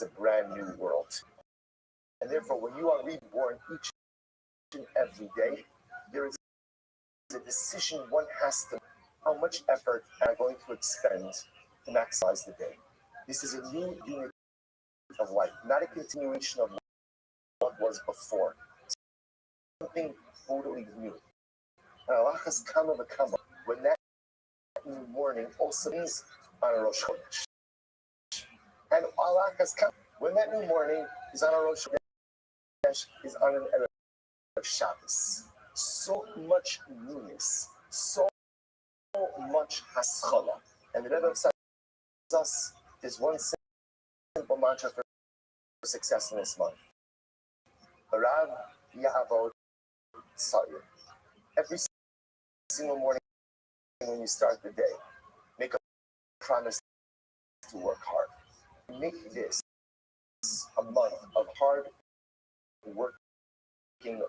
a brand new world. And therefore, when you are reborn each and every day, there is a decision one has to make. How much effort am I going to expend to maximize the day? This is a new unit of life, not a continuation of what was before. Something totally new. And Allah has come of a come when that new morning also is on a Rosh Chodesh. And Allah has come when that new morning is on a Rosh Chodesh, is on an Erev of Shabbos. So much newness, so much haschala. And the Rebbe says us is one simple mantra for success in this month. Rav Ya'avod Sayur. Every single morning when you start the day, make a promise to work hard. Make this a month of hard working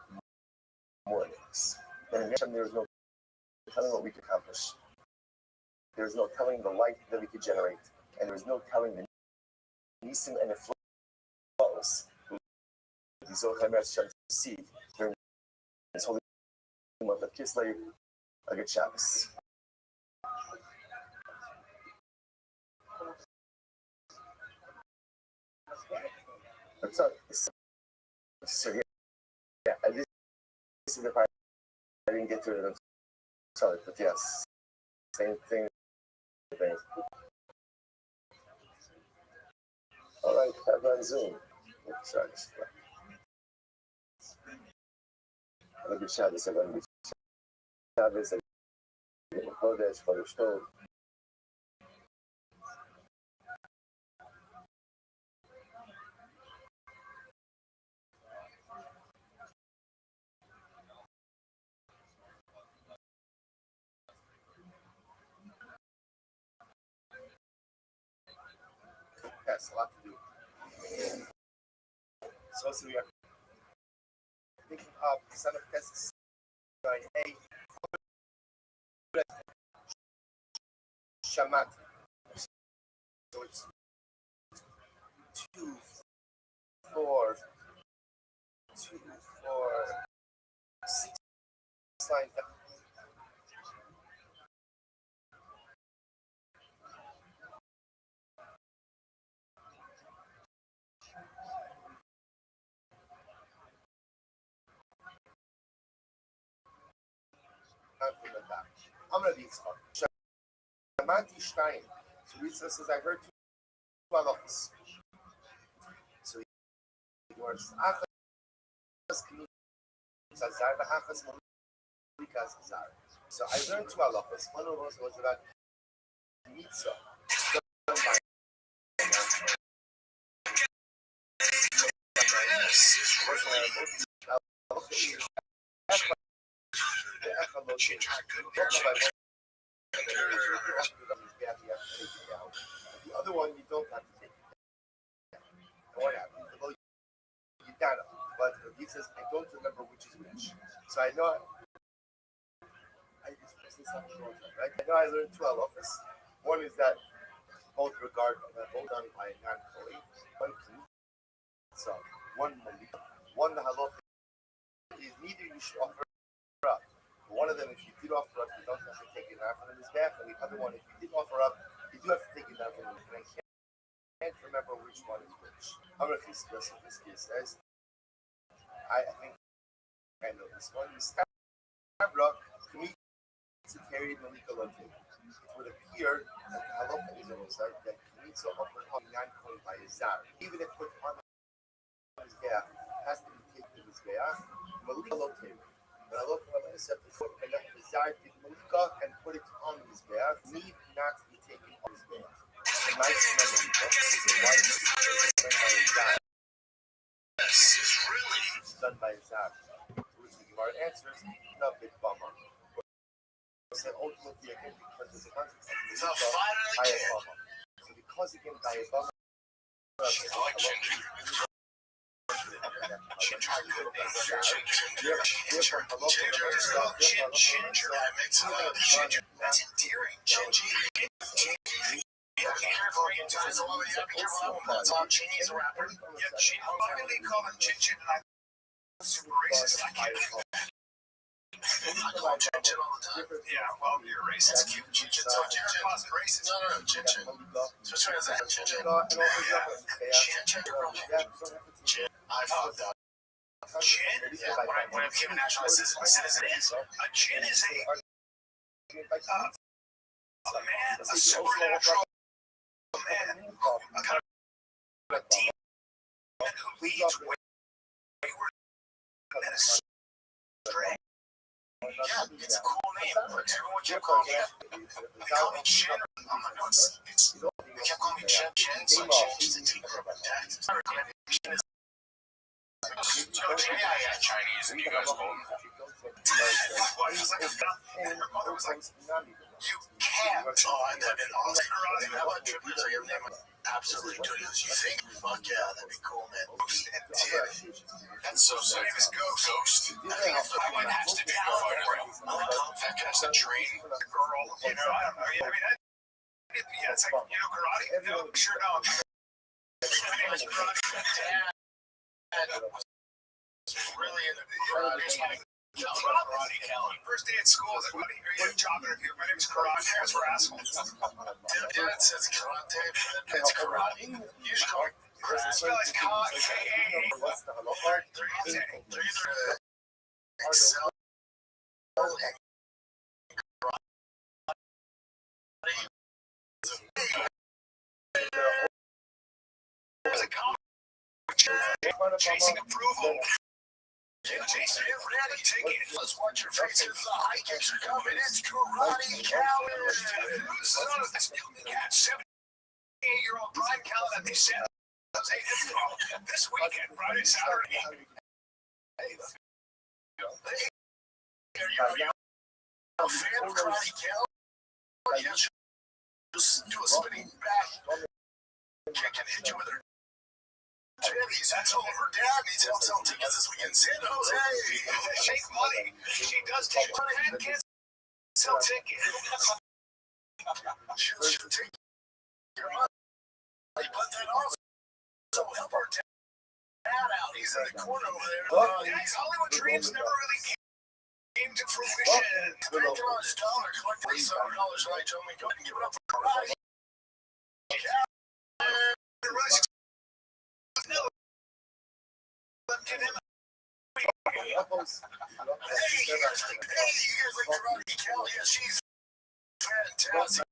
mornings. Then in Hashem, there is no telling what we can accomplish. There is no telling the light that we could generate. And there is no telling the nisim and the flows the Zohar Hashem to receive during this holy month of Kislev, a good Shabbos. So yeah, this is the part I didn't get to it. I'm sorry, but yes, same thing. All right, have on Zoom. Sorry. Have a good Shabbos. Have a good Shabbos. Chodesh, Chodesh Tov. Yes, a lot to do. So we are thinking of the son of Kessis. A Shamat. So it's 2, 4, 2, 4, 6 lines. I'm going to be Shamati Stein. So Risa says, I heard 2 halachos. So he works Achas Zazar, the Achas Malika Zazar. So I learned 2 halachos. One of those was about mitzvah. The other one you don't have to take it down. And what happens? Well, you down, but he says, I don't remember which is which. So I know I right? I know I learned 2 halachos. One is that both regard both done by a non-Kohen, one so one malika, one the halacha is neither you should offer up. One of them, if you did offer up, you don't have to take it out from his back, and the other one, if you did offer up, you do have to take it out from his back. I can't remember which one is which. I'm going to discuss what this kid says. I think I know this one. The Stabra, Kami, to carry Malika Lotte. It would appear that the halacha is almost like that Kamitza offered up non-Kohen by his zar. Even if put on his back, has to be taken to his back. Malika Lotte. The halacha is set to foot and let the zar take Malika and put it on his back. Need not be taken on his back. A nice memory. This is why this is done by his zar. This is really done by his zar. Which the Gemara answers, no big bummer. Said ultimately again because there's a context of the Bama. So because again by a Bama, Yeah, be careful what you do. Be careful that one. Chinny's a rapper. Yeah, Chinny. I really call him Chin Chin, and I'm super racist. I can't do that. I call him Chin Chin all the time. Yeah, well, you're racist. Chin Chin. So Chin Chin wasn't racist. No, Chin Chin. Especially as a Chin Chin. Chin Chin. Chin. I fucked up. Chin? Yeah, when I became a national citizen, a chin is a man, a supernatural man, a kind of a demon who leads wayward and astray. Yeah, it's a cool name. Everyone kept calling me. They call me Chin. I'm like, no, they kept calling me Chin Chin, so I changed it to Chin. Chin is Chinese, and you guys call them. Her mother was like, you can't. Oh, and all the karate, how about triplets? I give them absolutely do it as you think. Fuck yeah, that'd be cool, man. That's so sick. My name is Ghost. I went to the that guy's a train girl. You know, I don't know. I mean, yeah, it's like, you know, karate? No, sure don't. My name is Karate. Dad was really into karate. Karate Callan. First day at school, I was like, buddy, are you a job interview? My name is Karate. Parents were assholes. Dad says karate, but it's karate. You should call it karate. Spell is K-A-A. They're either Excel or there's a comic chasing approval. Jason, ready, take it. Let's watch your faces. The hikers are coming. It's Karate Callan. Yeah, 78-year-old Brian Callan at the set. This weekend, Friday, Saturday. Hey, are you a fan of Karate Callan? Yeah, just do a spinning back kick and hit you with her. He's told her dad needs help selling tickets this weekend. San Jose. Shake money. She does take money and can't sell tickets. She'll take your money, but then also help her dad out. He's in the corner over there. Yeah, his Hollywood dreams never really came to fruition. $3,000 collect $3,700 and I told me go ahead and give it up for karate. Give him hey, you guys like Karate Cal? Yeah, she's fantastic.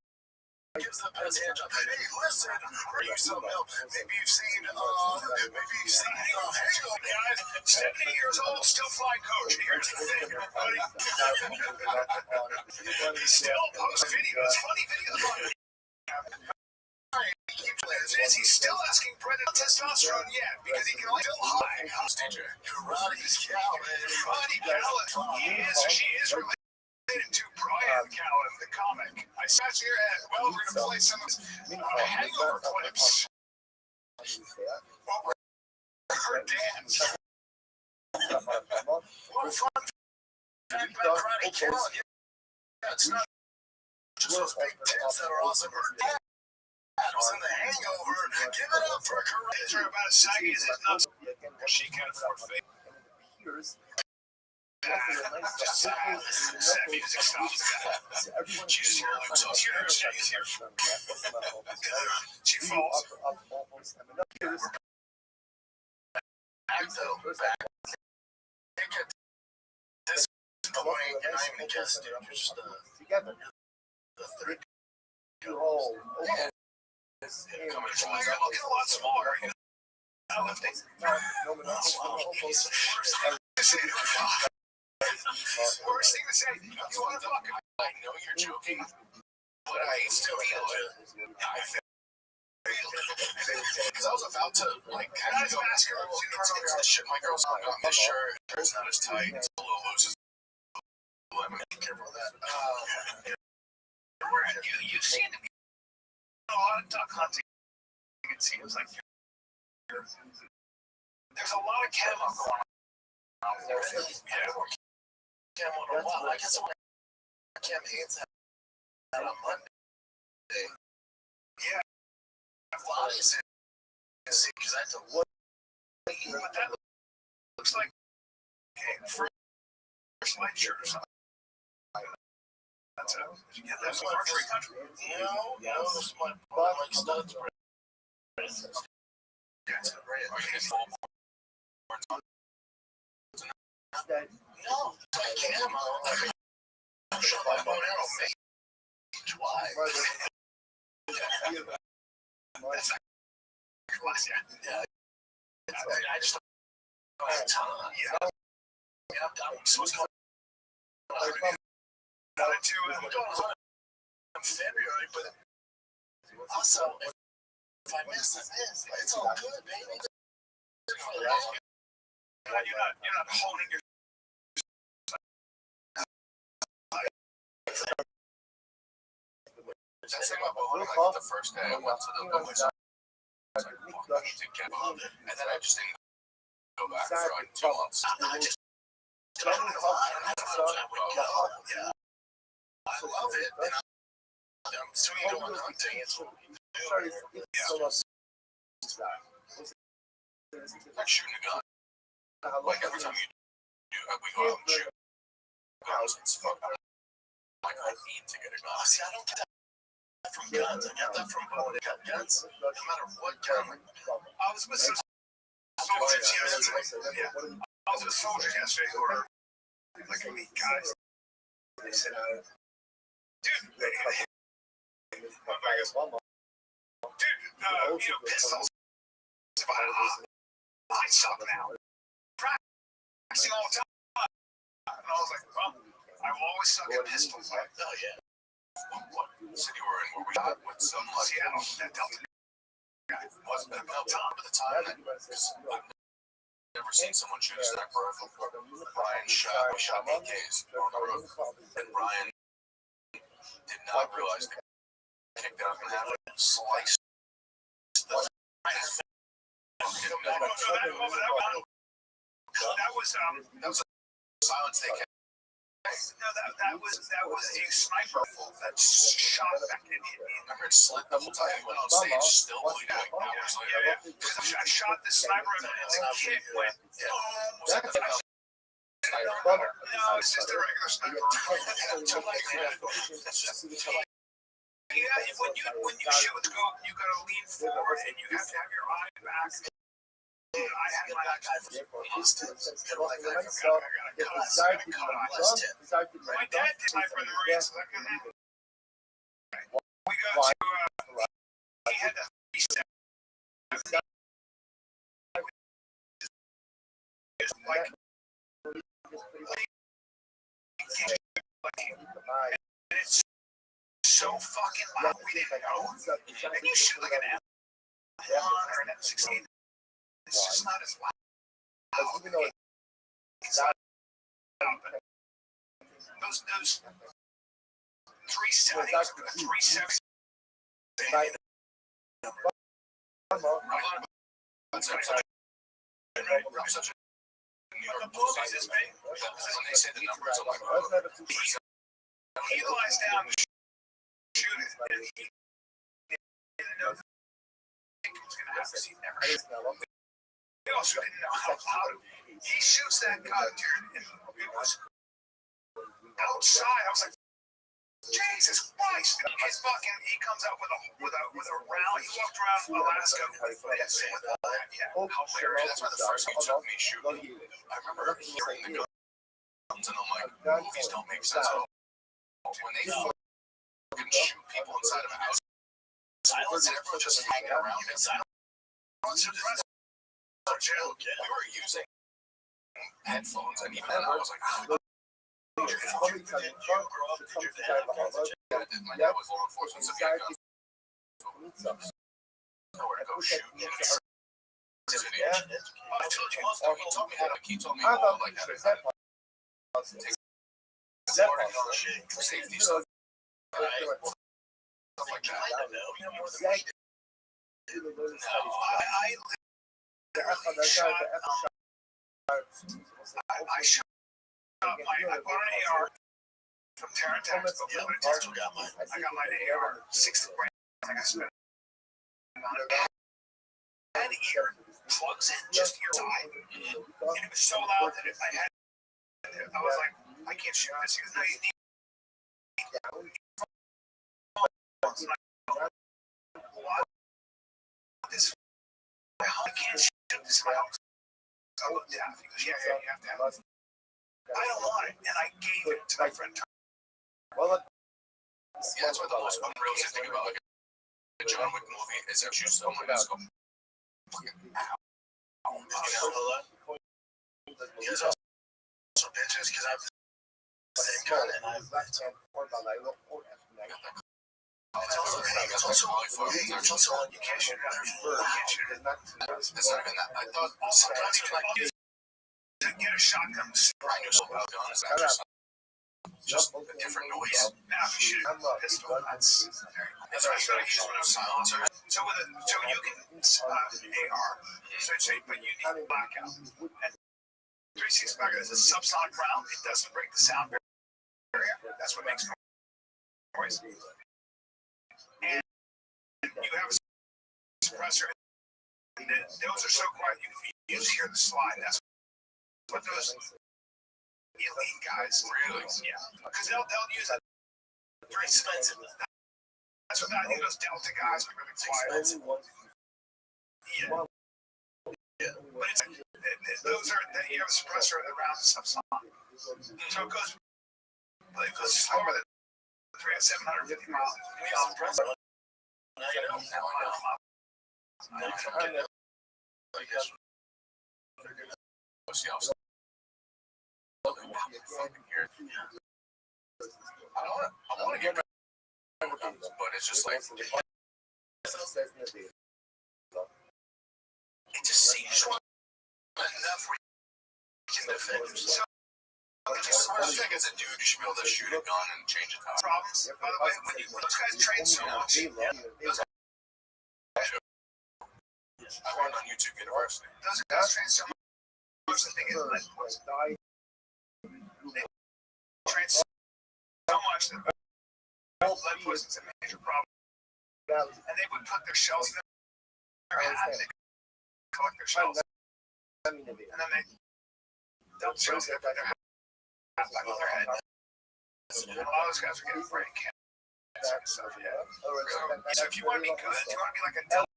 Gives the best hand job. Hey, listen, are you some help? Maybe you've seen Hangover, guys. 70 years old, still flying coach. Here's the thing, everybody. He still posts videos, funny videos on he's still asking Brendan testosterone yet because he can only still high. Karate Callan. He is or she is related to Brian Callan, the comic. I sat here and, well, we're going to play some of his Hangover clips. Her dance. What a fun fact about Karate Callan. Yeah, it's not just those big tits that are awesome. Her dance. Was in the Hangover. Give it up for Karate. About as saggy as his nuts. She can't afford fame. That music stops. She's here. She's here. She falls. Back though. Back. This point, you're not even a guest, dude. You're just the third. Coming from my looking a lot smaller. Lifting. Worst thing to say. You want to fuck? I know you're joking, but I still feel it. I feel because I was about to like kind of ask her. It's shit. My girl's not got my shirt. It's not as tight. It's a little loose. I'm gonna be careful of that. You seem to be a lot of duck hunting. It seems like there's a lot of camo going on. Yeah, camo on a lot. I guess I want campaigns on Monday. Yeah, obviously, because that's a what? But that looks like first light shirt or something. That's a archery country. No, this is my studs. That's a brand. No, it's like camo. I'm sure my bow and arrow make twice. That's classy. Yeah. I just don't have time. Yeah. So it's going to February, but also, if I miss this, it's all good, baby. You're not holding your. That's the first day I went to the village. I was like, I need to get on it. And then I just didn't go back for like 2 months. I just I love it. And I'm swinging going hunting. It's like shooting a gun. Like every time you do, we go out and shoot guns. It's fun. Like I need to get a gun. See, I don't get that from guns. I get that from guns. No matter what gun. I was with some soldiers yesterday. Yeah. I was with soldiers yesterday who were like elite guys. They said, dude, pistols. It's about I suck now. Practicing all the time. And I was like, well, I will always suck at pistols. Like, oh, yeah. What city we're in where we got with some Seattle, that Delta guy wasn't that well top at the time. Because I've never seen someone shoot a sniper rifle. Brian shot AKs on the road. And Brian did not realize the kick that was going to happen. Sliced the that was a silence they kept. No, that was a sniper rifle that shot back and hit me. I remember it slid the whole time. He went on stage, still bleeding hours later. Yeah. Because I shot the sniper rifle and the kick went boom. Was that the sniper? No, it's just a regular sniper rifle. Yeah, when you shoot with the goat, you gotta lean forward and you have to have your eye back. I had my guy from Boston. My dad did sniper in the Marines. We go to, he had the 37. Like, and it's so fucking loud. We didn't know. And you shoot like an M1 or an M16. It's just not as loud. Even though it's not those 370s. When they say the numbers, I'm like, he lies down and shoot it, and he didn't know it was going to happen. He never shot. He also didn't know how loud he shoots that gun, dude, and it was outside. I was like, Jesus Christ! He comes out with a round. He walked around Alaska with hilarious. That's why the first time he took me shooting, I remember hearing the guns, and I'm like, movies don't make sense at all. When they fucking shoot people inside of a house, silence, and everyone just hanging around in silence. We were using headphones, and even then I was like, my dad was law enforcement, so he had guns. Nowhere to go shoot. I told you, he told me all like that. Take safety stuff. Stuff like that. I don't know. You know more than we did. No, I shot I bought an AR from Terran Tax. I got my AR 60 grand. I think I spent amount of had ear plugs in just ear side, and it was so loud that if I had, I was like, I can't shoot this. He goes, no, you need this. I can't shoot this. My house. I looked at him. He goes, yeah, you have to have it. I don't want it, and I gave it to my friend. Well, Yeah, that's what the most unrealistic thing about like a John Wick movie is that you someone who's going fucking ow. You guys also bitches because I have the same kind and I it's also there's also you can't shoot it. It's not even that. I thought sometimes you like to get a shotgun spraying yourself out gun is just a different noise. Now if you shoot a pistol, that's what I should use when I'm silencer. So you can AR, but you need blackout. And 3.6 blackout is a subsonic round. It doesn't break the sound barrier. That's what makes noise. And you have a suppressor. And those are so quiet you just hear the slide. That's what those elite guys really, yeah, because they'll use it. They're expensive. That's what I think those Delta guys are really quiet. Yeah. But it's those are you have a suppressor around the subsonic, so it goes slower than 750 miles. We have a suppressor. Now you know. Now I know. I guess. See how. I want to get guns, but it's just like it just seems enough where you can defend yourself. I think as a dude, you should be able to shoot a gun and change it out. Problems. By the way, when those guys train so much, I went on YouTube University. Those guys train so much. The thing is, they train so much that lead poison's a major problem. And they would put their shells in their head and they collect their shells. And then they dump shells in their head. Back on their head. And a lot of those guys are getting brain cancer and stuff. Yeah. So if you want to be good, if you want to be like a Delta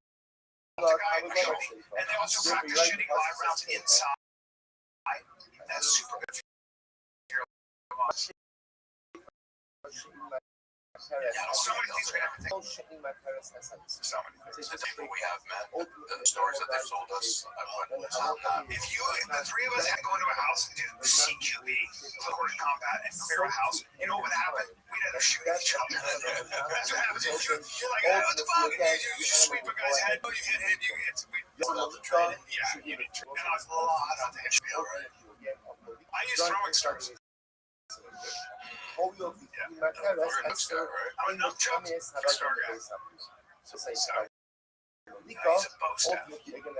guy, and they also practice shooting live rounds inside. That's super good for your body. Yeah, so many things we have to think. So many things. The people we have met, the stories that they've told us, if the three of us had to go into a house and do CQB, recorded combat, and clear a house, you know what would happen? We'd end up shooting each other. That's what happens. You're like, what the fuck? You sweep a guy's head, you hit him, you hit him. Yeah, you need to. And I was a lot on the HBO, right? I use throwing stars. I'm a no joke star guy. He's a bow staff. Remember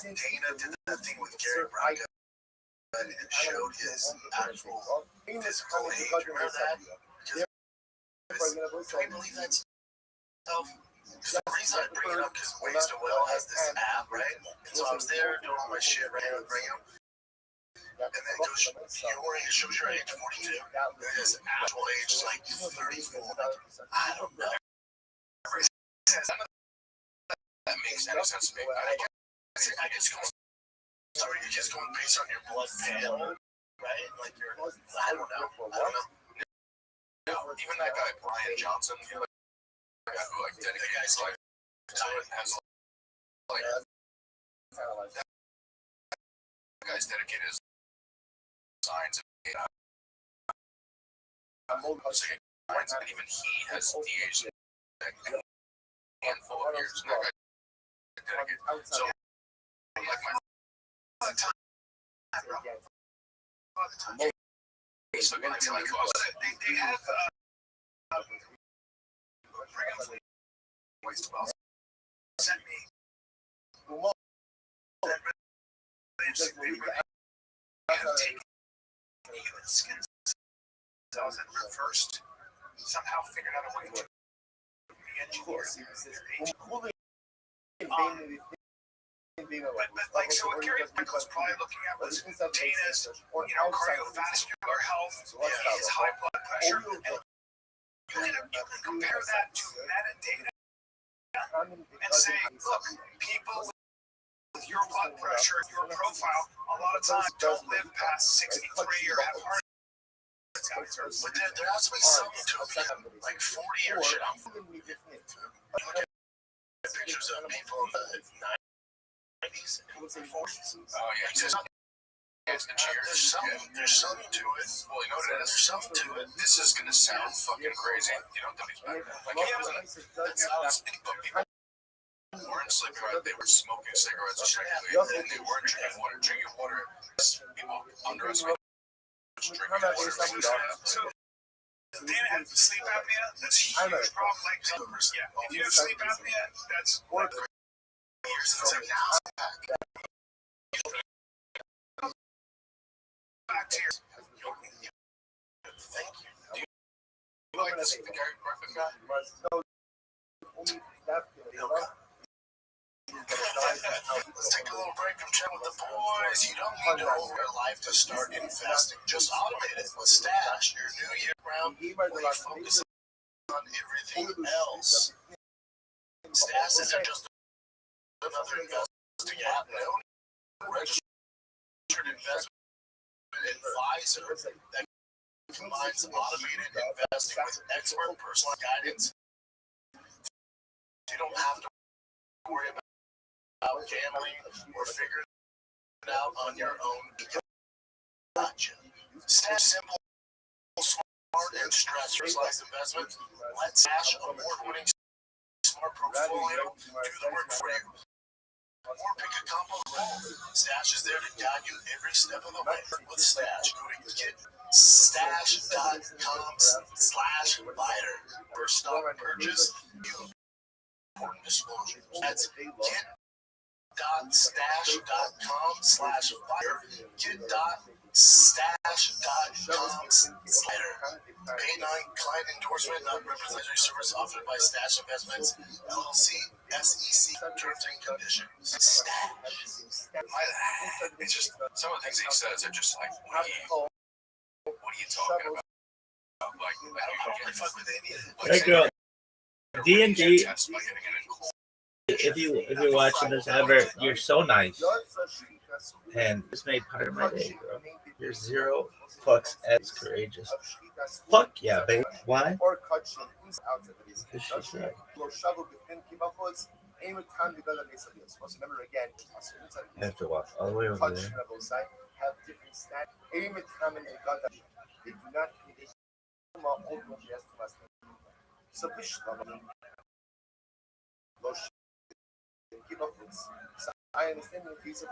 when Dana did that thing with Gary Braga and showed his actual physical age? Remember that? Can we believe that stuff? Because the reason I bring it up because Ways to Well has this app, right? And so I was there doing all my shit, right? I bring him. And then it goes, it shows your age, 42. His actual age is like 34. I don't know. That makes any sense to me. I guess so you're just going based on your blood panel, right? Like you're, I don't know. No, even that guy, Brian Johnson, the guy who like dedicated his life to it, has like, that guy's dedicated his signs and even he has de-aged a handful of years. And that guy dedicated. So, like all the time, so like, they have Ways to Well sent me have taken human skin cells and reversed, somehow figured out a way to course, he says, cooling but so what Gary Michael's probably looking at was Dana's, cardiovascular health, his high blood pressure, and you can compare that to metadata and say, look, people with your blood pressure, your profile, a lot of times don't live past 63 or have heart attacks. But there has to be something to it, like 40 or shit. I'm looking at pictures of people in the 90s and 40s. Oh, yeah. There's something to it. Well, you know what it is? There's something to it. This is going to sound fucking crazy. You know, that sounds, but people weren't sleeping right. They were smoking cigarettes and they weren't drinking water. Drinking water, people underestimate drinking water. So, Dana had sleep apnea. That's a huge problem. Like, yeah, if you have sleep apnea, that's one of the years since I've now. Back to your. Thank you. Do you like this? The Gary Griffin guy? Let's take a little break from chatting with the boys. You don't need to hold your life to start investing. Just automate it with Stash, your new year-round way of focusing on everything else. Stash isn't just another investing app. No registered investment advisor that combines automated investing with expert personal guidance. You don't have to worry about gambling or figuring it out on your own. Gotcha. Stash simple, smart, and stress-less investments. Let Stash award-winning smart portfolio do the work for you. Or pick a combo role. Stash is there to guide you every step of the way. With Stash, go to getstash.com/lighter. For stock purchase, important disclosures. That's get.stash.com/lighter. Get.stash.com/lighter. K9 client endorsement, not representative service offered by Stash Investments, LLC, SEC, terms and conditions. Stash. It's just, some of the things he says are just like, what are you talking about? Like, I don't really fuck with any of it. Hey girl, D&D, if you're watching this ever, you're so nice. And this made part of my day, bro. You're zero fucks as courageous. Fuck yeah, baby. Why? Because she's right. I have to walk all the way over there. I understand the piece of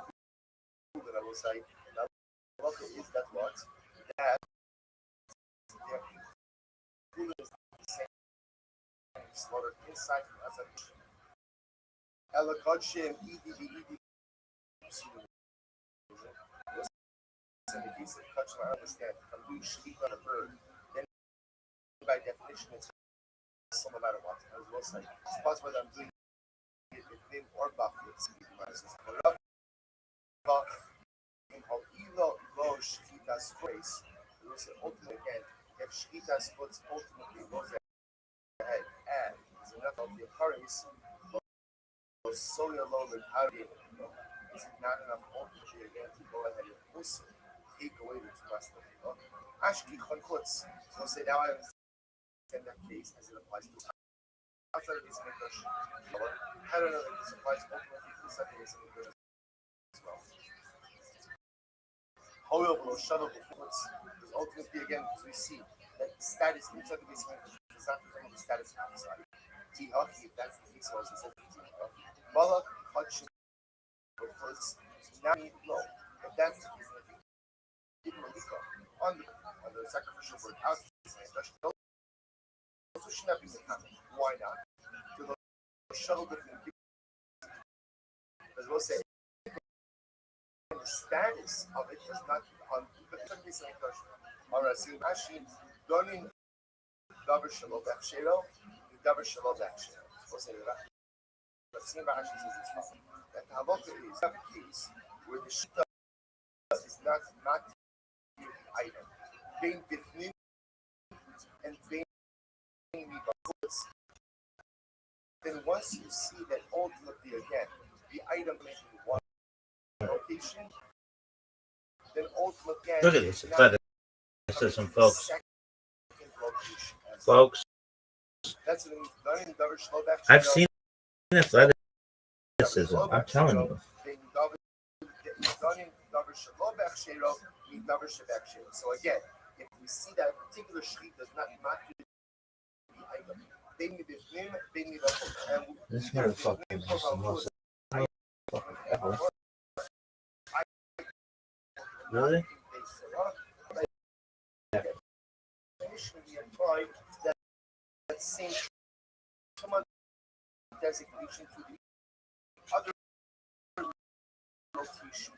food that I will say. What is that what? That food is the same slaughtered inside from outside. Elakotche and EDD. And the piece of touch, I understand. From you speak on a bird, then by definition, it's no matter what. I will say, it's possible that I'm doing it with him or Buffy. Shkita's grace, it was ultimately again, if Shkita's puts ultimately goes ahead and is enough of the occurrence of solar low and how do you know, is it not enough ultimately again to go ahead and also take away the trust of the Ashki Konkuts, so say now I understand that case as it applies to outside of this question. I don't know if this applies ultimately to something as well. However, shuttle performance is ultimately again because we see that status inside the basement is not determining the status outside. If that's the case, was it Malak Hutchin was not low. If that's the case, give him a leak on the sacrificial bird out. Also should not be the comment. Why not? To the shuttle different as we'll say. The status of it does not on the same question. Alright, so actually, Donin Gaber Shalom Bechero, davar shalom action. We'll say that. But same Rashi says it's fine. That the halacha is a case where the shita is not the item. Being bifnim and being mibachutz. Then once you see that ultimately again the item is in one location, then ultimately again Look at this. This is some folks. Folks, That's what it means. Learning davar shalom action. I've seen athleticism. I'm telling you. So again, if we see that a particular shrit does not match the item, This motherfucker is the most ever. Really? that same designation to the other location.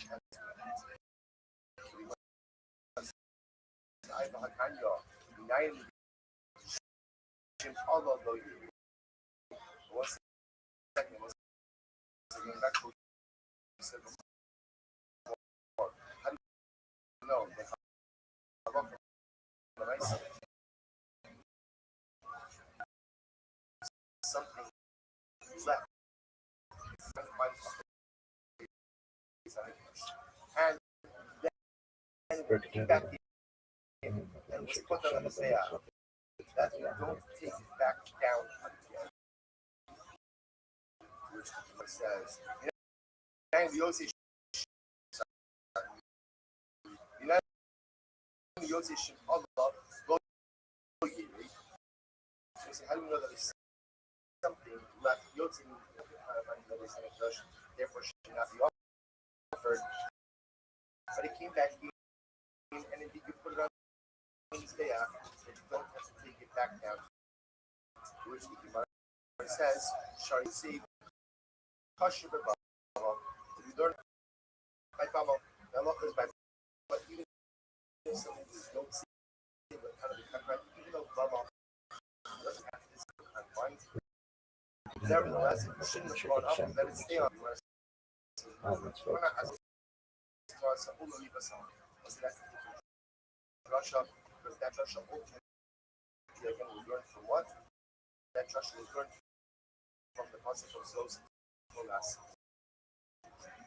Something left. And then we came back in and was put on the say that we don't take it back down again. Which says, and the Yosef, Allah, go so how do you know that there's something left? Yosef, therefore should not be offered. But it came back in, and indeed you put it on Wednesday after, that you don't have to take it back down. Which the Gemara says, Shari say, Kasher Baba, if you learn by Baba, the Allah is by, but even if something you don't see, but kind of the contract, even though Baba doesn't have this confined, nevertheless, it shouldn't have gone up and let it stay on. We're not asking Russia, because that Russia ultimately again was learned from what? That Russia was learned from the concept of Zos Kolas.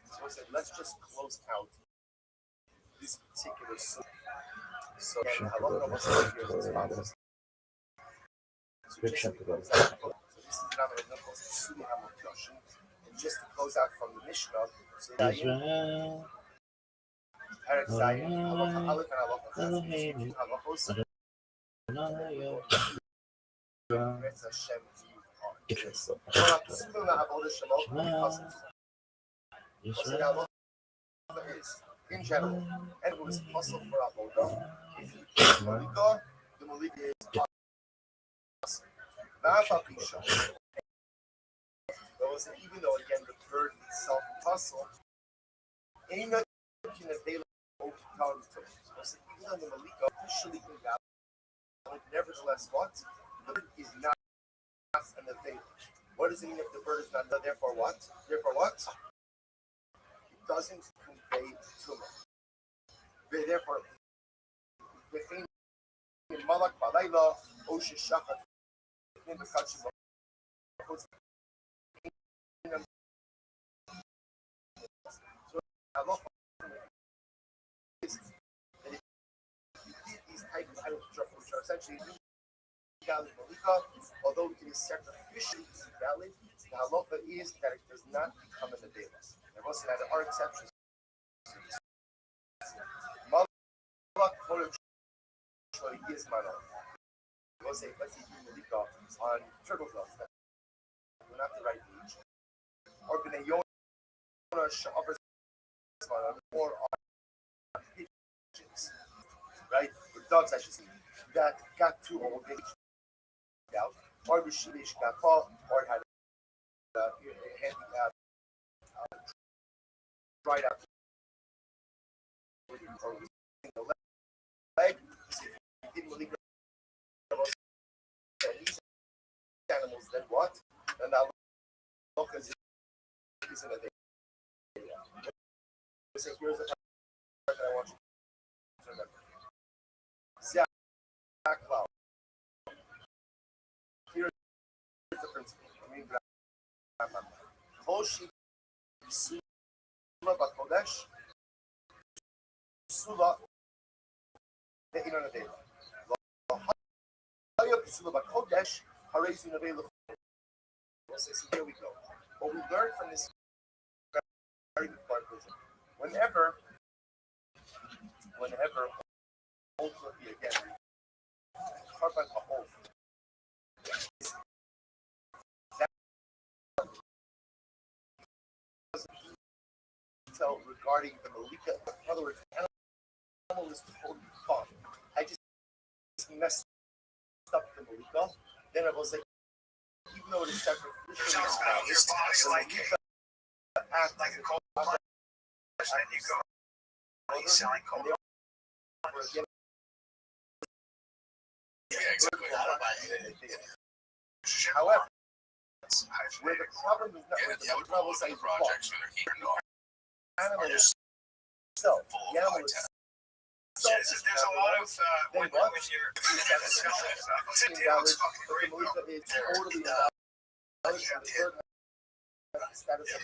So I said, let's just close out this particular soup. So again, halacha was here as follows. So this is and just to close out from the Mishnah, so Israel. Eric Zion, halacha aleph and halacha chesed, two halachos. It's Hashem in general, and it was possible for avodah. If you eat malika, the malika is possible. Even though again the bird itself is possible, any can avail of even though the malika officially invalid, nevertheless, what the bird is not an avail. What does it mean if the bird is not? Therefore, what? Therefore, what? It doesn't convey tumah. Therefore, within malak balayla oshe shachat in the kachim. So, these type of items which are essentially valid malika, although it is sacrificially valid, the halacha is that it does not become an available. There must have are exceptions. Malak is malak. We'll say, let's say malika on turtle doves. We're not the right age. Or b'nei Yonah sha'avers or on pigeons, right? Or doves, I should say, that got too old, they out, or b'shilish kapah, or had dried out the leg. He didn't believe these animals what? And that look is in a day. So here's the part that I want you to remember. Cloud. Here's the principle. I mean, Koshi Sula Bakodesh Sula Ne'inana Deva. Hayab Sula Bakodesh Harezu Nevela. So here we go. What we learned from this very good part was whenever ultimately again carbon hold detail regarding the Malika. In other words, the animal is totally fine. I just messed up the Malika. Then I was like, even though it is sacrificial, your body like a cold plunge, and you go, he's selling cold. Yeah, exactly. However, where the problem is not with the problem is like projects for their heat and all. animal is self. The animal is self. There's a lot of when you're it's totally status of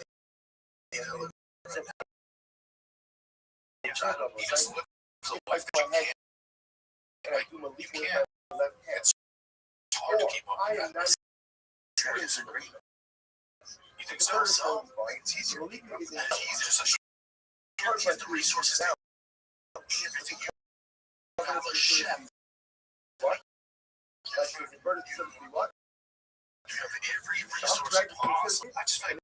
and I do my left hand. It's hard to keep up I with am that. not Disagree. You think so? It's easier. It's easier. He has the resources now. Everything you have a chef. What? That's converted to something what? You have every resource possible. I just find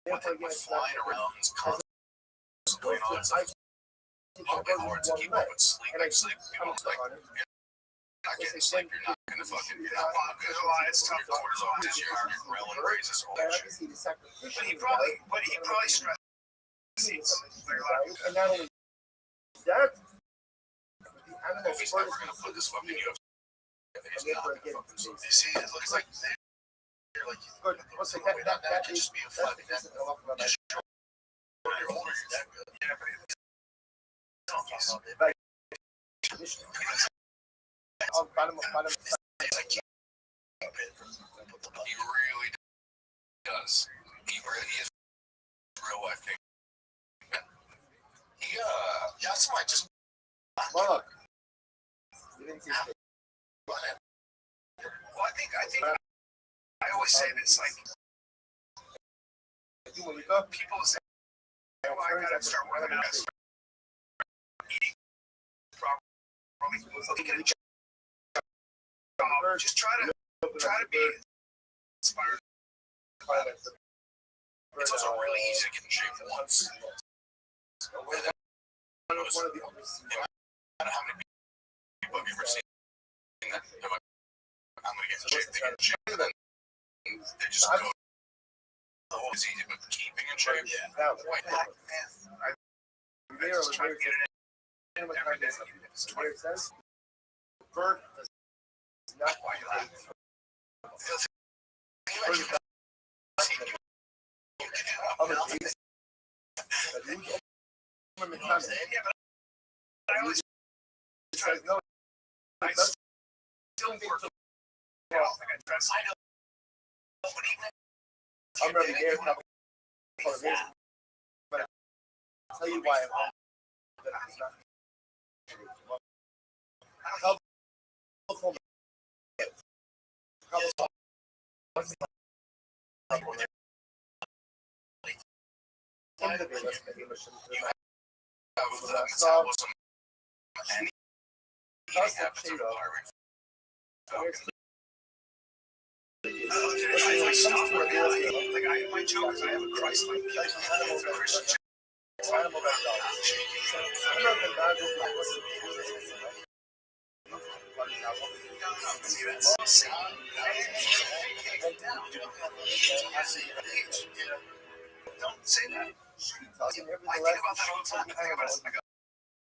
flying around these concepts going on. It's like pumping hard to keep up with sleep. And I sleep. People like, you're not getting sleep. You're not going to fucking get up. It's tough. Cortisol is your ghrelin raises all that shit. But he probably stressed. And not only that, the animal If he's never going to put this fucking UFC, he's not going to fucking do it. You see, it looks like you're like, that could just be a flat. Just show you're older, you're that good. Yeah, but he really does. He is real life king. That's why just look. Well, I think I always say this, like people say, oh, I gotta start working out, eating properly, just try to be inspired by it. It's also really easy to get in shape once. No matter how many people have you ever seen that I'm gonna get in shape, they get in shape, and then they just go. It's easy, but keeping in shape, quite hard. I just try to get it in every day. It's 20 says bird does not quite like I'm really there for a reason, but I'll tell you why I'm not. My joke is I have a Christ-like Christian. Don't say that. I think about that all the time. I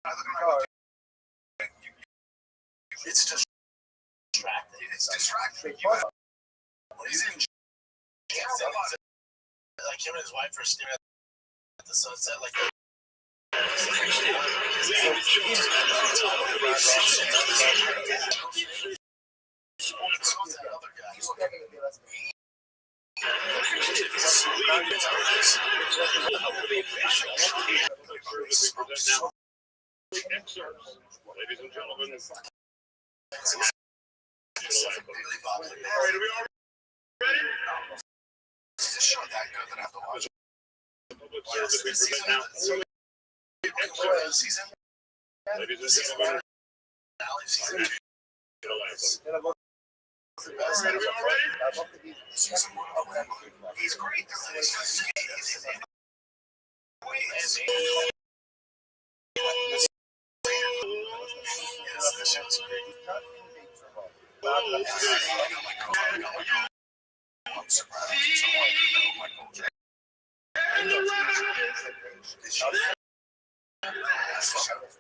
look at my it's distracting. It's distracting. He's in can't say like him and his wife are staring at the sunset like that. Ladies and gentlemen, Is this show that good that I have to watch? public service we present now. Season? Ladies and gentlemen, Season? are we all ready? He's great.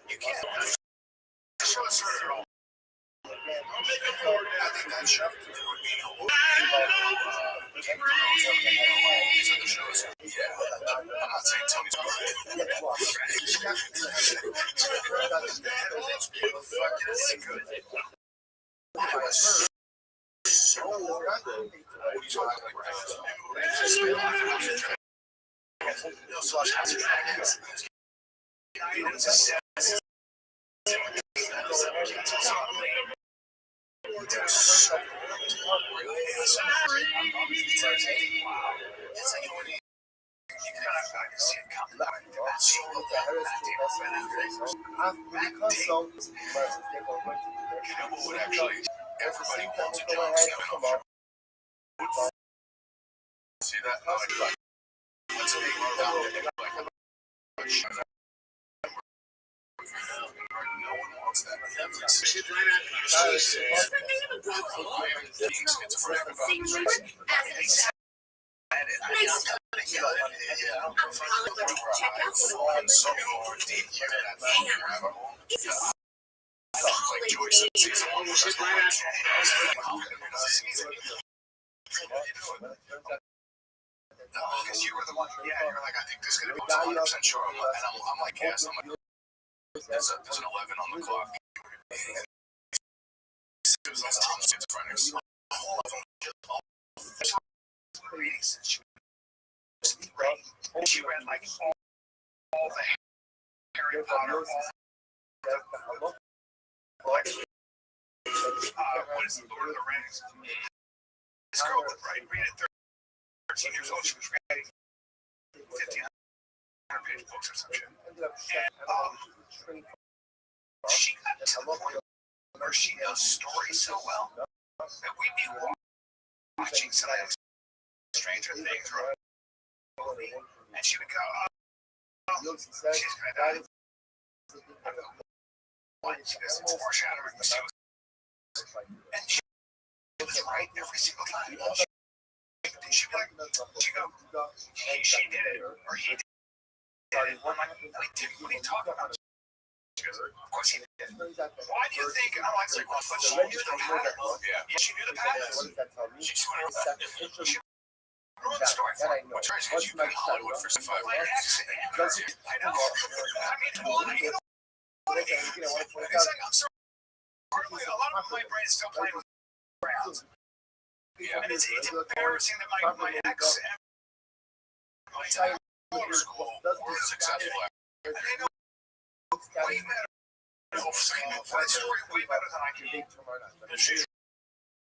You can't. Show us her. I think that show would be no I'm not saying Tony's See that? No one wants that. Because you were the one, you were like, I think this is going to be 100% sure. I'm like, yes. I'm like, there's an 11 on the clock. It was like Tom's schizophrenics. All of them. She read like all the Harry Potter. What is the Lord of the Rings? This girl would read at 13 years old. She was writing 1,500-page books or some shit. And she got to the point where she knows stories so well that we'd be watching some Stranger Things or a movie, and she would go, she's gonna die. She goes, it's foreshadowing. And she was right every single time. She'd be like, she did it, or he did it. I'm like, what are you talking about? She goes, of course he did. Why do you think? I'm like, well, but she knew the pattern. Yeah, she knew the pattern. She just went over. She ruined the story for me. What's right? You've been in Hollywood for 5 years. I know. I mean, well, you know, it's like, I'm sorry. A lot of my brain is still playing with crowds. Yeah. And it's embarrassing that my ex and my entire school were successful. And they know way better. Know that story way better than I can. And she's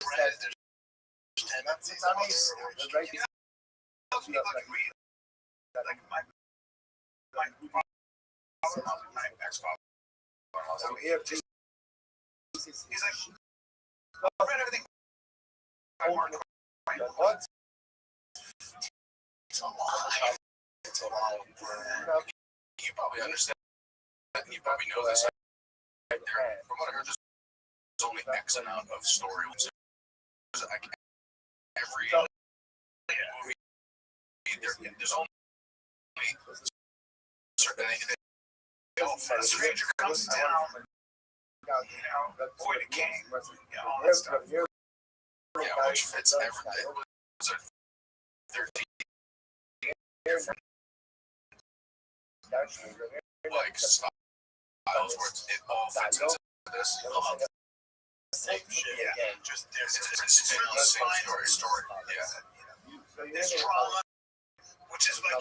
read it. There's 10 minutes. You know, like me. Like my ex-father. So he's like, I read everything. What? It's a lie. It's a lie. You probably understand. You probably know this. From what I heard, there's only X amount of stories. Like every movie, there's only certain things. A stranger comes to town. Boy the king. All that stuff. Yeah, which fits everything. 13 different like styles where it all fits into this. Yeah, just it's the same story. Yeah, there's trauma, which is like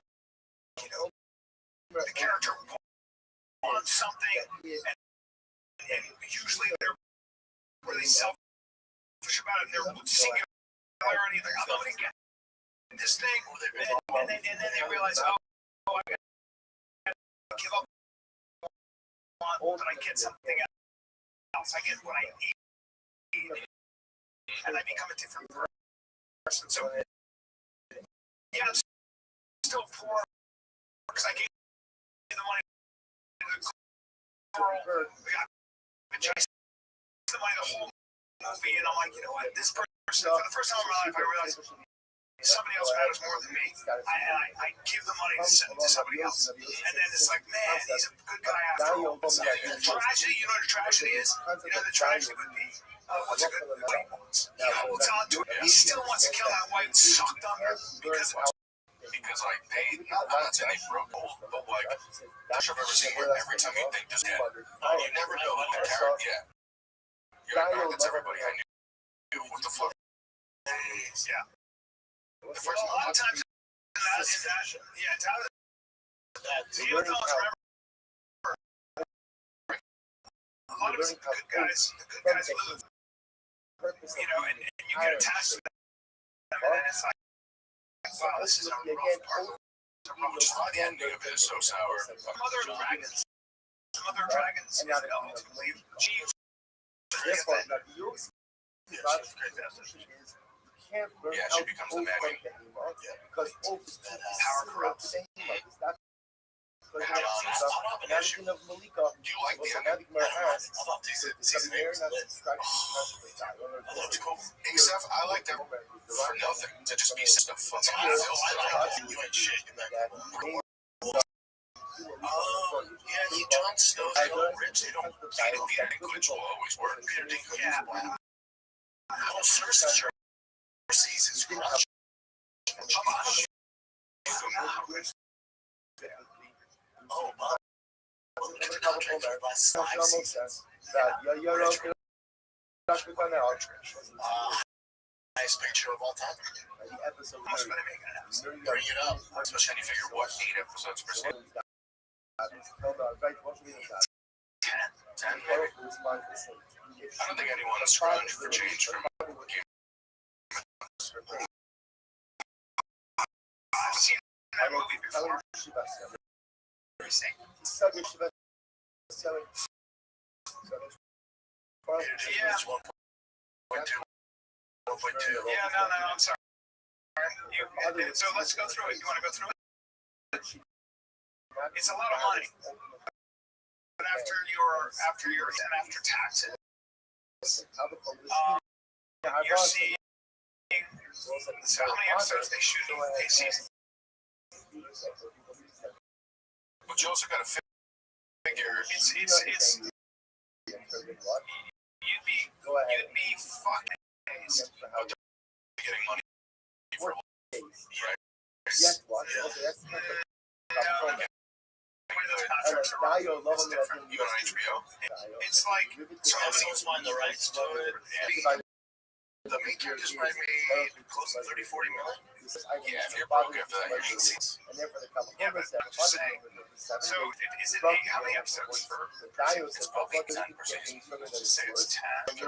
the character wants something, and usually they're really selfish about it, and they're singularity. Like, I'm gonna get this thing, and then they realize, oh, I gotta give up on, but I get something else. I get what I need, and I become a different person. So yeah, I'm still poor because I gave the money to the girl. I chased the money the whole movie, and I'm like, you know what? This person, for the first time in my life, I realized somebody else matters more than me. I give the money to somebody else, and then it's like, man, he's a good guy after all. Tragedy, you know what a tragedy is? You know the tragedy would be, what's a good white wants? He holds on to it. He still wants to kill that white sucked under because I paid. I'm not saying they broke both, but like, I've ever seen where every time you think this dead, you never know who the character. Yeah, you're like, that's everybody I knew. What the fuck? Yeah. The first a lot of times yeah, Tyler, Game of Thrones, remember, a lot of us, the good guys lose, you know, and you get attached to them, and then it's like, wow, this is a rough part. Just by the ending of it is so sour. Mother of Dragons, is the ultimately Chiefs. This one, yeah, she becomes the man. Because power corrupts. Do you like the ending? I love these season 8. Except I like them for nothing, to just be stuff fun. I like you ain't shit. Yeah, he Jon Snow's so rich. They don't Peter Dinklage will always work. Peter Dinklage, yeah. Well, Cersei's crush. Oh, but look at the contract for the last 5 seasons. Highest picture of all time. Bring it up. Especially when you figure what 8 episodes per season. 10. I don't think anyone is scrounged for change from I've seen that movie before. Yeah, 1.2. Yeah, no, I'm sorry. So let's go through it. You want to go through it? It's a lot of money. But after taxes, you're seeing so how many episodes they shoot in a season. But you also got to figure it's you'd be fucking amazed. But they're getting money for right? Yes. You on HBO? It's like someone's buying the rights to it. The main characters might be close to 30-40 million. Yeah, if you're broke after that, you're 8 seasons. Yeah, but I'm just saying. So, is it 8? How many episodes for? It's probably 10 per season. Let's just say it's 10.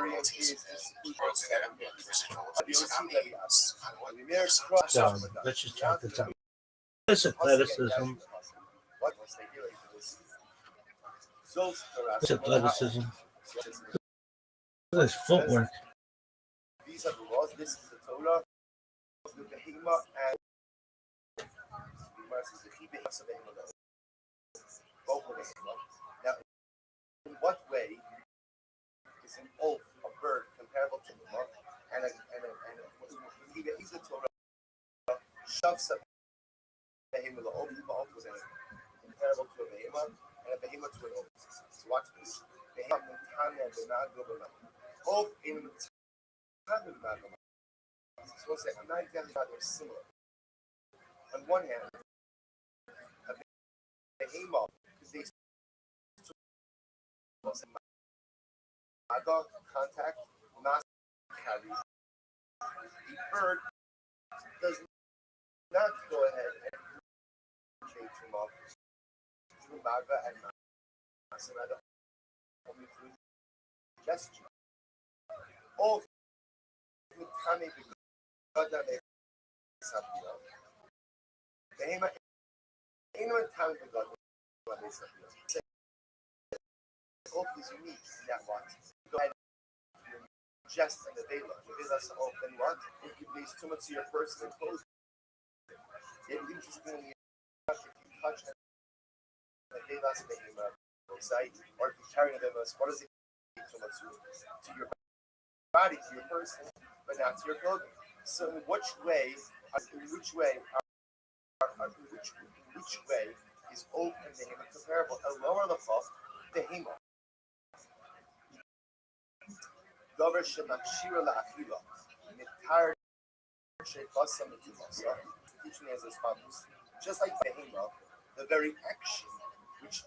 So let's just talk this out. This athleticism. This athleticism. This footwork. These are the laws. This is the Torah. The Behema and now, in what way is an oath a bird comparable to the monk and he's a Torah shoves a Behema the oath was comparable to a Behema and a Behema to an oath. So watch this. Behema oath in so I'm not exactly how they're similar. on one hand, a behemoth, because they contact, not carry. The bird does not go ahead and trade him off through Maga and Masanada, only through gesture. All the time they got that they something else. Behema, anyone time they got what they something else. Hope is unique in that one. Go ahead and just in the Vela. The Vela's open what? It could be too much to your person and close. It's interestingly enough, if you touch the Vela's Behema site, or if you carry the Vela's, what does it do too much to your body, to your person, but not to your clothing? So in which way is open Behema comparable? A lower level Behema. Dover shemakshira la'achila, mitar shefasa mitumasa. Teach me as follows. Just like behema, the very action which,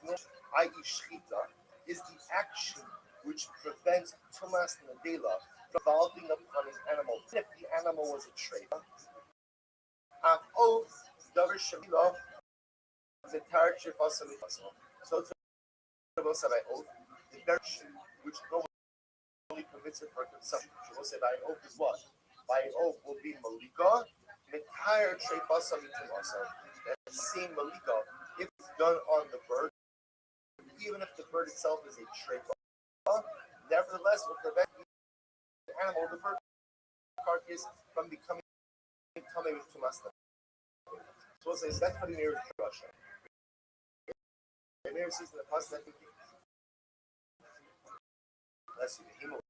i.e. shchita, is the action which prevents tumas nadela revolving upon an animal. If the animal was a traitor, dover shemila, mitar shefasa mitumasa. So to the oath, the very action which permits it for consumption. She will say by an oath is what? By an oath will be malika, entire treifasa mitumasa. That same malika, if done on the bird, even if the bird itself is a treifa, nevertheless will prevent the animal, the bird carcass, from becoming tummy with tumasta. So we'll say that's what the mirror is Russia. The mirror says in the past that let's see, the hemo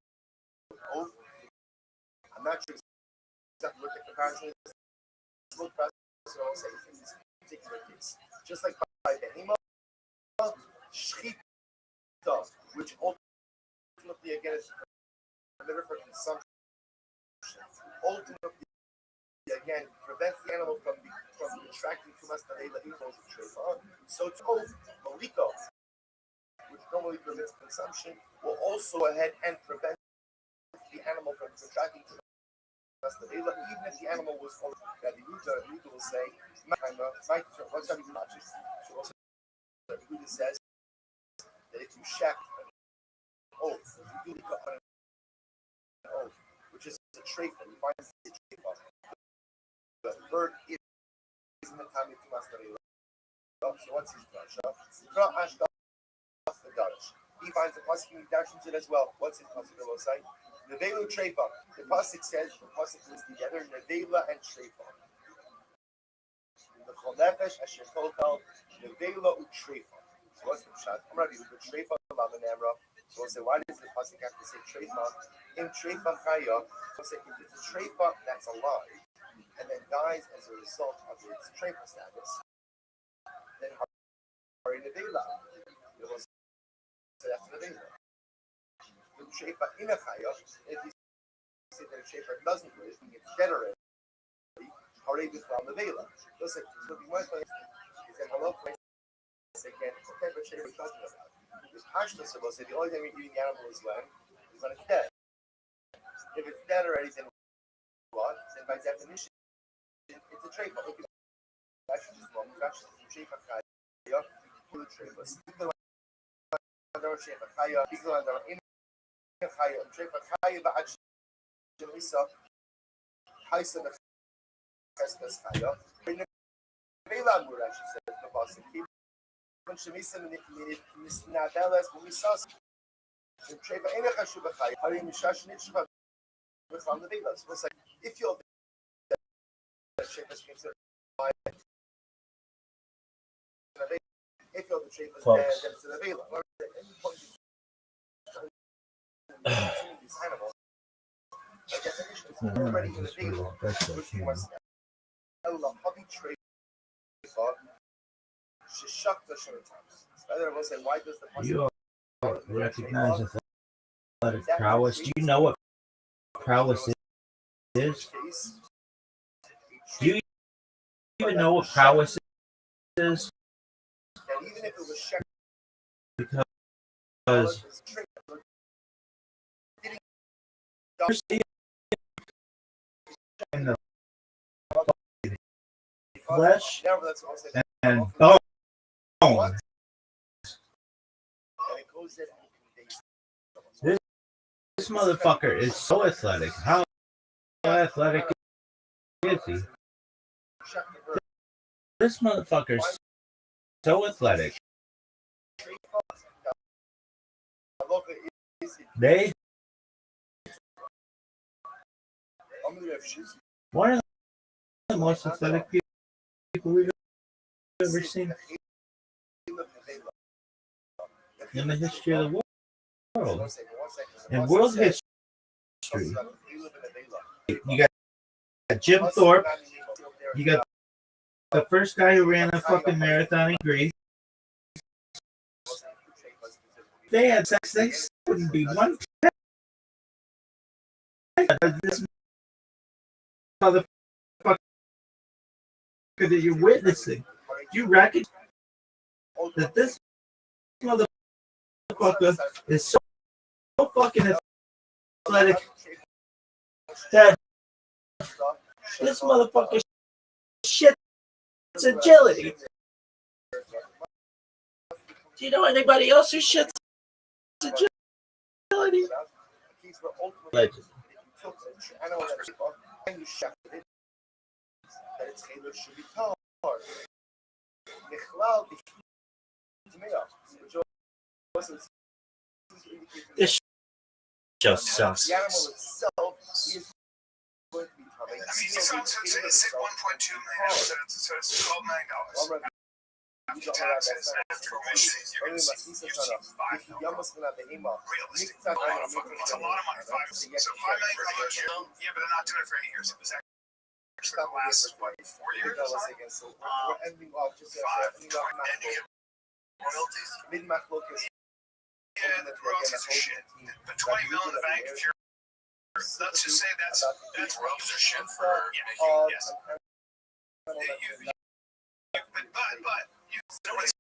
oath. I'm not sure exactly what the comparison is. Look past it all say in this particular case. Just like by behema, shchita, which ultimately again is permitted for consumption, ultimately again prevents the animal from retracting too much that they let animals trade on. So to oath, malika, which normally permits consumption, will also go ahead and prevent the animal from contracting to even if the animal was already that the Yuda will say, what's that even not just? So also the Yuda says that if you shack an oath, if you do an oath, which is a trait that we find in the trait of the bird is in the time of Tumas. So what's his brush? He finds the pasuk in dash into it as well. What's his pasuk say? Nevela treifa. The pasuk says the pasuk is together nevela and treifa. The cholnefesh asher tolkal nevela utreifa. So what's the pshat? I'm ready with the treifa lavanamra. So we'll say why does the pasuk have to say treifa? In treifa chaya. So say if it's a treifa that's alive and then dies as a result of its treifa status, then hari nevela. So that's the nevela. The treifa in a chaya, if you say that a treifa doesn't live, it's dead already, hari b'chlam nevela. Listen, so the most place is that hello place again, what type of treifa are we talking about? This pashtus will say the only time you're eating the animal is when it's dead. If it's dead already, then what? Then by definition, it's a treifa. Look at that. Actually, just one. Actually, it's a treifa chaya. Two treifas. شيخ الحياة بيقول هذا إن الحياة شيخ الحياة بعد جلسة حيث بس حياة إن بيلا مولاش يسمى باسم كيف من شميسة من نادلس وميساس شيخ إن خشوا بحياة هاي مشاش نشوف بخلنا بيلاس بس if you're شيخ بس كيف if you're the shape of that's the vela. These animals, by definition, is already in the vela, which we must Allah hobby trade for Shishakta Shematimes. Other will say, why does the you recognize athletic prowess? Do you know what prowess is? Do you even know what prowess is? And even if it was checked, Because in the flesh never, that's what I'm saying. and bone. And it goes in and This motherfucker is so athletic. How athletic is he? check the verb. This motherfucker is so athletic. They one of the most athletic people we've ever seen in the history of the world. In world history, you got Jim Thorpe. You got the first guy who ran a fucking marathon in Greece. If they had sex, they wouldn't be one. This motherfucker that you're witnessing, you reckon that this motherfucker is so fucking athletic that this motherfucker shit's agility. Do you know anybody else who shits agility? Legend. This show sucks. The animal itself is going to be I mean, it's 1.2 million, so it's $12 million. After taxes and after commissions, you're going to see $5 million. Realistic. A lot of money. So $5 million a year. Yeah, but they're not doing it for 8 years. It was actually the last, 4 years? So we're ending off just And you get royalties. Yeah, the royalties are shit. But $20 million in the bank, if you're, let's just say that's royalties are shit for making, yes. But you notice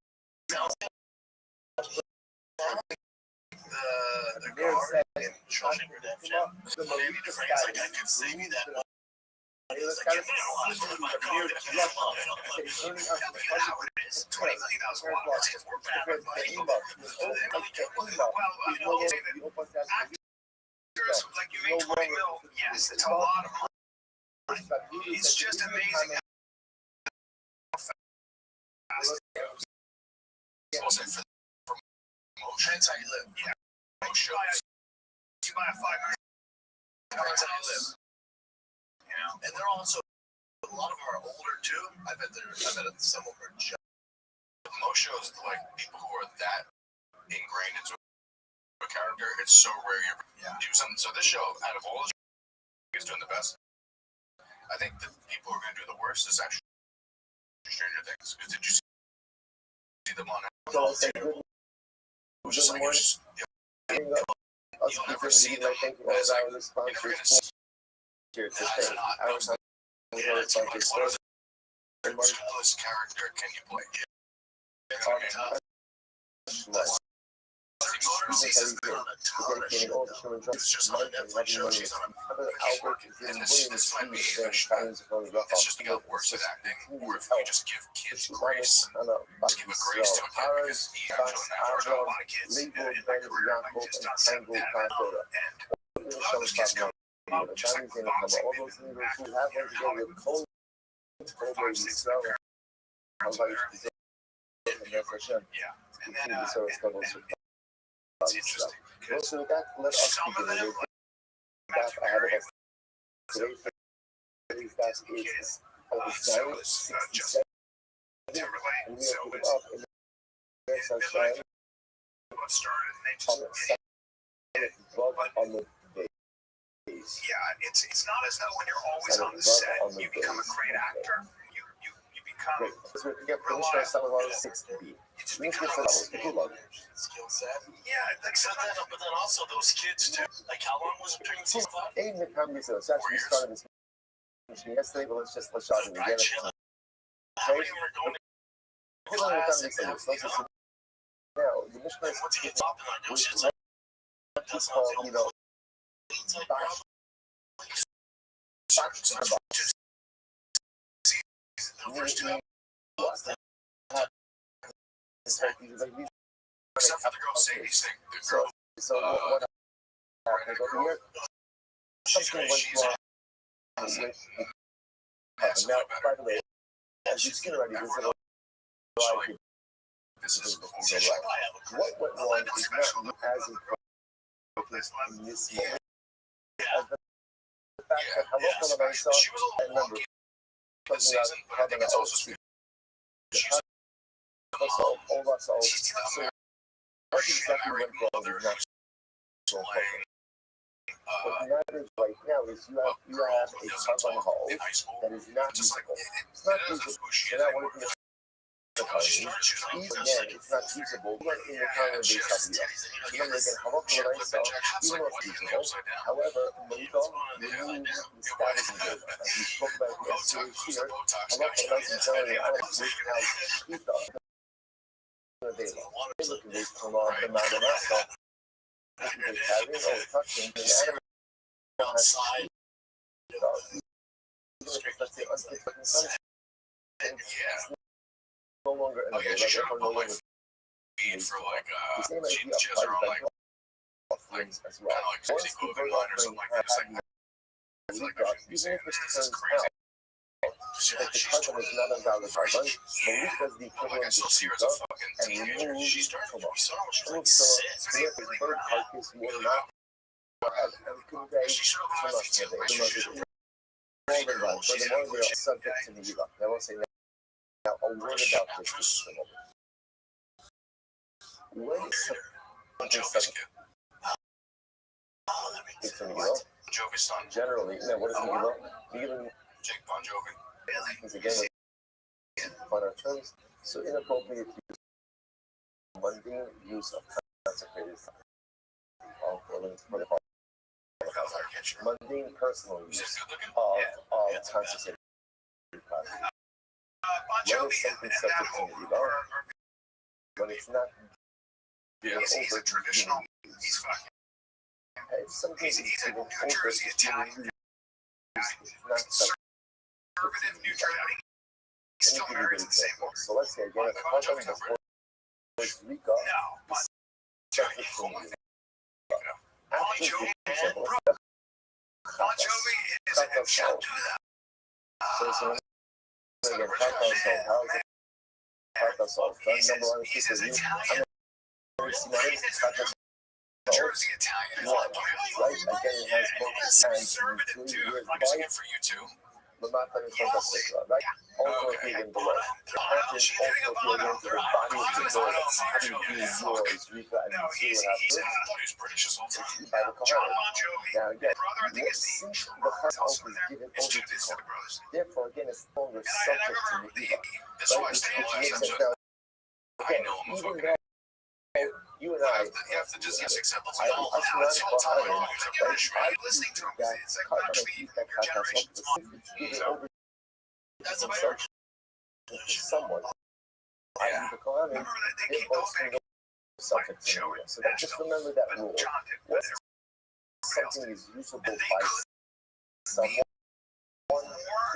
the guard in Shawshank Redemption, maybe the phrase like I could save you that money. It's like, $20 million is a lot. That's because we're bad with money. Actors, like you make 20 mil, yes, it's a lot of money. It's just amazing how fast it goes. Also for promotion, that's how you live. Yeah. Shows. You buy a $5 million, that's how you live. You know? And they're also, a lot of them are older too. I bet some of them are just. Most shows, like people who are that ingrained into a character, it's so rare you do something. So this show, out of all the shows, is doing the best. I think the people who are going to do the worst is actually Stranger Things. Because did you see them on it? It was just like, you'll never see them as like, you're never going to see that's not, it's like, what is the coolest character can you play? You know what I mean? It's just on a Netflix show. She's on a and this might be it's just got worse at acting. Or if we just give kids grace, just give a grace to a kid because I've got a lot of kids in my career. I'm just not saying that. And a lot of those kids come out just like with boxing. They've been acting in comic books for 5, 6 of their parents and everything. Yeah. And then it's interesting because some of them match very so Disney kids. So is Justin Timberlake. So it's what started and they just get it. But yeah, it's not as though when you're always on the set you become a great actor. You become reliable. It's become a skill set. Yeah, like sometimes, but then also those kids too. Like how long was it during season 5? 8 in the comedy, so it's actually started this yesterday, but let's shot it again. many are going to class and everything else? Now, the Mishnah is Once you get top and I know shit's what that's is not called, the you know, the first two except for the girl Sadie's thing. The girl so what happened over here? Something went wrong with now, by the way, as you've seen already, there's a lot of this is what went wrong is not as important in this moment as the fact that Halacha Lamaisa and number something having an also all of us all. So what exactly went wrong is not so important. What matters right now is you have a carbon hull that is not usable. It's not usable. So now what if even then, it's not usable. Even in the current base idea. Remember again, Halacha Lamaisa, even though it's usable, however, Malika removes the status of it. As we spoke about yesterday here, Halacha Lamaisa is telling you, I don't know how Shita available. Based on the Maganasa, they carry or touching the animal outside. Let's say unconflicting sunshine. No longer in the or no longer being for like the same idea she has her own like offerings as well. kind of like 60 clothing line or something like that. It's like Even if it turns out that the carbon is not a valid carbon, Malika is the equivalent of Shita and removes Tumas. So here the bird carcass will not have everything day Tumas today. Furthermore, they are subject to the Yila. I will say now a word about this just a moment. When is something subject to Megillah? Jovi's son. Generally, now what is Megillah? Megillah Jake Bon Jovi. is again on our terms, so inappropriate use, mundane use of consecrated mundane personal use of consecrated property. When is something subject to Megillah? When it's not He's a traditional. He's fucking. if something is He's a even New Jersey Italian. it's not subject Conservative New Jersey. He's still to American the same way. So let's say again, if Bon carbon Jovi's was over. Costa Rica, No, Bon subject to Jovi. Megillah. Bon After Jovi, the example, bro. let's Bon Jovi is a shout to that. so again, how is it? Kata Salt. Number one is He's review. Italian. Jersey Italian. One, right? Again, it has both Conservative and dude. years I'm just here for you too. Lamata is fantastic, right? Also even below. The package also appeals into the body of the bird. How do you do yours, Rika, and you see what happens? British this whole time. By the John Kohanim. Bon Jovi. Now again, Brother, I think it's since the heart also is given over to the God, brothers. therefore again it's no longer And I subject to remember the that's why I stay in Which makes last sense episode. now. I know I'm a Even fucking. though you and I, You have to just accept what's I going on. It's all time. You're listening to him. It's like actually your generation's mom. it's given over That's to a someone. Yeah. The Kohanim, Remember that they they're came out also back. subject to the So just remember that rule. John did. Once something is usable by someone,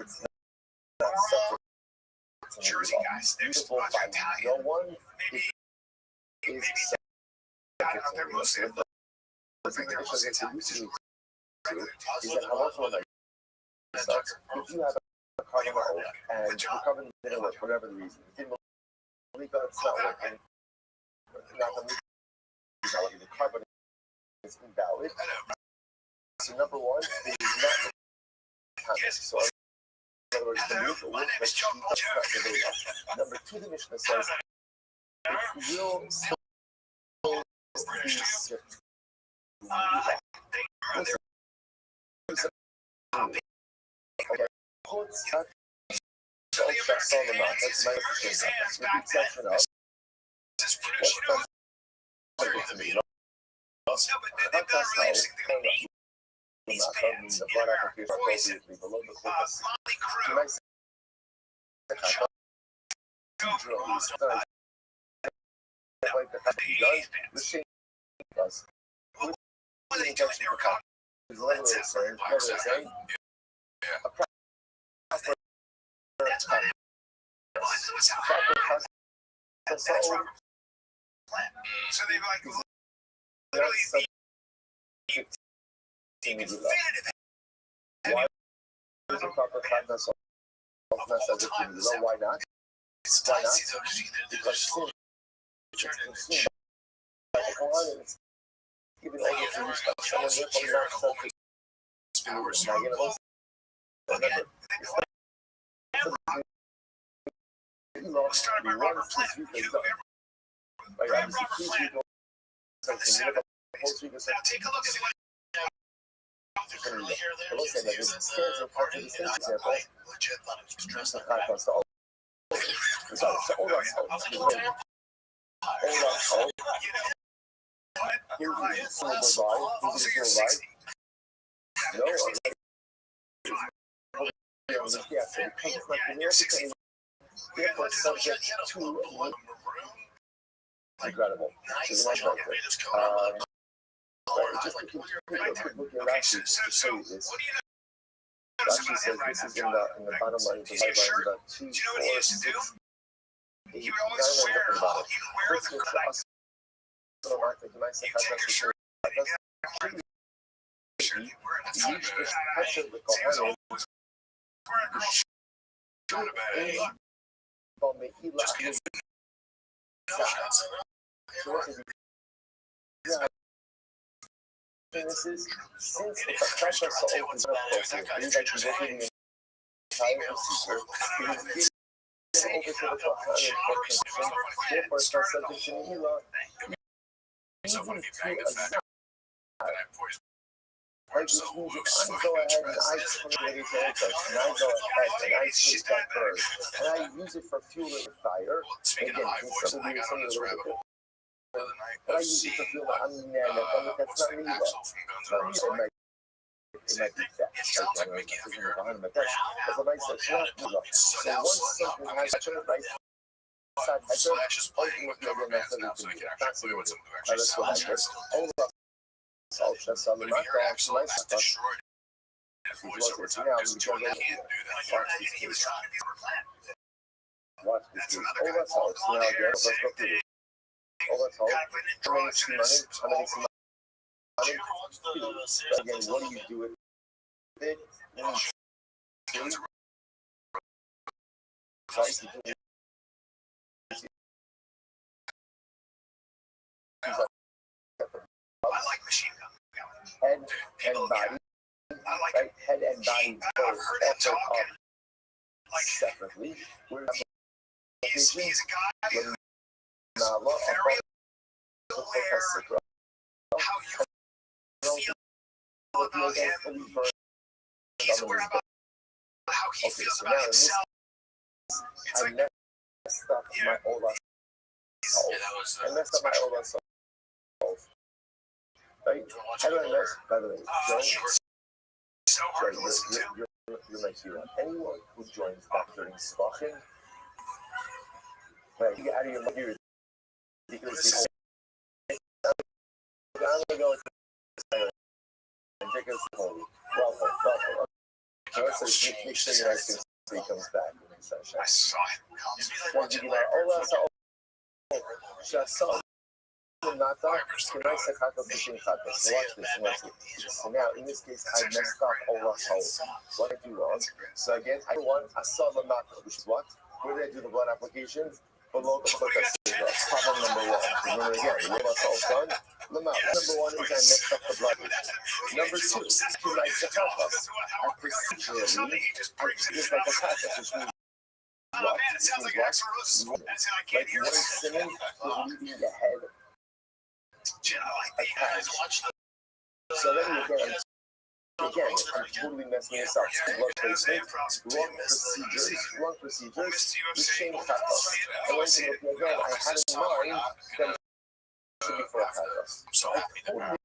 it's not subject to the Jersey law. guys, there's Usable much by Italian. no one Maybe is I don't know, they're mostly. the conditions that you see is that how much one if you have a carbon oak and the carbon didn't work for whatever the reason, it didn't believe that it's not working, not the carbon is invalid. So number one, it is not the context. So in other words, the root will but that's not the data. Number two, the Mishnah says it will still be strict. Okay. Puts that that's all about. That's my opinion. With the exception of what's subject to me. Not that's how the blood application appropriately below the focus. drones. Like the fact he does, the shame does. What are they doing? They were caught. He's literally saying, a proper That's what it was. So they like literally definitive. why is a proper context of why not? It's Why not? dicey though, Because sin is consumed by the Quran, and it's given over to you. Someone therefore not subject to it. Now, again, also, remember, started by Robert Plant. Like, obviously, please read something. Now take a look at what the curly hair there. Let's say that it stands in part of the same example. Legit thought it was dressed The like context of so hold on, hold on. Here's the silver line. Here's the silver line. No, yeah, so it comes like the American, therefore subject to incredible. She's much better. Just to look at Rashi to show you this. Rashi says this is in the bottom line of the right line, about 2, 4, 6, 8, 9 on the bottom. Let's look at us. So, Mark, the nice since the pressure so opens up closer, we like to look in the entire procedure, because it's over to the Quran for consumption, therefore it's not subject to Nihila. Even to a right, which means if I go ahead and I turn it into aircraft, and I go ahead and I take that bird, and I use it for fueling the fire, again, some of the but I use it for fuel. I'm that's not Nihila. It's not Nihila. It might be that. But the nice it's not Nihila. So once something has turned right side header, ultimately again that's everything. That's the order. Let's go ahead. So just on the map, actually nice stuff. It's now we go there. Watch this. Oh, that's all. It's now again. Let's go through it. Oh, that's all. I'm gonna make some money. Again, what do you do with it? Twice you do it. I like machine gun. Head and body. Right? Head and body both effort up separately. He's a guy Very aware how you feel about him. He's aware about how he feels about himself. It's like I messed up my old self. I messed up my old self. Right? How do I mess? By the way, so hard to listen to. you're my hero. Anyone who joins back during Svachin, right, you get out of your mind because I'm going to go with and take us home. Welcome. So let's say, make sure you guys can he comes back in the session. I saw it. Then you be like, oh, that's all. Just so. Not that. So now, in this case, I messed up Allah's house. What did I do wrong? So again, I want a salamata, which is what? Where did I do the blood applications? Below the clicker. Problem number 1. Remember again, what was all done? Number 1 is I messed up the blood. Number 2, to like the tapas. I procedurally, I just like the tapas, which means what? Like one sinning is leaving the head. So let me again, I'm totally messing this up. Blood placement, wrong procedures, the same tapas. I went to look again, I had in mind that it should be for a tapas. I totally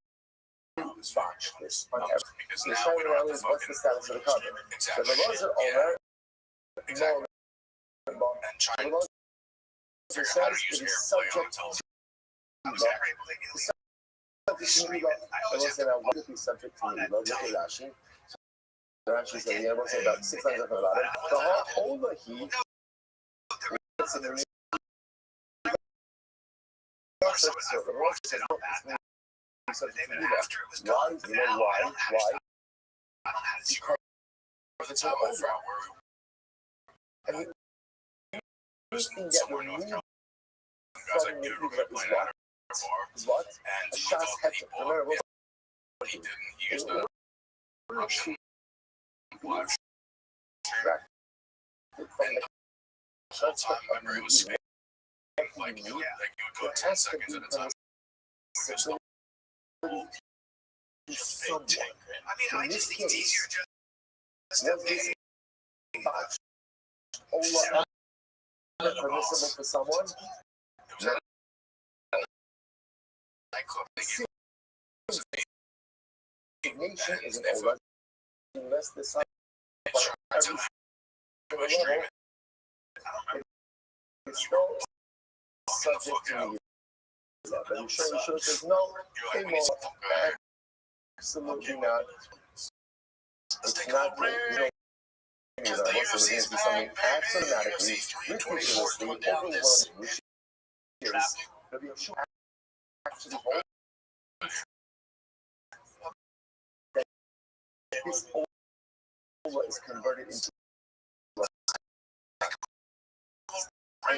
botched this on everything. The question around is what's the status of the cover? So the laws are over. it says it is subject to subject to Look at Rashi. Rashi says, yeah, what's about 6 lines about it. The whole he and everything that we need from the Hebrew is what? A Shas Heter. Remember what he didn't use the Russian watch. I remember it was like you would go 10 seconds at a time. I just think it's easier just to pay. Permissible for someone. Nation is an old unless this it's no subject to me. But you sure says no, absolutely not. It's not also going to be something axiomatically, ridiculously overwhelming, which is that the issue actually holds that this over is converted into I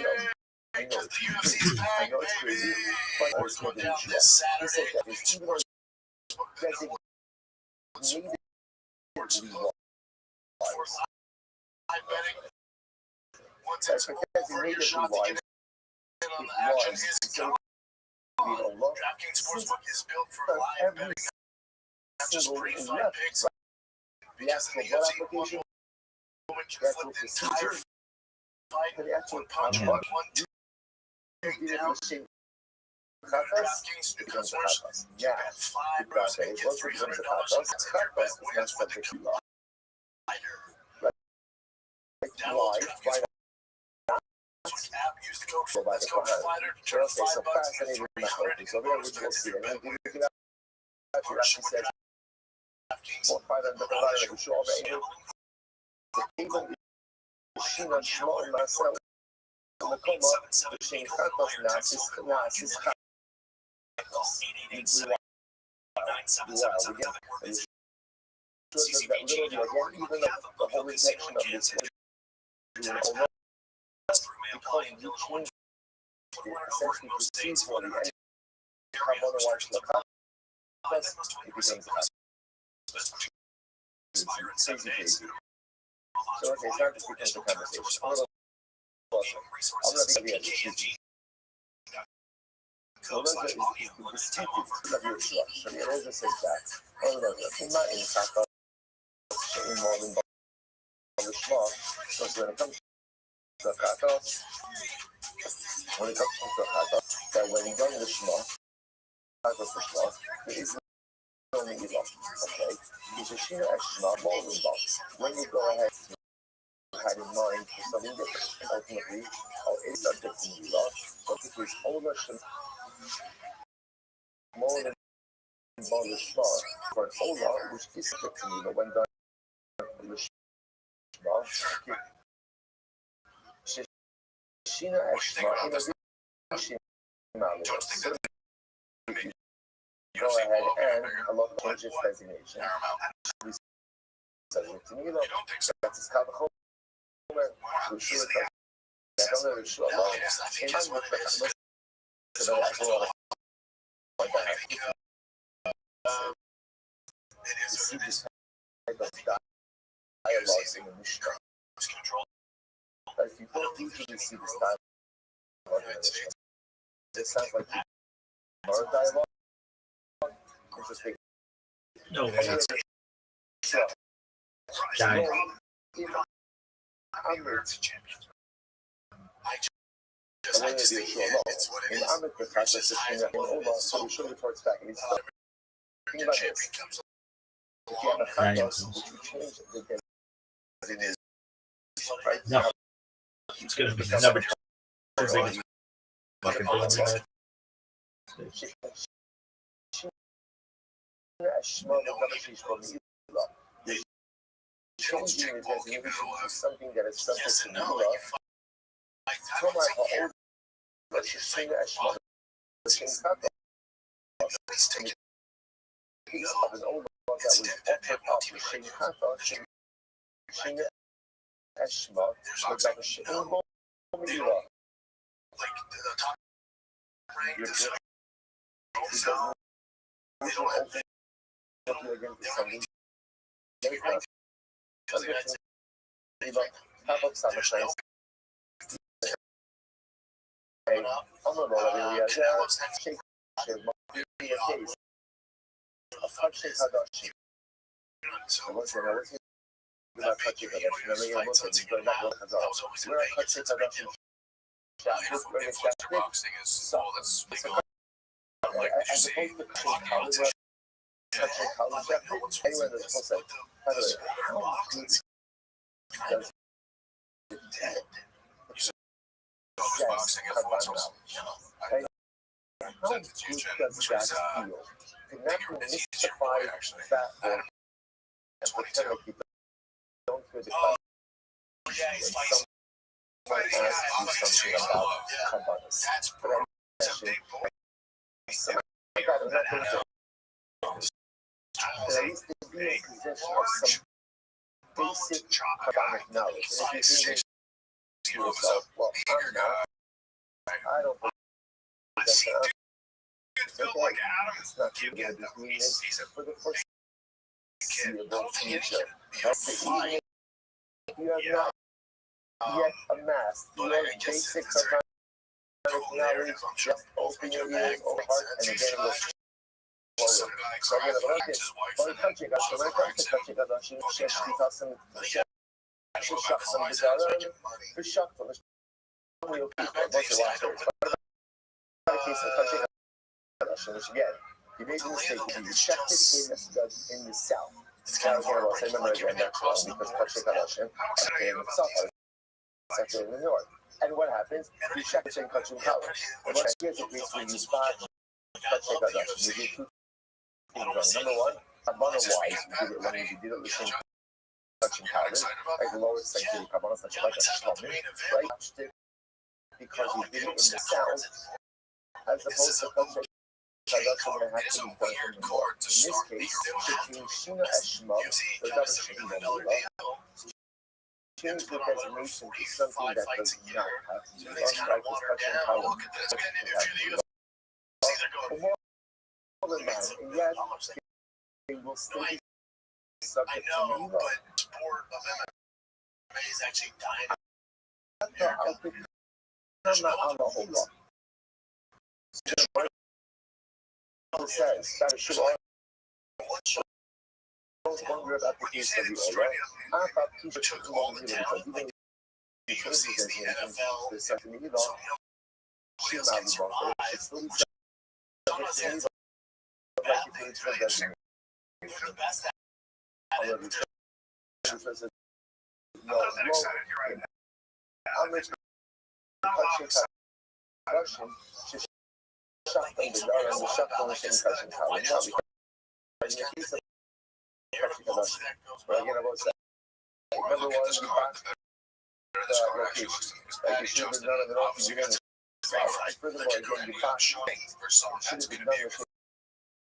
know it's crazy, but it's not the issue. He said that it's even designated to be wrong. That's because he made it wise. It was. So, DraftKings Sportsbook is built for live betting. Just pre-fight picks. The actual application. The actual procedure. The actual punch one. DraftKings becomes worse. Yeah. DraftKings gets $300 wins with the law. Why? App, use the code by the provider to turn $5 into $300. So there we will see. And then we can actually says for $500 to show over even Sheena Shmo and myself in the coma, the Shane Katos Nasis the whole rejection of this because you change the essentially proceeds for the end have otherwise the cost it becomes crazy. So okay, start to begin the conversation. I'm gonna be at the so those are the disputes of your trust. So the Rosa says that. In my impact in more than the Shema, so when it comes to the Katos, that when you go to the Shema, there is no need of, okay? Because the Shema as Shema more than when you go ahead had in mind for something different, ultimately, or is subject to Mila, but it is older more than the Shema for an Ola, which is subject to Mila when done in the Shema. Shina Shema, in addition, go ahead and a lot of change its designation. Subject to Mila, that's his Kabbalah. If you don't usually see this dialogue, it sounds like more dialogue. Interesting. No, giant. I just think it's what it is. It's high as a so we show reports back. And he's thinking about this. If you have a Chatos, which you change it, it is right. No, it's going to be the number 2 biggest fucking doing that. Changing the definition to something that is subject Yes to and no. law. Like, you Come fight on, here. but you say that Nobody's taking piece of an old law that was offered up to Shane Hathor, Shane Eshma, there's that was Shane Law. like the top rank You're is because so you don't open up against something. because they had Top of summer size. I'm a roller, yeah, shake, be a case. A fuck shake, I got shit. I was in, we're not touching it. We're not touching it. We're not touching it. boxing is all that's legal. Like you As see, opposed to college, touching college, anywhere that's supposed to. By the way, how good does boxing is what's also, how good does that feel? To not mystify that or pretend like you don't hear the yeah, he's question. Someone asks you something about Kabbalahs. that's But I'm a big point. at least to be in possession of some basic Kabbalic knowledge. And if you think to yourself, well, I'm not, I don't believe that's okay. It's not too good to be doing this for the foreseeable future. That's the even if you have not yet amassed your basic Kabbalic knowledge, just open your ears or heart and again look forward. So I'm going to look at one country, when it comes to country, which again, you made the mistake if you checked it in the south. It's kind of hard I remember again that's wrong because Kachik Kadashim are in the south, are in the north. And what happens? You check it in Kachik College. And what here's the case where you spot Kachik Kadashim. You do two things wrong. Number one, Kabbalah-wise, you did it wrong. You did it with Kachik College, like the lowest sanctuary Kabbalah, such like a Shlomi, right? Because you did it in the south, as opposed to Kachik. That's going to have to be done in the north. In this case, between Shina Eshma, the double Shina change the designation to something that does not have to be done, like this Kachik College. For more than that, and yet, they will still be subject to Mila. is actually dying. I'm not on the whole lot. Says that should don't wonder about the case of the Ola. I thought people should come over here because even because the NFL, the second Mila, she might be wrong, but it's still subject to like if it's for that. However, no, I'm just Russian. Shut them the door and the shut down the same Kachik College. Not because in the case of Kachik College, but again about that. Number one, you back the location. Like you should have been done in the north, you're going to furthermore, again, you back should have been done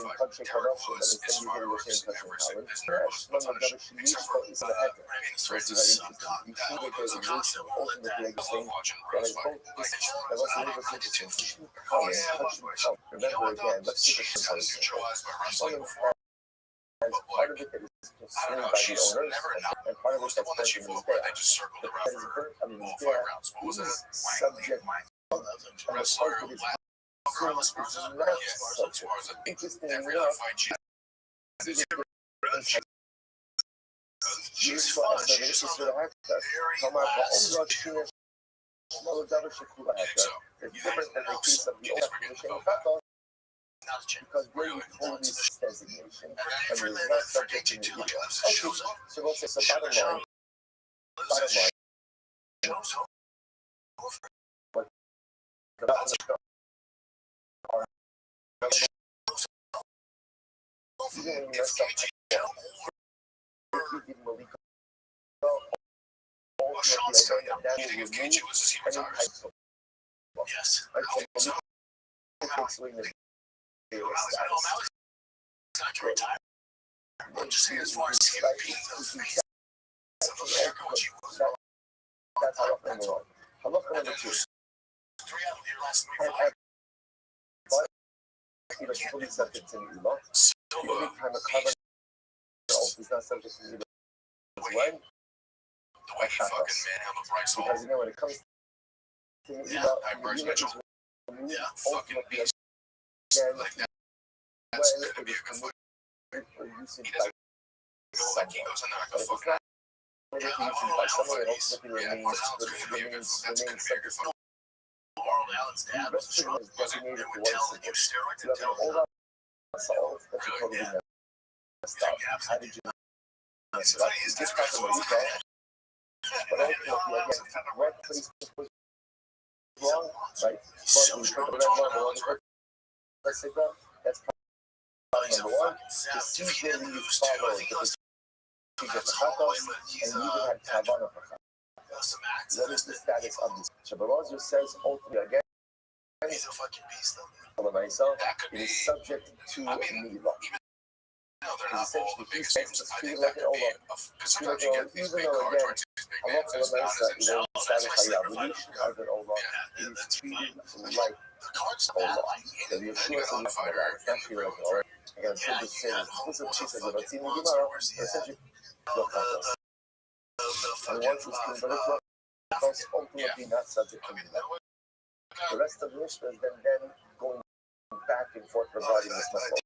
with Kachik College, but instead you did the same Kachik College. Yes, one of the other should use for is the head. So it's very interesting. You see that there's a root ultimately like the same, that is both this, that was a little bit interesting. Remember again, let's take a simple example. As part of it that is consumed by the owners, and part of it that's burnt in his day. The that is burnt in his day is subject, and the part that is consumed is not subject. Interestingly enough, useful as the basis for the hacker. Come on, all the Shina Shmuel Davar Shekula hacker. It's different than the case of the old Shane Hathor. Because where you hold this designation and you're not subject to the okay, so we'll say, so bottom line, what Even when you mess up, Well, Sean's still young. You think if KG was as he retires? Yes. I hope so. He's not going to retire. I'm just saying, as far as him being the face of America, which he was. That's how I'm going. I'm not going to choose. 3 out of your last 5. He was fully subject to me. So, the only time a carbon is not subject to me. The way he fucking manhandled Bryce Hall. Because you know when it comes to Bryce Mitchell. Yeah, fucking beast. Like that. That's gonna be a good fight. He doesn't go like he goes in there like a fucking. Yeah, Arnold Allen's dad was a strong brother. They would tell him use steroids and tell him not. Really, yeah. How did you? It's funny, his dad was always like, but ultimately, again, red place was wrong, right? so strong. Let's say that. That's probably number one. The CJ Lee's father, he gets Hatos, and he even had Havana for Hatos. What is the status of this? Shabarazzo says, ultimately, again, he's a fucking beast, though. It is subject to Mila. Because essentially, he says it's treated like an Ola. Because sometimes you get these big cards where it's big man, so it's not as himself. That's why Evolution of an Ola is treated like Ola. So the assurance of the fighter, it's not treated like an Ola. Again, so this is a piece of the Vatsini Gemara, essentially, and once it's clean, but it's ultimately not subject to Mila. The rest of the Mishnah is then going back and forth regarding this muscle.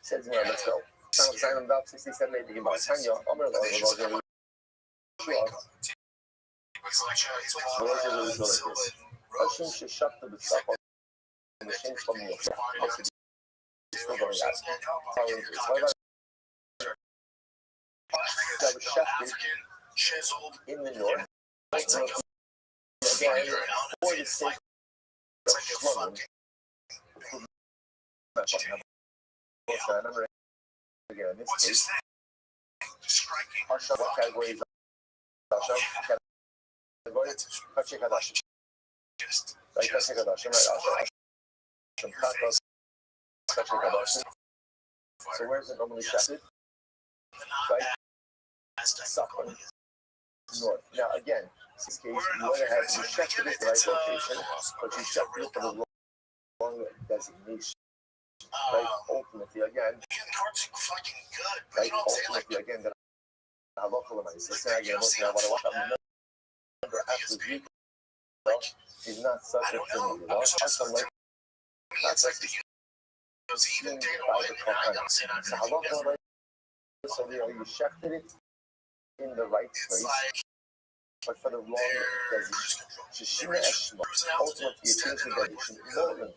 Says, yeah, let's go. Simon about 67, 80 Gemara. Tanya, Omer, Roger, Hashem sheshachta b'tzapon, and Hashem from the Hashem still going out. That was shafted in the north. Again, for the sake of Shlomo, again, in this case, Hashem, what category is Hashem? Category? Hashem Kadashim. Right, Hashem Kadashim, right? Hashem Katos, Hashem Kadashim. So where's it normally shafted? Right? Sapon. North. Now again, in this case, you went ahead and you shafted it the right location, but you shafted it for the wrong designation. Right? Ultimately, again, right? Ultimately, again, that halacha l'maisa. Say again, look, now what I want to remember after the week is not subject to the law. Also, like, not subject to the so halacha l'maisa. So there, you shafted it in the right place, but for the wrong designation. Shishina Eshma, ultimately, you change the designation more than that,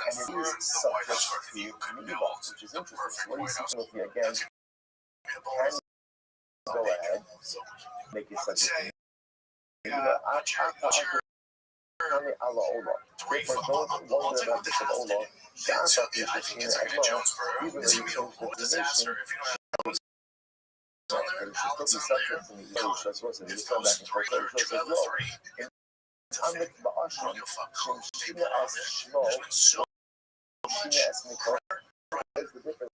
and it is subject to Milah, which is interesting. So what are you seeking with me again? Can you go ahead, make it subject to Milah? For those who wonder about this of Ola, Sha'asa is Shishina Eshma, even though you change the designation, and she's probably subject to me. So that's what's it. You come back and forth. So it's as well. Amit ba'ashim, Shina as Shmo, Shina as Mikor. There's the difference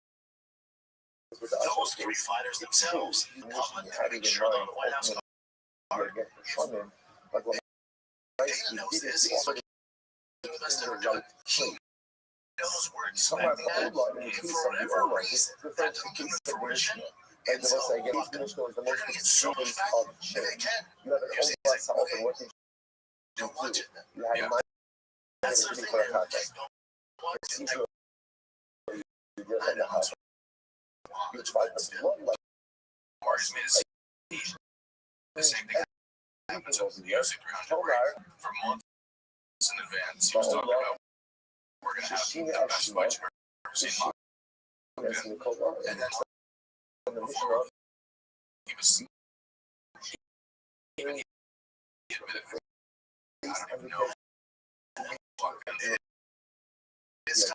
with the those three fighters themselves. Initially, having in mind, ultimately, you get the Shonim, but when you did it, you also did it in the right place. Somewhere in the Ola, in the case of the Ola, is referred to the case of the Mishnah. And the most I get is Mishnah was the most extreme of change. You have an Ola Sa'ot, and what did you do? You had a mind that is pretty for a contact. It's easy to do that in the house. You try to look like the same thing happens with the music for months in advance. He was talking about we're going to have the best fights we've ever seen. And then before he was even he admitted, I don't even know. It's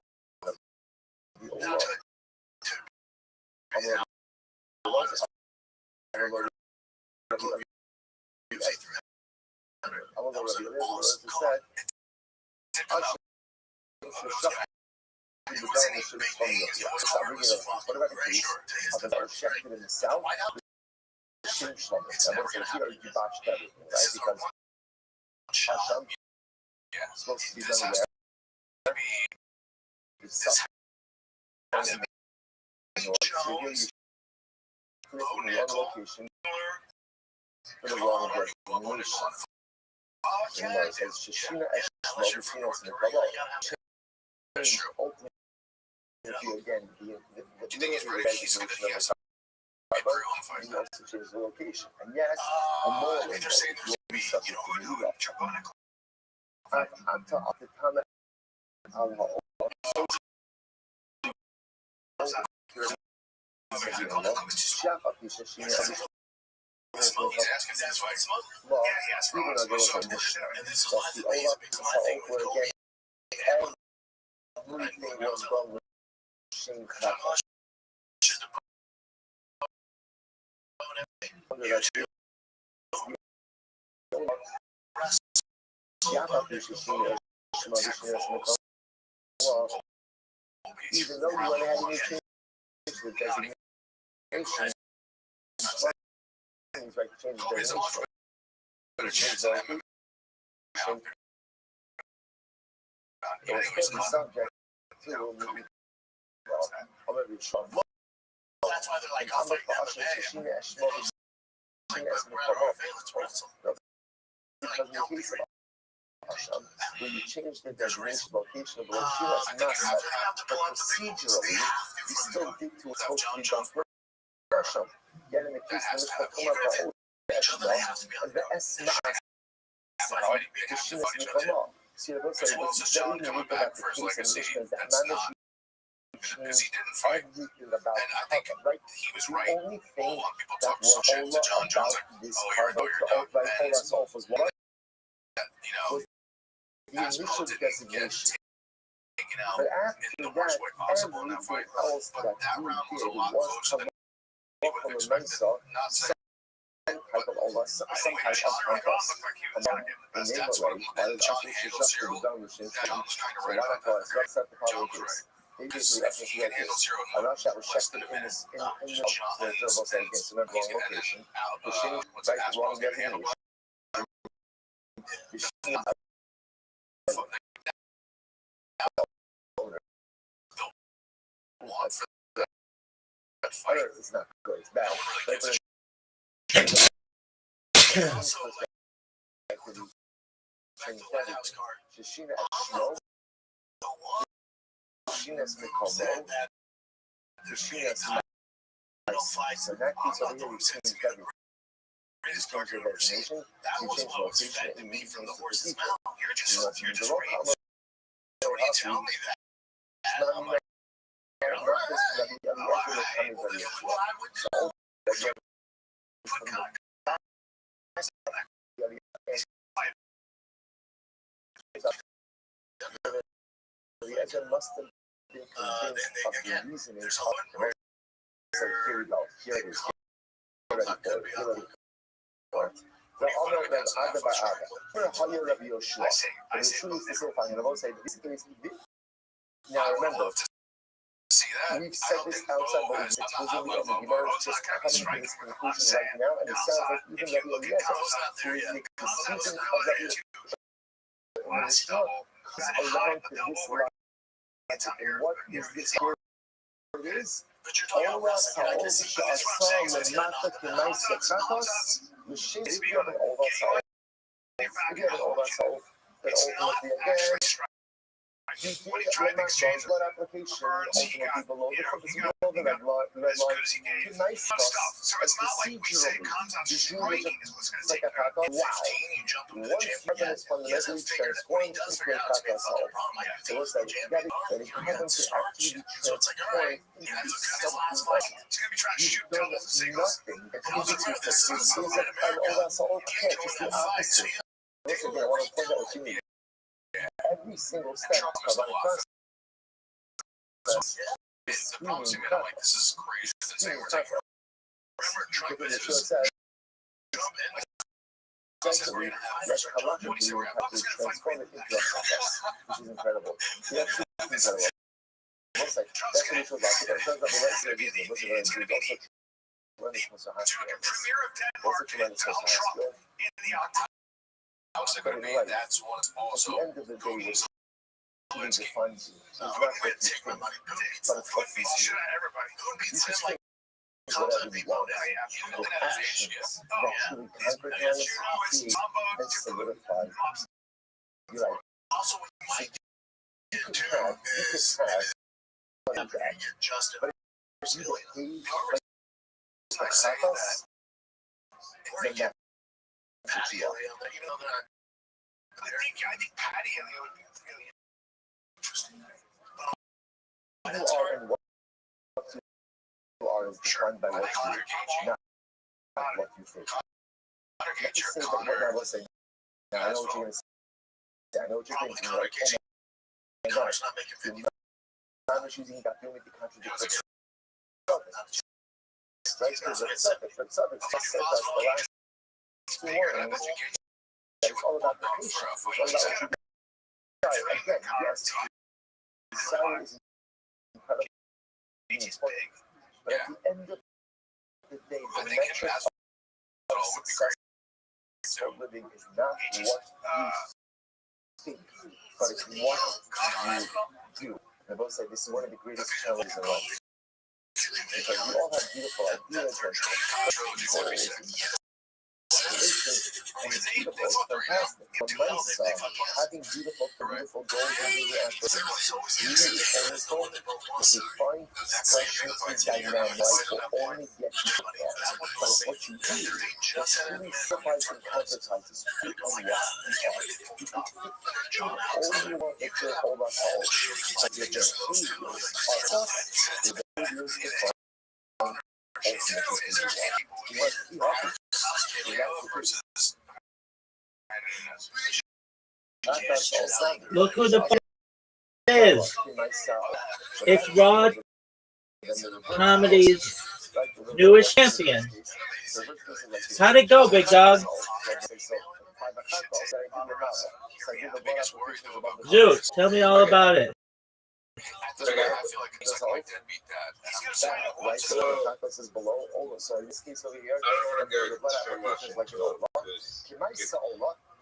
now to rejected in the South. Changed on this. I wasn't here. You botched everything, right? Because Hashem is supposed to be done there. It's something. In the wrong location for the wrong destination. You know, it says Shashina Eshma in the Kabbalah. Ultimately, again, the designation of the he also changed the location. And yes, a moral will be subject to new law. I'm talking even though you want to have any change the designation, things like change the designation, subject to that's why they're like, when you change the designation location of the location, that's not set. But procedurally, you still did to what's supposed to be done first. Yet in the case of the Esma, the Shina Mikama. See, the book says it's very unique about the case of Mishnah that managed because he didn't fight. everything about And I think right? he was The right. only thing People that talk so was shit to John. John's like, about this oh, here I go, you're done. right, hold us off was what? You know, The initial designation. taken out But after in the that, worst way possible in that everything fight. else But that that you round was did a lot was closer than he would have expected. Not saying type of Allah, some I think type of compass. looked like he was Among gonna get the best. name That's of what it, I'm why and is John actually handled just zero. the down machine? John was trying to So write why about not call that. it? Let's set the John power was case. right. Basically, that's what He you can have handle this. zero. I'm not sure I was Less checked than in a minute. this in the turbo side against the wrong He's gonna location. out. The change What's it? right wrong Hasbro's gonna handle designation. The change one for that fight. it's not good. It's bad. Really gives a also like the White House card. Shashina Eshmo, The one Shashina Mikamo, said that Shashina fights in that case over here, you change everything. greatest Change card your you've ever seen. designation, That you was change what was location, fed to and me you from change the horse's people. mouth. You're just reading. It's Don't you tell me that. I'm like, all right. I would put contact. There must have been convinced of the reasoning There's a of one where so here we go. Here it is. Get ready for it. Get ready for it. The honor of Ada by Ada. Here, how you Rabbi Yoshua. I And say, Yoshua is the same thing. And I will say, basically, now I would remember, love to see that. we've said this outside, but it's supposedly and the Gemara is just coming to this conclusion right now, and it sounds like even Rabbi Eliezer, who is the student of Rabbi Yoshua, is around to this line. And what is this word? It is all that all the Lemata Kemaisa Kakos, the shape of an all that if you have an all that then ultimately again, you do get a strong blood application, ultimately below the focus below the red line, to nice stuff, as procedurally, the Jewish like a kakao, wow. Once heaven is fundamentally transformed into a kakao, so what's that? You gotta get heaven to actually be transformed into something else. You've done nothing that you do to facilitate and all that sort of catch is the opposite. Once again, I want to point out what you need. Every single step covered The problem is, I'm like, this is crazy. This is insane. We're taking remember Trump is just jump in. He says we're gonna have what do you say? We're gonna transform it into a process, which is incredible. Yeah, it's incredible. That's what it was like. It turns out the rest of the business was tremendous for high to the premier of Denmark and Donald Trump in the October. How's it gonna be? That's what's also at the end of the day, going it defines you. It's not I'm what gonna you take my think, money. but it's what you Shit do. on everybody. Who beats You him can like think tons whatever of you people want. now? Yeah, you know With that is actions yes. that truly concretize, create, and solidify your life. Also, what you might You do can have is money back, you're just but if you behave like psychos, then that Patty Elliott, even though they're not. I think Patty Elliott would be really interesting. you are and what you are is defined by what you do, not what you think. Let me say that what I was saying. Now, I know what you're going to say. I know what you're thinking. You're like, oh my God, Connor's not making 50. I'm not using that feeling to contradict yourself. Right? Because it's selfish. But selfish just said us the last 2 mornings. It's all about the patience. It's all about what you desire. Again, yes, desire is incredible. It's big. But at the end of the day, the metric of success of living is not what you think, but it's what you do. And I both say this is one of the greatest challenges in life. Because we all have beautiful ideas and goals and and it's beautiful, it's fantastic. For myself, having beautiful goals and beautiful aspirations, even if always goal, if you find expression in dynamic, life will only get you there. But it's what you do that truly suffices and concretizes you on what you are. You can do all you want to do all that all, but your behaviors are tough. Your behaviors define ultimately what you are. Look who the is. It's Rod Comedy's newest champion. How'd it go, big dog? Zoot, tell me all about it. I feel like it's like to beat that. He's gonna right, so the is below. Oh, so in this case over here, I don't want to go too much like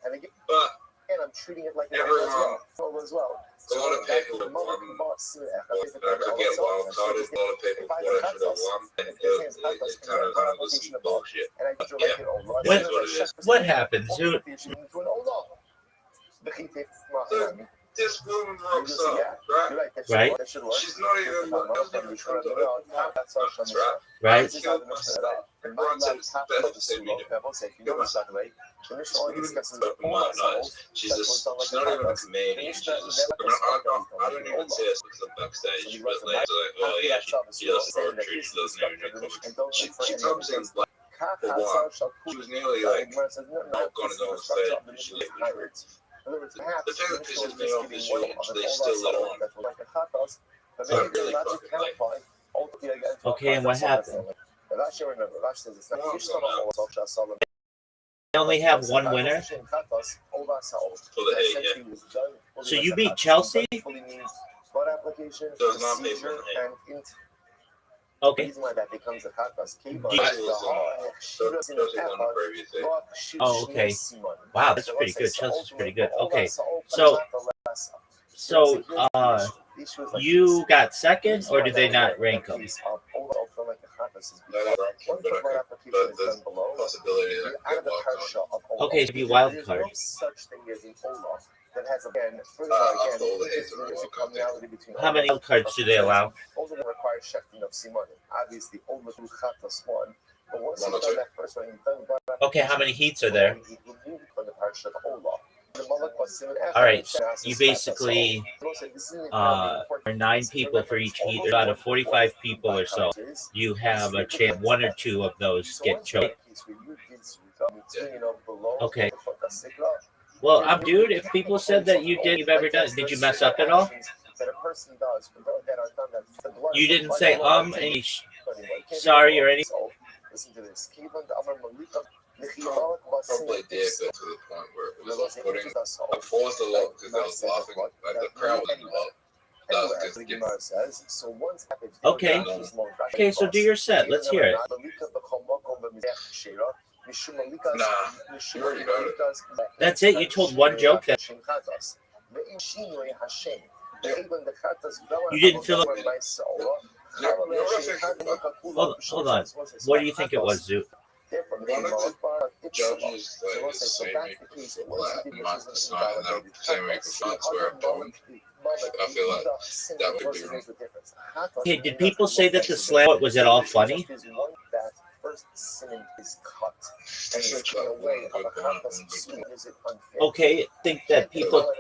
and again, but and I'm treating it like everyone, as well. a lot of people have won. I forget wild card is a lot of people thought I should have won. It's kind of this bullshit. Yeah. What happened, Zoot? This woman rocks up, right? Right. She's not even doesn't even try to open up. That's right. Right. It's not everyone said it's the best thing we do. Open my eyes. She's not even a comedian. She's just, I don't even see her because I'm backstage, but like, oh yeah, she does poetry, she doesn't even do comedy. She comes in like, for one, she was nearly like, not gonna go on stage, but she left me through. The thing that pisses me off is they still let on. So I really fucking like. Okay, and what happened? They only have one winner? For the hate, yeah. So you beat Chelsea? There's not people in hate. Okay. Reason why that becomes a cartas. Oh, okay. Wow, that's pretty good. Chelsea's pretty good. Okay, so you got second, or did they not rank them? There's possibility that I could get wild card. Okay, so you wild card. How many wild cards do they allow? Okay, how many heats are there? All right, so you basically are 9 people for each heat, about 45 people or so. You have a chance 1 or 2 of those get choked. Okay. Well, dude, if people said that you've ever done it, did you mess up at all? that a person does that are done that the blood. You didn't say any sorry or anything. Listen to this. Probably did, but to the point where it was like putting. I paused a lot because I was laughing. Like the crowd was involved. That was good. So once Okay. Okay, so do your set. Let's hear it. Nah, you already got it. That's it? You told one joke that you didn't feel it? Hold on. What do you think it was, Zoo? One of the judges like saying Mark Snide and that same week of France where I'm going. I feel like that would be wrong. Okay, did people say that the slam was at all funny? Okay, think that people.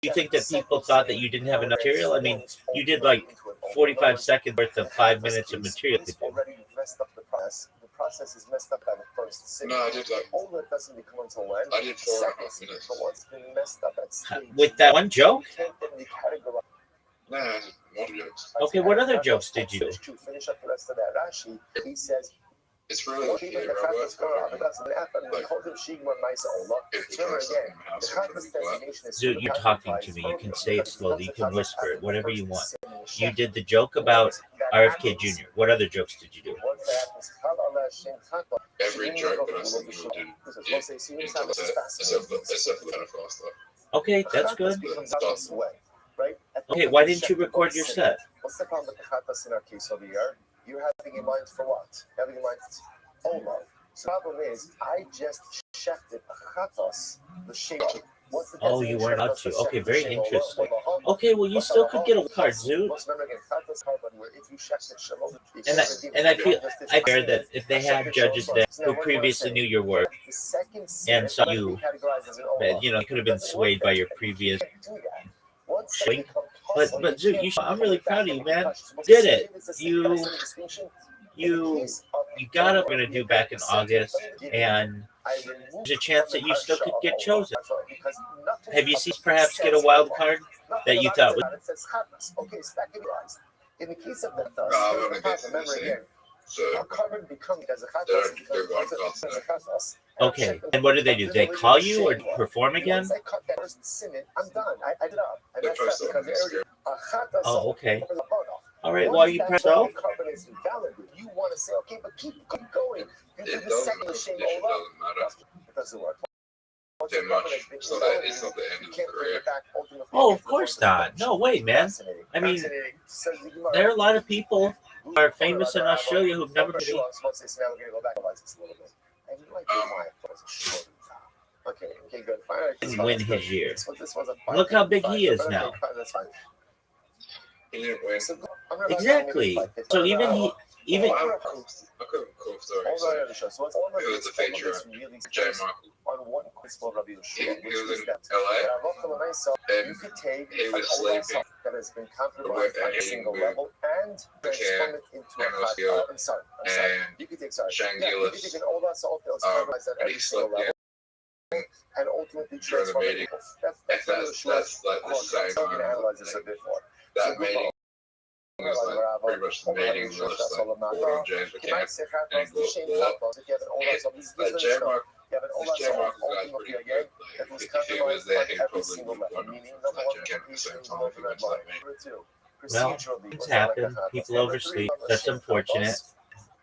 You think that people thought that you didn't have enough material? I mean, you did like 45 seconds worth of 5 minutes of material. The process is messed up by the first signal. No, I did like. All that doesn't become until when? I did 4.5 minutes. But once it's been messed up at stage, With that one joke? can't then be categorized. No, I did more jokes. Okay, what other jokes did you do? To finish up the rest of that Rashi, he says, It's really up to you, Robert. Dude, you're talking to me. You can say it slowly. You can whisper it. Whatever you want. You did the joke about RFK Jr. What other jokes did you do? Every joke that I said you would do until except for the NFL stuff. Okay, that's good. Right? Okay, why didn't you record your set? What's the problem with the chatas in our case over here? You're having in mind for what? Having in mind Ola. So the problem is, I just checked it. Chatas, the shape. Oh, you weren't up to. Okay, very interesting. Okay, well, you still could get a card, Zoot. And I feel that if they have judges that who previously knew your work and saw you, that you could have been swayed by your previous swing. But Zoot, I'm really proud of you, man. Did it? You got up. We're gonna do back in August, and there's a chance that you still could get chosen. Have you seen perhaps get a wild card that you thought was? In the case of the I'm gonna get to the same. So carbon becomes as a they're going to Okay, and what do? They call you or perform again? I'm done. I did up. They try something scary. Oh, okay. All right, well, you press off. Carbon is valid. You want to say, okay, but keep going. It doesn't matter. It doesn't work. That much. It's not the end of the career. Oh, of course not. No way, man. I mean, there are a lot of people who are famous in Australia who've never been. Okay, good. Didn't win his year. Look how big he is now. He didn't win. Exactly. So even I couldn't cool stories. It was a feature of J. Michael. On one principle of your show, He was in LA and he was sleeping. that has been compromised at a single level and transform it into a I'm sorry. You could take Shangri-La. You could take an old assault that was compromised at And a he single slept level and ultimately during the transform it. meeting. That's like the same so you can analyze this a bit more. that meeting was like pretty much the meeting was just like Gordon James McCann and like J. Mark. This J. Mark guy's pretty good. Like if he was there, he probably would have won like Jim at the same time pretty much like me. well, it's happened. People oversleep. That's unfortunate,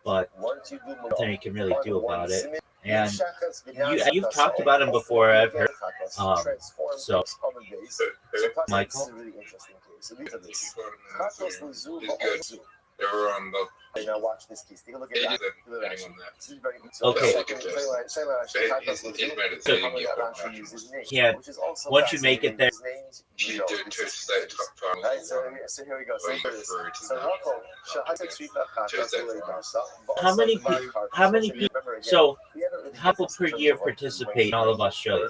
but nothing you can really do about it. And you've talked about him before. I've heard. So, Michael. He's good. They were on the. Now watch this case. Take a look at that. Okay. Yeah. Once you make it there, You do two state top finals. So here we go. how many people? So, how people per year participate in all of Australia?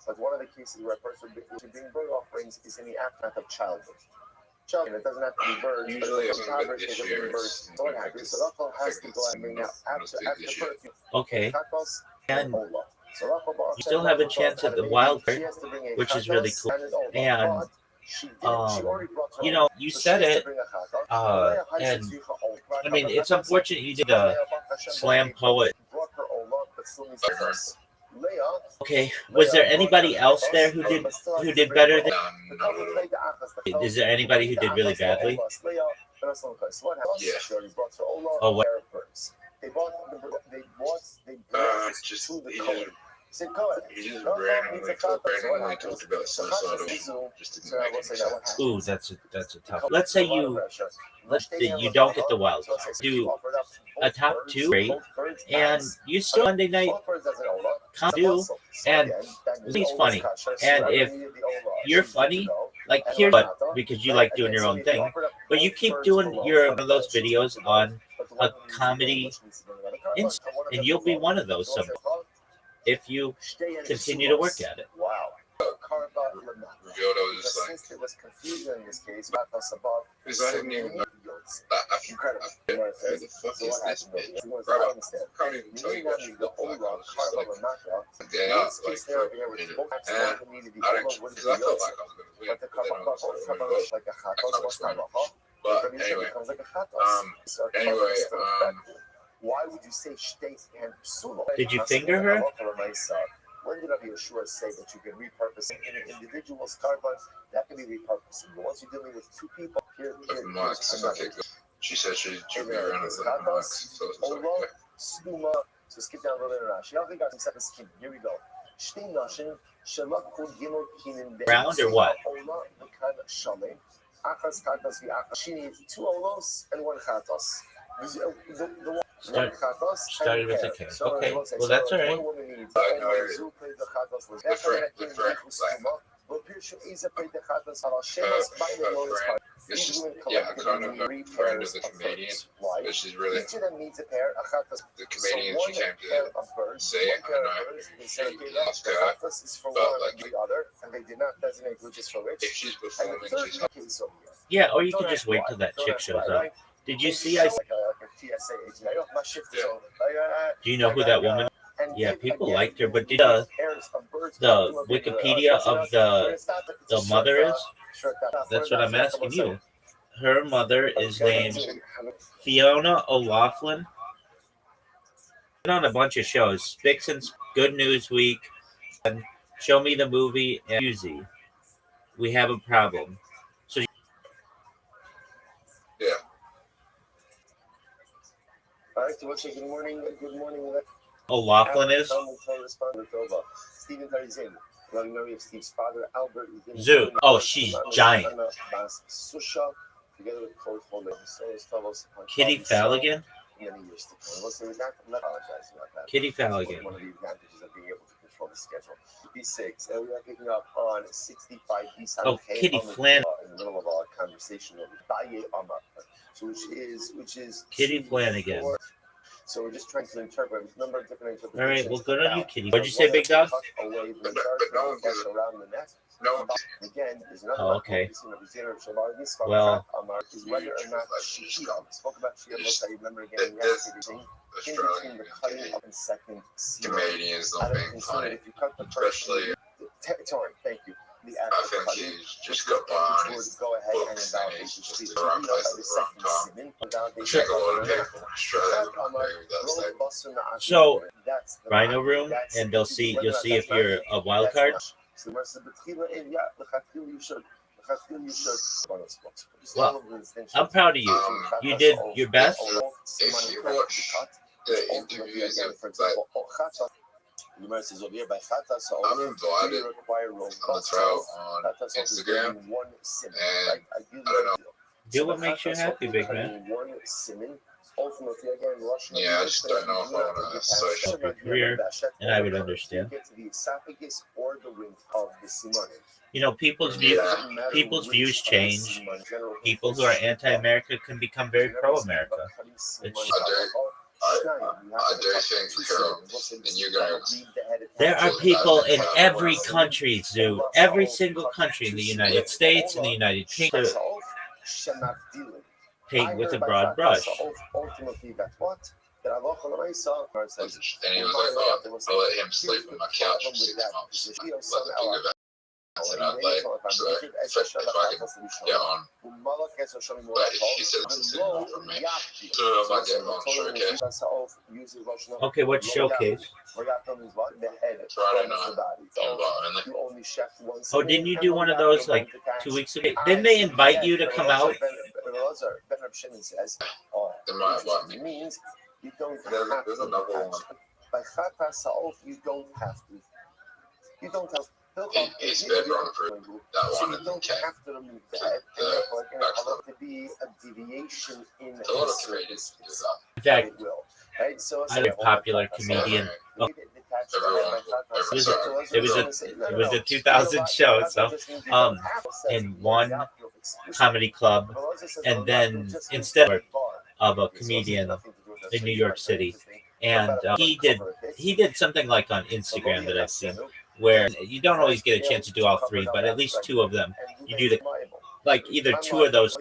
But one of the cases where a person should bring bird offerings is in the aftermath of childbirth. And it doesn't have to be birds. Usually, but it's childbirth, not this year. birds. So what happens? So Rachel has to go and bring out after birth. Okay. And you you still have a chance at the wild card, which is really cool. And You said it, and I mean, it's unfortunate you did a slam poet. Okay, was there anybody else there who did better than? Not at all. Is there anybody who did really badly? Yeah. Oh, what? He just randomly talked about suicidal. Just didn't make any sense. Ooh, that's a tough. Let's say you don't get the wild card. Do a top two rate, and you still Monday night come do, and he's funny. And if you're funny, like here's what, because you like doing your own thing, but you keep doing one of those videos on a comedy, and you'll be one of those someday if you continue to work at it. Revealed I was just like, because I didn't even know. Who the fuck is this bitch? Bro, I can't even tell you what she looked like. I was just like, day out, like, for a minute. And I didn't, because I felt like I was going to win, but then I was like, I kind of screwed up. But anyway, why would you say state and psula? Did you finger her? When did Rabbi Yeshua say that you can repurpose in an individual's carbon? That can be repurposed. But once you're dealing with two people, she said she'd be around with the Max. So it's like, yeah. Stuma. So skip down a little bit in Rashi. I think I have some second skim. Here we go. Round or what? She needs two olos and one chatos. Started with a K. Okay, well that's all right. It's just, yeah, I kind of a friend of the comedian, but she's really, the comedian, she came to say it, and I know lost her, but like, if she's performing, she's Yeah, or you could just wait till that chick shows up. Did you see? Do you know who that woman? Yeah, people liked her, but did the Wikipedia of the mother is? That's what I'm asking you. Her mother is named Fiona O'Loughlin. Been on a bunch of shows: Vixen's Good News Week, and Show Me the Movie, and Uzi. We Have a Problem. So yeah. All right, so what's your good morning? Good morning. O'Loughlin is? Stephen Tarizin. Steve's father, Albert. Zoo. Oh, she's giant. Kitty Falligan? Kitty Falligan. One of the advantages of being able to control the schedule. B6, and we are picking up on 65 B7. Oh, Kitty Flan. In the middle of our conversation, so which is Kitty Flanagan. So we're just trying to interpret a number of different interpretations. All right, well, good on you, Kitty. What'd you say, big dog? But no one gives around the neck. No, Again, there's another Oh, okay. Well, Well, is whether or not she spoke about she I remember again in Australian the cutting up in second comedians don't think funny, especially. Sorry, thank you. I think he's just got behind his go ahead and books and he's just at the wrong place at the wrong time. I think a lot of people from Australia would agree with that statement. So, Rhino Room, and you'll see if you're a wild card. Well, I'm proud of you. You did your best. If you watch the interviews of that, I'm invited on the trail on Instagram, and I don't know. Do what makes you happy, big man. Yeah, I just don't know if I want to associate. Your career, and I would understand. You know, people's views change. People who are anti-America can become very pro-America. It's, I do think, and you're going to. there are people in every country, Zoo. Every single country in the United States, in the United Kingdom, paint with a broad brush. And he was like, oh, I'll let him sleep on my couch for 6 months. Let the pig And I'd like, so if I could get on, but she said this is not for me. So if I get on showcase, Okay, what showcase? Friday night, only. Oh, didn't you do one of those like 2 weeks ago? Didn't they invite you to come out? They might invite me. There's another one. You don't have to. You don't have. He's fed run for that one in the don't cat. have to remove that. And therefore, to be a deviation in A lot of comedians do that. In fact, it will. Right? So I had a popular comedian. Oh, it was a 2000 show, so in one comedy club, and then instead of a comedian in New York City, and he did something like on Instagram that I've seen, where you don't always get a chance to do all three, but at least two of them you do like either two of those,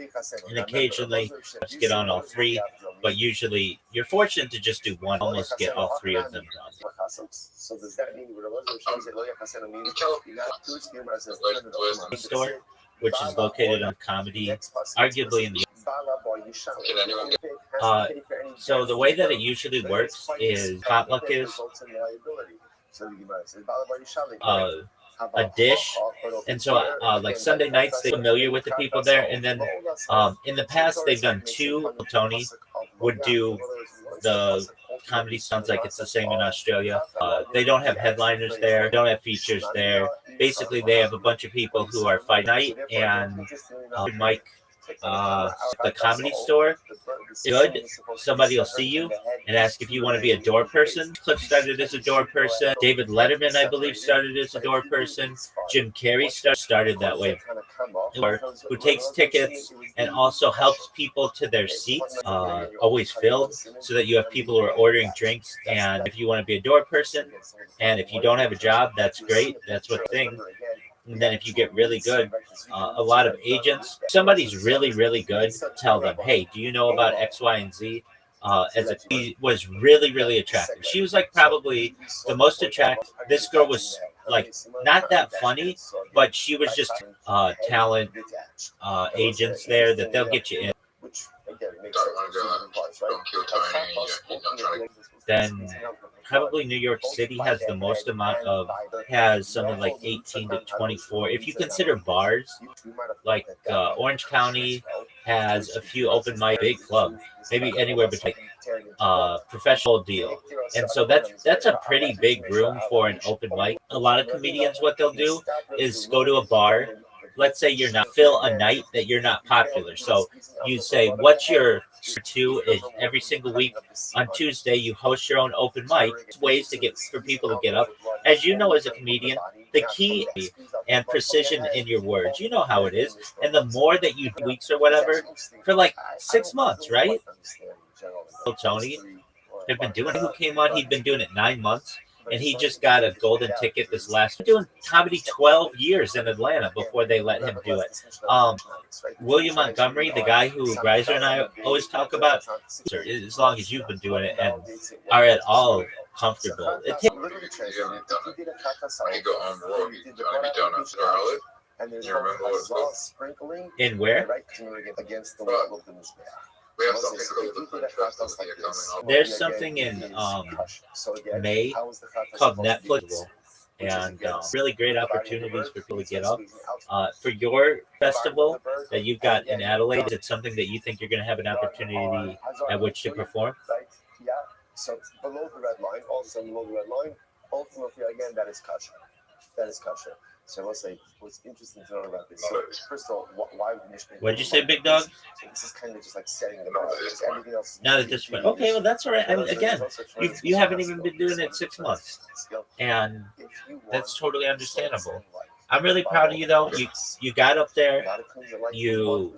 and occasionally you get on all three, but usually you're fortunate to just do one, almost get all three of them done. So does that mean Store, which is located on Comedy, arguably in the. Can anyone get So the way that it usually works is potluck is a dish, and so like Sunday nights they're familiar with the people there, and then in the past they've done two. Tony would do the comedy. Sounds like it's the same in Australia. They don't have headliners there, don't have features there. Basically they have a bunch of people who are fight night, and Mike the Comedy Store. Good. Somebody will see you and ask if you want to be a door person. Cliff started as a door person. David Letterman, I believe, started as a door person. Jim Carrey started that way. Who takes tickets and also helps people to their seats, always filled, so that you have people who are ordering drinks. And if you want to be a door person, and if you don't have a job, that's great. That's what thing. And then if you get really good, a lot of agents, somebody's really, really good, tell them, hey, do you know about X, Y, and Z? He was really, really attractive. She was like probably the most attractive. This girl was like not that funny, but she was just talent agents there that they'll get you in. Then probably New York City has the most amount of, has something like 18 to 24. If you consider bars, like Orange County has a few open mic, big club, maybe anywhere between professional deal. And so that's a pretty big room for an open mic. A lot of comedians, what they'll do is go to a bar. Let's say you're not fill a night that you're not popular. So you say, what's your two is every single week on Tuesday you host your own open mic. Ways to get for people to get up. As you know, as a comedian, the key and precision in your words. You know how it is. And the more that you do weeks or whatever, for like 6 months, right? So Tony had been doing it. Who came on? He'd been doing it 9 months. And he just got a golden ticket this last. Doing comedy 12 years in Atlanta before they let him do it. William Montgomery, the guy who Greiser and I always talk about, as long as you've been doing it and are at all comfortable. It takes. When you go on the road, you want to be done after Charlotte. You remember what it's called? In where? We have something called the Food Festival here coming up. There's something in May called Netflix, and really great opportunities for people to get up. For your festival that you've got in Adelaide, is it something that you think you're going to have an opportunity at which to perform? Yeah. So below the red line, also below the red line, ultimately again that is kosher. That is kosher. So what's interesting to know about this? So first of all, why Michigan? What did you say, big dog? So this is kind of just like setting the bar. Everything else. Not at this point. Okay, well that's all right. I mean, again, you haven't even been doing it 6 months, and that's totally understandable. I'm really proud of you though. You got up there. You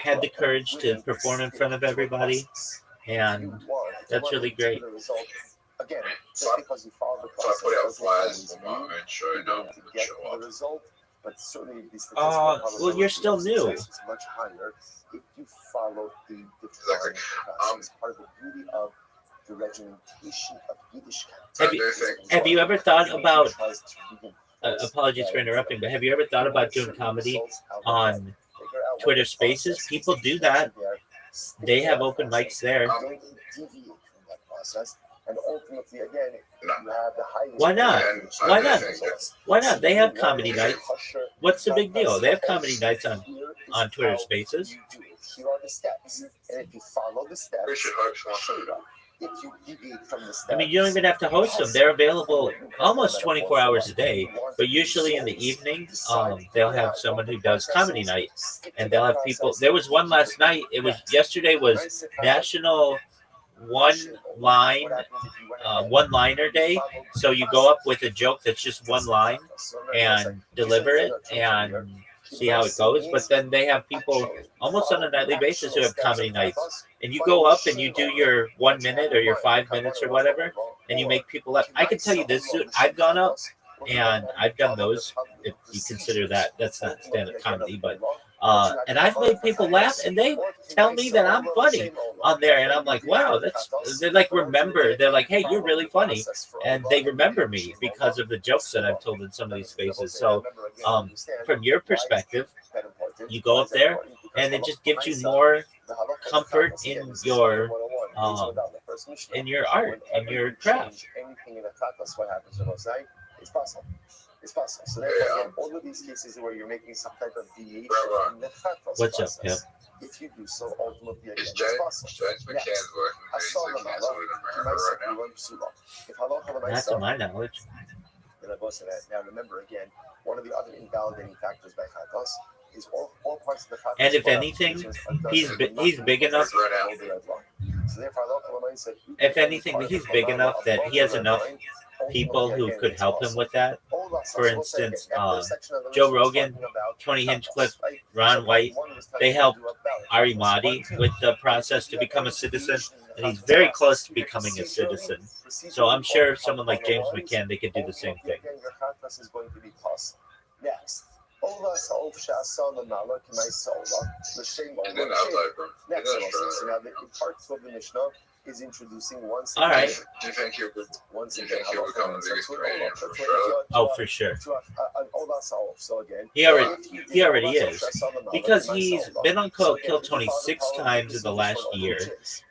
had the courage to perform in front of everybody, and that's really great. Again, just because you follow the process, so I put out flyers and sure enough, get the result, but certainly the well, you're still new. Is much higher if you follow the defined process. Part of the beauty of the regimentation of Yiddishkeit. Have you ever thought about apologies for interrupting, but have you ever thought about doing comedy on Twitter Spaces? People do that. They have open mics there. And ultimately, again, No. you have the highest. Why not? And Why I do not? think that Why not? They have comedy nights. What's the big deal? They have comedy nights on Twitter Spaces. Here are the steps, and if you follow the steps, Richard Hooks wants to do. if you deviate from the steps, I mean, you don't even have to host them. They're available almost 24 hours a day, but usually in the evening, they'll have someone who does comedy night, and they'll have people. There was one last night. Yesterday was National one-liner day. So you go up with a joke that's just one line and deliver it and see how it goes. But then they have people almost on a nightly basis who have comedy nights, and you go up and you do your 1 minute or your 5 minutes or whatever, and you make people laugh. I can tell you this, dude. I've gone up and I've done those. If you consider that's not stand-up comedy, but and I've made people laugh, and they tell me that I'm funny on there, and I'm like, wow, they're like, they're like, hey, you're really funny, and they remember me because of the jokes that I've told in some of these spaces. So from your perspective, you go up there, and it just gives you more comfort in your art, in your craft. It's possible. It's possible. So therefore, again, all of these cases where you're making some type of deviation in the Chatos What's up, process, if you do so, ultimately, again, Is it's James possible. McCann's working with Hassan these Lamala, canceled in America right now? If halacha Not to myself, my knowledge. then I both say that. Now remember, again, one of the other invalidating factors by Chatos is all parts of the Chatos. And if anything, he's big enough. So therefore, halacha Lamala said, If anything, he's big enough that he has enough people who could help him with that. For instance, Joe Rogan, Tony Hinchcliffe, Ron White, they helped Ari Mahdi with the process to become a citizen, and he's very close to becoming a citizen. So I'm sure someone like James McCann, they could do the same thing. Next. And then Outlifer. Next, so now the parts of the Mishnah is introducing once All right. Do you think he would once Do you again, think he'll become the biggest comedian from Australia? Oh, for sure. So again, He already is. Because he's been on Kill Tony 6 times in the last year.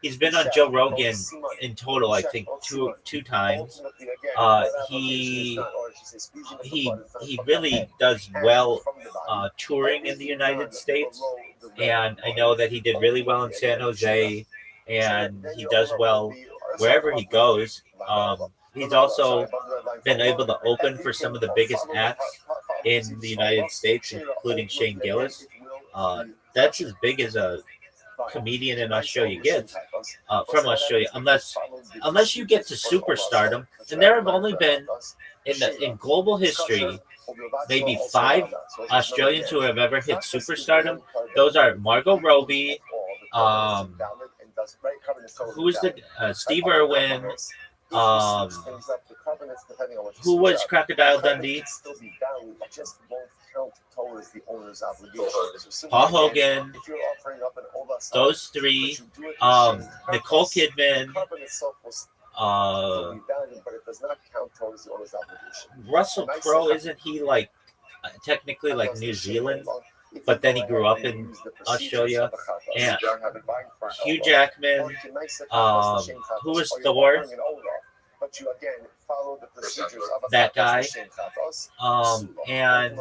He's been on Joe Rogan in total, I think, two times. He really does well touring in the United States, and I know that he did really well in San Jose, and he does well wherever he goes. He's also been able to open for some of the biggest acts in the United States, including Shane Gillis. That's as big as a comedian in Australia gets from Australia, unless you get to superstardom. And there have only been in global history maybe 5 Australians who have ever hit superstardom. Those are Margot Robbie, who's the Steve Irwin, who was Crocodile Dundee, Paul Hogan, those 3, Nicole Kidman, Russell Crowe, isn't he like technically like New Zealand, but then he grew up in Australia? And Hugh Jackman, who was Thor, that guy, and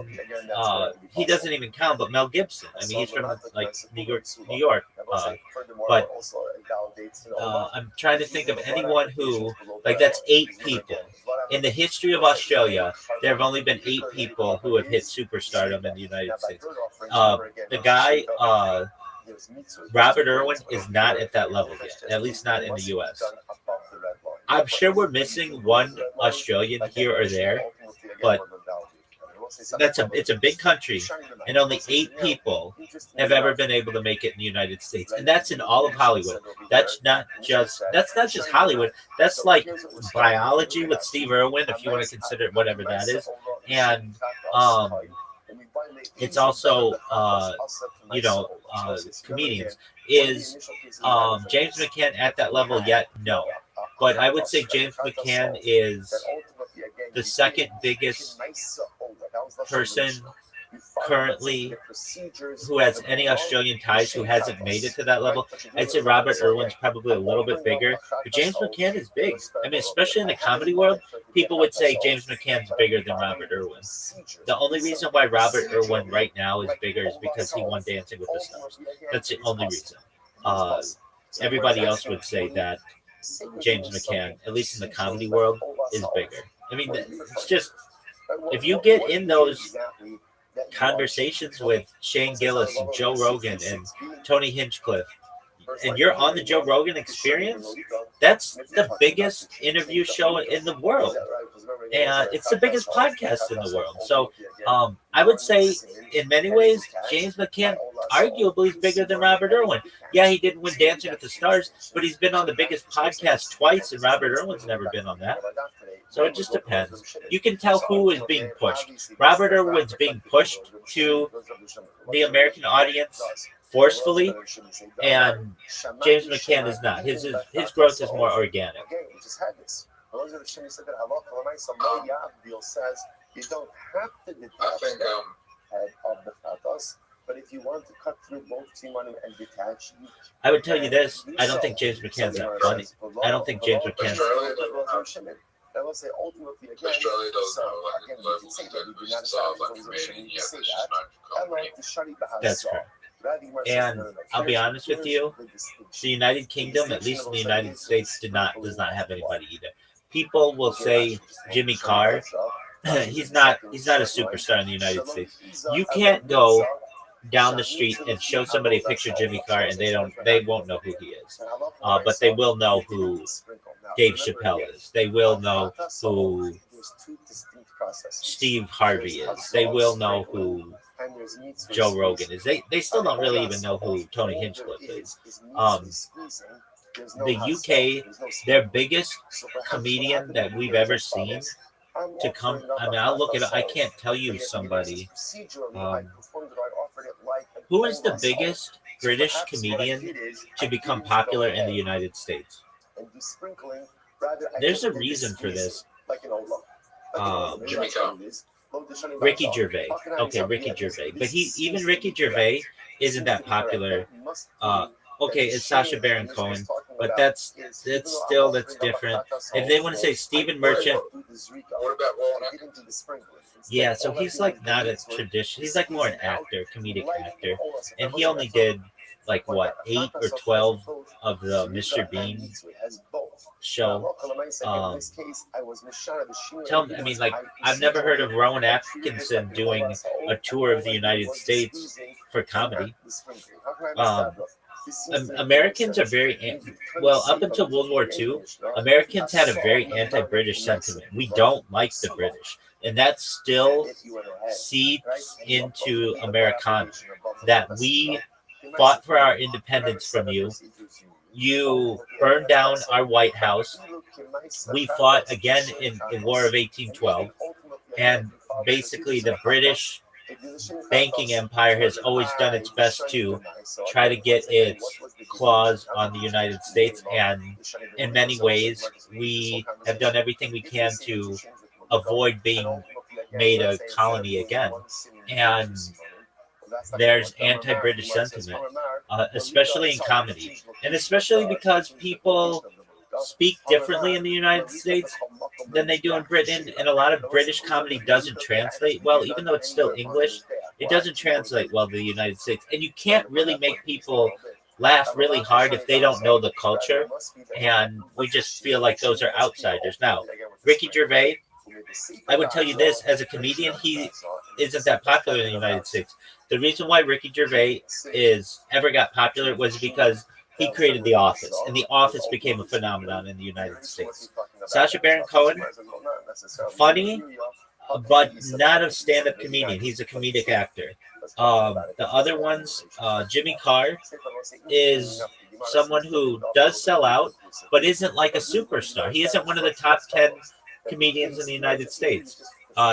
he doesn't even count, but Mel Gibson. I mean, he's from like New York. But I'm trying to think of anyone who, like, that's 8 people. In the history of Australia, there have only been 8 people who have hit superstardom in the United States. The guy, Robert Irwin, is not at that level yet, at least not in the U.S. I'm sure we're missing one Australian here or there, but it's a big country, and only 8 people have ever been able to make it in the United States, and that's in all of Hollywood. That's not just Hollywood. That's like biology with Steve Irwin, if you want to consider it whatever that is, and it's also comedians. Is James McCann at that level yet? No. But I would say James McCann is the second biggest person currently who has any Australian ties who hasn't made it to that level. I'd say Robert Irwin's probably a little bit bigger, but James McCann is big. I mean, especially in the comedy world, people would say James McCann's bigger than Robert Irwin. The only reason why Robert Irwin right now is bigger is because he won Dancing with the Stars. That's the only reason. Everybody else would say that James McCann, at least in the comedy world, is bigger. I mean, it's just, if you get in those conversations with Shane Gillis and Joe Rogan and Tony Hinchcliffe, and you're on the Joe Rogan Experience, that's the biggest interview show in the world. And it's the biggest podcast in the world. So I would say, in many ways, James McCann arguably is bigger than Robert Irwin. Yeah, he didn't win Dancing with the Stars, but he's been on the biggest podcast twice, and Robert Irwin's never been on that. So it just depends. You can tell who is being pushed. Robert Irwin's being pushed to the American audience forcefully, and James McCann is not. His growth is more organic. I think but if you want to cut through both T-Money and detach, I would tell you this: I don't think James McCann's that funny. I don't think James McCann's. I will say ultimately again. Australia doesn't have like again, a level say of that you do not diversity of have like those Canadian yet. say There's that. just not company. That's correct. And I'll be honest with you, the United Kingdom, at least in the United States, does not have anybody either. People will say Jimmy Carr. He's not a superstar in the United States. You can't go down the street and show somebody a picture of Jimmy Carr and they won't know who he is. But they will know who Dave Chappelle is. They will know who Steve Harvey is. They will know who Joe Rogan is. They still don't really even know who Tony Hinchcliffe is. The UK, their biggest comedian that we've ever seen to come, I mean, I'll look it up. I can't tell you somebody. Who is the biggest British comedian to become popular in the United States? There's a reason for this. Jimmy Carr. Ricky Gervais. Okay, Ricky Gervais. But even Ricky Gervais isn't that popular. Okay, it's Sacha Baron Cohen, but that's different. If they want to say Stephen Merchant, What about Rowan Atkinson? yeah, so he's like not a tradition. He's like more an actor, comedic actor, and he only did like what 8 or 12 of the Mr. Bean show. Tell me, I mean, like I've never heard of Rowan Atkinson doing a tour of the United States for comedy. Americans are very well up until World War II. Americans had a very anti-British sentiment. We don't like the British, and that still seeps into Americana. That we fought for our independence from you. You burned down our White House. We fought again in War of 1812, and basically the British banking empire has always done its best to try to get its claws on the United States, and in many ways we have done everything we can to avoid being made a colony again. And there's anti-British sentiment, especially in comedy, and especially because people speak differently in the United States than they do in Britain, and a lot of British comedy doesn't translate well, even though it's still English. It doesn't translate well to the United States, and you can't really make people laugh really hard if they don't know the culture, and we just feel like those are outsiders. Now, Ricky Gervais, I would tell you this, as a comedian, he isn't that popular in the United States. The reason why Ricky Gervais ever got popular was because he created The Office, and The Office became a phenomenon in the United States. Sacha Baron Cohen, funny, but not a stand-up comedian. He's a comedic actor. The other ones, Jimmy Carr is someone who does sell out, but isn't like a superstar. He isn't one of the top 10 comedians in the United States.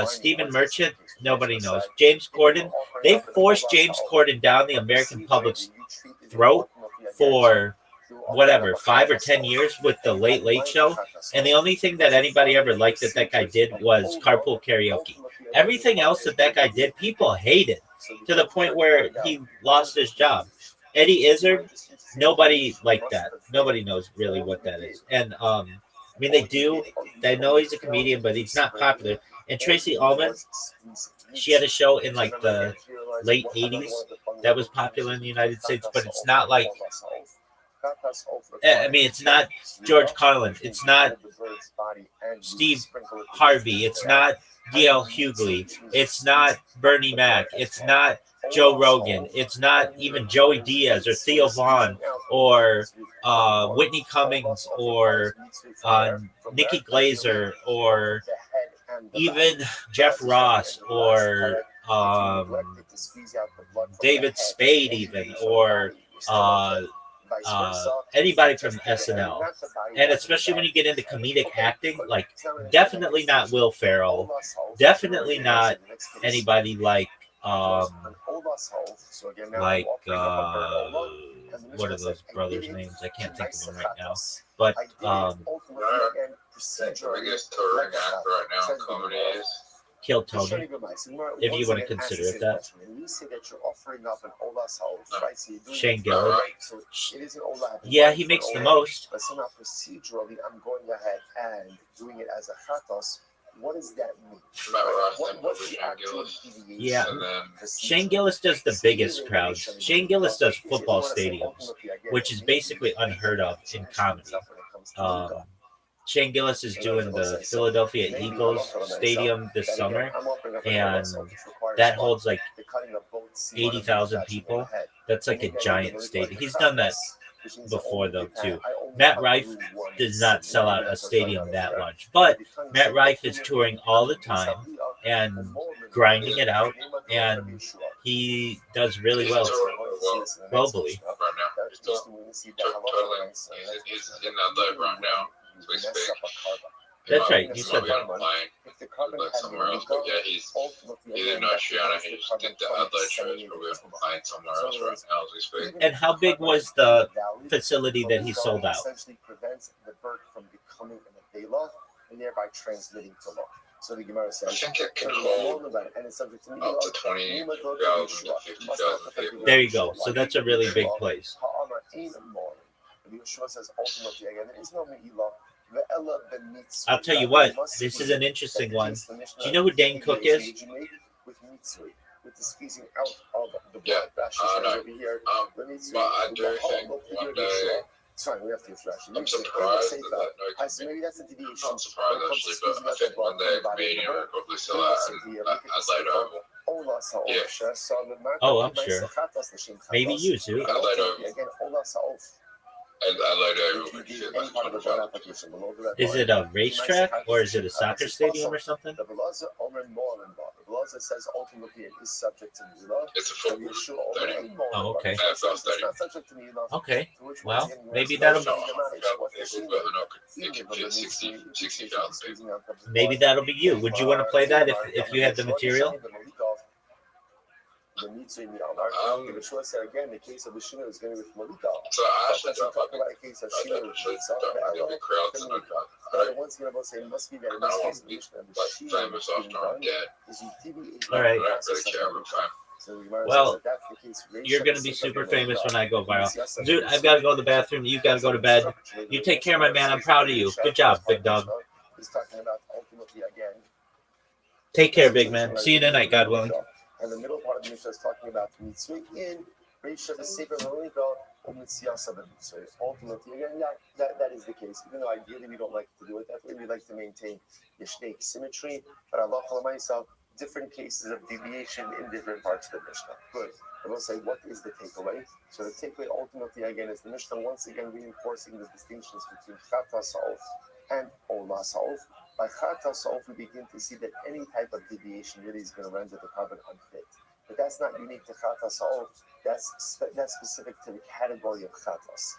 Stephen Merchant, nobody knows. James Corden, they forced James Corden down the American public's throat for whatever 5 or 10 years with the Late Late Show, and the only thing that anybody ever liked that guy did was carpool karaoke. Everything else that guy did, people hated to the point where he lost his job. Eddie Izzard, nobody liked that. Nobody knows really what that is. And I mean, they do. They know he's a comedian, but he's not popular. And Tracy Ullman, she had a show in like the late 80s that was popular in the United States, but it's not like, I mean, it's not George Carlin. It's not Steve Harvey. It's not D.L. Hughley. It's not Bernie Mac. It's not Joe Rogan. It's not even Joey Diaz or Theo Vaughn or Whitney Cummings or Nikki Glazer or even Jeff Ross or David Spade even or anybody from SNL. And especially when you get into comedic acting, like definitely not Will Ferrell, definitely not anybody like what are those brothers' names? I can't think of them right now. But the biggest touring actor right now in comedy is Kill Tony, if you want to consider it that. Shane Gillis. Yeah, he makes the most. But somehow procedurally, I'm going ahead and doing it as a khatos. What does that mean? What's the actual deviation? Yeah, Shane Gillis does the biggest crowds. Shane Gillis does football stadiums, which is basically unheard of in comedy. Shane Gillis is doing the Philadelphia Eagles Stadium this summer, and that holds like 80,000 people. That's like a giant stadium. He's done that before, though, too. Matt Rife does not sell out a stadium that large, but Matt Rife is touring all the time and grinding it out, and he does really well globally. right now. He's in LA right now. That's right. You said that. Somewhere else, but yeah, he's in Oceania. He just did the LA shows, but we're playing somewhere else right now as we speak. And how big was the facility that he sold out? Essentially prevents the bird from becoming an avela and thereby transmitting to law. So the Gemara says, I think it can hold up to 20,000 to 50,000 people. There you go. So that's a really big place. Says ultimately again, there is no me'ilah. I'll tell you what, this is an interesting one. Do you know who Dane Cook is? With the squeezing out of the Yeah, blood. no. But I do think one day, It's fine, we have to refresh. I'm surprised that I see, maybe that's a deviation. I'm surprised actually, but I think one day a comedian will probably sell out Adelaide Oval. Yeah. Oh, I'm sure. Maybe you, Zoo. Adelaide Oval. Adelaide Oval. Is it a racetrack or is it a soccer stadium or something? The Blaza says ultimately it is subject to Milah. It's a football stadium. Oh, okay. NFL stadium. Okay. Well, maybe that'll It could fit 60,000 people. maybe that'll be you. Would you want to play that if you had the material? The Mitzvah in the Amar. The Rishua said again, the case of the Shina is going to be with Malika. So I actually Talk don't about a case of Shina with Mitzvah. think big crowds and The ones going to say must be that in this case of the Mishnah, the Shina famous after I'm dead. is in TV. All right. I don't really care about time. Well, you're going to be super famous when I go viral. Dude, I've got to go to the bathroom. You've got to go to bed. You take care, my man. I'm proud of you. Good job, big dog. He's talking about ultimately again. Take care, big man. See you tonight, God willing. And the middle part of the Mishnah is talking about mitzvah in Reisha the Sefer Malika or Mitzvah Sabbath. So ultimately, again, that is the case. Even though ideally we don't like to do it that way, we like to maintain Yishnei symmetry. But Allah myself, different cases of deviation in different parts of the Mishnah. Good. I will say, what is the takeaway? So the takeaway ultimately, again, is the Mishnah once again reinforcing the distinctions between Chata Sa'of and Ola Sa'of. By Chata Sa'of, we begin to see that any type of deviation really is going to render the carbon unfit. But that's not unique to Chata Sa'of. That's specific to the category of Chatas.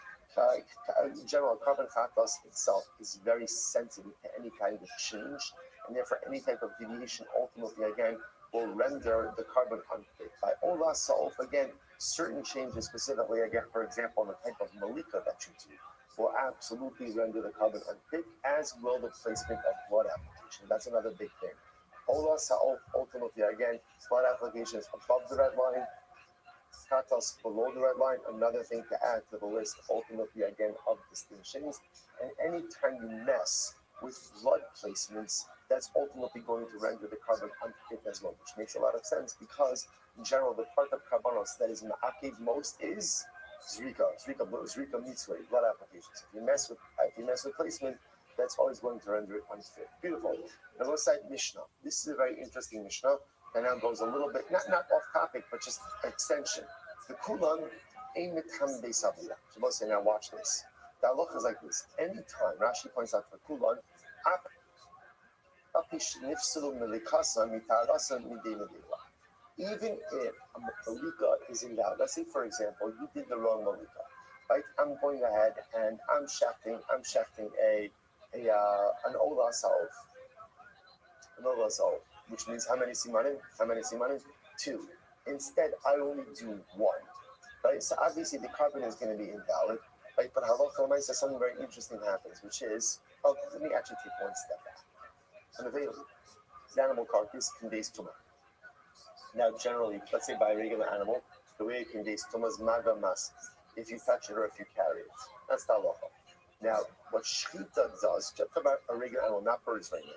In general, carbon Chatas itself is very sensitive to any kind of change, and therefore any type of deviation ultimately, again, will render the carbon unfit. By Ola Sa'of, again, certain changes specifically, again, for example, the type of malika that you do, will absolutely render the carbon unfit, as will the placement of blood application. That's another big thing. Ola Sa'of, ultimately, again, blood applications above the red line, katas below the red line, another thing to add to the list, ultimately, again, of distinctions. And anytime you mess with blood placements, that's ultimately going to render the carbon unfit as well, which makes a lot of sense because, in general, the part of carbonos that is ma'akev most is zrika mitzvah, blood applications. If you mess with placement, that's always going to render it unfit. Beautiful. Now let's cite Mishnah. This is a very interesting Mishnah, and now goes a little bit not off topic, but just extension. The kulan ein mitam beisavia. So let's say now watch this. The halacha is like this. Anytime Rashi points out for kulan, even if a malika is invalid, let's say for example you did the wrong malika, right? I'm going ahead and I'm shafting an ola saof, which means how many simanim? Two. Instead, I only do one, right? So obviously the carbon is going to be invalid, right? But halacha says something very interesting happens, which is, let me actually take one step back. Unavailable. The animal carcass conveys tumah. Now, generally, let's say by a regular animal, the way it conveys tumah is maga mas, if you touch it or if you carry it. That's the halacha. Now, what shchita does, just about a regular animal, not birds right now,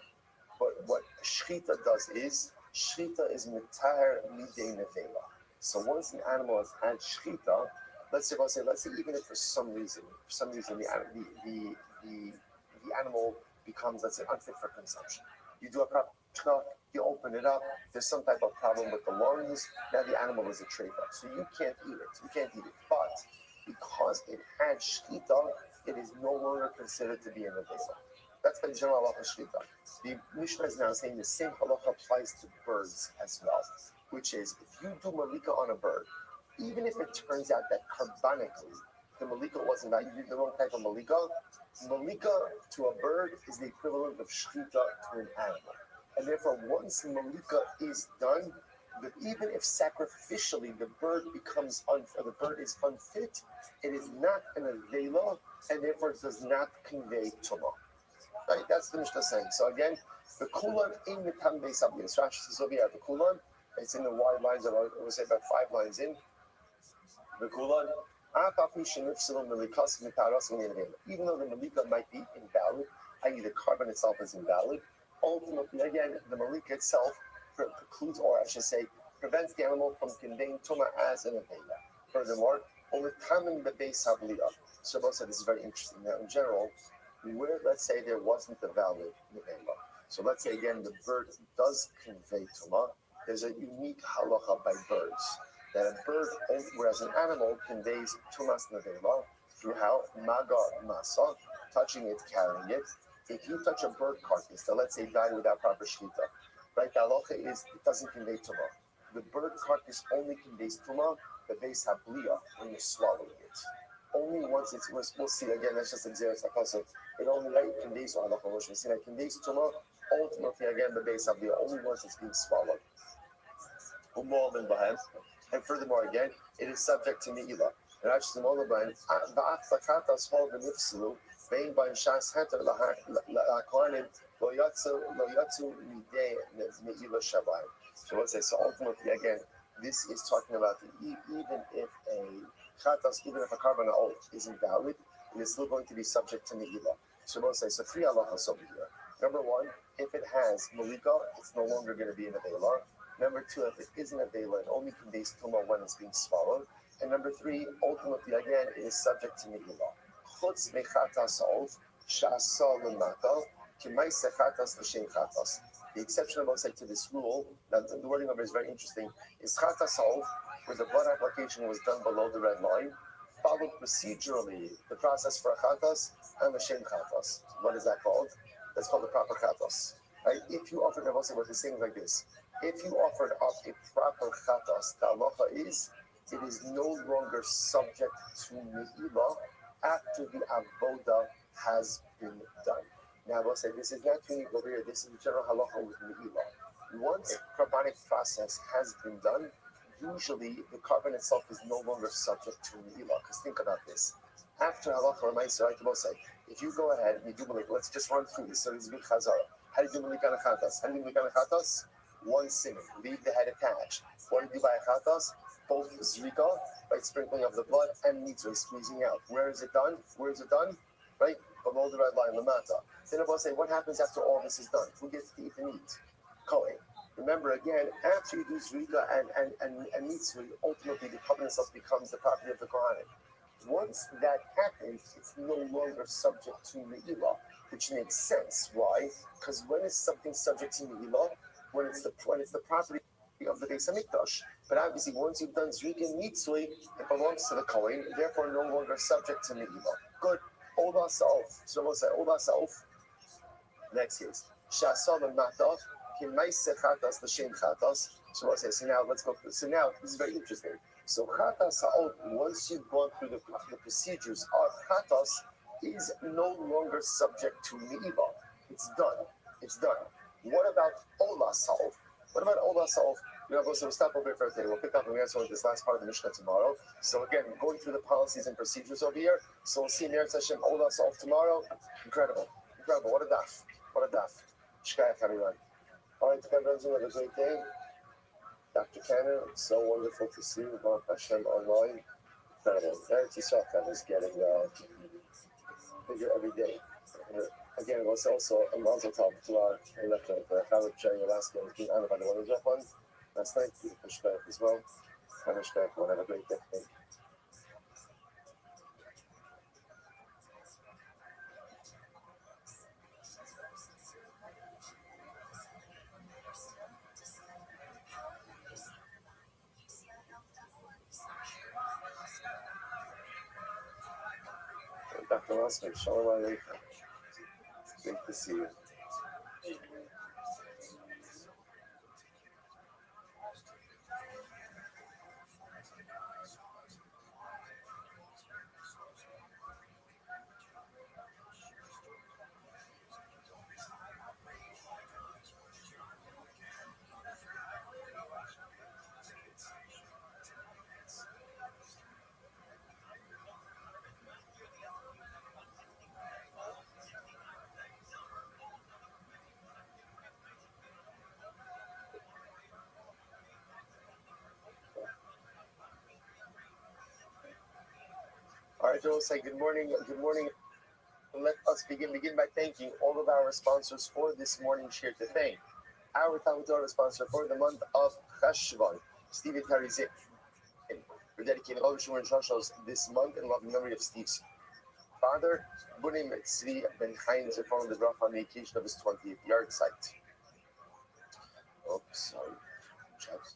but what shchita does is, shchita is mitahar midei nevela. So once an animal has had shchita, let's say even if for some reason the animal becomes, let's say, unfit for consumption. You do a proper check, you open it up, there's some type of problem with the lungs, now the animal is a treifa. So you can't eat it. But because it had shchita, it is no longer considered to be an avela. That's the general halacha shchita. The Mishnah is now saying the same halacha applies to birds as well, which is if you do malika on a bird, even if it turns out that carbonically the malika wasn't that, you did the wrong type of malika to a bird is the equivalent of shchita to an animal. And therefore, once malika is done, even if sacrificially the bird is unfit, it is not an avela, and therefore it does not convey tumah. Right? That's the Mishnah saying. So again, the kulan in mitam beisabli. Rashi says over here, the kulan, it's in the wide lines of, I would say about 5 lines in. The kulan, even though the malika might be invalid, i.e. the carbon itself is invalid, ultimately, again, the malika itself precludes, or I should say, prevents the animal from conveying tumah as an avela. Furthermore, only tamin bebeis havliya. Shabbos said this is very interesting. Now, in general, where let's say there wasn't a valid nevela, so let's say again the bird does convey tumah, there's a unique halacha by birds that a bird, whereas an animal conveys tumas nevela through how maga masa, touching it, carrying it. If you touch a bird carcass that let's say died without proper shchita, right? The halacha is it doesn't convey tumah. The bird carcass only conveys tumah the base habliya when you're swallowing it. Only once we'll see again. That's just exeris akasav. It only conveys halacha. We'll see that conveys tumah. Ultimately, again, the base habliya only once it's being swallowed. And furthermore, again, it is subject to me'ilah. And actually, the mola Vein by Shas Heter Lahaklanim Lo Yatsu Midei Meila Shabbai. So let's say, so ultimately again, this is talking about even if a carbon is invalid, it is still going to be subject to Meila. So let's say, so 3 halachas over here. Number 1, if it has malika, it's no longer going to be an avela. Number 2, if it isn't avela, it only conveys tumah when it's being swallowed. And number 3, ultimately again, it is subject to Meila. The exception I will say to this rule, that the wording of it is very interesting, is chatas solve, where the blood application was done below the red line, followed procedurally the process for a chatas and the shem chatas. What is that called? That's called the proper chatas. Right? If you offered, I will say what the saying like this: if you offered up a proper chatas, the halacha is it is no longer subject to me'ilah after the avoda has been done. Now I will say this is not unique over here. This is the general halacha with me'ilah. Once carbonic process has been done, usually the carbon itself is no longer subject to Ne'ilah. Because think about this. After halacha or ma'aser, I will say, if you go ahead and you do malik, let's just run through this. So it's chazara. How do you do malik anachatas? How do you do malik anachatas? One simon, leave the head attached. What do you do by achatas? Both zrika, right, sprinkling of the blood, and mitzvah, squeezing out. Where is it done? Where is it done? Right below the red line, lamata. Then I will say, what happens after all this is done? Who gets to eat and eat? Kohen. Remember again, after you do zrika and mitzvah, ultimately the covenant itself becomes the property of the Kohanim. Once that happens, it's no longer subject to Ne'ilah, which makes sense. Why? Because when is something subject to Ne'ilah? When it's the property of the Beis Hamikdash. But obviously, once you've done Zrika and Mitzvah, it belongs to the Kohen, therefore no longer subject to Ne'ilah. Good. Ola Sa'of. So we'll say Ola Sa'of. Next is Shasal and Mataf. Kimaise Chatas, the Shem Chatas. So we'll say, so now let's go. So now, this is very interesting. So Chatas Sa'of, once you've gone through the procedures of Chatas, is no longer subject to Ne'ilah. It's done. It's done. What about Ola Sa'of? What about Ola Sa'of? So we'll stop over here for today. We'll pick up and we answer this last part of the Mishnah tomorrow. So again, going through the policies and procedures over here. So we'll see Meretz Hashem Ola Sa'of tomorrow. Incredible. Incredible. What a daf. What a daf. Shkayach, everyone. All right, everyone, have a great day. Dr. Cannon, it's so wonderful to see you, Baruch Hashem, online. Incredible. Eretz Yisrael is getting bigger every day. Again, it was also a mazel tov to our electorate for Chalav sharing the last game being honored by the Water Japan last night. Beautiful shkayach as well. Have a shkayach, have a great day. Dr. Rosman, Shalom Aleichem. Great to see you. All right, we'll say good morning. Good morning. Let us begin by thanking all of our sponsors for this morning's share to thank. Our Talmud Torah sponsor for the month of Cheshvan, Steve Tarizit. We're dedicating all the Shumer and Shoshos this month in loving memory of Steve's father, Bunim Tzvi Ben Chaim Zefon the Bracha on the occasion of his 20th yard site. Oops, sorry.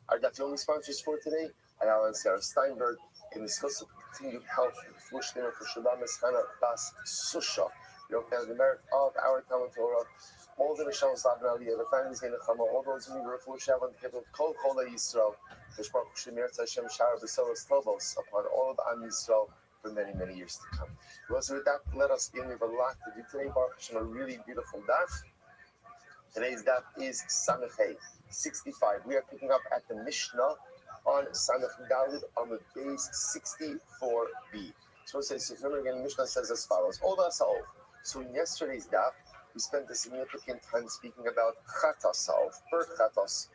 Our Dafyomi sponsors for today, Ayala and Sarah Steinberg, in the discuss of continued health for Shlomo for Shabbat Hana Bas Susha. You know, the merit of our Talmud Torah, all the Neshamos Lavin Aliyah, the families in the Chama, all those who need refuah Shabbat to get with Kol Chola Yisrael, the Shbaruch Shemirtz Hashem Shara B'Soros Tovos upon all of Am Yisrael for many, many years to come. So with that, let us begin. We have a lot to do today. Baruch Hashem, a really beautiful daf. Today's daf is Samech 65. We are picking up at the Mishnah on Samech Dalid on the base 64b. So it says, remember again, Mishnah says as follows: Ola Sa'of. So in yesterday's daf, we spent a significant time speaking about Chatas Sa'of, bird Chatas.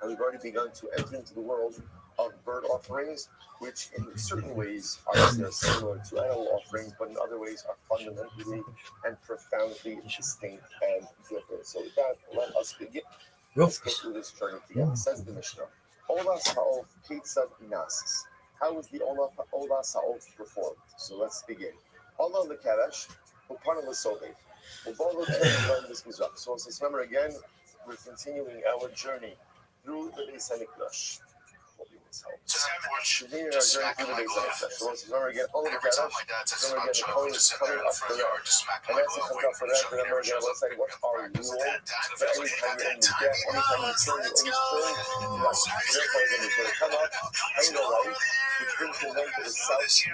And we've already begun to enter into the world of bird offerings, which in certain ways are similar to animal offerings, but in other ways are fundamentally and profoundly distinct and different. So with that, let us begin. Let's go through this journey together. Says the Mishnah, Ola Sa'of Ketzad Inasis. How is the Ola Sa'of performed? So let's begin. Ola Lekeresh, Upana Lesove. So let's remember again, we're continuing our journey through the Beis Hamikdash. Continuing our journey through the Beis Hamikdash. So let's remember again, all of the Kedesh. Remember again, the Kohen is coming up for that. And as he comes up for that, remember again, let's say, what our rule for any time you're in the death, any time you turn, you always turn. Your Kohen is going to come up, hang the light, which brings him then to the southeast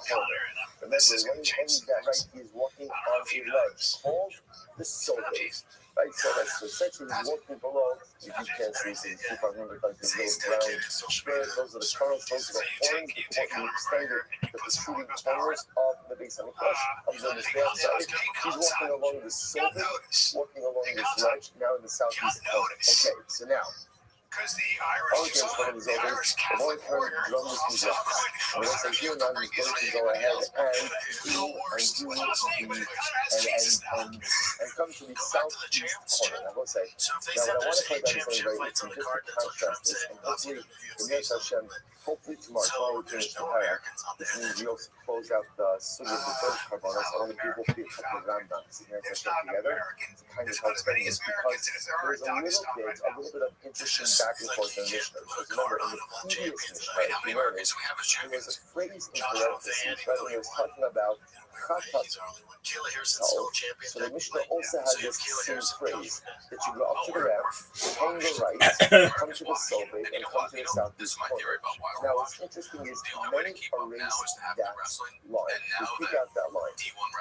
corner. Remember, when he hangs that right, he is walking on a ledge called the Sodas. Right, so that's essentially he's walking below if you can't see, so you keep on moving like these little brown squares. Those are the kernels, those are the horns. You understand the protruding corners of the base of the crush. Comes on this band side. He's walking along the surface, walking along this ledge, now in the southeast corner. Okay, so now. Because the Irish is over. The boy turned drum this music. And once I hear now, he's going to go ahead and come to the southeast corner. I will say. Now, what I want to point out is something very interesting, just to contrast this, and hopefully, the next Hashem, hopefully tomorrow we finish the higher. This means we also close out the sugi of the third carbon. So all the people will be a couple of Rambams together to kind of help them this, because there's a little bit of interesting back and forth in Mishnah. Because remember, in the previous Mishnah, if you notice, there was a phrase in parentheses, right, when it was talking about Chatat. So the Mishnah also has this same phrase that you go up to the left, hang the right, come to the Soviet, and come to the southeast corner. Now, what's interesting is many erase that line. We pick out that line,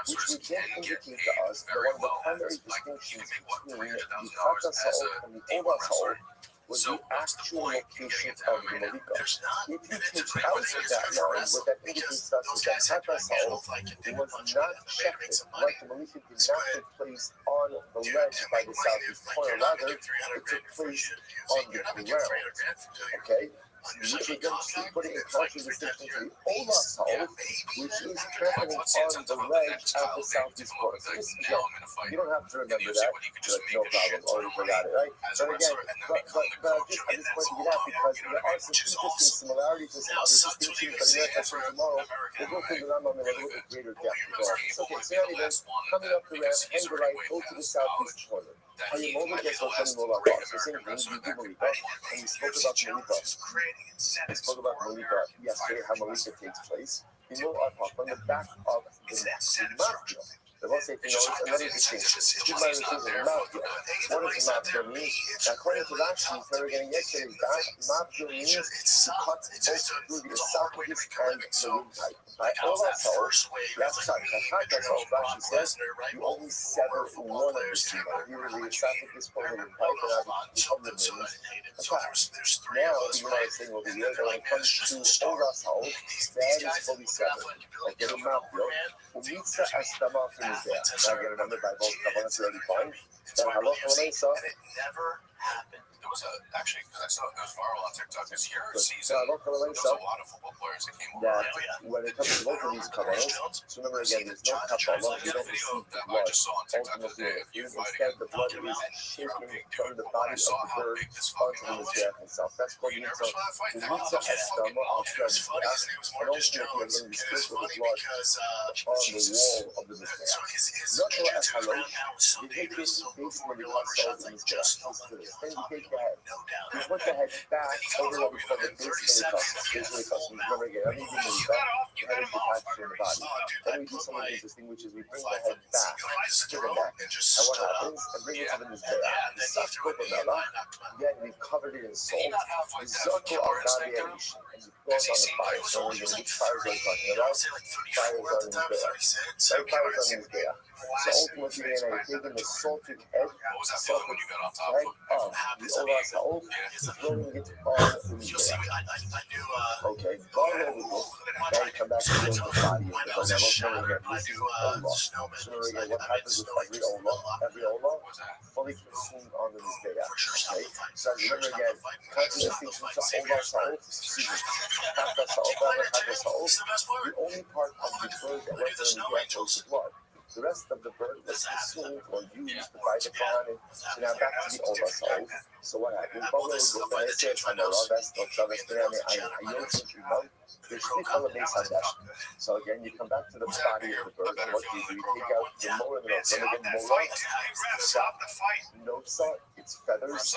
which would then indicate to us that one of the primary distinctions between the Chata Sa'ol and the Ola Sa'ol was the actual location of the Malika. If you take out that line, what that indicates to us is that Chata Sa'ol was not shifted, like the Malika did not take place on the ledge by the southeast corner, rather it took place on the ground. Okay? Which again, putting in contradistinction to the Ola Sa'ol, which is happening on the ledge at the southeast corner. So this, again, you don't have to remember that. Like, no problem, already forgot it, right? But again, I just wanted to get out because there are some interesting similarities and some other distinctions, but in that session tomorrow, we'll go through the Rambam in a little bit greater depth. Okay, so anyway, coming up the ramp, hang the right, go to the southeast corner. Are you moving this or coming over our So same thing, you do Malika, and we spoke about Malika. We spoke about Malika yesterday, how Malika takes place. We move our talk on the back of the neck, the mafia. The one thing you know is another distinction. Keep my decision, mafia. What does mafia mean? Now, according to Restream, we were getting yesterday, mafia means to cut both through the esophagus and the windpipe. By Ola Sa'ol, left side, Chata Sa'ol, Rashi says, you only sever one of the two. Here the esophagus or the windpipe, and become the means attached. Now, you might say, well, when it comes to Ola Sa'ol, that is fully severed. Like the mafia, Umitza Astama from is there. Now, again, remember, by both Kavanah's already fine. Then Halacha L'Meisa. There was actually, because I saw it goes viral on TikTok this year season, there was a lot of football players that came over. When it comes to both of these Kavanahs, so remember again, there's no Kapala, you don't receive the blood ultimately in the food. Instead, the blood is shaken from the body of the bird onto the Mizbeach itself. That's called Mitzvah. The Mitzvah Estama of the Mizbeach, and ultimately, again, we sprinkle the blood on the wall of the Mizbeach. Not as Halosh, you take this basically the blood cells in the Mizbeach. Then you take the head. You put the head back over what we call the basically custom. Remember again, everything in the back, the head is detached from the body. Then we do something interesting, which is we bring the head back to the neck. And what happens? And bring it to the Mizbeach. The Safkopamela, again, we covered it in salt. Zoko al-Gabiyash. And you throw it on the fire. So we're going to which fires are we talking about? Fires on the Mizbeach. Right? Fires on the Mizbeach. So ultimately, and I'm taking the salted egg, salted egg of the Ola Sa'ol, throwing it on the Mizbeach. Okay, all over this. Now you come back to the body of the bone. Now let's remember again, this is Ola. So remember again, what happens with every Ola? Every Ola, fully consumed on the Mizbeach. Okay, so remember again, constant distinction to Ola Sa'ol, Chata Sa'ol, the only part of the bird that went on the Mizbeach was the blood. The rest of the bird was consumed or used by the fawn. So now back to the Ola Sa'ol. So what happened? So again, you come back to the body of the bird, and what do? You take out the molar and the molar, notes, its feathers,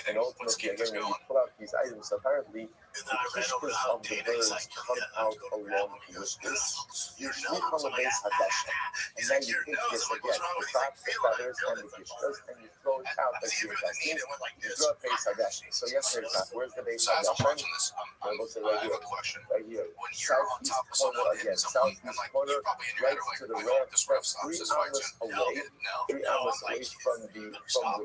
and ultimately, again, when you pull out these items, apparently the kishkas of the birds come out along with this. You sleep on the base hadasha, and then you take this again, the top, the feathers, and the kishkas, and you throw it out as you intestines. You throw a base hadasha. So yesterday, where's the base hadasha? I'm going to say right here. Right here. Southeast corner again. Southeast corner, right to the ramp. 3 hours away. 3 hours away from the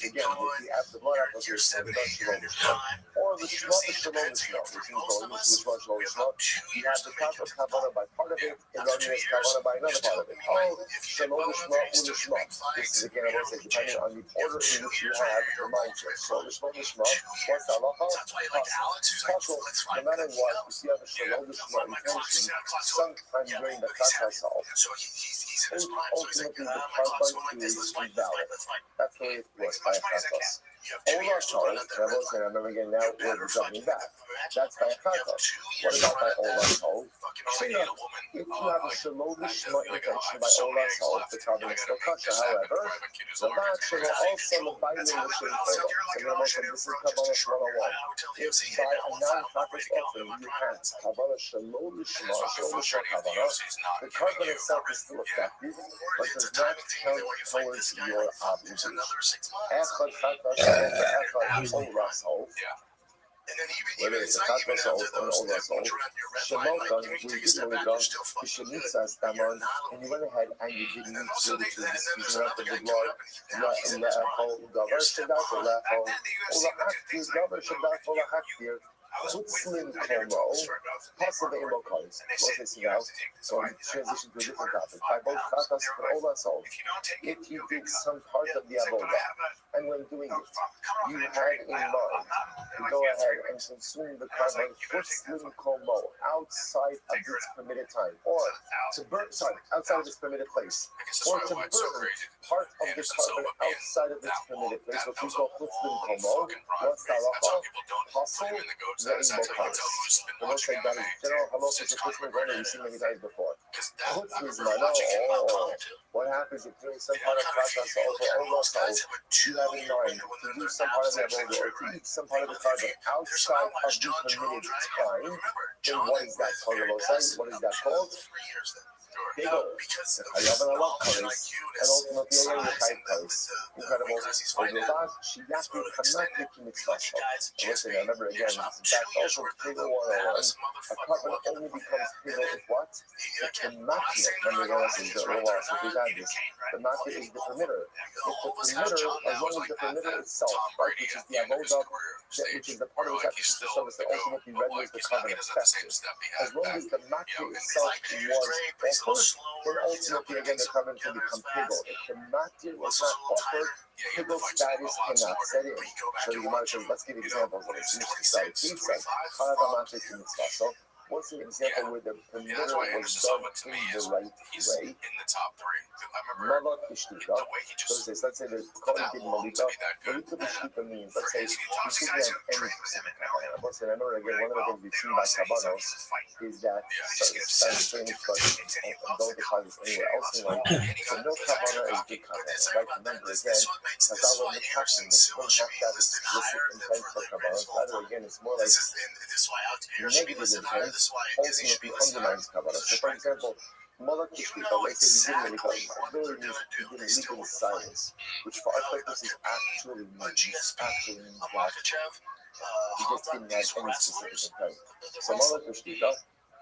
which again, the blood application of the shalom shema, or the shalom shema, which is called the shalom shema. You have the proper kavanah by part of it, and then there's kavanah by another part of it. Oh, shalom shema, ulishma. This is again, I will say, depending on the order in which you have the mindset. Shalom shema, ulishma. What's the halacha? Possible. No matter what, if you have a shalom shema intention, sometime during the chag itself, ultimately the carbon is invalid. That's the way it works by a chag. Ola Shal, and remember again now we're jumping back. That's by a chag. What about by Ola Shal? If you have a shalom shema intention by Ola Shal, the carbon is still kosher. However, the bat shall also abide in the same photo. So remember, this is Kabbalah 101. If by a non-chakras offering you have Kabbalah shalom shema, shalom shema Kabbalah, the carbon itself is still effective, but does not count towards your obligation. And then even whether it's a inside, cut even soul after or those all that that soul, once you're on your red line, Shemokan, like, you we take a did step back, Malika, you're still fucking good. Kishimitsa Stamon, and you went ahead and you did And then meet also, which is and then the there's season of another the guy blood, coming up, and he's in his prime. Gavar You're a step Shadak, behind. Back Lachol, then, the UFC Ola would do Akti, things like, Gavar Shadak, Ola Hakir, I was with Hutzlin Peter Komo, Thomas for about possible Imokos, and they what said, is you now, have to take this so fight. we transition to a different topic. 205 By both pounds. Katas They and were like, Ola Soul, if you don't take it, if you you'll did get cut. some part of the He's like, but I Avoda, have a and when doing it, come you off an had injury. in mind to go ahead and consume the carbon Hutzlin Komo outside of its permitted time, or to burn, outside of its permitted place, or to burn part of the carbon outside of its permitted place, what we call Hutzlin Komo. What's the halacha? Hustle the Imokos. The most like that is general halacha for Hutzlin Komo you've seen many times before. Hutzlin Mano, what happens if doing some part of Katas or Ola Soul, you have in mind to do some part of the Avoda or to eat some part of the carbon outside of the permitted time, then what is that called? What is that called? Bagel. Chayav and Allah Kares, and ultimately a Chayav Kares. Incredible. Overlast, Shiyaki Hanatik Mitzvah. Listen, I remember again, in fact, also Pegel 101, a carbon only becomes Pegel if what? If the Makia, remember again, this is the loss, if we had this, the Makia is the permitter. If the permitter, as long as the permitter itself, right, which is the Avodah, which is the part of the sacrificial service that ultimately renders the covenant effective. As long as the Makia itself was offered, then ultimately again the covenant can become Pegel. If the Makia was not offered, Pegel status cannot set in. So the Gemara says, let's give examples of this. So what's an example where the permitter was done in the right way? Malak Ishtika. So it says, let's say the Kohen did Malika. Malika Ishtika means, let's say, you could have any specific Kavanah. Let's remember again, one of the things we've seen by Kavanos is that certain things, but don't define this anywhere else in life. So no Kavanah is good Kavanah. Right? Remember again, Hazal of the Passion, it's not that explicit intent for Kavanah. Rather, again, it's more like negative intent ultimately undermines Kavanah. So, for example, Malak Ishtika, let's say he didn't leave it really means he didn't leave it in silence, which for our purposes actually means that he just didn't have any specific intent. So Malak Ishtika,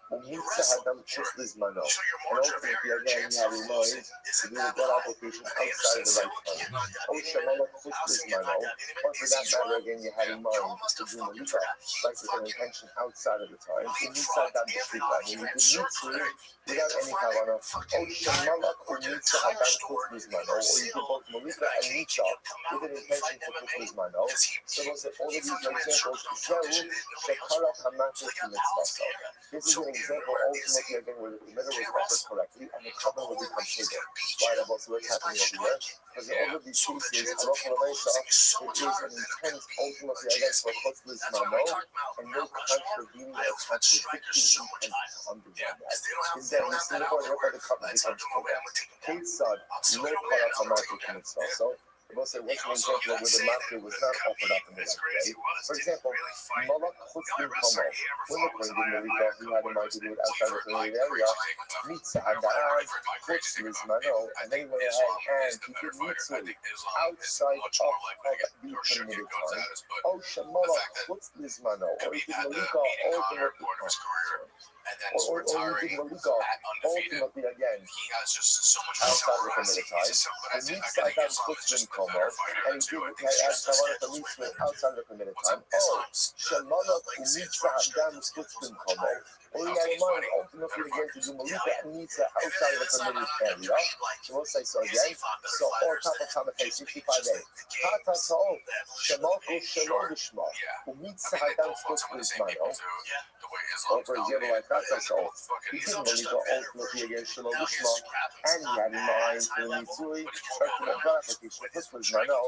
Umitza Adam Chuslismano, and ultimately again he had in mind to do the blood application outside of the right time. Oshamala Chuslismano, or for that matter again you had in mind to do Malika, like with an intention outside of the time. Umitza Adam Chuslismano, I mean you could Mitzu without any Kavanah. Oshamala Umitza Adam Chuslismano, or you could both Malika and Mitza with an intention for Chuslismano. So those are all of these examples. Zeru Shekara Hamatis Mitzvah. This is an example ultimately again where the permitter was offered correctly and the covenant will become bigger. Why that was what's happening over here? Because in all of these cases, Halacha L'Meisa, it is an intent ultimately again for Chotzlis Mano and no contravening or contradicting intent to undermine that. Instead, we see the point where the covenant becomes bigger. Ketzad, no Kara Hamatik Mitzvah. So, we'll say what's an example where the matzah was not offered up in the right way. For example, Malak Chutzlim Komo. When the Kohen did Malika, he had in mind to do it outside the permitted area. Mitzah Hada'an, Chutzlim Mano, and then he went ahead and he did Mitzah outside of the permitted time. Oh, Shamalak Chutzlim Mano, or he did Malika ultimately. Or you did Malika ultimately again outside of the permitted time. And Mitzah Hada'an Chutzlim Komo, and he did Kavanah to Mitzah outside of the permitted time. Oh, Shamalak Mitzah Hada'an Chutzlim Komo, or he had in mind ultimately again to do Malika and Mitzah outside of the permitted area. So we'll say so again. So, or top of Tamafay, 65A. Kata Sa'o, Shamalko Shalom Lishma, Mitzah Hada'an Chutzlim Mano. Or for example, like Kata Sa'o, he did Malika ultimately again Shalom Lishma, and he had in mind for the Mitzui, or for the gratification of Chutzlim Mano,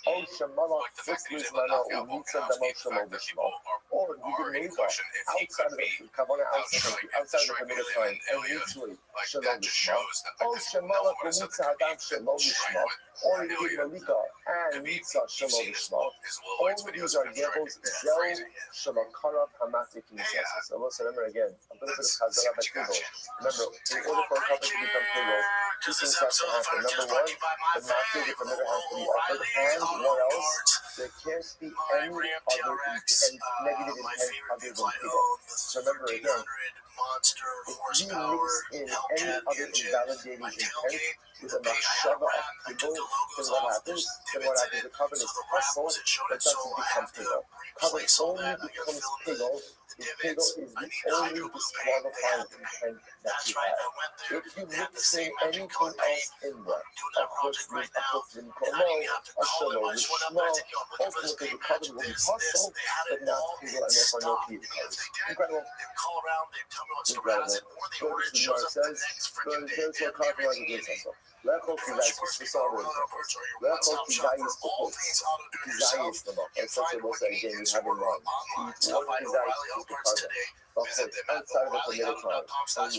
O Shamalak Chutzlim Mano, Mitzah Damo Shalom Lishma. Or he did Malika outside of the Kavanah outside of the permitted time, and Mitzui Shalom Lishma. O Shamalak Mitzah Hada'an Shalom Lishma. Or he did Malika and Mitzah Shalom Lishma. All of these are examples. Zel Shalakara Hamatik Mitzah. So let's remember again, a little bit of Chazara by Pegel. Remember, in order for a covenant to become Pegel, two things have to happen. Number one, the matzah, the permitter has to be offered, and what else? There can't be My any Ram other TRX, intent, negative my intent favorite other vehicle than I Piggle. own, the So remember again, 1300 monster if you horsepower mix in any Hellcat other engine, invalidating my intent tailgate, with the a big, I had a machshava of wrap, I took Piggle, the logos then what off, happens? there's Then what divots in happens? it, The carbon so is the wrap hustle, wasn't showing but it, so doesn't I become have to Piggle. Carbon replace all only that, I gotta becomes fill in Piggle the if Piggle divots, is I the need the only hydro blue paint, they disqualifying had the paint. intent that That's you right, I have. went there, If you they had the mix in same magic anything color paint, else in I'm there, doing that project right now, Achoslim and I didn't even have to Komo, call him, Ashalo I just went up there, I Lishma, said, yo, I'm looking for this ultimately the paint carbon match, will be this, hustle, they had but it not all Piggle in and therefore no stock, Piggle because colors. they did, Incredible. they call around, they tell me what store Incredible. has it, or they Good order it, to shows know up the says, next good freaking day, to they have know everything you need. Lechok The i French zajść Sports z People wesołym. Auto Parts are your Lechok one-stop i shop for zajść all po things auto do it I yourself. zajść no. You To find się it było when you dzień in store having or one. online. I Stop by i O'Reilly zajść Auto z Parts carbon. today. But Visit them at outside of the permitted time, and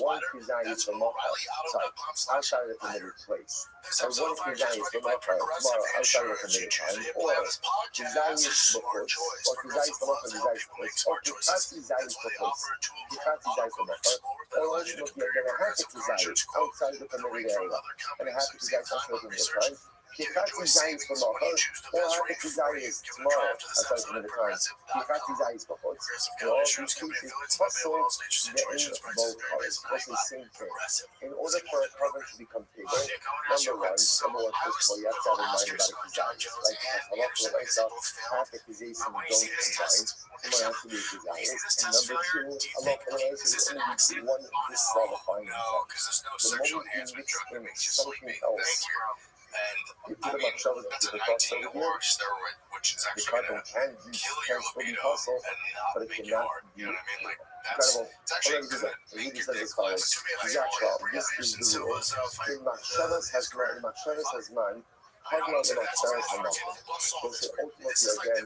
one O'ReillyAuto.com/weather. design is That's the mocha. Sorry, O'ReillyAuto.com/weather. outside of the permitted place. This And episode one of Fire design Checks is the brought to you by mocha Progressive tomorrow outside of the Insurance. You permitted choose to time. hit Or play on this design podcast. is Smart before, choice. or design is Progressive the loves mocha to help design people make place. Or smart the choices. past design That's is why they before. offer a tool The called past design is the AutoQuote. mocha. Explore Or that allows you also to you're compare going your to have to progressive car design insurance quote outside the with a permitted rate from area. other And it companies. has So to you save design time outside on the permitted research. time. You The can past enjoy design is savings the when you mocha. choose the Or best have rate to for design you. is Give it a try tomorrow after this outside the episode at permitted time. The past progressive.com. design is before. Progressive In County all Insurance these Company cases, affiliates and available in all hustle, states and they're in situations. Prices both vary colors. based on how It's you the buy. same thing. Progressive. In order for a carbon to become Piggle, Nick, I want to ask you number a question. one, first of all, you have to have in mind about Oscar, John designs, Jones, right? and Because Anderson, halach because they l'maisa, both failed. half the accusations When you don't see this combine. test, Someone has to be you see desires. this And test number failure, two, do you halach think, okay, l'maisa is is this an only accident? one Oh, disqualifying no, intent. because there's no The sexual moment you enhancement mix drug that in makes you something sleepy. else, Thank you. And you I put a mean, machshava that's to a the box 19 over here. or steroid, which is The actually carbon gonna can kill still your be libido hustle, and not but it make you cannot hard. be You know what I mean? Like that's incredible. it's actually Already gonna it make really your says dick as follows. flex. It's gonna be like Zachra, Bria this is Anderson the rule. Silva's fight. In Machshavas has man, in Machshavas has man, Hagla the Machshavas and Machshavas. Those are ultimately again,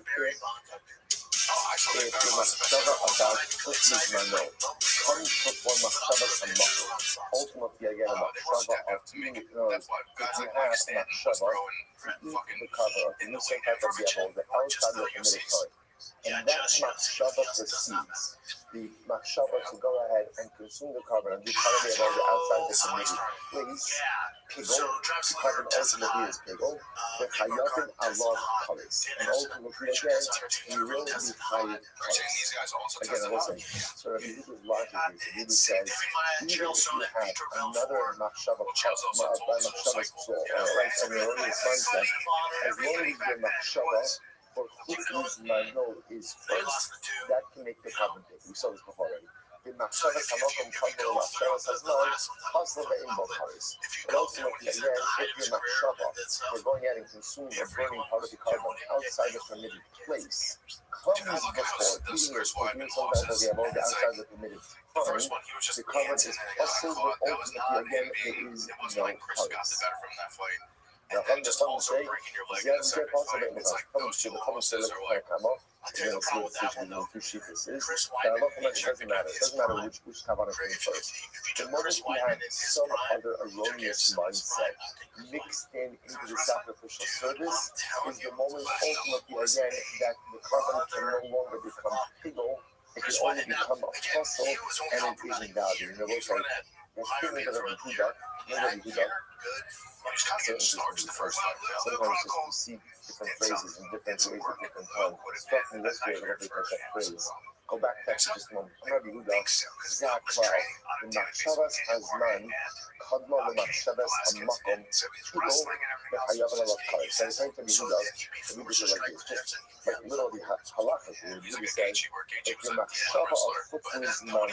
if the Machshava about Chutz Mano comes before Machshavas and Machshavas, ultimately again a Machshava of eating it knows that you have a Machshava to eat the cover of the some type of devil, the outside of the permitted time. And that Machshava precedes the Machshava to go ahead and consume the carbon and do part of the outside the permitted place. Piggle, the carbon ultimately is Piggle. The Chayatin Allah colors. And ultimately again, you will be Chayat colors. Again, listen, so if you do this logic here, so you says, even if you have another Machshava by Machshava's soul, right, and your earliest mindset, as long as your Machshava for Chutz Mano is first, that can make the carbon big. We saw this before already. The Machshavas Hamakom Kavno Machshavas Hazman, Hustle the Inbo colors. And ultimately, again, if your Machshava, we're going ahead and consuming or burning part of the carbon outside the permitted place, comes before eating it or doing some type of the above the outside the permitted time, the carbon is hustled, but ultimately, again, there is no colors. Now, I'm just going to say, Zeb Zeb also made the comes to the comments to look like Kamo. Again, it's good decision in two sheets. But I love the mention, doesn't matter. It doesn't matter which Kavanah came first. The moment we have some other erroneous mindset mixed into the sacrificial service is the moment ultimately, again, that the carbon can no longer become Piggle. It can only become a hustle, and it isn't valued. You know, it's like, that's feeling that every Huda, sometimes just to see different phrases in different ways at different times. Struck me this way, I think that phrase. Go back to just a moment. Rabbi Huda, Zach Cloud, the Machshavas Hazman, Kadma the Machshavas Hamakom, Piggle, the Hayavan of Kali. So it's like to be Huda, the Huda is like this. Just like literally halakha, the Huda says, if the Machshava of Chutz Mano, of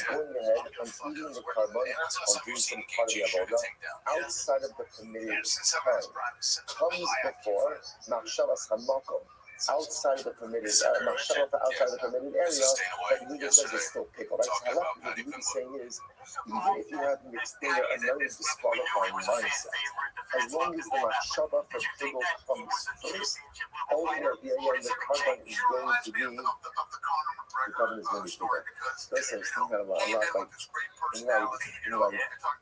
going ahead and eating the carbon, of doing some part of the avoda, outside of the permitted time, comes before Machshavas Hamakom, outside the permitted Machshava outside the permitted area, but Huda says it's still Piggle. Right? So halakha, what Huda is saying is, even if you have mixed in another disqualifying mindset, as long as the Machshava for Piggle comes first, ultimately again the carbon is going to be Piggle. This is kind of a lot like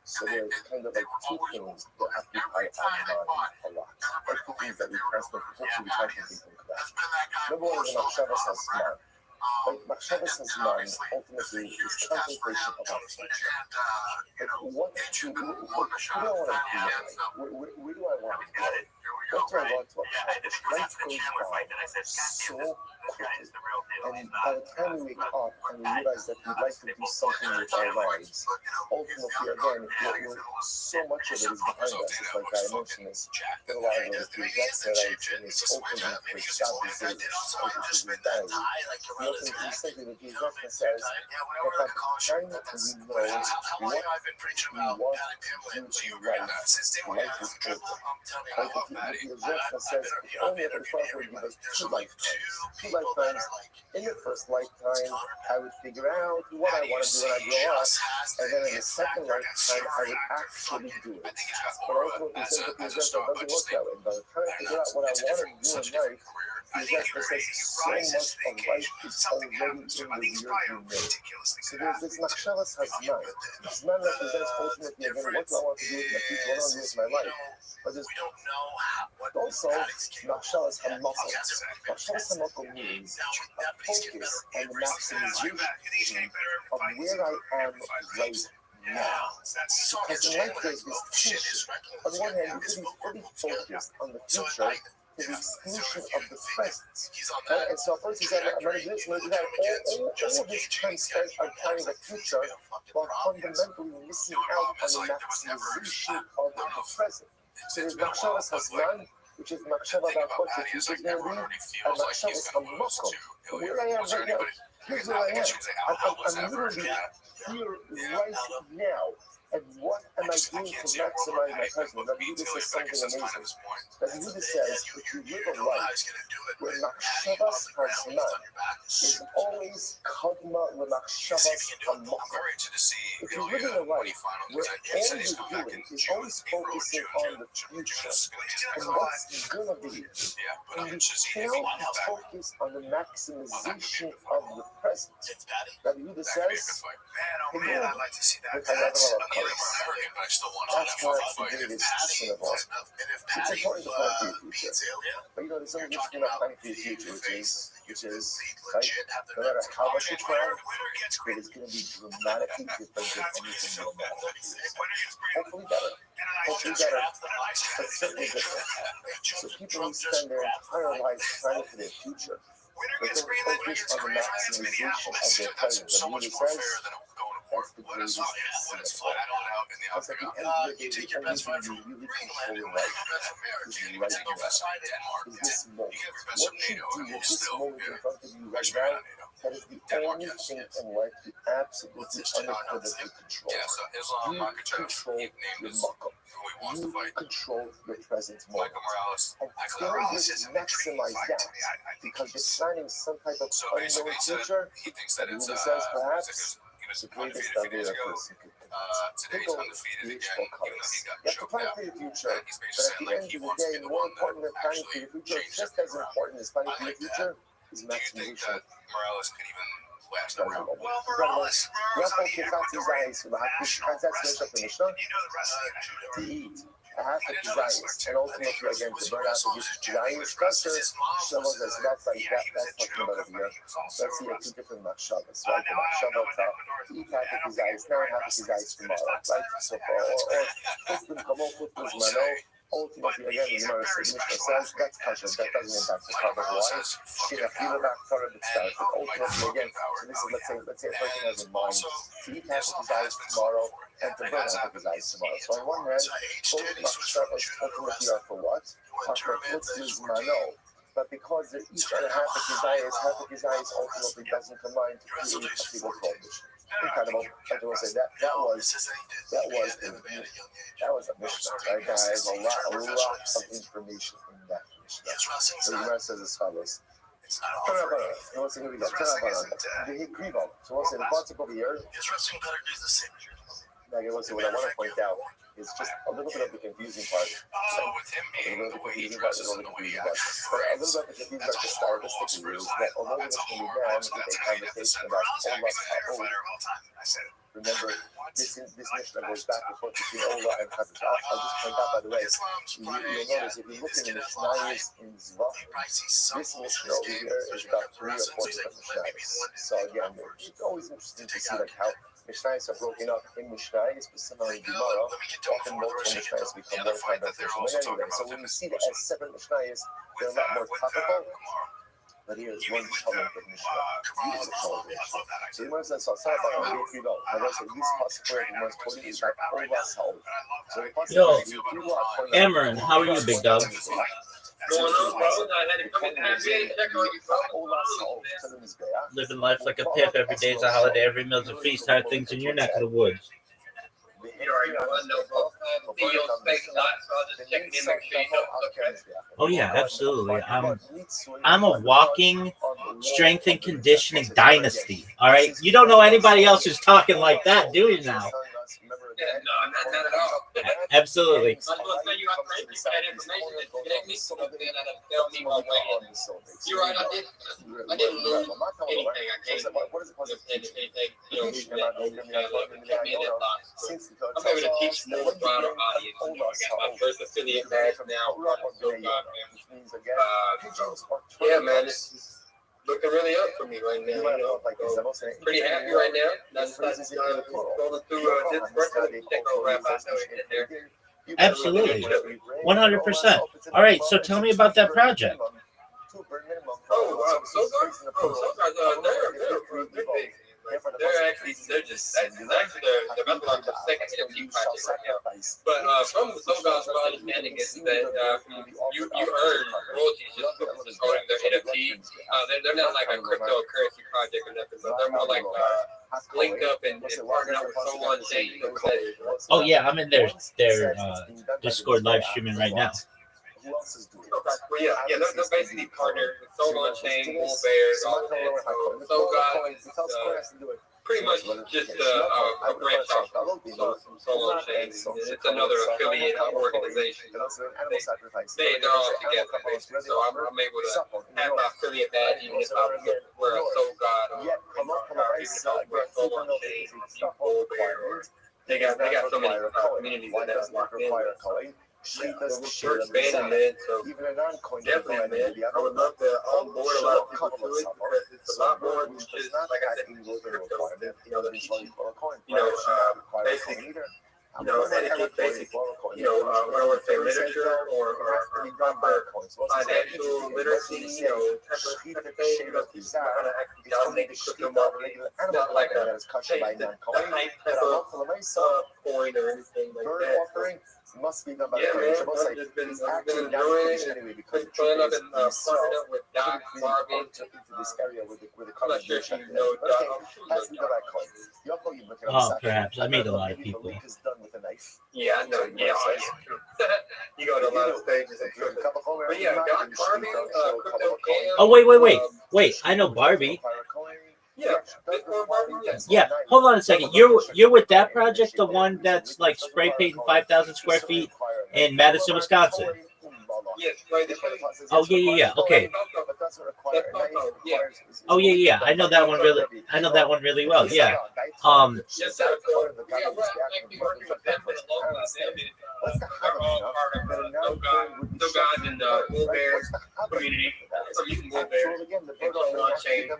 so there's kind of like two things that occupy our mind a lot. Like two things that we potentially think about. Number one is the Machshavas Hazman. Like Machshavas Hazman ultimately is contemplation of our future. Like what do I want to do? Where do I want to go? What do I want to accomplish? Life goes by so quickly. And by the time we wake up and we realize that we'd like to do something with our lives, ultimately, again, so much of it is behind us. It's like I mentioned this, a lot of it is the rest that I and it's ultimately for Shabbat which is his diary. The ultimate is simply that Jesus says that by the time we know what we want to do in life, life is over. Like the Zechariah says, if only if the Father would give us two lifetimes. In the first lifetime, I would figure out what I want to do when I grow up, and then in the second lifetime, I would actually do it. But ultimately, since the Zechariah doesn't work that way, by the time I figure out what I want to do in life, the Zechariah says so much of life is already in the rearview mirror. So there's this Machshavas Hazman. Hazman represents ultimately, again, what do I want to do with my future, what do I want to do with my life. But there's also Machshavas HaMakom. Machshavas HaMakom means a focus on the maximization of where I am right now. Because in life there's this tension. On the one hand, you can be fully focused on the future to the exclusion of the present. Right? And so a person says, I'm going to do this, I'm going to do that. All of this time spent on planning the future while fundamentally missing out on the maximization of the present. So there's Machshavas Hazman, which is Machshava about what the future is going to be, and Machshavas HaMakom. Where I am right now, here's where I am. I'm literally here right now. And what am I doing to maximize my present? Rabbi Yehuda says something amazing. Rabbi Yehuda says, if you live a life where Machshavas Hazman is always Kadma LeMachshavas HaMakom. If you're living a life where all you're doing is always focusing on the future and what's going to be, and you fail to focus on the maximization of the present, Rabbi Yehuda says, that's why the greatest sin of all. It's important to plan for your future. But you know, there's something which you're not planning for your future, which is, right? No matter how much you try, it is going to be dramatically different than anything you imagine. Hopefully better, but certainly different. So people who spend their entire lives planning for their future, they don't focus on the maximization of their present. The Buddha says, that's the greatest sin of all. Because at the end of the day, the only thing you really control in life is right now, is this moment. What you do with this moment in front of you right now, that is the only thing in life you absolutely unequivocally control. You control your makom. You control your present moment. And failure to maximize that because you're planning some type of unknown future, and Buddha says perhaps the greatest idea a person could think over spiritual colors. You have to plan for your future, but at the end of the day, more important than planning for your future, just as important as planning for your future, is maximization. To eat a half of desires, and ultimately again to burn out the desires cluster. Shavuot says that's talking about over here. Let's see two different machshavas, right? The machshava to eat half of desires now, half of desires tomorrow, right? So or mano. Ultimately, again, the Gemara says that's kosher. That doesn't impact the cover. Why? Shirafila back cover the stars. But ultimately, again, so this is let's say a person has in mind to eat half of desires tomorrow and to burn half of desires tomorrow. So on one hand, both machshavas ultimately are for what? Are for chutzlus mano. But because they're each on half of desires ultimately doesn't combine to create a single prohibition. Incredible. I will say that was a mission, right, guys? A lot of information in that mission. The Gemara says as follows. So we'll say the concept over here. Like I will say, what I want to point out is just a little bit of the confusing part. But a little bit of the confusing part just stylistically is that although this can be done with a conversation about remember, this mission goes back and forth between Ola and Chazal. I'll just point out, by the way, you'll notice if you look in the Mishnayos in Zvach, this mission over here is about 3 or 4 different Mishnayos. So again, it's always interesting to see like how Mishnayos are broken up in Mishnayos, but similarly Gemara, often multiple Mishnayos become one kind of Mishnah. But anyway, so when you see that as separate Mishnayos, they're a lot more topical. But here it's one chunk of Mishnah. It's a chunk of Mishnah. So the Gemara says, so it's not about a few dollars. The Gemara says, this possible the Gemara's quoting is like all that's held. So the possibility Amarin, how are you, big dog? Going on, bro? I had to come in and check on you. Living life like a pimp. Every day's a holiday. Every meal's a feast. How are things in your neck of the woods? You already know I know, bro. See your space a lot, so I'll just check in, make sure you know. Okay. Oh yeah, absolutely. I'm a walking strength and conditioning dynasty. All right, you don't know anybody else who's talking like that, do you now? Yeah, no, not at all. Absolutely. I'm supposed to tell you I pray for that information that you gave me, so then tell me my way in. You're right, I didn't lose anything. I can't lift anything. You know, kept me in that box. I'm able to teach more broader audience. You know, I got my first affiliate badge now. So God, man. Yeah, man, it's looking really up for me right now. You know, so pretty happy right now. That's going through this record. Check out rap out there. Absolutely. 100%. All right, so tell me about that project. Oh, they're big. They're just actually they're about to launch a second NFT project right now. But from the Sogon's understanding is that you earn royalties just holding their NFT. They're not like a cryptocurrency project or nothing, but they're more like linked up and partnered up with someone saying. Oh yeah, I'm in their Discord live streaming right now. Who else is doing it? Well, yeah, they're basically partnered with Solon Chain, Bull Bears, all that. So God is pretty much just a branch off from Solon Chain. It's another affiliate organization. They're all together, basically. So I'm able to have my affiliate badge even if I was wear a Soul God or even if I was wear Solon Chain, Bull Bear. They got so many communities that that's locked in. We're expanding, man. So definitely, man. I would love to onboard a lot of people to it because it's a lot more than just, like I said, crypto. You know, basic, anything basic, what I would say, literature or proper financial literacy, type of thing, how to actually dominate the crypto market. It's not like a hype type of coin or anything like that. Must be done by yeah, man. I've just been enjoying it. anyway because I've been partnered up with Doc Marvin into this area with the I'm not sure if you know Doc. that's the right coin. Oh, perhaps. I meet a lot of people. Yeah, I know. Yeah, you go to a lot of stages. But yeah, Doc Marvin, Crypto Cam. Oh, wait. I know Barbie. Yeah, Bitcoin Barbie. Yes. Yeah, hold on a second. You're with that project, the one that's like spray painting 5,000 square feet in Madison, Wisconsin. Yes, right. Oh yeah. Okay. Oh yeah. I know that one really well. Yeah. Yes, sir. Yeah, we're actually working with them for a long time. They're all part of No God and the Bull Bears community. So you can Bull Bears and go on chain. I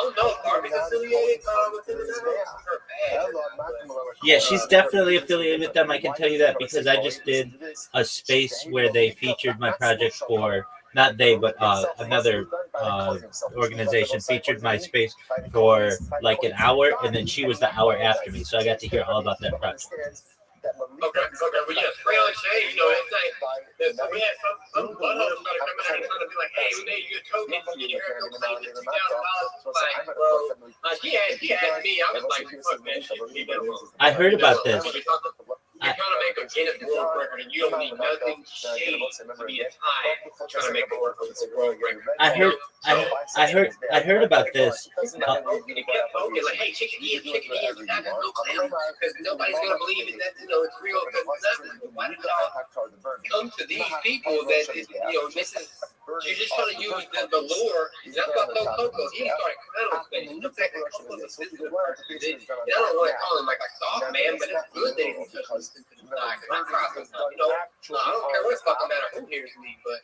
don't know if Barbie's affiliated with them. Yeah, she's definitely affiliated with them. I can tell you that because I just did a space where they featured my project for, not they, but another organization featured my space for like an hour, and then she was the hour after me, so I got to hear all about that project. Okay, but yeah, spray on chain, it's like, so we had some buttholes started coming out and trying to be like, hey, we made you a token, you need to go claim $2,000. Like, well, she asked me, I was like, fuck that shit. I heard about this. You're trying to make a Guinness World Record, and you don't need nothing shady to be a tie. Trying to make a world record. I heard about this. He kept poking like, hey, chicken ears, you got no claim, because nobody's gonna believe it that it's real. Because nothing. Why did y'all come to these people that this is She's just trying to use the lure. And that's what I told Coco. He started clowning his face. The fact that Coco's a physical person, and I don't want to call him like a soft man, but it's good that he's touching to the side. Because I cry sometimes, you know. I don't care what fucking matter who hears me, but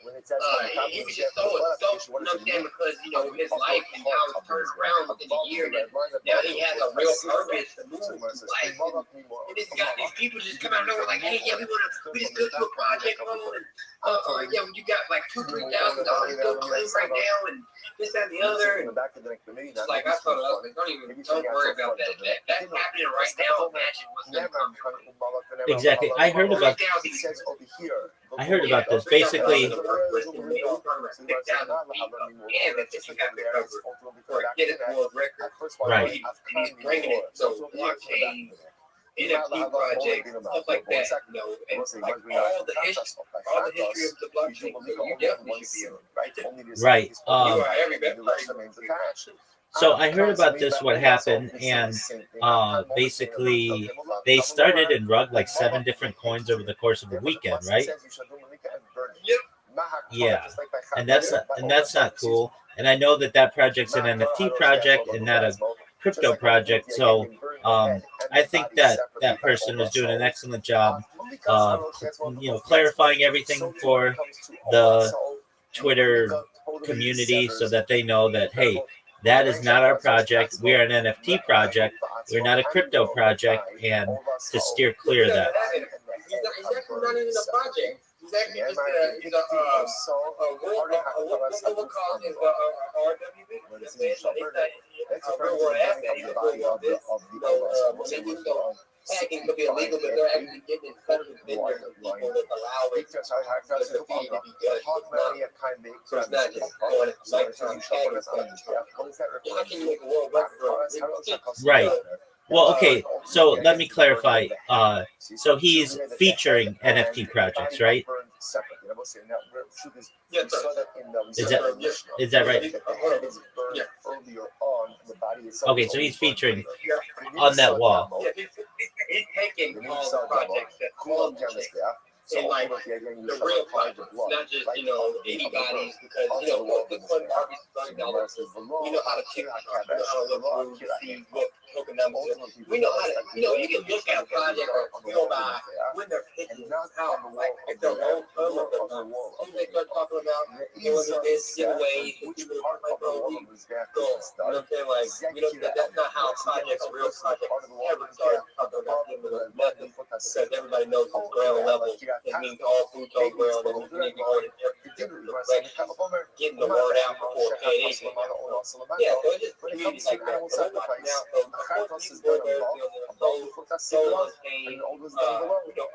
he was just so, you know what I'm saying? Because, you know, his life and how it's turned around within a year, that now he has a real purpose to move his life. And it's got these people just come out of nowhere like, hey, yeah, we just go to a project loan, and yeah, you got like $2,000-$3,000 still claim right now, and this, that, and the other. And it's like, I told her, don't worry about that. That's happening right now. Imagine what's going to come. Exactly. I heard about this. Basically, right. He's bringing it. So blockchain, NFT projects, stuff like that, you know, and like all the history of the blockchain. So you definitely should be Right. you are everybody. So I heard about this, what happened, and basically they started and rugged like 7 different coins over the course of a weekend, right? Yep. Yeah, and that's not cool. And I know that project's an NFT project and not a crypto project. So I think that person was doing an excellent job of clarifying everything for the Twitter community so that they know that, hey, that is not our project. We are an NFT project. We're not a crypto project, and to steer clear of that. He's actually not even a project. He's actually just what call is RWB. It's a real world asset. He's a real world business. Hacking could be illegal, but they're actually getting in touch with vendors and people that allow it to be judged. So it's not just going at nighttime tagging things. How can you make a world record? Right. Well, okay. So let me clarify. So he's featuring NFT projects, right? Is that right? Okay, so he's featuring on that wall. He's taking all the projects that call and like the real projects, not just anybody's, because the fun market is $30. We know how to check the chart, we know how to look through to see what token numbers. We know how to, you can look at a project or feel by when they're picking out, like if they're long term or they start talking about doing this giveaways and people like that's not how projects, real projects ever start talking about giving them nothing, because everybody knows it's ground level. It means all food goes well, and you need to go in getting the word out before paying anything. Yeah, so it just community like that. So now,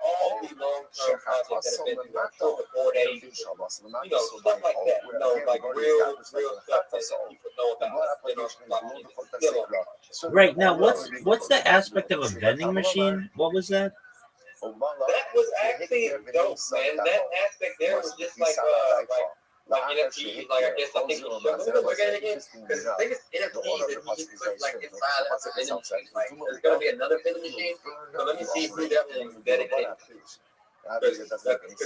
all the long-term projects that have been through the 4 days, stuff like that, like real stuff that people know about. Right now, what's the aspect of a vending machine? What was that? That was actually dope, man. That aspect there was just like NFTs, like I guess I think look at it again, because I think it's NFTs that you just put like inside of a vending machine. Like there's gonna be another vending machine, so let me see who that one's dedicated to. Because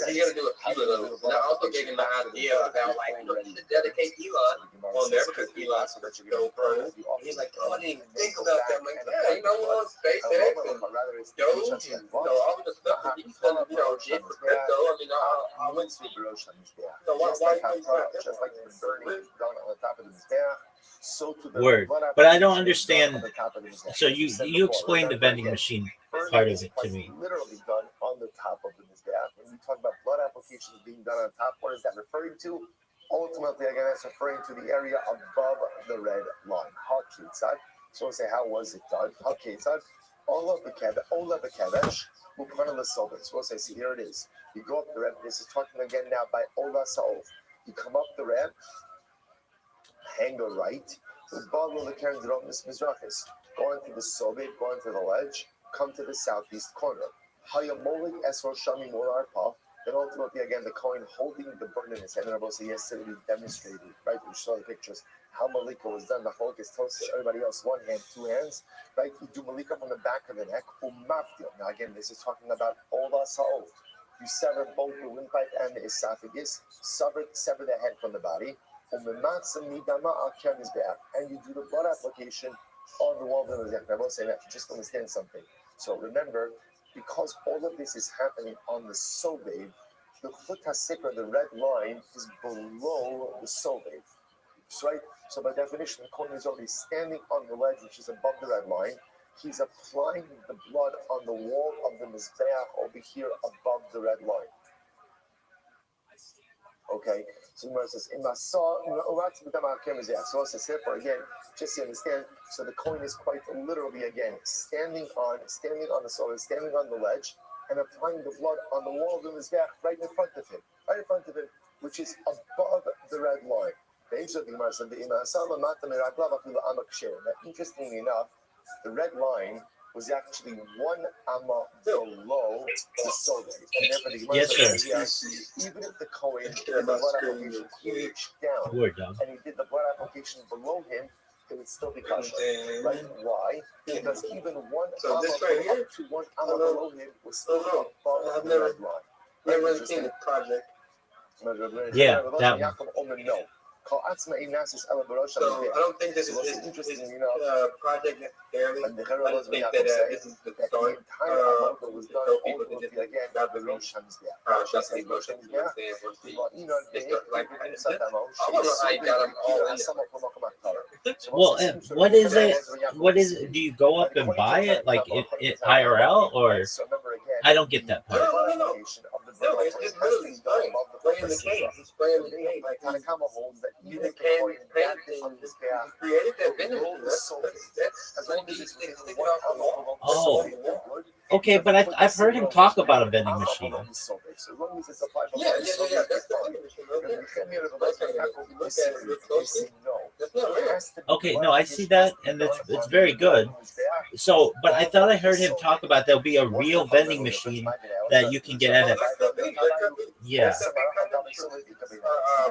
he's gonna do a few of those. And I also gave him the idea about like you should dedicate Elon on there because Elon's such a go pro. He's like, I didn't even think about that. I'm like, yeah, we're on SpaceX and Doge and all the stuff that he's done, shit for crypto. I mean, I went to Word, but I don't understand. So you explained the vending machine part of it to me. Literally done on the top of the Mizbeach. When we talk about blood applications being done on top, what is that referring to? Ultimately, again, that's referring to the area above the red line. Hakitzad. So we say, how was it done? Hakitzad. All of the kevesh will come on the silver. So we'll say, see, here it is. You go up the ramp. This is talking again now by Ola Sa'ov. You come up the ramp, hang a right. The bottom of the Karen Dromis Mizrachis. Go into the Soviet, go into the ledge. Come to the southeast corner. Hayamolik Esro Shami Molarpa. Then ultimately, again, the Kohen holding the burn in his hand. And I will say, yesterday we demonstrated, right? We saw the pictures, how Malika was done. The Hulk is toast to everybody else, one hand, two hands, right? You do Malika from the back of the neck. Now, again, this is talking about Ola Sa'ov. You sever both the windpipe and the esophagus, sever the head from the body, and you do the blood application on the wall of the mizbeach. I will say that, just understand something. So remember, because all of this is happening on the sovev, the chut hasikra, the red line, is below the sovev. Right? So by definition, the kohen is already standing on the ledge, which is above the red line. He's applying the blood on the wall of the mizbeach over here above the red line. Okay, so Gemara says, so therefore again, just to understand, so the kohen is quite literally again standing on the soil, standing on the ledge, and applying the blood on the wall of the mizbeach right in front of him, which is above the red line. Now, interestingly enough, the red line was actually one amma below the soda. And therefore the Gemara says, even if the Kohen did the blood application reached down and he did the blood application below him, it would still be kosher. Right? Why? Because even one amma up to one amma below him was still above the red line. I've never seen the project. Yeah, that one. So I don't think this is interesting project necessarily. I just think that this is the start. Was done over again by the Rosh Hashanah. Well, what is it? What is it? Do you go up and buy it like it IRL, or I don't get that part. No, it's just literally spraying the cane. He's spraying the cane. Like Tanakama holds that you can created that vinegar. As long as it's sticking off the wall. Oh. Okay, but I've heard him talk about a vending machine. Yeah. That's the vending machine. Okay, no, I see that, and it's very good. So, but I thought I heard him talk about there'll be a real vending machine that you can get NFT. Yeah.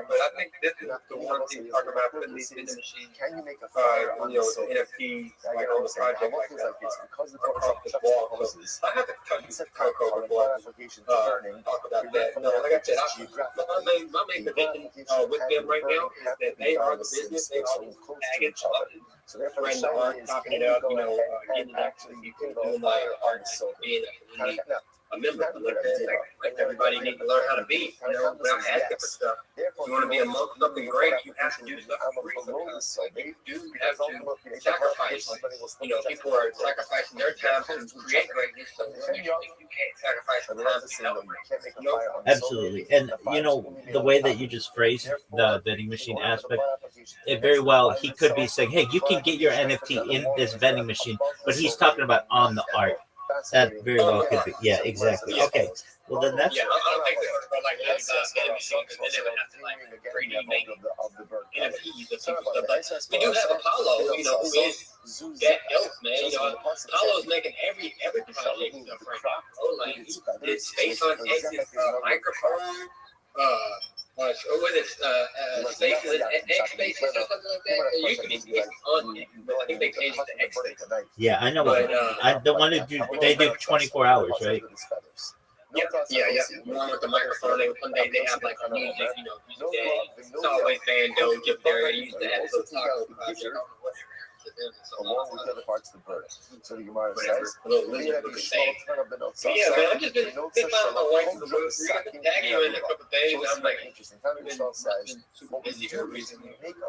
But I think this is the one thing talking about putting these vending machines, Can you make a fire on the NFTs, like on the project like that. because the Across the wall. I have to touch Coco before I talk about that. No, like I said, my main conviction with them right now is that they are the business, they are the tagging, so therefore spreading the art, talking it up, getting it actually doing my art, being a member. Like everybody needs to learn how to be, without asking for stuff. If you want to be amongst something great, you have to do something great sometimes. Like you do have to sacrifice. People are sacrificing their time to create greatness, so you can't sacrifice the time to celebrate. Absolutely. And the way that you just phrased the vending machine aspect, it very well, he could be saying, hey, you can get your NFT in this vending machine, but he's talking about on the art. That very well could be. Yeah, exactly. Okay. Well, then that's. Yeah, I don't think that was like vending machine, because then they would have to like 3D make NFTs and stuff. But we do have Apollo, who is that dope, man. Apollo's making every project stuff right now. Like it's based on X's microphone. What is Spaces, X Spaces or something like that? It used to be Spaces on X, but I think they changed it to X Spaces. Yeah, I know. But, the one that they do 24 hours, right? Yeah. One with the microphone. One day they have like music, music day. It's always bando, Jim Derry. Used to have a little taco project or whatever. Along with the other parts of the bird. So the Gemara says, yeah, man, I've just been finding my wife in the room. I've been tagging you in a couple days. I'm like, busy for a reason.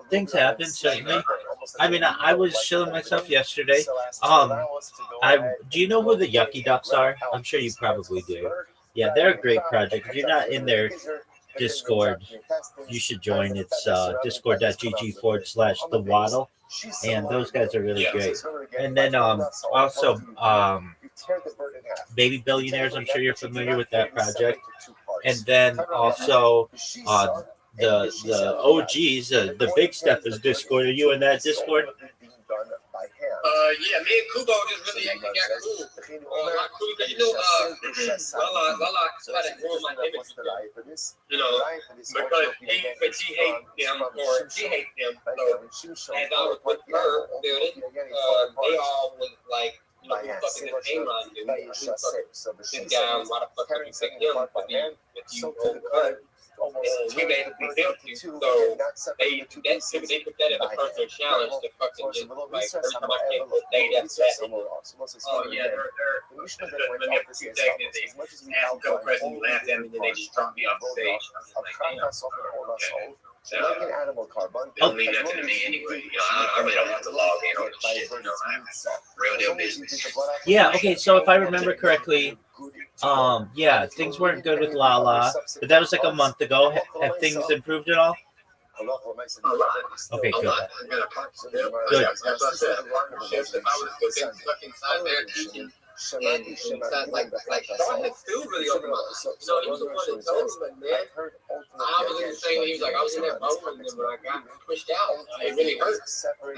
Things happen, certainly. I mean, I was chilling myself yesterday. Do you know who the Yucky Ducks are? I'm sure you probably do. Yeah, they're a great project. If you're not in their Discord, you should join. It's discord.gg/the waddle. And those guys are really great. And then also Baby Billionaires, I'm sure you're familiar with that project. And then also the OGs, the Big Steppers Discord. Are you in that Discord? Yeah, me and Kubo just really got cool. Because started growing my image with them. Because he hates them, or she hates them. So as I was with her building, they all was like, you know, who the fuck is this Amon dude? This guy, why the fuck would you pick him to be with you old cut? And we basically built you, so they put that as a personal challenge to fucking just, like, every time I came to day after that. Oh yeah, they're let me have a few seconds. They asked Joe Preston, laughed at me, then they just dropped me off the stage. I was like, damn. Okay. So, don't mean nothing to me anyway. You know, I really don't have to log in on the shit. You know, I'm real deal business. Yeah, okay, so if I remember correctly, yeah, things weren't good with Lala, but that was like a month ago. Have things improved at all? Okay, good. Good. That's what I said. If I was stuck inside there teaching and inside, like Sean had still really open my eyes. You know, he was the one that told me, like, man, I was in the same, he was like, I was in that boat, and then when I got pushed out, it really hurt.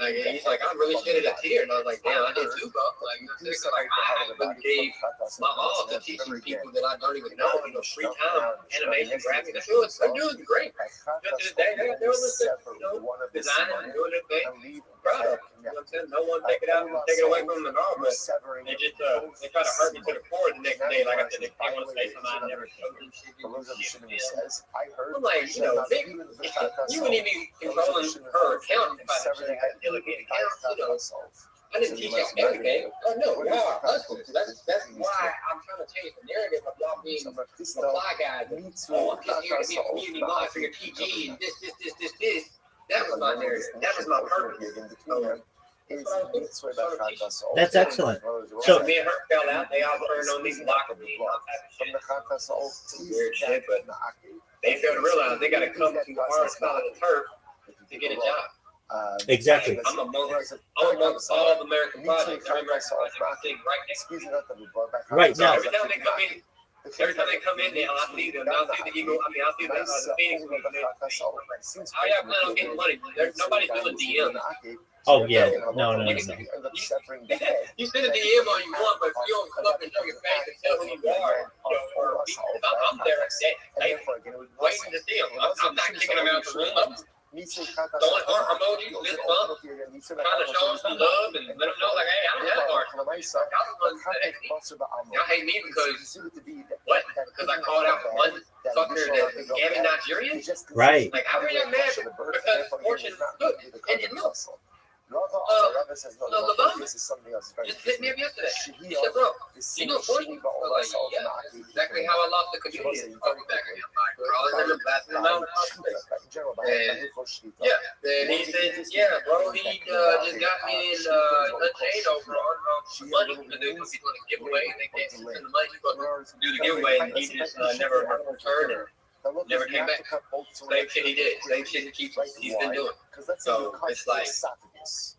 Like, he's like, I really shedded a tear, and I was like, damn, I did too, bro. Like, you know, like, I haven't gave my all to teaching people that I don't even know, you know, free time, animation, graphics. They're doing great. To this day, they're listening, you know, designing and doing their thing. Proud of them. You know what I'm saying? No one take it out and take it away from them at all, but they just, they try to hurt me to the core the next day. Like I said, they want to say something I never showed them shit. I'm like, you know, Vic, you wouldn't even be controlling her account if I had a delegated account, you know. I didn't teach y'all everything. Oh no, y'all are hustlers. That's why I'm trying to change the narrative of y'all being fly guys. Oh, I'm just here to be a community monitor, your PG, and this. That was my narrative. That was my purpose. That's excellent. So me and her fell out. They all turned on these locker me. Weird shit, but they failed to realize they got to come to our side of the turf to get a job. Exactly. I'm amongst all of American projects. Every American project I think right next to me. Right now. Every time they come in there, I'll see them. I'll see the Eagle. I'll see the Phoenix. How y'all plan on getting money? Nobody's doing DM. Oh yeah, no. You send a DM all you want, but if you don't come up and show your face and tell who you are, or I'm there waiting to see them. I'm not kicking them out the room. I'm throwing heart emojis, fist bump, trying to show them some love and let them know, like, hey, I don't have heart. Y'all hate me because what? Because I called out one fucker that Gavin Nigerian? Right. Like, how are you mad? Because Fortune, look, and look. LeBron just hit me up yesterday. He said, bro, you know Fortune? I was like, yeah, that's exactly how I lost the community. I'll be back again. Crawling them, blasting them out. And yeah, then he said, yeah, bro, he just got me in Unchained over on money because he's going to give away and they can't send the money. He's going to do the giveaway and he just never returned and never came back. Same shit he did. Same shit he's been doing. So it's like,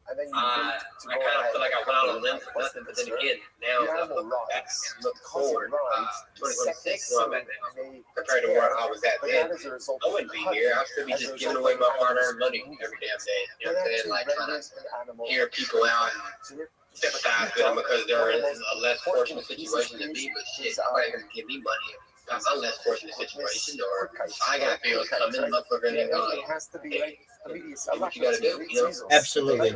I kind of feel like I went out on a limb for nothing, but then again, now I look back and look forward, 2026, where I'm at now, compared to where I was at then. I wouldn't be here. I'd still be just giving away my hard-earned money every damn day. You know what I'm saying? Like trying to hear people out and sympathize with them because they're in a less fortunate situation than me, but shit, nobody's going to give me money. I'm in a less fortunate situation, or I got bills coming up for really what you gotta do, you know? Absolutely.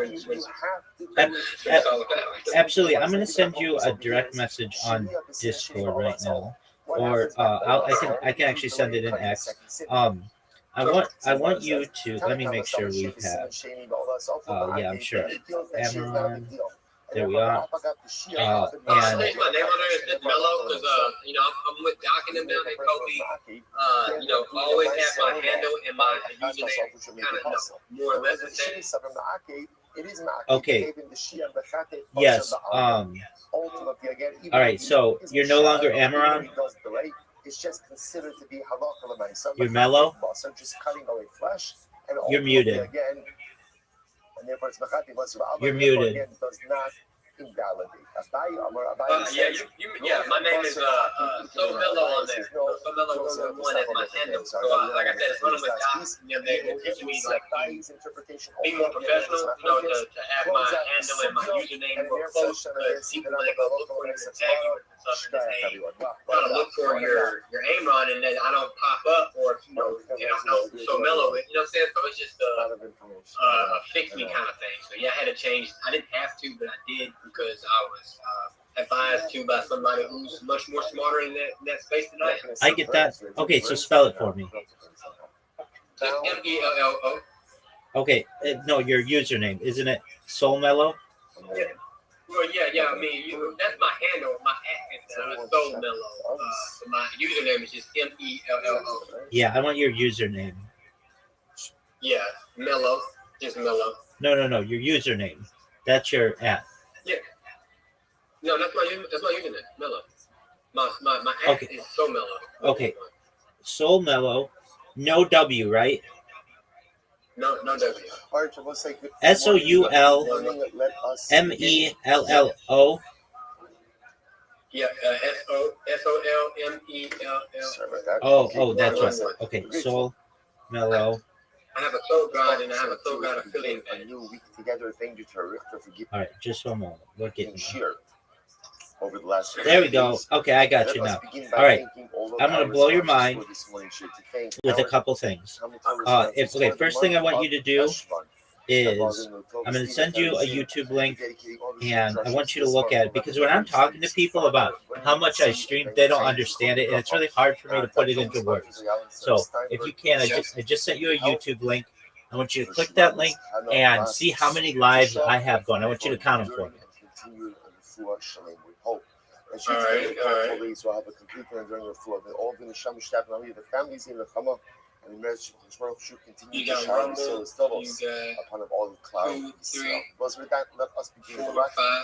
Absolutely. I'm going to send you a direct message on Discord right now, or I can actually send it in X. I want you to let me make sure we have. Yeah, I'm sure. Amaron. There we are. And my name on there is Mello because you know I'm with Doc and them down there, Kobe. You know, always have my handle and my username kind of more or less the same. Okay. Yes. All right. So you're no longer Amaron. You're Mello. You're muted. You're muted. Yeah, my name is So Mello on there. So Mello 1 is my handle. So like I said, it's running with Doc. You know, they're teaching me like be more professional. You know, to have my handle and my username more close because people when they go look for you and tag you and stuff, and they trying to look for your Amron and then I don't pop up or you know So Mello. You know what I'm saying? So it's just a fix me kind of thing. So yeah, I had to change. I didn't have to, but I did. because I was advised to by somebody who's much more smarter in that space than I am. I get that. Okay, so spell it for me. MELLO. Okay, no, your username, isn't it Soul Mellow? Yeah. Well, yeah. I mean, that's my handle. My app is Soul Mellow. So my username is just MELLO. Yeah, I want your username. Yeah, Mellow. Just Mellow. No, your username. That's your app. Yeah. No, that's my username. Mellow. My app Okay. is So Mellow. Okay. Soul Mellow. No W, right? No W. SOULMELLO. Yeah, SOLMELL. Oh, that's right. Okay, Soul Mellow. I have a soul guide and I have a soul guide affiliate. A new week together. Thank you to Richter for giving All right, just one moment. We're getting cheer over the last. There we go. Okay, I got you now. All right, I'm gonna blow your mind with a couple things. First thing I want you to do is I'm going to send you a YouTube link, and I want you to look at it, because when I'm talking to people about how much I stream, they don't understand it, and it's really hard for me to put it into words. So if you can, I just sent you a YouTube link. I want you to click that link and see how many lives I have going. I want you to count them for me. All right. We'll have a complete and during the floor. They're all going to sham the families in the Chama, and the marriage continue to shine so upon all the clouds. Was with that, let us begin the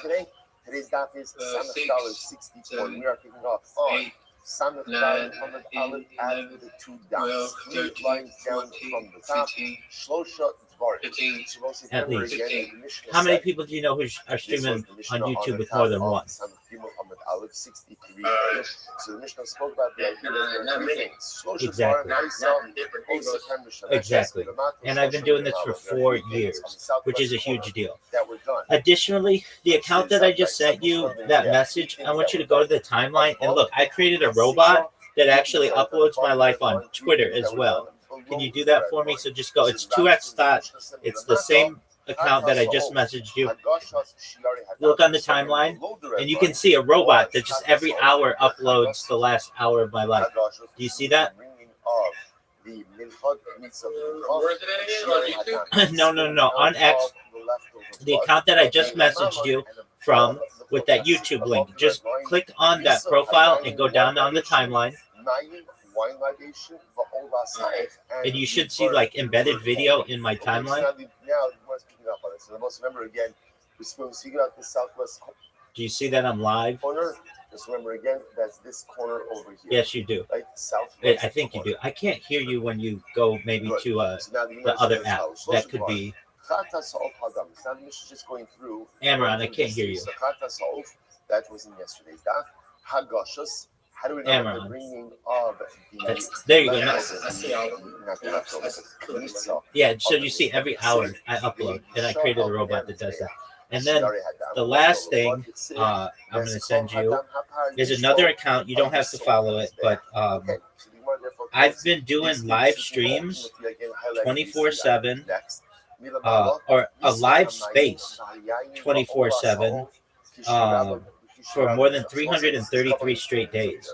today. Today's daf is $64. We are kicking off on Samach Daled Amud Aleph and the two dots. 3 lines down from the top. Shlosha Dvarim. At least. How many people do you know who are streaming on YouTube with more than one? 63. So the Mishnah spoke about the idea of Exactly. And I've been doing this for 4 years, which is a huge deal. Additionally, the account that I just sent you, that message, I want you to go to the timeline and look, I created a robot that actually uploads my life on Twitter as well. Can you do that for me? So just go, it's 2x dot, it's the same account that I just messaged you. Look on the timeline, and you can see a robot that just every hour uploads the last hour of my life. Do you see that? No. On X, the account that I just messaged you from with that YouTube link. Just click on that profile and go down on the timeline. And you should see like embedded video in my timeline. Remember again, we're speaking about the southwest. Do you see that I'm live? Corner. Just remember again, that's this corner over here. Yes, you do. Like southwest. I think you do. I can't hear you when you go maybe to the other app. That could be. Amron, I can't hear you. That was in yesterday's daf. Hagashas. How do we know the bringing of the... There you go. I see all of them. Yeah, so you see every hour I upload, and I created a robot that does that. And then the last thing I'm going to send you is another account. You don't have to follow it, but I've been doing live streams 24/7, or a live space 24/7. For more than 333 straight days.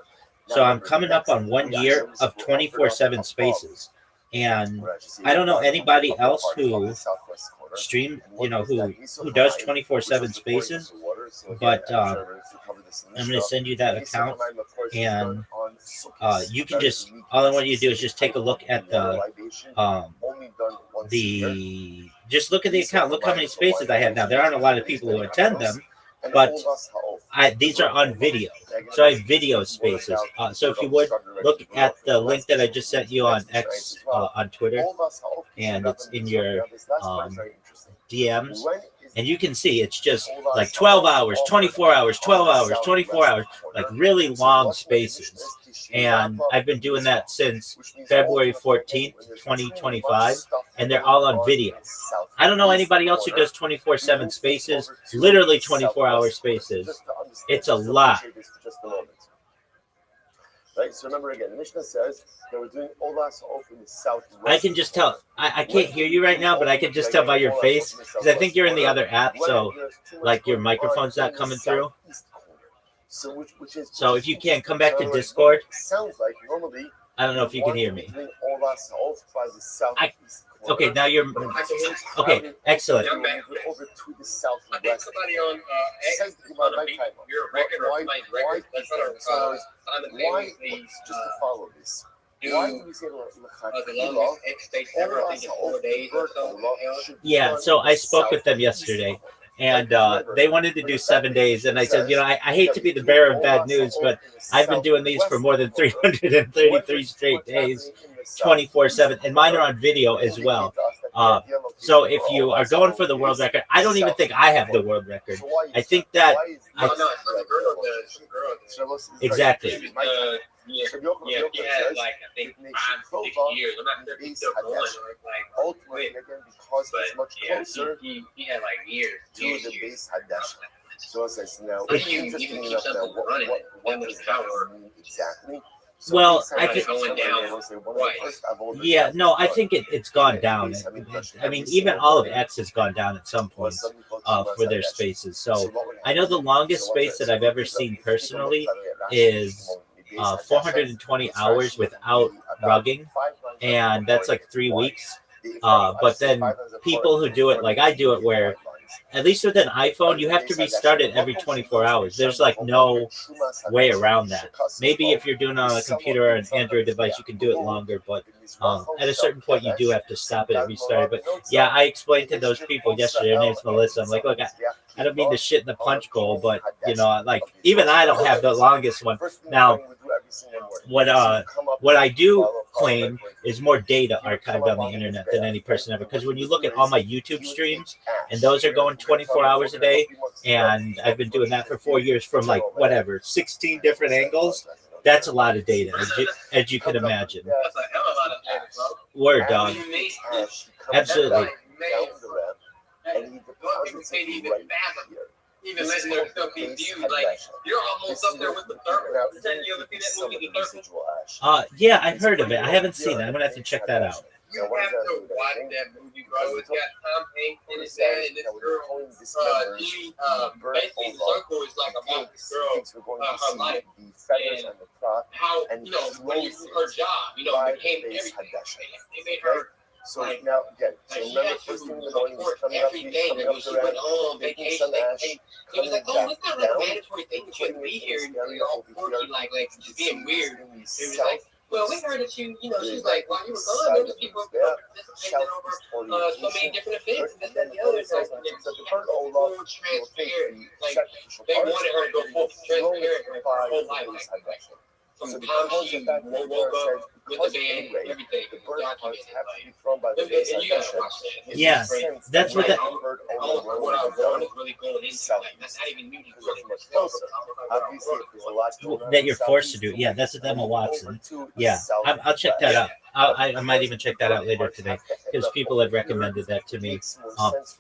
So I'm coming up on 1 year of 24/7 spaces. And I don't know anybody else who stream, who does 24/7 spaces, but I'm going to send you that account, and you can just, all I want you to do is just take a look at just look at the account, look how many spaces I have now. There aren't a lot of people who attend them, but these are on video, so I have video spaces. So if you would look at the link that I just sent you on X, on Twitter, and it's in your DMs, and you can see it's just like 12 hours, 24 hours, 12 hours, 24 hours, like really long spaces. And I've been doing that since February 14th, 2025, and they're all on video. I don't know anybody else who does 24/7 spaces, literally 24-hour spaces. It's a lot. Right. So remember again, the Mishnah says that we're doing Ola Sa'of in the southwest. I can just tell. I can't hear you right now, but I can just tell by your face because I think you're in the other app, so like your microphone's not coming through. So which is so if you can't come back to Discord, sounds like normally. I don't know if you can hear me. Okay, now you're okay. Excellent. Young man, over to the south. I think somebody on X is on a beat. You're a record or playing record. That's not a why just to follow this? Why do we say the longest X days ever? I think it's 4 days or something. Yeah, so I spoke with them yesterday, and they wanted to do 7 days, and I said, you know, I hate to be the bearer of bad news, but I've been doing these for more than 333 straight days, 24/7, and mine are on video as well. So if you are going for the world record, I don't even think I have the world record. I think that exactly. Yeah, he had like I think 5, 6 years. I'm not sure if he's still going or like ultimately again because it's much closer. He had like years. To the base Hadash. So it's like now it's interesting enough now what does power exactly. Well, I think going down. Right. Yeah, no, I think it's gone down. I mean, even all of X has gone down at some point for their spaces. So I know the longest space that I've ever seen personally is 420 hours without rugging, and that's like 3 weeks. But then people who do it like I do it, where at least with an iPhone, you have to restart it every 24 hours. There's like no way around that. Maybe if you're doing it on a computer or an Android device, you can do it longer, but at a certain point, you do have to stop it and restart it. But yeah, I explained to those people yesterday, her name's Melissa. I'm like, look, I don't mean to shit in the punch bowl, but you know, like even I don't have the longest one. Now, what I do claim is more data archived on the internet than any person ever. Because when you look at all my YouTube streams, and those are going 24 hours a day, and I've been doing that for 4 years from like whatever 16 different angles. That's a lot of data, as you can imagine. That's a hell of a lot of data, bro. Word, dog. Absolutely. Even letting their stuff be viewed, like you're almost up there with the third. You ever see that movie, The Third? Yeah, I've heard of it. I haven't seen it. I'm gonna have to check that out. You have to watch that movie, bro. It's got Tom Hanks in it, and this girl, basically the circle is like about this girl, her life, and how, you know, when you her job, you know, became everything. They made her. So now again, so remember first thing in the morning was coming up, every day when she went on vacation. It was like, oh, it's not like a mandatory thing. You shouldn't be here. And you're all quirky, like just being weird. It was like, well, we heard that you know, she's like, while you were gone, there was people participating over so many different events, and this and the other. So full transparent. Like they wanted her to go full transparent her whole life. Like, from the time she woke up with the band, everything, documented. Yeah, that's what that. What I want is really going into. Like, that's not even music. That you're forced to do. Yeah, that's with Emma Watson. Yeah, I'll check that out. I might even check that out later today because people have recommended that to me.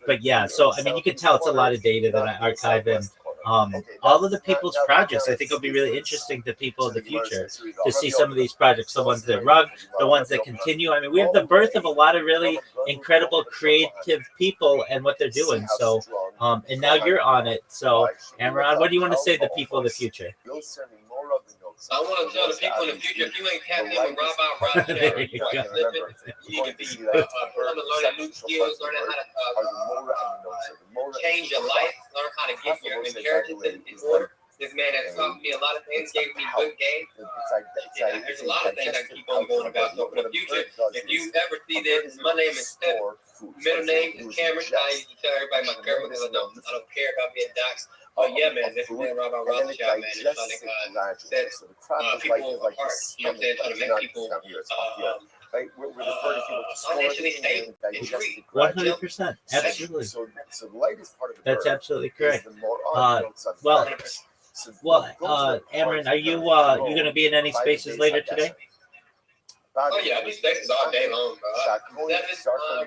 But yeah, so I mean, you can tell it's a lot of data that I archive in. All of the people's projects, I think, will be really interesting to people in the future to see some of these projects, the ones that rug, the ones that continue. I mean, we have the birth of a lot of really incredible creative people and what they're doing. So, and now you're on it. So, Amron, what do you want to say to the people of the future? I want to tell the people in the future, if you ain't tapped in with Rob, you need to be learning new skills, learning how to change your life, learn how to get your inheritance in order. This man has taught me a lot of things, gave me good game. There's a lot of things I can keep on going about. So for the future, if you ever see this, my name is Steph. Middle name is Cameron. I used to tell everybody my Cameron because I don't care about being doxxed. But yeah, man, this is Robert Rothschild, man. It's like set people apart. You know what I'm saying? Trying to make people financially stable. 100%. Absolutely. That's absolutely correct. Well, Amron, are you going to be in any spaces later today? Oh yeah, these Texas all day long, bro. Seven,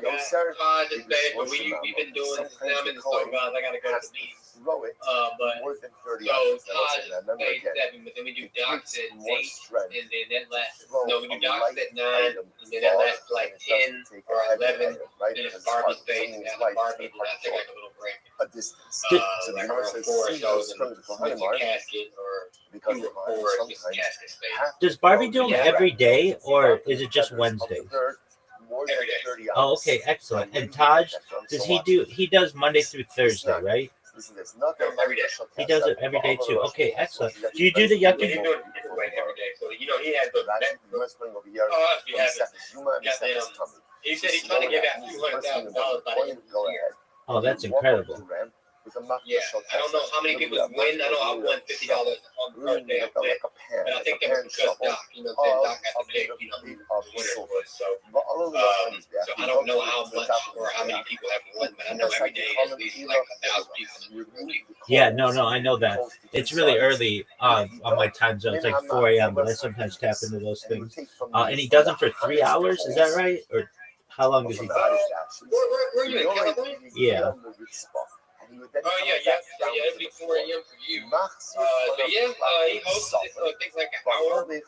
guys, Todd is bad, but we've been doing now I'm in the store, guys. I gotta go to the meeting. Throw it But more than 30 so hours. Todd stays 7, but then we do docs at 8, and then that lasts. No, we do docs at 9, and then that lasts like 10 or 11. Then it's Barbie space, and after Barbie, then I take like a little break. A distance. Like around 4 shows and mix a casket or because 2 or 4 just casket space. Does Barbie do them every day, or is it just Wednesdays? Every day. Oh, okay, excellent. And Taj, does he do? He does Monday through Thursday, right? Every day. He does it every day too. Okay, excellent. Do you do the yucky? He's doing it different way every day. So he has the he said he's trying to get out $200,000 by the end of the year. Oh, that's incredible. Yeah, I don't know how many people win. I know I won $50 on the first day I went, but I think that was because Doc, Doc had to pick, the winner was. So I don't know how much or how many people have won, but I know every day at least like 1,000 people. Yeah, no, I know that. It's really early on my time zone. It's like 4 a.m., but I sometimes tap into those things. And he does them for 3 hours. Is that right? Or how long does he? Where are you in California? Yeah. Oh yeah, it'll be 4 a.m. for you. But yeah, he hosts it, so it takes like an hour. No, he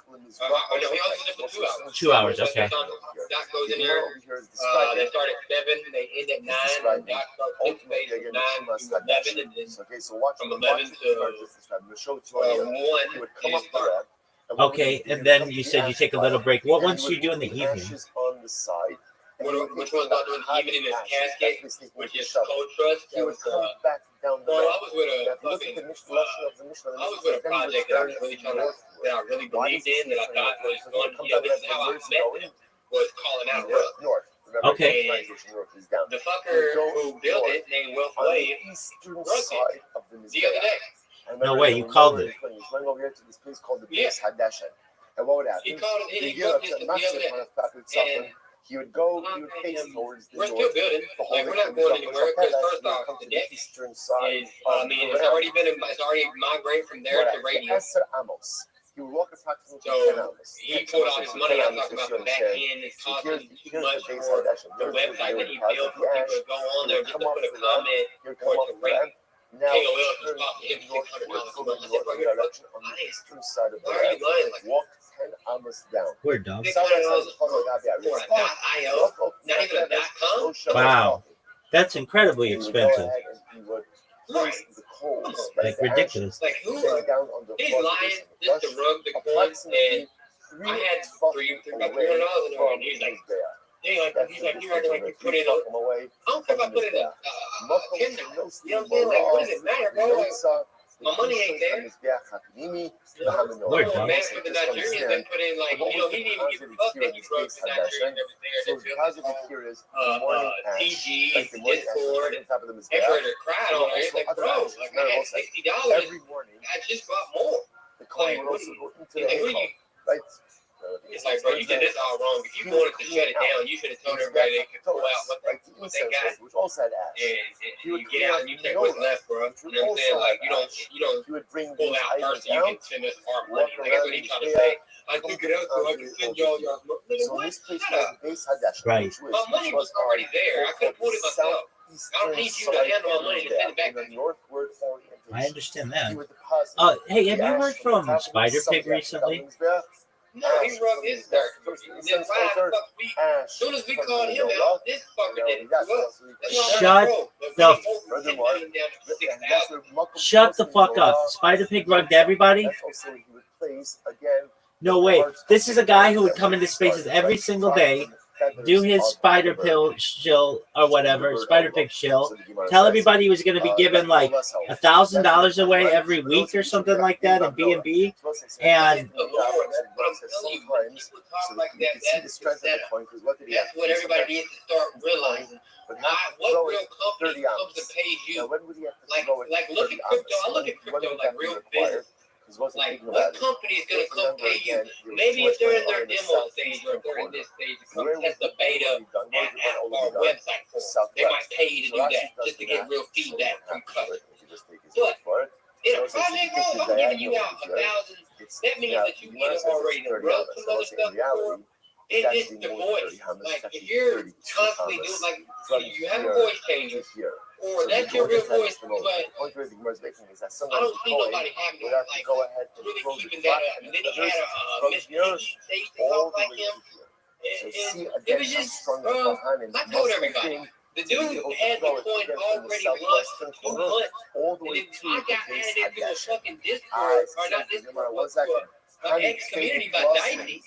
hosts it for 2 hours. 2 hours, okay. Doc goes in there. They start at 7, they end at 9. And Doc starts his space from 9 to 11, and then from 11 to 1 is Barbie. Okay, and then you said you take a little break. What ones do you do in the evening? Which one's not doing the evening is Casket, which is Cold Trust. That was I was with a fucking I was with a project that I was really believed in, that I thought was going. This is how I met them, was calling out Russ. Okay. And the fucker who built it, named Will Wade, broke it the other day. No way, you called it. Yeah. And what would happen? He called it. He He broke it the other day. And he would go, he would face towards the we're north. still building. Like we're not going anywhere because first off, the deck is. eastern side. It's already migrated from there to radio. He would walk approximately So 10 hours. he pulled all his money out talking about the back end is costing too much for the website that he built for people to go on there just to put a comment or to rate. KOL is costing him $600 a month. I said, bro, you're fucking lying. Why are you lying? Like, walk 10 hours down. We're dumb. $600 for a .io, not even a .com. Wow, that's incredibly expensive. Right. Like ridiculous. Like who? He's lying just to rub the coins, and I had about $300 in there, and he's like, you're acting like you put it on. I don't care if I put it in Tinder. You know what I'm saying? Like, what does it matter, bro? Like, my money ain't there. We're dumb. Man, for the Nigerians, they put in like, he didn't even give a fuck that you broke the Nigerians every day. TG, Discord, everybody cried on it. It's like, bro, like I had $60. Every morning, I just bought more. the coin would also go into the right? It's like, bro, you did this all wrong. If you wanted to shut it down, you should have told everybody they could pull out what they got. Which also had ass. And you get out and you take what's left, bro. You know what I'm saying? Like, you don't He would bring pull out first so you can send us our money. Like, that's what he trying to say. I took it out so I can send y'all your money. So this place Shut up. was base Right. My money was already there. I could have pulled it myself. I don't need you to handle my money to send it back to me. I understand that. Hey, have you heard from Spider Pig recently? No, he rubbed his dirt. Then 5 weeks. As soon as we called him out, this fucker did it to us. Shut Shut the fuck up. Spider Pig rugged everybody? No way. This is a guy who would come into spaces every single day, do his spider pill shill or whatever, spider pig shill, tell everybody he was going to be giving like $1,000 away every week or something like that in B&B, and That's what everybody needs to start realizing. What real company comes to pay you? Like look at crypto. I look at crypto like real business. Like, what company is going to come pay you? Maybe if they're in their demo stage or they're in this stage to come test the beta at our website for them. They might pay you to do that just to get real feedback from customers. But in a project, bro, I'm giving you out 1,000. That means that you either already know some other stuff before, It's actually the more than 30 voice. hammers. Like It's if actually you're 32 constantly hammers. doing like From you have a here voice changer, to here. or So that's the your real majority voice, of the time, but the point where the Gemara is making is that I sometimes don't the see Kohen nobody having would have to like go ahead and really throw the keeping that clock up. and And then the he had feathers a from Miss here Piggy. They used to all talk the like way him. to here. So And see it again was how just, strong the bro, Kohanim I told must everybody. have been The to be dude able to had the throw it coin again from the already southwestern lost 2 corner months. all the And way then to I the got base added into a Hadeshin. fucking Discord, or not Discord, One but to second. an ex-community by Dicey.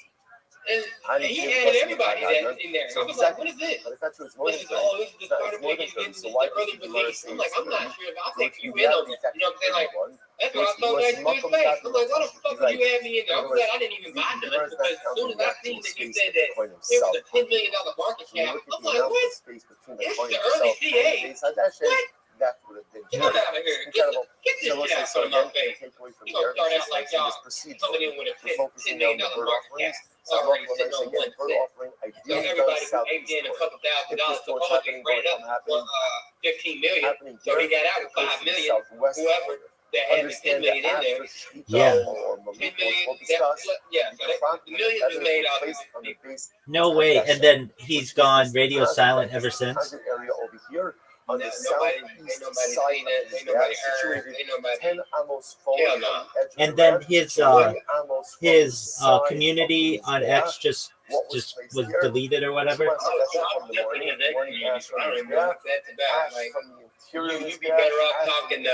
And he added everybody that in there. And I was like, what is this? But it's not true. It's more This than is all 30. this is the It's starter more pack. than 30. This is So the why early did the Gemara release. say I'm like, it's I'm not 30? sure. I'll So take it's you in in on reality, this. it's You know what I'm saying? Like, actually 31. that's what I told Dice to his face. I'm like, why the fuck would you add me in there? I'm glad I didn't even buy none, because as soon as I seen that you said that there was a $10 million market cap, I'm like, what? It's the early CA. What? That would have been Get out of here. incredible. Get this So shit out so from my again, face. take away from You gonna there, start out like y'all this proceeds coming in with a we're focusing $10 million on the bird market offerings. cap. So Already what sitting I say on again, 1 bird cent. offering So ideally everybody does who south aimed in a east couple $1,000 If to what's all happening, get ran up happening, for 15 million. happening So he here, got out with 5 million. southwest Whoever that had the 10 understand million that in there. after Shita Yeah. or 10 Maliko million. will discuss Yeah. So the millions was made off of on the base No way. And then he's gone radio silent ever since. target area over here on the Nobody, southeast ain't nobody side seen that. of Ain't the nobody area, heard. situated Ain't nobody. 10 amos forward Hell from no. the edge of And the then ramp, his 20 amos from the his side of community the on Mizbeach. X just What was placed was here? deleted or whatever. I was definitely in that community, so I don't even know what that's about. Ash Like, from the interior you'd is be there, better off ash talking from the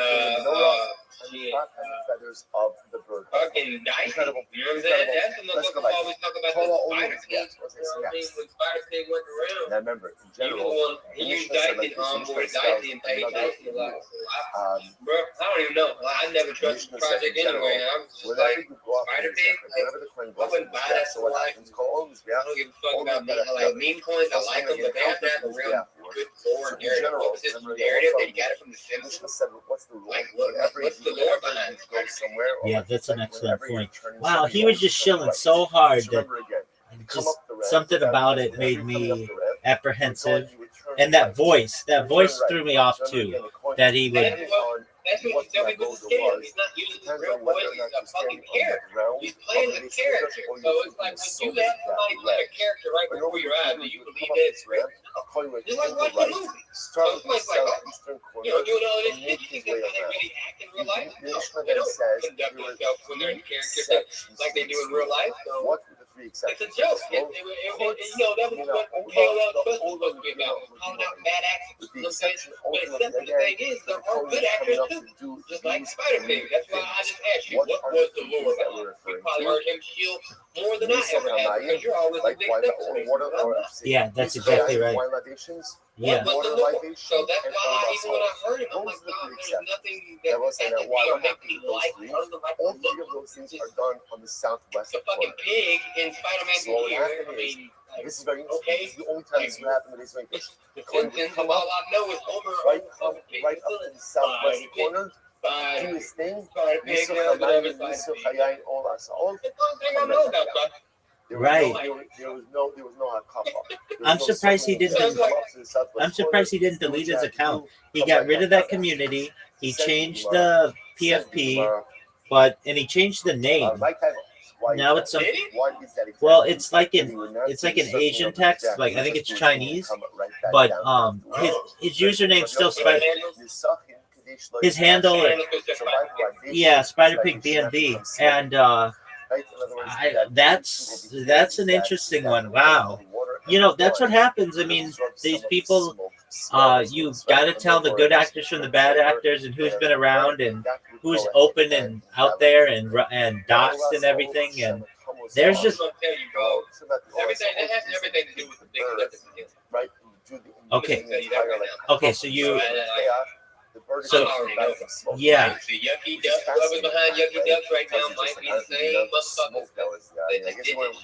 menorah, and the shit, front and the feathers of the bird. fucking Dicey. Incredible. You know what I'm saying? That's the Let's go motherfucker back. always talk about Torah the only Spider is King. yes. What's You know this? what I mean? Yes. When Spider King went around, Now remember, in he was the general, one, he used Dicey to onboard Dicey and pay Dicey a lot. Bro, I don't even know. Like, I never trusted the project anyway. I was just whenever like, you go up, Spider Pig, whenever the coin I goes, wouldn't buy that so for what life. happens? Columns, I don't give a fuck about me. I like meme coins. I like them, but they have to have a real good lore narrative. What was his narrative that he got it from the Simpsons? What's the rule? Like, what's the lore behind it? Go somewhere, Yeah, that's an excellent point. Wow, he was just shilling so hard that just something about it made me apprehensive. And that voice threw me off too. That he would. That's what you tell me with the scale. He's not using his real voice. He's a fucking character. He's playing the character. So it's like when you have somebody play a character right before your eyes, do you believe that it's real? Just like watching a movie. So it's like, oh, you know, doing all this shit, you think that's how they really act in real life? No, they don't conduct themselves when they're in character like they do in real life. So it's a joke. You know, that was what KOL Trust was supposed to be about. Calling out bad actors. You know what I'm saying? But except for the thing is, there are good actors too. Just like Spider Pig. That's why I just asked you, what was the lore about? You probably heard him shield more than I ever have, because you're always a big step. Yeah, that's exactly right. Yeah. What was the lore? So that's why even when I heard him, I'm like, no, there's nothing that has to be or make me like other than like all the three of look. those things are done on the southwest The fucking corner. pig in Spider-Man So what here. I happened is, mean, like, this is very interesting. okay. This is the only time this will happen with this like The Simpsons, all I know is Homer right over up to the southwest corner, do his thing. Spider Pig, whatever. That's the All that all. only thing I know about Spider. Right. There was no cop up. I'm surprised he didn't. I'm surprised he didn't delete his account. He got rid of that community. He changed the PFP, and he changed the name. Now it's some. Well, it's like an Asian text. Like I think it's Chinese, but his username's still Spider. His handle, yeah, Spider Pig BNB, and that's an interesting one. Wow, you know that's what happens. I mean, these people, you got to tell the good actors from the bad actors, and who's been around, and who's open and out there, and doxed and everything, and there's just everything that has everything to do with the big stuff. okay. So you. So, yeah. the Yucky Ducks, whoever's behind Yucky Ducks right now might be the same motherfuckers that did it.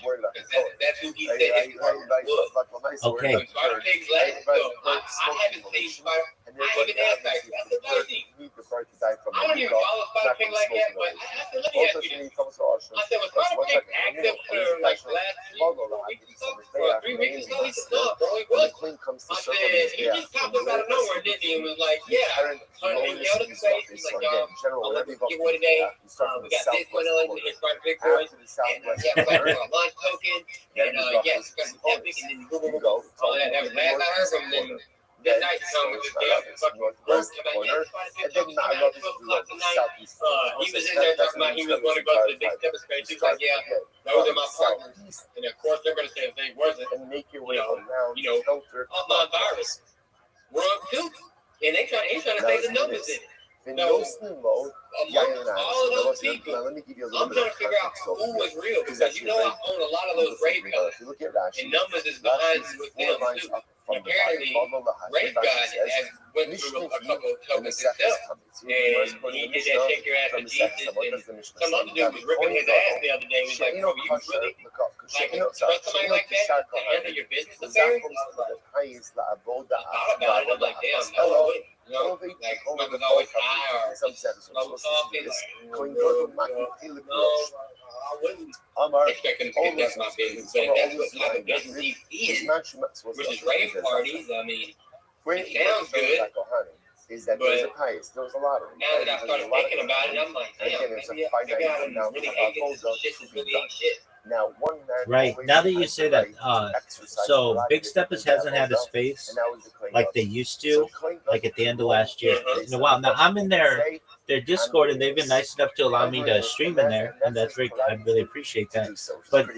That's who he said his partner was. Okay. When Spider Pig's last, I haven't seen Spider. I haven't asked that. That's the funny thing. I don't even follow Spider Pig like that, but I said, let me ask you this. I said, was Spider Pig active for like last 4 weeks or so? Or 3 weeks ago? He said, no, bro, he was. I said, he just popped up out of nowhere. Then looked at me and was like, "Yeah." And he held up his face. He's like, "Y'all, I'm looking for giveaway today. We got this going on. It's right big boys. And yeah, we got a lunch token. And yes, we got some epic. And then boom, boom, boom. Oh, that was last I heard from them. That night, he come with this damn fucking work. I'm like, yeah, it's about 12 o'clock tonight. He was in there talking about he was going to go to the big step space. He's like, yeah, those are my partners. And of course, they're going to say if they wasn't, online virus. Run too. And he's trying to say the numbers in it. No, amongst all of those people, I'm trying to figure out who was real because I own a lot of those rave guys, and numbers is behind with them too. Apparently, rave guys has went through a couple of tokens himself, and he did that shake your ass with Jesus, and some other dude was ripping his ass the other day. He was like, "Bro, you really trust somebody like that to handle your business affairs?" I thought about it. I'm like, damn, no. Like, I was always high or slow talking. No, I wouldn't expect him to get that's my business. But that's what type of business he is, which is rave parties. I mean, it sounds good. Is that there's a price, there's a lottery. Now that I started thinking about it, I'm like, damn, maybe I really hate this shit. This really ain't shit. Now, one man right now that you say that, so Big Steppers hasn't had a space like they used to, like at the end of last year. In a while now, I'm in their Discord, and they've been nice enough to allow me to stream in there, and that's great. I really appreciate that. But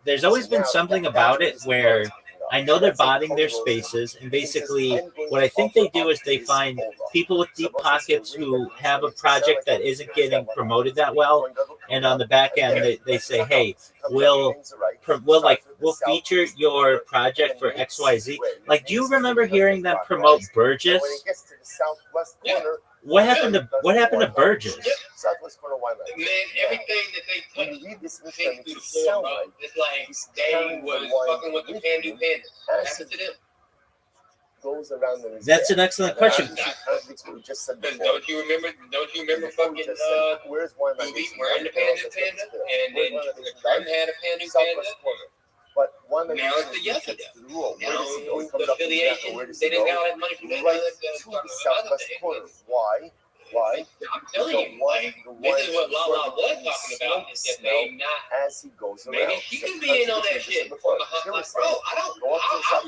there's always been something about it where I know they're botting their spaces, and basically what I think they do is they find people with deep pockets who have a project that isn't getting promoted that well, and on the back end they say, hey, we'll feature your project for XYZ. Like, do you remember hearing them promote Burgess? What happened to Burgess? Man, everything that they touch came through the floor, bro. It's like they was fucking with the Pandu Pandas. Happened to them. That's an excellent question. Don't you remember fucking Doobie wearing the Pandu Panda? And then the Trump had a Pandu Panda? But one of now it's the Yucky Duck. Now the affiliation, they didn't got all that money from that other thing. Why? I'm telling you, like, this is what Lala was talking about, is that they not, as he goes around. maybe she can be in on that shit. Like, bro, I'm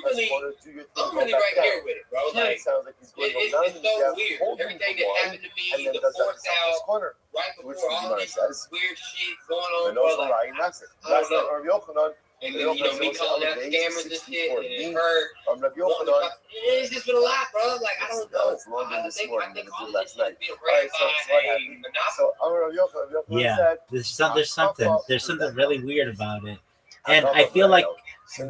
really right here with it, bro. Like, it's so weird. Everything that happened to me, the force out, right before all this weird shit going on, bro, like, I don't know. And then, me calling out scammers and shit, and her it's just been a lot, bro. Like, I don't know. I think all this shit is being ran by a monopoly. Yeah, there's something really weird about it. And I feel like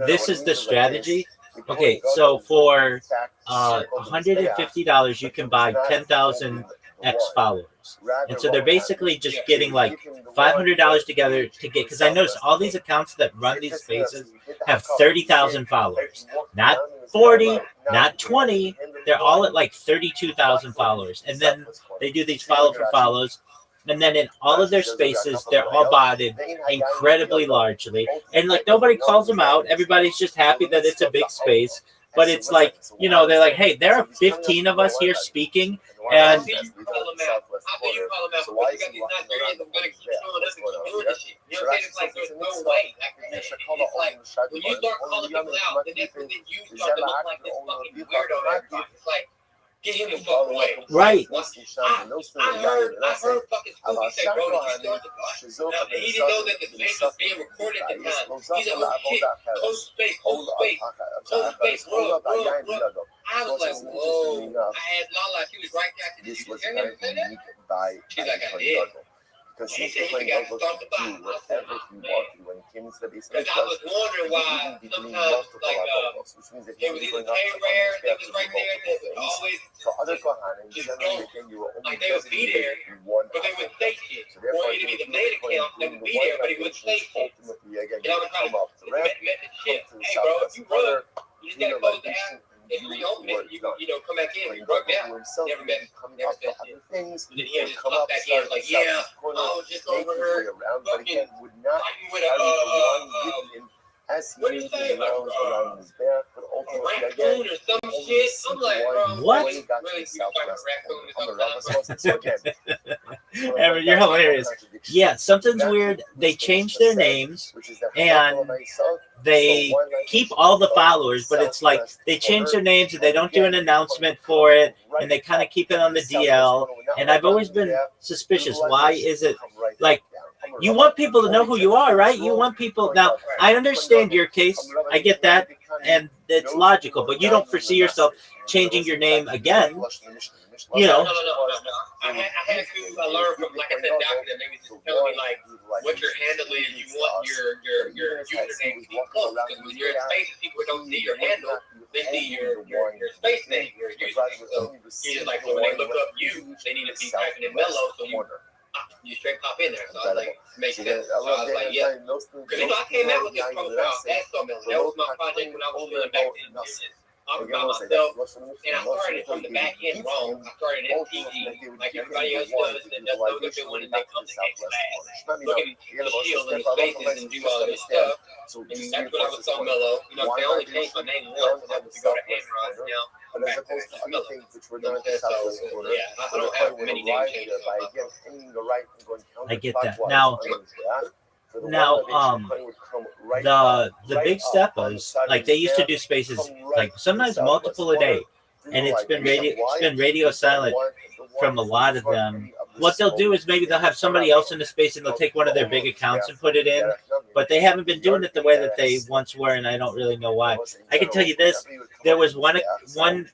this is the strategy. Okay, so for $150, you can buy 10,000 X followers. And so they're basically just getting like $500 together to get, because I noticed all these accounts that run these spaces have 30,000 followers, not 40, not 20. They're all at like 32,000 followers. And then they do these follow for follows. And then in all of their spaces, they're all botted incredibly largely. And like, nobody calls them out. Everybody's just happy that it's a big space. But it's like, they're like, hey, there are 15 of us here speaking. And how do you call them out? Because you got these nice areas of going to keep showing us and keep doing this shit. You know what I'm saying? It's like, there's no way. It's like, when you start calling people out, then you start to look like this fucking weirdo everybody. It's like, get him the fuck away. Right. I heard fucking Spooky say, bro, did you start the he didn't know that the space was being recorded at the time. He's like, oh shit, close space. I was like, whoa. I had Lala, she was right there. This was kind of unique by she's like, I did. Because he's playing Uncle to do whatever he wanted when he came to the base. Because I was wondering why sometimes, like, it was either pay rare that was right there that would always just go. Like, they would be there, but they would say shit. Or it'd be the main account that would be there, but it would say shit. And I was trying to message shit. Hey, bro, if you run, you just gotta close the app. If you reopen it, you come back in. You broke down. Never said shit. And then he just come back in like, yeah, I was just over her fucking fighting with a, what do you say about raccoon or some shit. I'm like, bro, What? Really, you fight a raccoon sometimes? Evan, you're hilarious. Yeah, something's weird. They changed their names and they keep all the followers, but it's like they change their names and they don't do an announcement for it, and they kind of keep it on the DL. And I've always been suspicious. Why is it like you want people to know who you are, right? You want people. Now, I understand your case. I get that, and it's logical, but you don't foresee yourself changing your name again. You know. No. I had to learn from, like I said, doctor, maybe just tell me like what your handle is. You want your username to be close, because when you're in spaces, people don't see your handle. They see your space name, your username. So it's like when they look up you, they need to be typing in mellow, so you straight pop in there. So I was like, makes sense. So I was like, yeah. Because I came out with this profile at Sawmill. That was my project when I was feeling back then. I was by myself, and I started from the back end wrong. I started in PG, like everybody else does, and just know that they wanted to come to X-Flash, look at the shield and the spaces and do all this stuff. And that's when I was so mellow. You know, they only changed my name once, and that was to go to Amron. Now, I'm back to mellow. So, yeah, I don't have many name changes. I get that. Now, the big steppers, like they used to do spaces like sometimes multiple a day, and it's been radio silent from a lot of them. What they'll do is maybe they'll have somebody else in the space and they'll take one of their big accounts and put it in, but they haven't been doing it the way that they once were, and I don't really know why. I can tell you this: there was one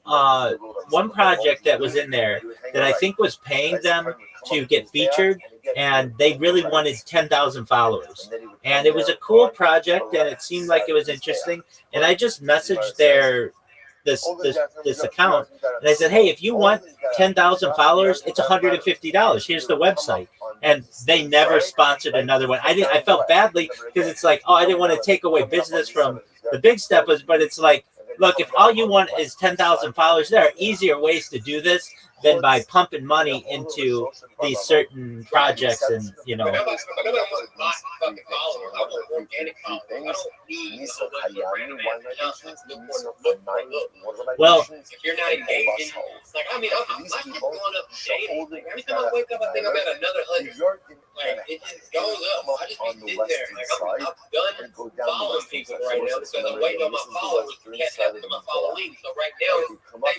project that was in there that I think was paying them to get featured, and they really wanted 10,000 followers, and it was a cool project, and it seemed like it was interesting, and I just messaged this account, and I said, hey, if you want 10,000 followers, it's $150. Here's the website. And they never sponsored another one. I felt badly because it's like, oh, I didn't want to take away business from the big steppers, but it's like, look, if all you want is 10,000 followers, there are easier ways to do this than by pumping money into these certain projects, and you know. Well, if you're not engaging, like I mean, I'm just going up daily. Every time I wake up, I think I'm at another 100. Like it just goes up. I just be sitting there. Like I'm done following people right now because I'm waiting on my followers to catch up to my following. So right now,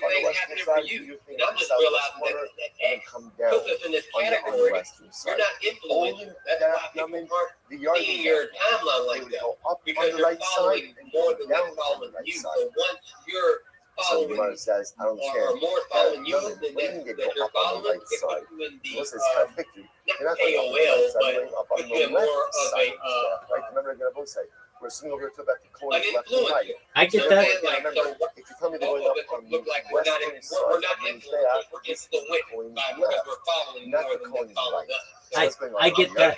things happening for you, and I'm just realizing that put us in this category. You're not influencing. That's why people aren't seeing your timeline like that, because you're following more than they're following you. So once you're following or more following you than that you're following, it puts you in the not KOL, but puts you in more of a like influencer. I get that. Like, so if you tell me they're going up on look like we're not influencers, we're influenced by because we're following more than they're following us. I get that.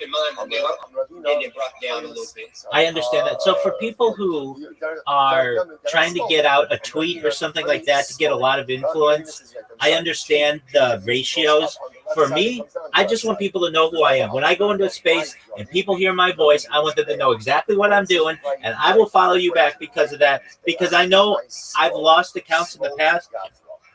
I understand that. So for people who are trying to get out a tweet or something like that to get a lot of influence, I understand the ratios. For me, I just want people to know who I am. When I go into a space and people hear my voice, I want them to know exactly what I'm doing, and I will follow you back because of that, because I know I've lost accounts in the past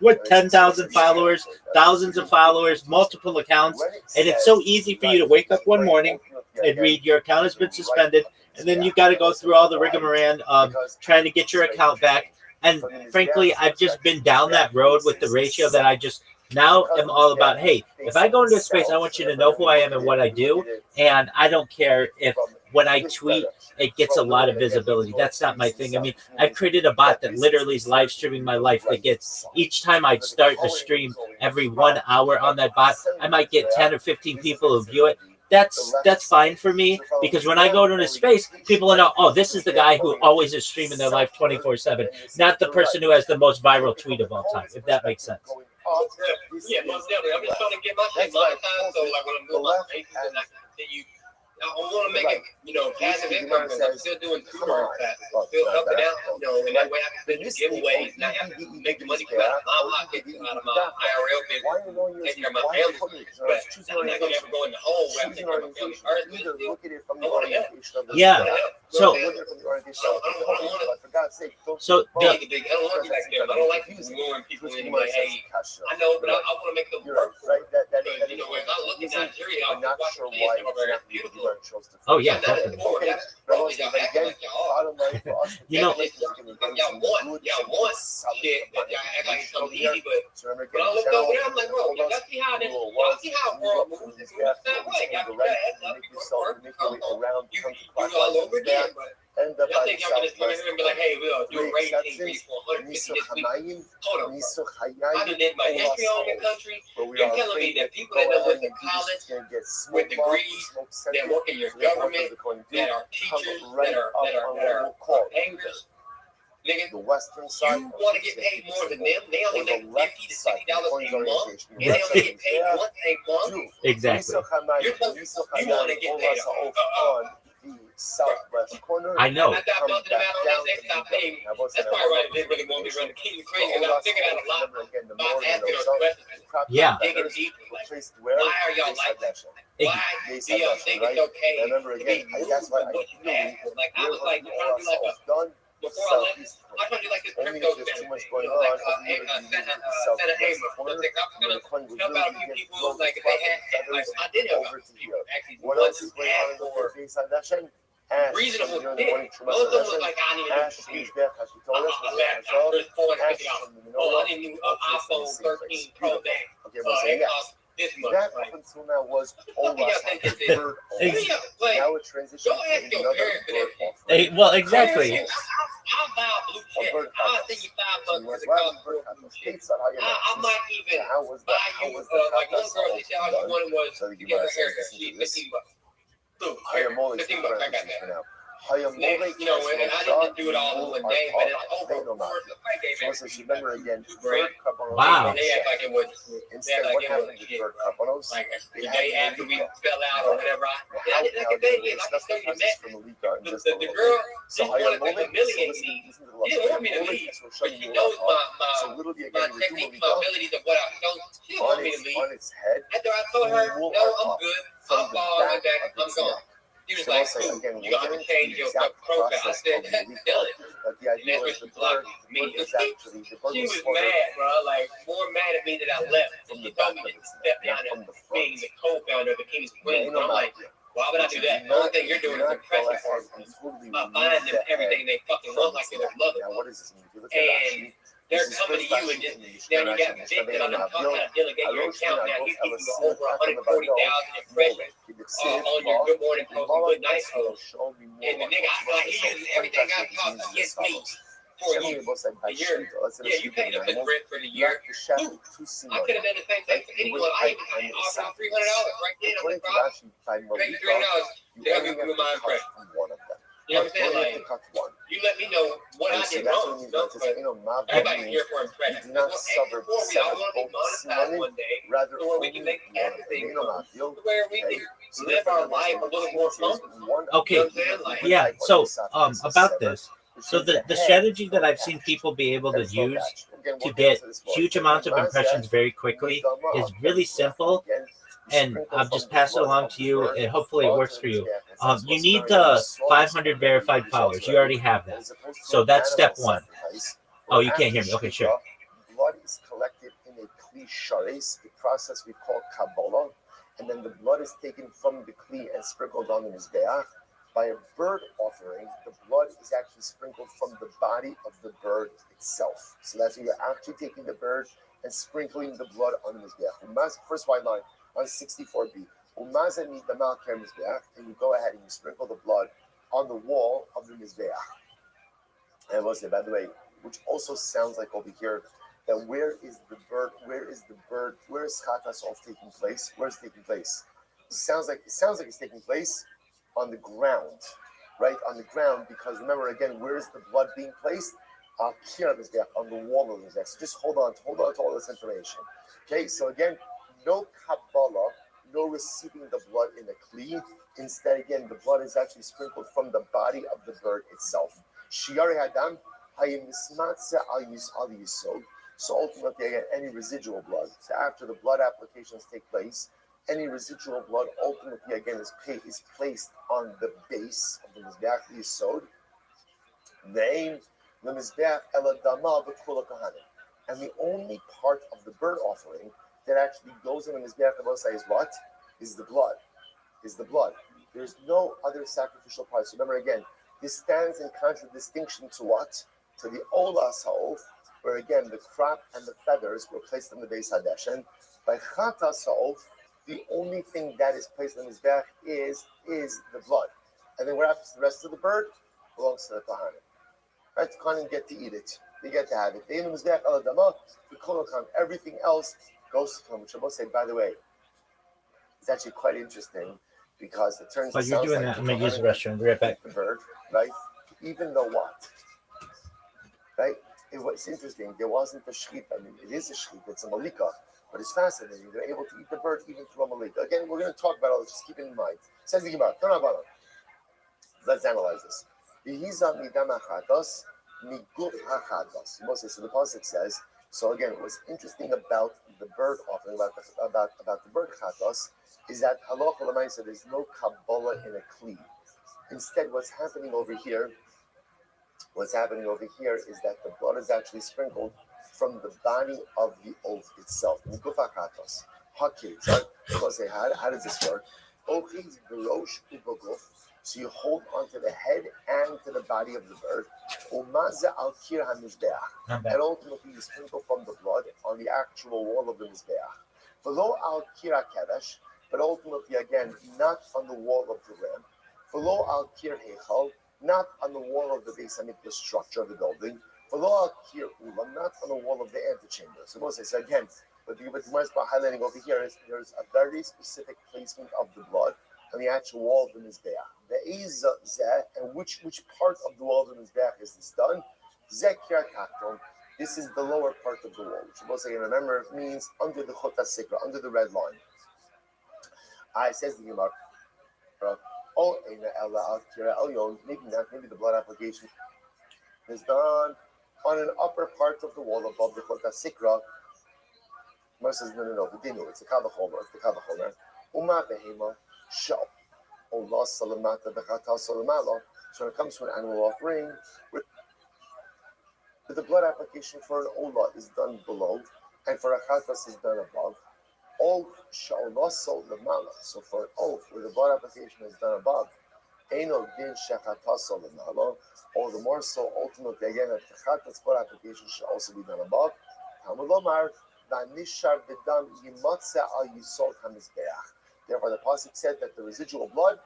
with 10,000 followers, thousands of followers, multiple accounts, and it's so easy for you to wake up one morning and read your account has been suspended, and then you've got to go through all the rigmarole of trying to get your account back. And frankly, I've just been down that road with the ratio that I just now am all about, hey, if I go into a space, I want you to know who I am and what I do, and I don't care if when I tweet, it gets a lot of visibility. That's not my thing. I mean, I've created a bot that literally is live streaming my life that gets, each time I start a stream every 1 hour on that bot, I might get 10 or 15 people who view it. That's fine for me, because when I go to a space, people know, oh, this is the guy who always is streaming their life 24/7, not the person who has the most viral tweet of all time, if that makes sense. Yeah, most definitely. I'm just trying to get my thing monetized, so like when I'm doing my Facebook and I continue I want to make it, passive income because I'm still doing tutoring classes, still helping out, and that way I can still do giveaways, not have to make the money come out of my pocket, out of my IRL business, taking care of my family. But I'm not going to ever go in the hole where I'm taking care of my family first, but still, I want to help. Yeah. So, I don't want to be like them. I don't like luring people in like, hey, I know, but I want to make them work for it. Because, if I look at Nigeria, I'm not sure why it's beautiful. oh yeah, definitely. You know, y'all want shit that y'all act like it's something easy, but when I look over there, I'm like, bro, y'all see how the world moves? It's the same way. Y'all can you do it all over again, but y'all think y'all can just come in here and be like, hey, we'll do a rate increase for 150 this week. Hold on, bro. I done did my history on the country. You're telling me that people that done went to college with degrees, that work in your government, that are teachers, that are anchors, nigga, the western side. you want to get paid more than them? They only make $50 to $60 a month, and they only get paid once a month. exactly. You want to get paid on the southwest corner. I know. I got nothing about on this. They stopped paying me. That's probably why they didn't really want me to run the King crazy. And I figured out a lot about asking those questions. Yeah. Digging deeper. Like, why are y'all like that? Why do y'all think it's okay to be moved with what you asked for? Like, I was like, trying to do like a, before I left, I was trying to do like this crypto thing. Like Santa Amos. I was going to help out a few people. Like, if they had, like, I did help out a few people. Actually, What else is going on in the session? reasonable thing. Most of them was like, I need a new computer. There's $450. Oh, I need a new iPhone 13 Pro Max. It costs this much. That Like, up until now was what do y'all think this is? Like, now it transitioned don't ask to your another parents for that shit. Hey, well, exactly. I'll buy a blue check. I'll send you $5 because it costs for a blue check. I might even buy you, like one girl, she said all she wanted was to get her hair done. She $15. Look, $15, I got that. Next, and I didn't do it all in one day, but it's over a course of like remember again, Wow. They act like it was, Instead, what happened with Bird Cabanos? like the day after we fell out or whatever. I didn't like a day again. Like I said, you met the girl just wanted to humiliate me. She didn't want me to leave, but she knows my technique, my abilities of what I don't. She didn't want me to leave. After I told her, no, I'm good. I'm balling with that. I'm gone. She was like, you got to change your profile. I said, done it. But the idea was the bird is actually the bird She was was mad, bro. Like, more mad at me that I left. She told me to step down as being the co-founder of the King's Queens. I'm like, why would I do that? The only thing you're doing is impressing for me. By buying them everything they fucking want like they're their mother. And they're coming to you and just, now you got victim on them talking about delegate your account. Now he's giving you over 140,000 impressions on your good morning post and good night post. And the nigga, like, he uses everything I talk against me for a year. Yeah, you paid up his rent for the year. Ooh, I could have done the same thing for anyone. I even offered him $300 right then. I'm like, bro, pay me $300. They'll give you my impression. You know what I'm saying? Like, you let me know what I did wrong. Everybody's here for impression. Before we all want to be monetized one day, to where we can make passive income, to where we can live our life a little more comfortable. Okay. You know what I'm saying? Like, Yeah. So, about this. So the strategy that I've seen people be able to use to get huge amounts of impressions very quickly is really simple, and I'll just pass it along to you, and hopefully it works for you. You need the 500 verified followers. You already have that. So that's step one. Oh, you can't hear me. Okay, sure. Blood is collected in a kli shares, a process we call Kabbalah, and then the blood is taken from the kli and sprinkled on the mizbeach. By a bird offering, the blood is actually sprinkled from the body of the bird itself. So that's you're actually taking the bird and sprinkling the blood on the mizbeach. First white line on 64b. And you go ahead and you sprinkle the blood on the wall of the mizbeach. And we'll say, by the way, which also sounds like over here, that where is the bird? Where is Chatas Off taking place? Where's it taking place? It sounds like it's taking place on the ground, right? On the ground, because remember again, where is the blood being placed? On the wall of the mizbeach. So just hold on to all this information. Okay, so again, no Kabbalah no receiving the blood in the kli. Instead, again, the blood is actually sprinkled from the body of the bird itself. Shiari hadam hayimismatze al yisod. So ultimately, again, any residual blood. So after the blood applications take place, any residual blood ultimately, again, is placed on the base of the mizbeach yisod. Name the mizbeach eladama b'kula kahanim. And the only part of the bird offering that actually goes in the mizbeach is what? Is the blood. Is the blood. There's no other sacrificial parts. Remember again, this stands in contradistinction to what? To the Ola Sa'of, where again the crop and the feathers were placed on the base Hadesh. And by Chata Sa'of, the only thing that is placed on his back is the blood. And then what happens to the rest of the bird? Belongs to the Kohanim. Right? The Kohanim get to eat it. They get to have it. Everything else goes to Kohanim. Which I will say, by the way, it's actually quite interesting because it turns out. While you're doing that, I'm going to use the restroom. Be right back. The bird, right? Even though what? Right? It was interesting. There wasn't a shchit. I mean, it is a shchit. It's a malika. But it's fascinating. They're able to eat the bird even through a malika. Again, we're going to talk about all this. Just keep it in mind. Says the Gemara. Let's analyze this. So the pasuk says. So again, what's interesting about the bird offering, about the bird chatos, is that halacha l'maisa there's no kabbalah in a kli. Instead, what's happening over here is that the blood is actually sprinkled from the body of the oath itself. Mikufa chatos. How does this work? So you hold onto the head and to the body of the bird. And ultimately you sprinkle from the blood on the actual wall of the mizbeach. Below al kira kedesh, but ultimately again not on the wall of the ram. Below al kir heichal, not on the wall of the Beis Hamikdash structure of the building. Below al kir ulam, not on the wall of the antechamber. So Moses says again, but the Gemara is highlighting over here is there's a very specific placement of the blood on the actual wall of the mizbeach. The zeh, and which part of the wall of the mizbeach is this done? Zeh kirat takton. This is the lower part of the wall, which we'll say, remember, means under the chota sikra, under the red line. Says the Gemara, maybe the blood application is done on an upper part of the wall above the chota sikra. Gemara says, no, it's the kavachomer, it's the kavachomer. Uma behema shal. Allah salamata bechata salamala. So when it comes to an animal offering, the blood application for an olah is done below, and for a chatas is done above. All sha'olaso lemala. So for an oath, where the blood application is done above, eno din shechataso lemala. All the more so, ultimately, again, that the chatas blood application should also be done above. Talmud Lomar, v'nishar v'dam yimatze al yisod hamizbeach. Therefore, the pasuk said that the residual blood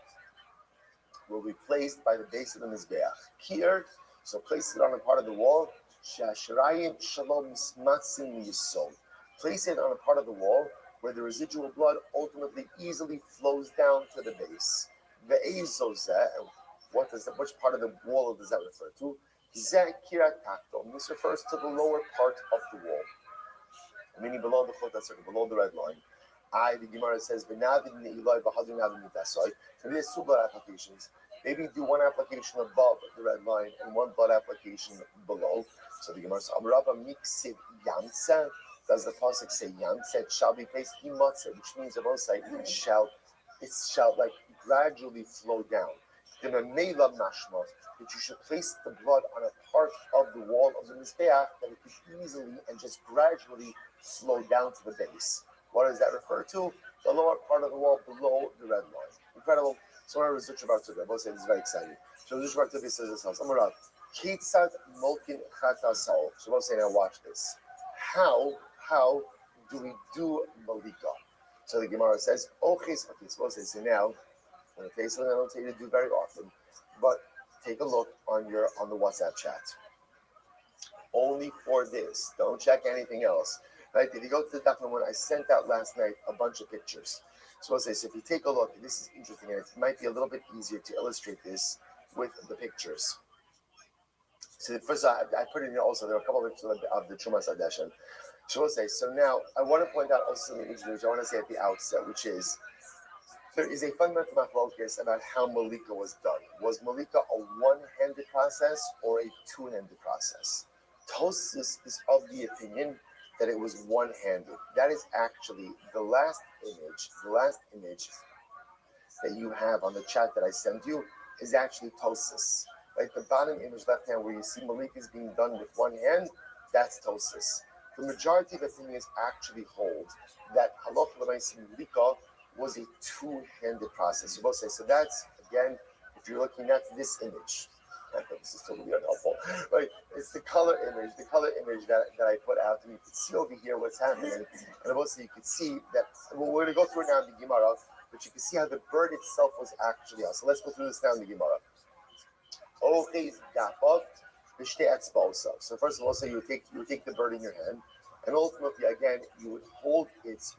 will be placed by the base of the mizbeach. Here, so place it on a part of the wall. Shashirayim shalom mismatzim yisod. Place it on a part of the wall where the residual blood ultimately easily flows down to the base. Ve'ezozeh, which part of the wall does that refer to? Zeh kirat takton. This refers to the lower part of the wall, meaning below the chota circle, below the red line. The Gemara says, so there's two blood applications. Maybe do one application above the red line and one blood application below. So the Gemara says, does the pasuk say yamse? It shall be placed himotze, which means on both sides it shall like gradually flow down. The memela mashma, that you should place the blood on a part of the wall of the mizbeach that it could easily and just gradually flow down to the base. What does that refer to? The lower part of the wall below the red line. Incredible. So I was about to both say this is very exciting. So this about to be says this house. I'm around. Kitzat molkin chata sao. So both say now watch this. How do we do malika? So the Gemara says, okay, so now I'm going to tell you something I don't tell you to do very often, but take a look on the WhatsApp chat. Only for this. Don't check anything else. Right? If you go to the document one, I sent out last night a bunch of pictures. So if you take a look, this is interesting, and it might be a little bit easier to illustrate this with the pictures. So first, I put in here also, there are a couple of pictures of the Trumas Hadeshen. So now I want to point out also something which I want to say at the outset, which is there is a fundamental machlokas about how Malika was done. Was Malika a one-handed process or a two-handed process? Tosfos is of the opinion that it was one-handed. That is actually the last image that you have on the chat that I sent you is actually Tosfos. Right, the bottom image left hand where you see Malika is being done with one hand, that's Tosfos. The majority of opinions actually hold that halacha l'maaseh Malika was a two-handed process. You both say so. That's again, if you're looking at this image. I think this is totally unhelpful, right? It's the color image that I put out, and you can see over here what's happening. And also you can see that we're going to go through it now in the Gemara, but you can see how the bird itself was actually on. So let's go through this now in the Gemara. So first of all, so you would take the bird in your hand, and ultimately again you would hold its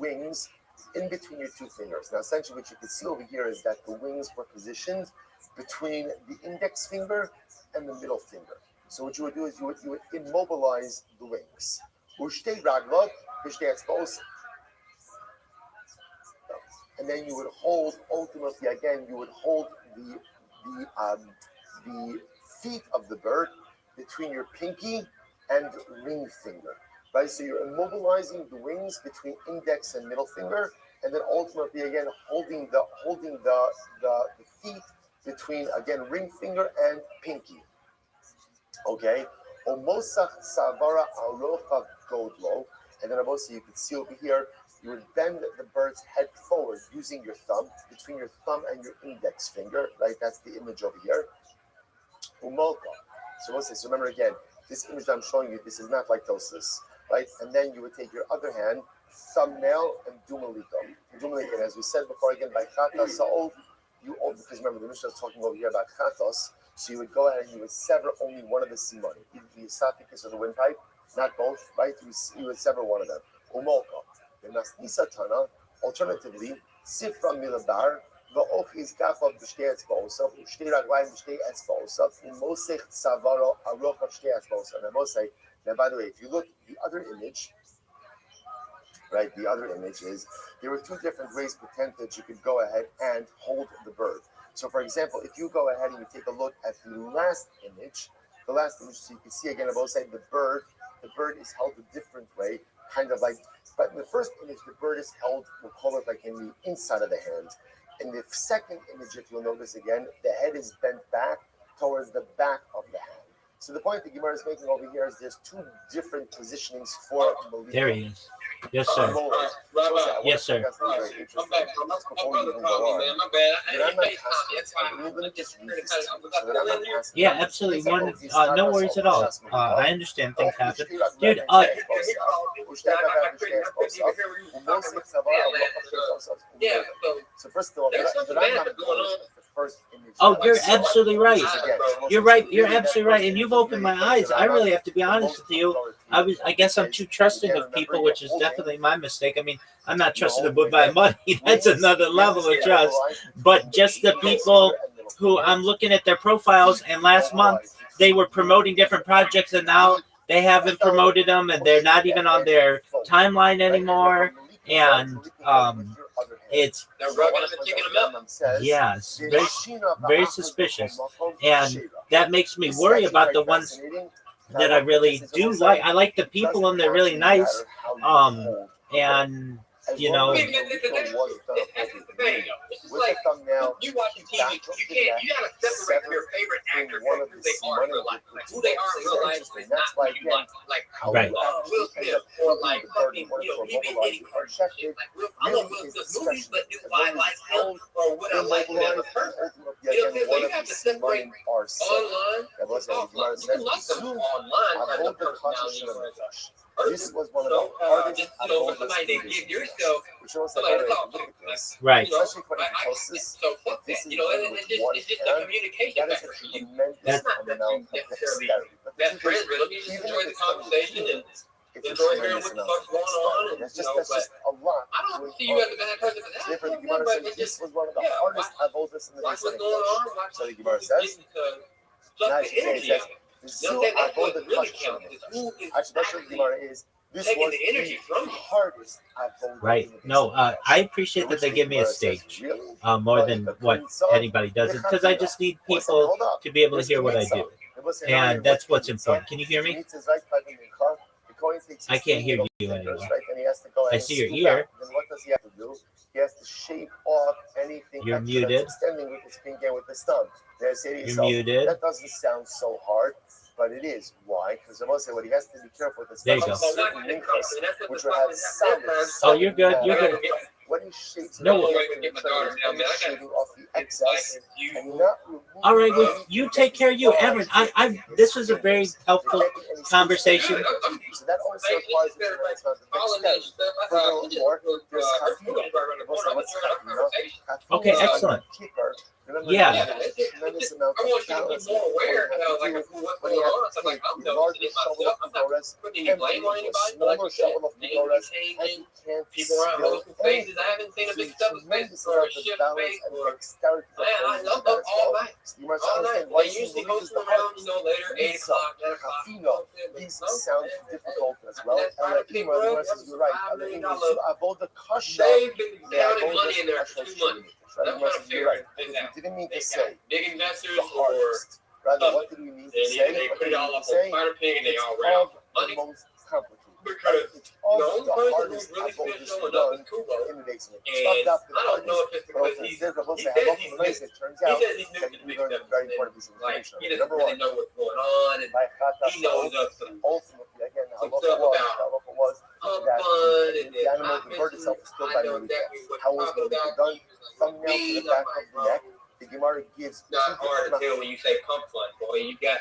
wings in between your two fingers. Now essentially what you can see over here is that the wings were positioned between the index finger and the middle finger. So what you would do is you would immobilize the wings. And then you would hold, ultimately again, you would hold the feet of the bird between your pinky and ring finger. Right? So you're immobilizing the wings between index and middle finger, and then ultimately again holding the feet between again ring finger and pinky. Okay. Omosach savara arocha godlo, and then also you can see over here, you would bend the bird's head forward using your thumb, between your thumb and your index finger, right? That's the image over here. Umolka. So remember again, this image that I'm showing you, this is not like Tosfos, right? And then you would take your other hand, thumbnail, and do Malika. And as we said before, again, by Chata Sa'ol, because remember, the Mishnah is talking over here about Chatos, so you would go ahead and you would sever only one of the simoni, either the esophagus or the windpipe, not both, right? You would sever one of them. Umolka. The Nasnisa Tana, alternatively, Sifra Milabar, ואוך יזקף בשתי אצבעותיו, ושתי רגליים בשתי אצבעותיו, ומוסך צווארו ארוך על שתי אצבעותיו. Now, by the way, if you look at the other image, right, the other image is, there were two different ways pretend that you could go ahead and hold the bird. So, for example, if you go ahead and you take a look at the last image, so you can see again on both sides, the bird is held a different way, kind of like, but in the first image, the bird is held, we'll call it like in the inside of the hand. In the second image, if you'll notice again, the head is bent back towards the back of the hand. So the point the Gemara is making over here is there's two different positionings for Malika. There he is. Yes, sir. Yes, sir. Yeah, absolutely. No worries at all. I understand things happen. Dude, so first of all, oh, you're absolutely right. You're right. You're absolutely right. And you've opened my eyes. I really have to be honest with you. I guess I'm too trusting of people, which is definitely my mistake. I mean, I'm not trusting them with my money. That's another level of trust. But just the people who I'm looking at their profiles, and last month they were promoting different projects, and now they haven't promoted them, and they're not even on their timeline anymore. And it's yes, very suspicious, and that makes me worry about the ones that I really do like. I like the people, and they're really nice. And you know, It's like you watching TV. You gotta separate your favorite actor from who they are in real life. Like who they are in real life is not who you like. Right. Will Smith or like fucking, he been hitting hard shit. Like I love Will Smith's movies, but do I like him or would I like him as a person? You know, so you have to separate online and offline. You can like them online as a personality or as a this was one of the hardest somebody they give yourself, right. So fuck that. You know, it's just a communication factor. It's not necessarily best friends, really. You just enjoy the conversation and enjoy hearing what the fuck's going on. That's just a lot. I don't see you as a bad person for that. But this was one of the hardest I've always listened to. Watch what's going on. So the Gemara says, Zil Avoda Kasha. Actually, that's what Gemara is. This was the energy from you. hardest Avoda. Right. No, I appreciate that they give me a stage more than what anybody does, because I just need people to be able to hear what I do. And that's what's important. Can you hear me? I can't hear you anymore. I see your ear. Then what does he have to do? He has to shave off anything You're that's muted. extending with his finger with his thumb. You're muted. That doesn't sound so hard, but it is. Why? Because I must say what he has to be careful with his There you thumb. go. Certain minchas, which will have sound. Oh, you're good. You're good. When he shaves No. he's shaving off the excess, and not All right, well, you take care of you, Evan. This was a very helpful conversation. So that also applies to the next more. There's Okay, excellent. Yeah. I want you to be more aware of like what's going on. So like I'm noticing myself, I'm not putting any blame on anybody, but like you said, names changing, people around posting faces. I haven't seen a big stuff face or a shift face or I'm up all night. All night. They usually post around, later, 8 o'clock, 10 o'clock. These sound difficult as well. You're right. They've been counting money in there for 2 months. That's not fair. We didn't mean to say big investors the hardest. Rather, what did we mean to say? They put it all up on Fire Pig and they all It's round the money. most complicated. Because It's all the only the person hardest who's really I've been just showing up done is Kubo. in the basement. And I don't know if it's because he says he's new. It turns He out says he's new that to the we big learned a stuff. very important piece of Like, information. he doesn't Number really one, know what's going on, and he knows us some ultimately, again, some halacha stuff about was pump that fun and the animal, the bird itself is killed by I know the exactly what How was it done? Thumbnail to the back of the neck. The Gemara gives not hard to tell when you say pump fun, boy. You got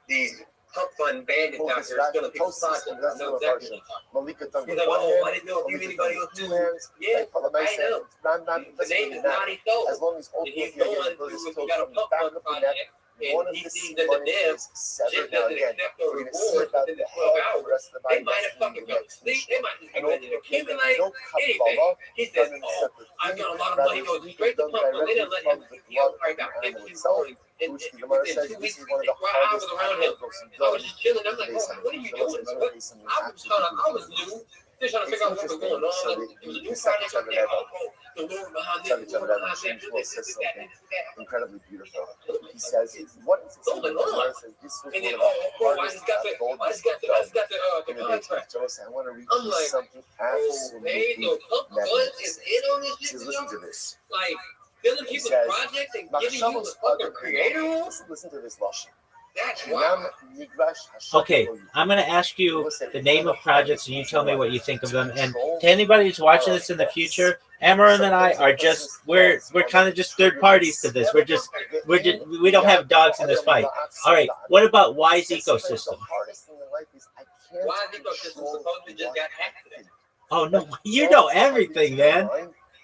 these pump fun bandits out there stealing people's projects. I know exactly what you're talking about. Malika done He's with like, one oh, hand. I didn't know if you anybody else two knew. hands. Yeah, I know. Not The name is Naughty Soul. as long as And he's ultimately going the bird is through, killed we got a from the pump back fun of the neck. project, One and of he the sees seed that the money dev is severed. shit Now doesn't again, accept we're those going to see rewards about within the the 12 head, hours. the rest of the They body. might have fucking gone to sleep. They might just be ready to accumulate No anything. Kabbalah He says, done in oh, separate I thing. got a lot of Rather, money goes it's straight to done pump. They didn't let him. directly He from the probably blood about of the 50 animal itself, recordings. And which the Gemara within says 2 this weeks, is one of the 4 hours hardest around him. animals I was just chilling. I'm like, oh, what are you doing? What? I was new. Just trying to figure out what was going on. It was a new project up there. The Lord behind it. The Lord behind it. Incredibly beautiful. He says, "What is Going on?" This was And one then, of the oh, I hardest just got the, I just got the, I just got the contract. Joe said, I want to reach I'm like, something absolutely okay, so Pump Gun is in on this He shit, says, you know? listen to this. Like, filling He people's says, projects and giving you the fucking creator role? Listen to this, Lashon. That's wild. Okay, I'm going to ask you the name of projects, and you tell me what you think of them. And to anybody who's watching this in the future, Amaran and I are just we're kind of just third parties to this. We don't have dogs in this fight. All right, what about Wise Ecosystem? Wise Ecosystem supposedly just got hacked today. Oh no, you know everything, man.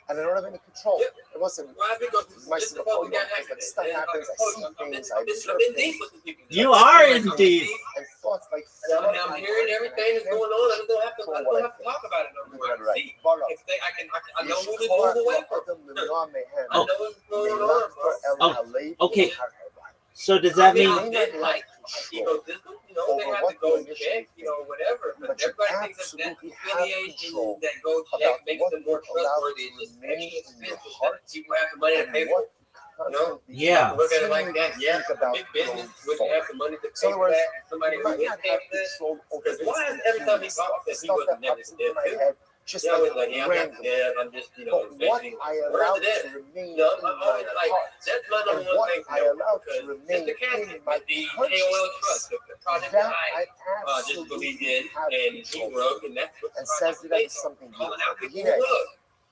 And I don't have any control. Yep. It wasn't Wise Ecosystem my just supposedly got hacked like today. stuff And happens, I see things, I I've observe been things, deep with the people. You are indeed. and thoughts like I'm hearing everything that's going on. I don't have to talk about it no more. I see. I know who to move away from. I know what's going on, bro. Okay. So does that mean? I did like ecosystem, they have to go check, whatever. But everybody thinks that affiliation that go check makes them more trustworthy. It's just extra expensive. People have the money to pay for it. Yeah. Look at it like that. Yeah, big business would have the money to pay for that. Somebody who is paying for this. Because why is every time he talks that he wasn't never dead? Just Yeah, like like, yeah, I'm not dead. I'm just, but what investing. I Where's allow the dead? to remain No, in my like, heart, that's my number and one what thing. I allow to Because remain Mr. Cassidy, in my the AOL consciousness, Trust, the project that I I just believed absolutely in, have and he control wrote, and that's what and the says project that is is something calling out people beautiful. who rug.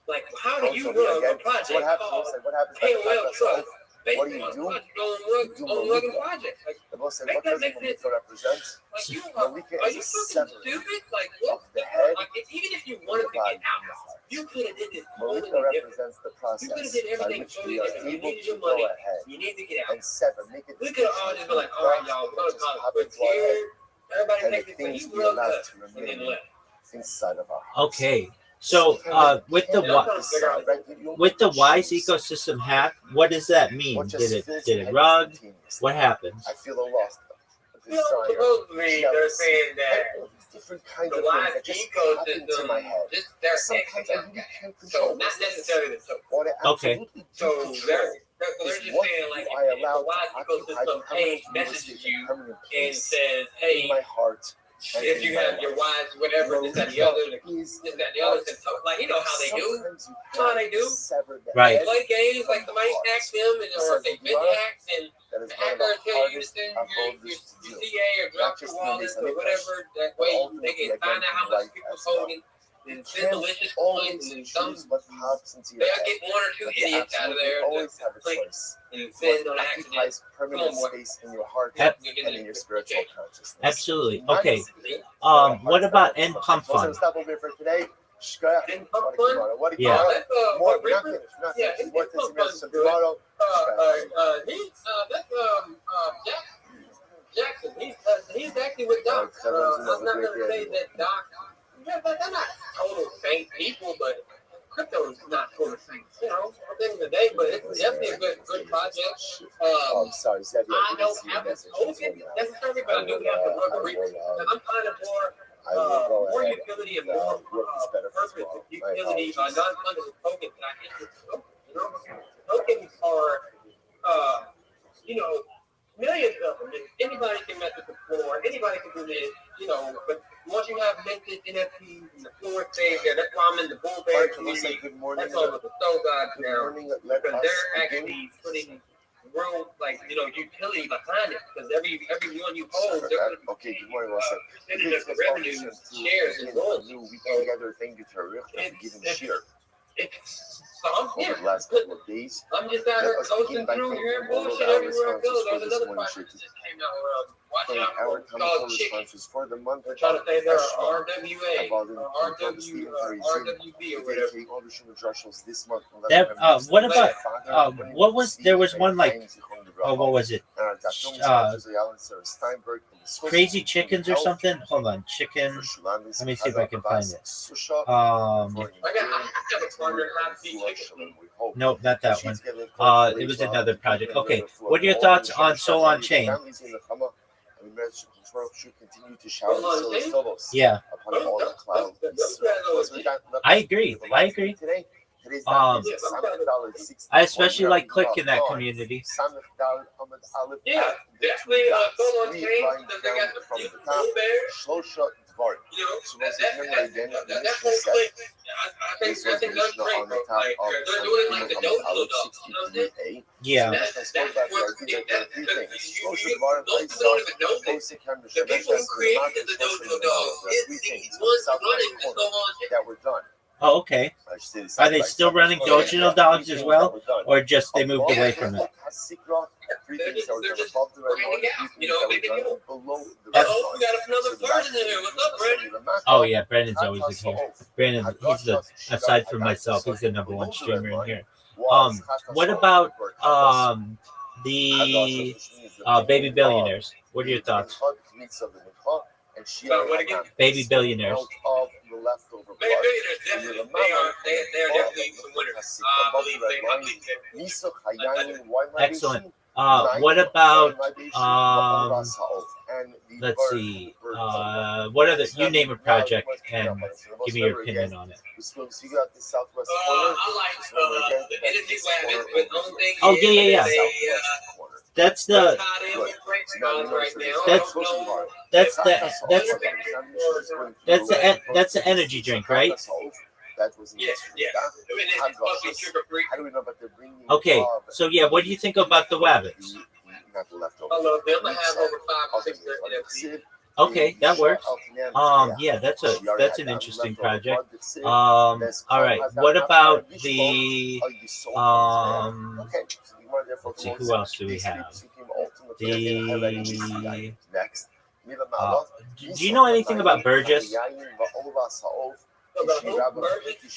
Like, how do you So rug a again, project what happens? called What happens? AOL Trust? What do you do? You do On rugged Malika. projects. Like, The boss said, Make what that does make Malika represent? like you Malika are is you a fucking severer stupid? Like, what of the the head, Like, even if you wanted to body, get out, and the heart. you could have did this totally Malika different. represents the You could have process did by everything which totally we are different. You able needed to your go money. ahead You need to get out. and sever, make it We could have all just been like, all right, y'all, we're gonna call it quits here. Everybody and take the it for things you, be real allowed good. to And then remain left. inside of our heart. Okay. So with the Wise Ecosystem hack, what does that mean? Did it rug? What happened? I feel a loss. You know, supposedly they're saying that different kinds the of wise things that just pop into my ecosystem, head. just they're Sometimes I really can't control so not those things. necessarily the so. What I Okay. absolutely do So control they're is just what saying like do I if the allow to wise occupy ecosystem permanent page real messages estate you and permanent and place says, in hey, my heart. And if in you my have your life. wise whatever, this, that, the other, this, that, the other, like you know how they do. Sometimes you How they do? sever the Right. They play games like somebody hacks them, and, or if they've been hacked, and That is the one of hacker the tell you to hardest send of all your this to do. CA or drop your wallet or whatever. That way they can find out how much people's holding, and send malicious coins, and some choose what pops into your they'll head. get one or two But you idiots out of absolutely there always have a click choice. and What send on accident. occupies permanent Come on, boy. space in your heart Yep. and in your spiritual consciousness. Absolutely. Mine Okay. is- What about End Pump So I'm gonna Fund? stop over here for today. End Pump Fund? What do you Yeah. got? That's More, what not Reaper? finished, not Yeah, finished. End More Pump things Fund's from good. tomorrow. That's Jackson. He's actually with Doc. I'm not gonna say that Doc. Yeah, but they're not total saint people, but crypto is not total saints. You know, at the end of the day, but it's definitely a good project. Oh, I'm sorry, Zebby, I I didn't don't see your have to message own until it now. necessarily, but I do have to work with Reaper because I'm kind of I will go more ahead utility and and more work this better for purpose tomorrow. with My utility apologies. non-fungible tokens that I interest in. You know, tokens are you know, millions of them. And anybody can mess with the floor. Anybody can do this, you know. But once you have minted NFTs and the floor stays there, that's why I'm in the bull bear community. Good morning. That's all with the soul gods Good now. morning. Let Because us they're begin. actually putting real, like, you know, utility behind it. Because every one you hold, they're going to Okay, good morning, Wilson. percentage of the revenue shares and royalties. New week together. Thank you to Rick for giving share It's so I'm over here. the last couple of days. I'm just out here coasting through here, bullshit everywhere I go. There's another project that just came out. Watch out Our for called Chicken. responses for the month. They're trying to say they're RWA, Involving or RWB, or whatever. this month. That what about what was there was one like what was it? Crazy Chickens or something? Hold on, chicken. Let me see if I can find it. I have a partner not to chicken. No, not that one. It was another project. Okay, what are your thoughts on Soul on Chain? Should continue to shower solos Yeah, upon all the clouds. I agree. I agree. I especially like Click in that community. Yeah, definitely Soul on Chain because they got the bull bears. You know, that's what Click. I think that's great, bro. Like they're doing it like the dojo dogs. You know what I'm saying? Yeah, That's what those people don't even know this. The people who created the dojo dogs is these ones running the Soul on Chain. That were done. Oh, okay. Are they still running Dojo Dogs as well, or just they moved away from it? They're just grinding out, you know, making new. Oh, we got another person in here. What's up, Brandon? Oh yeah, Brandon's always in here. Brandon, he's the aside from myself, he's the number one streamer in here. What about the Baby Billionaires? What are your thoughts? What again? Baby Billionaires. Maybe they're definitely some winners. I believe they. Excellent. What about let's see. What other? You name a project and give me your opinion on it. I like the Energy Lab with own thing. Oh yeah. That's the that's the energy drink, right? Yes. How do we know about the bringing? Okay, so yeah, what do you think about the Wabbits? Not the leftover. I love them. I have over 5 or 6 NFTs. Okay, that works. Yeah, that's an interesting project. All right. What about the let's see, who else do we have? The do you know anything about Burgess?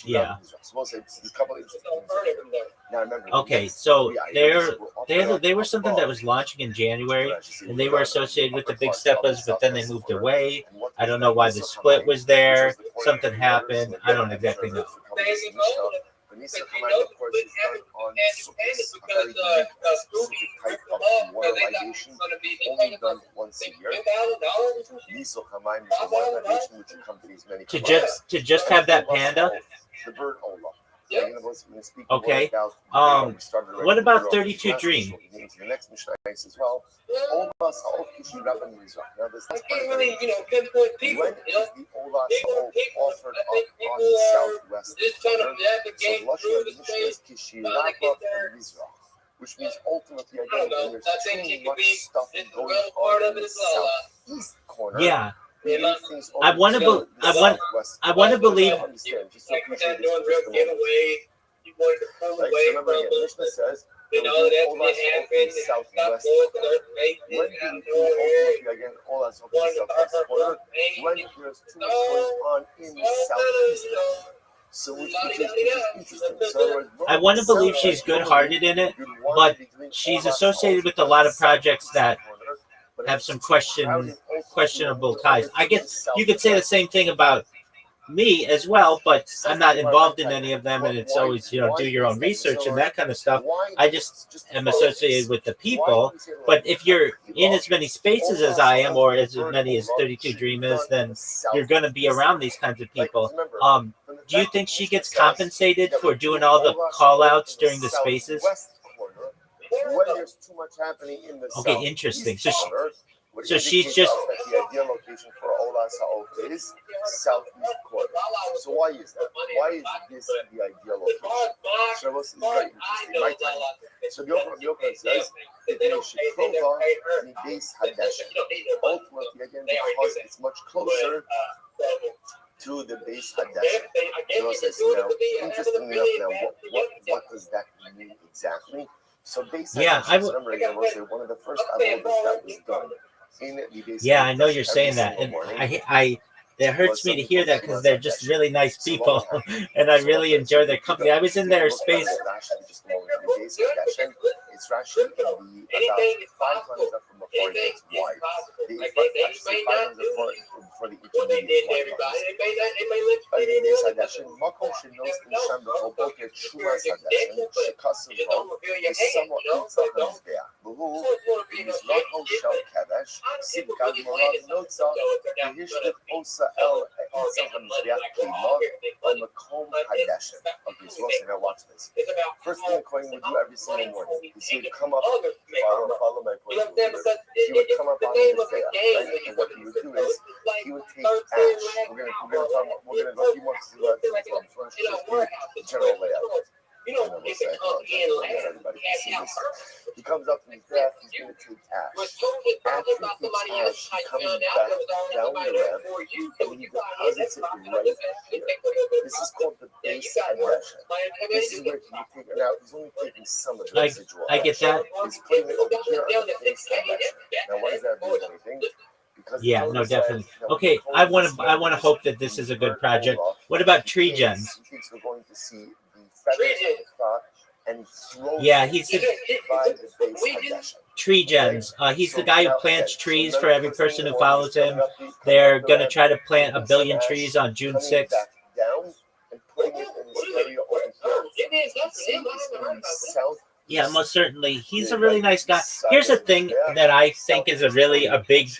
Yeah. Okay, so they were something that was launching in January, and they were associated with the Big Steppers, but then they moved away. I don't know why the split was there. Something happened. I don't exactly know. Nisa Hamayim, of course, is done on Sukkot, a very unique specific type of memorialization, only done once a year. Nisa Hamayim is a memorialization which accompanies many to just have that panda. The bird Ola. Okay. What about 32 Dream? The next Mishnah as well. Now, this I can't really, pinpoint people. when is the Ola Sa'ol offered up on the southwest Just trying to corner? navigate So through Lashon the Mishnah space. is Kishirapa and Mizrach, which means ultimately again when there's too much stuff going on in the southeast corner. Yeah. Things I want to over the southwest I want to corner. believe. Understand, just to appreciate this for just a moment. Right, so remember again, Mishnah says You know, that's what happened. southwest corner. When do we do ultimately again all that's up in the southwest corner? When there's too much going on in the southeast corner. So which is interesting. So in other words, I want to believe she's good-hearted in it, but she's associated with a lot of projects that have some questionable ties. I guess you could say the same thing about me as well, but I'm not involved in any of them, and it's always, do your own research and that kind of stuff. I just am associated with the people. But if you're in as many spaces as I am, or as many as 32 Dream is, then you're going to be around these kinds of people. Do you think she gets compensated for doing all the call-outs during the spaces? When there's too much happening in the Okay, interesting. So she's indicates just that the ideal location for Ola Sa'ol is southeast corner. So why is that? Why is this the ideal location? So this is very interesting. Right time. So the Yochanan says that Shekrova the base Hadash. Ultimately, again, because it's much closer to the base Hadash. So says now, interestingly enough, now what does that mean exactly? So base Hadash, remember again, we'll say one of the first avodas that was done. Yeah, I know you're saying that, and it hurts me to hear that because they're just really nice people, and I really enjoy their company. I was in their space. It's Rashi in the about 500 from before it gets wide. Actually 500 for the intermediate מקום שנוס נשם בחובוקר תשומה סדשן שכסו בו ושמו אמצע המזבח והוא במזרחו של כבש סיפקה גמורה נוצה והשתת עושה אל אמצע המזבח כלימוד במקום הדשן. Okay, so listen, now watch this. First thing the Kohen would do every single morning is he would come up, follow my Kohen, he would come up on the Mizbeach, right? And what he would do is he would take ash. We're gonna go a few more to the general layout. Everybody can see this. He comes up to his bath, he's going to take ash. After he takes ash, he comes back down the ramp and he deposits it right here. This is called the base adhesion. This is where he take it out. He's only taking some of the residual ash. I get that. He's putting it over here on the base adhesion. Now, what does that do with anything? Yeah, no, definitely. Okay, I want to hope that this is a good project. What about tree gens? He thinks we're going to see the feathers of the crop and throw he's the base adhesion. Tree gens. He's the guy who plants trees for every person who follows him. They're going to try to plant 1 billion trees on June 6th. Yeah, most certainly. He's a really nice guy. Here's the thing that I think is a big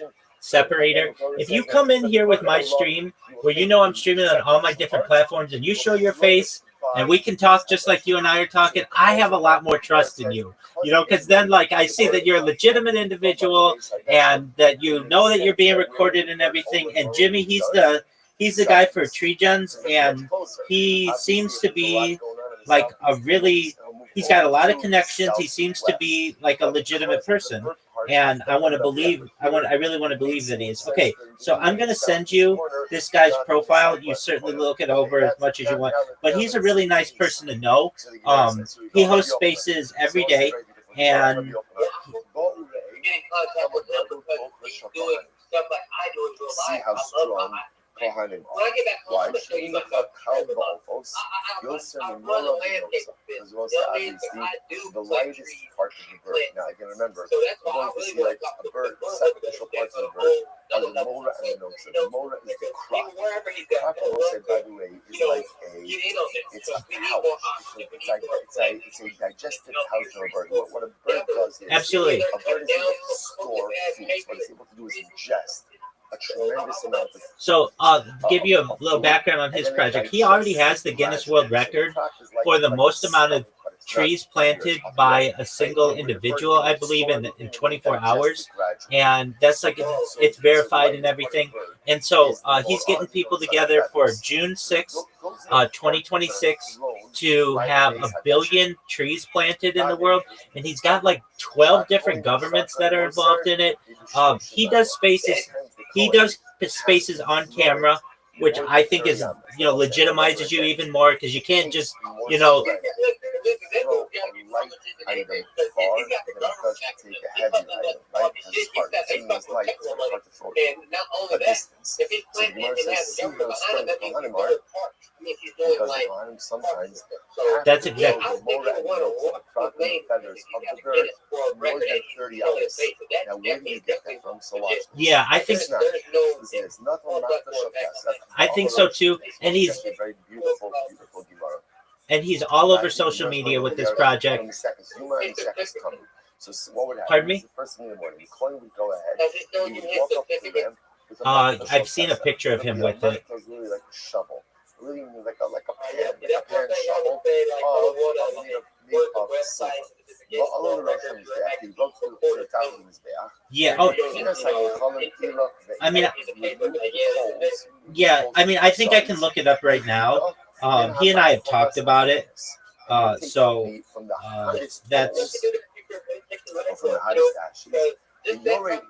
separator. If you come in here with my stream, where I'm streaming on all my different platforms, and you show your face, and we can talk just like you and I are talking, I have a lot more trust in you. Because then, I see that you're a legitimate individual, and that that you're being recorded and everything. And Jimmy, he's the guy for Tree Gens, and he seems to be he's got a lot of connections. He seems to be like a legitimate person. And I really want to believe that he is. Okay, so I'm going to send you this guy's profile. You certainly look it over as much as you want. But he's a really nice person to know. He hosts spaces every day. And see how strong Kohanim are. Why? As well as obviously the lightest part of the bird. Now again, remember, we're going to see like a bird, the sacrificial parts of the bird are the mora and the noxa. The mora is the crop. The crop, I will say, by the way, is like it's a pouch. Absolutely. A bird is able to store food. What it's able to do is ingest a tremendous amount of. So, give you a little background on his project. He already has the Guinness World Record for the most amount of trees planted by a single individual, I believe, in 24 hours. And that's like, it's verified and everything. And so he's getting people together for June 6th, 2026, to have 1 billion trees planted in the world. And he's got like 12 different governments that are involved in it. He does spaces. He does spaces on camera, which I think is, legitimizes you even more, because you can't just, sometimes that's exactly. feathers of the bird more than 30 hours. Now, where do you get that from? So watch. Yeah, I think. It's not on I think so too, and he's very beautiful, beautiful Gemara. And he's all over social media with this project. So what would happen? Pardon me? The first thing in the morning, the coin would go ahead. He would walk up to them. I've seen a picture of him with it. It was really like a shovel, really like a pan shovel. Yeah. Oh. I mean, yeah. I mean, I think I can look it up right now. He and I have talked about it. So that's. From the hottest ashes. And you're right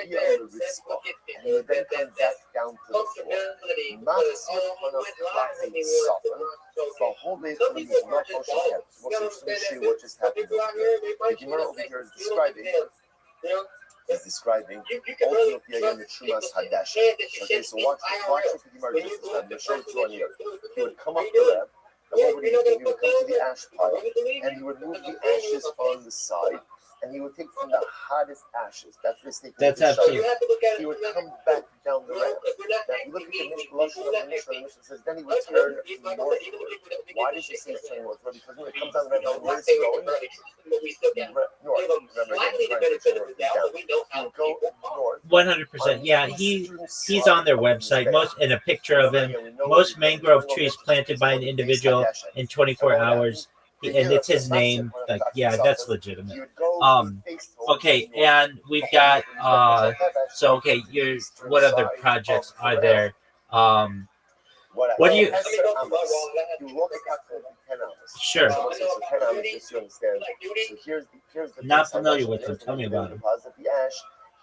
here on the rich spot. And you then come back down to the floor. Max on a flatly soften. The whole day for me is not social camps. What's interesting to see what just happened over here. The Gemara over here is describing ultimately again the Trumas Hadash. Okay, so watch what the Gemara just described. I'm going to show it to you on here. He would come up the lab. And what would he do? He would come to the ash pile and he would move the ashes on the side. And he would take from the hottest ashes. That's absolutely. He would come back down the ramp. Now, look at the Mishnah. The Mishnah says then he would turn northward. Why does he say turn northward? Because when it comes down the ramp, where is he going? North. He would go north. 100%. Yeah, he's on their website. In a picture of him. Most mangrove trees planted by an individual in 24 hours. And it's his name. Like, yeah, that's legitimate. Okay, and we've got what other projects are there? What do you? Sure. Not familiar with them. Tell me about them.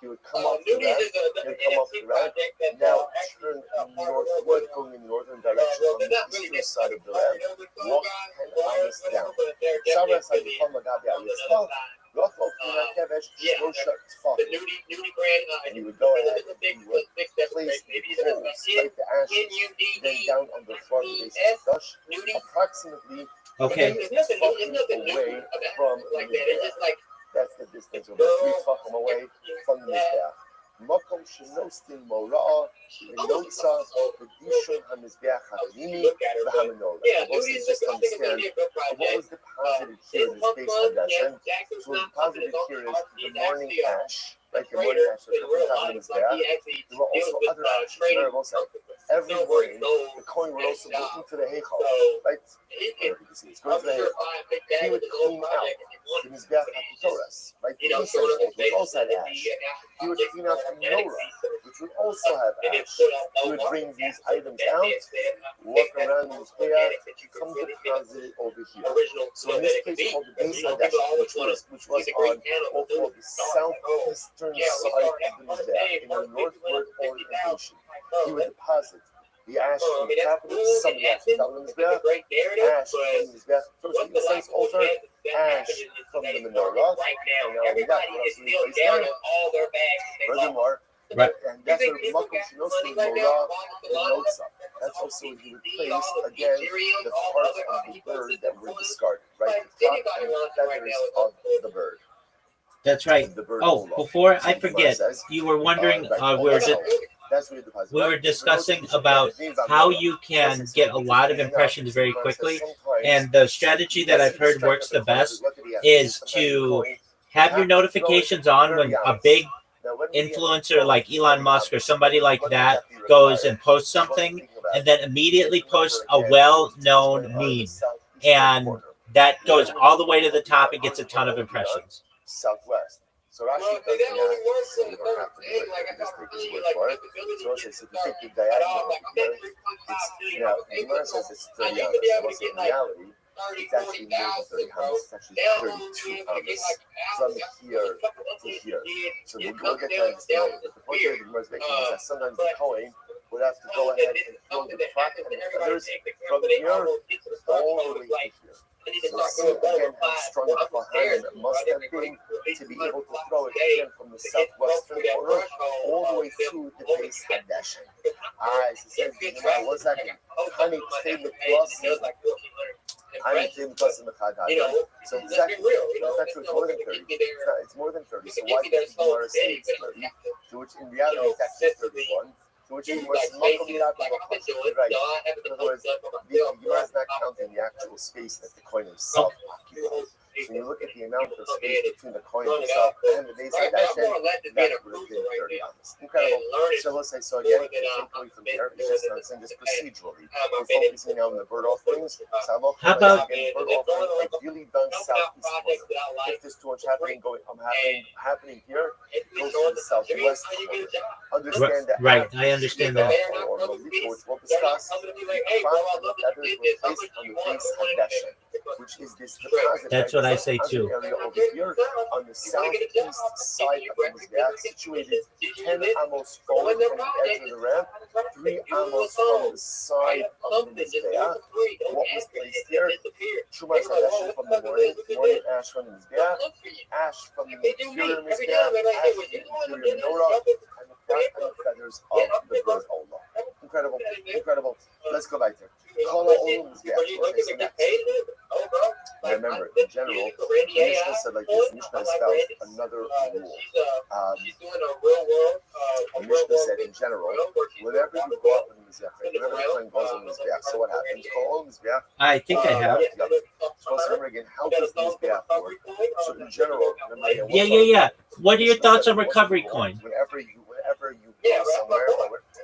He would come off the ramp. He would come off the ramp. Now turn northward, going in the northern direction on the eastern side of the ramp. Walk 10 hours down. And you would go ahead and you would place the coals, like the ashes, then down on the floor of the base of the Dush, approximately away from the Mizbeach. That's the distance of 3 tefachim away from the Mizbeach. Makom shenostin mora'ah v'notza v'dishon hamizbeach ha'animi v'hamenorah. Mostly just understand what was deposited here in this base of Hashem. So what deposited here is the morning ash, right? The morning ash that comes out of the Mizbeach. There were also other ashes. Every morning, the coin would also go into the Heichal, right? It's going to the Heichal. He would clean out the Mizbeach HaKetoras, right? The incense which also had ash. He would clean out the menorah, which would also have ash. He would bring these items out, walk around the Mizbeach, come deposit it over here. So in this place called the Beis Hadash, which was on what called the southeastern side of the Mizbeach, in a northward orientation, he would deposit the ash from the capital, some of the ash down the Mizbeach, ash from the Mizbeach, first the incense altar, ash from the menorah, and now we got what else we place there. Furthermore, right. And that's where Makom Shinosu Morah and Notza. That's also where you would place again the parts of the bird that were discarded, right? The top and the feathers of the bird. That's right. Oh, before I forget, you were wondering, we were discussing about how you can get a lot of impressions very quickly, and the strategy that I've heard works the best is to have your notifications on when a big influencer like Elon Musk or somebody like that goes and posts something, and then immediately posts a well-known meme, and that goes all the way to the top and gets a ton of impressions. Southwest. So Rashi Well, does that only that, works so you don't have to do it. like I Just got take his really word like for it. capability. So it says if you take the diagonal Like I'm here, at 3.5 it's, million. yeah, the Gemara says it's 30 I used to amas. be able to So get in like reality, 30, it's actually more than 30 40,000, bro. amas. It's actually Now 32 I'm able to get amas like from here to here. So we'll go get that today. But the point that the Gemara is making is that sometimes the Kohen would have to go ahead and throw the crack and the feathers from here all the way to here. So see again how strong the Kohanim must have been to be able to throw it again from the southwestern corner all the way to the base Hadeshin. So says the Gemara, what's that mean? Honey, stay with plus. Honey, stay with plus in the Chagad. So exactly, that's actually more than 30. It's more than 30. So why did the Gemara say it's 30? To which in reality it's actually 31. To which in right. In other words, the Gemara is not counting the actual space that the coin himself occupies. So when you look at the amount of space between the coin itself and the base of that shed, that would have been 30 amas. Incredible. So let's say, so again, the takeaway from here is just understanding this procedurally. We're focusing on the bird offerings. How about bird offering ideally done southeast corner? If there's too much happening happening here, go to the southwest corner. Understand that. Right, I understand that. Which we'll discuss. The crown and the feathers were placed on the base Hadeshin, which is this deposit. That's what I say too. Area over here on the southeast side of the Mizbeach, situated 10 amos forward from the edge of the ramp, 3 amos from the side of the Mizbeach. What was placed here? Trumas Hadeshin from the morning ash from the Mizbeach, ash from the interior Mizbeach, ash from the interior menorah, and the crown and the feathers of the bird Allah. Incredible, incredible. Let's go back there. Kala Olam Mizbeach. Okay, so next. Remember, in general, the Mishnah said like this. Mishnah espoused another rule. The Mishnah said in general, whenever you go up in the Mizbeach, whenever the coin goes on the Mizbeach, so what happens? Kala Olam Mizbeach. I think I have. Supposed to remember again, how does the Mizbeach work? So in general, remember again, Yeah. What are your thoughts on recovery coin? Whenever you go somewhere,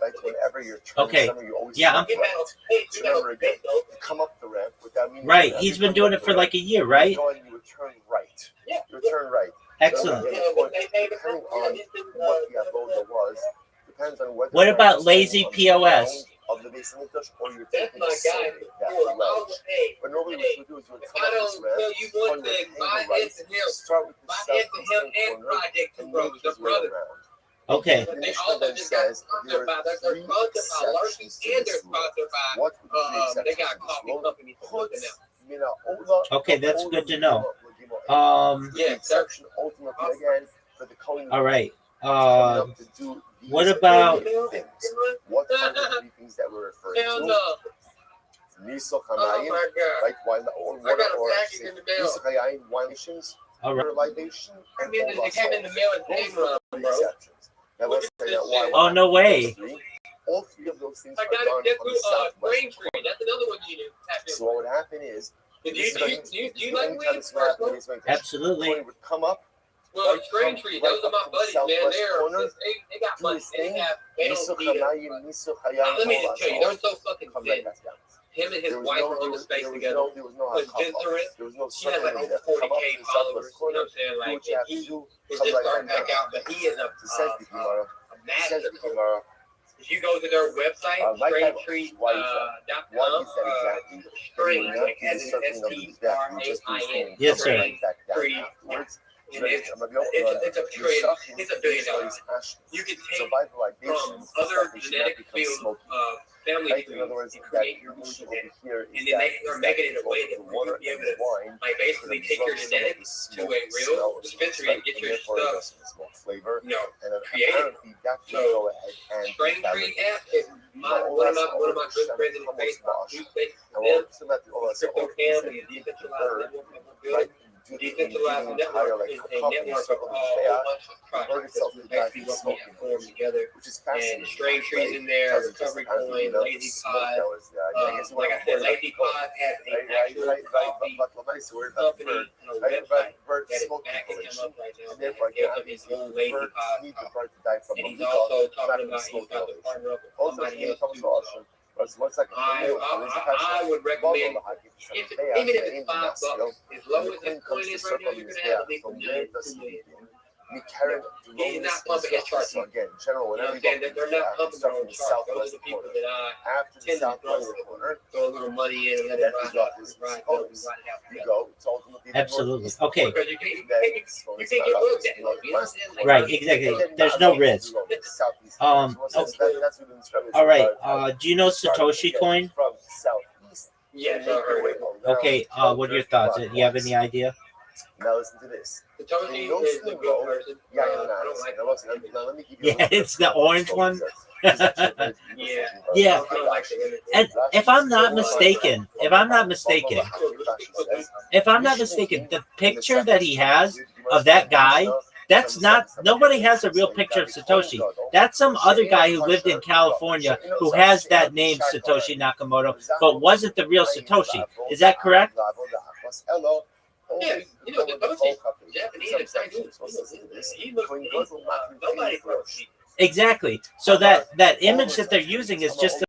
like whenever you're turning somewhere, you always I'm right. So remember again, you come up the ramp without meaning. right. He's been doing it for like a year, right? You would turn right. You turn right. Excellent. Depending on what the avoda was, depends on whether. What about lazy POS? Of the base of the English, or you're taking a survey that ledge. But normally what you do is you would come up this ramp, on your angle right, start with the southeastern corner, and make your way around. Okay. The Mishnah then says there are 3 exceptions to this rule. What would the 3 exceptions to this rule? Okay, that's good to know. The exception ultimately again for the Kohen. All right. What about? What are the 3 things that we're referring to? Miso Hamayim, right? Wine or water, or Miso Hamayim, wine nations, libation, and exceptions. Now let's say that why. Oh, no way. All 3 of those things are done on the southwest corner. That's another one you do. So what would happen is, Do you like weeds? Absolutely. Coin would come up. Well, Grain Tree, those are my buddies, man. They got money. They don't need it. Let me just tell you, they're so fucking thin. Him and his wife were on the space together. There was no She has like over 40K followers. You know what I'm saying? Like, he is just starting back out, but he is a master. If you go to their website, straintree.com, strain, like as in STRAIN. Yes, sir. Tree. And it's a trillion. It's $1 billion. You can take from other genetic field family trees and create your own genetics. And then they're making it a way that you'll be able to like basically take your genetics to a real dispensary and get your stuff, created. So Strain Tree app is one of my good friends in Facebook. You Facebook them, Crypto Cam, and Decentralized. Decentralized network is a network of a whole bunch of projects that basically what we have formed together. which is And fascinating. Strain Tree's in there, Recovery Coin, Lazy Pod. Like I said, Lazy Pod has an actual coffee company and a website that is backing him up right now. That has built up his own Lazy Pod. And he's also talking about he's about to partner up with somebody else too. I would recommend, even if it's $5, as low as this coin is right now, you're gonna have at least $1 million, $2 million. He's not pumping his charts. So again, general, You know what I'm saying? They're not pumping their own charts. Those are the people that I after the tend to southwest corner, throw a little money in and let it ride out. you go. It's ultimately the Absolutely. northeast Okay. Because you can't get looked at. You know what I'm saying? Like, Right, exactly. There's no risk. All right. Do you know Satoshi Coin? From southeast. yes, I heard it. Okay. What are your thoughts? Do you have any idea? Now listen to this. Satoshi is a good person. Yeah, I don't like let me give you Yeah, it's the orange one. Yeah. Yeah. I don't like the image. And if I'm not mistaken, the picture that he has of that guy, that's not, nobody has a real picture of Satoshi. That's some other guy who lived in California who has that name, Satoshi Nakamoto, but wasn't the real Satoshi. Is that correct? Yeah, you know, Satoshi, Japanese and Chinese, he looks, nobody approached. Exactly. So that image that they're using is just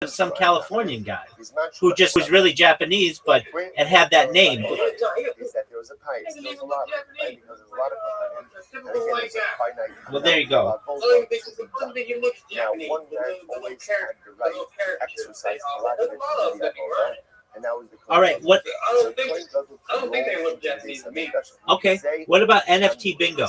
some Californian guy who just was really Japanese, but and had that name. Well, there you go. All right. What? I don't think they look Japanese to me. Okay. What about NFT bingo?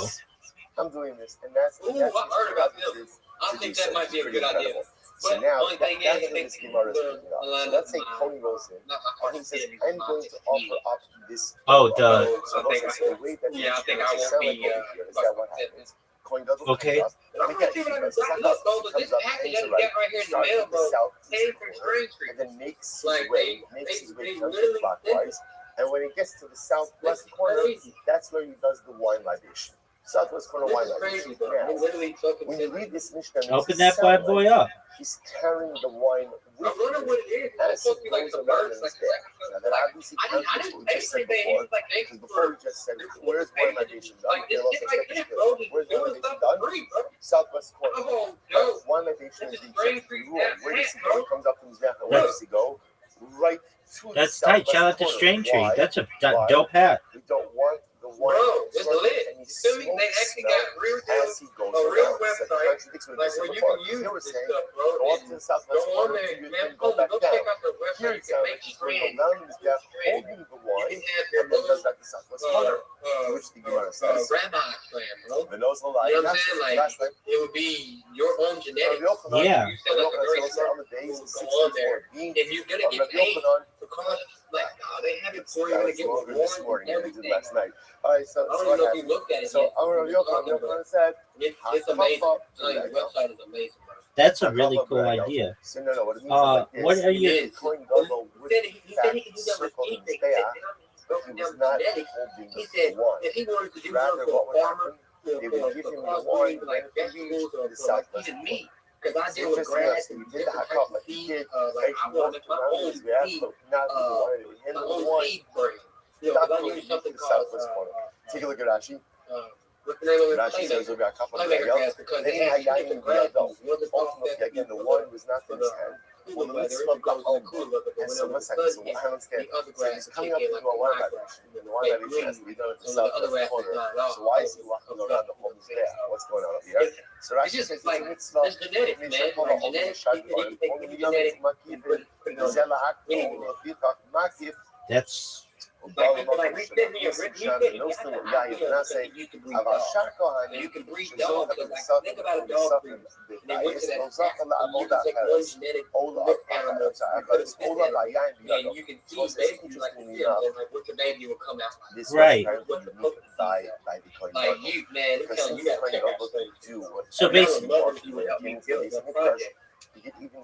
I'm doing this, and that's. Ooh, I heard about this. I think that might be a good idea. So But now, only thing is, I think this scheme artist people picking up. are So let's say Tony goes in, and he says, "I'm going to offer up this." Oh, So I think the way that yeah, I think I won't be. is that what happens? Coin doesn't Okay. come up. But I'm gonna see what I'm saying. Look, bro, but this package that we got right here in the mail, bro, came from Strain Trees. And then makes his Like, way they counterclockwise. And when it gets to the southwest corner, that's where he does the wine libation. Southwest corner wine This is crazy, libation. bro. Yeah. They literally took When you read this Mishnah, Open that bad boy up. he's carrying the wine I with wonder him what it is. It's as he supposed to be like goes some around birds, in like his bag. Now, that obviously I contradicts didn't what we pay just for said anything. He before. was like, thanks Because for before we just said, where's wine libation done? like this shit like this, bro. Where's Doing wine stuff libation done? for free, bro. Southwest corner. I'm going, yo, Wine libation this is is being Strain checked Trees through. Where does he bro. go? He comes up from his back. And where does he go? Right to the That's tight. Shout out to southwest Strain Tree. corner. Why? That's a Why? dope hat. We don't want the wine. Bro, it's lit. And he You feel me? They smokes actually smell got real as deals, he goes a real around. So website, it contradicts what we like said where you before. can use Here we're this saying, stuff, bro. go up to And the southwest go on corner, there, do your man. thing, go back Go down. check out their Here website. You it's can make he's strands. going around his back, holding the You wine, can have and your then does that to southwest corner. Which the Gemara says. rabbi strand, bro. The nose will lie. You know what I'm saying? Like, Last time, it would be your own genetics. Yeah. You sell like a very smart on the days, go on there, and you're gonna get paid because, like, they have it for you. You're gonna get this rewards morning and than I did everything. last night. All right, so I don't even know if you looked at it so yet. I'm Yochanan said, It's amazing. The website is amazing, bro. That's a really cool idea. so no, what it means is like this. What are you? It is. Coin double with He said that he can do that with circle in anything. his He said, back, broken he was down not genetics. holding He the said one. if he wanted to do Rather, something what for would a farmer, happen? They would give him the cross wine, breed, like vegetables or southwest even corner. meat. Because I It's deal with interesting grass us, and we did different the types hot of he feed. did, Like I want to make my own feed, not with the wine, with him my and the own wine. feed brand. You know, because I use something called Take a look at Rashi. what's the name of it? Rashi says we've got a couple of Playmaker guys. grass because Then they have Hayayin different grass Biado. juice. One that's called Ultimately, again, the wine was not in his hand. Well, the mitzvah of the home. And so what's that? So I understand. So he's coming up into a wine vibration. And the wine vibration has to be done at the southwest corner. So why is he walking around the home's there? What's going on up here? So Rashi says it's a mitzvah. There's genetics, man. Like genetics, you take any genetic, you put it on. That's Like we sit here, you can breed dogs. Like, think about a dog breed. And they went to that track, and you can take one genetic lick animal, you put it in there, and you can see basically like the film, and like what your baby will come out like. Right. What the poker like you, man, I'm telling you, you gotta check out Strain. so I would basically. love if you would help me build that project.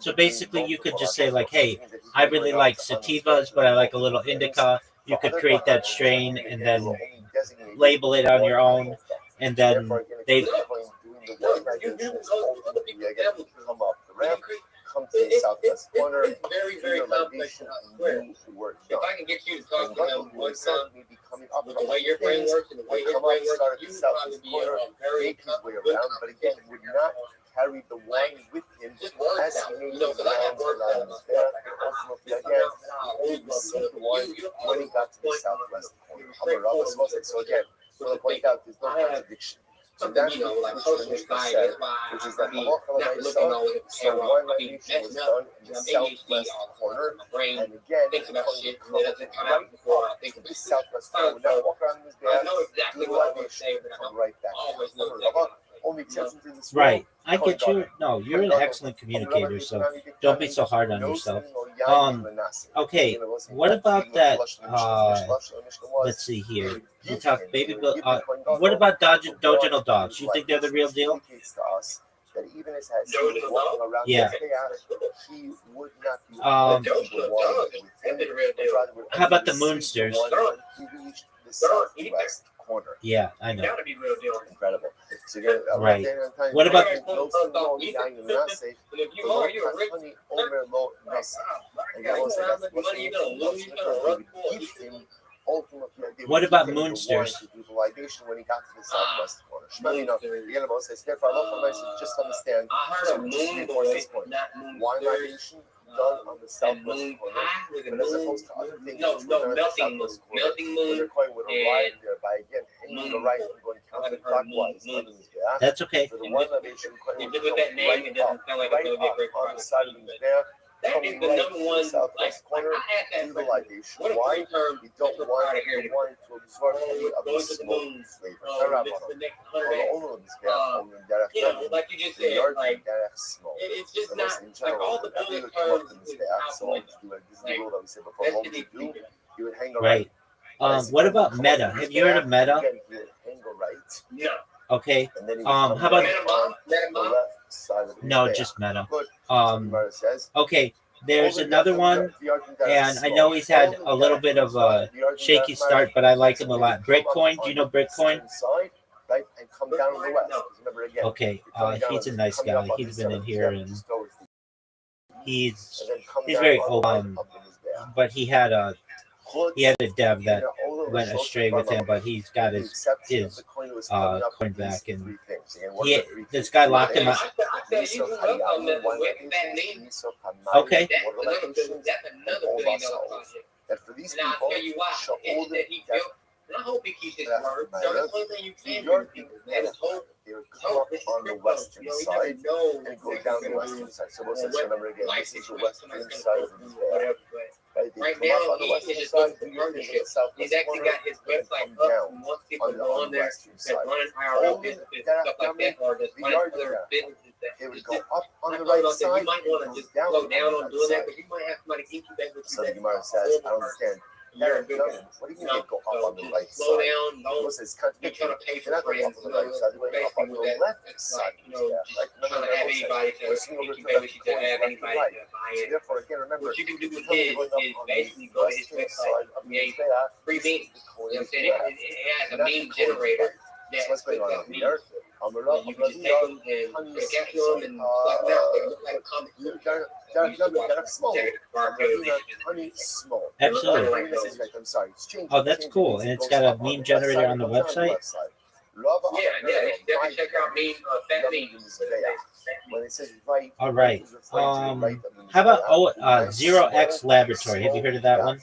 So basically, you could just say like, "Hey, I really like sativas, but I like a little indica. you could create that strain and then label it on your own, and then they come to the southwest corner, very, very complex. work If I can get you to talk to him one time, maybe coming up with the way your brain works and the way his brain works, you would probably be very make his way around, but again, would not carry the wine with him as he made his because I have worked rounds out. there. Ultimately, again, he received the wine when he got to the southwest corner. So again, I want to point out there's no contradiction. So Something, that's like what social anxiety, that's why which is I that be Allah not looking always at the so camera. one I be libation was messing up. done in the I'm southwest ADHD all corner, my brain and again, thinks about it's shit, going and to it doesn't come come out before I think to about the it. southwest corner. We're not walking around this I bad. know exactly what I want to say, but I Come don't right back. always know Only exceptions in this right. world. I get you. No, you're an excellent communicator, so don't be so hard on yourself. Okay, what about that? Let's see here. You talk baby. What about Doginal dogs? You think they're the real deal? Yeah. How about the Moonsters? Yeah, I know. gotta be real deal. Incredible. Right. What about And if you are, you're a rich person. Money you're gonna lose, you're gonna run for. What about Moonsters? When he got to the southwest corner. Just understand. I heard of moon boy, not moon Wine libation done on the southwest corner. But as opposed to other things, No, melting moon. Melting moon. They're going with a ride there by again hanging the right and going counterclockwise. That's okay. For the wine libation, If you look at that name, it doesn't sound like it's gonna be a great on the product. side of his there. That is the number one, like corner. I had that Do the question. libation. What Why? a term You don't want the wine to absorb any of the going to the smoke moon. flavor. This is the next 100 days. You know, like you just said, like it's just not like all the bullet terms is outpoint. You would hang a Right. What about Meta? Have you heard of Meta? No. Okay. How about no, just Meta. Okay. There's another one, and I know he's had a little bit of a shaky start, but I like him a lot. Bitcoin. Do you know Bitcoin? Okay. He's a nice guy. He's been in here, and he's very open. But he had a dev that went astray with him, but he's got his coin back, and this guy locked him up. Okay. That's another $1 billion project. That for these And I'll people, tell you why. It's that he built, and I hope he keeps his word. So that's one thing you can do, people, man, is hope. they would come up on the western side and go down the western side. So let's remember again, this is the western side of the whatever. Right, they Right come now, up on the he western is just side, looking and for you're in the partnership. southwest He's actually corner, got his and website come up, down and once people on go on the there, western that's side. running IRL businesses, stuff like that, or just running other businesses that They would go up on I the thought right about that. side, You might want and to go just down slow down on the doing that, side. because you might have somebody incubate with you. So the that Gemara says, I don't understand. You're a That good doesn't. guy. What do you mean they go up on the right Slow side? down, don't Listen, it's be trying to pay They're for not going friends. up on the right side. They're going up on the Basically, left that's side. like, you know, Like, trying to have anybody to incubate with you, to have anybody to buy So it. therefore, again, remember, What you can do with tell me his going up is on basically the go to his western website, side of the create Mizbeach, free beans. the You know coin what I'm is saying? left. It has a Not meme the coin generator is right. that So what's going spits on out over memes. here? And you can just take them and put a caption on them and slap them out. They look like comic books. Absolutely. I'm sorry. It's changing. Oh, that's cool. And it's got a meme generator on the website. Yeah. Definitely check out Fat Memes. When it says right, All right. it's referring to right that means How about bad. Zero X Laboratory? Have you heard of that one?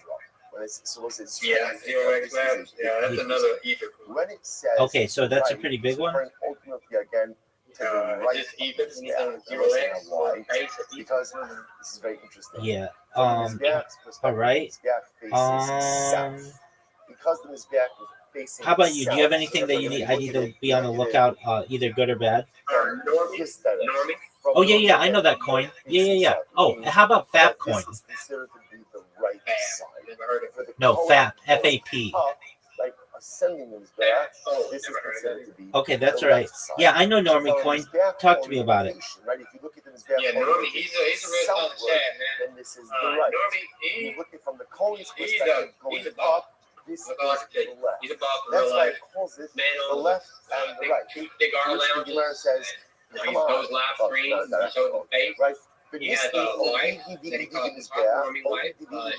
When it's supposed to say Yeah, Zero X Labs. Yeah, that's another ether. when it says Okay, so that's a right, pretty big it's one. referring ultimately again to the right Just of ether. this Anything gap. Zero X. Why? Right? Because this is very interesting. Yeah. From the Mizbeach's perspective, all right. the Mizbeach faces south. Because the Mizbeach was facing How about you? Do you have south, anything that you so need? I need to be on the lookout, either good or bad. Normie. this direction. Normie. Oh yeah. I know that coin. Yeah. Oh, how about Fap coin? This is considered to be the right side. Never heard of it. For the No, coin FAP. going FAP. up, like ascending the Mizbeach, Oh, this is never heard of considered to be Okay, that's the all right. left side. Yeah, I know Normie So coin. Mizbeach Talk to me about it. orientation, right? If you look at the Mizbeach Yeah, Normie, he's a real solid southward, chat, man. then this is the right. Normie, If you look at it from the coin's he's perspective a going boss. up, This is Look all I can tell the you. left. He's a boss in That's real why life. it calls it Man the on left and the big, right. two big R Which the lounges. Gemara says, He come goes on. live Oh, stream. no, He that's shows wrong. his face. Right? He has a wife that he calls his heartwarming wife.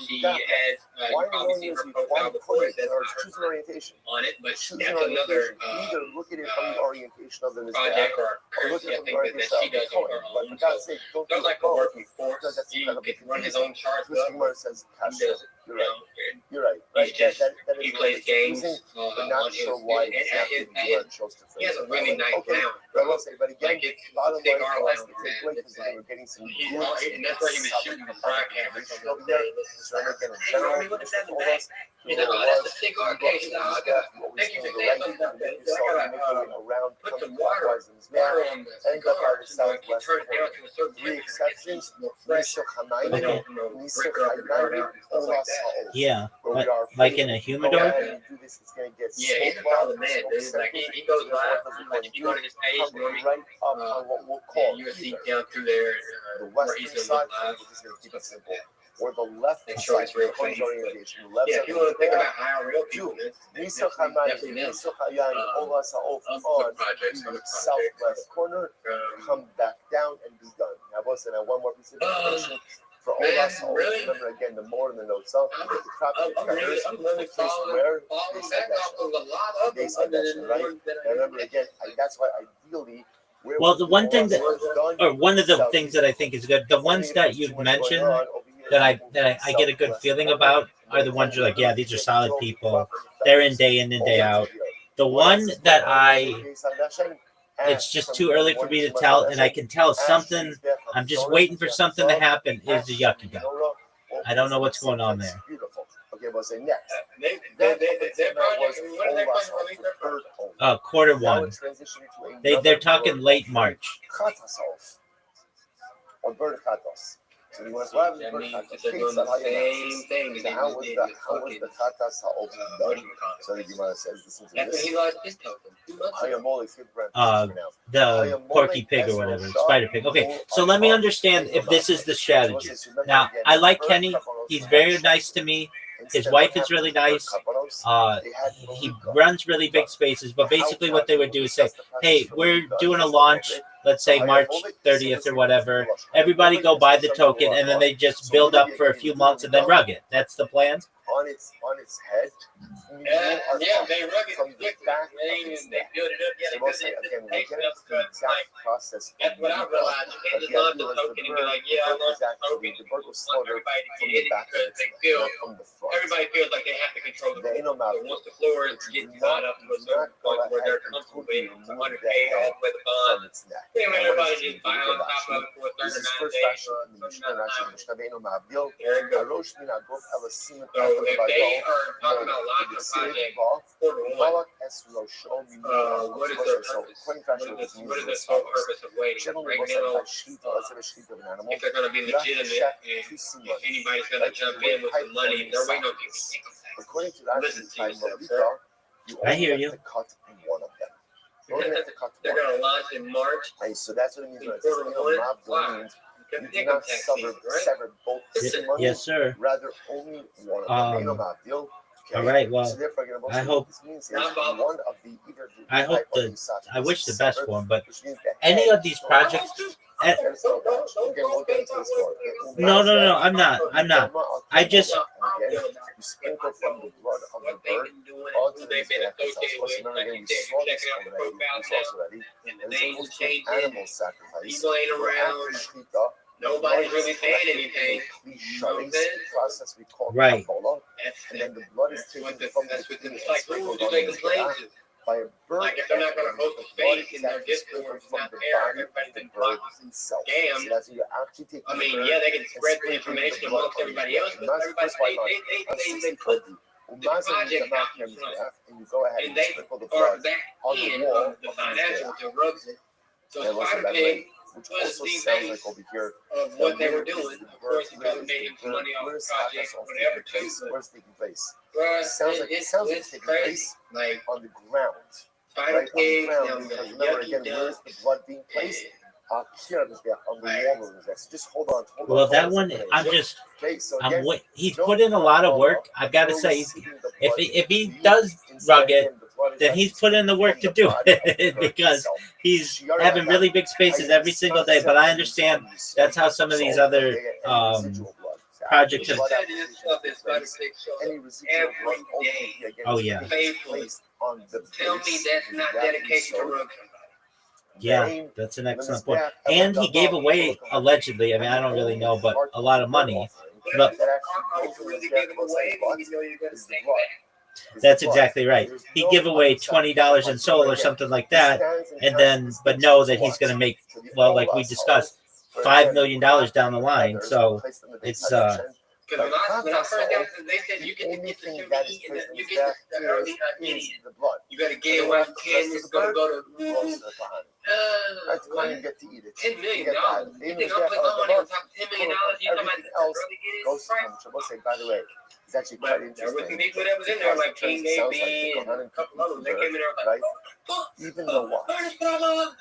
She has, you Why probably seen her profile before. It says or not choose an her orientation? on it, but Choose that's an another orientation. Either look at it from the orientation of the project Mizbeach, or or look currency, at I it from the think, that orientation she of the does on her Kohen. But own. for God's So sake, don't don't do like it a both. working force. Because that's He incredibly can run his confusing. own charts Twist up. Gemara says, He Kasha. does it. You're right. And You're right. he's just, That he is plays games confusing. I'm on not his, sure why and exactly his, the word chose to he has phrase a it. really nice Okay, lounge, but I bro. will say, but again, Like it's bottom big line R for us lounge, to take man. away It's because we're getting some he's good, all, and that's where he was shooting the broadcast or something. over there. So again, in general, Look at that all back. us, He's like, oh, that's a cigar case. No, I got. Thank you for saying something about that. So I gotta around put some water on the cigar, so it can turn it down to a certain three temperature. exceptions. More fresh. Niso So Hamayim, they don't, Niso break up the card out and stuff like that. Yeah, Where we are like in a go humidor. ahead and do this, it's gonna get Yeah, he's a smoke solid block, man, smoke dude. Like sample. he goes So live. what we're Like going if you to go to his page, come normally right up on what we'll call you see either down through there the where western he's gonna side, go live. we're just gonna keep it simple, or the left Make side, sure it's real according to famous, but orientation. The left Yeah, side if you want to think is about how real people Dude, is, Niso definitely Hamayim, them. Niso Hayayin, Ola Sa'of Good on projects, the good projects. southwest corner, come back down and be done. Now, listen, one more piece of information. For Ola Man, Sa'of, really? remember again, the more in the notes, the property I'm really the place following where they back said that off shit. of a lot of They them said other that than shit, the right? ones that Now, remember again, that's why ideally, where Well, would the be one thing Ola that, Sa'of done? or one of the Southeast. things that I think is good, the ones that you've mentioned that I get a good feeling about are the ones you're like, yeah, these are solid people. They're in and day out. The one that it's just too early for me to tell, and I can tell something. I'm just waiting for something to happen. Is the yucky guy? I don't know what's going on there. Okay, we'll say next. their project, when are they supposed to release their project? Quarter one. They're talking late March. Or bird katos. So you want to That means that they're doing the same thing that they how just was did the with how was fucking the katas ha'of done? So the Gemara says, listen to That's when this. he lost his token. 2 months ago. Hayamoli, skip brand Uh, for now. The Porky Pig or whatever, Spider Pig. Okay, so let me understand if this is the strategy. Now, I like Kenny. He's very nice to me. His wife is really nice. He runs really big spaces, but basically what they would do is say, hey, we're doing a launch, let's say March 30th or whatever. Everybody go buy the token, and then they just build up for a few months and then rug it. That's the plan? On its head. Yeah, they rug it from the quickly. back They of its they neck. build it up. Yeah, So they we'll build say it again, up. we're getting to the exact process. That's what I realized. You can't just launch the token and be like, yeah, I launched the token. The bird was Want slaughtered everybody to from get the it back because of they its feel, neck, from the front. everybody feels like they have to control the They floor. know So once the floor gets got up to a certain point where they're comfortable with 100K all the way to bond, they let everybody just buy on top of it for This is 39 first days Rashi or in the something Mishnah, like Rashi in that. the Mishnah Beinu Ma'avdil, There you go. Arosh Min Agov Elasim So if they are talking about launching a project, quarter one, Balak Es Rosho Min what is their So purpose? according to Rashi, What what is this the means sole is as follows. purpose of waiting? Generally, Right what's like now, by Shita, let's say a Shita of an animal, if they're going to be you have to legitimate, check and two if simanim. anybody's going to jump in with some money, they're waiting on income tax. According to Listen Rashi's to time, yourself, Marita, you I only hear have you. to cut one of them. You only have to cut They're one. going to launch in March. Right, so that's what it means when it Quarter says one, Mabdil why? means Because you the do income not tax sever, season, right? sever both simanim, Yes, sir. rather only one of them. Um, Mabdil. All right, well, So therefore, again, I hope- this means is one of the either the I hope type of the- the side I wish the is best severed, for him, but which means the any head of these is projects, Okay, we'll get into this more. no, I'm not. I just- Again, you sprinkle from the blood of the What they've bird been doing, onto who the they've been associated with, Remember like again, you we said, saw you're this checking out the already. profile We saw this now, already. and the As names opposed to changing, animal sacrifice. people ain't where after around, Shechita, nobody's blood really is saying collected anything. in a kli process we call Right. Kabbalah, That's and then the blood is taken from that's the what the kli and like sprinkled rules on they the complain Mizbeach to. by a bird. Like if they're not going to host a The blood space is in their actually Discord, sprinkled it's from not the there. body Everybody's of the been bird blocking. itself. Scam. So that's you actually take I the mean, bird yeah, they can and spread the sprinkle information the blood amongst on everybody the else, bird. but And that's everybody why they put the project out in front, and you go ahead and and they sprinkle the are blood back on the in wall the of the financial Mizbeach. to rugs it. So And what's the Spider bad way? Pig Which was also the sounds base like over here. of what they were doing. Of course, he probably made him some money off the project or whatever too. But Where's taking place? bruh, It sounds like it's taking crazy. place Like on the ground. Spider Right on the Pig, ground. them Because the remember yucky again, where's ducks. the blood being placed? Here on the wall of this. Just hold on. Well, that one, Okay, so again, he's put in a lot of work. I've got to say, if he does rugged, then he's put in the work to do it because he's having really big spaces every single day. But I understand that's how some of these other projects have. Oh yeah. Tell me that's not dedication to rug. Yeah, that's an excellent point. And he gave away, allegedly, I mean, I don't really know, but a lot of money. But that's exactly right. He give away $20 in soul or something like that, and then, but know that he's going to make, well, like we discussed, $5 million down the line. So it's Because when I first got to, they said you get to get the sugar eat, and you get the early idiot. You got to get away from 10, it's going to go to $10 million. You think I'm putting my money on top of $10 million? You know about the early idiots? By the way, it's actually quite interesting. Whatever was in there, like King AB and a couple others, they came in there like, even though what? I just put on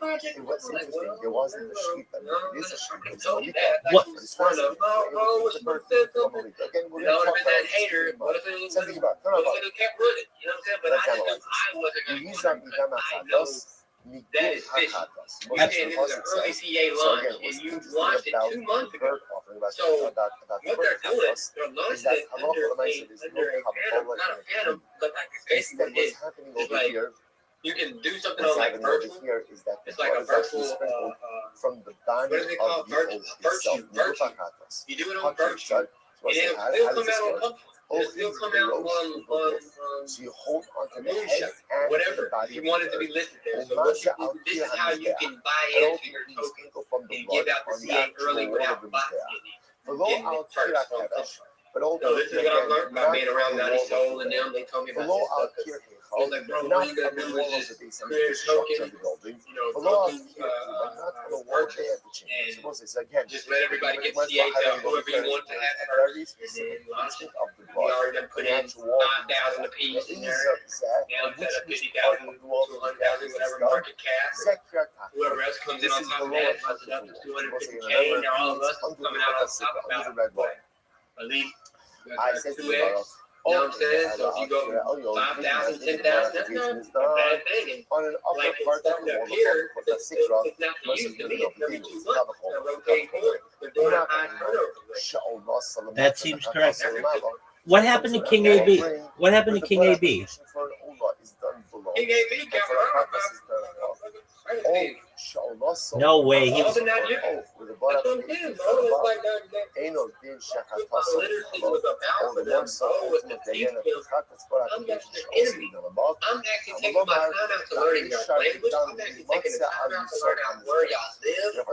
Right? It was interesting. It wasn't the sheep. I mean, it is a sheep. It's a sheep. What? But it's fascinating. Again, we're going to talk about hater. something about. No, no, no. Kept running. You know what I'm saying? But I just knew I wasn't going to. That is fishy. You said this is an early CA launch, and you launched it 2 months ago. So what they're doing, they're launching it under a phantom, not a phantom, but like basically what it is. It's like you can do something on like virtual. It's like a virtual. From the band What is it called? Virtue. You do it on virtue, and it'll still come out on pumpkin. It'll still come out on so you hold on to the moonshine, whatever. If you want it to be listed there. So what this is how you can buy into your token and give out the CA early without bots getting it. So this is what I've learned by being around Naughty Soul and them. They told me about this stuff. All that bro, all you gotta do is just create a token, token virtual, and just let everybody get CA to whoever you want to have first, and then launch it. We already done put in 5,000 apiece in there. Now it's at a 50,000 to 100,000, whatever market cap. Whoever else comes in on top of that, runs it up to 250K, and now all of us is coming out on top about at least. I said to you know what I'm saying? So if you go 5,000, 10,000, that's not a bad thing. And like it's starting to appear, it's not to use to me. It's every 2 months. They're rotating forward. They're doing a high turnover. That seems correct. What happened to King AB? What happened to King AB? King AB got No way. He was. I'm actually taking my time out to learn your language. I'm actually taking the time out to learn out where y'all live, how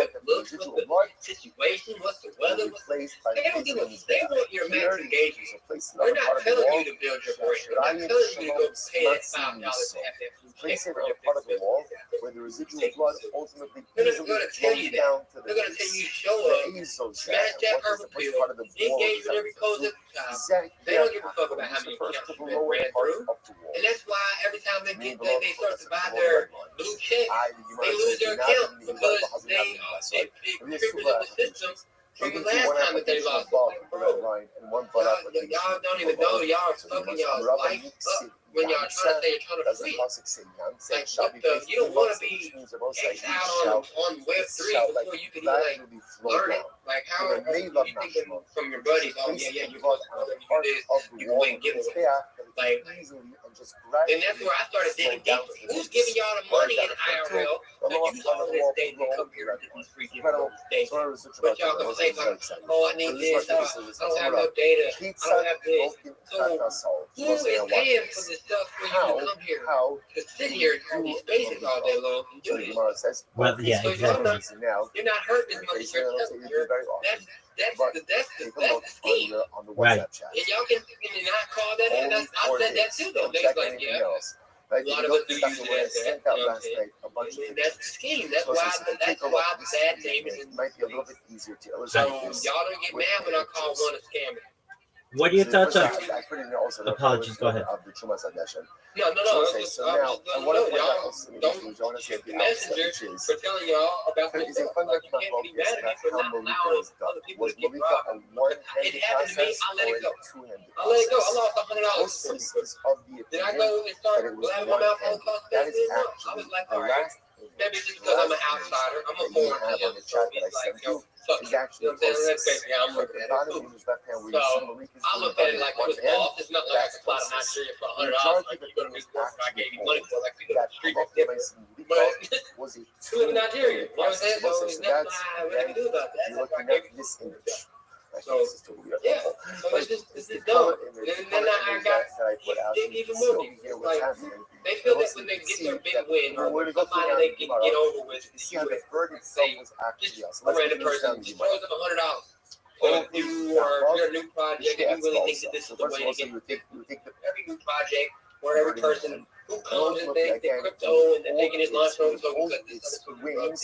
it looks, what's the situation, what's the weather. They don't give a. They want your max engagement. They're not telling you to build your brand. They're not telling you to go pay that $5 to have that food check for your business. Where the residual blood ultimately They're going to tell you that. They're going to tell you to show up, smash that purple pill, engage with every close at the top. They don't give a fuck about how many accounts you've been ran through. And that's why every time they get that, they start to buy their blue check, they lose their account because they triggered in the system from the last time that they lost. Like, bro, y'all don't even know y'all are fucking y'all's life up when y'all trying to say you're trying to free. Like, what the, you don't want to be X out on Web3 before you can even learn it. Like, how are you thinking from your buddies? Oh yeah, you can do this, you can win giveaways. Like, and that's where I started digging deeper. Who's giving y'all the money in IRL to use all of this data to come here and get these free giveaways? But y'all gonna say like, oh, I need this, I don't have no data, I don't have this. So who is paying for this stuff for you to come here to sit here in these spaces all day long and do this? Well, yeah, So exactly. you're not hurting as much as you're that's the scheme. Right. And y'all can, and I call that in. I said that too, though. They was like, yeah, a lot of us do use it as that. You know what I'm saying? And that's the scheme. That's why the bad name is in the scheme. So y'all don't get mad when I call one a scammer. What are your thoughts on? put in there also the Apologies, go ahead. of the Chumas edition. No. So now, I want to point out also, which I want to say at the outset, which is, for telling y'all about there this is a stuff. fundamental You can't be focus mad at me at for how not Malika allowing is done. other people Was to get Malika robbed. a one-handed It happened to me, process I let or it go. a two-handed I let it go. I process? lost $100. Most systems of the Did I opinion go and that start it was blabbing my mouth on one-handed. cost That is no. I actually was like, the all right. last Maybe it's just because I'm an outsider. I'm a that you foreign to have him. on the So chat that I he's like, sent yo, you fuck is you. actually You know what I'm saying? closest. Yeah, I'm At looking the at it. bottom Cool. of his left hand where So, you see Malika's I doing looked at it with like it one was hand, off. It's not like I that's could fly to closest. Nigeria for The $100. majority Like of you go to the New York, I gave you money for like people that the street Malika different. Malika But was a to live in Nigeria, you know what I'm saying? So process. there's nothing I really Again, do about that. if you're That's why I looking gave at you this money. image. I So, think this is totally yeah. helpful. So But it's it's just the color dumb. image, And the then color I image got that I put out. dig You even can more see over deep. here It's what's like happening. they feel And that also when you they can get see their big that win or when we when go through somebody now they the can Gemara, get over with, you see how the bird itself was actually us. So a let's random finish down person the throws Gemara. up $100. So if you are you're a new project and you really think that this is the way to get every new project or every person who comes and thinks that crypto and they're taking his lunch over so we cut this other wings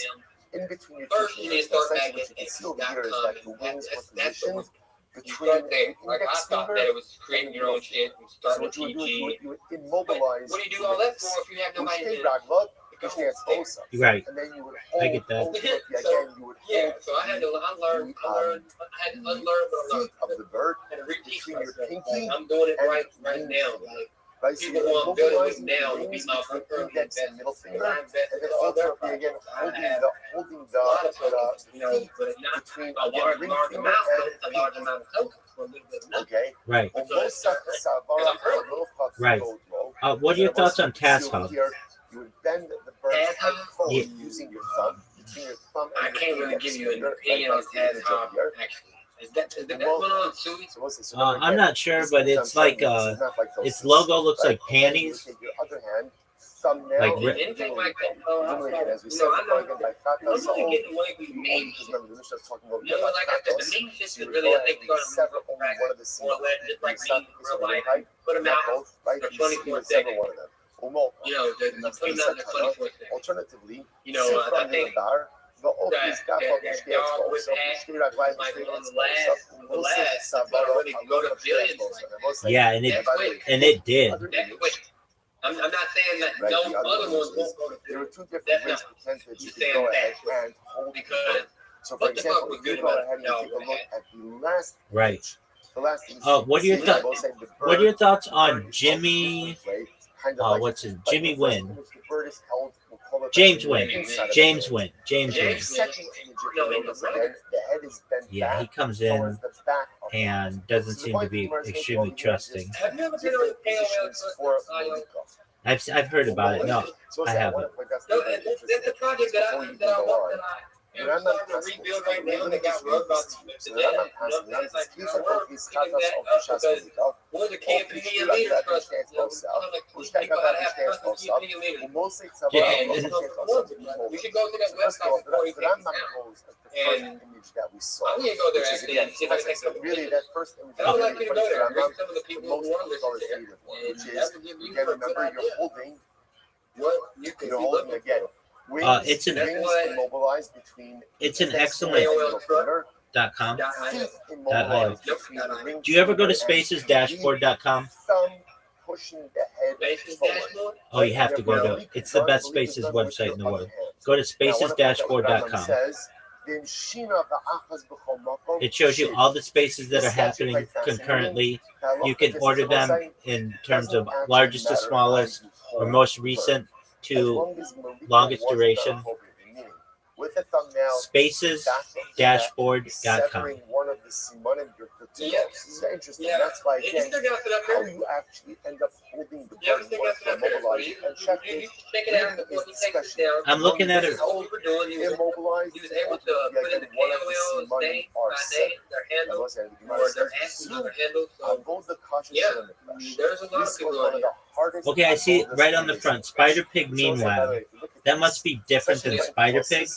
in between your first you need to start back what at you can see over here is X.com that the wings were that's the positioned you between start there. the Like I index thought finger that it was creating your own shit and so starting a what you would do TG. is you would But immobilize what do you do all that for if you have nobody Push to ragla, go push expulsa. Right. And then you would I hold, get that. hold it, again, you would yeah, hold so I had to unlearn, I had to unlearn what I feet of the bird and reteach between your myself. pinky Like, I'm doing it and right ring now. finger. Like, Right, so people you're who I'm building with immobilizing now the would be rings my between preferred index and middle finger, I and invested then all their ultimately again holding have the a lot of feet tokens, you know, but not between a large, ring large finger amount, but and it's a large amount of tokens for a little bit of nothing. okay. Right. Right. What are your thoughts on Task Hub? You would bend the bird Task Hub? forward Yeah. using your thumb, between your thumb I and your can't really index give you an finger, opinion right, on that's the image Task Hub, over here. actually. Is that one on Suey? So what's this? So I'm again, not sure, this but is it's I'm like showing you, this is not like those its things, logo looks right? like panties. You would take your other hand, thumbnail, Like It didn't take my as we said before, again, by I'm Kata really Sa'o, getting away with you main because shit. remember, the Mishnah is talking over You here know, about like I said, the Katos. main shit So is you would really, go I ahead think, and going to sever only one of the or let just like me in real life, right? put them Not out both, right? for You 24 would sever seconds. one of them. Or You know, you put them out in 24 seconds. Alternatively, You know, I think that y'all with that, like on the last, about really go to billions. Like, Yeah, and it did. that quick. I'm not saying that Right, no the other other one ones is- won't go to There are billions. two different That's ways not- potentially that you you can go saying ahead that. and hold the Because bird. So for what the fuck example, was if you good go about ahead and you y'all take a with look that? at the last Right. image, the last image, What are your see, thoughts? both say the What are your bird- thoughts the on bird is Jimmy? held this way, kind of like- What's his like Jimmy the first Wynn? image, the bird is held, we'll call it James like Wynn. the inside of the James bird. Wynn. James The Wynn. second image, if you notice again, the head is bent Yeah, he back comes towards in the back of the head. and doesn't So the seem point to be the Gemara is making extremely over here is trusting. Have you ever been different on KOL positions for Malika. I've heard about it. No, So I say, haven't. want to point out No, something that's interesting. the project that Before I you that I can go want on, that I You're am not starting to passing rebuild this. right now. They got rug about to So you're not passing that. like These are both these picking katas that of up the because Shas we're the key opinion leaders trust. Which kind of understands Key both opinion leaders. mostly Yeah, And this is we should go to that First of all, website before we the take this Rambam down. holds like the first And image that we saw. I'm gonna go there Which is actually again, and see if I can take some really pictures. that first image I would like you to go there. Rambam, Bring some of the the people most who are listening there. authoritative one, And which that is would give you again a good remember you're idea. holding What you can you're see holding looking again. for. Wings, It's an- wings immobilized between It's an index excellent finger and middle finger. .com. Feet immobilized Nope. between the ring Do you ever go to finger and spacesdashboard.com? thumb pushing the head Basis forward. dashboard. Oh, you have to go to. It's the best Spaces website in the world. Go to spacesdashboard.com. It shows you all the spaces that are happening concurrently. You can order them in terms of largest to smallest or most recent to longest duration. With the thumbnail, Spacesdashboard.com. one of the simonim you're good to go. Yeah. This is very interesting. Yeah. That's why You again, still got it up how there. you actually end up holding the You ever bird still once got it you're up there. So mobilized and check you it. check it out before he takes it down. I'm looking at it. That's all we were doing. He was Immobilized. able to put in the KOL's name by name, their handle, or their handle. So yeah, there's a lot of people on here. Okay, I see it right on the front. Spider Pig, meanwhile. That must be different than Spider Pig.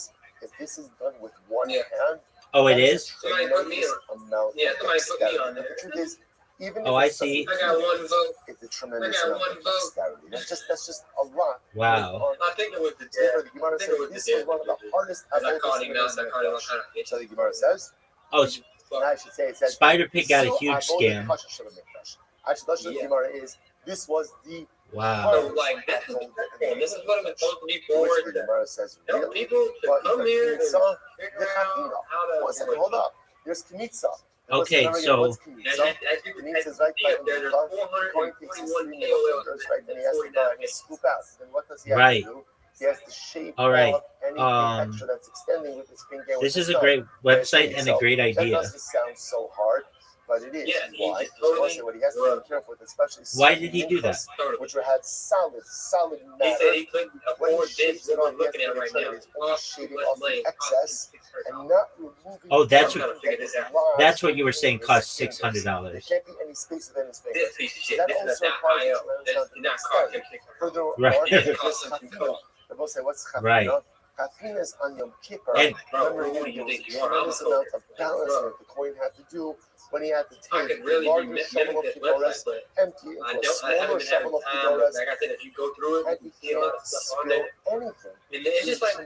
If this is done with one Yeah. hand, Oh, it is? Somebody put me on. Yeah, somebody put me on there. The truth is, even Oh, if I it's see. I got one vote. it's a tremendous I got amount one of vote. dexterity. That's just a lot. Wow. I think it was the Therefore, dead. the Gemara I think says it was the this dead. is one of the hardest I called him out. I called him all kind of bitch. So the Gemara says, Oh, I should say it says, Spider Pig got a huge scam. Actually, that's what the Gemara is. This was the Wow. So, like, this is what I'm supposed to be for. which the Gemara says, Tell really? people to But come the here and Kmitza, figure the out Chafina. how to. One second, hold up. There's Kmitza. Okay, What's so- Kmitza? As you Kmitza is can right see by up there, there's the front. 441 Fingers, KOLs. right? Then he has to go and scoop out. Then what does he have Right. to do? He has to shave All right. off anything extra that's extending with his finger. This is a great website and a great That idea. doesn't sound so hard, but it is. Yeah, Why? he's totally Because what he has to be careful with, especially Why did he do that? which had solid He matter. said he couldn't When he afford shaves this. it We're off, he has looking to at make right sure now. that he's only shaving off the Blame. excess and not removing. Oh, that's the what- figure that is large That's what you were saying in his costs fingers. There $600. can't be any space within his fingers. This piece of shit. That This also is not requires IO. that you This understand did not the cost him extent. $600. Furthermore, Right. it's It cost him chafina. They both say, what's chafina? Right. Chafina is on Yom Kippur. And- Remember, Bro, there you was think a you are? I'm a tremendous amount of soldier. balancing that the Kohen had to do when he had to I take could the really be larger shovel of mimic this Kiddush, website, but empty I into a haven't smaller been having shovel of time. Kiddush, Like I said, if you go through it, and you you see a lot can't of stuff on spill there. anything. And it's just like,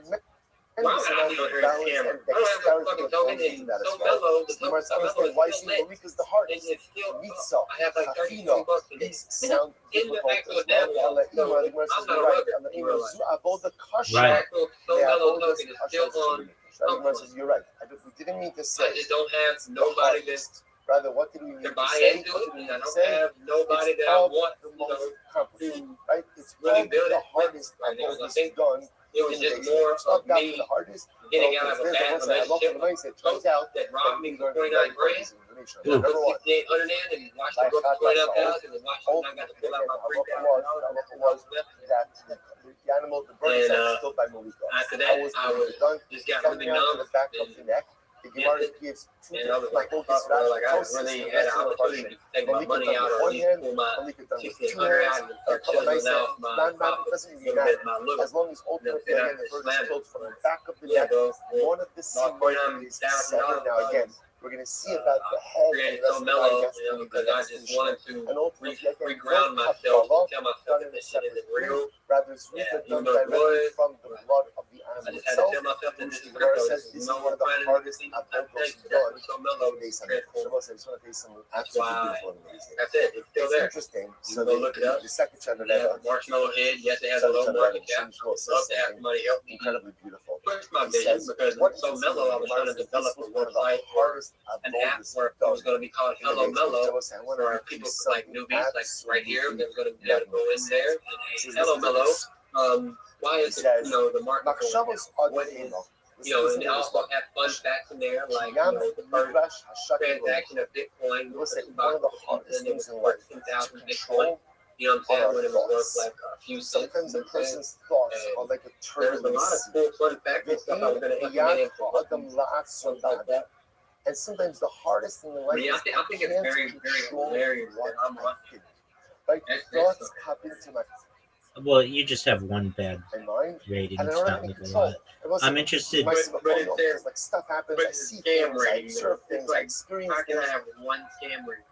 why would I be on here balance camera? and I don't have a dexterity fucking of token going and that as so well. mellow. The You must so mellow understand why is still lit. Malik is the And hardest. it's still, Mitza, I have like 32 Chafina, bucks in these it. sound In the difficult actual as damn well. wall. And the Imam, the Gemara I'm says, not a you're right. rugger And the in Imam, real life. Zu'abod the kasha. Right. Actual so Yeah, mellow all this token is kasha still is on. true. The Gemara says, you're right. We didn't mean to I say just don't have the nobody that hardest. Rather, what did we mean to to buy say? into What it. did we And mean I to don't say? have nobody It's that I of want, the you most know, complicated, to right? It's really of build the it. hardest Right now, of I this think done. it was just more It's not of down to me the hardest. getting out of a bad relationship. It turns out That that robbed we me for learned 29 grand. information. Ooh. Number one, 6,800 in and watched it go to 29,000 and watched it. And I got to pull out my $3,000 left. that the animal, the bird is And, actually killed by Malika. After that, I was done just got coming really out to numb. the back of And the neck. The Gemara gives two And I was different like, focus fuck, bro, like I tosis, really and had that's an the opportunity to take my Malika money done out with or one at least hand, pull my Malika done with two 1,600 hands. out and start Nice chiseling out my it doesn't really little matter. bit, my look. As long as ultimately Yeah, again, the bird slam is it. killed from the back of the Yeah, neck. bro. One of the symbols is severed. Now again, we're gonna see about the head and Created the rest so of the mellow, body. you know, because I just wanted to And ultimately, again, reground myself and tell myself that this shit isn't real. rather it's Yeah, done you know, directly blood. from the blood of the I animal just had to itself. tell myself that Which this is the Gemara crypto. says This this is is no one of the planning hardest thing. abortos That's done. so mellow. Based on Very it. cool. I just want to tell you something That's absolutely why- beautiful and amazing. That's it. It's still It's there. interesting. You So go look it up. the second chapter, They have a marshmallow head. Yes, they have a low market cap. Love to have somebody help me incredibly beautiful. push my He vision says, because what it's so is mellow. I was trying to develop a website or an app where it was going to be called Hello Mellow, where people like newbies, like right here, they're going to be able to go in there and hey, Hello Mellow. Why is it, you know, the market going down? What is, you know, and they also have fun facts in there, like, you know, the first transaction of Bitcoin was one of the hardest and it things was in worth life 10,000 to Bitcoin. control. You know what I'm saying? When it was worth like a few cents. Sometimes a You know what I'm saying? person's thoughts are like a There's a turbulent lot of sea. cool fun facts and stuff I was going to implement into something like that. And sometimes the hardest thing in life But yeah, is I think it's can't very, very control hilarious what that I'm I on. think. Like That's thoughts it. pop into my Well, you just have one bad mind, rating. and I It's don't not have any like a control. lot. It wasn't I'm interested. my But it because says- like stuff happens, but I it's see scam things, I rating, observe it's things, like, I experience How can I things, have one scam rating?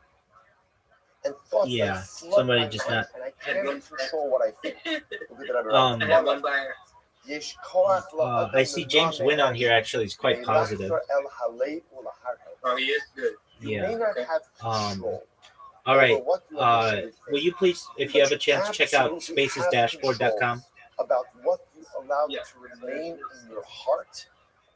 and thoughts Yeah, like flood somebody my just mind, not- and I can't control what I think. Look at that, Um, I have one buyer. I see James Wynn on here. Actually, he's quite positive. Oh, he is good. You Yeah. may not have Um, control All right. over what you actually think. Will you please, if you have a chance, check out spacesdashboard.com? About what you allow Yeah. to remain in your heart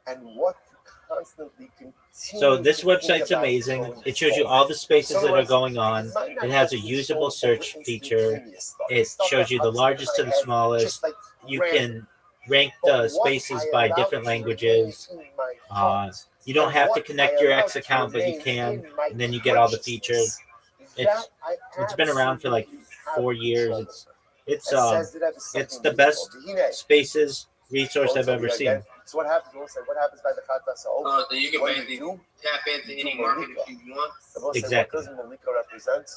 and what you constantly continue. So this to think website's about amazing. going It shows you forward. all the spaces So that are it's- going on. you might not It has have a usable control search over feature. instantaneous stuff. It Stuff shows that you the comes largest into to my the head, smallest. just like You random. can rank But the what spaces I by allow different to languages. remain in my Uh, heart You don't and have to what connect I your allow X to account, but you remain can. in my And then you get all the consciousness, features. that I It's been around for like absolutely have 4 years. control It's over. it's It uh says that it's something the best beautiful. spaces resource I've ever seen. So what happens? We'll say, what happens by the Chata Sa'o? Oh, so you can What do basically you do? tap into any market if you want. We'll say, Exactly. What does Malika represent?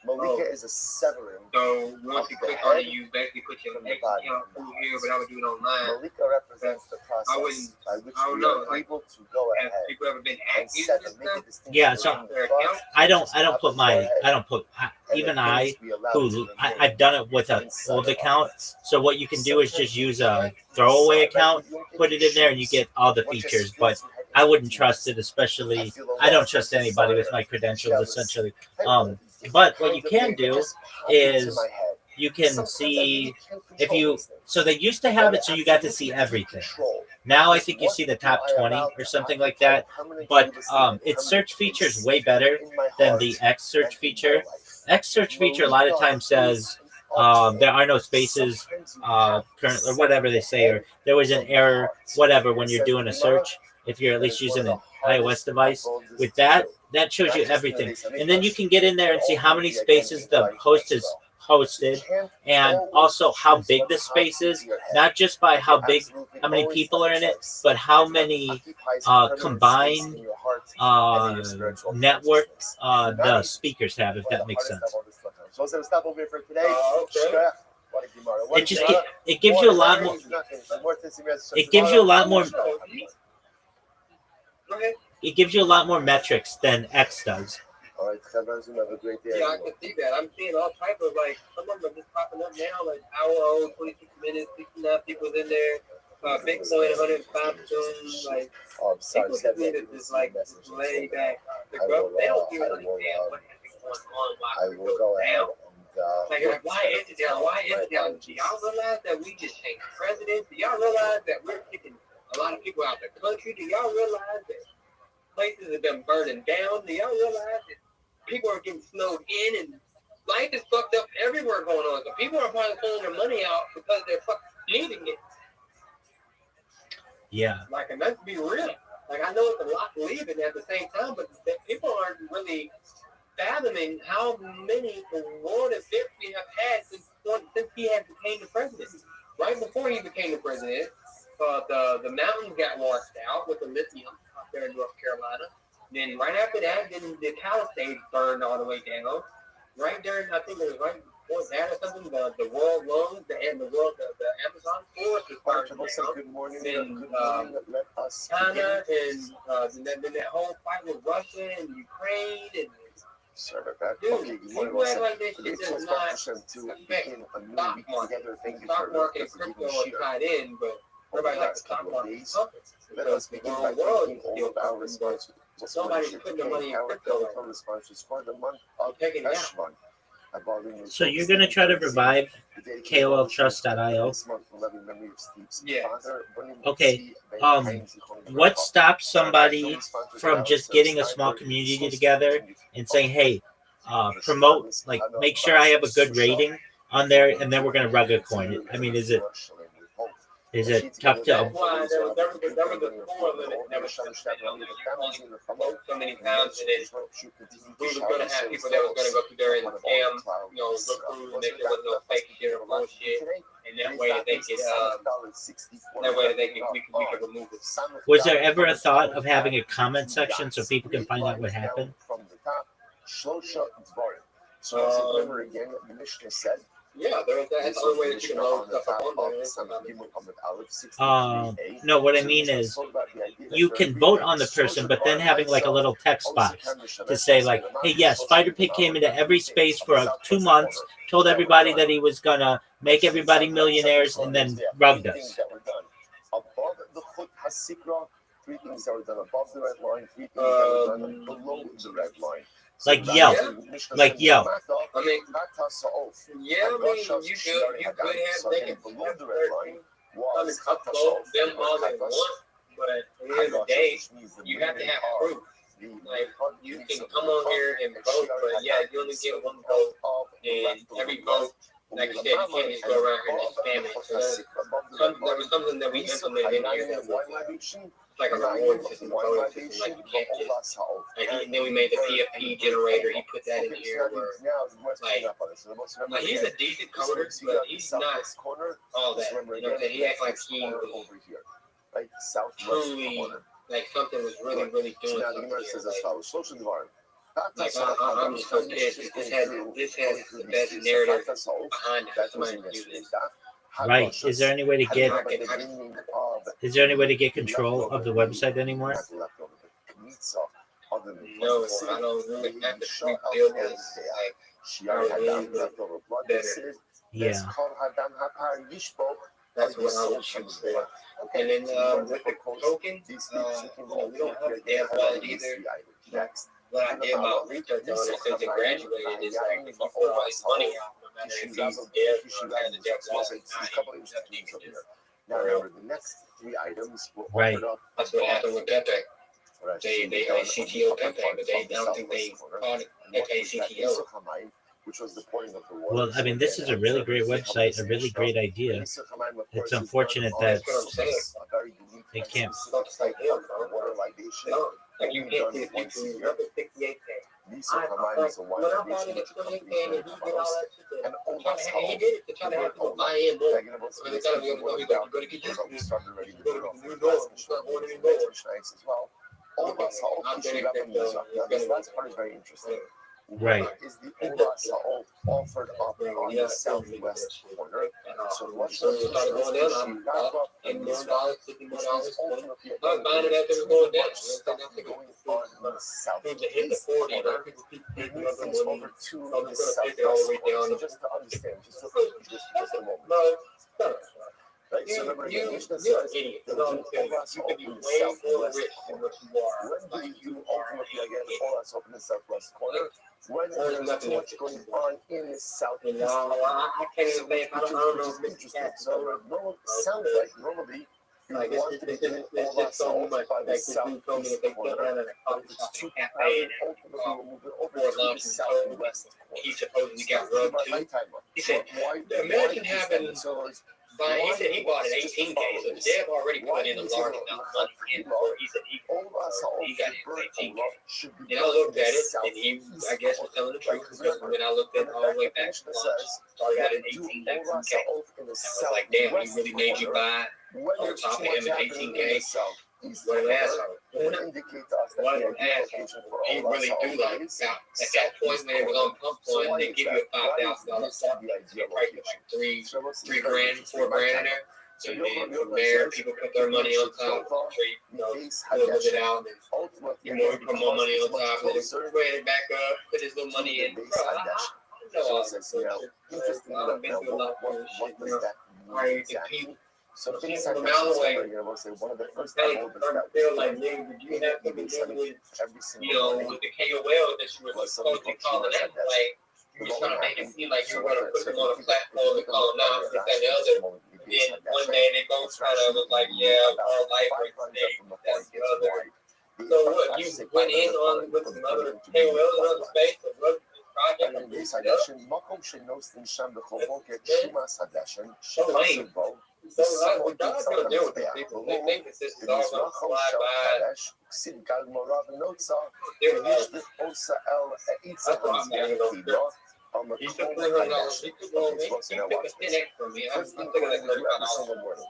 Malika is a severing. So once you click on it, you basically put your X account through here, but I would do it online. Malika represents the process wouldn't- by which I don't we know, are like, able to go Have ahead people ever been and hacked using set this and make a stuff? distinction. Yeah, so between thoughts I don't and put happens even and the I things we allow who to remain I've done it with an inside old of our account. hearts. So what you can do is just Sometimes use you a can't throwaway decide, account, right? You don't put it in there, and you get all the What just features. feels But you had I wouldn't to trust it, I especially feel the I don't loss trust of anybody with desire, my credentials. jealousy. Essentially, Hey, um, But what you can do is you can see if you. So they used to have it so you got to see everything. Now I think you see the top 20 or something like that. But its search feature is way better than the X search feature. X search feature a lot of times says there are no spaces current or whatever they say, or there was an error, whatever, when you're doing a search. If you're at least using an iOS device, with that shows you everything, and then you can get in there and see how many spaces the host has hosted, and also how big the space is, not just by how many people are in it, but how many combined network the speakers have, if that makes sense. It just it gives you a lot more. It gives you a lot more. It gives you a lot more metrics than X does. All right, have a great day. Yeah, I can see that. I'm seeing all type of some of them are just popping up now, like hour old, 26 minutes, 69 people in there. Bitcoin 105 soon. Oh, I'm sorry, people just need to just lay back. The government, they don't even understand what is going on. I will go ahead and why is it down? Why is it down? Do y'all realize that we just changed presidents? Do y'all realize that we're kicking a lot of people out the country? Do y'all realize that places have been burning down? Do y'all realize that people are getting snowed in and life is fucked up everywhere going on? So people are probably pulling their money out because they're needing it. Yeah. And let's be real. I know it's a lot to leave it at the same time, but people aren't really fathoming how many war events we have had since he had became the president. Right before he became the president, the mountains got washed out with the lithium up there in North Carolina. Then right after that, then the Palisades burned all the way down. Right during, I think it was right before that or something, the world lungs and the Amazon forest was burned down. Good morning. Then China and then that whole fight with Russia and Ukraine and sorry about that. dude, Okay, people act like this shit does not affect stock market. Stock market and crypto are tied in, but everybody likes the stock market. Let us begin by thanking all of our sponsors. Somebody's putting their money in crypto. Sponsors for the month of Taking it Eshvan. So you're going to try to revive KOLTrust.io? Yeah. Okay. What stops somebody from just getting a small community together and saying, hey, promote, make sure I have a good rating on there, and then we're going to rug a coin it? I mean, is it tough to... Well, there was a score limit that was so many times, and then we were going to have people that was going to go through there and scam, look through, make sure there was no fake or bullshit, and that way that they could, we could remove it. Was there ever a thought of having a comment section so people can find out what happened? So remember again, the Mishnah said. Yeah, that's the only way that you can load stuff up on there. No, what I mean is you can vote on the person, but then having a little text box to say hey, yes, Spider Pig came into every space for 2 months, told everybody that he was going to make everybody millionaires, and then rugged us. Above the Chut HaSikra, 3 things that were done above the red line, 3 things that were done below the red line. Like yell. Like yell. I mean, you could have, they can upload them all they want, but at the end of the day, you have to have proof. You can come on here and vote, but yeah, you only get 1 vote, and every vote, like I said, you can't just go around here and spam it. So there was something that we implemented in here. Like a reward system, voting system, you can't just, and then we made the PFP generator. He put that in here where, he's a decent coder, but he's not all that. You know what I'm saying? He acts like he was truly, something was really, really doing something here. I'm just so pissed. This has the best narrative behind it. Somebody do this. Right. Is there any way to get control of the website anymore? No, I don't really have to rebuild this. Yeah. That's what I was shooting for. And then with the token, we don't have a damn wallet either. what I did about research on it since he graduated is like if you pull all his money out, no matter if he's dead or had the debt lost, Now remember, the next three items were Right. offered up. that's what happened with Pepe. Right. They had CTO Pepe, but I don't think they called it Pepe CTO. Which was the point of the war. Well, I mean, this is a really great website, a really great idea. It's unfortunate that they can't. water libation. No, like you can't see the future. Number 68K. I when I found it at 28K and he did all that shit, and he did it to try to have people buy in more. So they thought we were going to get used to this. Go to the new door, start going to the new door. That's part is very interesting. Right. Is the Ola Sa'ol offered up on the southwest corner? So what So we started going down, I'm up $10 more, $50 more. I was buying it after it was going down. going on the south. People hit the 40, and people keep taking up the money. Over to I'm the just gonna take it all the way down. southwest. Just to understand, just a moment. No, Right, so remember, you're Mishnah an says idiot. that No, the Ola you could be Sa'ol in the way more southwest rich than corner. what you are. When do you ultimately get Ola Sa'ol in the southwest corner? When there's too much going on in the southeast. No, I can't even say if I don't know if Mr. Interesting. Cat. So normal sounds like normally you Like want to be doing Ola it's just so Sa'ol much. by the Like this dude told me southeast that they put corner. down at a But coffee if shop it's in too a cafe crowded, and ultimately we'll move it over before to the lunch and southwest corner. he supposedly got rubbed too. He said, imagine having he said he bought it 18K, so the dev already put in a large amount of money in before he said he got it for 18K. And I looked at it, and he, I guess, was telling the truth. Because when I looked at it all the way back to lunch, started at an 18, 19K. I was like, damn, he really made you buy on top of him at 18K. What an asshole. What an asshole. He really do like, now, at that point when it was on pump point, they give you a $5,000 start. You probably get like $3 grand, $4 grand in there. So then from there, people put their money on top, build it out, and you know, put more money on top, and then spread it back up, put his little money in. Bro, I know all this shit. I've been through a lot of shit, you know. I compete. So She's things from like a mile away. one of the first Hey, albums I'm that feel like, nigga, did you have to be with, every single you know, morning. with the KOL that you were supposed to call it out, like, you were trying to make it seem like you were going to put them on a platform and call them out, this, that, and the other. Then one day they both kind of was like, yeah, our life right today, that's the other. So what, you went in on with some other KOLs in other space, or what project? מקום שנוסעים שם בחובות שימה סדשן, So lame. So what God's going to do with these people? They think that this is all going to fly by. כסיל גל מורה ונוצר, They're ויש עושה אל איצה המזגן He took $300. He took on me. He took a 10X from me. I'm thinking like $35.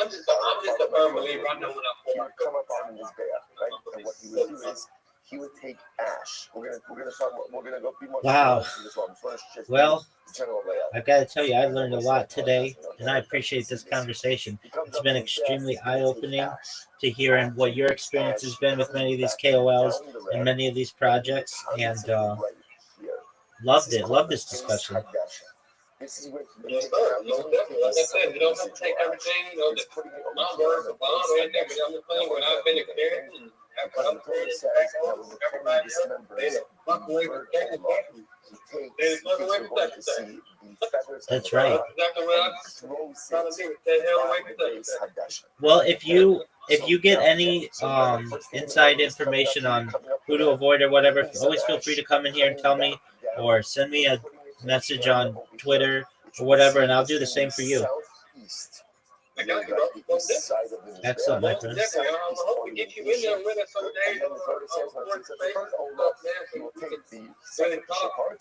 I'm just a firm believer. I know when I'm He would come up on his bear, right? And what he would do is he would take ash. We're gonna go be more. Wow. Just Well, general layout. I've got to tell you, I learned a lot today, and I appreciate this conversation. It's been extremely eye-opening to hear what your experience has been with many of these KOLs and many of these projects, and loved it. Loved this discussion. This is what Yes, sir. Like I said, you don't have to take everything, you know, just my word for bond or anything, but I'm just saying what I've been experiencing. What I'm experiencing back home, everybody else, they fuck away from technical. They fuck away from technical. That's right. Exactly what I'm trying to do. Stay the hell away from technical. Well, if you get any inside information on who to avoid or whatever, always feel free to come in here and tell me, or send me a message on Twitter or whatever, and I'll do the same for you. Excellent, my friend. Definitely. I hope we get you in there with us someday. Really talk.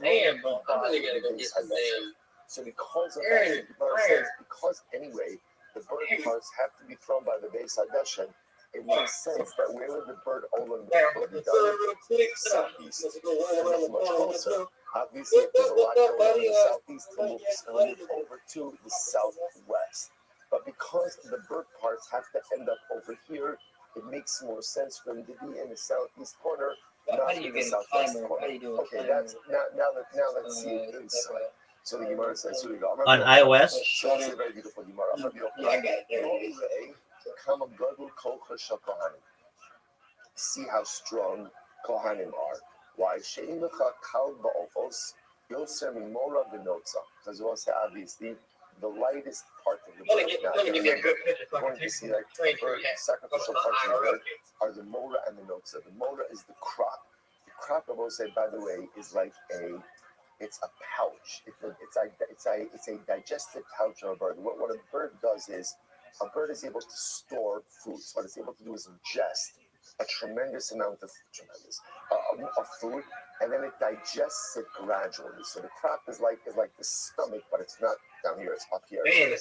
Damn, bro. I'm really gonna go get some damn. So because of Aaron, that, because anyway, the bird parts have to be thrown by the base addition. It makes sense that where would the bird only be done? Southeast. Much closer. Obviously, there's a lot going on in the southeast to move over to the southwest. But because the bird parts have to end up over here, it makes more sense for them to be in the southeast corner, not in the southwest corner. Okay, that's now let's see it inside. So the Gemara says, On iOS? So it's a very beautiful Gemara. see how strong Kohanim are. Why? She'im lecha kal ba'ofos yoser mimora v'notza. Because we'll say obviously the lightest part of the bird. Now, going to see like bird, sacrificial parts of the bird are the mora and the notza. The mora is the crop. The crop, I will say, by the way, is like it's a pouch. It's a digestive pouch of a bird. What a bird does is a bird is able to store food. So what it's able to do is ingest a tremendous amount of food, and then it digests it gradually. So the crop is like the stomach, but it's not down here; it's up here, right?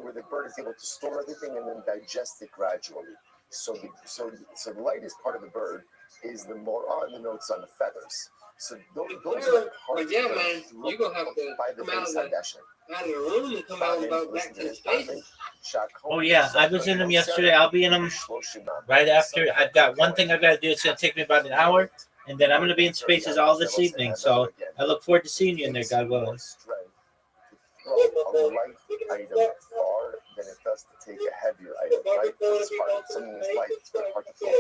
Where the bird is able to store everything and then digest it gradually. So the lightest part of the bird is the mora and the notes on the feathers. So those are parts yeah, man, you're gonna have to by the come out base of the room and come out about back to the spaces. Oh yeah, I was in them yesterday. I'll be in them right after. I've got one thing I've got to do. It's going to take me about an hour, and then I'm going to be in spaces all this evening. So I look forward to seeing you in there, God willing. A light item far than it does to take a heavier item, right? Something is light, it's very hard to throw a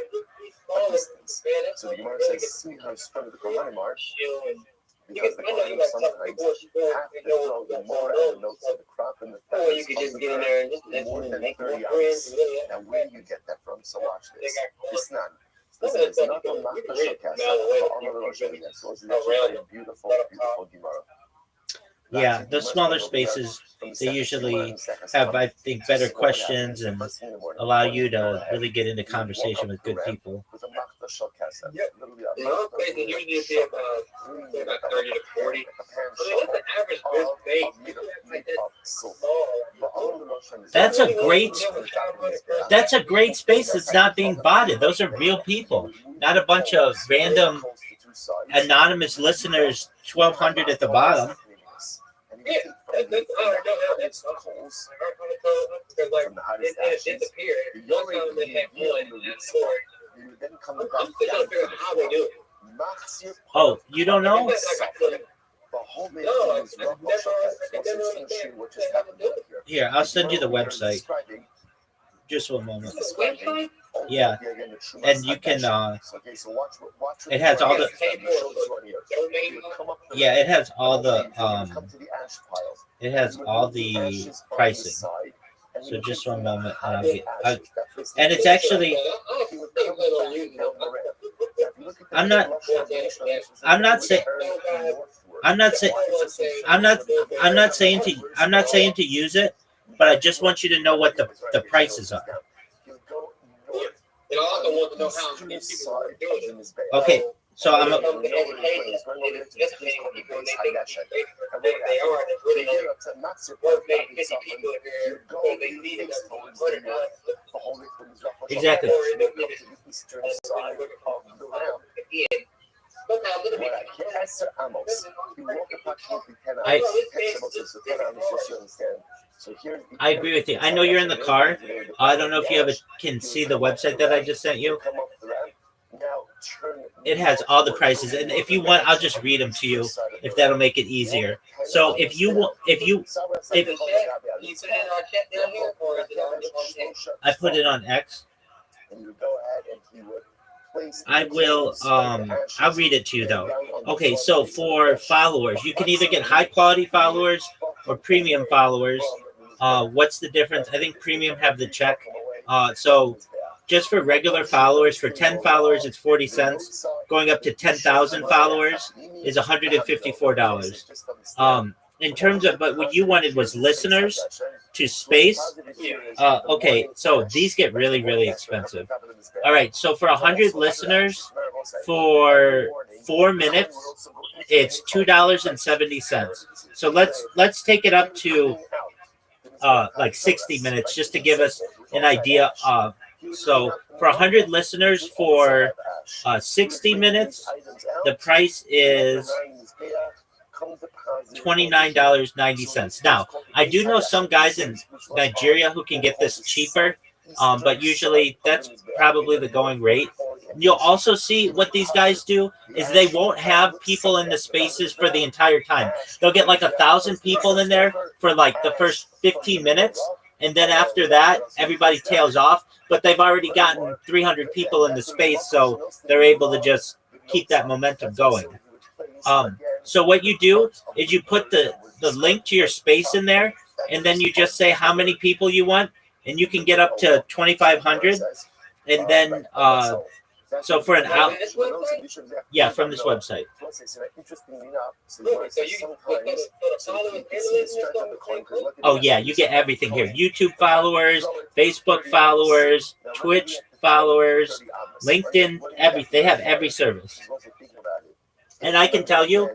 distance. So the Gemara says, see how spread the Kohanim are, because the Kohanim sometimes have to throw the more and the notes of the crop and the feathers You could just get in there and just more than make 30 more friends. ounce. Now where do you get that from? So watch this. It's not. Listen, it's not a Machta Shokasa, but on the Rosh Hashanah. So it's actually a beautiful, beautiful Gemara. Yeah, the smaller spaces, they usually have, I think, better questions and allow you to really get into conversation with good people. Yeah. In most places, usually it'd be about 30 to 40. So what's the average birth That's a great space that's not being botted. Those are real people, not a bunch of random anonymous listeners, 1,200 at the bottom. Yeah, that's coals from the hottest ashes. One time they had one and then I'm still trying to figure out how they do it. Oh, you don't know? Here, I'll send you the website. Just one moment. Website? Yeah, and you can. It has all the. Yeah, it has all the. It has all the pricing. So just one moment, and it's actually. I'm not saying to use it, but I just want you to know what the prices are. And I also want to know how many people are doing it. Okay, so I'm. Exactly. I agree with you. I know you're in the car. I don't know if you can see the website that I just sent you. It has all the prices, and if you want, I'll just read them to you if that'll make it easier. So if I put it on X. I will. I'll read it to you though. Okay, so for followers, you can either get high quality followers or premium followers. What's the difference? I think premium have the check. So just for regular followers, for 10 followers, it's 40 cents. Going up to 10,000 followers is $154. In terms of, but what you wanted was listeners to space. Okay, so these get really, really expensive. All right, so for 100 listeners for 4 minutes, it's $2.70. So let's take it up to like 60 minutes just to give us an idea of. So for 100 listeners for 60 minutes, the price is $29.90. Now, I do know some guys in Nigeria who can get this cheaper, but usually that's probably the going rate. You'll also see what these guys do is they won't have people in the spaces for the entire time. They'll get like 1,000 people in there for like the first 15 minutes, and then after that, everybody tails off. But they've already gotten 300 people in the space, so they're able to just keep that momentum going. So what you do is you put the link to your space in there, and then you just say how many people you want, and you can get up to 2,500, and then so for an hour, yeah, from this website. Oh yeah, you get everything here: YouTube followers, Facebook followers, Twitch followers, LinkedIn, everything. They have every service. And I can tell you,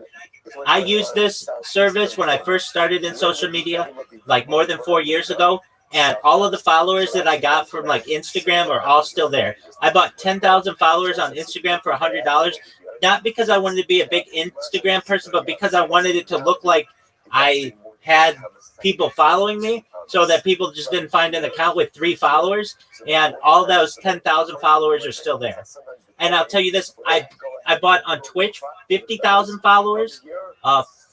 I used this service when I first started in social media, like more than 4 years ago. And all of the followers that I got from like Instagram are all still there. I bought 10,000 followers on Instagram for $100, not because I wanted to be a big Instagram person, but because I wanted it to look like I had people following me, so that people just didn't find an account with 3 followers. And all those 10,000 followers are still there. And I'll tell you this, I bought on Twitch 50,000 followers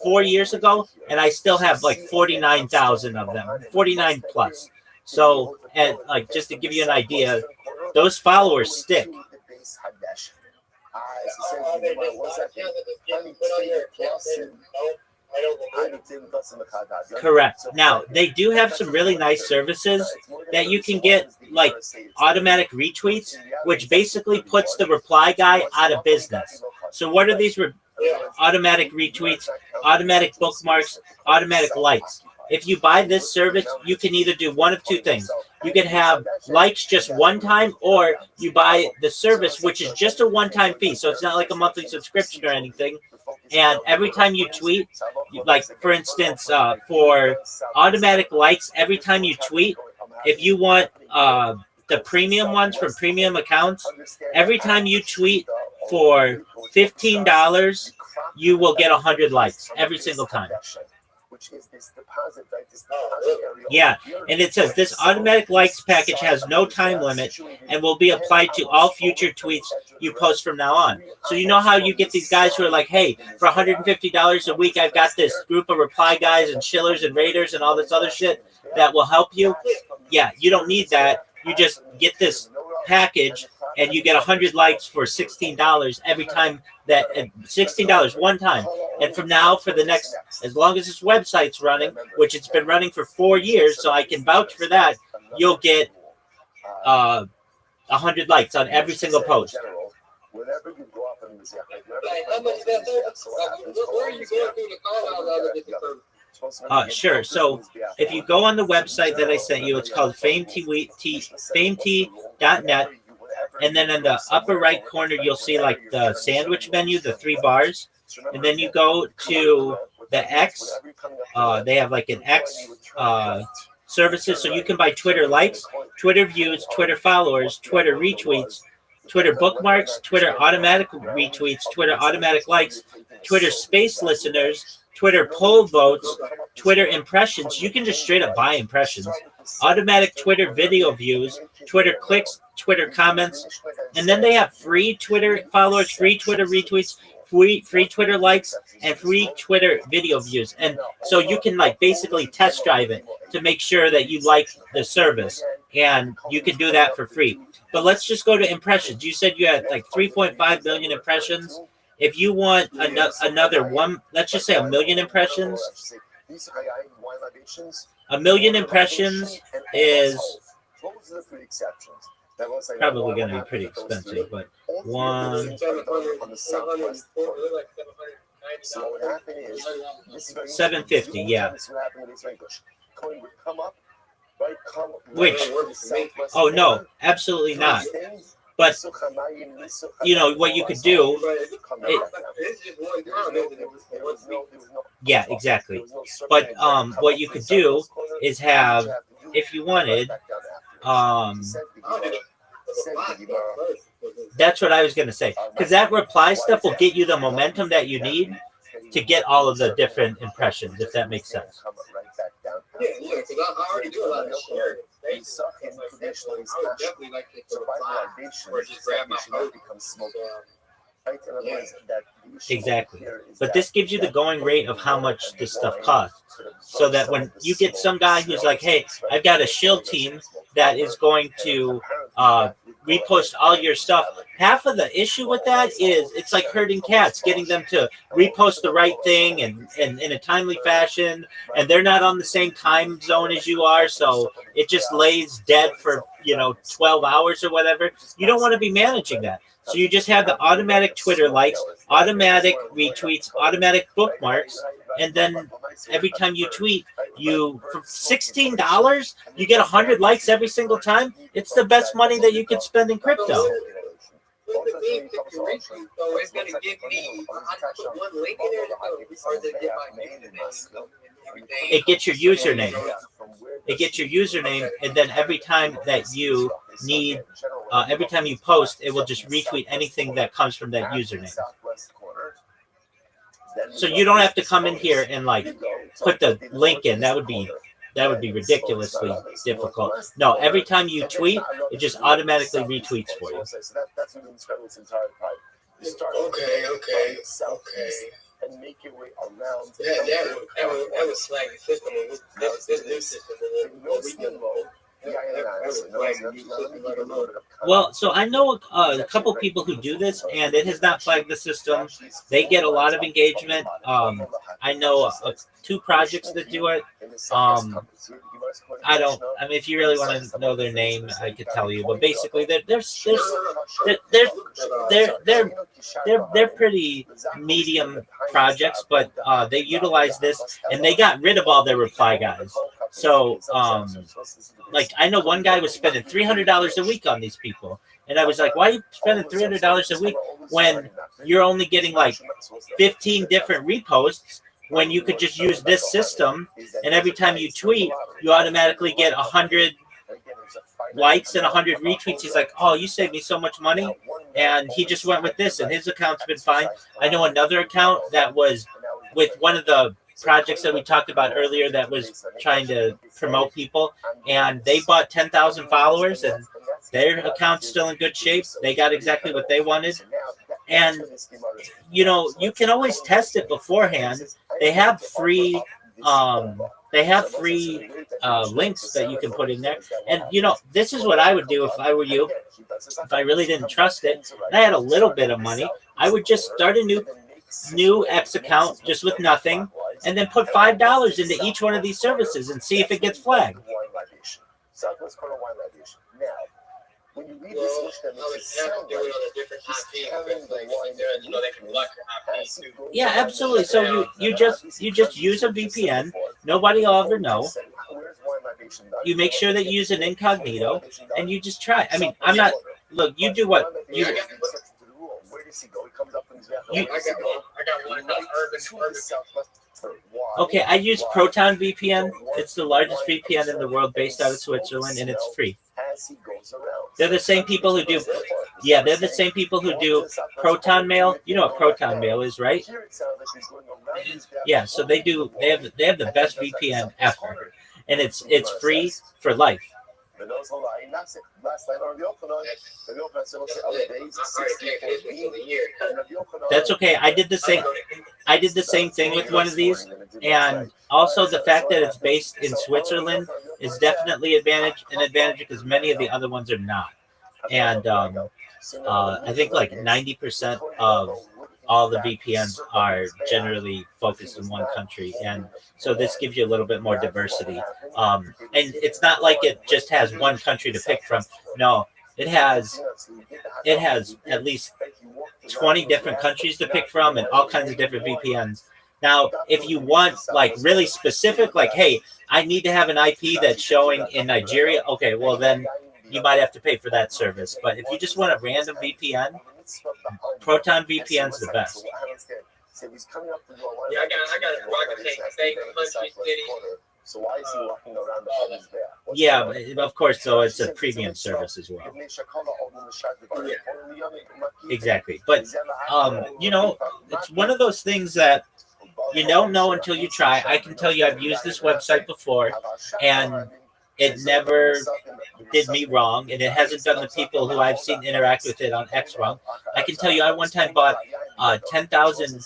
4 years ago, and I still have like 49,000 of them, 49 plus. So, and like just to give you an idea, those followers stick. Correct. Now, they do have some really nice services that you can get, like automatic retweets, which basically puts the reply guy out of business. So what are these automatic retweets, automatic bookmarks, automatic likes? If you buy this service, you can either do one of two things. You can have likes just one time, or you buy the service, which is just a one-time fee. So it's not like a monthly subscription or anything. And every time you tweet, like for instance, for automatic likes, every time you tweet, if you want the premium ones from premium accounts, every time you tweet for $15, you will get 100 likes every single time. Yeah, and it says this automatic likes package has no time limit and will be applied to all future tweets you post from now on. So you know how you get these guys who are like, hey, for $150 a week, I've got this group of reply guys and chillers and raiders and all this other shit that will help you? Yeah, you don't need that. You just get this package and you get 100 likes for $16 every time, that $16 one time. And from now, for the next, as long as this website's running, which it's been running for 4 years, so I can vouch for that, you'll get 100 likes on every single post. Sure. So if you go on the website that I sent you, it's called famet.net. And then in the upper right corner, you'll see like the sandwich menu, the 3 bars. And then you go to the X. They have like an X services. So you can buy Twitter likes, Twitter views, Twitter followers, Twitter retweets, Twitter bookmarks, Twitter automatic retweets, Twitter automatic likes, Twitter space listeners, Twitter poll votes, Twitter impressions. You can just straight up buy impressions. Automatic Twitter video views, Twitter clicks, Twitter comments, and then they have free Twitter followers, free Twitter retweets, free Twitter likes, and free Twitter video views. And so you can like basically test drive it to make sure that you like the service, and you can do that for free. But let's just go to impressions. You said you had like 3.5 million impressions. If you want another one, let's just say 1 million impressions. 1 million impressions is probably going to be pretty expensive, but 750, yeah. Which, oh no, absolutely not. But you know what you could do? Yeah, exactly. But what you could do is have, if you wanted, that's what I was going to say, because that reply stuff will get you the momentum that you need to get all of the different impressions, if that makes sense. Yeah, because I already do a lot of sharing. I would definitely like to reply or just grab my phone. Exactly. But this gives you the going rate of how much this stuff costs. So that when you get some guy who's like, hey, I've got a shield team that is going to repost all your stuff. Half of the issue with that is it's like herding cats, getting them to repost the right thing and in a timely fashion. And they're not on the same time zone as you are. So it just lays dead for, 12 hours or whatever. You don't want to be managing that. So you just have the automatic Twitter likes, automatic retweets, automatic bookmarks, and then every time you tweet, for $16, you get 100 likes every single time. It's the best money that you could spend in crypto. With the being retweet, though, it's going to give me, I put one link in there, or does it get my username? It gets your username. It gets your username, and then every time that you need, every time you post, it will just retweet anything that comes from that username. So you don't have to come in here and put the link in. That would be ridiculously difficult. No, every time you tweet, it just automatically retweets for you. Okay. And make your way around. That was like the system. This new system. Well, so I know a couple people who do this, and it has not flagged the system. They get a lot of engagement. I know 2 projects that do it. If you really want to know their name, I could tell you. But basically, they're pretty medium projects, but they utilize this, and they got rid of all their reply guys. So, I know one guy was spending $300 a week on these people, and I was like, "Why are you spending $300 a week when you're only getting 15 different reposts?" When you could just use this system, and every time you tweet, you automatically get 100 likes and 100 retweets. He's like, "Oh, you saved me so much money," and he just went with this, and his account's been fine. I know another account that was with one of the projects that we talked about earlier that was trying to promote people, and they bought 10,000 followers, and their account's still in good shape. They got exactly what they wanted. And, you can always test it beforehand. They have free links that you can put in there. And, this is what I would do if I were you. If I really didn't trust it, and I had a little bit of money, I would just start a new X account just with nothing, and then put $5 into each one of these services and see if it gets flagged. When you read this yeah, absolutely. So you just use a VPN. Nobody will ever know. You make sure that you use an incognito, and you just try. I'm not. Look, you do what you. Okay, I use Proton VPN. It's the largest VPN in the world, based out of Switzerland, and it's free. They're the same people who do. Yeah, they're the same people who do Proton Mail. You know what Proton Mail is, right? Yeah, so they do. They have the best VPN ever, and it's free for life. That's okay. I did the same thing with one of these, and also the fact that it's based in Switzerland is definitely an advantage because many of the other ones are not. And I think 90% of all the VPNs are generally focused in one country, and so this gives you a little bit more diversity. And it's not like it just has one country to pick from. No, it has at least 20 different countries to pick from and all kinds of different VPNs. Now, if you want really specific, hey, I need to have an IP that's showing in Nigeria, okay, well then you might have to pay for that service. But if you just want a random VPN, Proton VPN's the best. Yeah, I got Rocket State, Country City. So why is he walking around the others there? Yeah, of course, though, it's a premium service as well. Exactly. But, it's one of those things that you don't know until you try. I can tell you I've used this website before, and it never did me wrong, and it hasn't done the people who I've seen interact with it on X wrong. I can tell you, I one time bought 10,000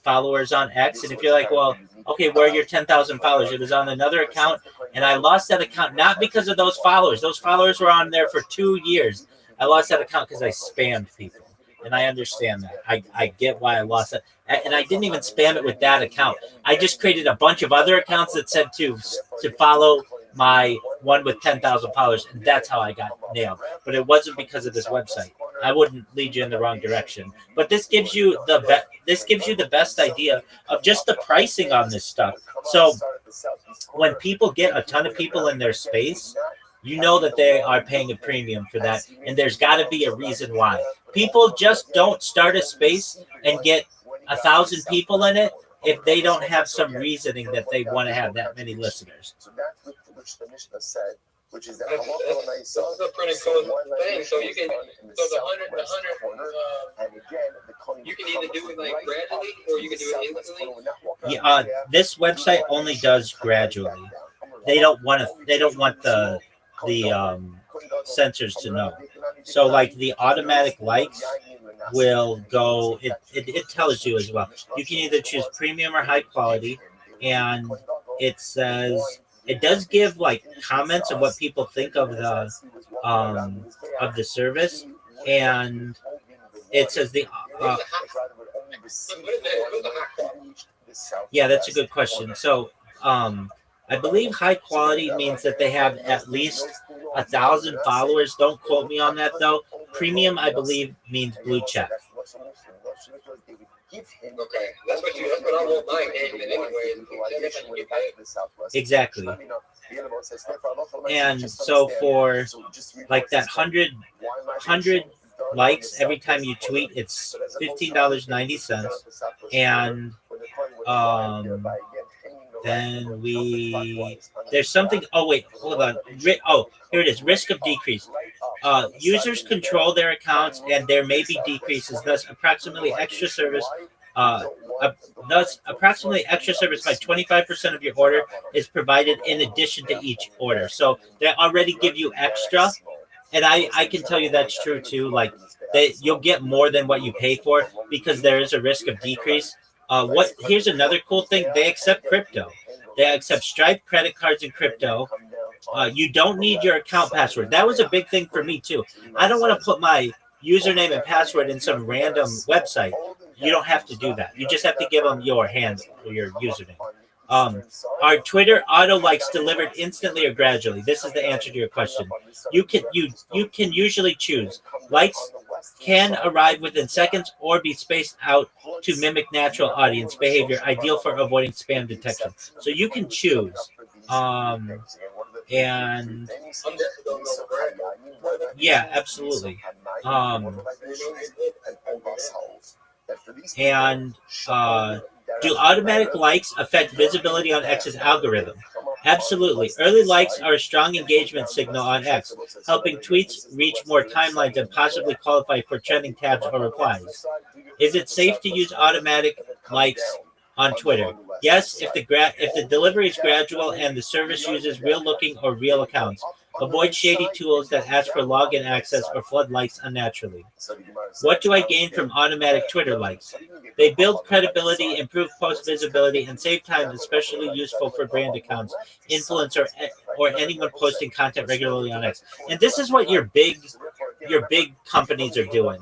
followers on X, and if you're like, well, okay, where are your 10,000 followers? It was on another account, and I lost that account not because of those followers. Those followers were on there for 2 years. I lost that account because I spammed people, and I understand that. I get why I lost it, and I didn't even spam it with that account. I just created a bunch of other accounts that said to follow my one with 10,000 followers, and that's how I got nailed. But it wasn't because of this website. I wouldn't lead you in the wrong direction. But this gives you the best idea of just the pricing on this stuff. So when people get a ton of people in their space, you know that they are paying a premium for that, and there's got to be a reason why. People just don't start a space and get 1,000 people in it if they don't have some reasoning that they want to have that many listeners. So that's which the Mishnah said, which is that It's also a pretty cool thing. So you can, so the 100, you can either do it like gradually or you can do it instantly. Yeah, this website only does gradually. They don't want the sensors to know. So like the automatic likes will go, it tells you as well. You can either choose premium or high quality, and it says, it does give like comments of what people think of the service, and it says yeah, that's a good question. So I believe high quality means that they have at least 1,000 followers. Don't quote me on that though. Premium, I believe, means blue check. Okay, that's what I want my engagement anyway. Exactly. And so for like that 100 likes every time you tweet, it's $15.90, and then there's something. Oh wait, hold on. Oh, here it is. Risk of decrease. Users control their accounts, and there may be decreases. Thus, approximately extra service by 25% of your order is provided in addition to each order. So they already give you extra, and I can tell you that's true too. Like you'll get more than what you pay for because there is a risk of decrease. Here's another cool thing. They accept crypto. They accept Stripe credit cards and crypto. You don't need your account password. That was a big thing for me too. I don't want to put my username and password in some random website. You don't have to do that. You just have to give them your handle or your username. Are Twitter auto likes delivered instantly or gradually? This is the answer to your question. You can usually choose. Likes can arrive within seconds or be spaced out to mimic natural audience behavior, ideal for avoiding spam detection. So you can choose. And yeah, absolutely. Do automatic likes affect visibility on X's algorithm? Absolutely. Early likes are a strong engagement signal on X, helping tweets reach more timelines and possibly qualify for trending tabs or replies. Is it safe to use automatic likes on Twitter? Yes, if the delivery is gradual and the service uses real-looking or real accounts. Avoid shady tools that ask for login access or flood likes unnaturally. What do I gain from automatic Twitter likes? They build credibility, improve post visibility, and save time, especially useful for brand accounts, influencer, or anyone posting content regularly on X. And this is what your big companies are doing.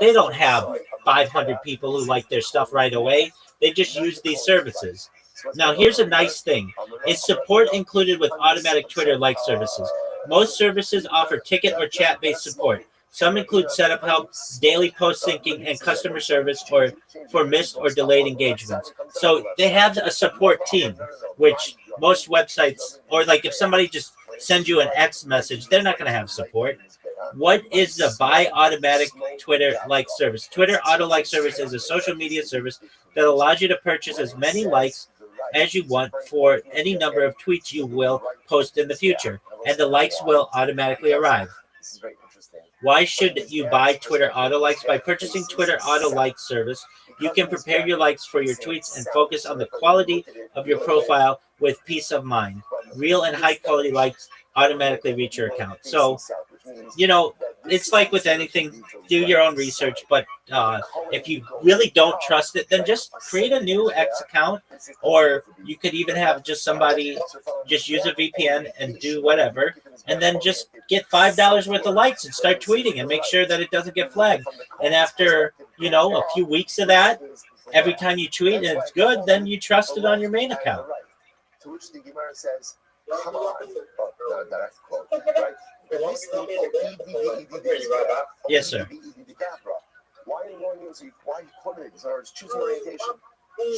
They don't have 500 people who like their stuff right away. They just use these services. Now, here's a nice thing. Is support included with automatic Twitter like services? Most services offer ticket or chat-based support. Some include setup help, daily post syncing, and customer service or for missed or delayed engagements. So they have a support team, which most websites, or like if somebody just sends you an X message, they're not going to have support. What is the buy automatic Twitter like service? Twitter auto like service is a social media service that allows you to purchase as many likes as you want for any number of tweets you will post in the future, and the likes will automatically arrive. Why should you buy Twitter auto likes? By purchasing Twitter auto like service, you can prepare your likes for your tweets and focus on the quality of your profile with peace of mind. real and high quality likes automatically reach your account. So, you know, it's like with anything, do your own research. But if you really don't trust it, then just create a new X account, or you could even have just somebody just use a VPN and do whatever, and then just get $5 worth of likes and start tweeting and make sure that it doesn't get flagged. And after, you know, a few weeks of that, every time you tweet and it's good, then you trust it on your main account. To which the Gemara says, come on, that's quote, right? Yes, sir. Why quote it? It's choosing orientation.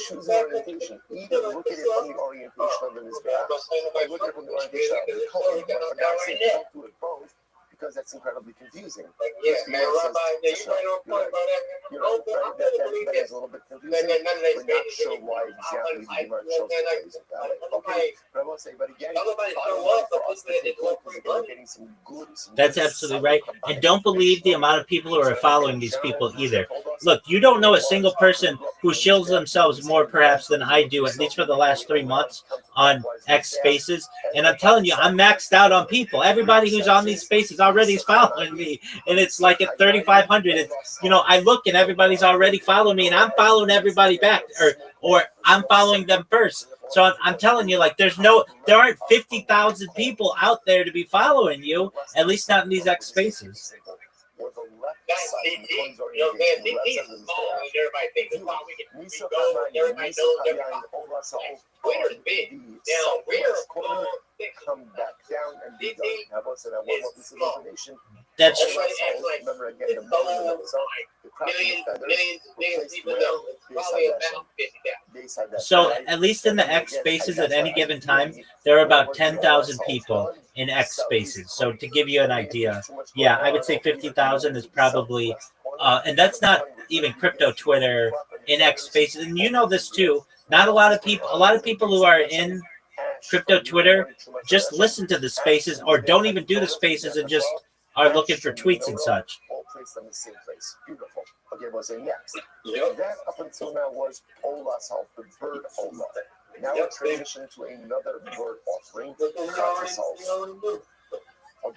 Choosing orientation. Either look at it from the orientation of the Mizbeach, or look at it from the orientation of the color. But for God's sake, don't do it both, because that's incredibly confusing. Yeah, man, Rabbi, yeah, you right on point about that. You know, right? That is a little bit confusing. We're not sure why exactly the Gemara chose to phrase it that way. Okay, but I will say, but again, That's absolutely right. And don't believe the amount of people who are following these people either. Look, you don't know a single person who shields themselves more perhaps than I do, at least for the last 3 months on X Spaces. And I'm telling you, I'm maxed out on people. Everybody who's on these spaces already is following me. And it's like at 3,500. It's, you know, I look and everybody's already following me, and I'm following everybody back, or I'm following them first. So I'm telling you, like, there aren't 50,000 people out there to be following you, at least not in these X Spaces. Twitter's big. Now, we're come back down and be done. How about that? I want this information. That's Remember again, the millions people know. Probably about 50,000. so at least in the X Spaces at any given time, there are about 10,000 people in X Spaces. So to give you an idea, yeah, I would say 50,000 is probably, and that's not even crypto Twitter in X Spaces. And you know this too. Not a lot of people who are in crypto Twitter just listen to the spaces or don't even do the spaces and just are looking for tweets and such. All placed on the same place. Beautiful. Okay, what's the next? That up until now was Ola Self, the bird Ola. Now we're transitioning to another bird offering,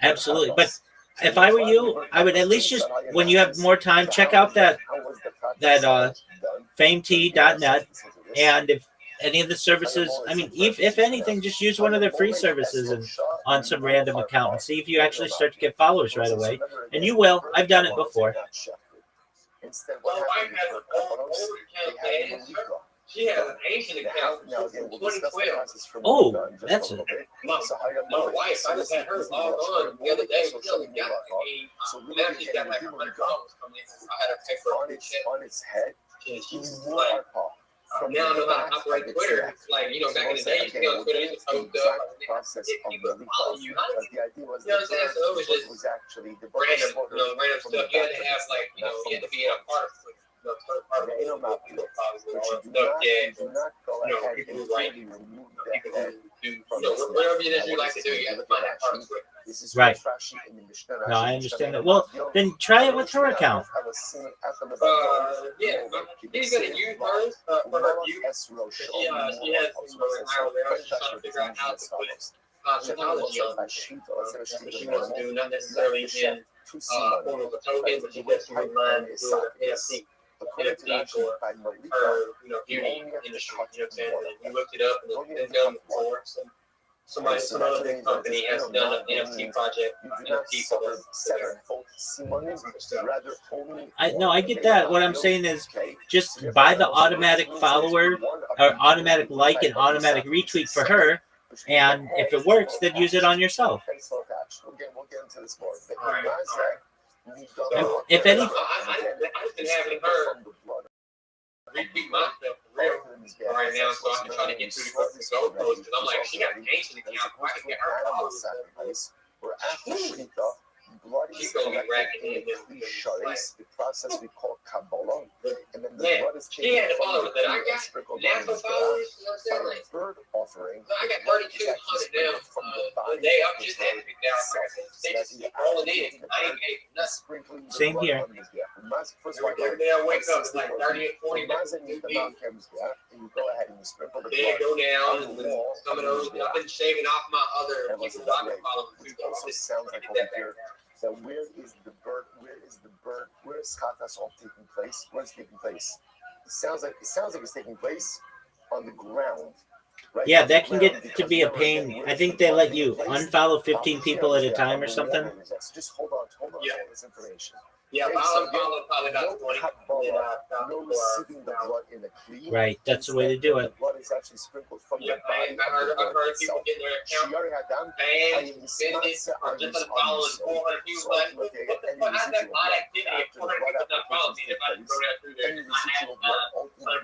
Absolutely. But if I were you, I would at least just, when you have more time, check out that famet.net. And if any of the services, I mean, if anything, just use one of their free services and on some random account and see if you actually start to get followers right away. And you will. I've done it before. Well, I have an old account. She has an Asian account from 2012. Oh, that's it. My wife, I just had her log on the other day. She only got now she's got like 100 followers coming in. I had her pay for a check. On its head, she's like, now I know how to operate Twitter. Like, you know, back in the day, you could go on Twitter, you could post up, people follow you. You know what I'm saying? So it was just random stuff. You had to have, like, you know, you had to be a part of Twitter. Part of it. People who write, people who do, whatever it is you like to do, you have to find that part of Twitter. Right. No, I understand that. Well, then try it with her account. Yeah, he's going to use hers for her view. She has, she's trying to figure out how to put cosmetology on. She wants to do not necessarily in form of a token, but she wants to remind the NFT. NFT for her, you know, beauty industry. You know what I'm saying? And you looked it up, and it's been done before. Some other big company has done an NFT project, NFT for I get that. What I'm saying is just buy the automatic follower or automatic like and automatic retweet for her. And if it works, then use it on yourself. We'll get into this more. If any, I've been having her repeat myself for real right now, so I can try to get through the goal post, because I'm like, she got an ancient account, I can get her followers. She's going to be racking in the process we call Kabbalah. And then she had the followers that I got, natural followers, you know what I'm saying? Bird offering. So I got 3,200 now. The day I'm just at 3,000. They just keep rolling in. I ain't getting nothing. Same here. First of all, Every day I wake up, it's like 30 or 40 minutes. and you go ahead and you sprinkle the Then go down and on the then wall. some of those. I've been shaving off my other And people listen, that I've that been following too. it also sounds like over here. So where is the bird? Where is Katas all taking place? Where's it taking place? It sounds like it's taking place on the ground. Right? Yeah, that can get to be a pain. I think they let you unfollow 15 people at a time or something. Just hold on to all this information. Yeah, Okay, I'll so follow probably about 20. no receiving the blood in a clean. Right, that's the way to do it. The blood is actually sprinkled from Yeah, the body. I've heard people getting their account banned, suspended, or just unfollowed 400 people. Like, what the fuck? How's that odd activity if 400 people not following me? If I just go down through there, Any I have residual blood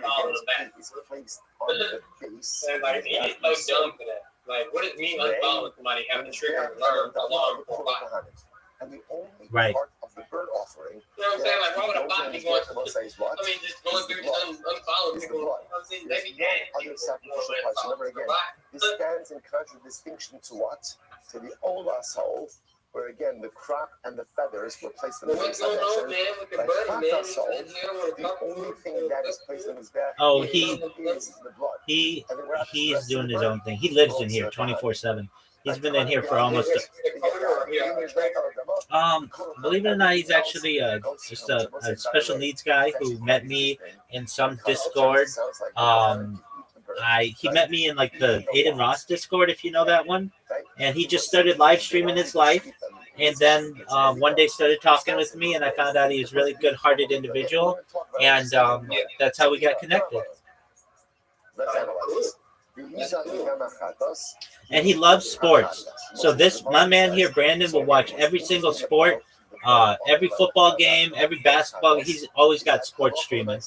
unfollowed them back. is placed on the base. And like, he is so dumb for that. Like, what does it mean unfollowing somebody having to trigger an alarm before body? And the only Right. part of the bird offering, You know what I'm saying? Like, why would a bot be going to say is what? I mean, just going through unfollowing people. You know what I'm saying? They be mad at Other people sacrificial for parts. Remember unfollowing again, this stands in contradistinction to what? To the Ola soul, where again the crop and the feathers were placed in the what's base. going on, man, with the bird, man? The only thing that is placed in his back Oh, is the blood. He's doing his own thing. He lives in here 24/7. He's been in here for almost. Believe it or not, he's actually just a special needs guy who met me in some Discord. He met me in like the Aiden Ross Discord, if you know that one, and he just started live streaming his life, and then one day started talking with me, and I found out he was a really good-hearted individual, and that's how we got connected. And he loves sports. So my man here, Brandon, will watch every single sport, every football game, every basketball. He's always got sports streaming.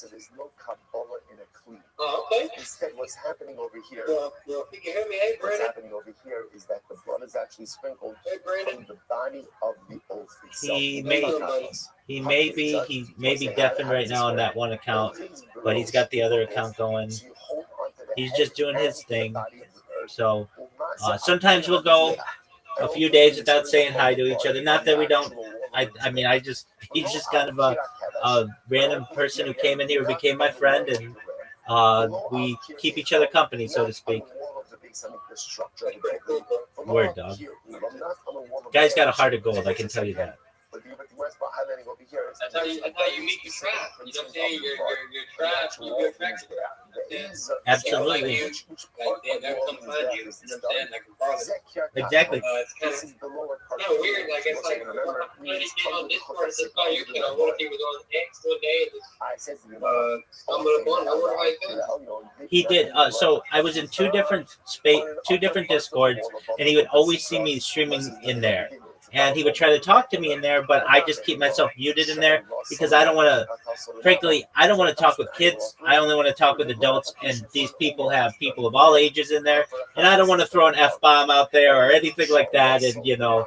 Oh, okay. Instead, what's happening over here? Well, you can hear me. Hey, What's Brandon. happening over here is that the blood is actually sprinkled Hey, Brandon. from the body of the oath itself. He may be deafened right now on that one account, but he's got the other account going. He's just doing his thing. So sometimes we'll go a few days without saying hi to each other. Not that we don't. He's just kind of a random person who came in here, who became my friend, and we keep each other company, so to speak. Word, dog. Guy's got a heart of gold, I can tell you that. That's how you meet your tribe. You know what I'm saying? Your tribe, you're attracted to. Absolutely. Like they'll come find you. You know what I'm saying? Like regardless. Exactly. It's kind of weird. Like it's like when you get on Discord, it's like you know what if he was on X one day and stumbled upon. I wonder how he felt. He did. So I was in two different Discords, and he would always see me streaming in there. And he would try to talk to me in there, but I just keep myself muted in there because I don't want to, frankly, I don't want to talk with kids. I only want to talk with adults, and these people have people of all ages in there. And I don't want to throw an F-bomb out there or anything like that. And, you know,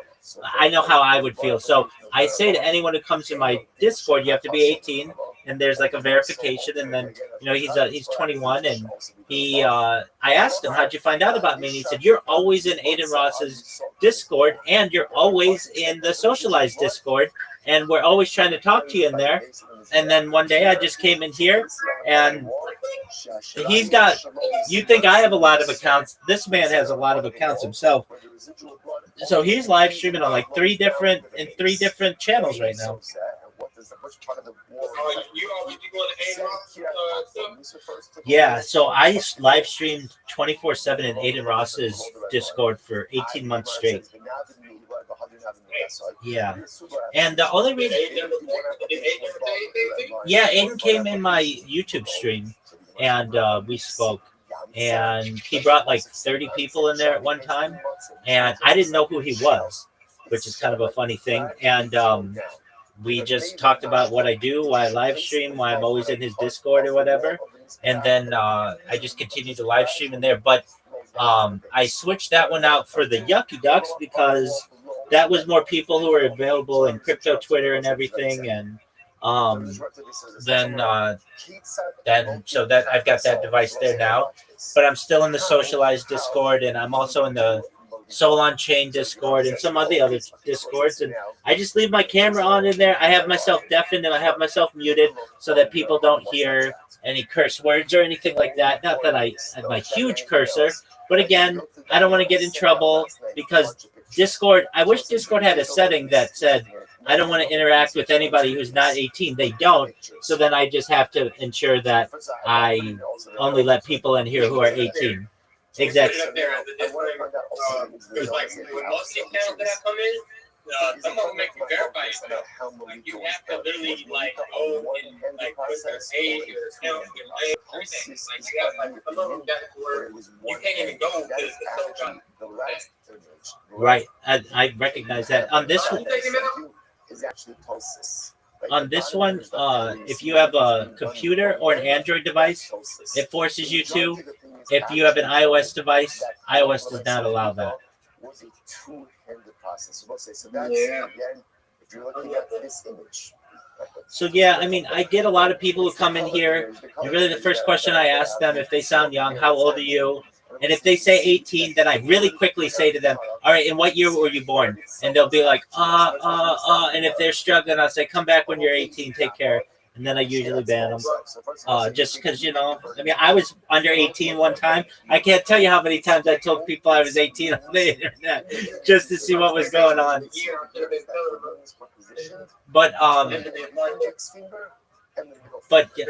I know how I would feel. So I say to anyone who comes to my Discord, you have to be 18, and there's like a verification. And then, you know, he's 21, and I asked him, how'd you find out about me? And he said, you're always in Aiden Ross's Discord, and you're always in the socialized Discord, and we're always trying to talk to you in there. And then one day I just came in here, and he's got, you think I have a lot of accounts. This man has a lot of accounts himself. So he's live streaming on like three different channels right now. Yeah, so I live streamed 24/7 in Aiden Ross's Discord for 18 months straight. Yeah, and the only reason, yeah, Aiden came in my YouTube stream, and we spoke, and he brought like 30 people in there at one time, and I didn't know who he was, which is kind of a funny thing, and we just talked about what I do, why I live stream, why I'm always in his Discord or whatever, and then I just continued to live stream in there, but I switched that one out for the Yucky Ducks because that was more people who were available in crypto Twitter and everything, and then so that I've got that device there now, but I'm still in the socialized Discord, and I'm also in the Soul on Chain Discord and some of the other Discords, and I just leave my camera on in there. I have myself deafened and I have myself muted so that people don't hear any curse words or anything like that. Not that I am a huge cursor, but again, I don't want to get in trouble because Discord, I wish Discord had a setting that said, I don't want to interact with anybody who's not 18. They don't. So then I just have to ensure that I only let people in here who are 18. Exactly. Like with most accounts that I come in, some of them make you verify yourself. Like you have to literally like go and like put their age, your account, your name, everything. Like you got like some of them got to where you can't even go because it's so Right. I recognize that. On this one, if you have a computer or an Android device, it forces you to. If you have an iOS device, iOS does not allow that. Was a two-handed process. So that's again, if you're looking at this image. So yeah, I mean, I get a lot of people who come in here, and really the first question I ask them, if they sound young, how old are you? And if they say 18, then I really quickly say to them, all right, in what year were you born? And they'll be like, and if they're struggling, I'll say, come back when you're 18, take care. And then I usually ban them. Just because, I mean, I was under 18 one time. I can't tell you how many times I told people I was 18 on the internet just to see what was going on. But yeah.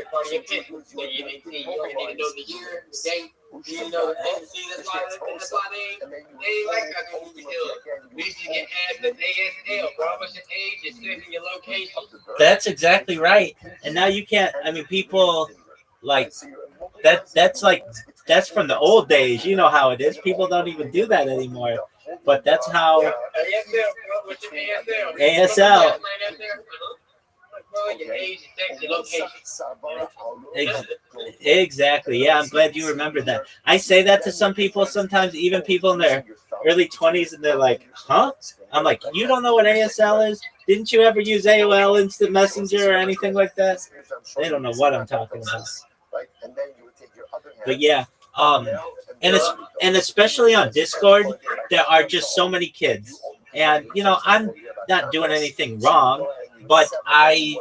You know, that's why they like that. We used to get asked at ASL, bro. What's your age? It's in your location. That's exactly right. And now you can't. I mean, people like that. That's from the old days. You know how it is. People don't even do that anymore. But that's how ASL. Exactly. Yeah, I'm glad you remembered that. I say that to some people sometimes, even people in their early 20s, and they're like, huh? I'm like, you don't know what ASL is? Didn't you ever use AOL Instant Messenger or anything like that? They don't know what I'm talking about. But yeah, and especially on Discord, there are just so many kids. And, I'm not doing anything wrong, but I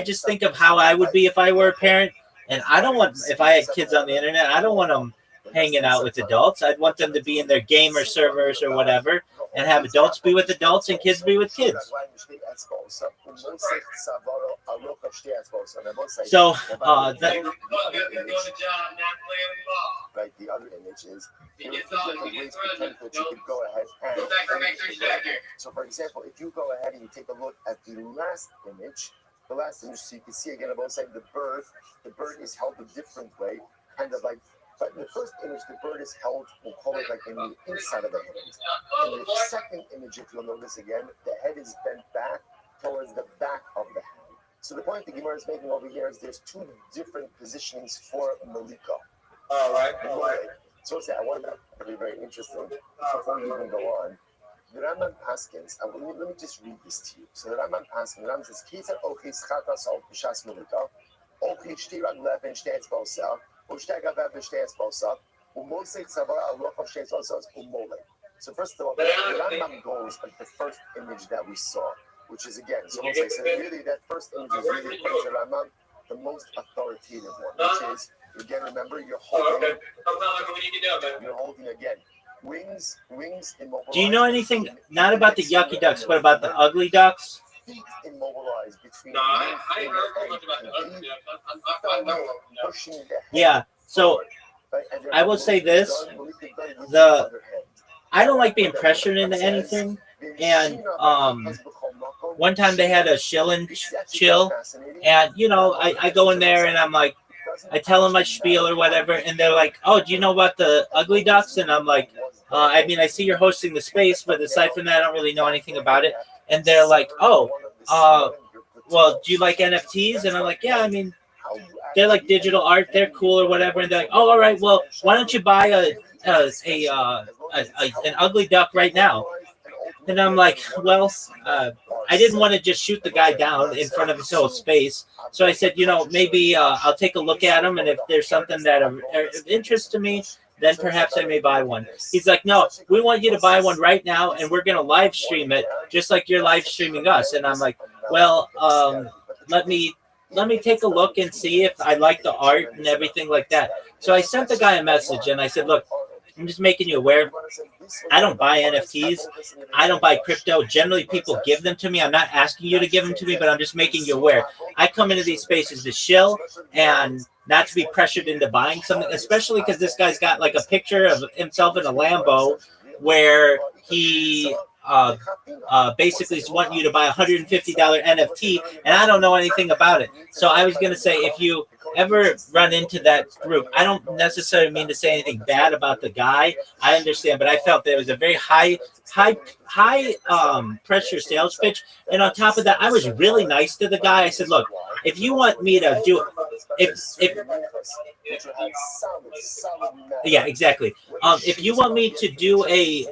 just think of how I would be if I were a parent. And I don't want, if I had kids on the internet, I don't want them hanging out with adults. I'd want them to be in their gamer servers or whatever and have adults be with adults and kids be with kids. So, the other image is go ahead and so for example, if you go ahead and you take a look at the last image, so you can see again on both sides the bird is held a different way, kind of like, but in the first image, the bird is held, we'll call it like in the inside of the head. In the second image, if you'll notice again, the head is bent back towards the back of the head. So the point the Gemara is making over here is there's two different positionings for Malika. All right. So I want to be very interesting before you even go on. The Rambam Paskins, let me just read this to you. So the Rambam Paskins, the Rambam says, Kita ochis chatas al b'shas Malika, ochis shtirat leven shtets bosa, ushtega vev shtets bosa, umosek savar al rochav shtets bosa, umole. So first of all, the Rambam goes like the first image that we saw, which is again, so really that first image is really according to Rambam, the most authoritative one, which is, again, remember, you're holding again. Wings immobilized. Do you know anything, not about the yucky ducks, but about the ugly ducks? Feet immobilized between I ain't heard much about the ugly ducks. I know. Pushing the head. Yeah, so I will say this, I don't like being pressured into anything, and one time they had a chill, and I go in there and I'm like, I tell them my spiel or whatever, and they're like, oh, do you know about the ugly ducks? And I'm like, I mean, I see you're hosting the space, but aside from that, I don't really know anything about it. And they're like, oh, well, do you like NFTs? And I'm like, yeah, I mean, they're like digital art, they're cool or whatever. And they're like, oh, all right, well, why don't you buy an ugly duck right now? And I'm like, well, I didn't want to just shoot the guy down in front of his whole space. So I said, maybe I'll take a look at him. And if there's something that of interest to me, then perhaps I may buy one. He's like, no, we want you to buy one right now, and we're going to live stream it just like you're live streaming us. And I'm like, well, let me take a look and see if I like the art and everything like that. So I sent the guy a message and I said, look, I'm just making you aware. I don't buy NFTs. I don't buy crypto. Generally, people give them to me. I'm not asking you to give them to me, but I'm just making you aware. I come into these spaces to chill and not to be pressured into buying something, especially because this guy's got like a picture of himself in a Lambo where he basically is wanting you to buy a $150 NFT, and I don't know anything about it. So I was going to say, if you ever run into that group, I don't necessarily mean to say anything bad about the guy. I understand, but I felt that it was a very high pressure sales pitch. And on top of that, I was really nice to the guy. I said, look, if you want me to do yeah, exactly. If you want me to do a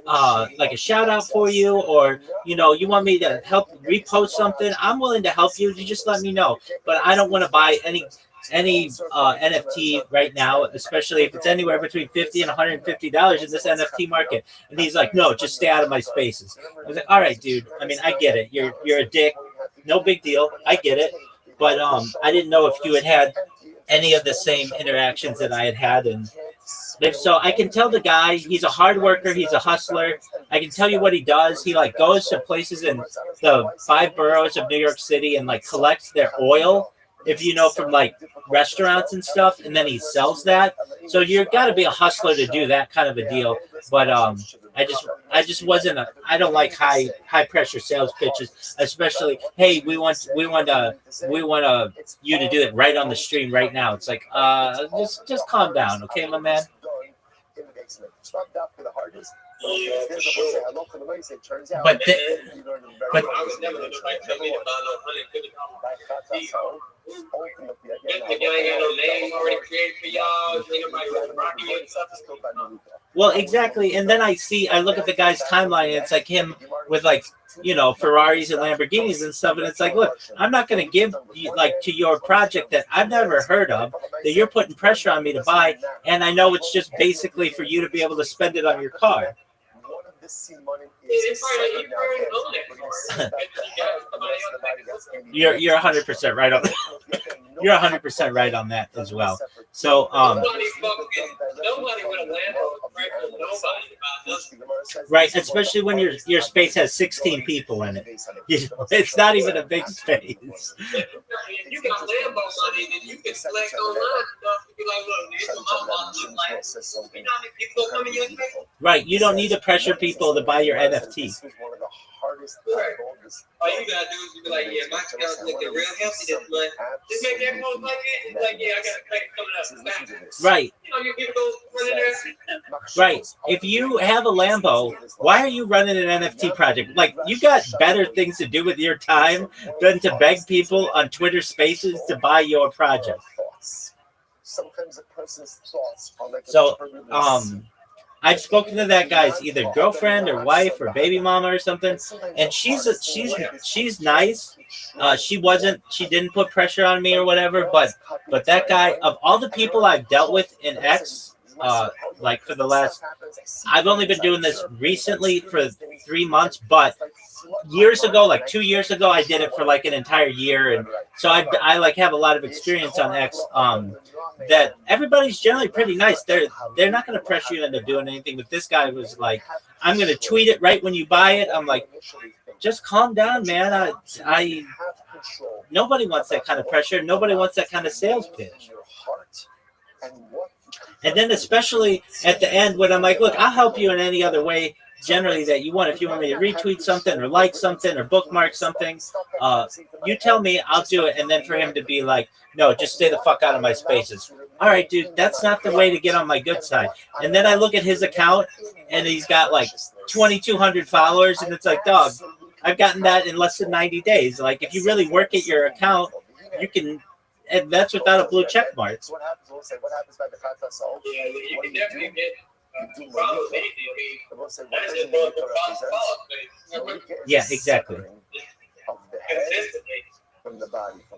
like a shout out for you, or you want me to help repost something, I'm willing to help you. You just let me know. But I don't want to buy any NFT right now, especially if it's anywhere between $50 and $150 in this NFT market. And he's like, no, just stay out of my spaces. I was like, all right, dude. I mean, I get it. You're a dick. No big deal. I get it. But I didn't know if you had any of the same interactions that I had. And if so, I can tell the guy, he's a hard worker. He's a hustler. I can tell you what he does. He like goes to places in the 5 boroughs of New York City and like collects their oil, if you know, from like restaurants and stuff, and then he sells that. So you've got to be a hustler to do that kind of a deal. But I just wasn't I don't like high pressure sales pitches, especially, hey, we want you to do it right on the stream right now. It's like just calm down, okay, my man. Yeah, for sure. But I was never going to tell me to buy no $150. If you ain't got no name already created for y'all, ain't nobody rocking you and stuff. well, exactly. And then I look at the guy's timeline, and it's like him with like, Ferraris and Lamborghinis and stuff. And it's like, look, I'm not going to give you, like, to your project that I've never heard of, that you're putting pressure on me to buy. And I know it's just basically for you to be able to spend it on your car. You're 100% right on. You're 100% right on that as well. So right, especially when your space has 16 people in it. It's not even a big space. You got Lambo money, then you can select online stuff. Be like, look, this is what my boss look like. You know how many people come in your space? Right, you don't need to pressure people to buy your NFT. Right. All you gotta do is you be like, yeah, my account's looking real healthy this month. Just make that post like it. It's like, yeah, I got a credit coming up. Right. You people go run in there. Right. If you have a Lambo, why are you running an NFT project? Like, you got better things to do with your time than to beg people on Twitter Spaces to buy your project. So, I've spoken to that guy's either girlfriend or wife or baby mama or something, and she's nice. She didn't put pressure on me or whatever, but that guy, of all the people I've dealt with in X, like for the last, I've only been doing this recently for 3 months, but years ago, like 2 years ago, I did it for like an entire year, and so I like have a lot of experience on X. That everybody's generally pretty nice. They're not going to pressure you into doing anything. But this guy was like, "I'm going to tweet it right when you buy it." I'm like, just calm down, man. Nobody wants that kind of pressure. Nobody wants that kind of sales pitch. And then especially at the end when I'm like, look, I'll help you in any other way generally that you want. If you want me to retweet something or like something or bookmark something, you tell me, I'll do it. And then for him to be like, no, just stay the fuck out of my spaces. All right, dude, that's not the way to get on my good side. And then I look at his account and he's got like 2,200 followers. And it's like, dog, I've gotten that in less than 90 days. Like, if you really work at your account, you can, and that's without a blue check mark. What happens by the contract? Yeah, you can definitely get. Yeah, exactly.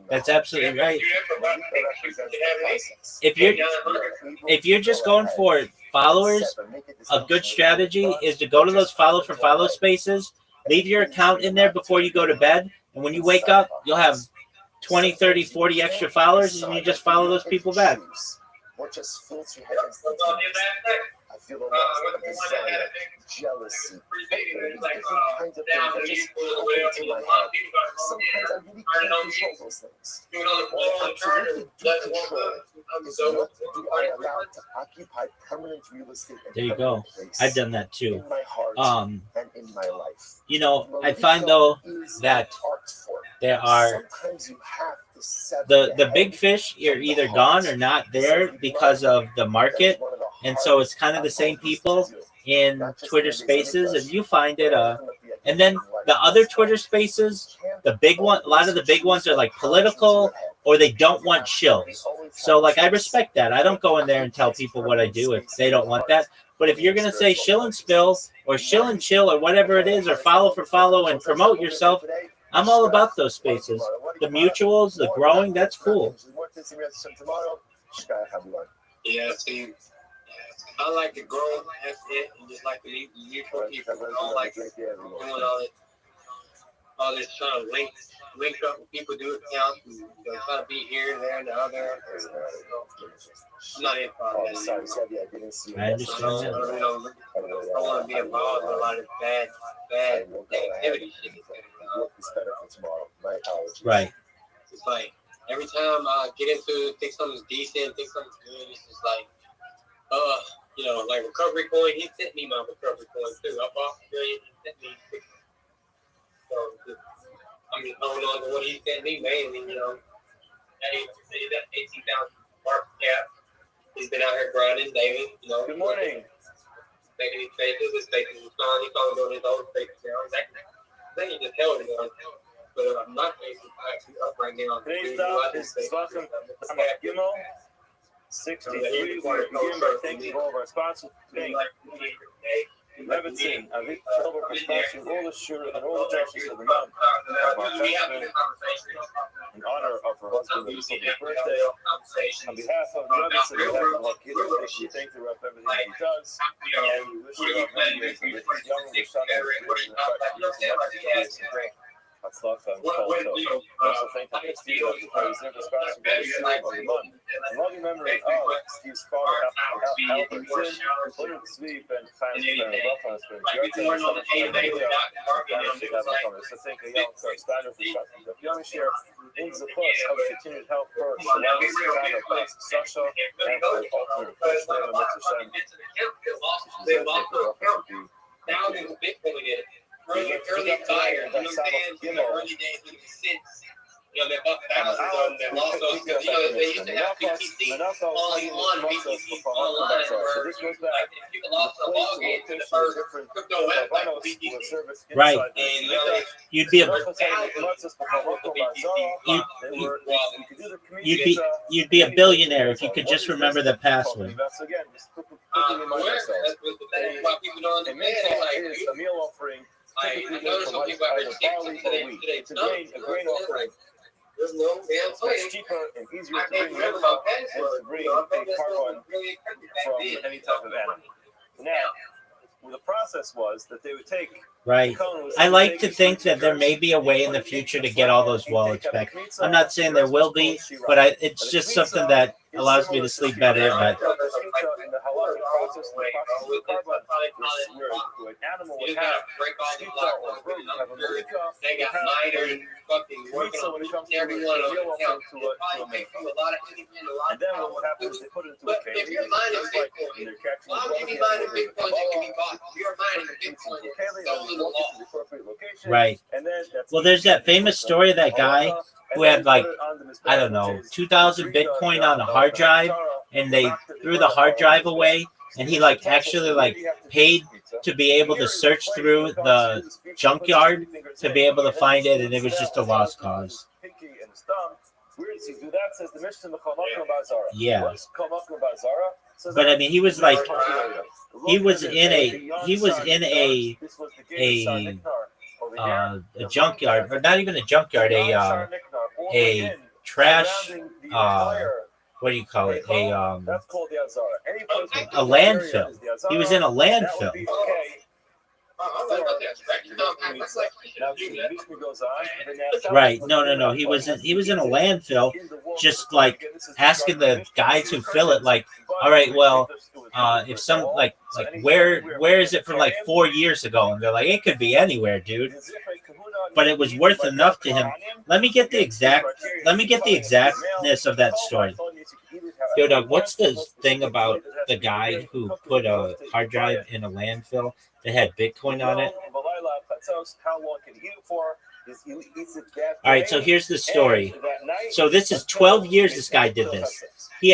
That's absolutely right. If you're just going for followers, a good strategy is to go to those follow for follow spaces, leave your account in there before you go to bed, and when you wake up, you'll have 20, 30, 40 extra followers, and you just follow those people back. What just fills your head instantaneously. I feel a lot of desire, jealousy, different kinds of things that just pop into my head. Sometimes I really can't control those things. What I absolutely do control is what do I allow to occupy permanent real estate and There you go. I've done that too. in my heart and in my life. You know, I find though that there are sometimes you have to set the big fish are either gone or not there because of the market, and so it's kind of the same people in Twitter Spaces, and you find it. And then the other Twitter Spaces, the big one, a lot of the big ones are like political, or they don't want shills. So like I respect that. I don't go in there and tell people what I do if they don't want that. But if you're gonna say shill and spill or shill and chill or whatever it is, or follow for follow and promote yourself, I'm all about those spaces. The mutuals, the growing, that's cool. Yeah, see, I like to grow, that's it, and just like the mutual people. I don't like doing all this trying to link up with people, do accounts, and try to be here, there, and the other. I'm not in for that. I understand that. I don't want to be involved in a lot of bad negativity shit. Right. It's like every time I get into think something's decent, think something's good, it's just like, like recovery coin. He sent me my recovery coin too. I bought $1 million. He sent me $6. So I'm just holding on to what he sent me mainly. That 18,000 market cap. He's been out here grinding, David. Good morning. Making these faces. His face is fine. He's probably doing his own face now. I think he just held it on. But my face is actually up right now. Today's stop is welcome. I'm at Gimel 63. We're beginning by thanking all of our sponsors. Levinson, Avik Shelber for sponsoring all the shura and all the justice of the month of our festival in honor of her husband and his birthday. On behalf of the Levinson, we have to thank the rep everything that he does, and we wish you many years of rich, young, and son, and rich, and Hatzlacha and Kol Tov. Also thank the Steve of the Reserve sponsor for the shura of the month. And loving memory of Steve's father, Albert Zinn, William Sweep, and Chaim Spencer, Rochon Spencer, so thank you, Yal Steiner, for trusting the young share in the plus of continued help for Shalom, Chicago, Place, Sasha, and for ultimate push, Lema, Mitzvah Shem. Now there's a big one again. Early fire, early days when it was since. They bought thousands of them. Also, they used to have PTC falling on PTC online. Where, people lost the ball game to the first crypto web like PTC. Right. And You'd be a billionaire if you could just remember the password. That's why people don't understand. A meal offering. I know some people out there today. It's a grain offering. There's no damn way. It's cheaper and easier to bring milk up and to bring a carbon from any type of animal. Now, well, the process was that they would take. Right. I like to think that there may be a way in the future to get all those wallets back. I'm not saying there will be, but it's just something that allows me to sleep better at night. They got miners fucking working on every one of them. And then what happens is they put it into a cage. If you're mining Bitcoin, why would you be mining Bitcoin that can be bought? You're mining Bitcoin that's sold in the law. Right. Well, there's that famous story of that guy who had like, I don't know, 2,000 Bitcoin on a hard drive, and they threw the hard drive away, and he like actually like paid to be able to search through the junkyard to be able to find it, and it was just a lost cause. Yeah. But I mean, he was like, he was in a junkyard, or not even a junkyard, a trash what do you call it? That's called the Azara. Any place with A the area landfill. is the Azara. He was in a That would landfill. be okay. I'm like, Now, the Mishnah goes on. and then Right. No. He was in a landfill, just like asking the guys who fill it, like, all right, well, if some like where is it from like 4 years ago? And they're like, it could be anywhere, dude. But it was worth enough to him. Let me get the exactness of that story. Yo, Doug, what's the thing about the guy who put a hard drive in a landfill that had Bitcoin on it? All right, so here's the story. So this is 12 years this guy did this. He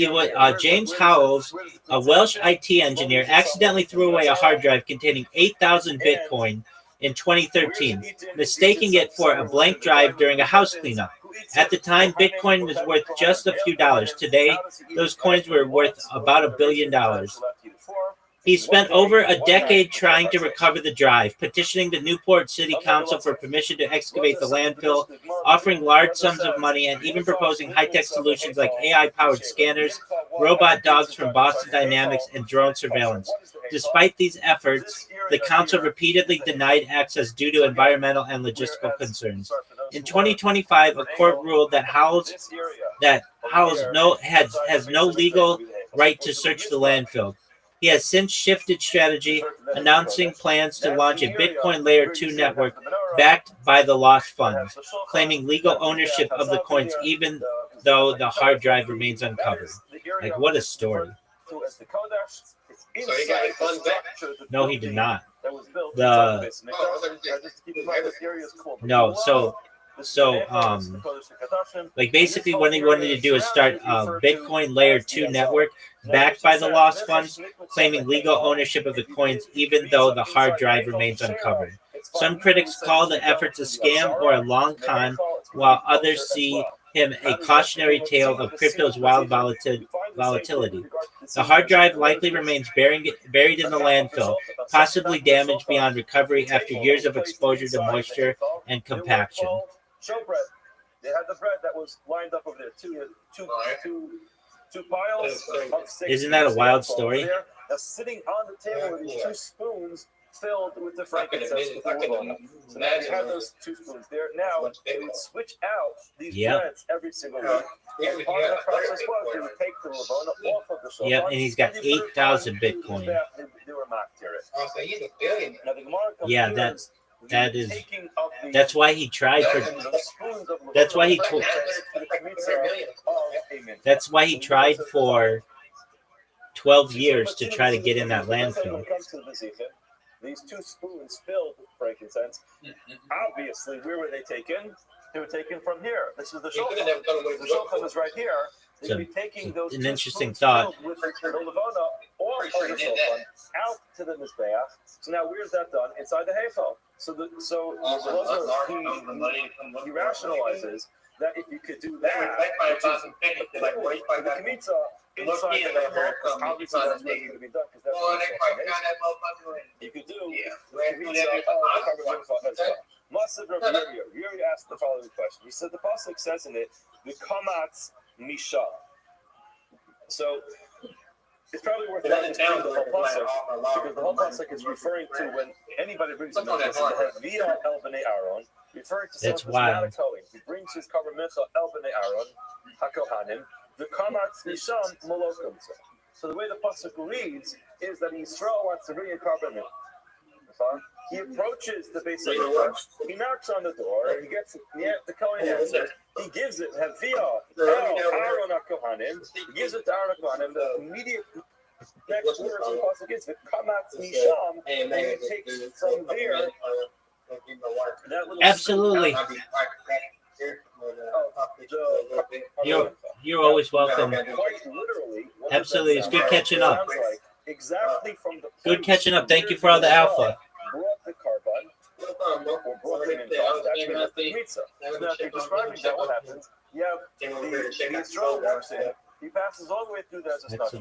was James Howells, a Welsh IT engineer, accidentally threw away a hard drive containing 8,000 Bitcoin in 2013, mistaking it for a blank drive during a house cleanup. At the time, Bitcoin was worth just a few dollars. Today, those coins were worth about $1 billion. He spent over a decade trying to recover the drive, petitioning the Newport City Council for permission to excavate the landfill, offering large sums of money, and even proposing high-tech solutions like AI-powered scanners, robot dogs from Boston Dynamics, and drone surveillance. Despite these efforts, the council repeatedly denied access due to environmental and logistical concerns. In 2025, a court ruled that Howells has no legal right to search the landfill. He has since shifted strategy, announcing plans to launch a Bitcoin Layer 2 network backed by the lost funds, claiming legal ownership of the coins even though the hard drive remains uncovered. Like, what a story. So he got his funds back? No, he did not. Like basically what he wanted to do is start a Bitcoin Layer 2 network backed by the lost funds, claiming legal ownership of the coins even though the hard drive remains uncovered. Some critics call the efforts a scam or a long con, while others see him a cautionary tale of crypto's wild volatility. The hard drive likely remains buried in the landfill, possibly damaged beyond recovery after years of exposure to moisture and compaction. Showbread. They had the bread that was lined up over there. Two piles of 6. Isn't that a wild story? Now sitting on the table were these 2 spoons filled with the frankincense. So now you have those 2 spoons there. Now they would switch out these breads every single week. And part of the process was they would take the Ravona off of the shofar. Yep, and he's got 8,000 Bitcoin. They were mocked here. So he's a billion. Yeah, that's why he tried for. That's why he tried for 12 years to try to get in that landfill. These 2 spoons filled with frankincense. Obviously, where were they taken? They were taken from here. This is the shofar. The shofar is right here. They'd be taking those an 2 interesting spoons thought. filled with the levana or the shofar out to the mizbeach. So now where's that done? Inside the heichal. So he rationalizes that if you could do that, the kmitza inside the heichal, obviously that's what's going to be done because that's what you could do. Massive Rabbi Yuri asked the following question. He said the pasuk says in it, "The kamatz misha." So it's probably worth that to the whole pasuk because the whole pasuk is referring to when anybody brings a mitzvah via el bnei Aaron, referring to someone who's not a kohen. He brings his cover mitzvah el bnei Aaron, hakohanim, the kamatz misham molokum. So the way the pasuk reads is that Yisrael wants to bring a cover mitzvah. He approaches the base of the church. He knocks on the door. He gets the Kohen answers. He gives it Havia Aaron HaKohanim. He gives it to Aaron HaKohanim. The immediate next words of the pasuk is V'kamatz Misham, and he takes from there. Absolutely. You're always welcome. Absolutely, it's good catching up. Exactly from the good catching up. Thank you for all the alpha. Brought the carbon, or brought him in that's the mitzvah. Now, if you're describing that, what happens? You have the Israel walks in. He passes all the way through there as a stuff.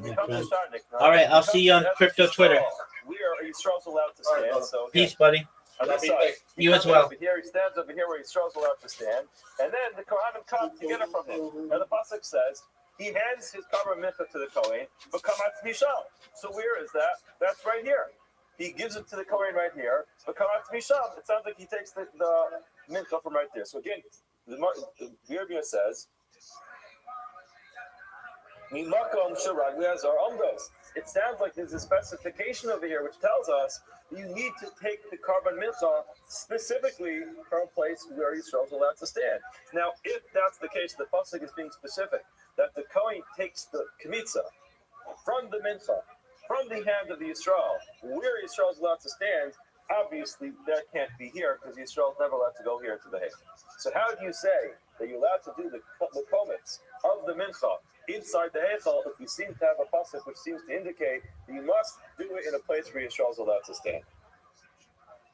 All right, I'll see you on crypto Twitter. We are Yisrael's allowed to stand. So peace, buddy. On this side, you as well. Over here, he stands over here where Yisrael's allowed to stand, and then the Kohanim come to get it from him. Now the pasuk says, He hands his Karban Mincha to the Kohen, but Kamatz Misham. So where is that? That's right here. He gives it to the Kohen right here, but Kamatz Misham. It sounds like he takes the Mincha from right there. So again, the Yerbia says, it sounds like there's a specification over here which tells us that you need to take the Karban Mincha specifically from a place where Yisrael is allowed to stand. Now, if that's the case, the pasuk is being specific that the Kohen takes the Kmitza from the Mincha, from the hand of the Yisrael, where Yisrael is allowed to stand. Obviously, that can't be here because Yisrael is never allowed to go here to the Heichal. So how do you say that you're allowed to do the komets of the Mincha inside the Heichal if you seem to have a pasuk which seems to indicate that you must do it in a place where Yisrael is allowed to stand?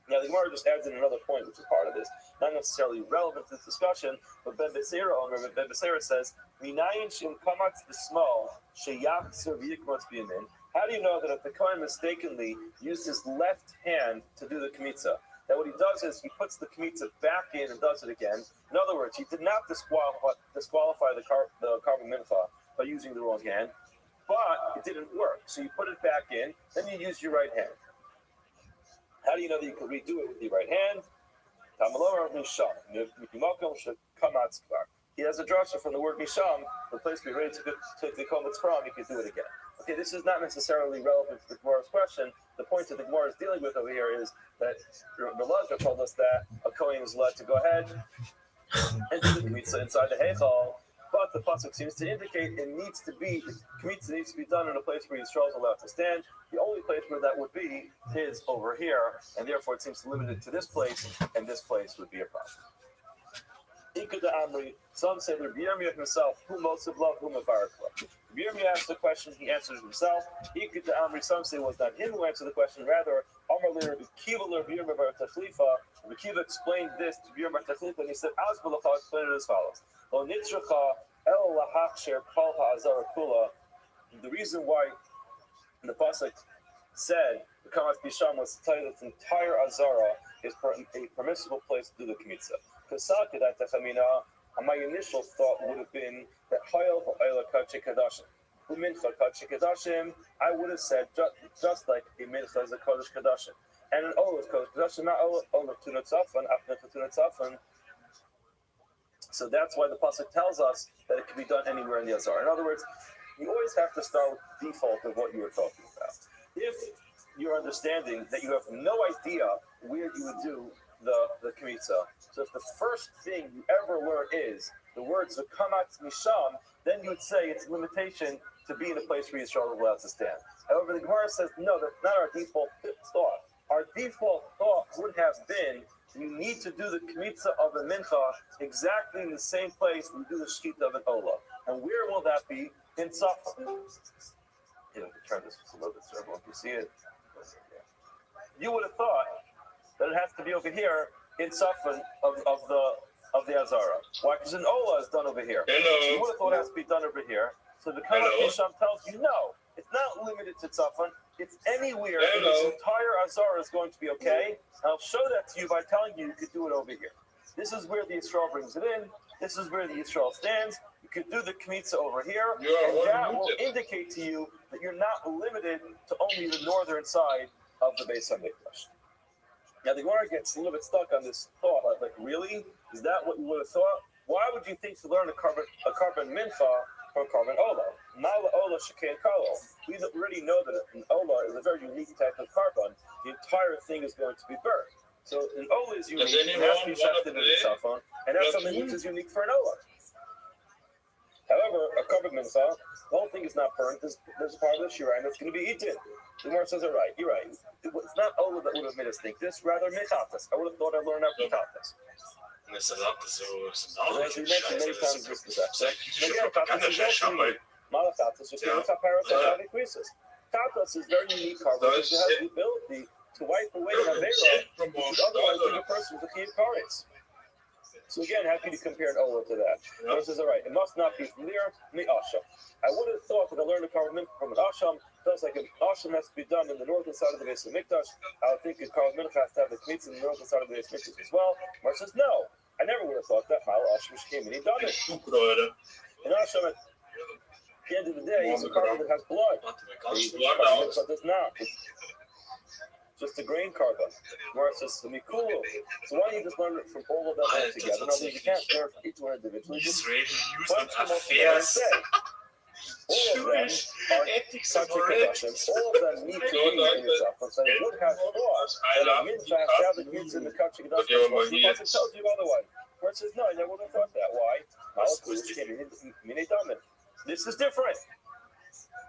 Now, the Gemara just adds in another point, which is part of this, not necessarily relevant to this discussion, but Ben Beseira says, "Minayin shim kamatz b'smal sheyach serviyikmotz b'yamin." How do you know that if the Kohen mistakenly used his left hand to do the Kmitza, that what he does is he puts the Kmitza back in and does it again? In other words, he did not disqualify the Karban Mincha by using the wrong hand, but it didn't work. So you put it back in, then you use your right hand. How do you know that you can redo it with your right hand? He has a drasha from the word misham, the place we're ready to take the komets from, you can do it again. Okay, this is not necessarily relevant to the Gemara's question. The point that the Gemara is dealing with over here is that Belazar told us that a Kohen is allowed to go ahead and do the Kmitza inside the Heichal, but the pasuk seems to indicate the Kmitza needs to be done in a place where Yisrael is allowed to stand. The only place where that would be is over here, and therefore it seems limited to this place, and this place would be a problem. Some say that Rabbi Yirmiyah himself, who most of love, whom Rabbi Yirmiyah asked the question, he answers himself. Some say it was not him who answered the question, rather, Rabbi Kiva explained this to Rabbi Yirmiyah Tachlifa, and he said, explained it as follows. The reason why the pasuk said the Kamat Bisham was to tell you that the entire Azara is a permissible place to do the Kmitza. My initial thought would have been that I would have said just like a mincha is a kodesh kadashim, and an olah is kodesh kadashim, not olah tunatzafan, after tunatzafan. So that's why the pasuk tells us that it can be done anywhere in the Azara. In other words, you always have to start with the default of what you were talking about. If you're understanding that you have no idea where you would do the Kmitza, so if the first thing you ever learn is the words the Kamatz Misham, then you would say it's a limitation to be in a place where Yisrael is allowed to stand. However, the Gemara says, no, that's not our default thought. Our default thought would have been you need to do the Kmitza of a Mincha exactly in the same place we do the Shkita of an Olah. And where will that be? In Safa. You know, turn this a little bit so everyone can see it. You would have thought that it has to be over here in Safa of the Azara. Why? Because an Olah is done over here. Hello. You would have thought it has to be done over here. So the Kamat Misham tells you no. It's not limited to Tzafan. It's anywhere in this entire Azara is going to be okay. I'll show that to you by telling you could do it over here. This is where the Yisrael brings it in. This is where the Yisrael stands. You could do the Kmitza over here. And that will indicate to you that you're not limited to only the northern side of the Beis HaMikdash. Now the Gemara gets a little bit stuck on this thought. Like, really? Is that what you would have thought? Why would you think to learn a Karban Mincha from Karban Olah? Mala Olah Shekain Kalo. We already know that an Olah is a very unique type of Karban. The entire thing is going to be burned. So an Olah is unique. It has to be shafted in itself on, and that's something which is unique for an Olah. However, a Karban Mincha, the whole thing is not burnt. There's a part of the Shira, and it's going to be eaten. The Gemara says, all right, you're right. It's not Olah that would have made us think this, rather Mechatas. I would have thought I learned out Mechatas. As we mentioned many times this discussion. Katas is very unique carbon because it has the ability to wipe away the Avera, which would otherwise leave a person with a key of cards. So again, how can you compare an Olah to that? He says, all right, it must not be from there, me Asham. I would have thought that I learned a carbon from an Asham. Just like an Asham has to be done in the northern side of the Beis HaMikdash, I would think a carbon has to have the Kmitz in the northern side of the Beis HaMikdash as well. Mar says, no. I never would have thought that. How Asham came and he done it. And Asham, the end of the day, it's a carbon that has blood. But does not. It's just a grain carbon. Where it's just cool. So why don't you just learn it from all of them together? No, you can't learn from each one individually. Just bunch them all together and say, all of them are contradictions. All of them need to be in yourself. So you would have thought that a minchah gathered youths in the contradictions. The Pasuk tells you otherwise. Where it says, no, I never would have thought that. Why? This is different.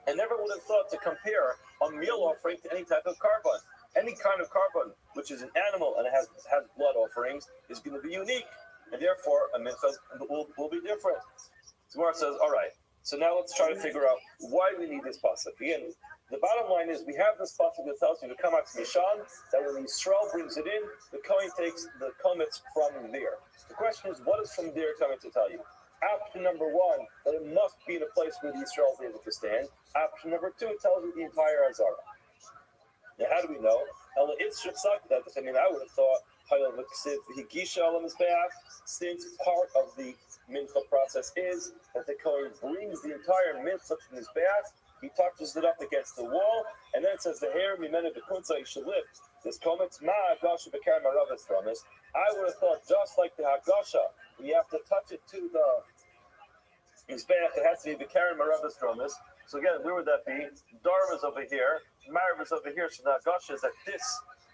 I never would have thought to compare a meal offering to any type of carbon. Any kind of carbon, which is an animal and it has blood offerings, is going to be unique. And therefore, a minchah will be different. Tomorrow says, all right, so now let's try to figure out why we need this pasuk. Again, the bottom line is we have this pasuk that tells you to come out to Mishan, that when Yisrael brings it in, the Kohen takes the comets from there. The question is, what is from there coming to tell you? Option number one, that it must be in a place where the Yisrael is able to stand. Option number two, it tells you the entire Azara. Now, how do we know? I would have thought, since part of the mincha process is that the Kohen brings the entire mincha to his bath, he touches it up against the wall, and then it says, the hair mimena bekunza, you should lift this comment, ma hagasha b'kar maravis promise. I would have thought, just like the hagasha, when you have to touch it to the mizbeach, it has to be b'kar maravis promise. So again, where would that be? Dharma is over here, Marav is over here, so the hagasha is at this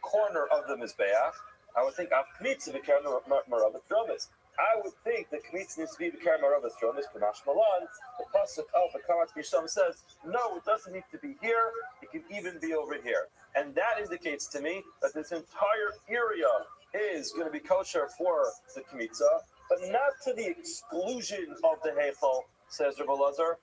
corner of the mizbeach. I would think Knitz b'kar maravis promise. I would think the Knitz needs to be b'kar maravis promise. Kamash Malan, the pasuk of the Kamat Misham says, no, it doesn't need to be here. It can even be over here, and that indicates to me that this entire area is going to be kosher for the Kmitza, but not to the exclusion of the Heichal, says Rabbi Lazar.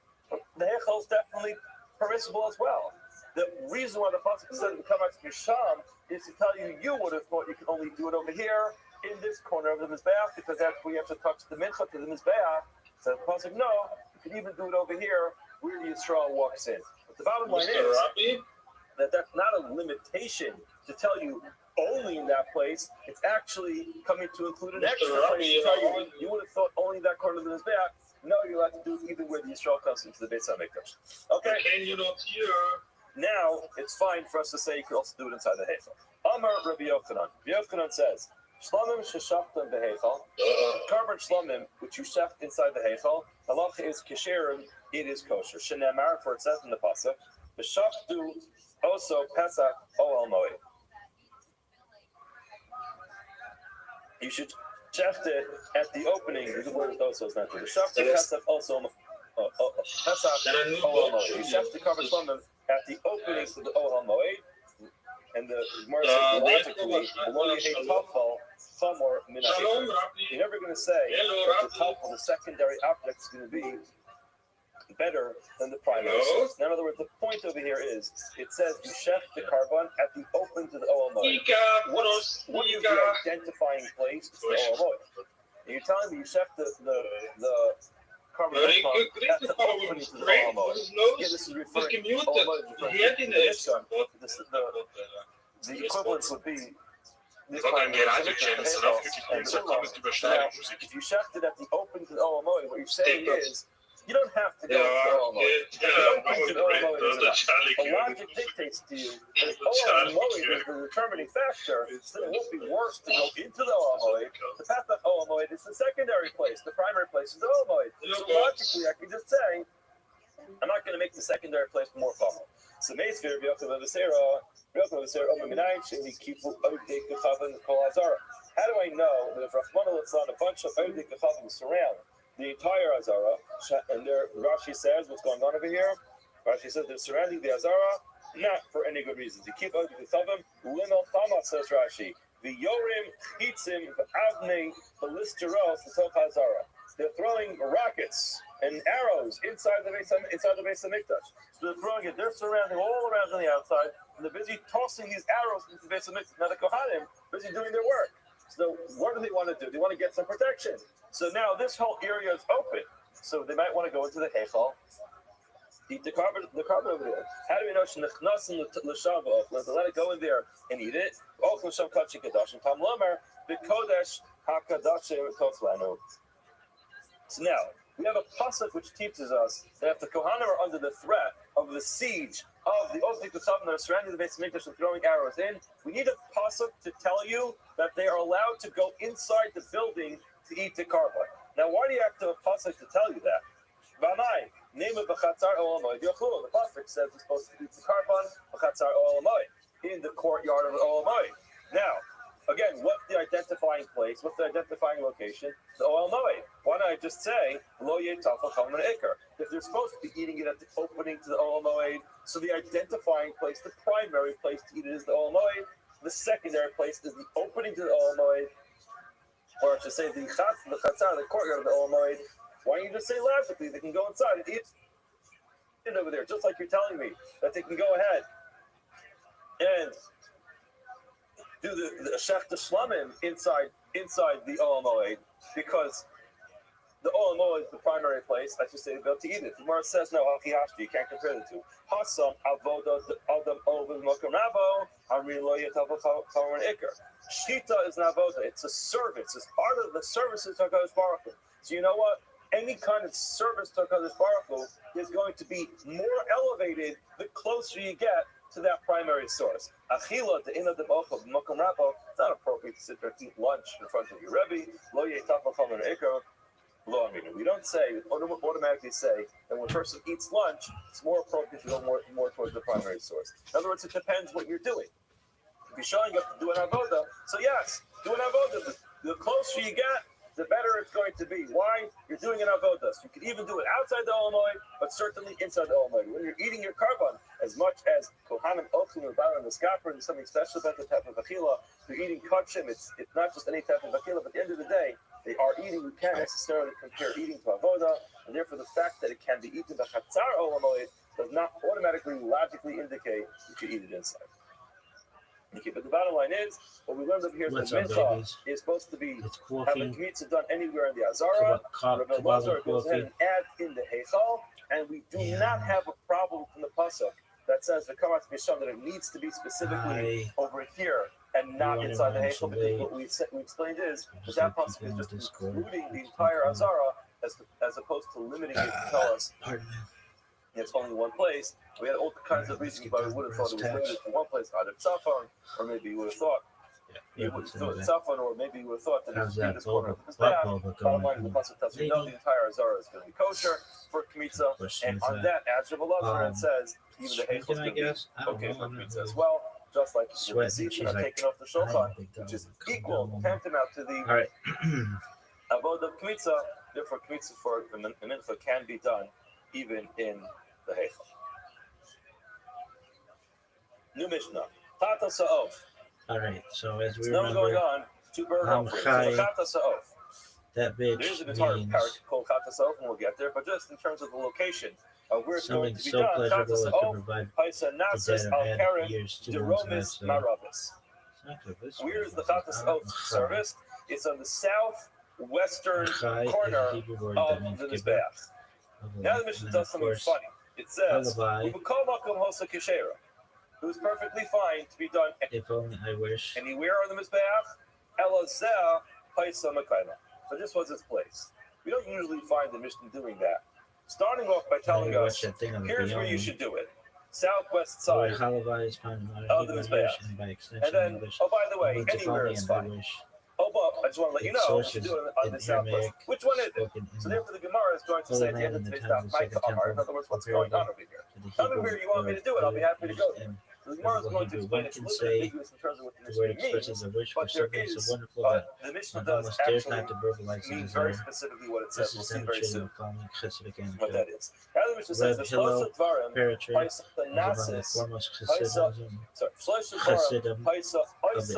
The Heichal is definitely permissible as well. The reason why the pasuk said the Kamat Misham is to tell you, you would have thought you could only do it over here in this corner of the Mizbeach, because that's where you have to touch the mincha to the Mizbeach. So the pasuk, no, you can even do it over here where the Yisrael walks in. But the bottom line is that that's not a limitation to tell you only in that place. It's actually coming to include an extra place to tell you, you would have thought only that corner of the Mizbeach. No, you'll have to do it even where the Yisrael comes into the Beis HaMikdash. Okay. Can you not hear? Now, it's fine for us to say you could also do it inside the Heichal. Amar Rabbi Yochanan. Rabbi Yochanan says, Shlomim sheshachtem beheichal, carbon shlomim, which you shaft inside the heichal, halacha is kesherim, it is kosher. Shenemar, for it says in the pasuk, b'shachtu also pesach oel moed. You should shaft it at the opening. The word also is not true. B'shachtu pesach also pesach oel moed. You shaft the carbon shlomim at the opening to the oel moed. And the Gemara says logically, you're never going to say that the top of the secondary object is going to be better than the primary. In other words, the point over here is, it says you chef the carbon at the open to the OMO. What is the identifying place to the OMO? And you're telling me you chef the carbon at the opening to the OMO. Yeah, this is referring to the equivalence would be this kind of if you shaft it at the open to the OMO, what you're saying is you don't have to go to the OMO. The logic dictates to you that if OMO is the determining factor, then it won't be worse to go into the OMO. The path of OMO is the secondary place. The primary place is the OMO. So logically, I can just say, I'm not going to make the secondary place more common. So how do I know that if Rahman al-Islam, a bunch of Odik Kachavim surround the entire Azara, and there Rashi says what's going on over here? Rashi says they're surrounding the Azara not for any good reasons. You keep Odik Kachavim, Linol Tamat, says Rashi, the Yorim, Hitzim, Avnei, Ballisteros, the Toch Azara. They're throwing rockets and arrows inside the Beis HaMikdash. So they're throwing it. They're surrounding all around on the outside, and they're busy tossing these arrows into the Beis HaMikdash. Now the Kohanim are busy doing their work. So what do they want to do? They want to get some protection. So now this whole area is open. So they might want to go into the Heichal, eat the carbon over there. How do we know? Let it go in there and eat it. So now, we have a pasuk which teaches us that if the Kohanim are under the threat of the siege of the Oznik Kusavim that are surrounding the base of Mikdash and throwing arrows in, we need a pasuk to tell you that they are allowed to go inside the building to eat the karban. Now, why do you have to have a pasuk to tell you that? V'amai, name of b'chatzar olamoy yochlu. The pasuk says you're supposed to eat the karban b'chatzar olamoy, in the courtyard of the olamoy. Now, again, what's the identifying place? What's the identifying location? The olamoy. Why don't I just say lo yetafel chaman ikar? If they're supposed to be eating it at the opening to the olamoy, so the identifying place, the primary place to eat it is the olamoy. The secondary place is the opening to the olamoy, or I should say the chatzar, the courtyard of the olamoy. Why don't you just say logically they can go inside and eat it over there, just like you're telling me that they can go ahead and do the shechta shlamim inside the olamoy, because the olamoy is the primary place. I should say they'll to eat it. The Gemara says no, you can't compare the two. Hasam avoda adam over makom rabo amri lo yetavol charon ikar. Shita is an avoda. It's a service. It's part of the services of HaKadosh Baruch Hu. So you know what? Any kind of service to HaKadosh Baruch Hu is going to be more elevated the closer you get to that primary source. Achila, the inna de bochel, makom rabo. It's not appropriate to sit there and eat lunch in front of your Rebbe. Lo yetavol charon ikar. We don't say, automatically say that when a person eats lunch, it's more appropriate to go more towards the primary source. In other words, it depends what you're doing. If you're showing up to do an avoda, so yes, do an avoda. The closer you get, the better it's going to be. Why? You're doing an avoda. So you can even do it outside the olamoy, but certainly inside the olamoy. When you're eating your karban, as much as kohanim ochlim and baron the skaper, there's something special about the type of achila. You're eating kachim. It's not just any type of achila, but at the end of the day, they are eating. You can't necessarily compare eating to avoda, and therefore the fact that it can be eaten by chatzar olamoy does not automatically, logically indicate you should eat it inside. Okay, but the bottom line is, what we learned over here is that mincha is supposed to be having kmitza done anywhere in the Azara. Rabbi Lazar goes ahead and adds in the heichal, and we do not have a problem from the pasuk that says the kamatz b'sham that it needs to be specifically over here and not inside the heichal. Because what we explained is that pasuk is just including the entire Azara as opposed to limiting it to tell us it's only one place. We had all kinds of reasons why we would have thought it was limited to one place, either Tzafon, or maybe you would have thought Tzafon, or maybe you would have thought that it was this corner of the Mizbeach. Bottom line, the pasuk tells you no, the entire Azara is going to be kosher for Kmitza, and on that, as Rabbi Lazar says, even the Heichel is going to be okay for Kmitza as well, just like the Zichin are taken off the Shulchan, which is equal, tantamount to the Avod of Kmitza. Therefore, Kmitza for the Mincha can be done even in the Heichel. New Mishnah. Tata Sa'of. All right, so as we now remember, going on to Bergen. That bitch There's a guitar means called Tata Sa'of, and we'll get there, but just in terms of the location of where it's going something to be so done, Tata pleasurable as to Sa'of, provide Paisa the Nasis dead Al and Karen, years to Deromis Maravis. Where is the Tata Sa'of service? It's on the southwestern corner of the Mizbeach. Now the Mishnah does something funny. It says, it was perfectly fine to be done if only I wish. anywhere on the Mizbeach, Elazeh Paisa Makaima. So this was its place. We don't usually find the Mishnah doing that. Starting off by telling us, here's where you should do it. Southwest side of the Mizbeach. And then, oh, by the way, anywhere is fine. Oh, but I just want to let you know, we should do it on the southwest. Which one is it? So therefore the Gemara is going to say at the end of today's daf, in other words, what's going on over here. Tell me where you want me to do it, I'll be happy to go there. So the Gemara is going to explain it's a little bit ambiguous in terms of what the Mishnah means, but there is, the Mishnah does actually mean very specifically what it says. We'll see very soon what that is. Now the Mishnah says, the Shlosha Dvarim, Paisa Nasis, Paisa, Shlosha Dvarim, Paisa, Oisa,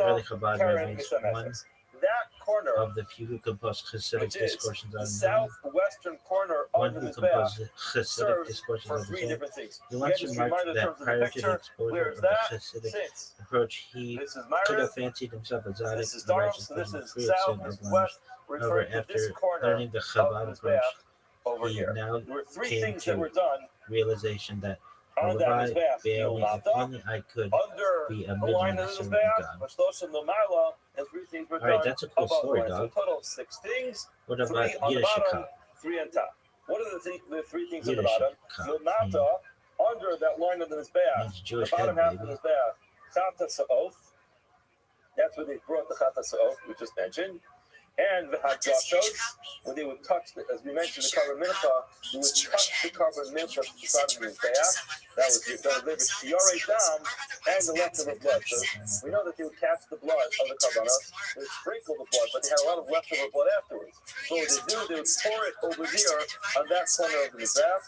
Karen, Mishameshes. That corner of the few who composed Hasidic discourses the on southwestern corner one of who the composed Mizbeach Hasidic serves discourses for of three the different things. You want to remark that prior to the exposure Where of is the that? Hasidic Since approach, he this is could Myra, have fancied himself a Zadok, this is the Durham, righteous so this one, is free of south, sin this or is blemish. west. We're However, referring to this after corner learning the of Chabad the approach, Mizbeach over he here. now There were three came things that to were done realization that on that Halavai, Mizbeach. Bailey, if Yolata, only I could under be a the line midnight of the servant Mizbeach, of God. Mashloshim Lamala, and three things were All right, done that's a cool above the story, line. So dog. total of 6 things, What 3 about on the bottom, Yiddishikah? 3 on top. What are the three things at the bottom? Lamata, under that line of the Mizbeach, the bottom half of the Mizbeach, Chata Sa'of. That's where they brought the Chata Sa'of, we just mentioned. And the Hagdashos, where they would touch, as we mentioned, the Karban Mincha, they would touch the Karban Mincha to the side of the Mizbeach. That was the Shiore Dam and the leftover blood. So we know that they would catch the blood of the Karbanos, they would sprinkle the blood, but they had a lot of leftover blood afterwards. So what they would pour it over here on that corner of the Mizbeach.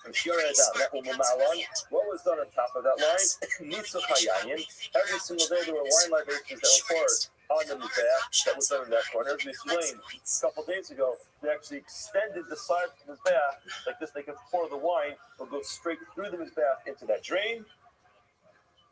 And Shiore Dam, that will Malon. What was done on top of that line? Nitzuch Hayayin. Every single day there were wine libations that were poured on the Mizbeach that was done in that corner. As we explained a couple days ago, they actually extended the side of the Mizbeach like this. They could pour the wine, it'll go straight through the Mizbeach into that drain.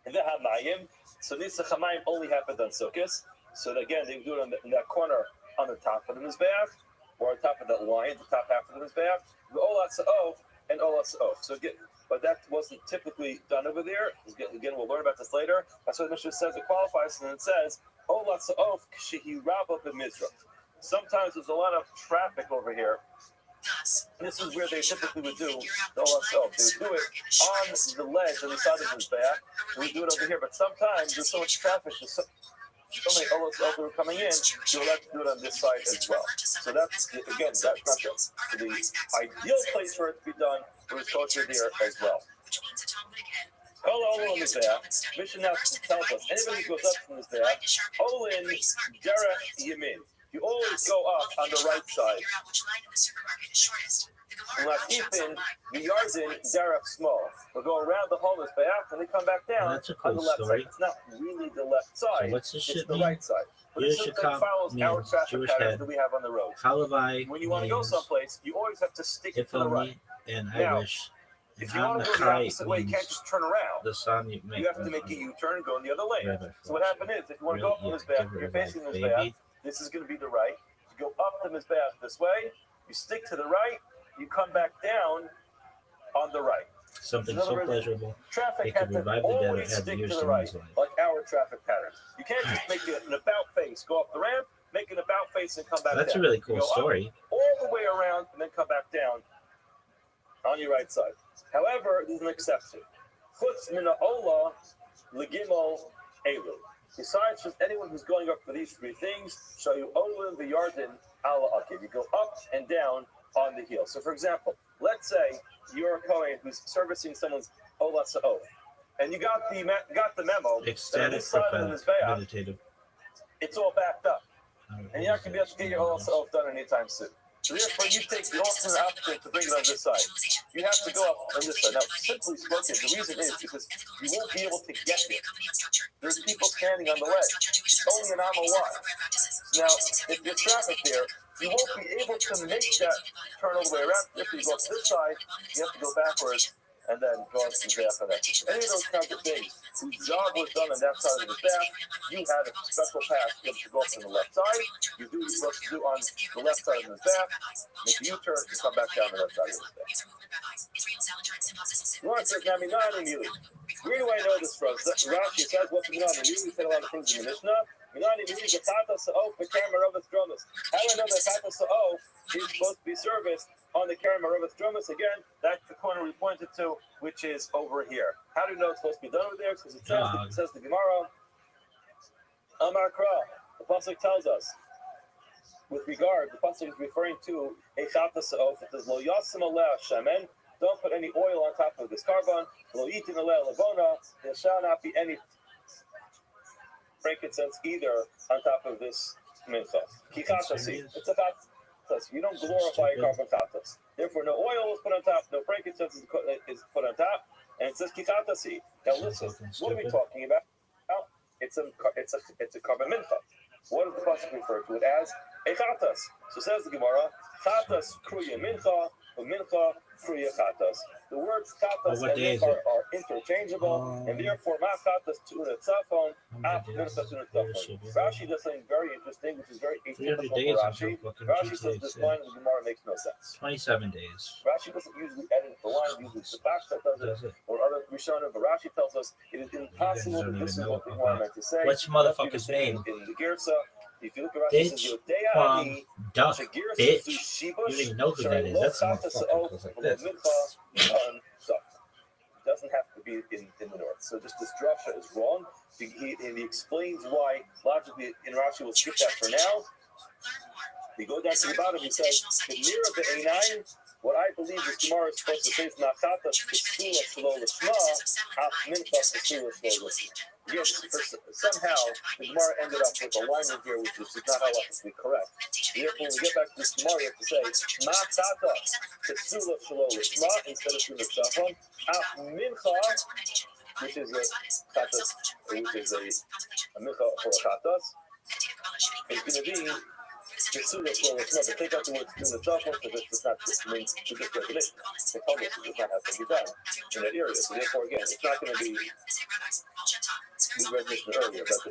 And the Hamayim. So Nitzuch Hamayim only happened on Sukkot. So again, they would do it in that corner on the top of the Mizbeach, or on top of that line, the top half of the Mizbeach. The Olat Sa'ov and Olat Sa'ov. So again, but that wasn't typically done over there. Again, we'll learn about this later. That's what the Mishnah says. It qualifies, and it says, Olat Sa'ov Shehi Rabba B'Mizrach. Sometimes there's a lot of traffic over here. And this is where they typically would do the Olat Sa'ov. They would do it on the ledge on the side of the Mizbeach. We would do it over here, but sometimes there's so much traffic, so many Olat Sa'ov that are coming in, you'll have to do it on this side as well. So that's, again, that's not the ideal place for it to be done. It was kosher here as well. Kol Olam Mizbeach. Mishnah now tells us anybody who goes up from Mizbeach, Olin Derech Yamin. You always go up on the right side. Latifin the Yardin Derech small. We'll go around the whole Mizbeach and they come back down on the left side. It's not really the left side. So what's this it's shit the mean? right side. But it follows our traffic Jewish patterns head. that we have on the road. Halavai When you want to go someplace, you always have to stick to if the right. only and Now, Irish. if you want to go the opposite way, you can't just turn around. The sun you have to make a U-turn and go in the other lane. So what happened is, if you want to go up the Mizbeach, you're facing the Mizbeach, this is going to be the right. You go up the Mizbeach this way, you stick to the right, you come back down on the right. Something In other so words, pleasurable. Traffic It had could to revive the dead or always add stick years to to the right, one's life. like our traffic patterns. You can't just make it an about face, go up the ramp, make an about face, and come back That's down. a really cool You go story. up all the way around and then come back down on your right side. However, there's an exception. Chutz mina ola legimol elu. Besides just anyone who's going up for these three things, show you olim v'yardin ala akid. You go up and down on the heel. So, for example, let's say you're a Kohen who's servicing someone's ola sa'of, and you got the memo that on Ecstatic, this side of the Mizbeach, meditative. it's all backed up, and you're not going to be able to get your ola sa'of done anytime soon. So therefore, you take the alternate option to bring it on this side. You have to go up on this side. Now, simply spoken, the reason is because you won't be able to get there. There's people standing on the ledge. It's only an amma wide. Now, if there's traffic there, you won't be able to make that turn all the way around. If you go up this side, you have to go backwards and then go on to the back of that. Any of those kinds of things, whose job was done on that side of the staff, you had a special path to go up on the left side. You do what you're supposed to do on the left side of the staff, make a U-turn, and come back down the left side of the staff. Lawrence says, now, Minan and where do I know this from? Rashi says, what's Minan and we said a lot of things in the Mishnah. Minan and the Chata Sa'of, the Karamarovat Dromas. How do I know that Chata Sa'of is supposed to be serviced on the Karamarovat Dromas? Again, that's the corner we pointed to, which is over here. How do you know it's supposed to be done over there? Because it says the Gemara, Amar Kra, the Pasuk tells us, with regard, the Pasuk is referring to a Chata Sa'of. It says, Lo Yasim Aleh Shemen, don't put any oil on top of this carbon. Lo Yitin Aleh Labona, there shall not be any frankincense either on top of this mincha. Kichatasi. It's a chatas. You don't glorify a carbon chatas. Therefore, no oil is put on top, no frankincense is put on top, and it says kichatasi. Now listen, what are we talking about? It's a carbon mincha. What does the pasuk refer to it as? A chatas. So says the Gemara, chatas kruya mincha, mincha kruya chatas. The words chatas and mincha are interchangeable, and therefore ma chatas tuna tzafon, af mincha tuna tzafon. Rashi does something very interesting, which is very atypical for Rashi. Rashi says this line of the Gemara makes no sense. 27 days. Rashi doesn't usually edit the line, usually it's the Bach that does it, or other Rishonim, but Rashi tells us it is impossible that this is what the Gemara meant to say. What's your motherfucker's name? In the Gersa, If you look at Rashi, it says Yodea Kwam Ani Duck, Shagir bitch. Susu You Shibush don't even know who that is. That's the motherfucker goes like this. It doesn't have to be in the north. So just this drasha is wrong. He explains why logically in Rashi we'll skip that for now. We go down to the bottom. He says the near of the A9. What I believe this Gemara is supposed to say is Nachata Pesula Shlo Lishma Haf Mincha Pesula Shlo Lishma. Yes, somehow the Gemara ended up with a line in here which is not halachically correct. Therefore, when we get back to this Gemara, we have to say Nachata Pesula Shlo Lishma instead of Shlo Lishma Haf Mincha, which is a chatas, which is a mincha for a chatas. It's going to be Pesula Shlo Lishma, but take out the word Shlo Lishma because it's not mean to this definition. The public does not have to be done in that area. So therefore, again, it's not going to be. We read Mishnah earlier about the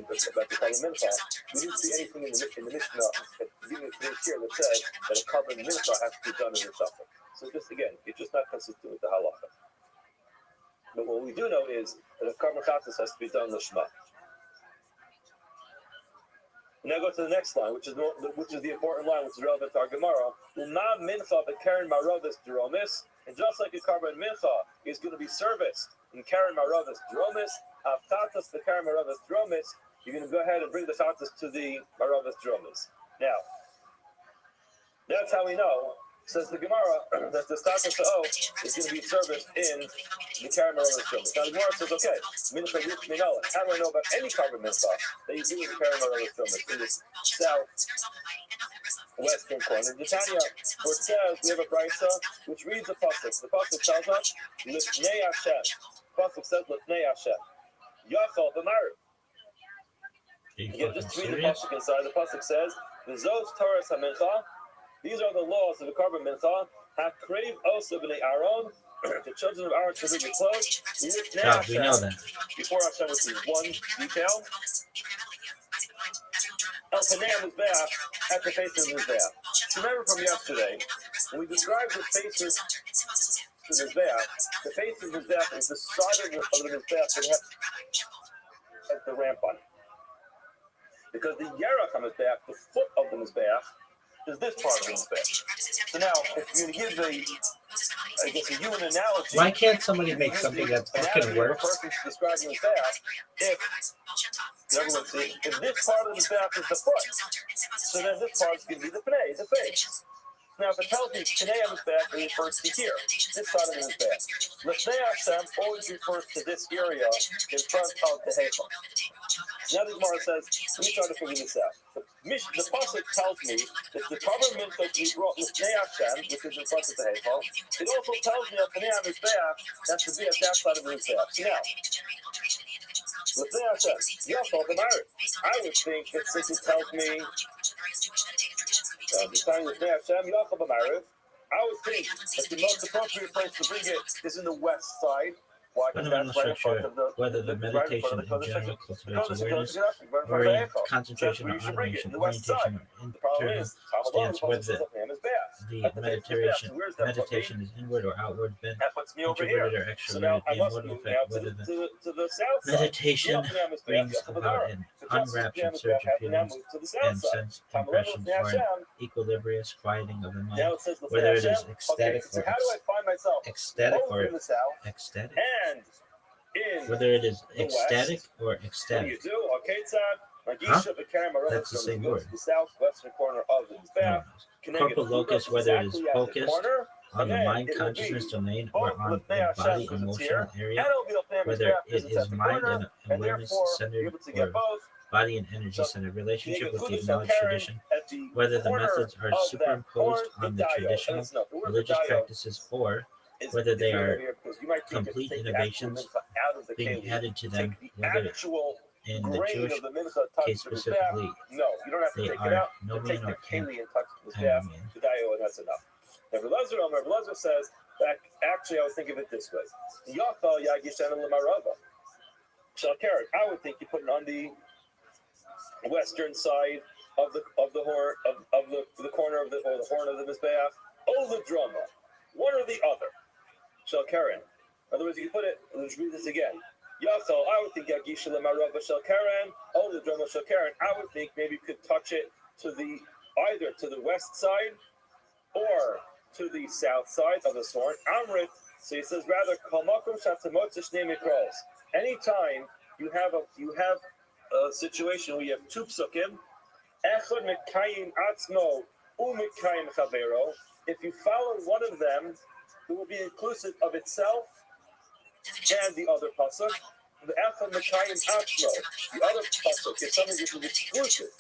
carbon mincha. We didn't see anything in the Mishnah at the beginning of this year that said that a carbon mincha has to be done in the shuffle. So just again, it's just not consistent with the halacha. But what we do know is that a carbon chatas has to be done lishma. Now go to the next line, which is the important line, which is relevant to our Gemara. Uma mincha b'karen maravis dromis, and just like a carbon mincha is going to be serviced in karen maravis dromis, aftatas b'karen maravis dromis, you're going to go ahead and bring the tatas to the maravis dromis. Now, that's how we know. Says the Gemara that the tatas o is going to be serviced in the karen maravis dromis. Now the Gemara says, okay, mincha yuch minala. How do I know about any carbon mincha that you do in the karen maravis dromis in the southwestern corner? The Tanya, where it says we have a brisa which reads a pasuk. The pasuk tells us Lifnei Hashem. The pasuk says Lifnei Hashem. Yachal v'maru. Again, just to read the pasuk inside, the pasuk says V'zos Torah Hamincha. These are the laws of the carbon mincha. Hakrev osa b'nei Aaron. The children of Aaron should bring the clothes. God, we know that. Before Hashem, which is one detail. El Panei Mizbeach at the face of the Mizbeach. Remember from yesterday, when we described the faces of the Mizbeach, the face of the Mizbeach is the side of the Mizbeach that has the ramp on it. Because the Yerach Mizbeach, the foot of the Mizbeach, is this part of the Mizbeach. So now, if you're going to give an analogy. Why can't somebody make something that fucking works? Perfect describing Mizbeach, if this part of the Mizbeach is the foot, so then this part is going to be the Panei, the face. Now, if it tells me Panei Mizbeach, it refers to here, this side of the Mizbeach. Lefnei Hashem always refers to this area in front of the Heichal. Now the Gemara says, let me try to figure this out. The pasuk tells me that the carbon mincha we brought Lefnei Hashem, which is in front of the Heichal. It also tells me that Panei Mizbeach has to be at that side of the Mizbeach. So now, Lefnei Hashem, Yachal v'maru. I would think that since it tells me I would think that the most appropriate place to bring it is in the west side. Why? Because that's right in front of whether the meditation in general cultivates awareness or concentration or automation, orientation or internal stance, whether the meditation is inward or outward bent, introverted or extroverted, the emotional effect, whether the meditation brings about an unraptured surge of feelings and sense impressions or an equilibrious quieting of the mind, whether it is ecstatic or ecstatic, whether it is ecstatic or ecstatic. Huh? That's the same word. The southwestern corner of the Mizbeach. Corporal locus, whether it is focused on the mind consciousness domain or on the body emotional area, whether it is mind and awareness centered or body and energy centered relationship with the acknowledged tradition, whether the methods are superimposed on the traditional religious practices or whether they are complete innovations being added to them, whether in the Jewish case specifically, they are nomen or canon. Rebbe says that actually I would think of it this way. I would think you put it on the western side of the horn of the corner of the horn of the Mizbeach, or the drama, one or the other. Shall Karen. In other words, you can put it. Let's read this again. Yachol, I would think Yagisha Lemarava Shel Karen, the Drama Shel Karen, I would think maybe you could touch it to the either to the west side or to the south side of the sword. Amrit, so he says rather Kalmakum Shatamotzish Nemikros. Anytime you have a situation where you have two psukim, Echad Mekayim Atzmo Umekayim Chavero, if you follow one of them, it will be inclusive of itself and the other pasuk. The Echad Mekayim Atzmo, the other pasuk is something which is exclusive.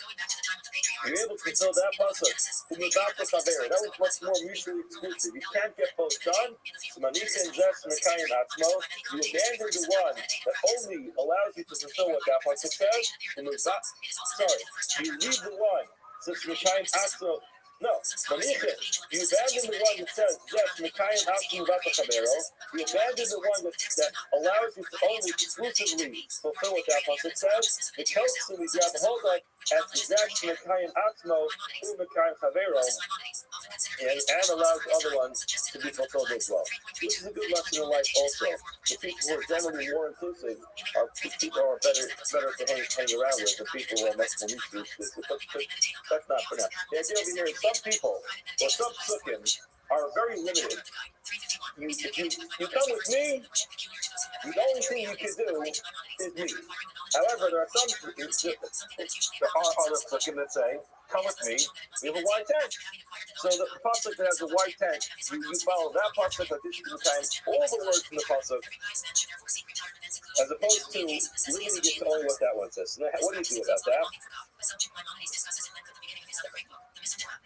You're able to fulfill that pasuk. That was much more mutually exclusive. You can't get both done. So Manisha and Zesh Mekayim Atzmo, you abandon the one that only allows you to fulfill what that pasuk says. You leave the one says Mekayim Atzmo. No, Manisha, you abandon the one that says Zesh Mekayim Atzmo Vatachamero. You abandon the one that allows you to only exclusively fulfill what that pasuk says. The Kelsen we grab a hold of as Zesh Mekayim Atzmo Umekayim Chavero. And allows the other ones to be fulfilled as well. This is a good lesson in life also. The people who are generally more inclusive are people who are better to hang around with than people who are much more mutually exclusive. That's not for now. The idea over here is some people or some psukim are very limited. If you come with me, the only thing you can do is me. However, there are some other psukim that say, come with me, we have a white tent. So the pasuk that has a white tent, you follow that pasuk time, all the words from the pasuk, as opposed to limiting it to only what that one says. Now, what do you do about that?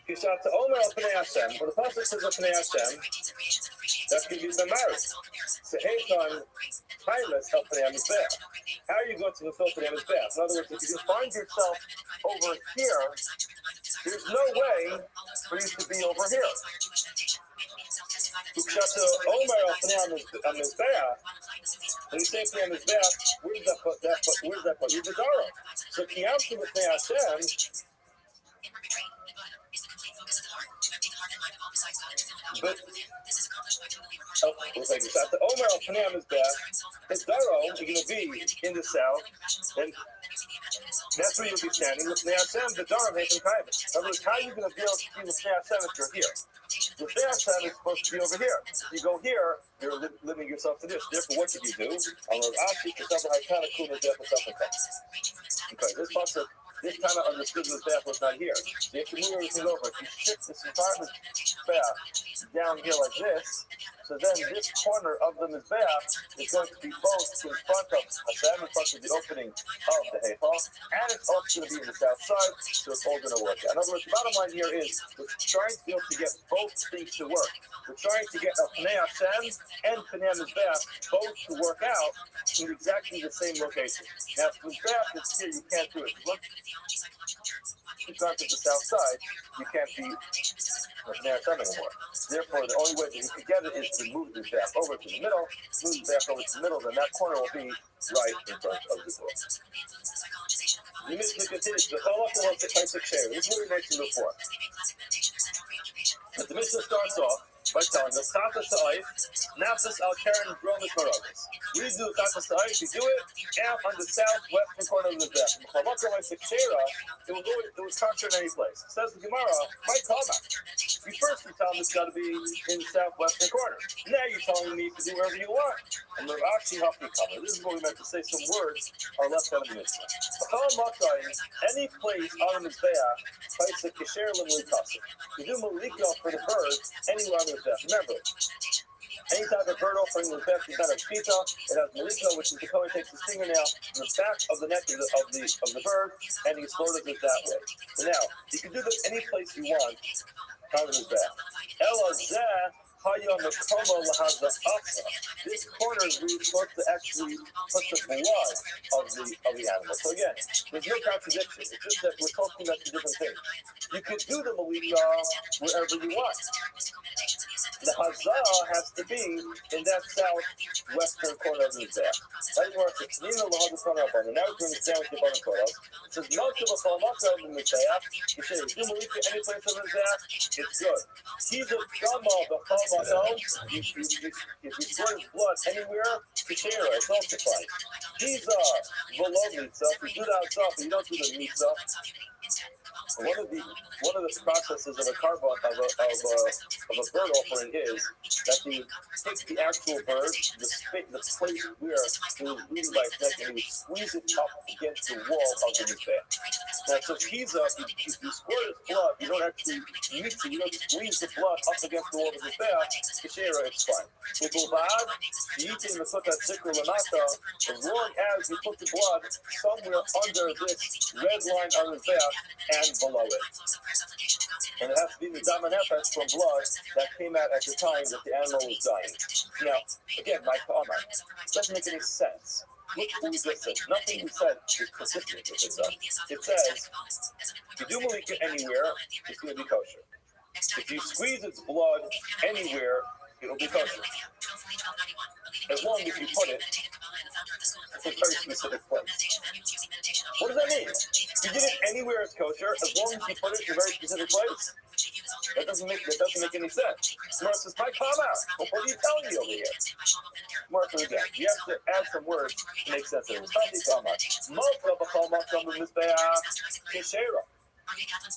Kishat Omer al Pnei Hashem. When the pasuk says al Pnei Hashem, that's going to be the marriage. Seheitan timeless al Pnei Mizbeach. How are you going to fulfill Pnei Mizbeach? In other words, if you just find yourself over here, there's no way for you to be over here. Ukshata Omer al Pnei Mizbeach. When you say Pnei Mizbeach, where's that put? Where's that put? You're the Dara. So Kiyamtu with Pnei Hashem. But looks like it's at the Omer al Pnei Mizbeach. His Daro is going to be in the south, and that's where you'll be standing with Pnei Hashem, the Daro of Hashem Kayim. In other words, how are you going to be able to see with Pnei Hashem if you're here? The Pnei Hashem is supposed to be over here. If you go here, you're limiting yourself to this. Therefore, what should you do? Okay, this pasuk. This kind of understood the path was not here. You have to move everything over. If you shift this entire path down here like this, so then this corner of the Mizbeach is going to be both in front of Hashem, in front of the opening of the Heifal, and it's also going to be in the south side, so it's all going to work out. In other words, the bottom line here is we're trying to be able to get both things to work. We're trying to get Pnei Hashem and Pnei Mizbeach both to work out in exactly the same location. Now, if Mizbeach is here, you can't do it. Look, if you're to the south side, you can't be Pnei Hashem anymore. Therefore, the only way that you can get it is to move the Mizbeach over to the middle, move the Mizbeach over to the middle, then that corner will be right in front of the door. You need to continue. The Chalach wants to type of share. This is what we mentioned before. But the Mishnah starts off by telling us, Tatas Ha'ayif, Nafis al Karen Bromis Marovis. We do Tatas Ha'ayif, we do it out on the southwestern corner of the Mizbeach. It will go, it was conquered in any place. It says the Gemara, my Talmud. You first tell me it's got to be in the southwestern corner. Now you're telling me to do wherever you want. And we're actually helping cover. This is what we meant to say. Some words are left out of the Mishnah. Any place on the Mizbeach, place the Kesher L'Mulikasa. You do Malika for the bird anywhere on the Mizbeach. Remember, any type of bird offering the Mizbeach is not a pita. It has Malika, which is the Kohen takes his fingernail from the back of the neck of the bird, and he exploded it that way. So now, you can do this any place you want on the Mizbeach. This corner is where you're supposed to actually put the blood of the animal. So again, there's no contradiction. It's just that we're talking about two different things. You could do the malika wherever you want. the Hazah has to be in that southwestern corner of the Mizbeach. That is where it's Nina Lahad Torah. Now we can understand what the Baran Torah. It says, Malka B'chol Malka of the Mizbeach. He says, if you believe in any place of the Mizbeach, it's good. He's a Gama B'chol Malka. If you squirt his blood anywhere, Kishera, it's also fine. These are V'lo Mitzah. If you do that stuff, you don't do the Mitzah. One of the processes of a carbon of a bird offering is that you take the actual bird, the place where it was bleeding by its neck, and you squeeze it up against the wall of the mizbeach. Now, so if you squirt his blood, you don't actually mix it, you don't squeeze the blood up against the wall of the mizbeach. Kishera, it's fine. As long as you put the blood somewhere under this red line on the mizbeach and below it. And it has to be the damanefesh from blood that came out at the time that the animal was dying. Now, again, my comment doesn't make any sense. Look who we just said. Nothing we said is consistent with this stuff. It says, if you do malika anywhere, it's going to be kosher. If you squeeze its blood anywhere, it'll be kosher. As long as you put it in a very specific place. What does that mean? If you did it anywhere it's kosher, as long as you put it in a very specific place. That doesn't make any sense. Gemara says, "My comment. What are you telling me over here?" Gemara says again, you have to add some words to make sense of it.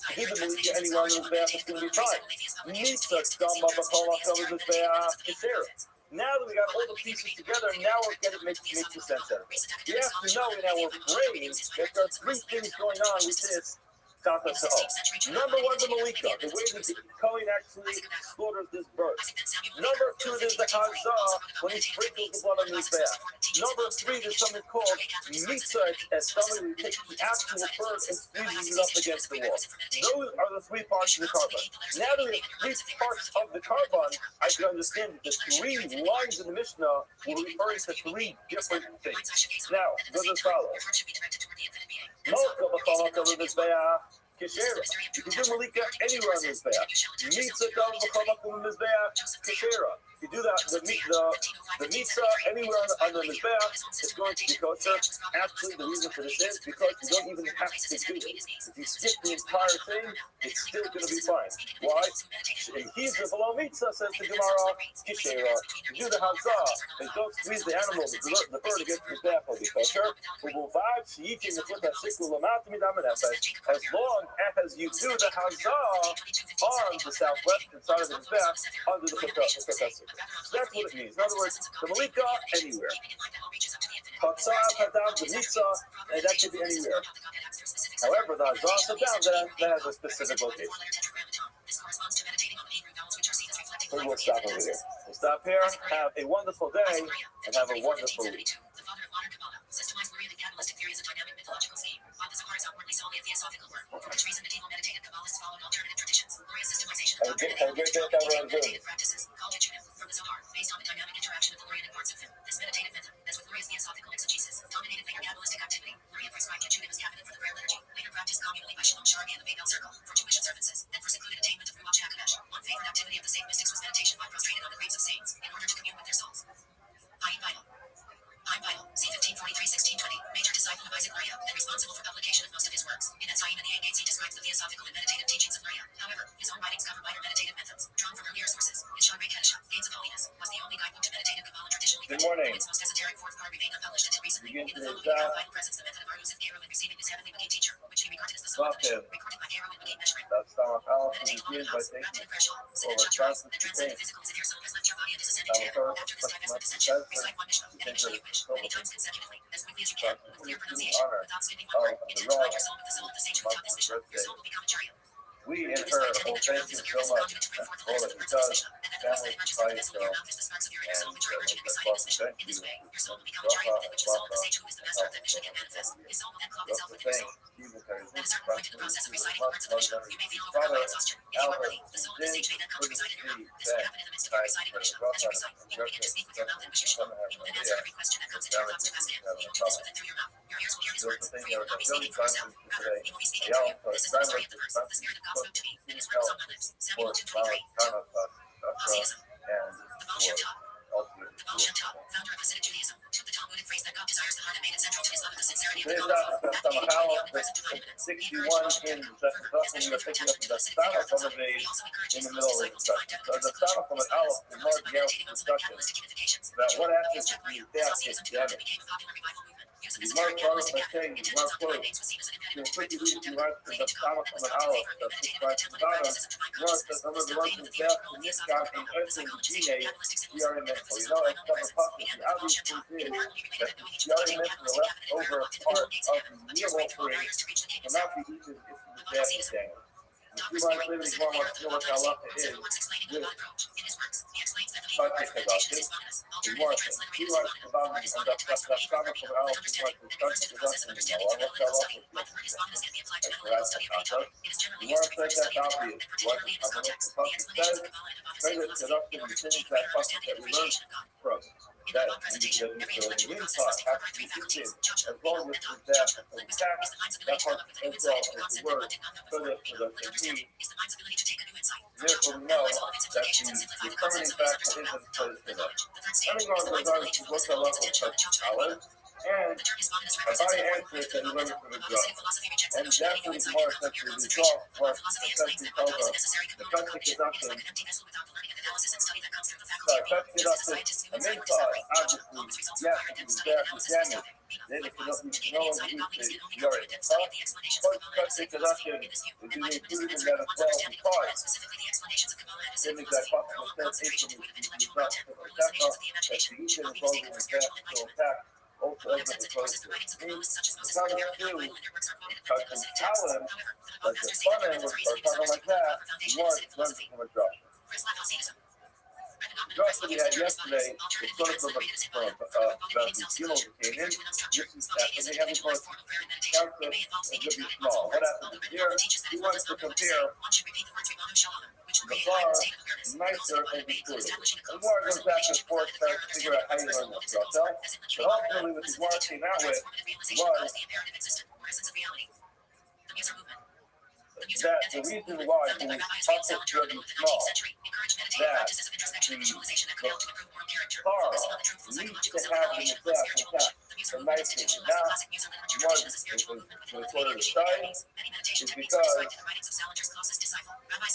If you believe you anywhere in the mizbeach, it's going to be fine. Now that we got all the pieces together, now we're going to make the sense out of it. We have to know in our brain that there are three things going on with this. Number one, the malika, the way that the Kohen actually slaughters this bird. Number two, there's the hazah, when he sprinkles the blood on the mizbeach. Number three, there's something called mitzah, as somebody who takes the actual bird and squeezes it up against the wall. Those are the three parts of the carbon. Now that we have three parts of the carbon, I can understand that the three lines in the Mishnah were referring to three different things. Now, goes as follows. Malka b'chalaka b'mizbeach kishera. You can do malika anywhere on the mizbeach. Mitzah dam b'chalaka b'mizbeach kishera. You do that, the mitzah anywhere on the mizbeach, it's going to be kosher. Actually, the reason for this is because you don't even have to do it. If you skip the entire thing, it's still going to be fine. Why? And he's the below mitzah, says the Gemara, kishera. You do the hazah, and don't squeeze the animal, the bird against the mizbeach will be kosher. As long as you do the hazah on the southwestern side of the mizbeach, under the professor. So that's what it means. In other words, the malika anywhere. Chatzah, hadam, the mitzah, and that could be anywhere. However, the hazah hadam, that has a specific location. So we'll stop over here. We'll stop here. Have a wonderful day and have a wonderful week. Have a great day, everyone. Based on the dynamic interaction of the Lurian and parts of him. This meditative method, as with Luria's theosophical exegesis, dominated later Kabbalistic activity. Luria prescribed Judaism's cabinet for the prayer liturgy, later practiced communally by Shalom Shargi and the Babel Circle, for Jewish observances, and for secluded attainment of Ruach HaKodesh. One favorite activity of the Saint mystics was meditation by prostrated on the graves of saints, in order to commune with their souls. Hayin Bible. Hayin Bible, c. 1543-1620, major disciple of Isaac Luria, and responsible for publication of most of his works. In its Hayin and the Eight Gates, he describes the theosophical and meditative teachings of Luria. However, his own writings cover wider meditative methods, drawn from earlier sources. His Sharei Kedusha, Gates of Holiness, was the only guidebook to meditative Kabbalah traditionally Good morning. Its most esoteric fourth part remained unpublished until recently. In the film of the Vital Presence, the method of our Yosef Karo in receiving his heavenly Magid teacher, which he regarded as the soul of the mission, recorded by Karo and Magid Meshrin. That's Stomach Al, Meditate on the by house, wrapped in a prayer shawl. Sit and shut your eyes. The transcendent physical is if your soul has left your body and is ascending to heaven. After this divestment ascension, recite one Mishnah, any Mishnah you wish, many times consecutively, as quickly as you can, with clear pronunciation, without skipping one word. Intend to bind your soul with the soul of the saint who taught this Mishnah. Your soul will become a chariot. We in her whole thank you so much for all that he does, family, society, and thank you. and for ultimately. Today's topic is Mahalo, the 61 in the discussion we are picking up the style of the in the middle of the discussion. So the style of the Aleph is more general discussion about what happens if you death gets damaged. The more products are saying, the more close. To quickly read the words of the style of the Aleph, the 6 right to the bottom, notice that some of the ones in death in this count in Earth and DNA, we are in mental. You know, it's kind of possible. The obvious truth is that the CRA mental, the leftover part of the real offering, cannot be eaten if the death is damaged. If you want to live more much know what halacha is with subject about this, we want it. We want to provide and that's common from our people to subject production in the law. What's halacha? We want to say that's obvious. What the subject says, say that production is things that subject that we learn from. That the wind part has to be eaten as long as the death of the tax, that part as well as the word for the he. Therefore, we know that the determining factor is in place for that. Having gone goes on to look at level of knowledge, and our body answers that we learn from the drug. And that's what is more essentially the draw, what essentially tells us the toxic deduction. Toxic deduction, a main cause, obviously, yes, it is there for damage. Then it cannot be known to use the urine. But toxic deduction is included in that as well because things that possible sensation is not the protector, that the eating is only in the death to attack. Also, as opposed to it's not true because in talent, like the fun end or something like that, more runs from a drop. The drop that we had yesterday is sort of about the funeral that came in. This is that, and they haven't gone calculus and to be small. What happens here? He wants to compare the far nicer and the cooler. And more goes back and forth trying to figure out how you learn this yourself. But ultimately, what the Gemara came out with was that the reason why it was possible to be small, that the far needs to have in the death intact. The nice thing now, one is the sort of the side, is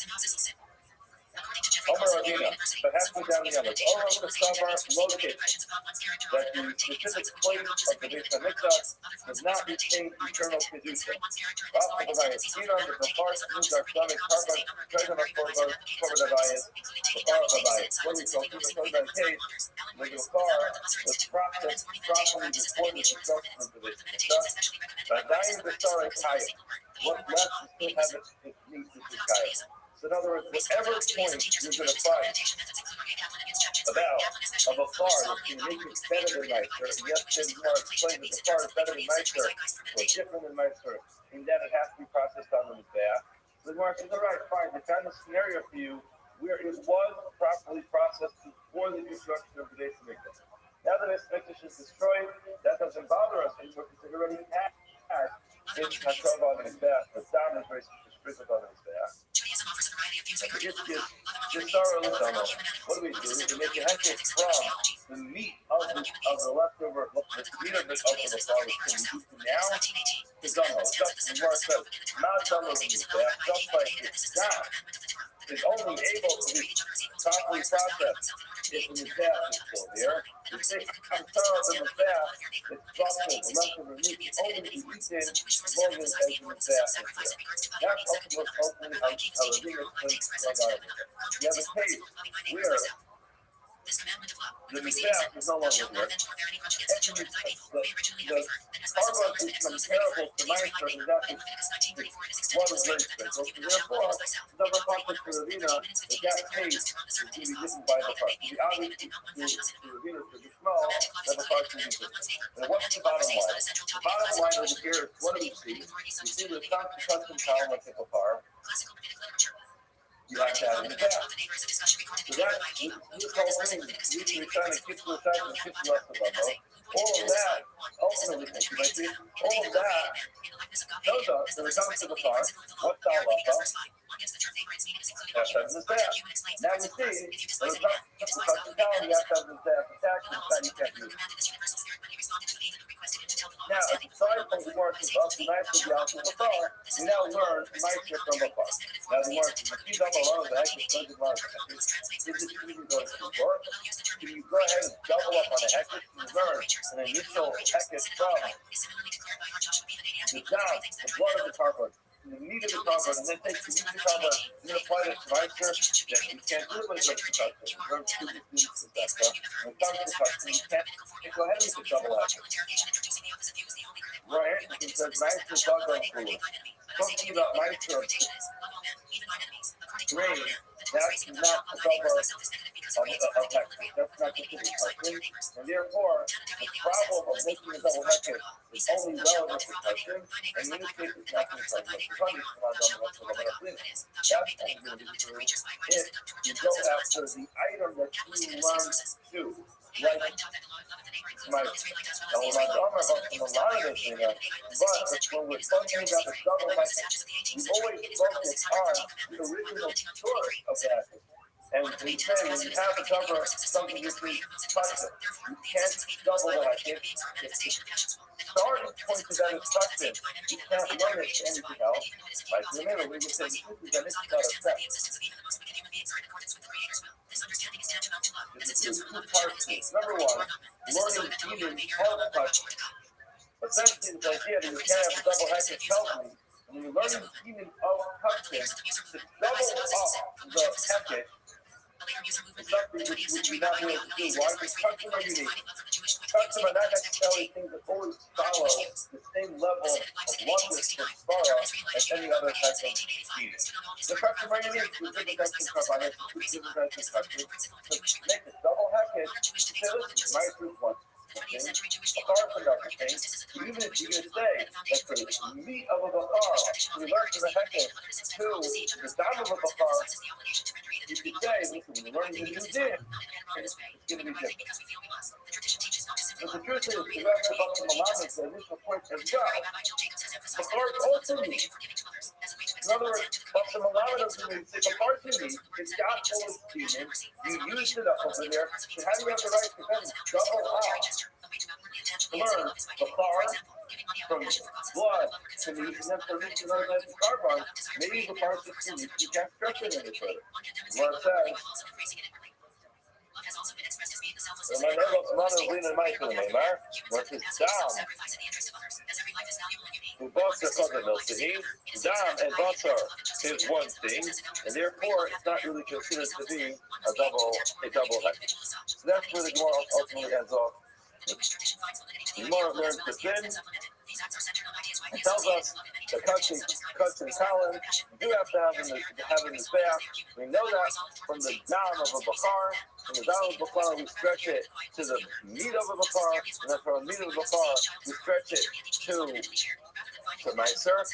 because Omer Adina, but has to go down the other. Omer Kasavar located that the specific place of the Beit HaMikdash does not retain eternal kedusha. After the Vayet Sinan, the Kafar Tzmuz Arshami Karban Tregan Korban Korban Avayet Kafar Avayet. What we call the Korban case, the Kafar was processed properly before the destruction of the Beit HaMikdash. By dying the Sarah Kaya, what left is still have its needs to be Kaya. So in other words, whatever point you're going to find about of a far that can make it better than nicer, and yes, Jim Moore explained that the far is better than nicer, or different than nicer, in that it has to be processed on the bath. The Moore says, all right, fine, we found a scenario for you where it was properly processed before the destruction of the Beit HaMikdash. Now that this Mikdash is destroyed, that doesn't bother us anymore because it already had its Hashov on his bath, the sound is very sprinkled on his bath. What do we do? We make a hechek from the meat of the leftover, the meat of the flowers can be used now to gummo. Just as Mark says, not gummo in the bath, just like it's not. It's only able to be properly processed if in the bath is still there. If they come thorough in the bath, it's thoughtful, the leftover meat can only be eaten as long as in the bath is there. That's ultimately how the Venus plays plug out. You have a case where the bath is no longer there. Actually, the carbon is comparable to nicer, and that is one of the things. So therefore, the other context for the Vina, that case is going to be written by the part. The obvious to the Vina to be small, that the part can be different. And what's the bottom line? The bottom line over here is what do we see? We see the custom column like the car. You have to have in the bath. So that, this whole thing, you're trying to kick to the side and kick to us above. All of that, ultimately, all of that, those are the results of the car. What's our love? That's his back. Now you see, when it comes to down, you have to have his back attack, and you can't use it. Now, aside from the marches of the knife of the alpha of the bar, we now learn Meister from afar. Now, the marches, if you double alone, the heck is going to run. If you go to work, if you go ahead and double up on a hectic, you learn an initial hectic from the down, the blood of the carbon, the meat of the carbon, and then take the meat of the carbon, and then apply it to Meister, then you can't do it like the custom. You learn two things with that stuff. When it comes to the custom, you can't go ahead and use the double hectic. Right, because Meister dog on food. Talking about Meister grain, that's not a double of hectic. That's not considered custom. And therefore, the problem of making a double hectic is only relevant to custom, and in this case, it's not going to be custom. That's only going to be true if you go after the item that you learned to. Like my armor about from a lot of this thing, but when we're talking about the double hectic, we always focus on the original source of that. And we say when you have a cover, something you can touch it. You can't double the hectic. It's starting point to that instruction. You can't learn it to anything else. Like in the middle, we would say this is not a step. This is two parts. Number one, learning even hard touch. Essentially, the idea that you can't have a double hectic tells me when you're learning even of touching, to double up the hectic is something which we not be able to do. Why? Because touching are unique. Touching are not necessarily things that always follow the same level of oneness or svara as any other type of meaning. The touching are unique with different types of carbohydrates, with different types of touching. So make the double hectic, say, listen, my group wants thing, Bakar for another thing, even if you're going to say that the meat of a Bakar, we learn from the hectic, to the dam of a Bakar, you could say, listen, when you learn the new din, it's going to be different. But the truth is, the rest of the Malamas, the initial point as well, Bakar also meat. In other words, what the Malamas doesn't mean, say Bakar to meat, it's got full of demon, you used it up over there, so how do you have the right to then double out to learn Bakar from blood to meat, and then for meat to learn that carbon, maybe Bakar to meat, you can't stretch it any further. What it says, my nervous mother is leaning my to me, Mar. Once it's down, the boss are called the down and bossar is one thing, and therefore it's not really considered to be a double hectic. So that's where the Gemara ultimately ends off. The Gemara learns the thin and tells us the cuts and talon do have to have in his back. We know that from the down of a bakar. From the down of a bakar, we stretch it to the meat of a bakar, and then from the meat of a bakar, we stretch it to meiser.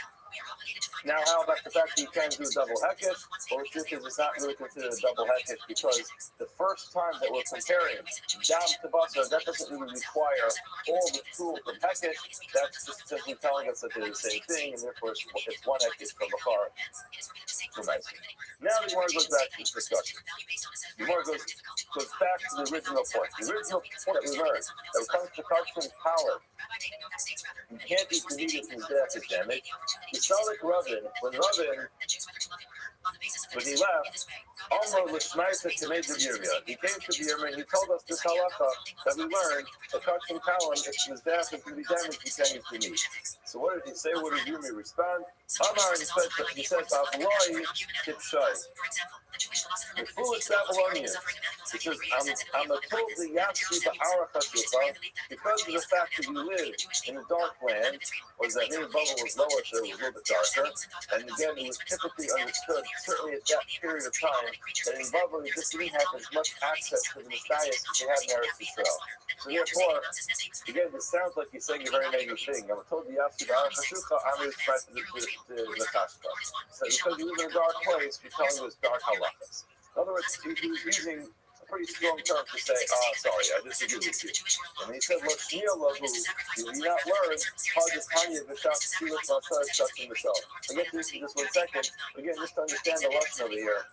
Now, how about the fact that you can't do a double heckish? Well, the truth is it's not really considered a double heckish because the first time that we're comparing down to basar, that doesn't really require all the tool from heckish. That's just simply telling us that they're the same thing, and therefore it's one heckish from bakar to meiser. Now the Gemara goes back to this discussion. The Gemara goes back to the original point. The original point that we learned, that it comes to Karshman's power. You can't eat the meat if his back is damaged. The Salik Rabin, when he left, Amr Lishmaisa Kamei the Yirmiyah. He came to the Yirmiyah and he told us this halacha that we learned that Karshman Kalan, if his back is going to be damaged, he can't eat the meat. So what did he say? What did Yirmiyah respond? Amar, he said, Babyloi Kipshai. The foolish Babylonians, because I'm a totally Yatsi Ba'ara Chashufa, because of the fact that you live in a dark land, or that near bubble was lower, so it was a little bit darker, and again, it was typically understood, certainly at that period of time, that in bubble, you just didn't have as much access to the Messiah as you had in Eretz Yisrael. So therefore, again, this sounds like you're saying a very negative thing. I'm told the Yatsi Ba'ara Chashufa, I'm going to try to the Kashka. So because you live in a dark place, you're telling us dark halachas. In other words, he was using pretty strong term to say, sorry, I disagree with you. And he said, look, Shneela, who you not learn, Hajj Tanya, Vishak, Silas, Masar, touching himself. Again, this is just 1 second. Again, just to understand the lesson over here.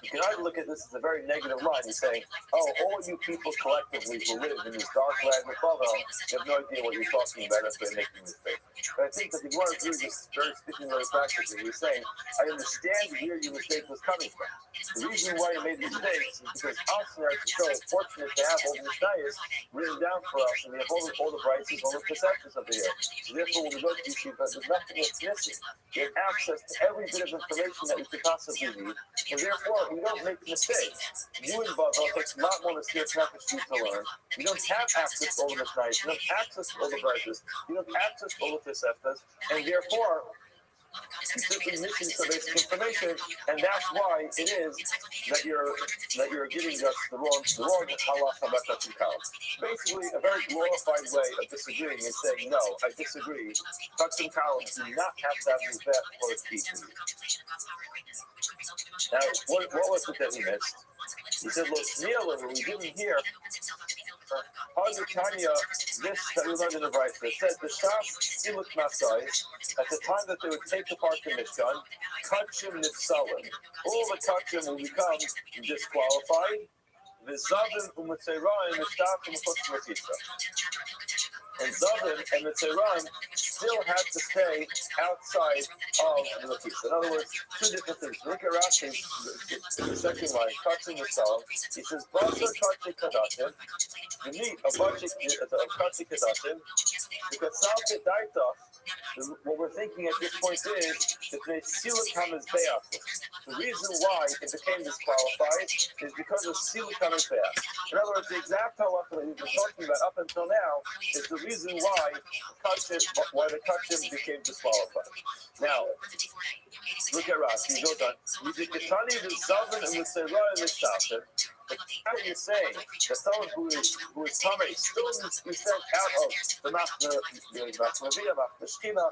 You can either look at this as a very negative line and saying, oh, all you people collectively who live in this dark land of Babel, you have no idea what you're talking about if they're making a mistake. But I think that the Gemara is just very speaking very practically. He's saying, I understand where your mistake was coming from. The reason why you made mistakes is because us and our show is fortunate to have all the Mishnayos written down for us, and we have all the brights, all the perceptions over here. So therefore, when we go to Yeshiva, there's nothing that's missing. We have access to every bit of information that we could possibly need, and therefore, we don't make mistakes. You and Bavel takes a lot more mistakes for you to learn. You don't have access to all the Mishnayos, you don't have access to all the brights, you don't have access to all the perceptions, and therefore, you're simply missing some basic information, and that's why it is that you're giving us the wrong halacha about touching cows. Basically, a very glorified way of disagreeing and saying, no, I disagree. Touching cows do not have to have these bad for its teeth. Now, what was it that he missed? He said, look, Neil, we didn't hear. Tanya, this that we learned in the Brisa, it said the Shas Siluk Masai, at the time that they would take apart the Mishkan, Kachim Nifsalim. All the Kachim will become disqualified. V'zavim u'metzerayim mishtafim chutz matitza. And Zavin and Mitzrayim still had to stay outside of the Matitza. In other words, two different things. Look at Rashi, the second line, touching yourself. He says, Basar Kachi Kadashim, the meat of Kachi Kadashim, because Salke Daita, what we're thinking at this point is that they Silikam is Be'ach. The reason why it became disqualified is because of Silikam is Be'ach. In other words, the exact halacha that we've been talking about up until now is the reason why the Kachim became disqualified. Now, look at Rashi. He goes on. Yidikatani the Zavin and the Seirah and the Shafim. How are you saying that someone who is Tamei still needs to be sent out of the Machmaviyah, Machmashkina,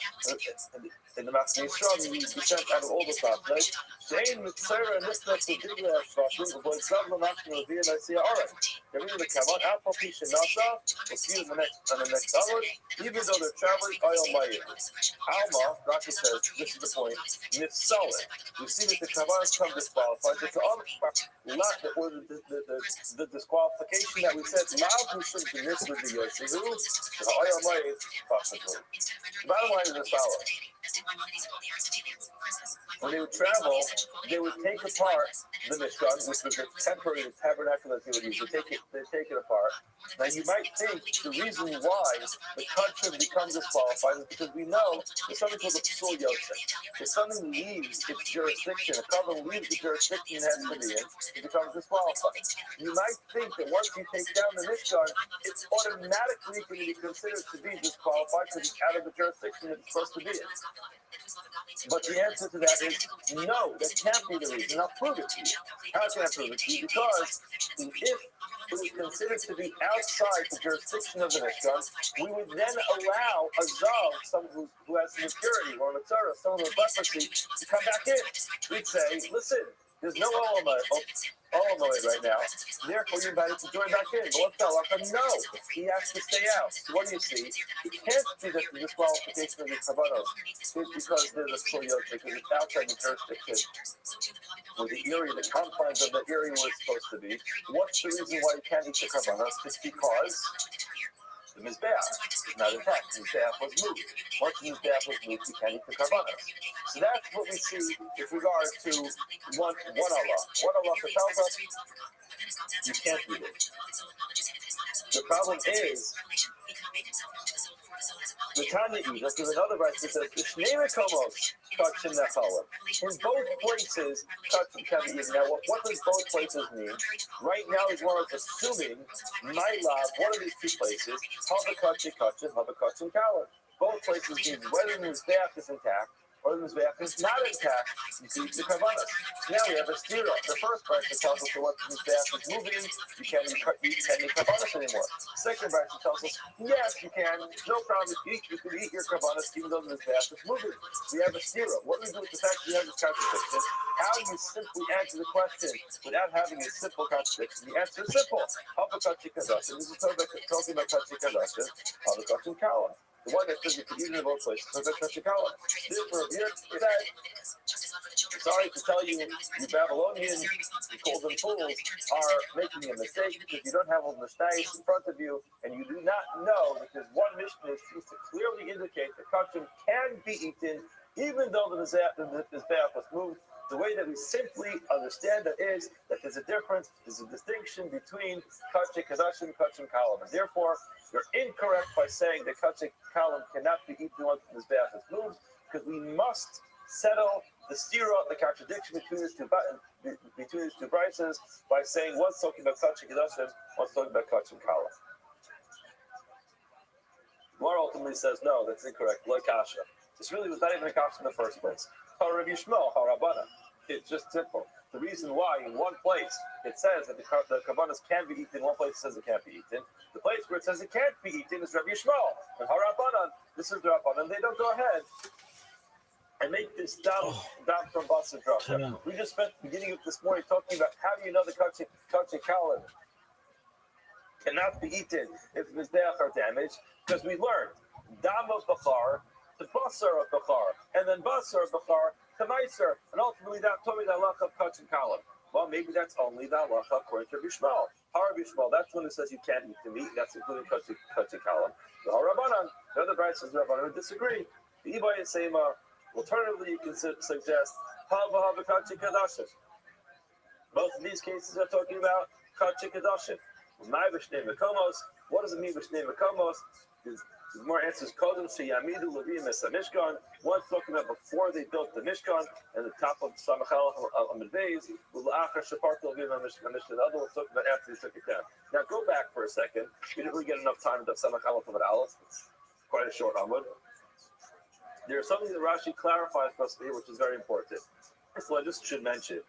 and the Machmashkina, he needs to be sent out of all the Machmashkina? Jane Mitzera and Nisbet to Digla Shashim, avoid some of the Machmaviyah, and I say, all right, they're going to come on, Alpha Pisha Nasa, we'll see you in the next hour, even though they're traveling, Ayol Mayim. Alma, Rashi says, this is the point, Nifsalim. We see that the Kabbalah come disqualified, the disqualification that we said, Lav Mushim to miss with the Yosihu, the Ayol Mayim, possibly. The bottom line is as follows. When they would travel, they would take apart the Mishkan, which was a temporary tabernacle that they would use. They take it apart. Now, you might think the reason why the country becomes disqualified is because we know there's something called the Psul Yosef. If something leaves its jurisdiction, a covenant leaves the jurisdiction it has to be in, it becomes disqualified. You might think that once you take down the Mishkan, it's automatically going to be considered to be disqualified because it's out of the jurisdiction it's supposed to be in. But the answer to that is no, that can't be the reason. I'll prove it to you. How can I prove it to you? Because if it was considered to be outside the jurisdiction of the Mishkan, we would then allow a Zav, someone who has an impurity, or a Mitzvah, someone with leprosy, to come back in. We'd say, listen, there's no Olamoid right now. Therefore, you're invited to join back in. But what's that? No, he has to stay out. So what do you see? It can't be that the disqualification of the Kavanos is because there's a Soyot, because it's outside the jurisdiction, or the area, the confines of the area where it's supposed to be. What's the reason why you can't eat the Kavanos? It's because the Mizbeach is not intact. The Mizbeach was moved. Once the Mizbeach was moved, you can't eat the Kavanos. So that's what we see with regard to one Allah. What Allah tells us, you can't eat it. The problem is, the Tanya Eva, there's another verse that says, in both places, touching can be eaten. Now, what does both places mean? Right now, is one of assuming, my love, one of these two places, Habakach and Kachin, Habakach and Kalan. Both places mean whether the Mizbeach is intact, or the Mizbeach is not intact, you beat the Kavanas. Now we have a stira. The first verse tells us that what the Mizbeach is moving, you can't eat Kavanas anymore. Second verse tells us, yes, you can, no problem, you can eat your Kavanas even though the Mizbeach is moving. We have a stira. What do we do with the fact that we have this contradiction? How do you simply answer the question without having a simple contradiction? The answer is simple. This is talking about Kachi Kadashin, Havakachin Kala. The one that says you can eat in both places, Havakachin Kala. Therefore, here it says, sorry to tell you, you Babylonians, you call them fools, are making a mistake because you don't have all the mistakes in front of you, and you do not know, because one Mishnah seems to clearly indicate that Kachim can be eaten, even though the Mizbeach was moved. The way that we simply understand that is that there's a difference, there's a distinction between Kachim Kadashim and Kachim Kalam. And therefore, you're incorrect by saying that Kachim Kalam cannot be eaten once the Mizbeach is moved, because we must settle the stira, the contradiction between these two brises, by saying one's talking about Kachim Kadashim, one's talking about Kachim Kalam. Mar ultimately says, no, that's incorrect. Lo kasha. This really was not even a kasha in the first place. Harav Yishmael, Harabana. It's just simple. The reason why in one place it says that the kavanas can be eaten, one place it says it can't be eaten. The place where it says it can't be eaten is Rabbi Yishmael. And Harabanan, this is the Rabbanan. They don't go ahead and make this down from Basa Drasha. We just spent the beginning of this morning talking about how do you know the Kachim Kalan cannot be eaten if the Mizbeach are damaged, because we learned Dam of Bachar to Basar of Bachar, and then Basar of Bachar to Meiser, and ultimately that told me the halacha of Kachim Kalam. Well, maybe that's only the halacha according to Bishmal. Har Bishmal, that's when it says you can't eat the meat, that's including Kachim Kalam. The Harabanan, the other bright says the Rabbanan disagree. The Ibai and Seima, alternatively, you can suggest Hava Kachim Kadashim. Both of these cases are talking about Kachim Kadashim. What does it mean Vishnei Mekomos? The more answers Kodem Sheyamidu Levim Es HaMishkan. One's talking about before they built the Mishkan and the top of Samachal Amidbeis, L'achar Shaparto Levim HaMishkan. The other one's talking about after they took it down. Now go back for a second. We didn't really get enough time to Samachal Amid Aleph. It's quite a short Amud. There's something that Rashi clarifies for us here, which is very important. First of all, I just should mention.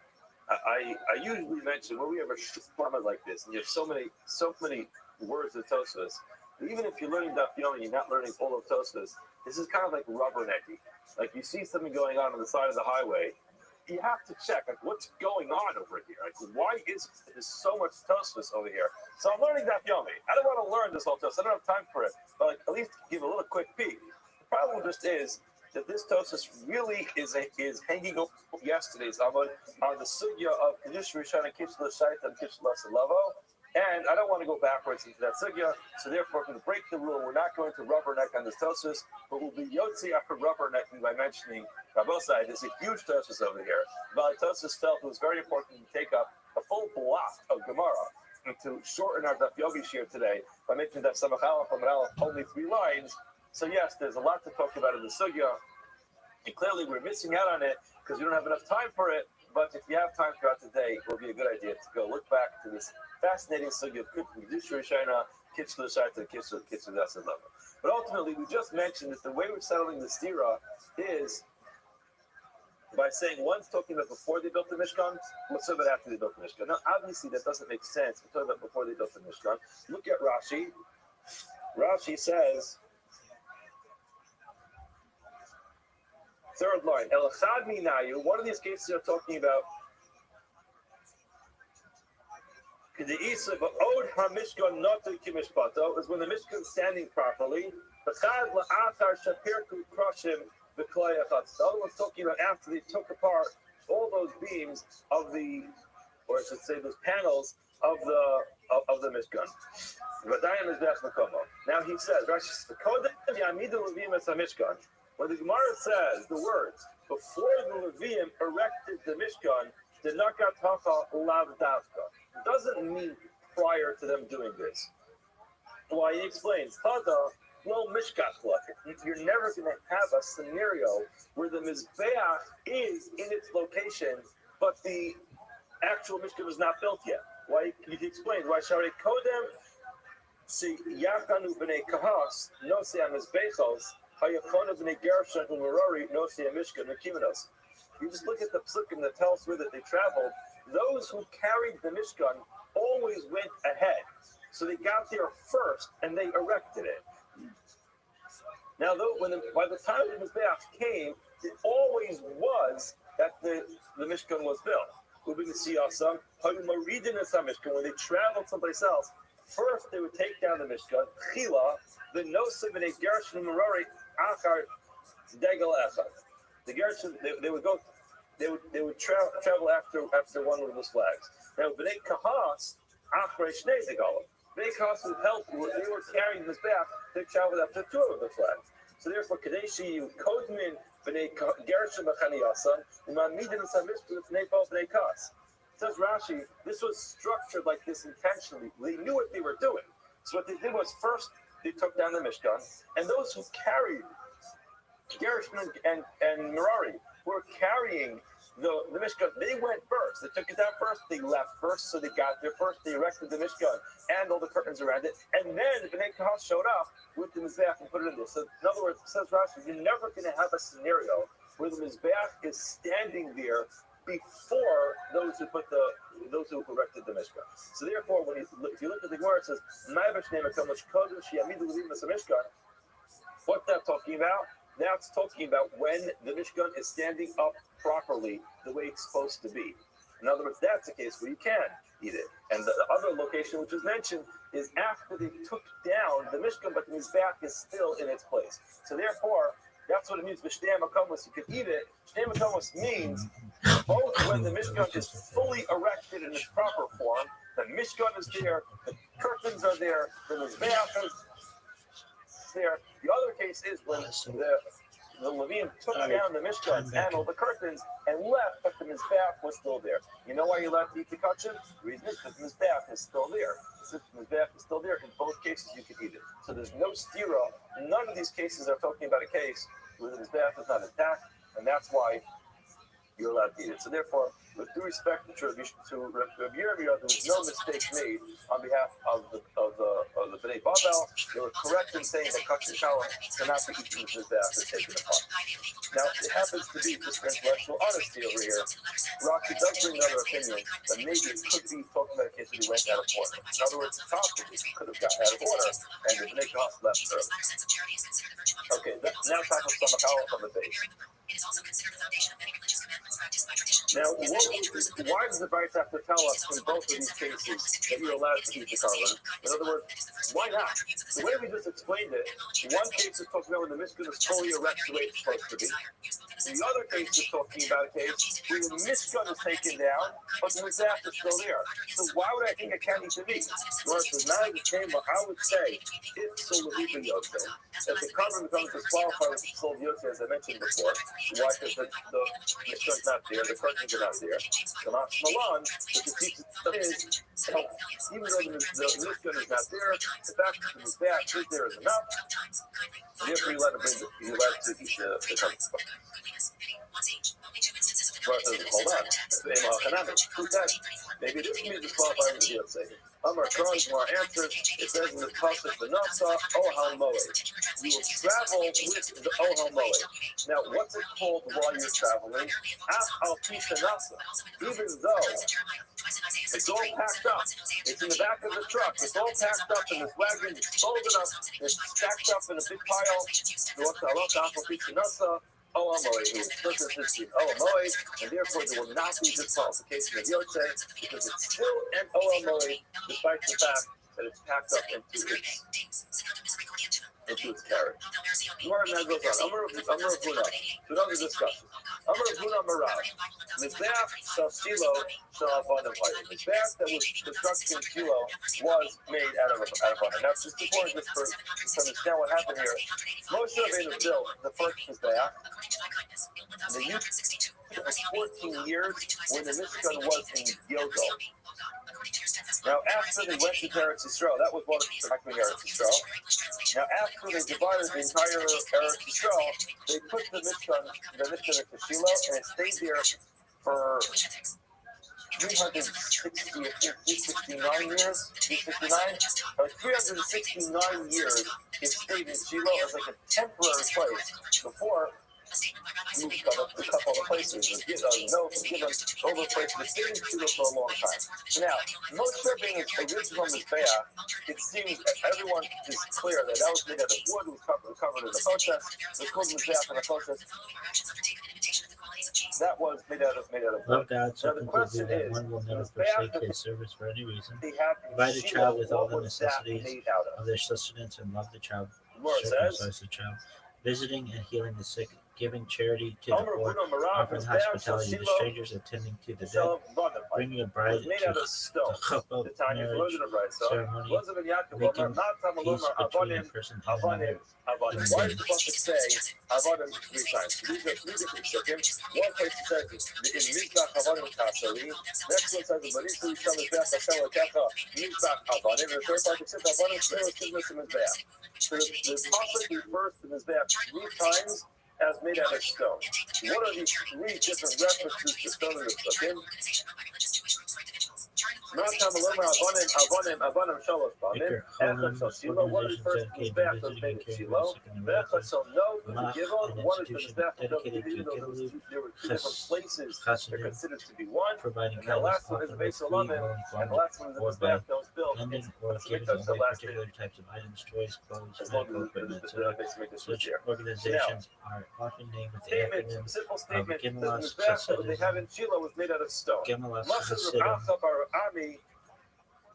I usually mention when we have a short like this, and you have so many words of Tosfos. Even if you're learning Daf Yomi, you're not learning all of Tosfos. This is kind of like rubbernecking. Like you see something going on the side of the highway, you have to check like what's going on over here. Like why is there so much Tosfos over here? So I'm learning Daf Yomi. I don't want to learn this whole Tosfos. I don't have time for it. But like, at least give a little quick peek. The problem just is that this Tosfos really is hanging over yesterday's Amud on the sugya of Kedush Rishon and Kishla Shaita and Kishla Salavo. And I don't want to go backwards into that sugya, so therefore, for the break the rule, we're not going to rubberneck on this Tosfos, but we'll be Yotzi after rubbernecking by mentioning Rabosai. There's a huge Tosfos over here. But Tosfos felt it was very important to take up a full block of Gemara and to shorten our Daf Yomi shir today by making that Samachal only 3 lines. So yes, there's a lot to talk about in the sugya, and clearly we're missing out on it because we don't have enough time for it. But if you have time throughout the day, it will be a good idea to go look back to this fascinating sugya of Kedush Rishona, Kitzur Shaita, Kitzur Dasad Lava. But ultimately, we just mentioned that the way we're settling the stira is by saying one's talking about before they built the Mishkan, what's about after they built the Mishkan. Now, obviously, that doesn't make sense. We're talking about before they built the Mishkan. Look at Rashi. Rashi says, third line, Elachad Minayu, one of these cases are talking about the Isa of Od HaMishkan Notu Kimishpato is when the Mishkan is standing properly. The Chad La'achar Shapirku Kroshim V'Klayachatz. The other one's talking about after they took apart all those beams of the, or I should say those panels of the Mishkan. V'Dayim is Bech Mekomo. Now he says, Rashi says, Kodem Yamidu Levim Es HaMishkan. When the Gemara says the words, before the Levium erected the Mishkan, the Nakat Hacha Lav Davka. It doesn't mean prior to them doing this. Why he explains, Chada, well, Mishkach, you're never going to have a scenario where the Mizbeach is in its location, but the actual Mishkan is not built yet. Why he explains why Shari Kodem, see Yachanu B'nei Kahas, no se Mizbechos, Hayakona b'nei Gershon u'Merari nosei Mishkan v'kimenos. You just look at the psukim that tells where that they traveled. Those who carried the Mishkan always went ahead. So they got there first and they erected it. Now, by the time the Mizbeach came, it always was that the Mishkan was built. When they traveled someplace else, first they would take down the Mishkan, Chila, the Nosei b'nei Gershon Merari Achar Degel Echad. The Gershon, they would go, they would travel after one of those flags. Now, b'nei Kahas Achrei Shnei Degalim. B'nei Kahas would help. They were carrying this back. They traveled after two of the flags. So therefore, Kadeshi you Kodmin b'nei Gershon b'Chaniyasan u'Mamidin Samishkan b'nei Paul b'nei Kas. Says Rashi, this was structured like this intentionally. They knew what they were doing. So what they did was first they took down the Mishkan, and those who carried Gershon and Merari who were carrying the Mishkan, they went first. They took it down first. They left first, so they got there first. They erected the Mishkan and all the curtains around it, and then the Bnei Kahal showed up with the Mizbeach and put it in there. So in other words, says Rashi, you're never going to have a scenario where the Mizbeach is standing there before those who erected the Mishkan. So therefore, if you look at the Gemara, it says, what's that talking about? That's talking about when the Mishkan is standing up properly the way it's supposed to be. In other words, that's the case where you can eat it. And the other location which was mentioned is after they took down the Mishkan, but the Mizbeach is still in its place. So therefore, that's what it means. B'shtei makomos, you can eat it. B'shtei makomos means both when the Mishkan is fully erected in its proper form, the Mishkan is there, the curtains are there, the Mizbeach is there. The other case is when the Levine took down the Mishkan and all the curtains and left, but the Mizbeach was still there. You know why you left to eat the kachim? The reason is because the Mizbeach is still there. Since the Mizbeach is still there, in both cases you can eat it. So there's no stira. None of these cases are talking about a case where the Mizbeach is not intact, and that's why you're allowed to eat it. So therefore, with due respect to Rabbi Yirmiyah, there was no mistake made on behalf of the Bnei Babel. They were correct in saying that kachim shalom cannot be eaten with Mizbeach is taken apart. Now, it happens to be just intellectual honesty over here. Rashi does bring another opinion that maybe it could be talking about a case where he went out of order. In other words, it's possible he could have gotten out of order and the Bnei Kahas left early. Okay, now time for some Makala on the base. Now, why does the Beit have to tell us in both of these cases that you're allowed to eat the carbon? In other words, why not? The way we just explained it, one case is talking about when the Mishkan is fully erect the way it's supposed to be. The other case is talking about a case where the Mishkan is taken down, but the Mizbeach is still there. So why would I think I can't eat the meat? I would say, if Solaviva Yotze, if the carbon becomes disqualified with Sol Yotze, as I mentioned before, why? Because the Mishkan's not there, the curtains are not there. The Malan, which the teacher is, even though the Mishkan is not there, the fact that the Mizbeach is there is enough. Therefore, you let to eat the carbon. Hold on. Who said? Maybe this can be disqualified with the Yotze. Amar Tron's more answers. It says in the pasuk, the Nasa Ohal Moed. You will travel with the Ohal Moed. Now, what's it called while you're traveling? Af al Pisa Nasa. Even though it's all packed up, it's in the back of the truck. It's all packed up in this wagon. It's folded up. It's stacked up in a big pile. Oh, Moed, and therefore there will not be disqualification of Yotze because it's still an Moed, despite the fact that it's packed up into its carriage. Gemara now goes on. Amar Avuna, to another discussion. Amar Avuna Marav, Mizbeach shall Shilo shall Avana White. Mizbeach that was constructed in Shilo was made out of honor. Now, just before this first, to understand what happened here, Moshe Rabbeinu built the first Mizbeach. The youth was 14 years when the Mishkan was in Gilgal. Now, after they went to Eretz Yisrael, that was one of the Eretz Yisrael. Now, after they divided the entire Eretz Yisrael, they put the Mishkan into Shiloh, and it stayed there for 369 years, 369, or 369 years it stayed in Shiloh as like a temporary place before moved to a couple of places. No, given over places. It stayed in Shiloh for a long time. Now, Moshe Rabbeinu's original Mizbeach, it seems everyone is clear that was made out of wood, was covered in the process. It was called Mizbeach in the process. That was made out of Love wood. God so Now the completely question that is, one will never Mizbeach forsake that his service for any reason. they had in Provide a Shiloh, child with all what the was that necessities made out of of? their sustenance and love the child, Where it says, circumcise the child, visiting and healing the sick, giving charity to the Omer poor, Bruno Marav, offering Mizbeach hospitality to Shiloh, strangers, attending to the dead, Shalom Badam. bringing a It bride was made to out of the stone. chuppah The Tanya marriage ceremony, Elizabeth and Yaakov making Omer, Not peace Tamaluma, between a Avanim, person and another. Avanim. Why is the Pasuk say Avanim 3 times? These are 3 different psukim. One place it says in Mizbach Avanim Kasari. Next one says Barisu Yisham Mizbach Hashem Lekecha Mizbach Avanim. And the third part it says Avanim Shmei Shivnus Mizbach. So the Pasuk refers to Mizbach 3 times as made out of stone. What are these 3 different references to stone in the psukim? What refers to Mizbach was made in Shiloh? Be'echad shall know the Givon, one is the Mizbach of the Givon. There were 2 different places. They're considered to be one. Providing And the last one is the Beis Halamin, and the last one is the Mizbach that was built. lending It's or the giving Mikdash, the away last particular types of items, toys, clothes, as long medical as equipment, the etc. base Mikdash was Such there. organizations are often named with the Statement, acronym simple of statement, that the Gemelas Mizbach that they have Chasidim, in Shiloh was made out of stone. Gemelas Muslims of Hasidim, Achabar Ami,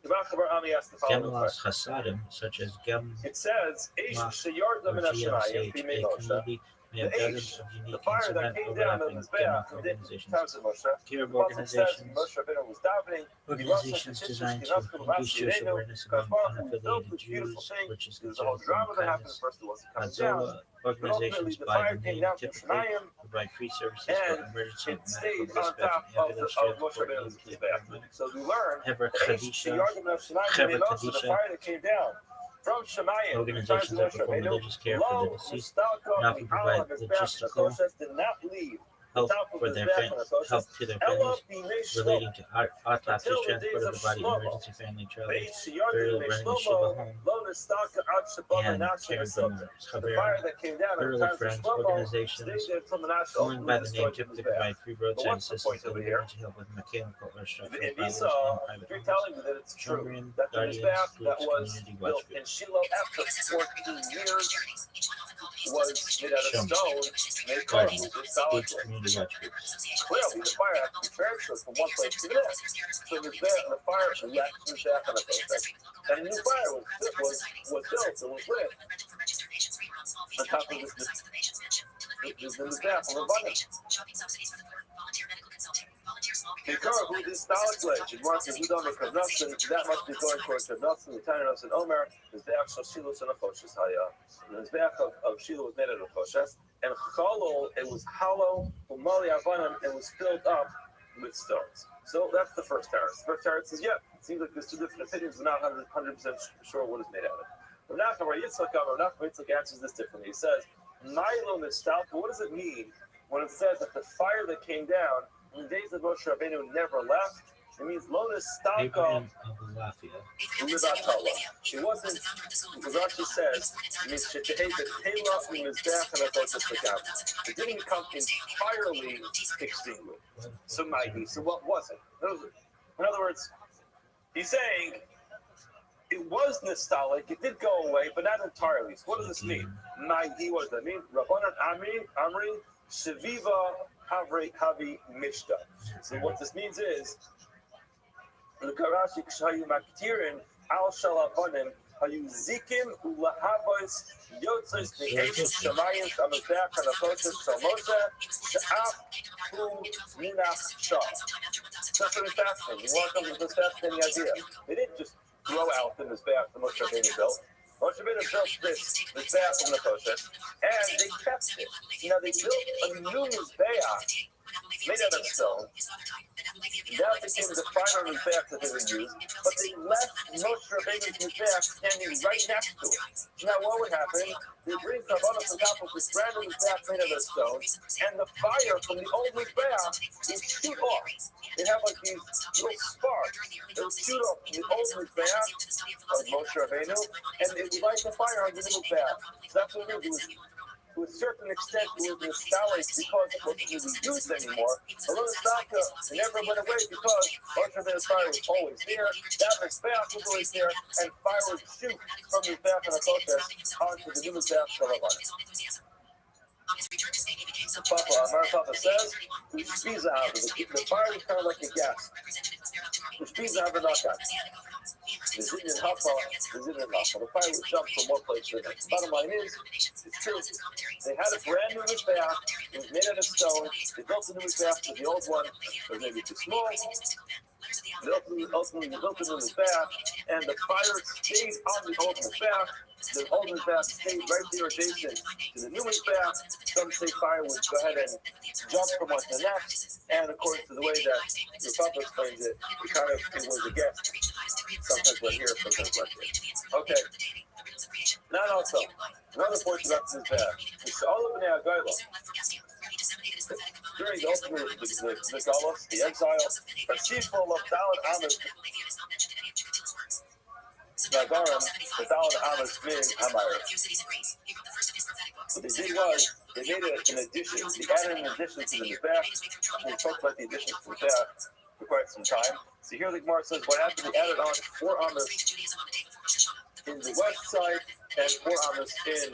the Achabar Ami asked the following Gemelas question. Hasadim, such as Gem It says, Eish Ma Sheyarda or Min Hashemayim, GMCH, Bimei a Moshe. community may have The dozens Eish, of the unique fire that instrument came down on the overlapping Mizbeach Gemel in the organizations. times of Moshe. Care of The Pasuk says, organizations, Moshe Rabbeinu was davening, organizations designed to increase Jewish awareness among unaffiliated Jews, which is there's a whole considered drama form that of happened. kindness. First it wasn't coming down. Hatzolah organizations The by fire the came name down from typically Shemayim, provide free services and for emergency it medical stayed on dispatch top and of ambulance Moshe transport Rabbeinu's and Mizbeach. So we learn Hever the Kadisha, the fire that came down from Shemayim, organizations that perform religious care for the deceased and often provide logistical did not leave help for their help to their families relating to autopsy, transport of the body, emergency family travel, burial, renting a Shiva home, and caring for mothers. Havera, literally friends, organizations going by the name typically provide free roadside assistance and emergency help with mechanical or structural In problems Esau, in you're private telling homes. me that it's true Children, that the guardians, Mizbeach that groups, was community built watch in groups. Shiloh after 14 years was made out of Shum. stone, made Guardians, with solid groups, wood. community watch groups. Clearly, the fire had to be transferred from one place to the next. So the fire left Mizbeach on the process, and a new fire was built and was lit on top of the Mizbeach of abundance. Because who this knowledge it wants to do on the Kavnasin, that must be going towards Kavnasin, the Tananos and Omer, Mizbeach of Shiloh and Achoshes Haya. The Mizbeach of Shiloh was made out of Achoshes, and Chalol, it was hollow, Umali Avanim, and was filled up with stones. So that's the first teretz. The first teretz says, yeah, it seems like there's 2 different opinions, we're not 100% sure what it's made out of. Rav Nachman Yitzchak answers this differently. He says, Milo Nistalka, what does it mean when it says that the fire that came down in the days of Moshe Rabbeinu never left? It means Lo Nistalka. Abraham of Lafia. It wasn't, because Rashi says, it didn't become entirely extinguished. So mighty. So what was it? In other words, he's saying it was nostalgic, it did go away, but not entirely. So what does this mean? Mighty, what does that mean? Rabbanan Amri, Shaviva Havi Mishta. So what this means is, the Karashi Kshayu Maktirin Al Shalabanim Hayu Zikim Ulahabos Yotzes the Eish Shamayim Amazak and Aposis Salmosha Sha'af Hu Minach Shah. That's what it's asking. You want them to just fascinating idea. They didn't just throw out the Mizbeach the Moshe Rabbeinu built. Moshe Rabbeinu built this Mizbeach from the Moshe, and they kept it. Now they built a new Mizbeach made out of stone. That became the fire on his back that they would use, but they left Moshe Rabbeinu's mizbeach standing right next to it. Now what would happen? They bring Karbanos on top of this brand new mizbeach made out of stone, and the fire from the old mizbeach would shoot off. They have like these little sparks that would shoot off from the old mizbeach of Moshe Rabbeinu, and it would light the fire on the new mizbeach. So that's what it was. To a certain extent, it was nostalgic because it wasn't really used anymore. A little nostalgia never went away because Moshe Rabbeinu's fire was always there, that mizbeach was always there, and fire would shoot from the mizbeach and the protest onto the new mizbeach Shalavan. Papa, our Papa says, the fire was kind of like a gas. The fire would jump from one place to the next. Bottom line is, it's true. They had a brand new mizbeach. It was made out of stone. They built the new mizbeach, but the old one was maybe too small. They ultimately built the new mizbeach, and the fire stayed on the old mizbeach. The old mizbeach stayed right there adjacent to the new mizbeach. Some say fire would go ahead and jump from one to the next, and according to the way that the Papa explains it, it was a guest. Sometimes we're here, sometimes we're here. Okay. Now also, another portion about this mizbeach. It's all of Bnei Agayla. During the ultimate the Galus, the exile, a chiefful of Dalit Amish Nagarim, the Dalit Amish Min Hamayr. What they did was, they made it an addition. They added an addition to the mizbeach. We talked about the addition to the mizbeach for quite some time. So here the Gemara says, what happened? They added on 4 amish in the west side and 4 amish in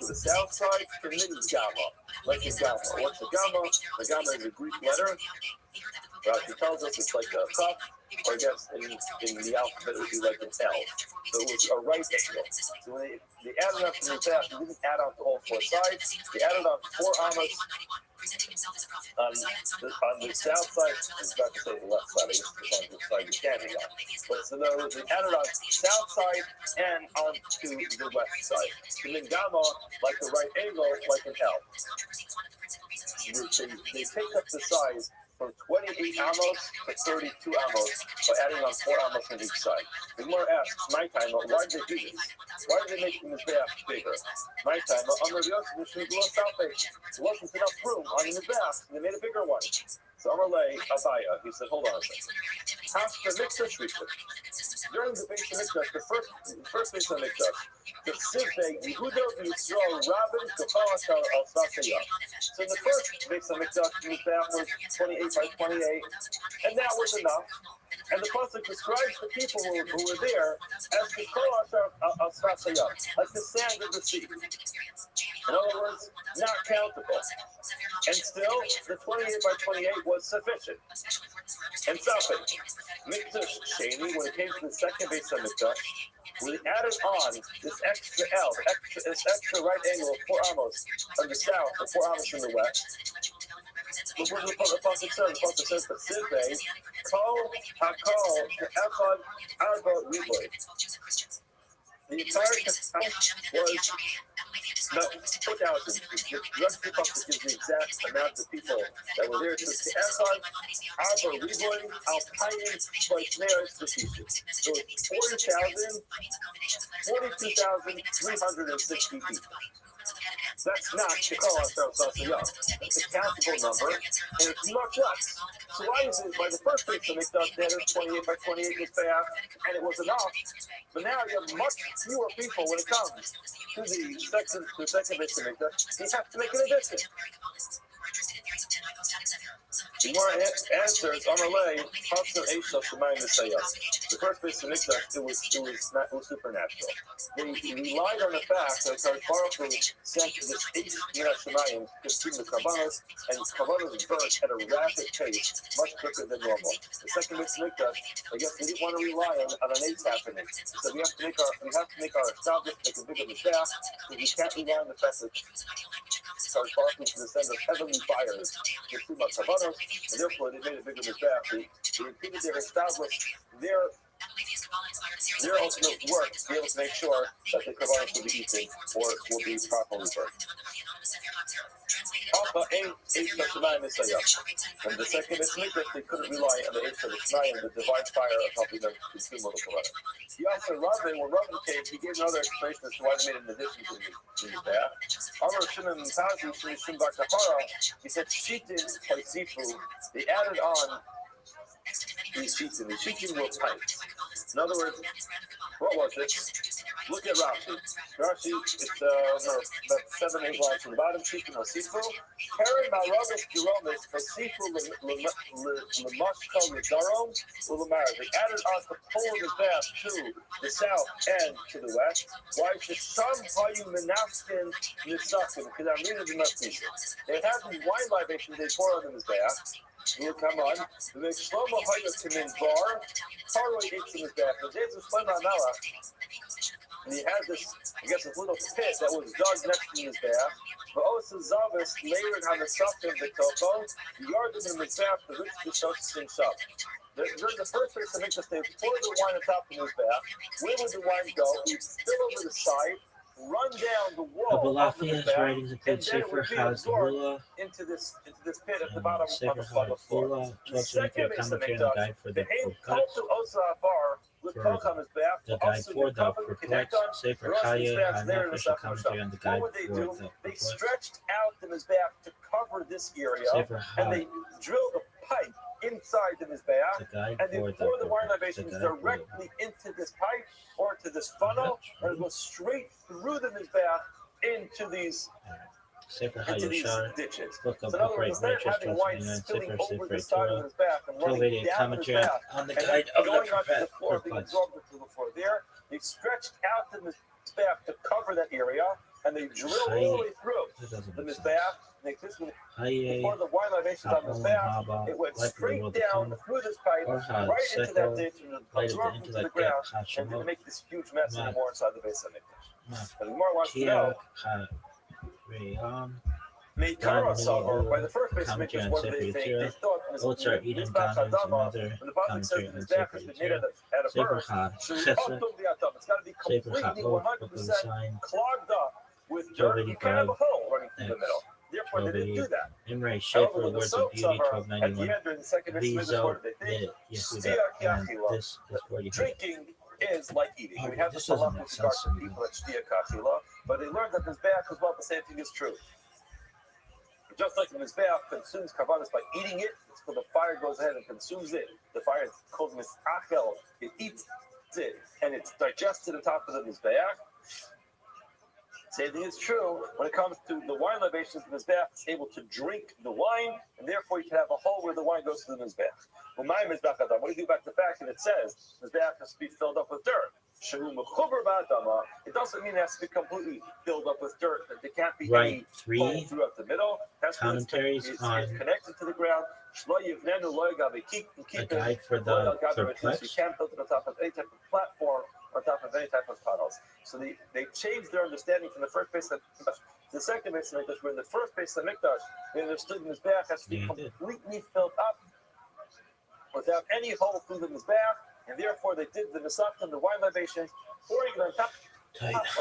the south side, and then Gamma. Like a Gamma. What's a Gamma? The Gamma is a Greek letter. He tells us it's like a cup, or I guess in the alphabet it would be like an L. So it was a right angle. So when they added up to the mizbeach, they didn't add on to all 4 sides. They added on 4 amish on the south side. I was about to say the left side. I guess it depends which side you're standing on. But so they added on south side and onto the west side. And then Gamma, like the right angle, like an L. They take up the size from 28 amos to 32 amos by adding on 4 amos on each side. The Gemara asks, my time, why did they do this? Why did they make the mizbeach bigger? My time, under the ocean, there wasn't enough room on the mizbeach, so they made a bigger one. So Amalei Abaya, he said, hold on a second. After Mikdash Rishon, during the Beis Hamikdash, the first Beis Hamikdash, the Sivnei Yehuda Yisrael Rabin Kafar Al Sasayah. So the first Beis Hamikdash, the mizbeach was 28 by 28, and that was enough. And the pasuk describes the people who were there as Kafar Al Sasayah, like the sand of the sea. In other words, not countable. And still, the 28 by 28 was sufficient. And something, Mikdash Sheni, when it came to the second Beis Hamikdash, we added on this extra L, this extra right angle of 4 amos on the south and 4 amos in the west. But what the pasuk says? The pasuk says that Sivnei, Kol Hakol Ke'echad Arba Riboy. The entire was not 4,000. The rest of the pasuk gives the exact amount of people that were there. It says Ke'echad Arba Riboy Al Payim Shleishnei Strategic. So it's 42,360 people. That's not to call ourselves Sasayah. It's a countable number, and it's much less. So why is it by the first Beis Hamikdash they had 28 by 28 mizbeach, and it was enough? But now you have much fewer people when it comes to the second Beis Hamikdash. You have to make an addition. The more answers on the lay, Hassan Eisha Shemayim Nisayas. The first Beis Hamikdash, it was supernatural. They relied on the fact that Baruch Hu sent this Eish Minat Shemayim to consume the Karbanos, and Karbanos burnt at a rapid pace, much quicker than normal. The second Beis Hamikdash, I guess we didn't want to rely on an Eish happening. So we have to make our establishment like a bigger mizbeach, because we can't rely on the fact that Baruch Hu to descend of heavenly fires to consume our Karbanos, and therefore they made a bigger mizbeach. They repeated their established their ultimate work to be able to make sure that the Karbanos will be eaten or will be properly burnt. And the second is they couldn't rely on the Eish HaShamayim, the divine fire of helping them consume all the Torah. He also, when Rabin came, he gave another explanation as to why they made an addition to the bath. Amar Shimon Tazi, Shimon Bar Kapara, he said, Shitin or Sifu, they added on these Shitin. The Shitin were pipes. In other words, what was it? Look at Rashi. Rashi, it's about 7-8 lines from the bottom. Shitin or Sifu. Karen Maravis Jeromis for Sifu Lemashka Lidaro Ulamara. They added on the pole of the bath to the south and to the west. Why should some Hayu Menafkin Nisakim? Because I'm reading the Nafis. They had these wine libations they poured on his bath. Will come on. The Shlomo Hayu Kamin Bar. Paroi eats in his bath. The days of Shlomo Amala. And he had this, I guess, this little pit that was dug next to his bath. But also Zavis layered on the Safin the Koko, the yarded in his bath, the rich the Shoshin Shop. During the first place to make this, they poured the wine on top of his bath. Where would the wine go? It would spill over the side, run down the wall of his bath, and then it would be absorbed into this pit at the bottom of the floor. The second is the Mikdash. The Hain Kaltu Osa Avar. With Koch on his bath, the guide for the perplexed, Sefer Chaya, and the guide what would they for do? the They stretched out in his bath to cover this area, and they drilled a pipe inside in his bath, and they pour the wine libations directly into this pipe or to this funnel, and it goes straight through the bath into these ditches. Book So of in other Upright words, instead of Righteous having wine Trust spilling Sefer over the Sefer side of Torah, his bath and running Cultivated down his commentary bath, on the and guide of the going onto the floor, being perplexed. absorbed into the floor there, they stretched out the mizbeach to cover that area, and they drilled all the way through the mizbeach. Before the wine libations on the mizbeach, it went straight down through this pipe, right into that ditch, and absorbed into the ground, and didn't make this huge mess anymore inside the Beis Hamikdash. But the Gemara wants to know. Meikara Savar, by the first Beis Hamikdash, what did they think? They thought it was Mizbeach Adama, when the Bible says the Mizbeach has been made out of earth, it's got to be completely 100% clogged up with dirt. You can't have a hole running through the middle. Therefore, they didn't do that. Imre However, Schaefer, with the Words of soap Beauty, Savar, at 1291. the end during the second Beis Hamikdash, what did they think? Yehuda, and this is where you Drinking is like eating. We have this this a doesn't lot make with regard sense to to me. people at Shtia Kachila, but they learned that Mizbeach as well, the same thing is true. Just like the Mizbeach consumes Kavanas by eating it, it's called the fire goes ahead and consumes it. The fire is called Misachel, it eats it, and it's digested on top of the Mizbeach. Same thing is true when it comes to the wine libations. The Mizbeach is able to drink the wine, and therefore you can have a hole where the wine goes to the Mizbeach. Well, my Mizbeach Adam, what do you do back to back? And it says Mizbeach has to be filled up with dirt. It doesn't mean it has to be completely filled up with dirt. There can't be any hole throughout the middle. That's commentaries it's on connected to the ground. a guide for the perplexed. You can't build it on top of any type of platform, on top of any type of tunnels. So they changed their understanding from the first Beis Hamikdash to the second Beis Hamikdash. Where in the first Beis Hamikdash, they understood the Mizbeach has to be completely filled up without any hole through the Mizbeach. And therefore, they did the Nisachim, the wine libations, pouring it on top,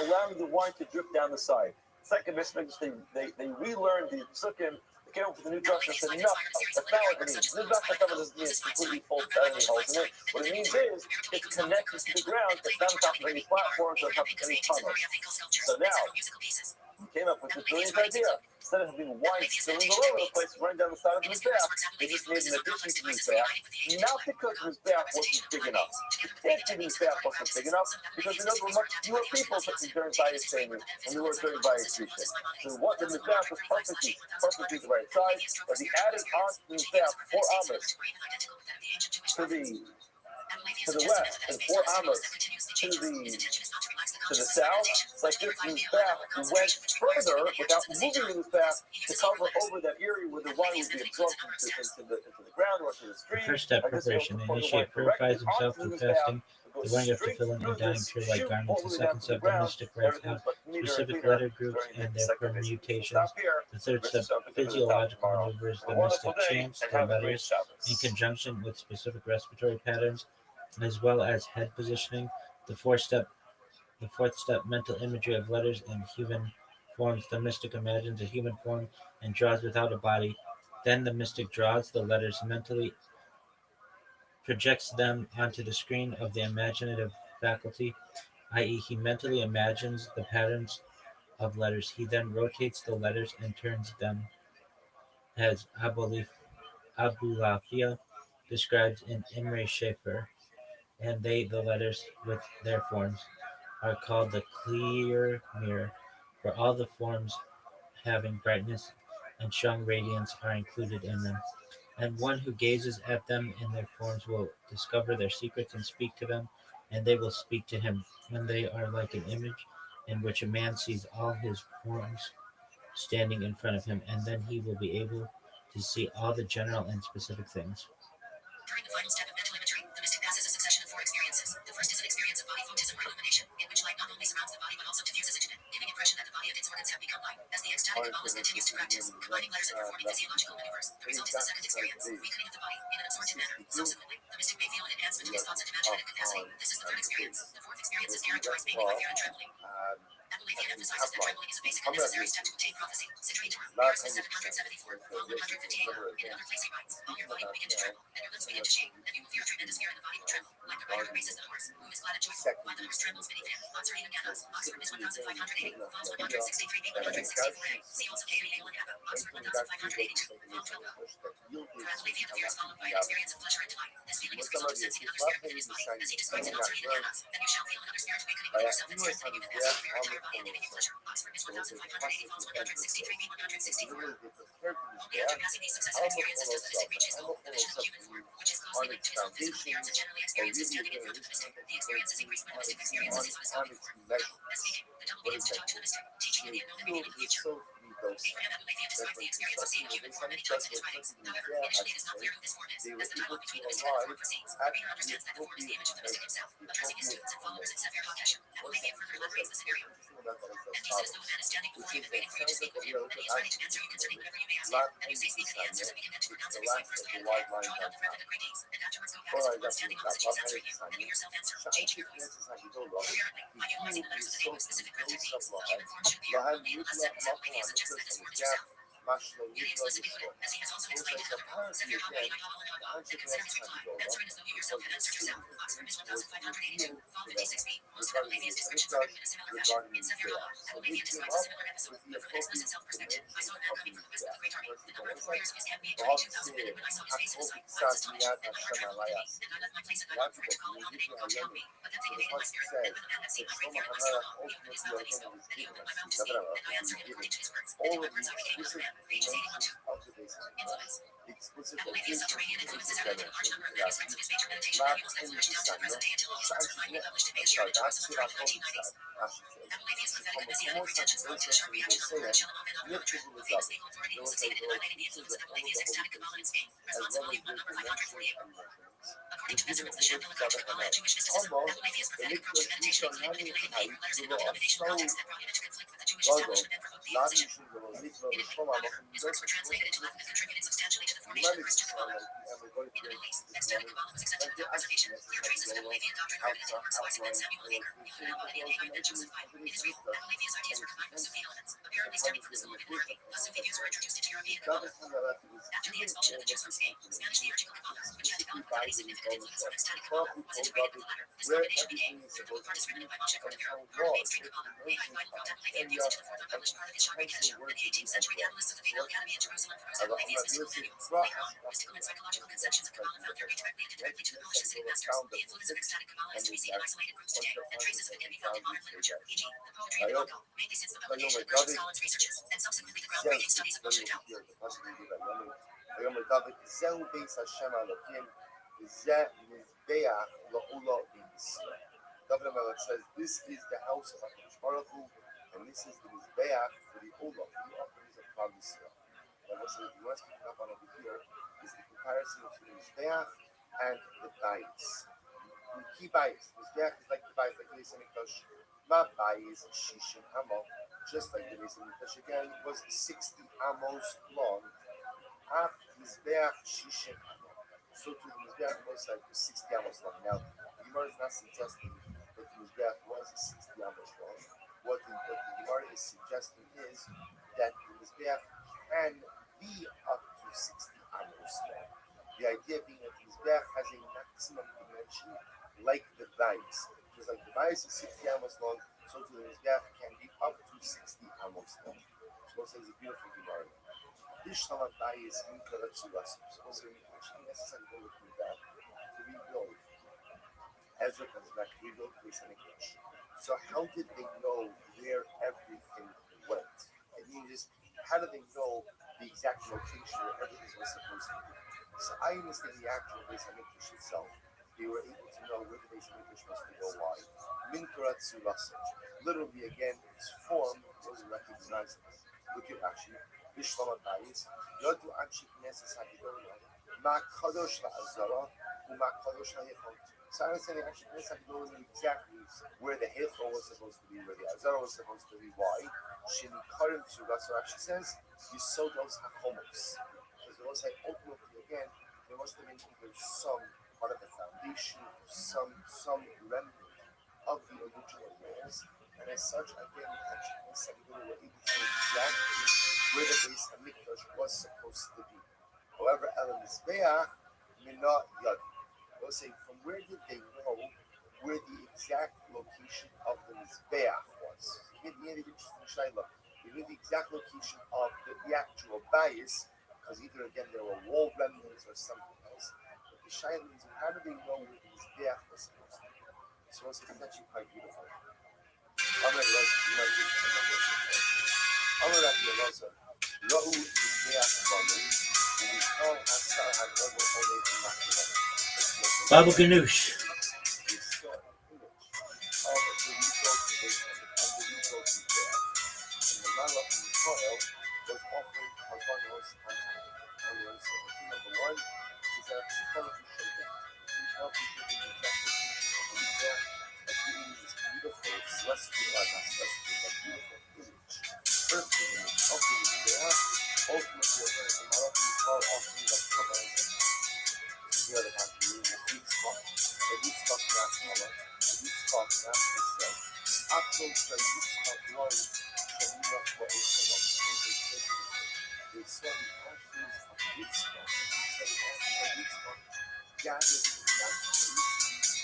allowing the wine to drip down the side. Second Beis Hamikdash, they relearned the Psukim. They came up with a new drasha and said, no, that's not what it means. Mizbeach doesn't mean it's completely full of any holes in it. What it means is it's connected to the ground. It's not on top of any platforms or on top of any tunnels. So now, we came up with this brilliant idea. Instead of having wine spilling all over the place, running down the side of the Mizbeach, they just made an addition to the Mizbeach. Not because the Mizbeach wasn't big enough. The Mizbeach wasn't big enough because there were much fewer people during Bayis Sheni than there were during Bayis Rishon. So what the Mizbeach was perfectly the right size, but he added on to the Mizbeach 4 amos to the west and 4 amos to the south. It's like this Mizbeach went further without moving the Mizbeach to cover over that area where the wine would be absorbed into the ground or to the stream. First step, preparation. The initiate purifies himself through fasting. The wine after filling and dyeing pure white garments. The second step, the mystic writes out specific letter groups and their permutations. The third step, physiological maneuvers. The mystic chants the letters in conjunction with specific respiratory patterns, as well as head positioning. The fourth step, mental imagery of letters in human forms, the mystic imagines a human form and draws without a body. Then the mystic draws the letters mentally, projects them onto the screen of the imaginative faculty, i.e., he mentally imagines the patterns of letters. He then rotates the letters and turns them as Abulafia describes in Imre Schaefer, and they, the letters with their forms, are called the clear mirror, for all the forms having brightness and strong radiance are included in them. And one who gazes at them in their forms will discover their secrets and speak to them, and they will speak to him. And they are like an image in which a man sees all his forms standing in front of him, and then he will be able to see all the general and specific things. During the final step of mental imagery, the mystic passes a succession of four experiences. The first is an experience of body photism or illumination, in which light not only surrounds the body but also diffuses into it, giving impression that the body and its organs have become light. As the ecstatic Kabbalist continues to practice, combining letters and performing physiological maneuvers, the result is the second experience, weakening of the body in an absorptive manner. Subsequently, the mystic may feel an enhancement of his thoughts and imaginative capacity. This is the third experience. The fourth experience is characterized mainly by fear and trembling. Abulafian emphasizes that trembling is a basic and necessary step to obtain prophecy. Citrate Torah, Paris 774, volume 158. In another place he writes, all your body will begin to tremble, and your lips begin to shake, and you will feel tremendous fear, and the body will tremble. Like the rider who races the horse, who is glad and joyful, while the horse trembles beneath him. Oxford even Gathos, Oxford is 1580, volumes 163b, 164a. See also K. A. Gatho, Oxford 1582, volume 12. For Abulafian, fear is followed by an experience of pleasure and delight. This feeling is a result of sensing another spirit in his body, as he describes in Oxford even Gathos. Then you shall feel another spirit awakening within yourself and strengthening you, and therefore your entire body and giving you pleasure. Oxford is 1580, volumes 163b, 164. Only after passing these successive experiences does the mystic reach his goal, the vision of the human form, which is closely linked to his own physical appearance and generally experiences standing in front of the mystic. The experience is increased when the mystic experiences his own body form. As speaking, the double begins to talk to the mystic, teaching him the unknown and revealing the future. Abraham Abulafian describes the experience of seeing a human form many times in his writings. However, initially it is not clear who this form is, as the dialogue between the mystic and the form proceeds. The reader understands that the form is the image of the mystic himself, addressing his students and followers in Sefer HaKeshem. Abulafian further elaborates the scenario. And he says, though a man is standing before you and waiting for you to speak with him, and he is ready to answer you concerning whatever you may ask him, and you say, speak, and he answers, and begin then to pronounce every sign first command of God, drawing out the breath and the great deeds, and afterwards go back as if one standing opposite you is answering you, and you yourself answer, changing your voice. Apparently, by utilizing the letters of the name with specific breath techniques, the human form should appear. A name less sentence Abulafian suggests that this form is yourself. Yet he explicitly put it, as he has also explained in another, Sefer HaMe'il HaGadol and Hagah, that considers his reply, answering as though you yourself had answered yourself. Oxford is 1582, volume 56b. Most of Abulafian's descriptions are written in a similar fashion. In Sefer HaGadol, Abulafian describes a similar episode, but from an explicit self-perspective. I saw a man coming from the west with a great army, the number of the warriors of his camp being 22,000 men, and when I saw his face and his sight, I was astonished, and my heart trembled within me, and I left my place and I longed for him to call upon the name God to help me. But that thing invaded my spirit, and when the man had seen my great fear and my strong awe, he opened his mouth and he spoke. Then he opened my mouth to speak, and I answered him according to his words. And in my words I became another man. Pages 81 to influence. Abulafian's subterranean influence is evident in a large number of manuscripts of his major meditation manuals that flourished down to the present day until all his works were finally published and made a share in the course of the early 1990s. Abulafian's prophetic and messianic intentions brought to a sharp reaction on the Lord Shalom Amen on the Literature, who famous legal authority who succeeded in highlighting the influence of Abulafian's ecstatic Kabbalah in Spain. Response, volume 1, number 548. According to measurements, the Shambil approach of Kabbalah and Jewish mysticism, Abulafian's prophetic approach to meditation included manipulating the Hebrew letters and no denominational context that brought him into conflict with the Jewish establishment and provoked the opposition. In Italy, however, his works were translated into Latin and contributed substantially to the formation of Christian Kabbalah. In the Middle East, ecstatic Kabbalah was accepted without reservation. Clear traces of Abulafian doctrine are evident in works of Isaac ben Samuel Hager, Yehuda ben Eliyahu, and Joseph Feivel. In Israel, Abulafian's ideas were combined with Sufi elements, apparently stemming from Islam and Arabic. Thus, Sufi views were introduced into European Kabbalah. After the expulsion of the Jews from Spain, Spanish theurgical Kabbalah, which had developed without any significant influence from ecstatic Kabbalah, was integrated with the latter. This combination became, through the part discredited by Moshe Cordovero, part of mainstream Kabbalah. AI Feivel brought Abulafian views into the fourth unpublished part of his Sha'arei Keshem. In the 18th century, Kabbalists of the Papal Academy in Jerusalem perused Abulafian's mystical manuals. Later on, mystical and psychological conceptions of Kabbalah found their way directly and indirectly to the Polish Hasidic masters. The influence of ecstatic Kabbalah is to be seen in isolated groups today, and traces of it can be found in modern literature, e.g., the poetry of Yonko, mainly since the publication of Persian scholars' researches, and subsequently the groundbreaking studies of Moshe Tal. היום לדוד, זהו בייס השם האלוקים, וזה מזבח לעולו בישראל. David Melech says, this is the house of HaKadosh Baruch Hu, and this is the Mizbeach for the Olah, for the offerings of Klal Yisrael. And what's picking up on over here is the comparison between the Mizbeach and the Bayis. The key Bayis, Mizbeach is like the Bayis, like the Beis HaMikdash. Ma Bayis Shishim Amo, just like the Beis HaMikdash again, was 60 amos long. Half Mizbeach Shishim Amo. So to the Mizbeach was like 60 amos long. Now, the Gemara is not suggesting that the Mizbeach was 60 amos long. what the Gemara is suggesting is that the Mizbeach can be up to 60 amos long. The idea being that the Mizbeach has a maximum dimension like the Bais. Just like the Bais is 60 amos long, so the Mizbeach can be up to 60 amos long. So it says a beautiful Gemara. This Shalom Bais in Karatsulas. So it's actually necessary to look through that to rebuild. Ezra comes back to rebuild place and English. So how did they know where everything went? I mean, just how did they know the exact location where everything was supposed to be? So I understand the actual base of English itself. They were able to know where the base of English was to go. Why? Minkarat Sulasa. Literally, again, its form was recognizable. Look at Rashi. Bishlama Bayis. Yodu Anshik Neses Hagidona. Ma Kadosh La'azara. Uma Kadosh La'yechon. So I understand the actual Neses Hagidona exactly where the Heichon was supposed to be, where the Azara was supposed to be. Why? Shinikarim Sulasa actually says, Yisodos HaChomos. Because the Most High ultimately, again, there must have been either some part of the foundation, some remnant of the original walls, and as such, again, actually, we were able to know exactly where the base of Mikdash was supposed to be. However, El Mizbeach Minot Yad. We'll say, from where did they know where the exact location of the Mizbeach was? Here, the interesting shayla. They knew the exact location of the actual bias, because either again there were wall remnants or something else. But the shayla is, how do they know where the Mizbeach was supposed to be? So it's actually quite beautiful. I'm going to write I'm going to write Ra'u Mizbeach Banim, and we call Hasar HaGogo Ole Makina. Baba Ganoush. We saw an image of the rebuilt base and the rebuilt Mizbeach, and the Malach Mikhael was offering Karbanos on time. So number one is that we cannot be shaken. We cannot be given the exact location of the Mizbeach, but giving this beautiful celestial, not celestial, but beautiful image. First image of the Mizbeach, ultimately again, the Malach Mikhael offering of Karbanos. The other part of the week's talk. The week's talk not Allah. The week's talk not itself. After the week's talk one, Shamina for Islam. They saw the ashes of week's talk. So the ashes of week's talk gathered in that place.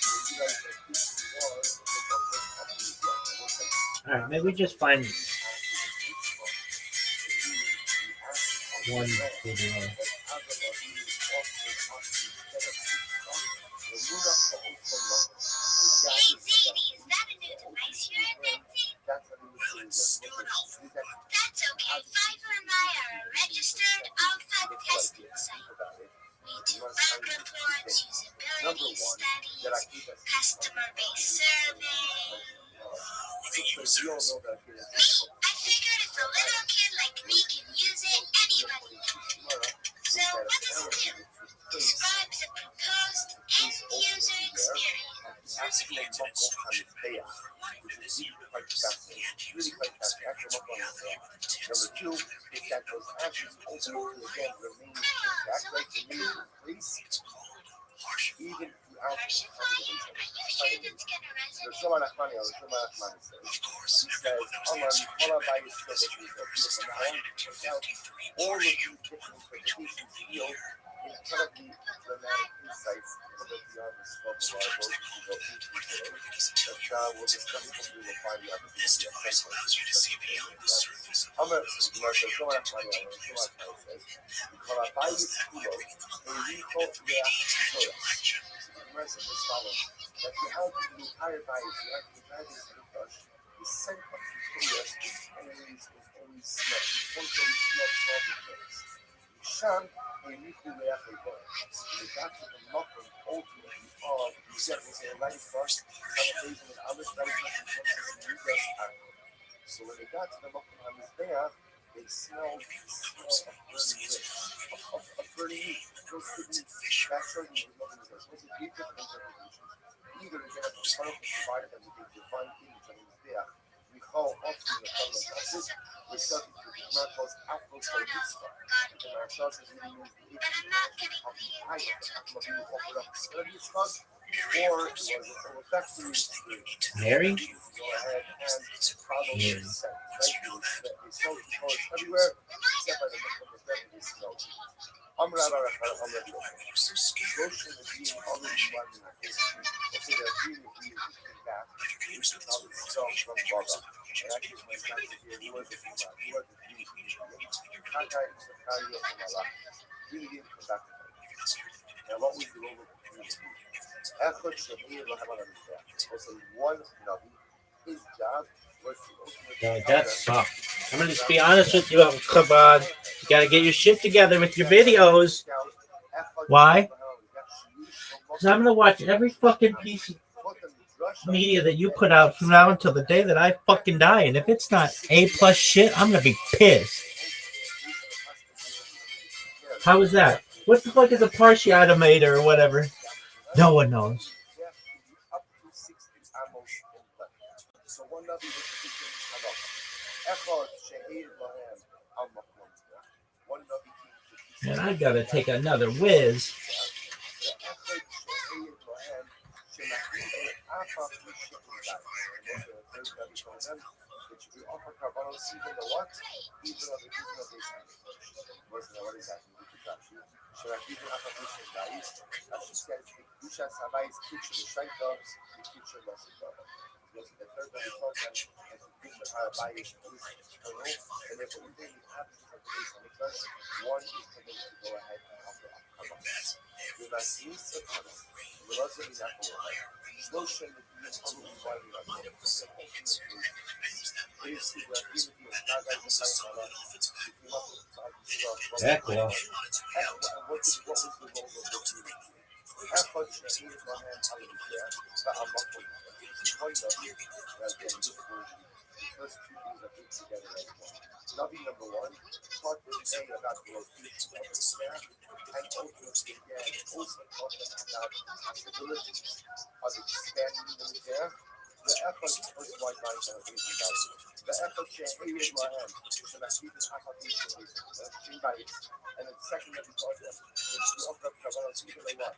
They realized that this was the government of the Islam. All right, maybe just find one video. Hey Zadie, is that a new device you're inventing? That's okay. Fiverr and I are a registered alpha testing site. We do bug reports, usability studies, customer-based surveys. Me, I figured if a little kid like me can use it, anybody can. So what does it do? Describes a proposed end-user experience. Designates an instruction manual for life in zero use. The end-user experience will be how they are the tips. Number two, if that those actions ultimately again remain intact, It's called Harsh. even throughout the Harshifying? conversation. Are you sure that's gonna resonate? There's so much money, there's so much money. Of course, He says, everyone knows the Allah, answer to Allah it. by his privilege, The universe is divided into 53 all of these portions, different which we interpretations can yield hear. incredibly dramatic insights that beyond the scope of our Sometimes they ability to call go it into when today. everything is But intelligent. we'll discuss what we will find the This opportunity device allows you to see beyond the surface of I'm all going those to partially so much undetected money, layers so of much code. money. It does that by bringing them alive in a 3D tangent lecture. Immersive as follows. That throughout the entire bias, throughout the entire base of the brush, the scent of the chaos is always smell. Totally smell the place. Sham, a nuclear reactor. The doctor of Malcolm ultimately of the second and light first, conversation with other studies and processes and so when they got to the Malcolm on this there, they smelled the smell of burning meat. Of burning meat. Those could be that certainly was nothing as those are three different interpretations. Either they get a particle provided them with a divine image on his there. We call often the problem of this, we're subject to the Marcos Afro Sardisca. And the Marcos is really means the But I'm not getting the intent to offered up. So this or it was effectively Mary? go ahead and follow Yeah. the descent. They snow everywhere except by the Muslim, they snow. Amra Amra Goshen is being already one also the dream of being came back from Baba. And I give my son to hear who was the Fuma, who was the dream Kagai is the Kari of Allah. Really didn't come back to him. And what was the role of the community? Effort Shamir Muhammad also one Nabi, his job was to ultimately That sucks. I'm gonna just be honest with you, Kaban. You gotta get your shit together with your videos. Why? Because I'm gonna watch every fucking piece of media that you put out from now until the day that I fucking die. And if it's not A+ shit, I'm gonna be pissed. How is that? What the fuck is a partiatometer or whatever? No one knows. So one Nabi was the Echad She'ir Lahem Al Mahmoud. One Nabi came to And I gotta take another whiz. Heck well. Nabi number one taught them about the location of the staff and ultimately again also taught them about the possibilities of expanding the military. The effort was white lines and Asian values. The effort to Hayed Lahem is an active application and the second that we taught them is to offer up Kabbalah to even a lot.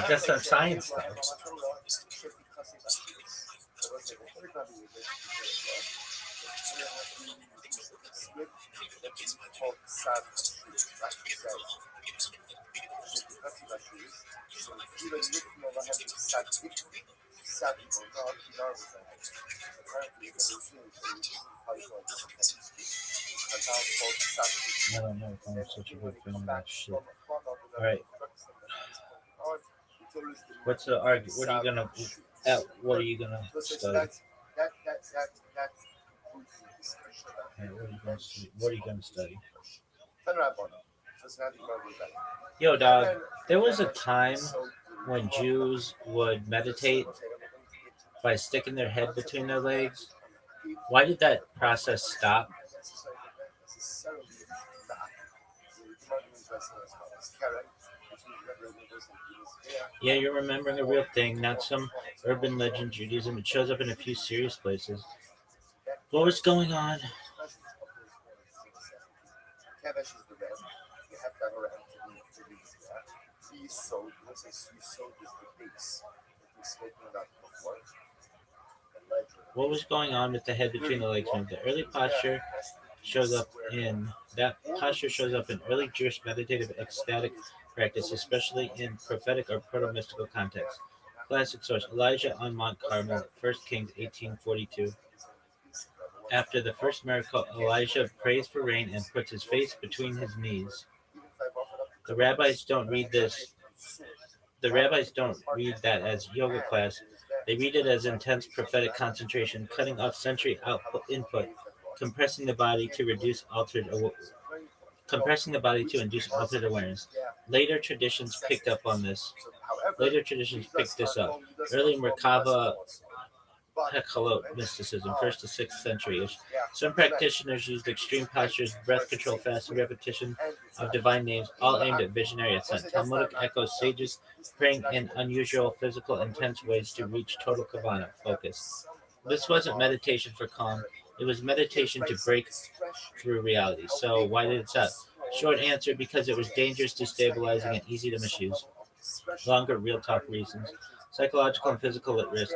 Just on science stuff. I don't know if I'm such a big fan of that shit. Alright. What's the argument? What are you gonna study? What are you gonna study? Yo, dog, there was a time when Jews would meditate by sticking their head between their legs. Why did that process stop? Yeah, you're remembering a real thing, not some urban legend Judaism. It shows up in a few serious places. What was going on? What was going on with the head between the legs? The early posture shows up in early Jewish meditative ecstatic practice, especially in prophetic or proto-mystical contexts. Classic source: Elijah on Mount Carmel, 1 Kings 18:42. After the first miracle, Elijah prays for rain and puts his face between his knees. The rabbis don't read that as yoga class. They read it as intense prophetic concentration, cutting off sensory input, compressing the body to induce altered awareness. Later traditions picked this up. Early Merkava Hekhalot mysticism, 1st to 6th century-ish. Some practitioners used extreme postures, breath control, fasting, repetition of divine names, all aimed at visionary ascent. Talmudic echoes sages praying in unusual, physical, intense ways to reach total kavana, focus. This wasn't meditation for calm. It was meditation to break through reality. So why did it stop? Short answer: because it was dangerous, destabilizing, and easy to misuse. longer real talk reasons, psychological and physical at risk.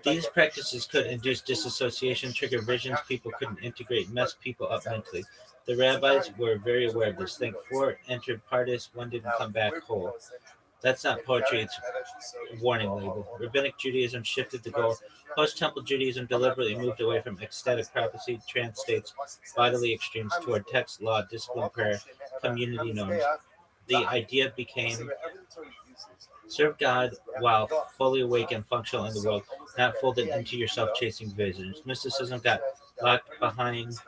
These practices could induce disassociation, trigger visions people couldn't integrate, mess people up mentally. The rabbis were very aware of this. Think 4 entered parties, 1 didn't come back whole. That's not poetry, it's a warning label. Rabbinic Judaism shifted the goal. Post-temple Judaism deliberately moved away from ecstatic prophecy, trance states, bodily extremes toward text, law, discipline, prayer, community norms. The idea became serve God while fully awake and functional in the world, not folded into your self-chasing visions. Mysticism got locked behind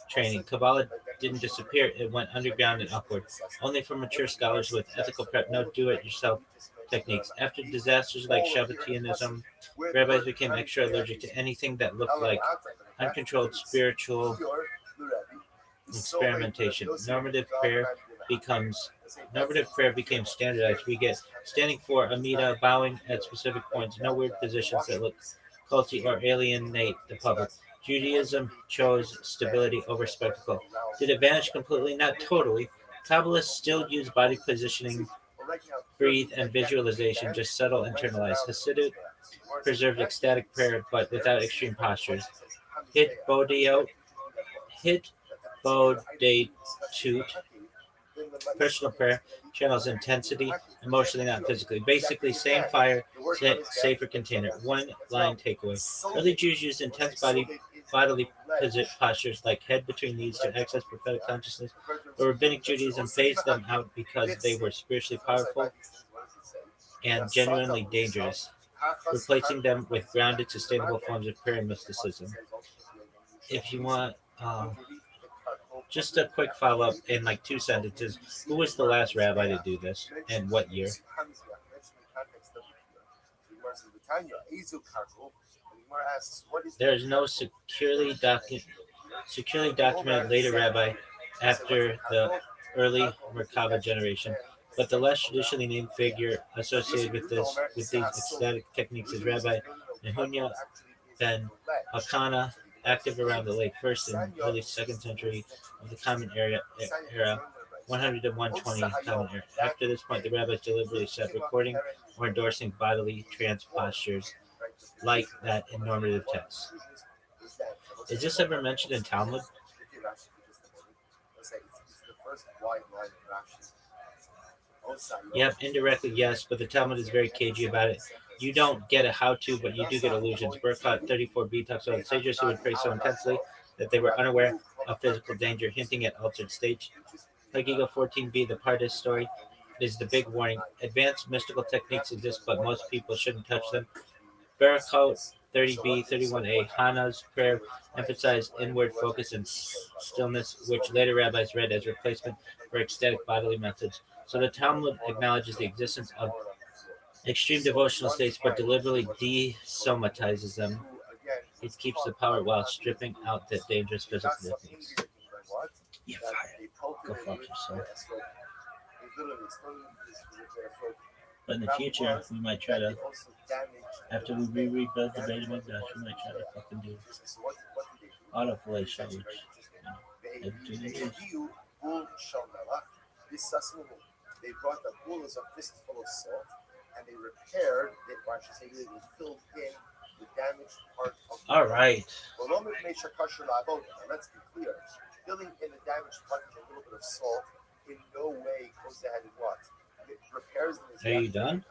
training. Kabbalah didn't disappear, it went underground and upward. Only for mature scholars with ethical prep, no do-it-yourself techniques. After disasters like Shabbatianism, rabbis became extra allergic to anything that looked like uncontrolled spiritual experimentation. Normative prayer became standardized. We get standing for Amida, bowing at specific points, no weird positions that look culty or alienate the public. Judaism chose stability over spectacle. Did it vanish completely? Not totally. Kabbalists still use body positioning, breathe, and visualization, just subtle internalized. Hasidut preserved ecstatic prayer, but without extreme postures. Hitbodayut, personal prayer, channels intensity, emotionally, not physically. Basically, same fire, safer container. One line takeaway. Early Jews used intense bodily postures like head between knees to access prophetic consciousness, but Rabbinic Judaism phased them out because they were spiritually powerful and genuinely dangerous, replacing them with grounded, sustainable forms of prayer and mysticism. If you want, just a quick follow up in like 2 sentences. Who was the last rabbi to do this and what year? There is no securely documented later rabbi after the early Merkava generation, but the less traditionally named figure associated with these ecstatic techniques is Rabbi Nehunya ben Hakana, active around the late 1st and early 2nd century of the Common Era, 100 to 120 Common Era. After this point, the rabbis deliberately stopped recording or endorsing bodily trance postures like that in normative texts. Is this ever mentioned in Talmud? Yep, indirectly, yes, but the Talmud is very cagey about it. You don't get a how-to, but you do get illusions. Berkot 34b talks about sages who would pray so intensely that they were unaware of physical danger, hinting at altered state. Hagiga 14b, the Pardes story, is the big warning. Advanced mystical techniques exist, but most people shouldn't touch them. Berkot 30b, 31a, Hannah's prayer emphasized inward focus and stillness, which later rabbis read as replacement for ecstatic bodily methods. So the Talmud acknowledges the existence of extreme devotional states, but deliberately desomatizes them. It keeps the power while stripping out the dangerous physical techniques. Yeah, fire. Go fuck yourself. But in the future, we might try to, after we rebuild the Beit HaMikdash, we might try to fucking do autofellation, which, they brought the bullets of fistful of salt and they repaired it, or I should say, they filled in the damaged part of the all right. Well, let's be clear. Filling in the damaged part with a little bit of salt in no way goes ahead and what? It repairs the Are you done?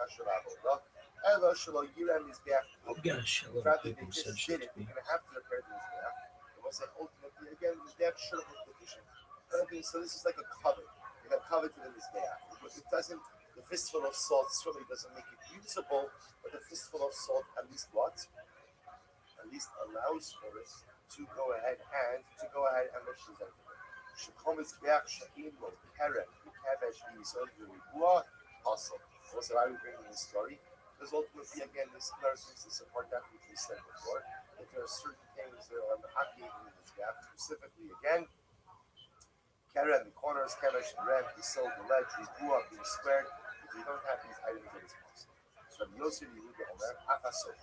Ella shelo yirem mizbeach. Gotta shut up. Rather, they just did it. They're going to have to repair the mizbeach. It was like ultimately again, the mizbeach should have been conditioned. So this is like a covet. You have covet to the mizbeach. It doesn't. The fistful of salt certainly doesn't make it usable, but the fistful of salt at least what? At least allows for it to go ahead and represent it. Shekom mizbeach sha'im lo keren v'kavesh v'yisod v'ribua also. Also, why are we bringing this story? Because ultimately, again, this narrative is support that which we said before. That there are certain things that are unhappy in this gap, specifically, again, Keren, the corners, Kevesh, the red, the soul, the ledge, Ribua, being squared. If you don't have these items, it is possible. So, Yosef Yehuda Omer, Afaso.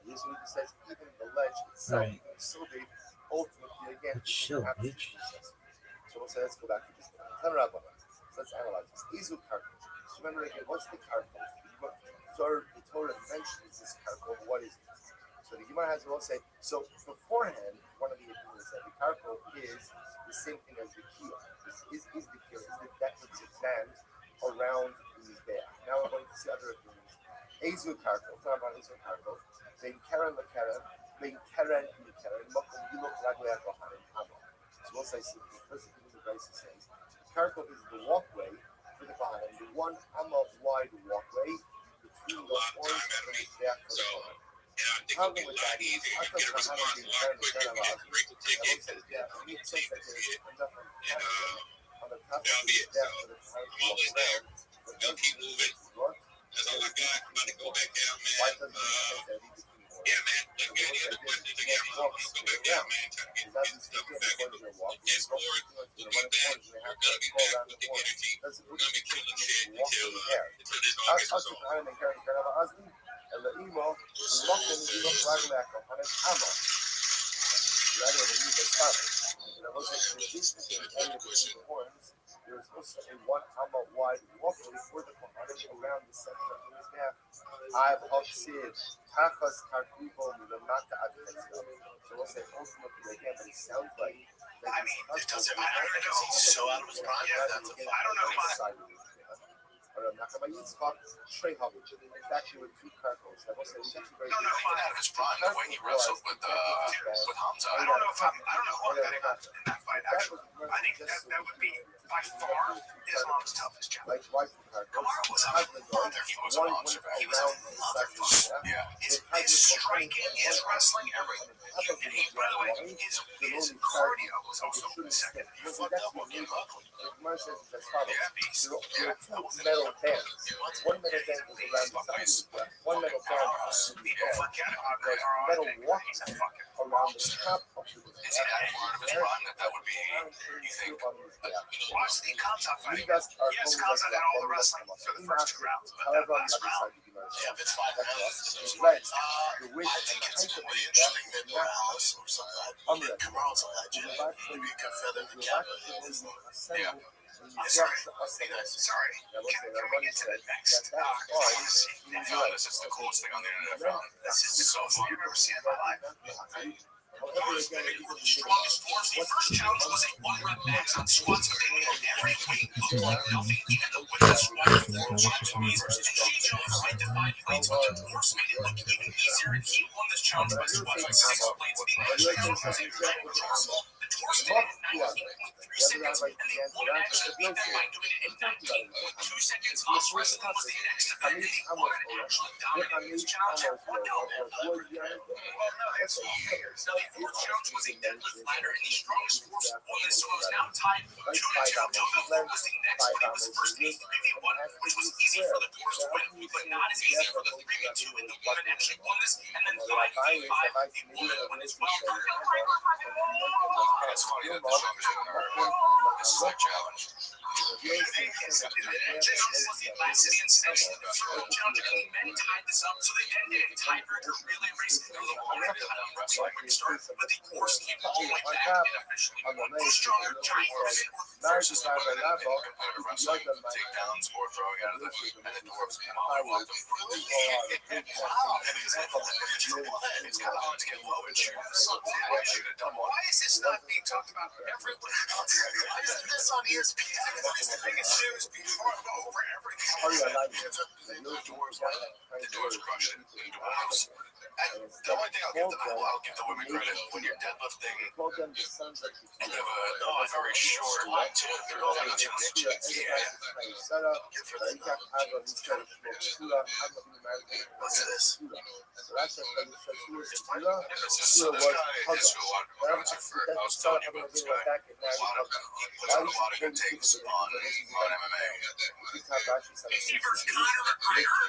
Yosef says, even the ledge itself, Right. even so big, ultimately, again, But chill, bitch. So, let's go back to this. So, let's analyze this. Izu cartridge. remember again, what's the karkol? The Torah mentions this karkol. What is it? So the Gemara has will say. So beforehand, one of the opinions that the karkol is the same thing as the kiyah. Is the kiyah? Is the deck that's examined around the mizbeach? Now we're going to see other opinions. Ezu karkol. Talking about ezu karkol. Bein keren lekeren. Bein keren lekeren. Makom yilok ragleach kohanim hamo. So we'll say the first opinion the Brisa says. Karkol is the walkway for the kohanim, the one wide walkway between the horns and the mizbeach for the kohanim. Problem with that is, I thought kohanim being keren lekeren alazim. Yeah, it makes sense that there's enough on the top of the mizbeach for the kohanim to walk around. But they'll keep moving. That's all I got. I'm about to go back down, man. Why doesn't it make sense that he Yeah, man. Look, man, the other questions again, man. I'm gonna go back down, man. Trying to get stuff back in the It's more, we'll be back. We're gonna be back with the energy. We're gonna be killing shit until this all gets resolved. There's also a 1 amma wide walkway for the kohanim around the center of his map. I've observed tachas karkuvo milamata advetzio. So we'll say ultimately again, but it sounds like that. I mean, it doesn't matter because he's so out of his mind. Yeah, that's I don't know about it. In fact, there were 2 karkos. I will say he's actually very No, out of his prime. The way he wrestled with Hamza. I don't know who got him in that fight. Actually, I think that would be by far Islam's toughest challenge. Kamara was a mother. He was a monster. He was a motherfucker. Yeah, his striking, his wrestling, everything. And he, by the way, his cardio was also second. He fucked up on him. There are 2 metal bands. One metal band was around the side, one metal band was metal walking around the top of the Is he that far out of his prime that would be, you think? Watch the Kamsa fighting. Yes, Kamsa had all the wrestling for the first 2 rounds, but that last round, yeah, if it's 5 minutes, I think it's a way of showing that morals or something. Kamara's a legend. Maybe you can feather the cap. Yeah. Sorry. Can we get to the next? This is the coolest thing on the internet I found. This is so fun. I've never seen it in my life. The strongest force. The first challenge was a 1-rep max on squats, and every weight looked like nothing. Even the women's squat performed Chinese and she chose high-defined weights, but the force made it look even easier, and he won this challenge by squats with 6 plates being actually used The torso did 19.3 seconds, and they won actually beat that by doing it in 19.2 seconds. Us wrestling was the next event, and he won and actually dominated this challenge. Well, no, it's years. Now, the 4th challenge was a deadlift ladder, and the strongest force won this, so it was now tied 2-2. Tofu was the next one. It was the first 3v1, which was easy for the force to win, but not as easy for the 3v2, and the woman actually won this, and then 5v5, the woman won as well. It's funny that the strongest winner this is like challenge. This was the Atlassian section. The first challenge, and the men tied this up, so they then did a tiebreaker relay race. There was a long cut on wrestling when you start, but the horse came all the way back and officially won. The stronger giant horse versus the women in competitive wrestling. Takedowns or throwing out of the heat, and the dwarves came all they want them. Wow, it's kind of hard to get low and shoot. Why should have done? Why is this not being talked about everywhere? Why isn't this on ESPN? This thing is serious before over everything. The doors crushed it. The dwarves. The only thing I'll give the women credit when you're deadlifting. You have a very short line too. They're all about 2 inches. Yeah. Good for them. What's this? This is who I was telling you about this guy. He puts out a lot of good takes on MMA. He versus Conor McGregor.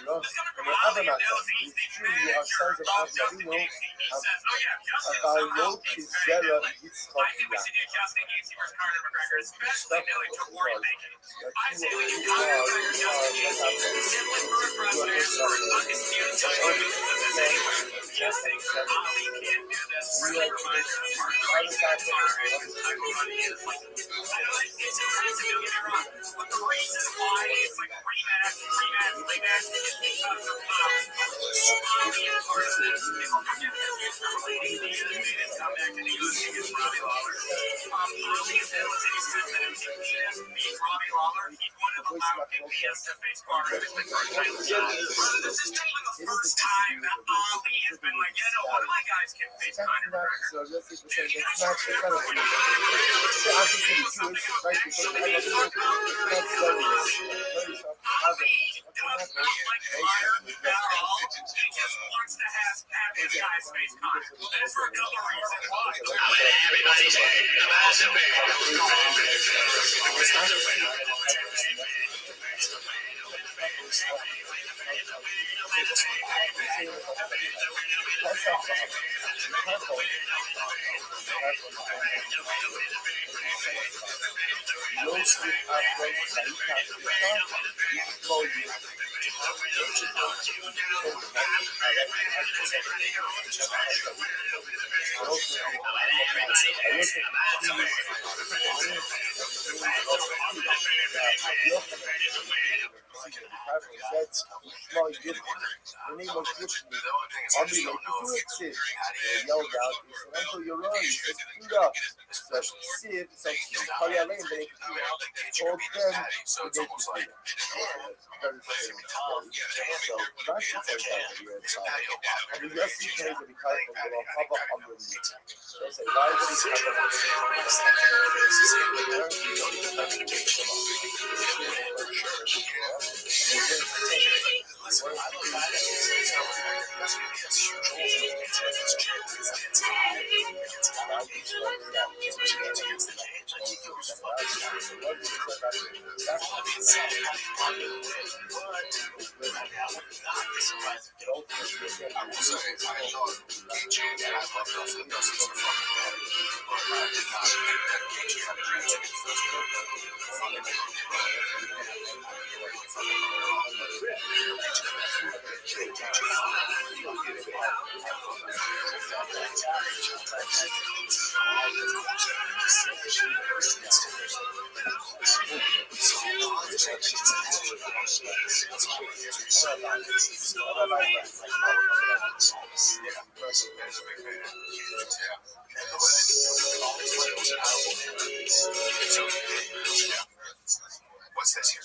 What's this here?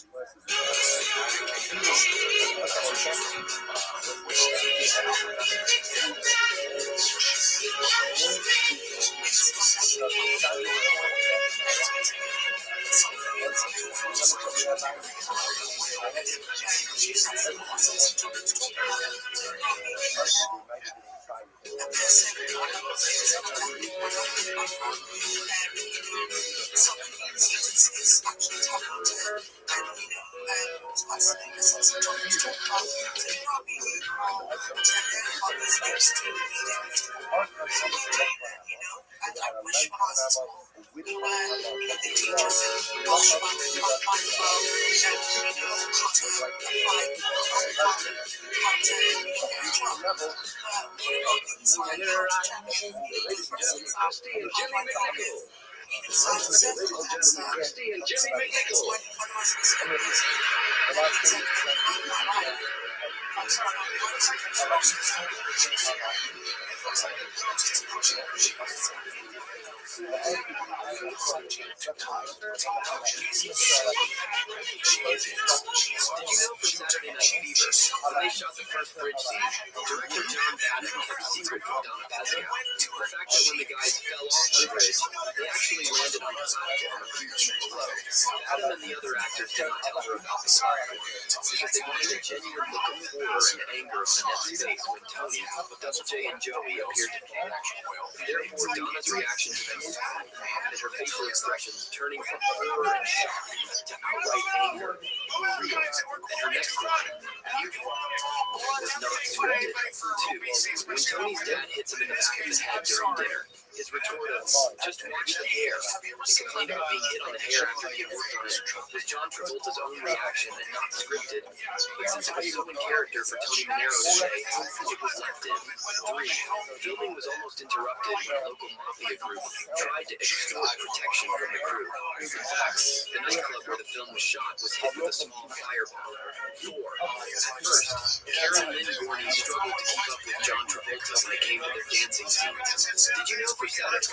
They shot the first bridge scene. Director John Badham kept a secret from Donna Pascal. The fact that when the guys fell off the bridge, they actually landed on a platform a few feet below. Adam and the other actors didn't tell her about the fire because they wanted a genuine look of horror and anger on Annette's face when Tony, Double J, and Joey appeared to connect. Therefore, Donna's reaction to emphatic, and her facial expressions turning from horror and shock to outright anger were real. And her next line, "Beautiful," was not scripted. Two, when Tony's dad hits him in the back of the head during dinner, his retort of "just watch the hair" and complained about being hit on the hair after he had worked on it was John Travolta's own reaction and not scripted. But since it was so in character for Tony Manero to say, it was left in. Three, filming was almost interrupted when a local mafia group tried to extort protection from the crew. In fact, the nightclub where the film was shot was hit with a small firebomb. Four, at first, Karen Lynn Gordy struggled to keep up with John Travolta when it came to their dancing scenes. Did you know for Saturday?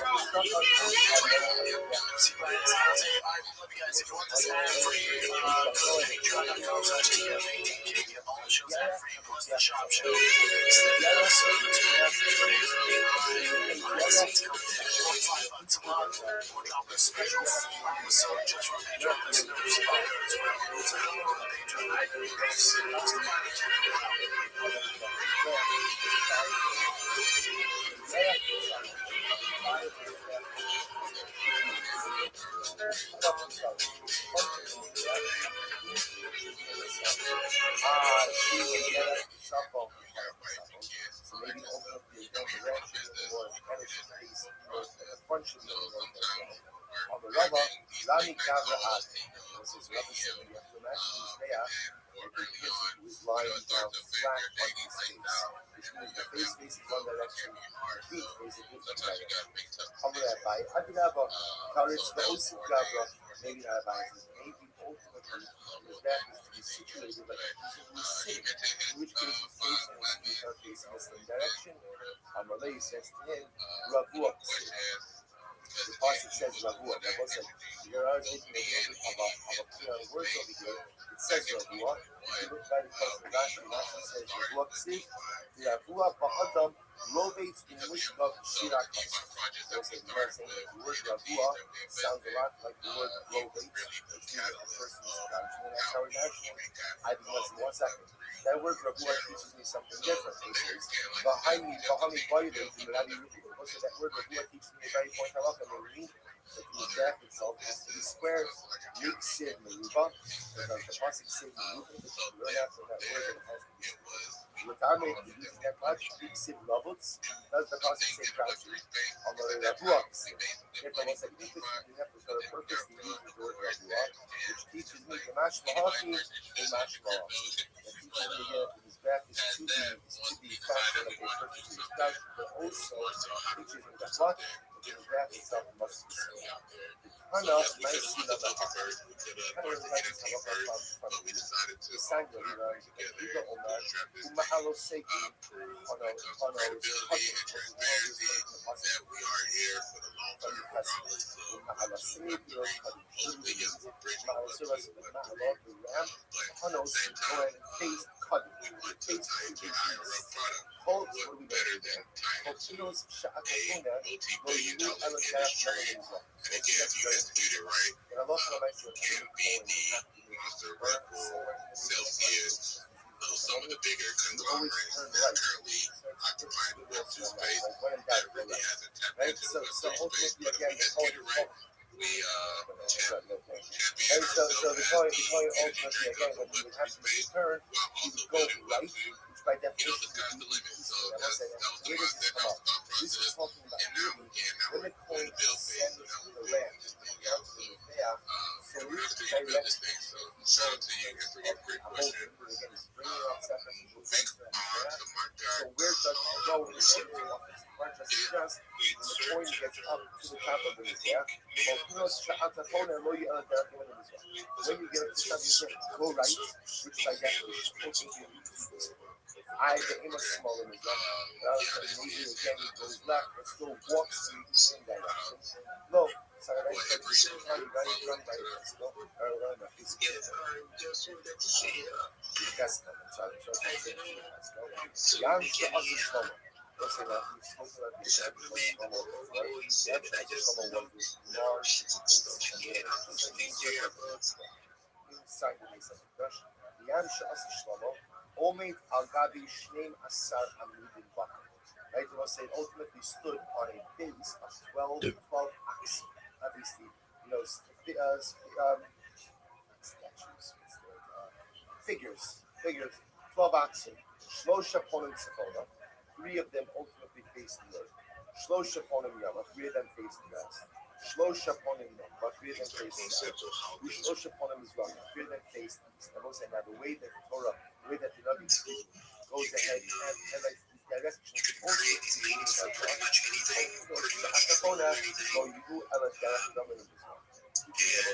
Lani Gavra Ad. This is Rabbi Shimon. You have to imagine he's there, and the kissing was lying down flat on his face. Which means the face faces one direction, the feet face a different direction. By Adilaba, Karis, the Osi Gavra, maybe not by maybe ultimately his back is to be situated like he's sitting, in which case his face is facing the same direction. Amalei says to him, Ravuah. The passage says Ravua. That wasn't. You're always making a play on words over here. It says Ravua. If you look very close to Rashi, Rashi says Ravua Ksiv. The Ravua Ba'adam Rovates in Mishkav Shirakas. There's a word saying that the word Ravua sounds a lot like the word Rovate, which means a person's couch. And that's how it actually. I think listen 1 second. That word Ravua teaches me something different. It says behind me, Violate, and also that word Ravua teaches me a very point out and they read that the back itself has to be square. Yiksiv Meruba, because the pasuk says Meruba, which is learn after that word that it has to be square. Without using that much, Yiksiv Lovuts, does the pasuk say crouching? On the Ravua, if I was like this, you have to sort of purposely use the word Ravua, which teaches me the Mash Mahafi and Mash Mahafi. That teaches me again that his back is to be faster like a person to his couch, but also teaches me that what? His back itself must be square. Hana, nice see on the heart. Hana reminds how from the Sangha he learns that Higa Omar, Umahalo Seiki, on a cutting, that we are here for the long term. Umahalo Seiki, Umahalo Seiki, the ram, Hanos, go ahead and face cutting. Face cutting. What do we do there? Kotinos Sha'akuna, Royu Alakara. And again, you executed right. Can be the Monster Red Bull, Celsius, some of the bigger conglomerates that are currently occupying the Web2 space that really hasn't tapped into the Web3 space. But if we execute it right, we champion so the point ultimately again when you have to turn, you go right, which by definition the sky's the limit. So where that does was this my come up? thought This is process. talking about And now, when the coin descends to the land, so and we we're going to build this thing. So shout out to you again for your great question. To my God, so where does it go in the just the coin gets up to the top of the mizbeach. When you get up to the top, you say go right, which by definition I the aim is small in the left. Maybe again it goes left, but still walks in the same direction. No, so I every single time you run by this. No, it's that's Listen, we spoke about this inside the base of the Dash. Yam Shas Shlomo, Omed Al Gabi Shneim Asar Amudin Bakar. Right? It was saying ultimately stood on a base of 12 oxen. Obviously, statues, figures, 12 oxen. Shlosha ponim tzefona. Three of them ultimately faced north. Shlosha ponim yama. Three of them faced west. Shlosha ponim yama. Three of them faced south. Shlosha ponim mizrach. Three of them faced east. I will say now the way that the Torah, the way that the Navi goes ahead and like these directions also Pretty much anything.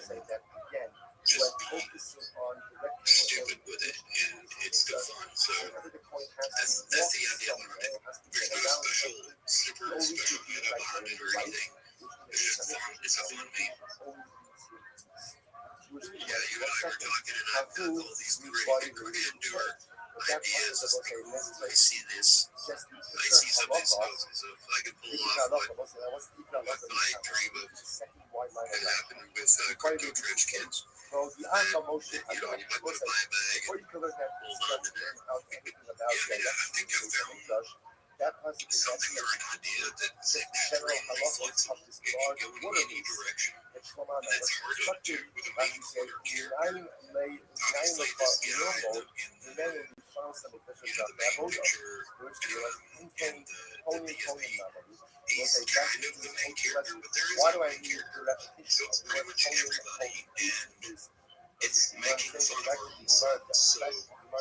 Say that again. When focusing on directional Stupid with it, and it's good fun. So that's the idea of it. There's no super special bit behind it or anything. It's just fun. It's a fun game. Yeah, you and I were talking, and I've got all these great grandeur ideas as to I see this. I see some of these houses. If I could pull off what my dream of had happened with crypto trench kids. You might want to buy a bag and hold on to that. I think I found something or an idea that naturally reflects and it can go in any direction. And that's hard to do with a main player character. Obviously, this guy in the picture in the PSP he's kind of the main character, but there is no main character. So it's pretty much everybody, and it's making fun of our own selves. So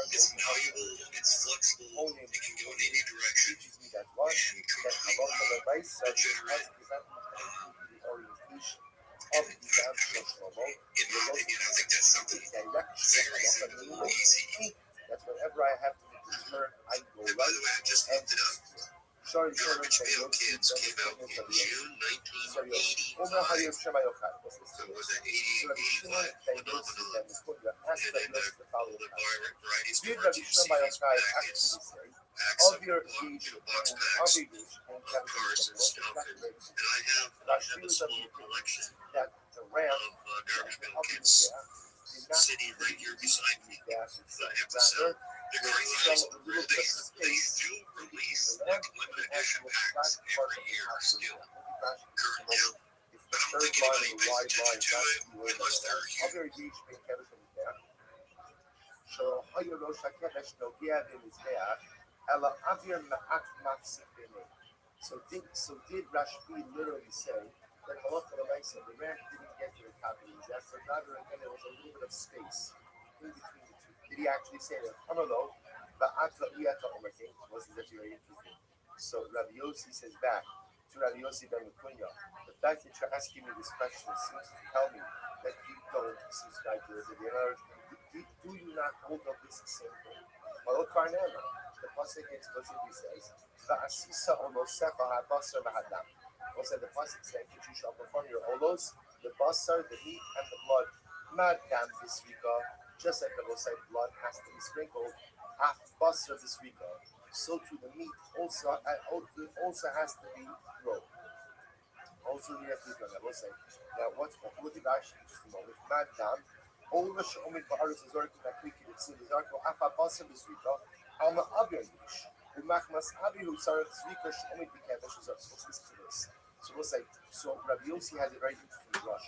it's malleable, it's flexible, it can go in any direction, and completely degenerate. In my opinion, I think that's something very simple and easy. That's whenever I have to return, I go And by the way, I just looked it up. Garbage Pail Kids came out in June 1985. So it was an 85 phenomenon. And in the varieties cards, you see these packs of box packs of cars and stuff. And I have a small collection of Garbage Pail Kids sitting right here beside me that I have to sell. The crazy is they do release like limited edition packs every year still. Current now. But I don't think anybody pays attention to it unless they're huge. So did Rashbi literally say that Halacha Lamaisa, the ram didn't get to the top of these after another, and then there was a little bit of space in between the two. Did he actually say that? Hamalo, the Atla Iyata Omerting was actually very interesting. So Rabbi Yossi says back to Rabbi Yossi ben Mekunya, the fact that you're asking me this question seems to tell me that you don't subscribe to this. Do you not hold up this same thing? Well, Karnana, the Pasuk explicitly says, Va'asisa olosecha ha'basar v'hadam. Also, the Pasuk says that you shall perform your olos, the basar, the meat, and the blood, madam bisrika, just like the Mosai blood has to be sprinkled, af basar bisrika, so to the meat also has to be rolled. Also, you have to do that. We'll say, now, what's the actually just a moment? Madam, Ola Shomit Baharis is Zork, that we can see the Zarko, Afa Basam is Rika, Alma Abianish, Umachmas Abi, who Sarah Zvika Shomit Bikavish is up. So let's listen to this. So we'll say, so Rabbi Yossi has a very interesting drush.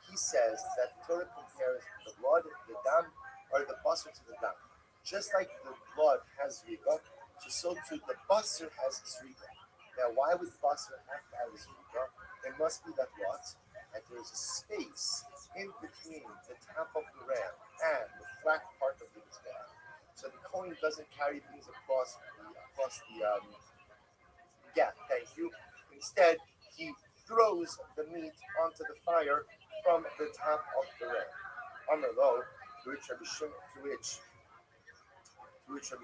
He says that the Torah compares the blood, the dam, or the basar to the dam. Just like the blood has Rika, so too the basar has Zrika. Now, why would basar have to have Zrika? It must be that what? That there's a space in between the top of the ram and the flat part of the mizbeach, so the coin doesn't carry things across the gap. Thank you. Instead, he throws the meat onto the fire from the top of the ram. Amrlo, to which Rabbi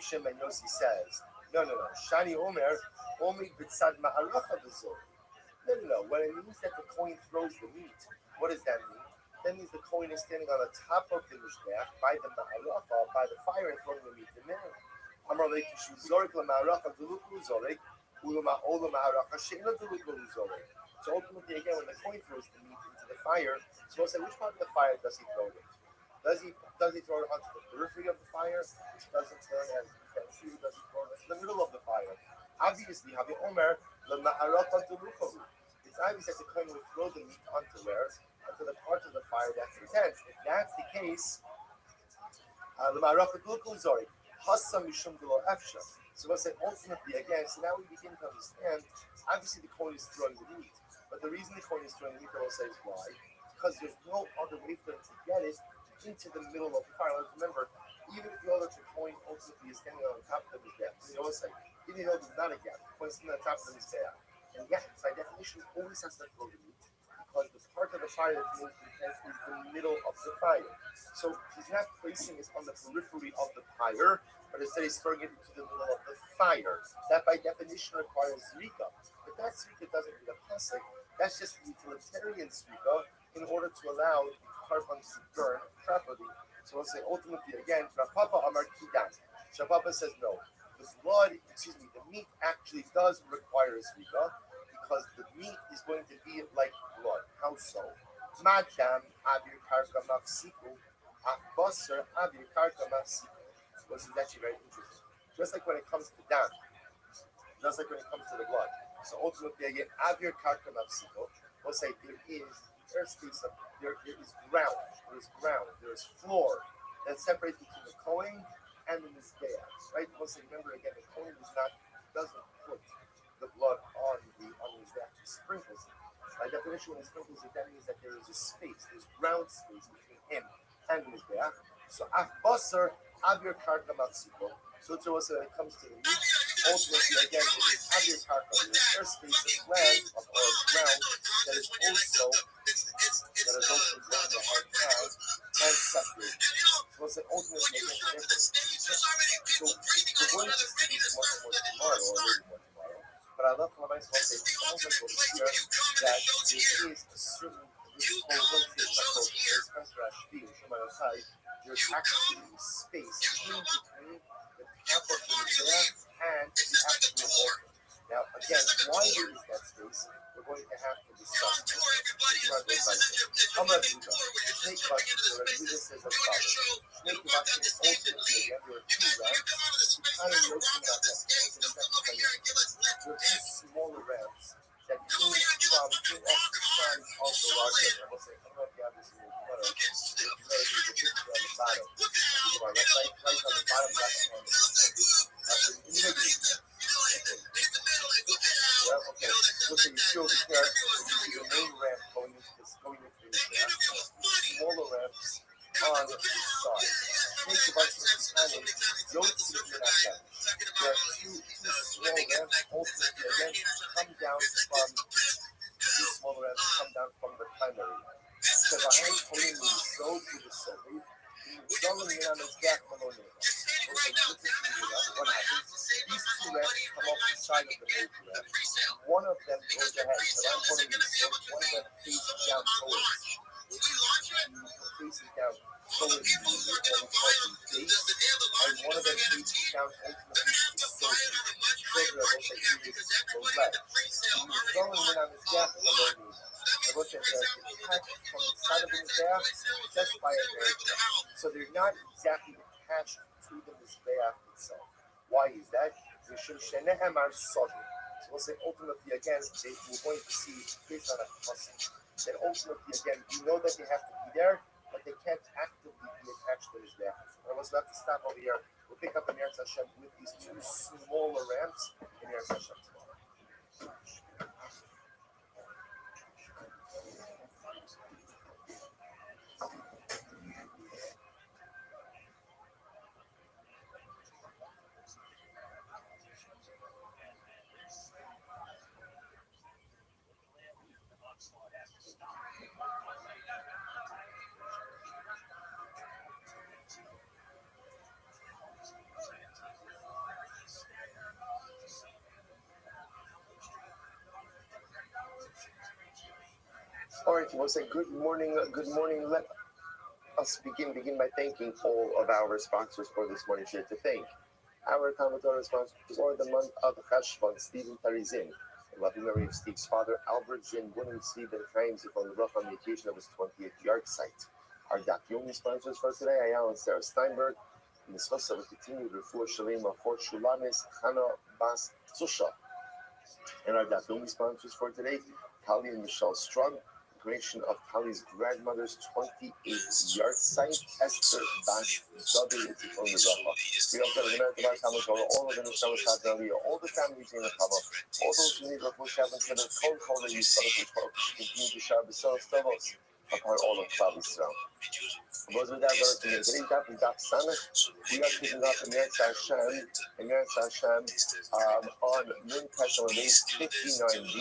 Shimon Yossi says, no. Shani Omer, only b'tzad ma'aracha v'zor. No. When it means that the coin throws the meat, what does that mean? That means the coin is standing on the top of the mizbeach by the ma'aracha, by the fire, and throwing the meat in there. Amar leiki shu zorik l'ma'aracha d'luku zorik, ulama ola ma'aracha she'ena d'luku zorik. So ultimately, again, when the coin throws the meat into the fire, so we'll say, which part of the fire does he throw it into? Does he throw it onto the periphery of the fire, which doesn't turn as you can see? Does he throw it into the middle of the fire, Obviously, have you Omer, it's obvious that the coin will throw the meat onto where? Onto the part of the fire that's intense. If that's the case, so we'll say ultimately again, so now we begin to understand, obviously the coin is throwing the meat. But the reason the coin is throwing the meat, I will say is why? Because there's no other way for him to get it into the middle of the fire. Let's remember, even if you know that the coin ultimately is standing on top of the gap, you always say, even though there's not a gap, the coin is standing on top of the gap. And yet, by definition, it always has to throw the meat because the part of the fire that's most intense is the middle of the fire. So he's not placing it on the periphery of the fire, but instead he's throwing it into the middle of the fire. That by definition requires zrika. But that zrika doesn't need a pasuk. That's just utilitarian zrika in order to allow the carbon to burn properly. So we'll say ultimately again, Rapapa Amar Kidan. Shababa says no. The blood, excuse me, the meat actually does require zrika because the meat is going to be like blood. How so? Madam Abir Karka Mafsiku, Afbasser Abir Karka Mafsiku. Which is actually very interesting. Just like when it comes to dam, just like when it comes to the blood. So ultimately, again, Abir Karka Mafsiku, we'll say there is airspace, there is ground, there is floor that separates between the Kohen and the Mizbeah. Right? We'll say, remember again, the Kohen doesn't put the blood on the Mizbeah, he sprinkles it. By definition, when he sprinkles it, that means that there is a space, there's ground space between him and the Mizbeah. So Afbasser Abir Karka Matsiko. So to us when it comes to the meat, ultimately again it is Abir Karka, the airspace of land or ground that is also going to hard time and separated. So we'll say ultimately again so we're going to see this much more tomorrow or maybe more tomorrow. But I love how nice one say it sounds like over here that there is a certain there's actually space in between the top of the Mizbeach and the actual altar. Now, again, why there is that space, we're going to have to discuss. I'm not going to Snake Vashon, the Rebbe says as follows. Snake Vashon, ultimately, again, there are two ramps. Kind of looking at that. There are two smaller ramps that came from two opposite sides of the larger ram. I don't know if you have this in your photo. There's a picture on the bottom. Right on the bottom left hand. That's an image. Well, okay. Look at you see over here. This is the main ramp going into this ramp. Smaller ramps on the side. Snake Vashon, don't see it like that. There are two small ramps ultimately again come down from two small ramps come down from the primary. Because I am pulling the so to the soul. What happens? These two ramps come off the side of the major ramp. One of them goes ahead, so I'm pulling the so one of them faces down towards. Faces down towards the base, and one of them faces down ultimately to the soul. Further, I will say he is the left. He's throwing in on his gap alone. I will say they're attached from the side of the Mizbeach just by a hair. So they're not exactly attached to the Mizbeach itself. Why is that? So we'll say ultimately again, we're going to see based on a person that ultimately again, we know that they have to be there, but they can't actively be attached to Mizbeach. I was about to stop over here. We'll pick up in Eretz Hashem with these two smaller ramps in Eretz Hashem tomorrow. All right, we'll say good morning. Good morning. Let us begin by thanking all of our sponsors for this morning's share. To thank our commentator sponsors for the month of Cheshvan, Stephen Tarizin, the loving memory of Steve's father, Albert Zin, William Steve, and Chaim Zikon Ruch on the occasion of his 20th yard site. Our Dak Yomi sponsors for today, Ayala and Sarah Steinberg, Nischosa will continue to refer Shalema for Shulamis Chana Bas Susha. And our Dafyomi sponsors for today, Tali and Michelle Strug, creation of Tali's grandmother's 28-yard site, Esther Bas David Yitzchon Mizracha. We also have the American Bar Talmud Torah, all of the Neshama Sadnali, all the families in the Kama, all those who need Rafu Shabbat for the Kol that you started with Torah, continue to share the Soros Tovos upon all of Klal Yisrael. Was with that verse today? Today's daf is daf Samech. We are picking up in Eretz Hashem, on Nun Tesla base 59b,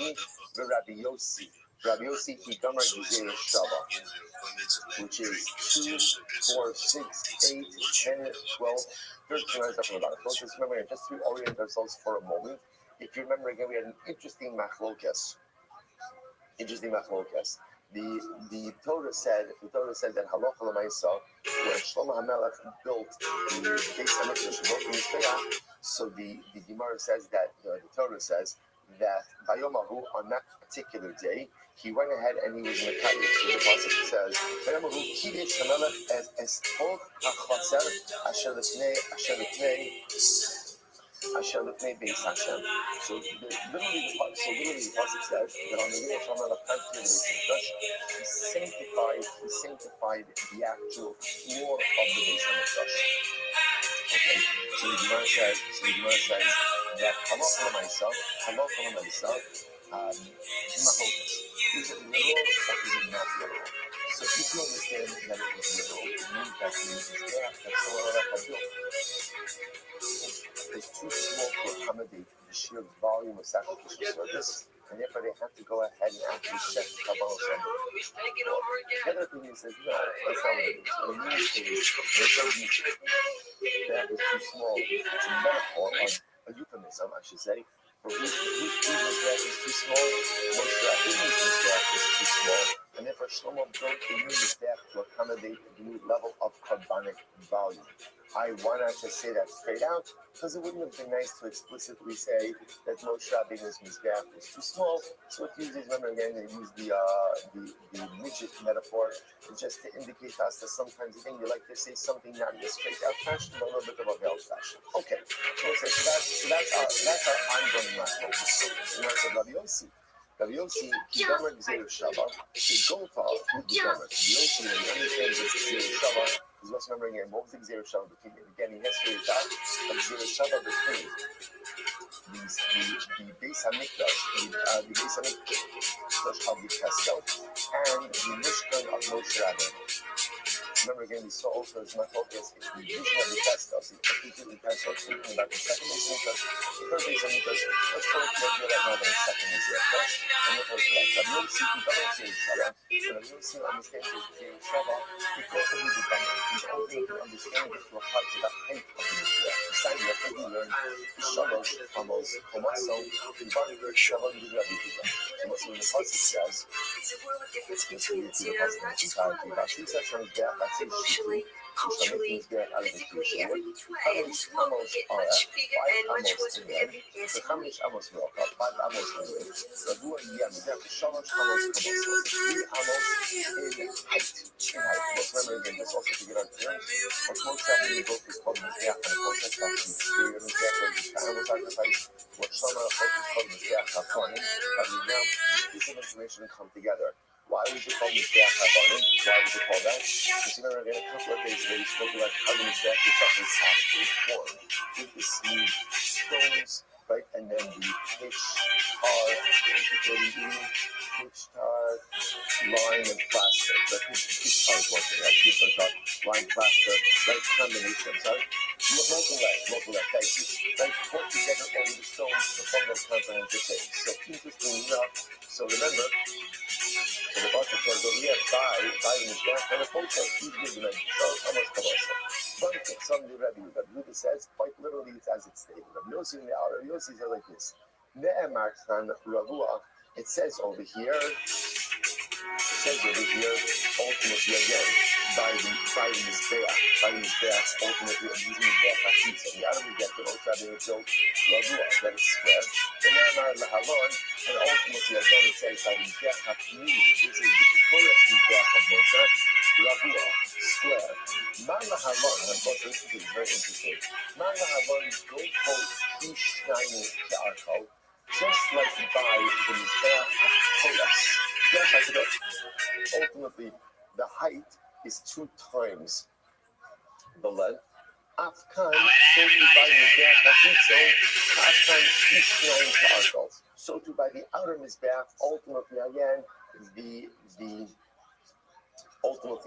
with Rabbi Yossi. Rabbi Yossi Kigamar Gizeh Shava, which is 2, 4, 6, 8, 10, 12, 13 lines up from the bottom. So let's just remember, just to orient ourselves for a moment. If you remember again, we had an interesting machlokas. The Torah said that halacha l'maisa, when Shlomo HaMelech built the Beis Hamikdash, built the Mizbeach, so the Gemara says that the Torah says that Bayomahu, on that particular day, he went ahead and he was in the Kaddish. So the pasuk says, Bayomahu Kiddush HaMelech es tol ha'chaser asher lefnei Beis Hashem. So literally the pasuk says that on the day of Shlomo HaMelech planted the Beis Hamikdash, he sanctified the actual floor of the Beis Hamikdash. Okay, so the Gemara says that halacha l'maisa, machokas. Is it literal or is it not literal? So if you understand that it was literal, it means that the Mizbeach that Shlomo HaMelech built is too small to accommodate the sheer volume of sacrificial service, and therefore they have to go ahead and actually set the Kabbalah Shem. The other thing is that no, that's not what it is. What it means is that is too small. It's a metaphor, a euphemism, I should say, for whose Mizbeach is too small, Moshe Rabbeinu's Mizbeach is too small, and therefore Shlomo built the new Mizbeach to accommodate the new level of carbonic volume. Why not just say that straight out? Because it wouldn't have been nice to explicitly say that Moshe Rabbeinu's Mizbeach was too small. So what uses, remember again, they use the midget metaphor just to indicate to us that sometimes again you like to say something not in a straight out fashion, but a little bit of a veiled fashion. Okay, so that's our ongoing message. And that's Rabbi Yossi. Rabbi Yossi, Kigomer Gzeir Shava, the Golfa with the Gomer. Rabbi Yossi, when you understand this Gzeir Shava, is what's remembering again, what was the Gzeir Shava between, again, yesterday is that, the Gzeir Shava between the Beis Hamikdash, the Beis Hamikdash of the Pesach, and the Mishkan of Moshe Rabbeinu. Remember again, we saw also as my focus is the vision of the Pesach, the completely Pesach, speaking about the second Beis Hamikdash, the third Beis Hamikdash. Let's go to the idea right now that the second Beis Hamikdash, and the first one. Rabbi Yossi, he doesn't say Shava, so Rabbi Yossi understands his Shava because of his Dibana. He's ultimately understanding it to apply to the height of the Mizbeach. Besides that, we learned the Shalosh, Amos, Komaso, Dibana, Shava, and Rabbi Dibana. So what's when the pasuk says, culturally, politically, every way, and you will get much bigger and much worse with every year. Information come together. Why was it called Mizbeach HaBanim? Why was it called that? Because you remember, again, a couple of days ago, we spoke about how the Mizbeach was actually formed. With the smooth stones, right? And then the pitch tar, lime, and plaster. The pitch tar is one thing, right? Pitch tar, lime, plaster, right? Combination, sorry. Local left, thank you. Right? Put together over the stones to form that comprehensive thing. So, interesting enough, so remember, so the pasuk says that we have five in the Mizbeach, and the focus is given them. So almost colossal. But some of the Rabbi Yehuda says, quite literally, it's as it's stated. Rabbi Yossi in the outer, Rabbi Yossi says like this: Ne'emar Khan Ravua. It says over here says over here, ultimately again, by the Mizbeach, ultimately using Mizbeach HaChitza. The outer Mizbeach, the Osha Be'etzot, Lavua, that is square. The Ne'amar Lahalon, and ultimately again it says by the Mizbeach HaPnimi. This is the Kekoras Mizbeach of Moshe, Lavua, square. Man Lahalon, and this is very interesting. Man Lahalon, go for Kishnayim Ke'arko, just like by the Mizbeach HaKolas. Ultimately, the height is 2 times the length. Afkan, so too by the Mizbeach HaChitzo, Afkan Kishnayim Ke'arko. So too by the outer Mizbeach, ultimately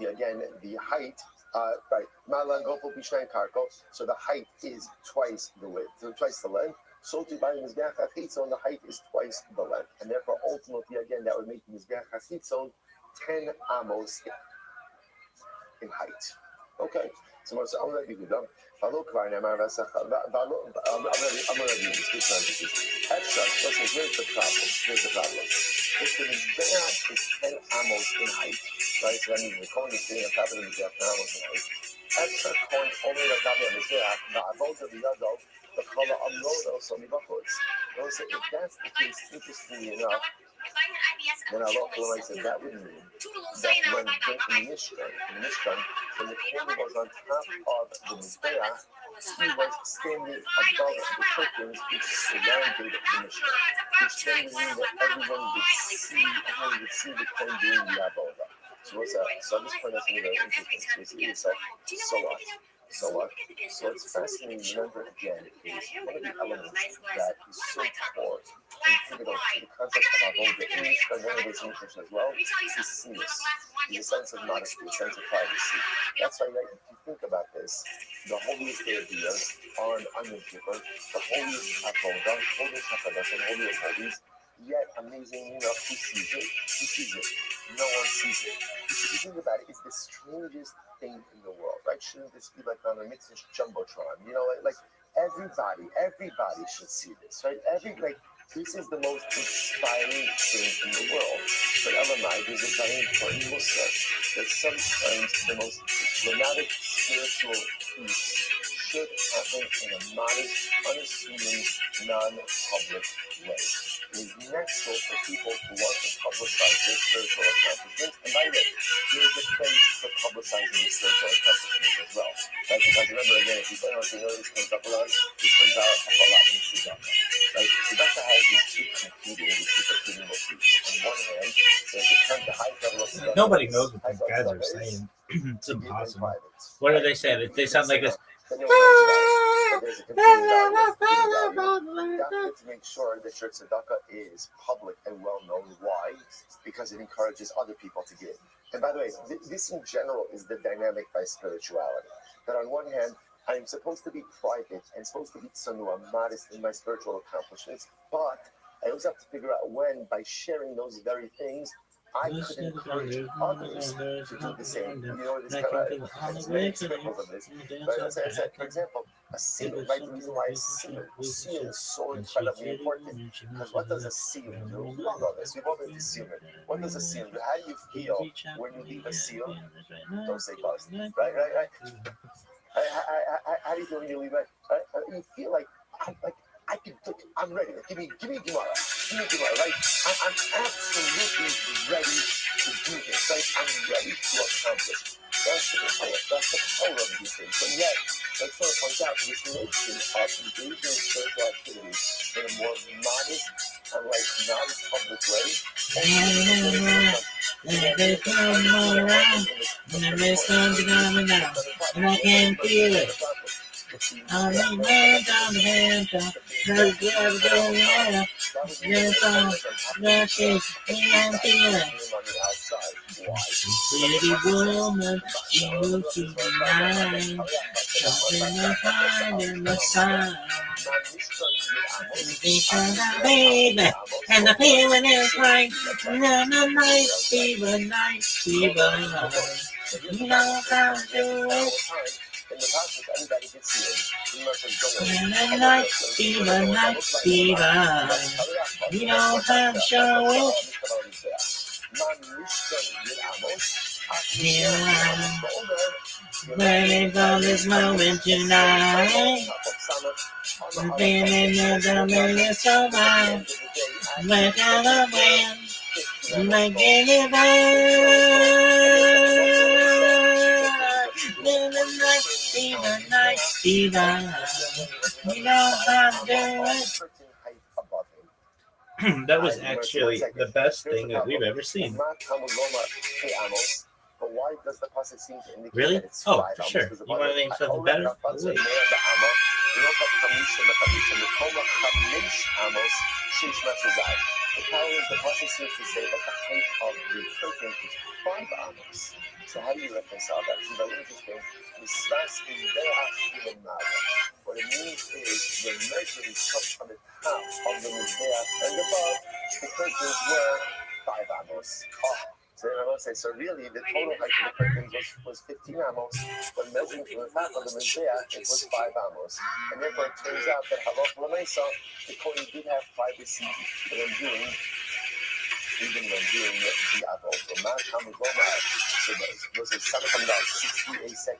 again, the height, right, Malan Gopal Kishnayim Karko, so the height is twice the width, so twice the length. So to by Mizbeach HaChitzon, the height is twice the length, and therefore ultimately again that would make Mizbeach HaChitzon 10 amos in height. Okay, so I'm going to do them. I'm going to do this. Extra, here's the problem. If the Mizbeach is 10 amos in height, right, so that means the Kohen is being a capital Mizbeach 10 amos in height. Extra Kohen only the capital Mizbeach, the Avot of the Yadov, the color of Lodo, so if that's the case, interestingly enough, then Allah said that would mean that when in the Mishkan, when the Kohen was on top of the Mizbeach, he was standing above the curtains which surrounded the Mishkan, which then would mean that everyone would see the Kohen doing the Avodah. So what's that? So this point that's very interesting. So you see yourself, so what? So it's fascinating. Remember again, is one of the elements that is so core and pivotal to the concept of avodah in one of those interests as well is sneeze, is a sense of modesty, a sense of privacy. That's why, right, if you think about this, the holiest day of the year on Yom Kippur, the holiest avodah, holiest hakadosh, and holy of holies. Yet, amazingly enough, who sees it? Who sees it? No one sees it. Because if you think about it, it's the strangest thing in the world, right? Shouldn't this be like on a mitzvah jumbotron? You know, like everybody should see this, right? This is the most inspiring thing in the world. But Elamai, there's a very important musar that sometimes the most dramatic spiritual piece should happen in a modest, unassuming, non-public way. It is natural for people who want to publicize their spiritual accomplishments. And by the way, there's a place for publicizing your spiritual accomplishments as well. Right? Because remember again, if you don't know this comes up a lot, this comes out a lot in Tzedakah. Right? Tzedakah has these two competing motifs. On one hand, there's the high level of Tzedakah. Nobody knows what these guys are saying. It's impossible. What do they say? They sound like this. There's a competing value. To make sure that your tzedakah is public and well known. Why? Because it encourages other people to give. And by the way, this in general is the dynamic by spirituality. That on one hand, I'm supposed to be private and supposed to be tzanua, modest in my spiritual accomplishments, but I also have to figure out when, by sharing those very things, I could encourage others to do the same. You know, this kind of many examples of this. But as I said, for example, a seal, right? The reason why a seal is so incredibly important. Because what does a seal do? We all know this. We've all been to seal. What does a seal do? How do you feel when you leave a seal? Don't say bust. Right. How do you feel when you leave it? You feel like I can do it. I'm ready. Give me Gemara. Give me Gemara, right? I'm absolutely ready to do this, right? I'm ready to accomplish. That's the power of these things. And yet, I just want to point out this notion of engaging in spiritual activities in a more modest and non-public way. They come around, and they come down, and I can feel it. I'm in man down the hand, there's the other day, there's all that is, and I'm feeling. Pretty woman, she moves to the line, something I find in the sun. Because I'm baby, and the feeling is right, nice, fever, nice, fever, you know how to do it. In the process, everybody gets healed. And nice, fever, you know how to show it. Here I'm waiting for this moment tonight. Feeling the million so high. Look out the wind, making it burn. In the night, in the night, in the night. You know how to do it. That was actually the best thing that we've ever seen. But why does the pasuk seem to indicate Really? that it's Oh, five for amos? sure. Because the You want to name something better? Wait. The power is the pasuk seems to say that the height of the curtain is 5 amos. So how do you reconcile that? It's very interesting. What it means is the measuring cup on the top of the mizbeach and above the curtains were 5 amos. So I will say, so really the total height of the curtains was 15 amos, but measuring from the top of the mizbeach, it was 5 amos. And therefore it turns out that halach l'meisa, the Kohen did have privacy even when doing the avot. So man Talmud Lomar, so was a son of about 68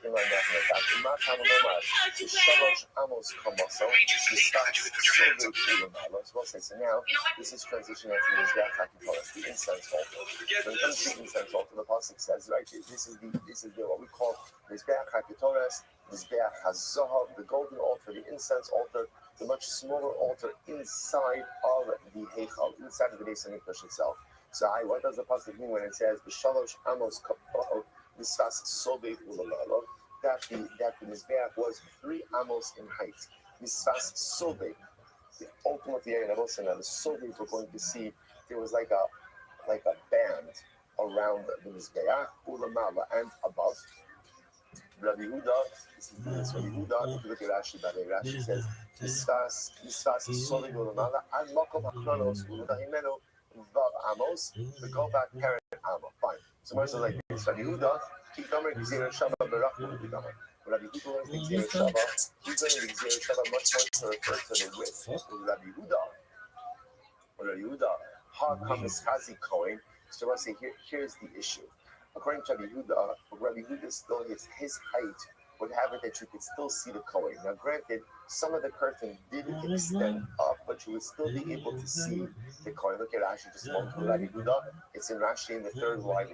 line mathematics. Man Talmud Lomar, the Shalosh Amos Komoso, the starts Silver Kulamalo. So now this is transitioning to the Mizbeach HaKitoras, the incense altar. When it comes to the incense altar, the pasuk says, right, this is the what we call Mizbeach HaKitoras, Mizbeach HaZohav, the golden altar, the incense altar, the much smaller altar inside of the Heichal, inside of the Beis Hamikdash itself. So what does the pasuk mean when it says B'shalosh amos kapal misfas sobei ulamalo? That the mizbeach was 3 amos in height. Misfas sobei, the ultimate area of also now the sobei we're going to see there was like a band around the mizbeach ulamalo and above. Rabbi Huda, this is Rabbi Huda. If you look at Rashi, by the way, Rashi says misfas sobei ulamalo and makom hakronos ulamalo. Vav Amos, we go back parent Amos. Fine. So Moses is like this. Rabbi Yehuda, Kidomer Gzir Shava Berachmu Kidomer. Rabbi Yehuda learns the Gzir Shava. He's learning the Gzir Shava much more to refer to the width. Rabbi Yehuda, how come is Chazi Kohen? So I say here's the issue. According to Rabbi Yehuda still his height would have it that you could still see the Kohen. Now, granted, some of the curtain did extend up, but you would still be able to see the Kohen. Look at Rashi, just one to Rabbi Yehuda. It's in Rashi in the third line.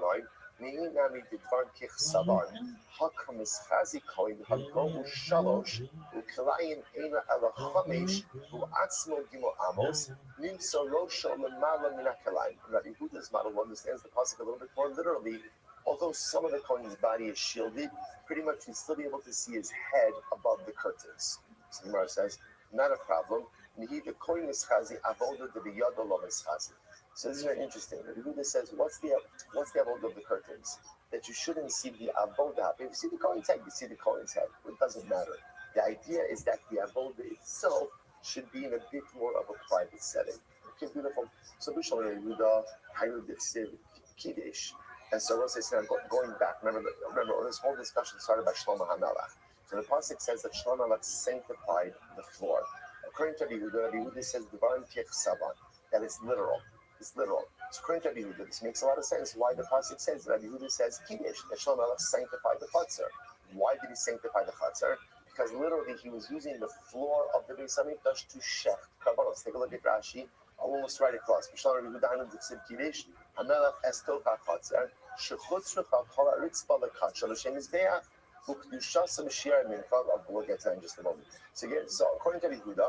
Meaning, Nami Didvan Kich Savan, Hakam is Chazi Kohen, Hagomu Shalosh, Uklayin Ena Ela Chamesh, Uatzmo Gimo Amos, Nimso Rosho Lemala Minakalayim. Rabbi Yehuda's model understands the pasuk a little bit more literally. Although some of the Kohen's body is shielded, pretty much you'd still be able to see his head above the curtains. So the Gemara says, not a problem. The Kohen is Chazi, Avoda de Biyadolom is Chazi. So this is very interesting. The Yehuda says, what's the avodah of the curtains? That you shouldn't see the avodah. If you see the Kohen's head, you see the Kohen's head. It doesn't matter. The idea is that the avodah itself should be in a bit more of a private setting. Okay, beautiful. So Bishal Yehuda, Hayud Siv Kiddush. And so Rosh Hashanah, going back, remember this whole discussion started by Shlomo HaMelech. So the pasuk says that Shlomo HaMelech sanctified the floor. According to Rabbi Yehuda says Dvarim Kich Savan, that it's literal. It's literal. So according to Rabbi Yehuda, this makes a lot of sense. Why the pasuk says Rabbi Yehuda says Kiddush, that Shlomo HaMelech sanctified the chutzner. Why did he sanctify the chutzner? Because literally he was using the floor of the Beis Hamikdash to shecht karbanos. Take a look at Rashi. I'll almost right across. B'shal Rabbi Yehuda Tzib Kiddush, HaMelech Estoch HaChutzner, Shechutzrich HaKol HaRitzpah LeKadsha L'Shem Mizbeach, U'Kedushas HaMashiach Mincha. We'll get to that in just a moment. So again, according to Rabbi Yehuda,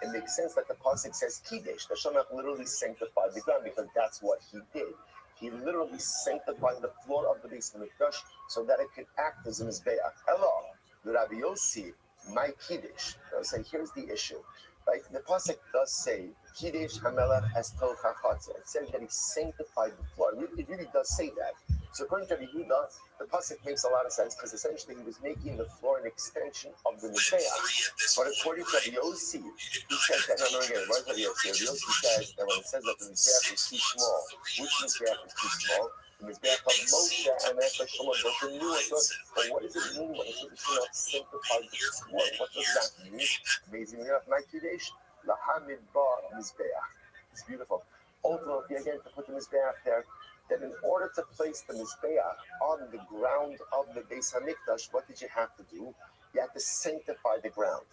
it makes sense that the pasuk says Kiddush. The Shemach literally sanctified the ground because that's what he did. He literally sanctified the floor of the Beis Hamikdash so that it could act as a mizbeach. Hello, the Rabbi Yossi, my Kiddush. I say, here's the issue. Right? The pasuk does say Kiddush Hamelech Estol Chachatzer. It says that he sanctified the floor. It really does say that. So according to Rabbi Yehuda, the pasuk makes a lot of sense because essentially he was making the floor an extension of the mizbeach. But according to Rabbi Yossi, he says that. No, again, what does Rabbi Yossi? Rabbi Yossi says that when it says that the mizbeach is too small, which mizbeach is too small? The mizbeach of Moshe and Ezra Shlomo built a new one. But what does it mean when it says it should not sanctify the floor? What does that mean? Amazingly enough, my Kiddush, Lahamid Ba Mizbeach. It's beautiful. Ultimately, again, to put the mizbeach there. that in order to place the Mizbeach on the ground of the Beis Hamikdash, what did you have to do? You had to sanctify the ground.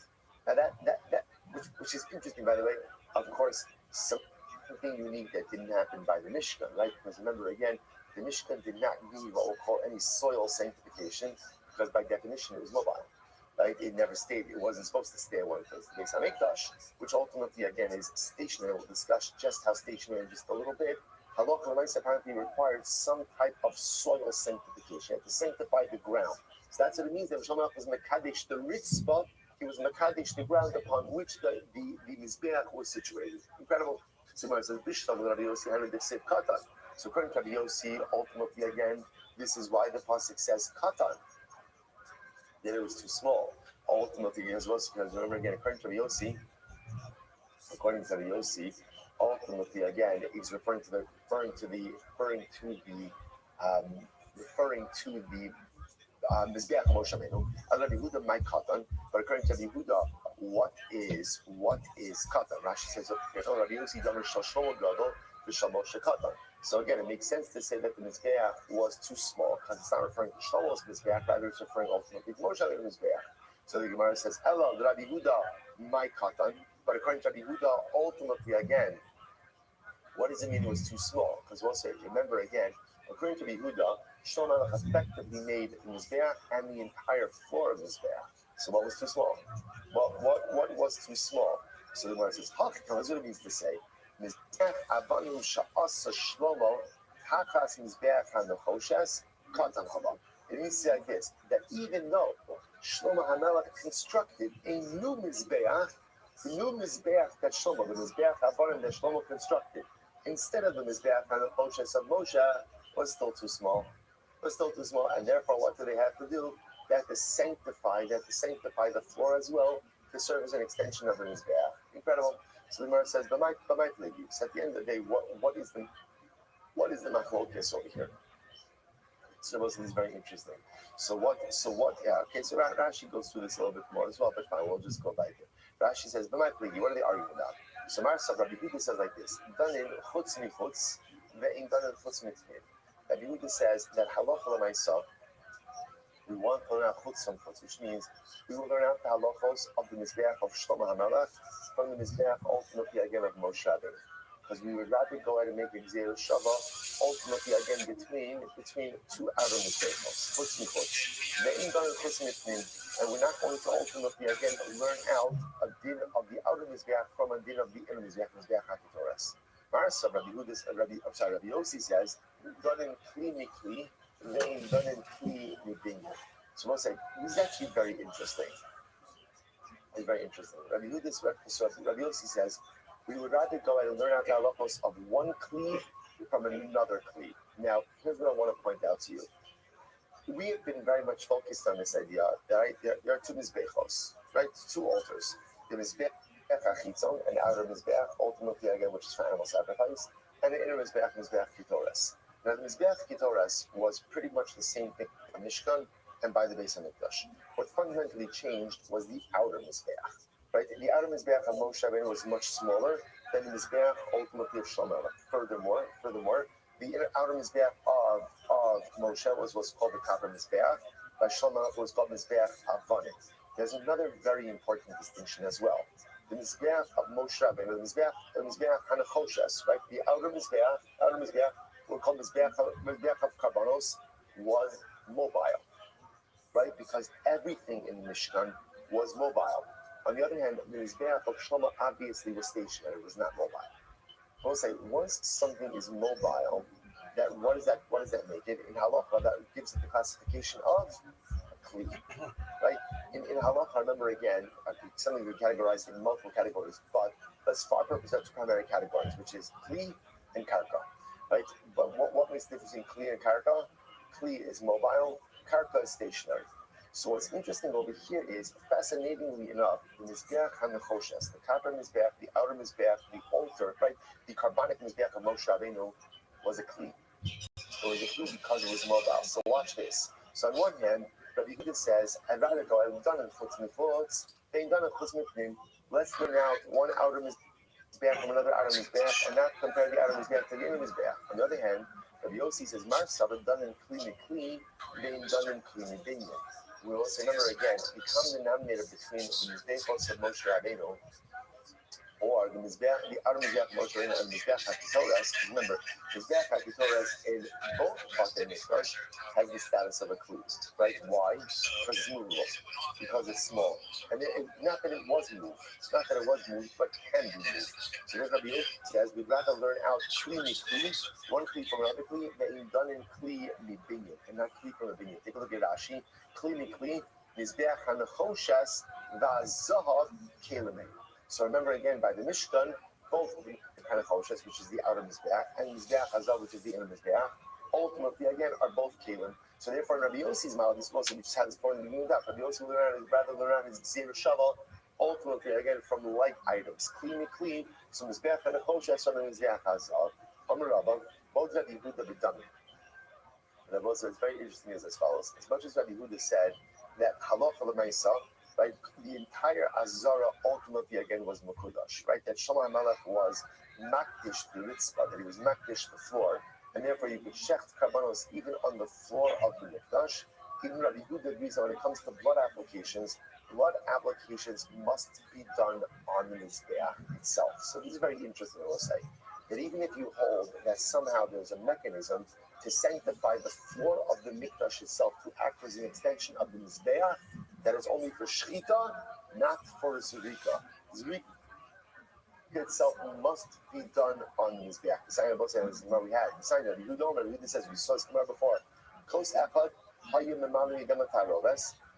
Now which is interesting, by the way. Of course, something unique that didn't happen by the Mishkan, right? Because remember again, the Mishkan did not need what we'll call any soil sanctification, because by definition it was mobile. Right? It never stayed. It wasn't supposed to stay one place. The Beis Hamikdash, which ultimately again is stationary. We'll discuss just how stationary in just a little bit. Halacha l'maaseh apparently required some type of soil sanctification. You had to sanctify the ground. So that's what it means that Shlomo was mekadesh the ritzvah. He was mekadesh the ground upon which the mizbeach was situated. Incredible. So it says Bishlam Rabbi Yossi had the same katan. So according to Rabbi Yossi, ultimately again, this is why the pasuk says katan. That it was too small. Ultimately, as well, because remember again, according to Yossi, ultimately again, he's referring to the Mizbeach Moshe Rabbeinu. Rabbi Yehuda, my katan. But according to Rabbi Yehuda, what is katan? Rashi says, Rabbi Yossi damer shashol gadol v'shal Moshe katan. So again, it makes sense to say that the Mizbeach was too small because it's not referring to Shlomo's Mizbeach, rather it's referring ultimately to Moshe Rabbeinu's Mizbeach. So the Gemara says, hello, Rabbi Yehuda, my katan. But according to Rabbi Yehuda, ultimately again, what does it mean it was too small? Because we'll say, remember again, according to Rabbi Yehuda, Shlomo effectively made the Mizbeach and the entire floor of the Mizbeach. So what was too small? What was too small? So the Gemara says, that's what it means to say. Mizbeach avanu sha'asa Shlomo hachas Mizbeach hanechoshes katan haba. It means to say like this, that even though Shlomo HaMelech constructed a new Mizbeach, the new Mizbeach that Shlomo, the Mizbeach Avarim that Shlomo constructed, instead of the Mizbeach hanechoshes of Moshe, was still too small. And therefore, what do they have to do? They have to sanctify the floor as well to serve as an extension of the Mizbeach. Incredible. So the Gemara says, "But my ladies, at the end of the day, what is the machlokes over here?" So this is very interesting. So what? Yeah. Okay. So Rashi goes through this a little bit more as well, but fine. We'll just go by it. Rashi says, "But my lady, what are they arguing about?" So Rabbi Yehuda says like this: "Danin chutz michutz, ve'in danin chutz mitmin." Rabbi Yehuda says that halacha l'maisa, we want to learn out chutz from chutz, which means we will learn out the halachos of the Mizbeach of Shlomo HaMelech from the Mizbeach ultimately again of Moshe Rabbeinu. Because we would rather go ahead and make a Gzeir Shava ultimately again between two outer Mizbeachos, chutz michutz. Ve'in danin chutz mitmin. And we're not going to ultimately again learn out a din of the outer Mizbeach from a din of the inner Mizbeach, Mizbeach HaKetoras. Marsa, Rabbi Yossi says, done in kli mikli, vein done in kli midinyan. So we'll say, this is actually very interesting. It's very interesting. Rabbi Yossi says, we would rather go ahead and learn out the halachos of one kli from another kli. Now, here's what I want to point out to you. We have been very much focused on this idea, right? There are two mizbechos, right? Two altars. The mizbech hachitzon and the outer mizbech, ultimately again, which is for animal sacrifice, and the inner mizbech, mizbech kitoras. Now, the mizbech kitoras was pretty much the same thing by Mishkan and by the Beis Hamikdash. What fundamentally changed was the outer mizbech, right? The outer mizbech of Moshe Rabbeinu was much smaller than the mizbech ultimately of Shlomo. Furthermore, the outer mizbech of Moshe was what's called the copper mizbech. By Shlomo was called mizbech avonim. There's another very important distinction as well. The mizbech of Moshe Rabbeinu, the mizbech hanechoshes, right? The outer mizbech, we'll call mizbech of karbanos, was mobile, right? Because everything in Mishkan was mobile. On the other hand, the mizbech of Shlomo obviously was stationary; it was not mobile. I will say, once something is mobile, what does that make it? In halacha, that gives it the classification of a kli, right? In halacha, remember again, something we categorize in multiple categories, but let's for our purpose have two primary categories, which is kli and karka, right? But what makes the difference between kli and karka? Kli is mobile, karka is stationary. So what's interesting over here is, fascinatingly enough, the mizbeach hanechoshes, the copper mizbeach, the outer mizbeach, the altar, right? The carbonic mizbeach of Moshe Rabbeinu was a kli. It was a kli because it was mobile. So watch this. So on one hand, Rabbi Yehuda says, I'd rather go, I've done it chutz michutz, they've done it chutz mitmin. Let's learn out one outer mizbeach from another outer mizbeach and not compare the outer mizbeach to the inner mizbeach. On the other hand, Rabbi Yossi says, Marsav done in clean, being done in clean binyan. We also remember again, the common denominator between the Mizbechos of Moshe Rabbeinu or the Mizbech, the outer Mizbech Moshe Rabbeinu and Mizbech HaKetoras. Remember, Mizbech HaKetoras in both Batei Mikdash has the status of a kli, right? Why? Because it's movable, because it's small, and not that it was moved, not that it was moved, but can be moved. So what Rabbi Yossi says, we'd rather learn out kli mikli, one kli from another kli, than done in kli mibinyan, and not kli from a binyan. Take a look at Rashi. Kli mikli, Mizbech HaNechoshas va'Zahav Kelimei. So remember again, by the Mishkan, both the Hanachoshes, which is the outer Mizbeach, and Mizbeach Hazav, which is the inner Mizbeach, ultimately again are both Kelim. So therefore, in Rabbi Yossi's mouth, he's supposed to just have this point in the up. Rabbi Yossi will rather learn out his Gzeir Shaval, ultimately again from like items. Kli, so Mizbeach Hanachoshes, from the Mizbeach Hazav. Amar Rabban, both Rabbi Yehuda B'Dami. And it's very interesting as follows. As much as Rabbi Yehuda said that Halacha L'Maisa, right, the entire Azara ultimately again was Mekudash, right? That Shlomo HaMelech was Makdish the Ritzvah, that he was Makdish the floor, and therefore you could shecht karbanos even on the floor of the Mikdash. Even Rabbi Yehuda agrees that when it comes to blood applications must be done on the Mizbeach itself. So this is very interesting, I will say, that even if you hold that somehow there's a mechanism to sanctify the floor of the Mikdash itself to act as an extension of the Mizbeach, that is only for Shechita, not for Zerika. Zerika itself must be done on the Mizbeach. The sign of both sides is what we had. The sign of Yehuda says, we saw this come out before. Kos Echad, Hayim Memamri Demataro.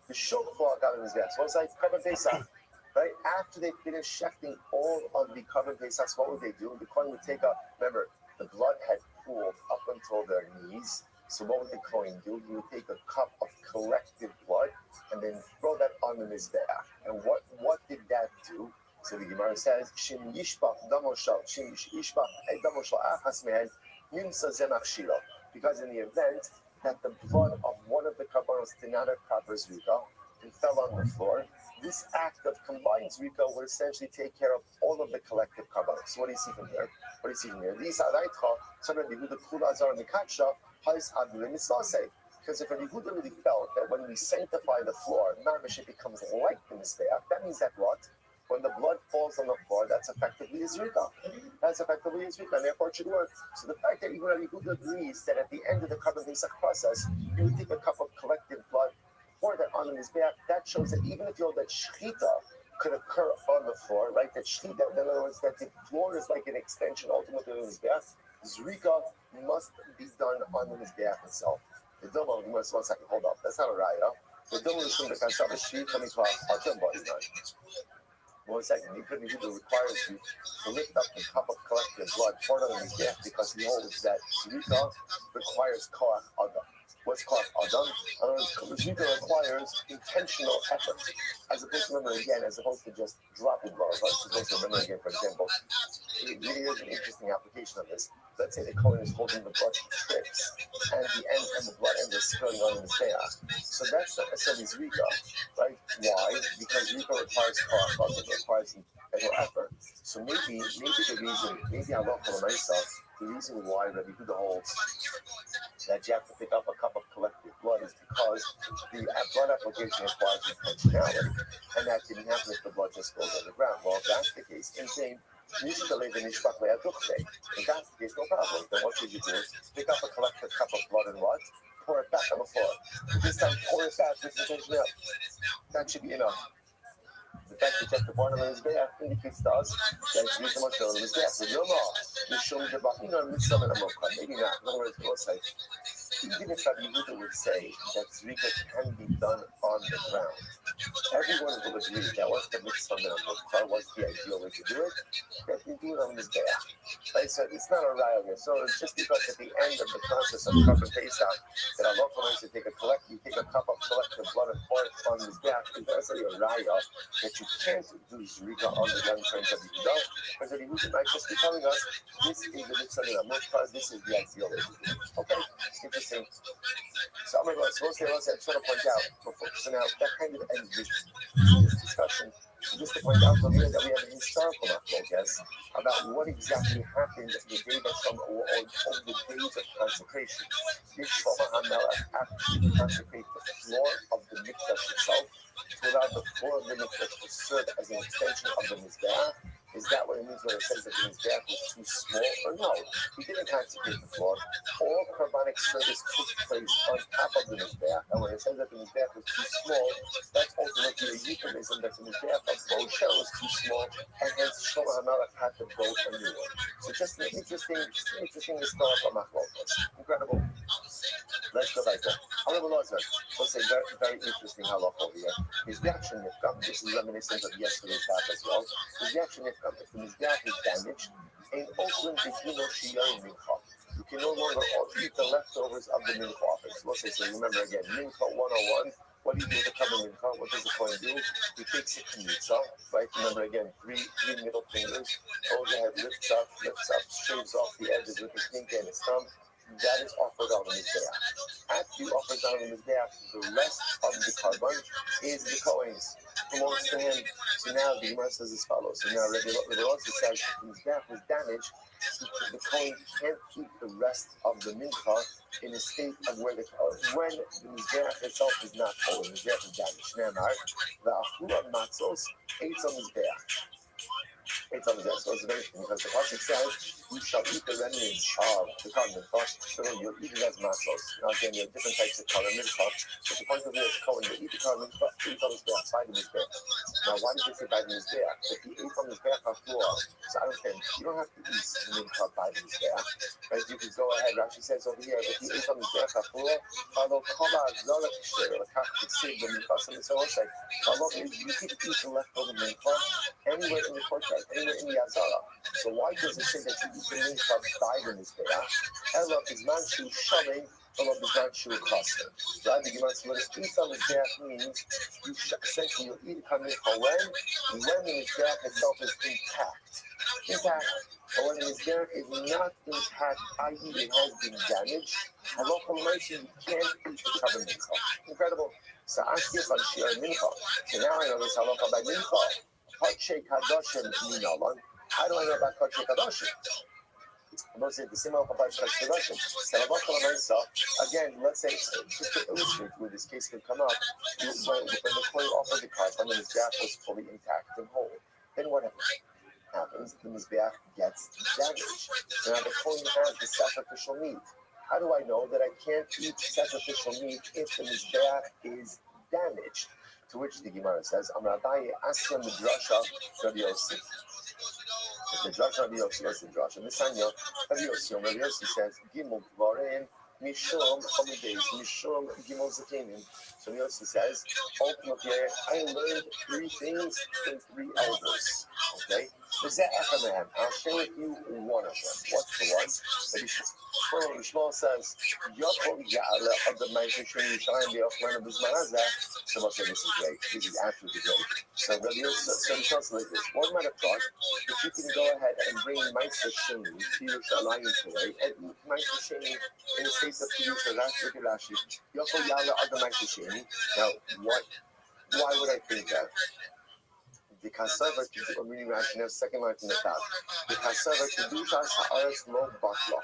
The Shofar got on the Mizbeach. So it's like Karban Pesach. Right? After they finished shechting all of the Karban Pesachs, what would they do? The Kohen would take up, remember, the blood had pooled up until their knees. So what would the Kohen do? He would take a cup of collected blood and then throw that on the Mizbeach. And what did that do? So the Gemara says, Shim Yishbach Damoshal, Shim Yishbach Damoshal Achas Mehen, Nimsa Zemach Shilo. Because in the event that the blood of one of the Karbanos did not have proper Zrika and fell on the floor, this act of combined Zrika would essentially take care of all of the collective Karbanos. So what do you see from here? These are Raitcha, some of the Yehuda Kula Azar Mikatsha, Hais Ad Mitzvah. Because if Rabbi Yehuda really felt that when we sanctify the floor, Mamish, it becomes like the Mizbeach, that means that what? When the blood falls on the floor, that's effectively a Zrika. And therefore it should work. So the fact that even Rabbi Yehuda agrees that at the end of the Karban Pesach process, you would take a cup of collected blood, pour that on the Mizbeach, that shows that even if you know that Shechita could occur on the floor, right? That Shechita, in other words, that the floor is like an extension ultimately of the Mizbeach, Zrika must be done on the Mizbeach itself. The Dilma, one second, hold up. That's not a raya. The Dilma is from the Kansab Shri coming to our body now. 1 second, he couldn't even requires you to lift up the cup of collected blood, pour it on his death, because he holds that Zrika requires Koach Adam. What's Koach Adam? In other words, Zrika requires intentional effort, as opposed to remember again, as opposed to just dropping blood. As opposed to remember again, for example, here's an interesting application of this. Let's say the Kohen is holding the blood trips, and the blood ends up spilling on his Mizbeach. So that's not necessarily Zrika, right? Why? Because Zrika requires Koach Adam, requires intentional effort. So maybe the reason why Rabbi Yehuda holds that you have to pick up a cup of collected blood is because the blood application requires intentionality, and that didn't happen if the blood just goes on the ground. Well, if that's the case, in shame, if that's the case, no problem. Then what should you do? Pick up a collected cup of blood and what? Pour it back on the floor. This time, pour it back with intentionality. That should be enough. The fact that you have to burn on his Mizbeach indicates to us that it's used much on his Mizbeach. But you show me the Bachina and Mitzvah and Amokha. Maybe not. In other words, we'll say, even if Rabbi Yehuda would say that Zrika can be done on the ground, everyone will agree that once the Mitzvah and Amokha was the ideal way to do it, that you do it on Mizbeach. Right? So it's not a riot here. So it's just because at the end of the process of Karban Pesach, that Allah wants to take a cup of collected blood and pour it on Mizbeach, it's necessarily a riot that you can't do Zrika on the ground in terms of Yehuda, because Rabbi Yehuda might just be telling us this is the Mitzvah and Amokha, this is the ideal way to do it. Okay, interesting. So I'm going to let's say I just want to point out before. So now that kind of ends this discussion. Just to point out from here that we have a historical focus about what exactly happened the day that Shlomo, or the days of consecration. Did Shlomo HaMelech actually consecrate the floor of the mikdash itself to allow the floor of the mikdash to serve as an extension of the mizbeach? Is that what it means when it says that the mizbeach was too small? Or no, he didn't consecrate the floor. All carbonic service took place on top of the mizbeach, and when it says that the mizbeach was too small, that's ultimately a euphemism that the mizbeach of Moshe was too small, and hence Shlomo HaMelech had to build a new one. So just an interesting historical machlokas. Incredible. Let's go back there. However, let's say very interesting halacha over here. Mizbeach shenifkam. This is reminiscent of yesterday's daf as well. Mizbeach shenifkam. If the mizbeach is damaged, and also you can no longer eat the leftovers of the mincha office. Let's say, so remember again, mincha 101. What do you do with the common mincha? What does the Kohen do? He takes a knitza, right? Remember again, three middle fingers, goes ahead, lifts up, shaves off the edges with his pinky and his thumb. That is offered on the mizbeach. After you offer it on the mizbeach, the rest of the carbon is the Kohen's. Belongs to him. So now the Gemara says as follows. So now Rabbi also says the mizbeach was damaged. The Kohen can't keep the rest of the mincha in a state of when the mizbeach itself is not whole, the mizbeach is damaged. Neymar, the achura matzos ate on mizbeach. It's on the desk, so it's very interesting because the pasuk says, "You shall eat the remnants of the carbon so you'll eat it as matzos." Now again, there are different types of carbon mincha, but the point of view is Cohen, you eat the carbon eat on his back, by the mizbeach. Now, why did they say by the mizbeach? If you eat from his back on floor, so I understand, you don't have to eat the mincha by the mizbeach, right? You can go ahead. Rashi says over here, if you eat from his back on floor, although kala zola kishir, the kach tzib, the mincha, so it's like, you can eat the leftover mincha anywhere in the courtyard, anywhere in the Azara. So why does it say that you eat the mincha by the mizbeach? Ella is man shu shaving, Ella is man shu chasing. Right? The Gemara says what eat on the mizbeach means you essentially you'll eat a mincha when the mizbeach itself is intact. But when the mizbeach is not intact, i.e. it has been damaged, halacha l'maaseh you can't eat the covered mincha. Incredible. So ask this on shir mincha. So now I know this halacha by mincha. Kodshe Kadoshim Minalan. How do I know about Kodshe Kadoshim? I'm going to say the same alpha by Kodshe Kadoshim. Again, let's say, just to illustrate where this case could come up, when the Kohen offered the carbon and his mizbeach was fully intact and whole, then what happens? The mizbeach gets damaged. So now the Kohen has the sacrificial meat. How do I know that I can't eat sacrificial meat if the mizbeach is damaged? To which the Gemara says, Amrabaye Asya Midrasha Rabbi Yossi. The Drasha Rabbi Yossi, what's the Drasha? Nisanya, Rabbi Yossi says, Gimel Dvarim, Mishum Holidays, Mishum Gimel Zakinim. So Rabbi Yossi says, ultimately, I learned three things from three elders. Okay? I'll share with you one of them. What's the one? The Shmuel says, Yokol Ya'ala of the Ma'aseh Sheni Yishayim B'Yochlan of Bizman Hazeh. So much of this is great. This is absolutely great. So Rabbi Yosef tells like this. One might have thought that you can go ahead and bring Ma'aseh Sheni to Yerushalayim today and eat Ma'aseh Sheni in the state of Yerushalayim. Look at Rashi. Yokol Ya'ala of the Ma'aseh Sheni. Now, why would I think that? The Kasava, I'm reading Rashi now, second line from the top. The Kasava, Kedushas Ha'aretz Lo Batla.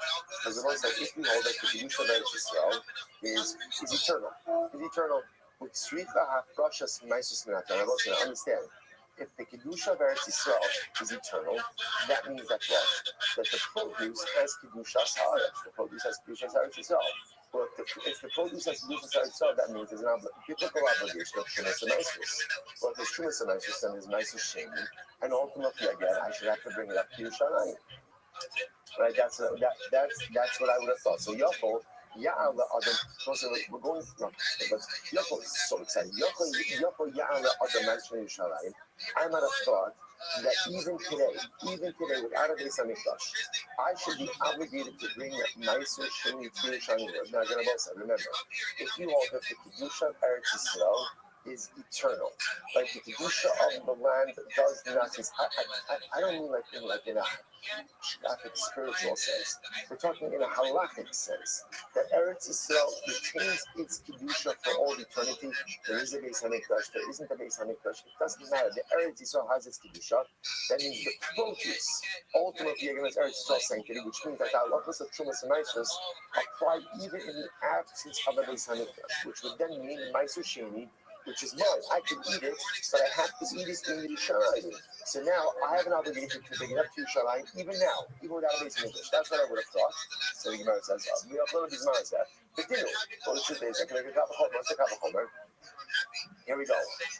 As the Lord said, if we hold that the Kedusha of Eretz Yisrael is eternal. Is eternal. With Sricha HaPrashas Maisus Minatan. I want you to understand. If the Kedusha of Eretz Yisrael is eternal, that means that what? That the produce has Kedushas Ha'aretz. The produce has Kedushas Eretz Yisrael. Well, if the produce has Kedushas Eretz Yisrael, that means there's an biblical obligation of Shumas and Maisus. Well, if there's Shumas and Maisus, then there's Maisus Sheni. And ultimately, again, I should have to bring it up to Yerushalayim. Right? That's what I would have thought. So Yokol, Ya'ala Adam, we're going, no, but Yokol is so exciting. Yokol Ya'ala Adam Ma'aseh Yerushalayim. I might have thought that even today, without a Beis HaMikdash, I should be obligated to bring Ma'aseh Sheni to Yerushalayim. Now, remember, if you hold that the Kedusha of Eretz Yisrael is eternal. Like the kedusha of the land does not. I don't mean like in a graphic spiritual sense. We're talking in a halachic sense. That Eretz Yisrael retains its kedusha for all eternity. There is a Beis Hamikdash. There isn't a Beis Hamikdash. It doesn't matter. The Eretz Yisrael has its kedusha. That means the produce ultimately against Eretz Yisrael sanctity, which means that the halachos of Trumas and Meisos apply even in the absence of a Beis Hamikdash, which would then mean Meiser Sheni, which is mine. I can eat it, but I have to eat it in Yerushalayim. So now I have an obligation to bring it up to Yerushalayim, even now, even without a Beis Hamikdash. That's what I would have thought. So the Gemara says, we have learned these Gemara that. But dinner, well, the truth is, I can make a cup of homer. Here we go.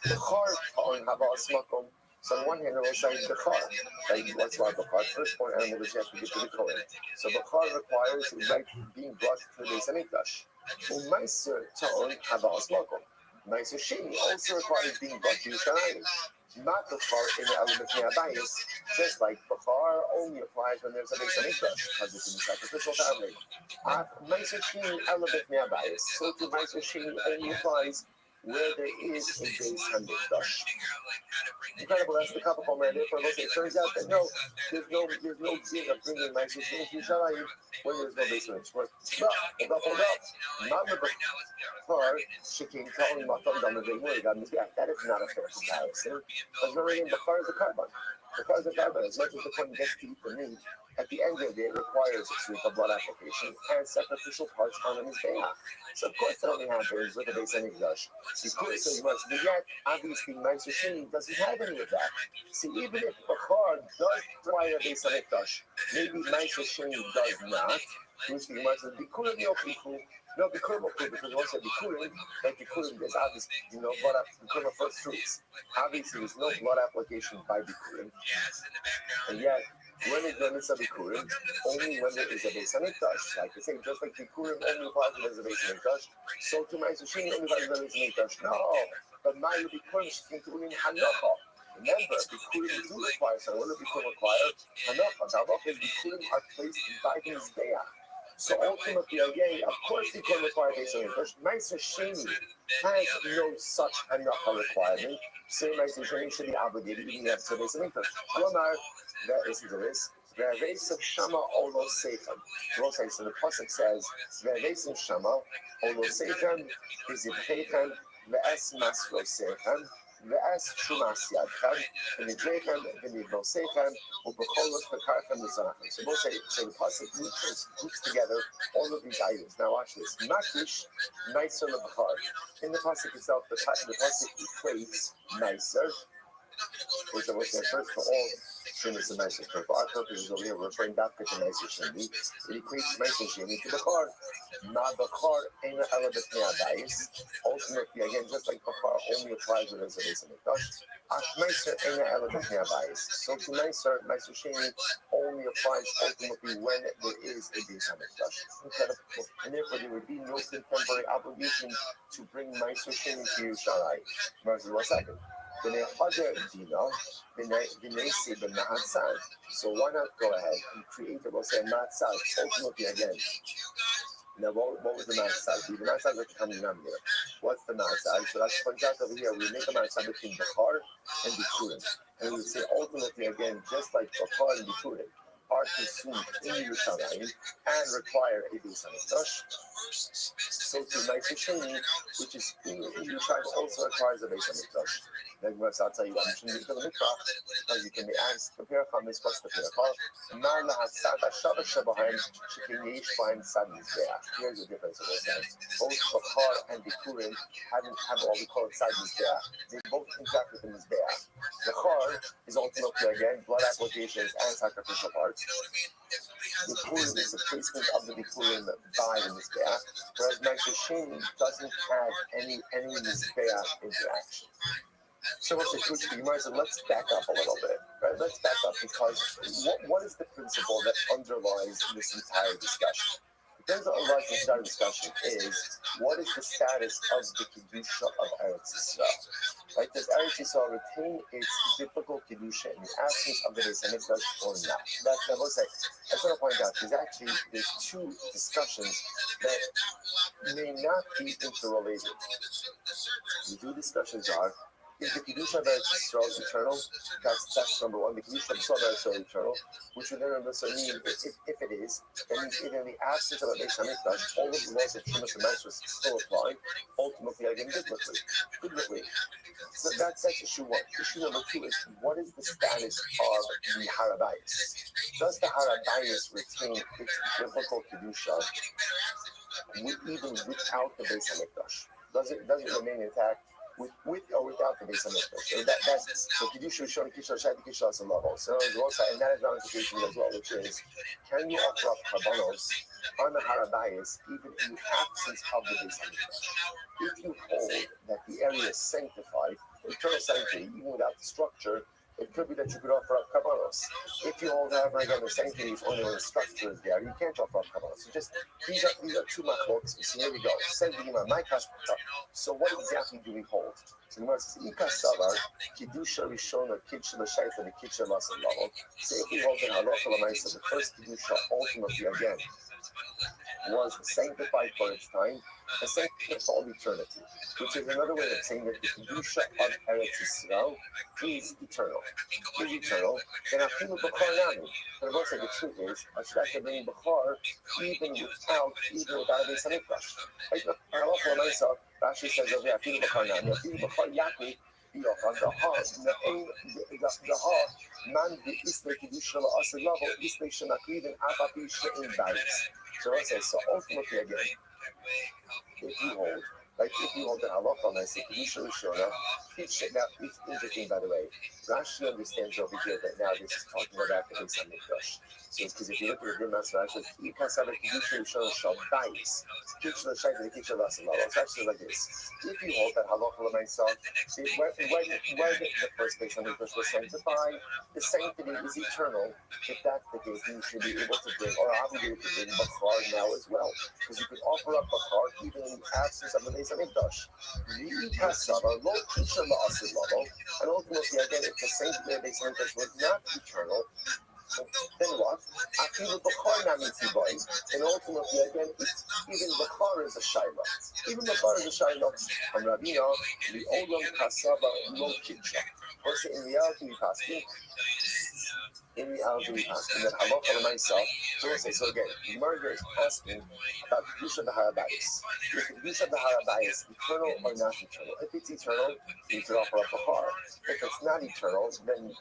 The char on Havas Makom. So on one hand, we'll say the char. Like, what's why the char? First point animal which you have to get to the Kohen. So the char requires like being brought to the Beis Hamikdash. Umaiser Ta'on Havas Makom. Meiser Sheni also requires being brought to Yerushalayim. Not the char in the element ne'abayis, just like the char only applies when there's a Beis Hamikdash, because it's in the sacrificial family. Meiser Sheni element ne'abayis, so to Meiser Sheni only applies where there is a Beis Hamikdash. Incredible, that's the couple of therefore it turns out that no, there's no din of bringing Meiser Sheni to Yerushalayim when there's no Beis Hamikdash. Hold up. Not the char, shaking, telling Matam Dama that is not a fair comparison. Because remember, the char is a carbon. The char is a carbon. As much as the one gets to eat the meat, at the end of the day, it requires a blood application and sacrificial parts on the mizbeach. So of course that only happens with the Beis Hamikdash. But yet, obviously, Meiser Sheni doesn't have any of that. See, even if the char does require a Beis Hamikdash, maybe Meiser Sheni does not. Which the Gemara says, Bikurim no Piku. No, Bikurim no Piku, because once you have Bikurim, like Bikurim, there's obviously, blood Bikurim are first fruits. Obviously, there's no blood application by Bikurim. And yet, when is the mitzvah Bikurim? Only when there is a Beis Hamikdash. Like I say, just like Bikurim only applies when there's a Beis Hamikdash, so to Meiser Sheni only applies when there's a Beis Hamikdash. No, but my Bikurim is including Hanocha. Remember, Bikurim do require, so what do Bikurim require? Hanocha. The halacha is Bikurim are placed by the mizbeach. So ultimately, again, of course, you can require Beis Hamikdash. Meiser Sheni has no such hanacha requirement. So Meiser Sheni should be obligated even if it's a Beis Hamikdash. Halamar, that is the list. Ve'avesim shama olo seichem. So the pasuk says, Ve'avesim shama olo seichem, v'zibcheichem, ve'es masro seichem, ve'es shumas yadchem, v'nidrechem, v'nidnosechem, u'becholos pekarchem l'zanachem. So the pasuk groups together all of these items. Now watch this. Makish, nicer lebachar. In the pasuk itself, the pasuk equates nicer, which I was there first for all Shemis and Meiser. For our purposes over here, we're referring back to Meiser Sheni. It equates Meiser Sheni to Bechar. Not Bechar ain't an element ne'abayis. Ultimately, again, just like Bechar only applies when there's a Beis Hamikdash, Meiser ain't an element ne'abayis. So to Meiser Sheni only applies ultimately when there is a Beis Hamikdash. Incredible. And therefore, there would be no contemporary obligation to bring Meiser Sheni to Yerushalayim. Mercy, 1 second. So why not go ahead and create a matzah ultimately again? Now what was the matzah? The matzah is coming down here. What's the matzah? So that's points out over here. We make a matzah between Bechar and Bikurim. And we would say ultimately again, just like Bechar and Bikurim are consumed in Yerushalayim and require a Beis Hamikdash. So to Meiser Sheni, which is in Yerushalayim, also requires a Beis Hamikdash. Then I'll tell you, I'm shouldn't be the mikvah because you can be asked, prepare for me, supposed to prepare for man hasad ashava shabahem shekin yish find sadness there. Here's the difference of this. Both Bechar and Bikurim have what we call it sadness there. They both interact with the mizbeach. Bechar is ultimately again blood applications and sacrificial parts. Bikurim is the placement of the Bikurim by the mizbeach, whereas Meiser Sheni doesn't have any mizbeach interaction. So what's the truth? You might say, let's back up a little bit, right? Let's back up because what is the principle that underlies this entire discussion? The principle that underlies this entire discussion is what is the status of the kedusha of Eretz Yisrael? Right? Does Eretz Yisrael retain its biblical kedusha in the absence of the Beis Hamikdash or not? That's what I will say. I just want to point out there's two discussions that may not be interrelated. The two discussions are: is the Kedusha of Eretz Yisrael eternal? That's number one. The Kedusha of Eretz Yisrael eternal, which would then mean if it is, then even in the absence of a Beis Hamikdash, all of the laws of Shumas and Masters still apply. Ultimately, again, biblically. So that's issue one. Issue number two is: what is the status of the Harabayas? Does the Harabayas retain its biblical Kedusha even without the Beis Hamikdash? Does it remain intact? With or without the Beis Hamikdash. So that's the Kedusha Rishon, Kedusha Shad, Kedusha Level. So and that is ramification as well, which is: can you offer up karbanos on the harabayas even in the absence of the Beis Hamikdash? If you hold that the area is sanctified, eternal sanctity, even without the structure, it could be that you could offer up karbanos. If you hold, however, again, the sanctity is only when the structure is there, you can't offer up karbanos. So just these are two machlokes. So here we go. So what exactly do we hold? So the Gemara says, "Ika savar kedusha rishona kidsha l'shayta the kidsha l'asalav." So if we hold in halacha l'maisa, the first kedusha ultimately again was sanctified for its time, and sanctified for all eternity, which is another way of saying that the kedusha of Eretz Yisrael is eternal. Then afilu b'char nami. But also the truth is, Ashrat bringing b'char even without a Beis Hamikdash. Right? Halacha l'maisa, Rashi says over here, afilu b'char nami, afilu b'char yaku. The man the isle kedusha la'aseh level isle shenakriv and apapi she'in bayis. So I say, so ultimately again, if you hold the halacha and I say kedusha rishona, now it's interesting by the way. Rashi understands over here that now this is talking about the Beis Hamikdash. So because if you look at the Master Rashi, you can't say kedusha rishona shall bayis. Kedusha l'shayta the kedusha l'aseh level. It's actually like this. If you hold that halacha l'maisa, when the first Beis Hamikdash was sanctified, the sanctity is eternal. If that's the case, you should be able to bring, or obligated to bring, bachar now as well. Because you can offer up bachar even in the absence of the Beis Hamikdash. And ultimately, again, if the sanctity of the Beis Hamikdash was not eternal, then what? And ultimately, again, even Bachar is a Shaila. Even Bachar is a Shaila. From Rabina, the Olam Kasaba Lo Kidsha. Also, in reality, that halacha l'maisa. So again, the Gemara is asking about kedusha the harabayis. Is the kedusha of the harabayis eternal or not eternal? If it's eternal, you can offer up a har. If it's not eternal, then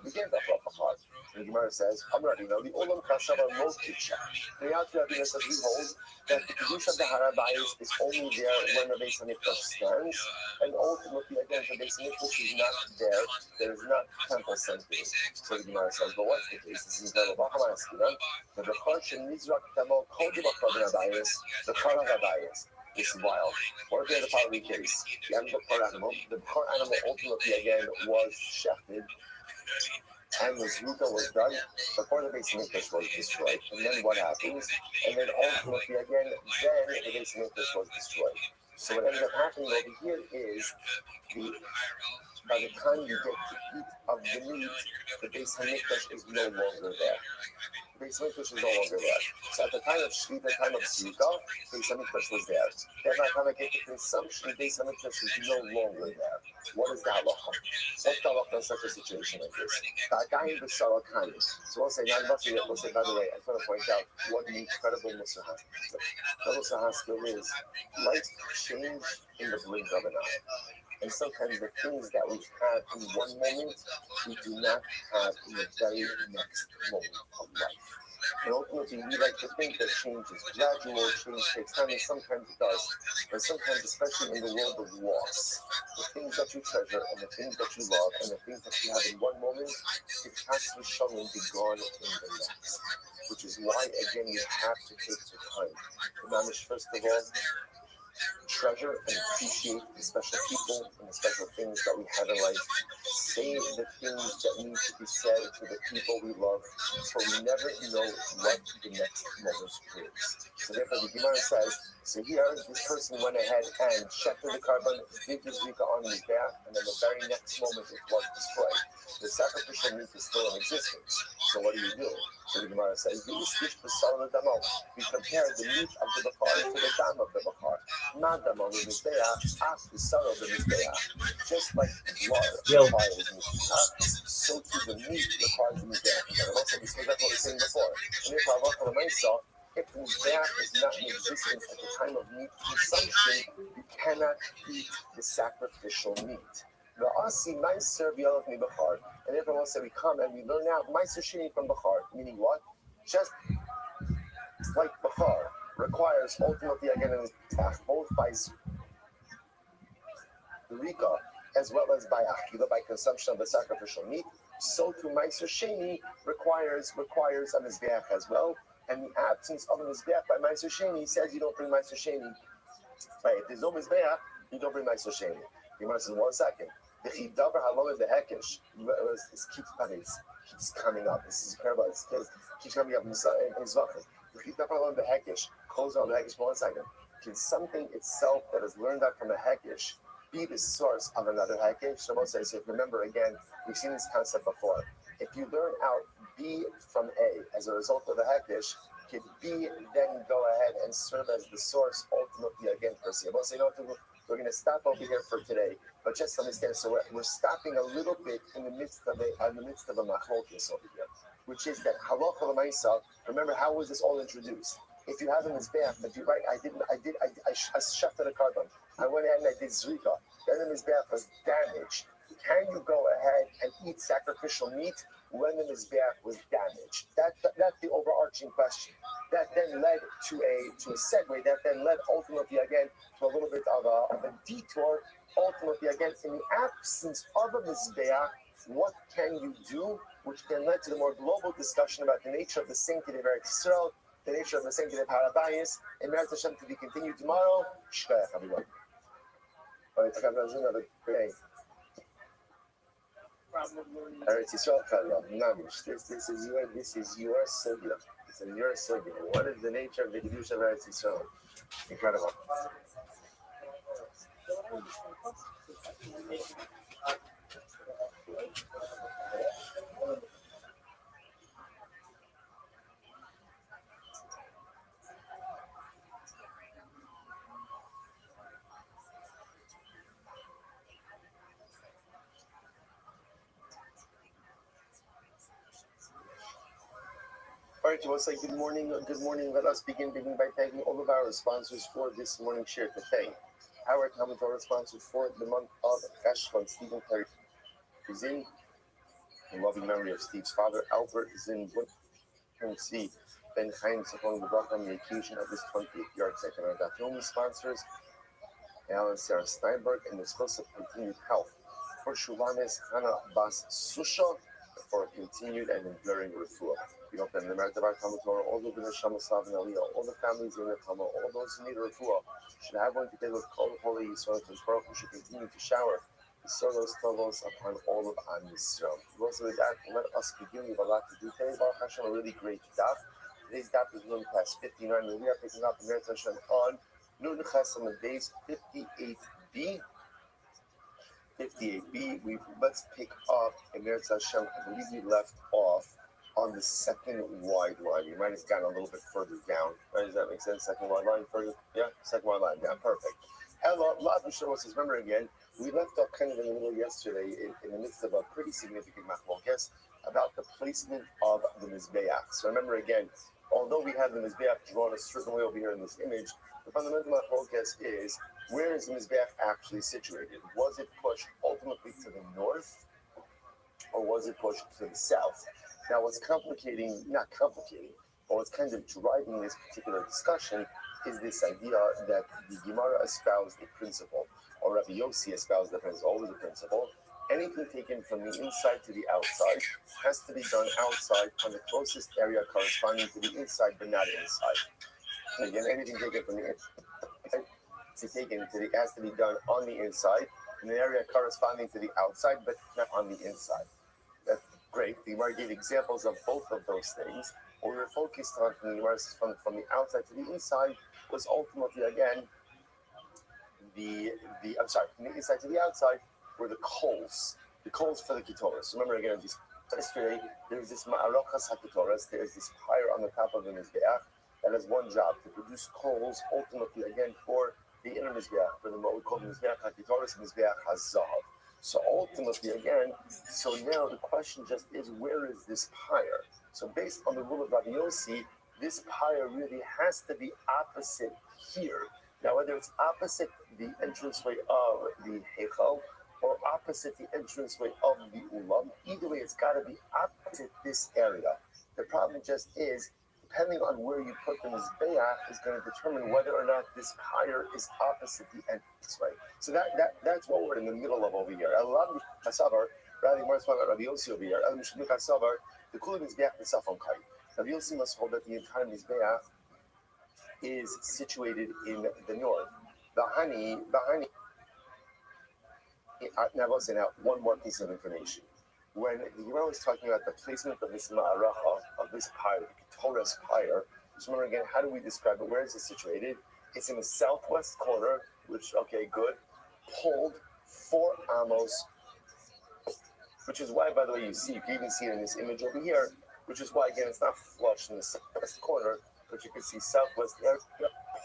we can't offer up a har. The Gemara says, the olam kasava lo kidsha. The reality Rabbi says we hold that the kedusha of the harabayis is only there when the Beis Hamikdash stands, and ultimately again the Beis Hamikdash is not there. There is not temple sanctity. So the Gemara says, but what's the case? This is the bachar shenizrak tamo kol b'bachar b'nabayis, the bachar harabayis. This is wild. What if you had a following case? You have the bachar animal. The bachar animal ultimately again was shechted, and the zruka was done before the Beis Hamikdash was destroyed. And then what happens? And then ultimately again, then the Beis Hamikdash was destroyed. So what ends up happening over here is by the time you get to eat of the meat, the Beis Hamikdash is no longer there. The Beis Hamikdash is no longer there. So at the time of Shvita, the time of Zrika, Beis Hamikdash was there. Then by the time I get to consumption, Beis Hamikdash is no longer there. What is the halacha? What's the halacha in such a situation like this? So we'll say, by the way, I just want to point out what an incredible Musar Haskell. The Musar Haskell is like change in the blink of an eye. And sometimes the things that we have in one moment, we do not have in the very next moment of life. And ultimately, we like to think that change is gradual, change takes time, and sometimes it does. But sometimes, especially in the world of loss, the things that you treasure and the things that you love and the things that you have in one moment, it has to show and be gone in the next. Which is why, again, you have to take the time to manage, first of all, treasure and appreciate the special people and the special things that we have in life. Say the things that need to be said to the people we love, for we never know what the next moment brings. So therefore the Gemara says, So here, this person went ahead and shefted the carbon, did the zrika on his back, and then the very next moment it was destroyed. The sacrificial meat is still in existence. So what do you do? So the Gemara says, we compare the meat of the bakar to the dam of the bakar. Not dam of the mizbeach, the son of the mizbeach. Just like blood requires mizbeach, so too the meat requires the mizbeach. And also, this was what we were saying before. And if the mizbeach is not in existence at the time of meat consumption, you cannot eat the sacrificial meat. The Asi Meiser B'Yalach Mi B'Char, and everyone said we come and we learn now Meiser Shini from B'Char, meaning what? Just like B'Char requires ultimately again an attack both by Rika as well as by Achila, by consumption of the sacrificial meat, so too Meiser Sheni requires a Mizbeach as well. And the absence of a Mizbeach by Meiser Sheni says you don't bring Meiser Sheni. Right, if there's no Mizbeach, you don't bring Meiser Sheni. You must in 1 second. The Chidavar Halom the Hekesh keeps coming up. This is incredible. It keeps coming up in Zvachim. The Chidavar Halom the Hekesh, close on the Hekesh for 1 second. Can something itself that is learned out from a Hekesh be the source of another Hekesh? So we'll say, so remember again, we've seen this concept before. If you learn out B from A as a result of a Hekesh, can B then go ahead and serve as the source ultimately again for C? We'll say, no, we're going to stop over here for today, but just understand. So we're stopping a little bit in the midst of a machlokes over here, which is that halacha l'maisa. Remember, how was this all introduced? If you have a mizbeach, if you write, I shafted a carbon. I went ahead and I did zrika. Then the mizbeach was damaged. Can you go ahead and eat sacrificial meat when the mizbeach was damaged? That's the overarching question. That then led to a segue. That then led ultimately again to a little bit of a detour. Ultimately again, in the absence of a mizbeach, what can you do? Which then led to the more global discussion about the nature of the sanctity of Eretz Yisrael, the nature of the sanctity of Harabayis, and Meretz Hashem to be continued tomorrow. Shkayach, everyone. All right, another great day. Eretz Yisrael Kala, Namish. This is your sugya. It's in your sugya. What is the nature of the Kedusha of Eretz Yisrael? Incredible. All right, we'll say good morning. Good morning. Let us begin by thanking all of our sponsors for this morning share to thank our Talmud sponsor for the month of Cheshvan, Stephen Perry Zin, in loving memory of Steve's father, Albert Zin C. Ben Chaim Zachon Lebrach on the occasion of his 20th yahrzeit. And our Datomi sponsors, Alan Sarah Steinberg, and the source of continued health for Shulanes Hannah Bas Susha for continued and enduring refuah. We hope that in the merit of our Talmud Torah, all the Neshama Slav and Aliyah, all the families in the Talmud, all those who need a refuah, should have one today with Kol Holy Yisrael, and Baruch Hu should continue to shower Yisrael's Tovos upon all of Am Yisrael. Also with that, let us begin. We have a lot to do today. Baruch Hashem, a really great daf. Today's daf is Nun Class 59, and we are picking up the Merit Hashem on Nun Chas on the days 58b. 58b. Let's pick up in Meretz Hashem. I believe we left off on the second wide line. You might have gone a little bit further down. Right? Does that make sense? Second wide line further? Yeah, second wide line down. Perfect. Hello, Lav Mishra says, remember again, we left off kind of in the middle yesterday in the midst of a pretty significant machlokes about the placement of the Mizbeach. So remember again, although we have the Mizbeach drawn a certain way over here in this image, the fundamental machlokes is, where is the Mizbeach actually situated? Was it pushed ultimately to the north, or was it pushed to the south? Now, what's not complicating, but what's kind of driving this particular discussion is this idea that the Gemara espoused a principle, or Rabbi Yossi espoused that there's always a principle. Anything taken from the inside to the outside has to be done outside on the closest area corresponding to the inside, but not inside. Again, anything taken from the inside has to be done on the inside in an area corresponding to the outside, but not on the inside. That's great. The Gemara gave examples of both of those things. what we were focused on from the outside to the inside was ultimately again from the inside to the outside were the coals for the kitoras. Remember again, yesterday there's this ma'arachas hakitoras. There's this pyre on the top of the mizbeach that has one job to produce coals. Ultimately, again for the inner mizbeach, for what we call the mizbeach hakitoras, mizbeach hazav. So ultimately, again, so now the question just is, where is this pyre? So based on the rule of Rabbi Yossi, this pyre really has to be opposite here. Now, whether it's opposite the entranceway of the Heichal or opposite the entranceway of the Ulam, either way, it's got to be opposite this area. The problem just is, depending on where you put the Mizbeach is going to determine whether or not this pyre is opposite the entranceway. So that's what we're in the middle of over here. Allah Kasavar, rather more about Rabbi Yossi over here. Allah Kasavar, the Kula Mizbeach is Safon Kai. Rabbi Yossi must hold that the entire Mizbeach is situated in the north. Bahani. Now, I'll say now one more piece of information. When the Gemara was talking about the placement of this ma'aracha, of this pyre, the Torah's pyre, just remember again, how do we describe it? Where is it situated? It's in the southwest corner, which, okay, good, pulled 4 amos, which is why, by the way, you can even see it in this image over here, which is why, again, it's not flush in the southwest corner, but you can see southwest area,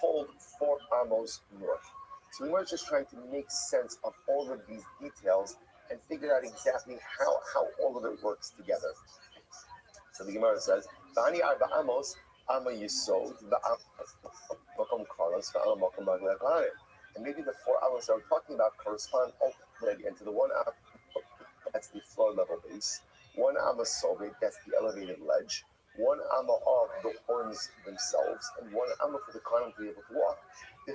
pulled 4 amos north. So we were just trying to make sense of all of these details and figure out exactly how all of it works together. So the Gemara says, "Bani arba amos, ama yisod, va'amakom karas, va'amakom baglev." And maybe the 4 amos that we're talking about correspond ultimately into the 1 amma, that's the floor level base, 1 amma sobe, that's the elevated ledge, 1 amma of the horns themselves, and 1 amma for the kohen to be able to walk. The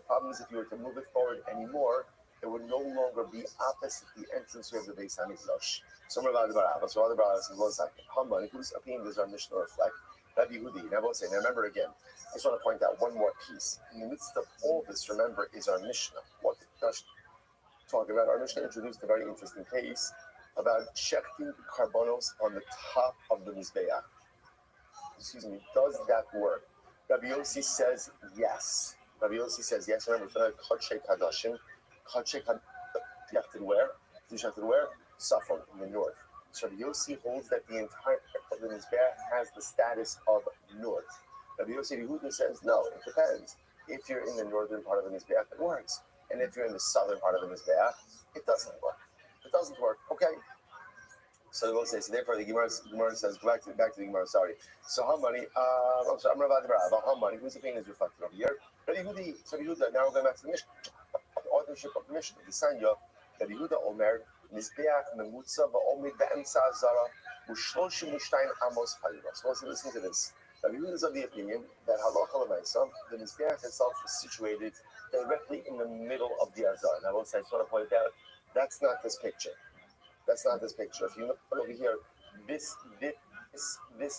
problem is if you were to move it forward anymore, it would no longer be opposite the entranceway of the Beis Hamikdash. So other brothers in 1 second. Haman, whose opinion does our Mishnah reflect? Rabbi Yehudi. Now, now remember again, I just want to point out one more piece. In the midst of all this, remember, is our Mishnah. What does talk about? Our Mishnah introduced a very interesting case about shechting carbonos on the top of the Mizbeach. Does that work? Rabbi Yossi says yes. Remember, Kodshei Kadashim. Kodshei Kadashim, you have to wear Safon in the north. So Rabbi Yossi holds that the entire of the Mizbeach has the status of north. Rabbi Yossi Yehuda says no, it depends. If you're in the northern part of the Mizbeach, it works. And if you're in the southern part of the Mizbeach, it doesn't work. Okay. So we'll say, so therefore the Gemara says, back to the Gemara, sorry. So how many, I'm about how many, whose opinion is reflected over here? Rabbi Yehuda, now we're going back to the Mishnah. The authorship of the Mishnah, the Sanya, Rabbi Yehuda Omer, Mizbeach, Memutza, Va'omid, Be'emtza, Zara, Ushloshim, Ushtayn, Amos, Halira. So let's listen to this. Rabbi Yehuda is of the opinion that Halacha L'maisa, the Mizbeach itself is situated directly in the middle of the Azar. Now, I just want to point out, that's not this picture. If you look over here, this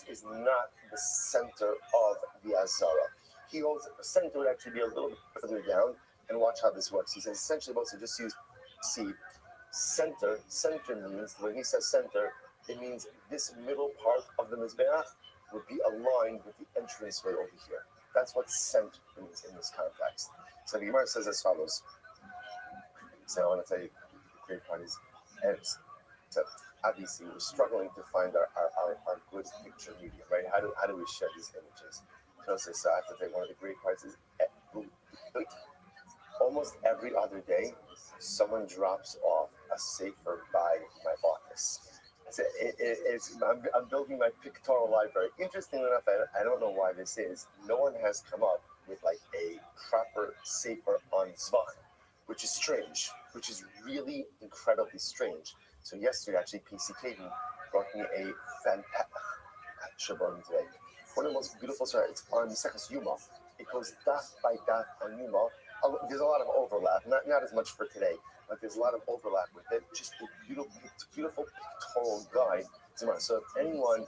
is not the center of the Azara. He holds the center would actually be a little bit further down, and watch how this works. He says essentially supposed to just use center. Center means, when he says center, it means this middle part of the Mizbeach would be aligned with the entranceway over here. That's what center means in this context. So the Gemara says as follows. So I want to tell you the great part is, so obviously we're struggling to find our good picture medium, right? How do we share these images? So I have to say one of the great parts is almost every other day someone drops off a sefer by my office. I'm building my pictorial library. Interestingly enough, I don't know why this is. No one has come up with like a proper sefer on Zvach, which is strange, which is really incredibly strange. So yesterday, actually, PC Caden brought me a fantastic Shabbat today. One of the most beautiful stories. It's on Seches Yuma. It goes daf by daf on Yuma. There's a lot of overlap, not as much for today, but there's a lot of overlap with it. Just a beautiful pictorial guide. So if anyone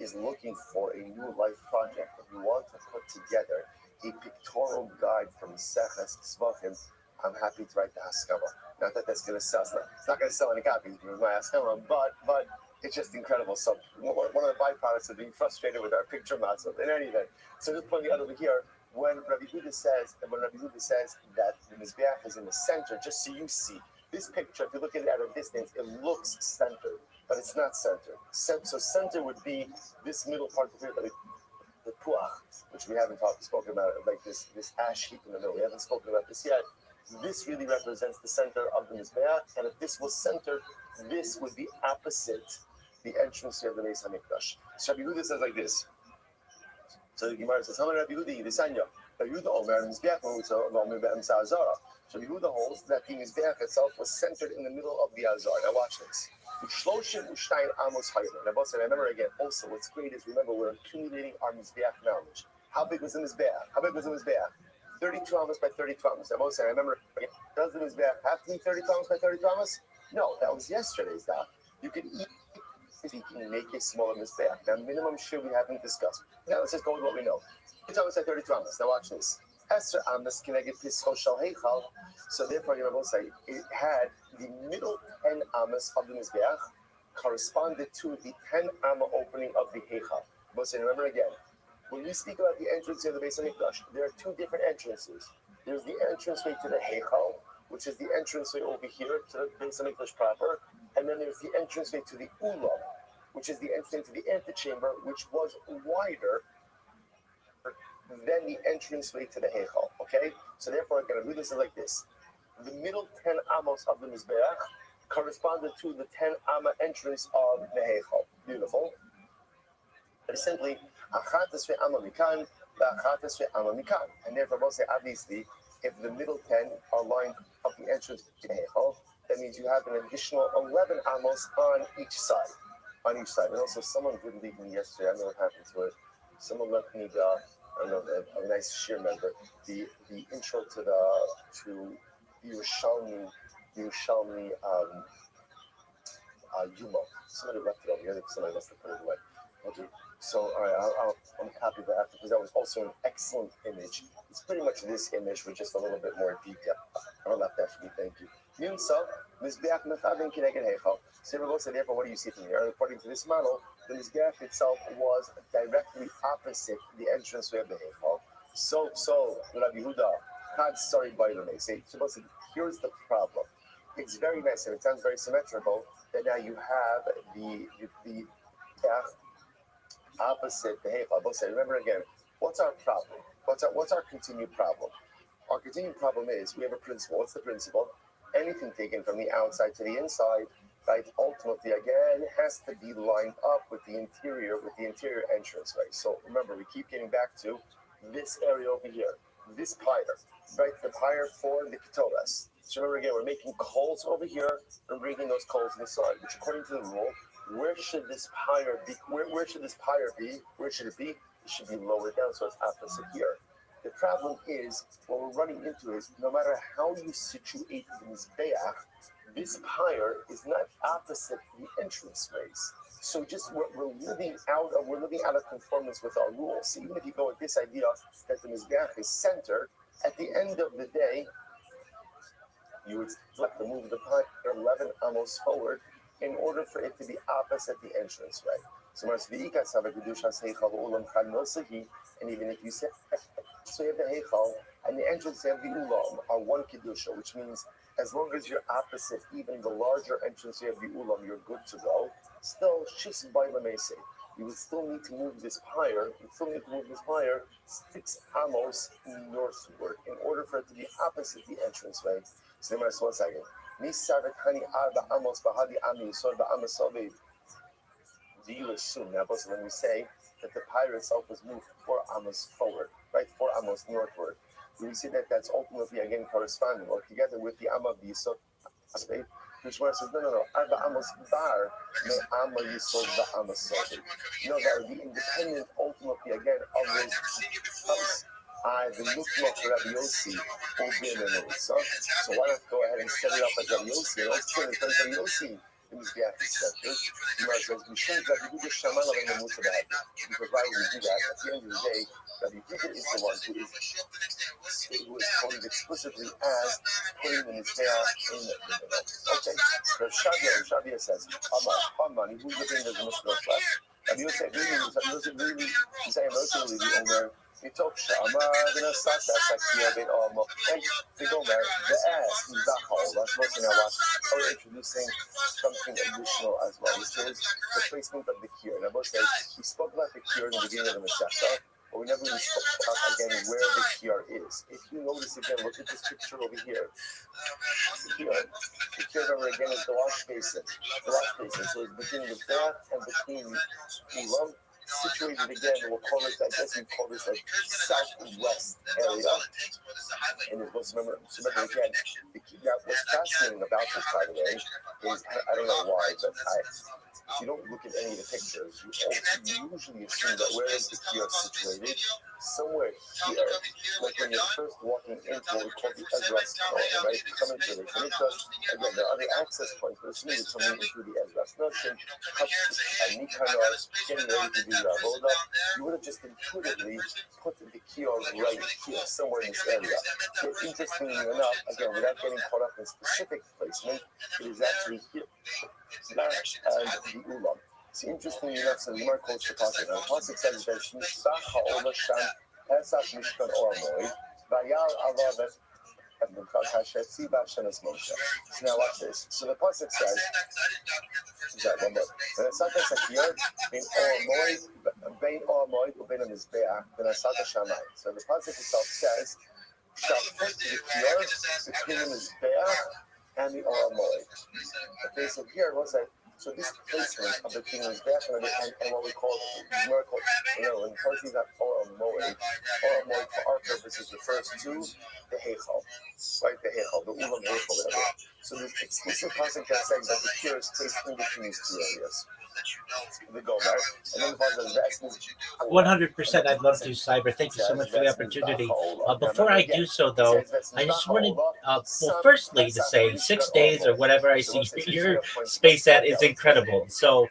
is looking for a new life project, if you want to put together a pictorial guide from Seches Zvachim, I'm happy to write the Haskama. Not that that's going to sell. It's not going to sell any copies because my Haskama, but It's just incredible. So one of the byproducts of being frustrated with our picture matzah. In any event, so just pointing out over here, when Rabbi Huda says that the Mizbeach is in the center, just so you see, this picture, if you look at it at a distance, it looks centered, but it's not centered. So center would be this middle part of here, the puach, which we haven't spoken about, like this ash heap in the middle. We haven't spoken about this yet. This really represents the center of the Mizbeach, and if this was centered, this would be opposite the entrance of the Beis Hamikdash. So Rabbi Yehuda says like this. So the Gemara says, "Hamar Rabbi Yehuda Yidisanya." Rabbi Yehuda Omer Mizbeach Omer Be'emsa Azara. So Rabbi Yehuda holds that the Mizbeach itself was centered in the middle of the Azar. Now watch this. Ushloshim Ushtayin Amos Hayler. Now, both remember again. Also, what's great is remember we're accumulating our Mizbeach knowledge. How big was the Mizbeach? 32 amos by 32 amos. Now, both remember again. Does the Mizbeach have to be 32 amos by 32 amos? No, that was yesterday's daf. You can make a smaller Mizbeach. Now, minimum share we haven't discussed. Now, let's just go with what we know. 32 amos by 32 amos. Now, watch this. Esther amos can I get Pisco Shal Heichal? So, therefore, you will say it had the middle 10 amos of the Mizbeach corresponded to the 10 amma opening of the Heichal. But remember again, when we speak about the entrance of the Beis Hamikdash, there are two different entrances. There's the entranceway to the Heichal, which is the entranceway over here to the Beis Hamikdash proper, and then there's the entranceway to the Ulam, which is the entrance to the antechamber, which was wider than the entranceway to the Heichal. Okay, so therefore, I'm going to read this like this: the middle 10 amos of the Mizbeach corresponded to the 10 amma entrance of the Heichal. Beautiful. It is simply achatas ve'ama mikan, ve'achatas ve'ama mikan, and therefore, we'll say obviously, if the middle 10 are lined up the entrance to the Heichal, that means you have an additional 11 amos on each side. And also, someone did leave me yesterday. I don't know what happened to it. Someone left me a nice sheer member. The intro to Yerushalmi Yuma. Somebody left it over here. Somebody must have put it away. Okay. So, all right, I'll copy that after because that was also an excellent image. It's pretty much this image with just a little bit more detail. I'll left that for me. Thank you. So, therefore, what do you see from here? According to this model, the Mizbeach itself was directly opposite the entranceway of the Heichal. So, Rabbi Yehuda, sorry, by the way, here's the problem. It's very nice and it sounds very symmetrical that now you have the opposite the Heichal. Remember again, what's our problem? What's our continued problem? Our continued problem is we have a principle. What's the principle? Anything taken from the outside to the inside, right, ultimately again has to be lined up with the interior entranceway. So remember, we keep getting back to this area over here, this pyre, right, the pyre for the ketoras. So remember again, we're making coals over here and bringing those coals inside, which according to the rule, where should this pyre be? Where should this pyre be? Where should it be? It should be lower down, so it's opposite here. The problem is, what we're running into is, no matter how you situate the Mizbeach, this pyre is not opposite the entranceways. So we're living out of conformance with our rules. So even if you go with this idea that the Mizbeach is centered, at the end of the day, you would still have to move the pyre 11 amos forward in order for it to be opposite the entranceway. So and even if you say so you have the Heichal and the entrance of the Ulam are one Kedusha, which means as long as you're opposite even the larger entrance of the Ulam, you're good to go. Still, Shis by Lamese, you would still need to move this pyre, 6 amos northward in order for it to be opposite the entranceway. So let me ask 1 second. Do you assume now, when we say that the pyre itself was moved 4 amos forward, right, 4 amos northward, do we see that that's ultimately again corresponding or together with the amma of the Yisod, which one says no, Arba amos bar, no amma Yisod the amma sobi. No, that would be independent ultimately again of those amos. The Nukma for Rabbi Yossi will be in the notes. So why not go ahead and set it up as Rabbi Yossi? And let's turn it to Rabbi Yossi. In this gap is centered. You might say, we shouldn't Rabbi Yehuda Shaman of the Mutabad. Because why would we do that? At the end of the day, Rabbi Yehuda is the one who is quoted explicitly as putting the Mizbeach in the middle. Okay, so Shavia says, Haman, who's the thing that the Mishnah flash? And you say, really, you say emotionally, the owner, you talk Shama, then a Sat, that's like here, they all know. And they go there, the ass is that hole. That's one thing I watched. We're introducing something additional as well, which is the placement of the cure. And I will say, we spoke about the cure in the beginning of the Masechta, but we never really spoke about again where the cure is. If you notice again, look at this picture over here. The cure over again is the wash basin. The wash basin. So it's between the bath and between the lump. Situated again, we'll call it, I guess we call this like southwest area. And it was, remember again, what's fascinating about this, by the way, is, I don't know why, but if you don't look at any of the pictures, you usually assume that where is the kiosk situated? Somewhere here, like when you're first walking into what we call the Ezra's Tunnel, right? Coming to the Mikdash, again, there are other access points, but assuming you're coming in through the Ezra's Notion, and Nikanor, getting ready to do your Avoda, you would have just intuitively put the kiosk right here, somewhere in this area. So interestingly enough, again, without getting caught up in specific placement, it is actually here. That and the Ulam. It's interesting enough, so the Gemara quotes the Pasuk. The Pasuk says that Mishpach ha'olah sham Pesach Mishkan Oramoy Vayal Alavet Hashetzi Bashanas Moshe. So now watch this. So the Pasuk says, one more. And it's not just here, Bein Oramoy Ubein Mizbeach Benasata Shamay. So the Pasuk itself says, shall put the kiyar between the Mizbeach and the Oramoy. Okay, so here it was that. So this placement of the king is definitely and what we call miracle, when Percy got Oramoy for our purposes refers to the Heichal, right? The Heichal, the Ulam Heichal, whatever. So this explicit passage that says that the cure is placed in between these two areas. The Gomer, and then the essence. 100%. I'd love to, Cyber. Thank you so much for the opportunity. Before I do so, though, I just wanted, firstly, to say 6 days or whatever I see your space at is incredible. So,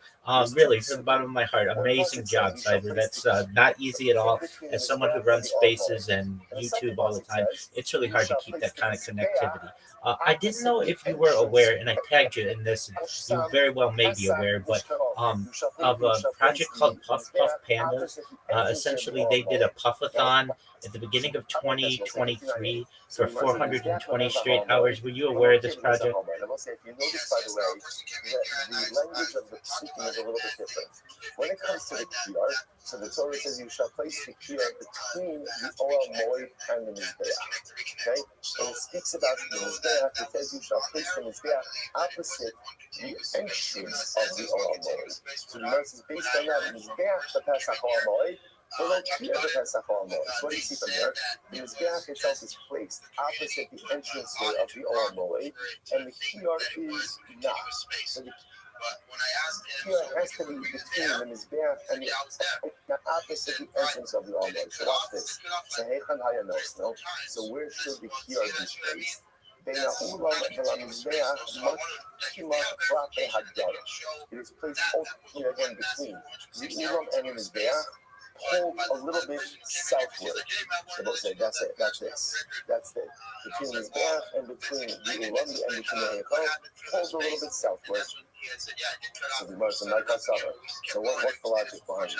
really, from the bottom of my heart, amazing job, Cyber. That's not easy at all. As someone who runs spaces and YouTube all the time, it's really hard to keep that kind of connectivity. I didn't know if you were aware, and I tagged you in this, and you very well may be aware, but of a project called Puff Puff Panda. Essentially, they did a puffathon at the beginning of 2023 for 420 straight hours. Were you aware of this project? I will say, if you notice, by the way, that the language of the psukim is a little bit different. When it comes to the kiyar, so the Torah says you shall place the kiyar between the Oel Moed and the Mizbeach. Okay? When it speaks about the Mizbeach, it says you shall place the Mizbeach opposite the entrance of the Oel Moed. So the verse is based on that. Mizbeach, the Pesach Oel Moed. So like here, the Pesach Oel Moed. So what do you see from there? The Mizbeach itself is placed opposite the entranceway of the Oel Moed, and the kiyar is not. So the kiyar has to be between the Mizbeach and the opposite the entrance of the Oel Moed. So watch this. So where should the kiyar be placed? It is placed ultimately again between the Ulam and the Mizbeach, pulled a little bit southward. So they'll say, that's it, that's this. That's it. Between the Mizbeach and between the Ulam and between the Heichal, pulled a little bit southward. So the Gemara says, so what's the logic behind this?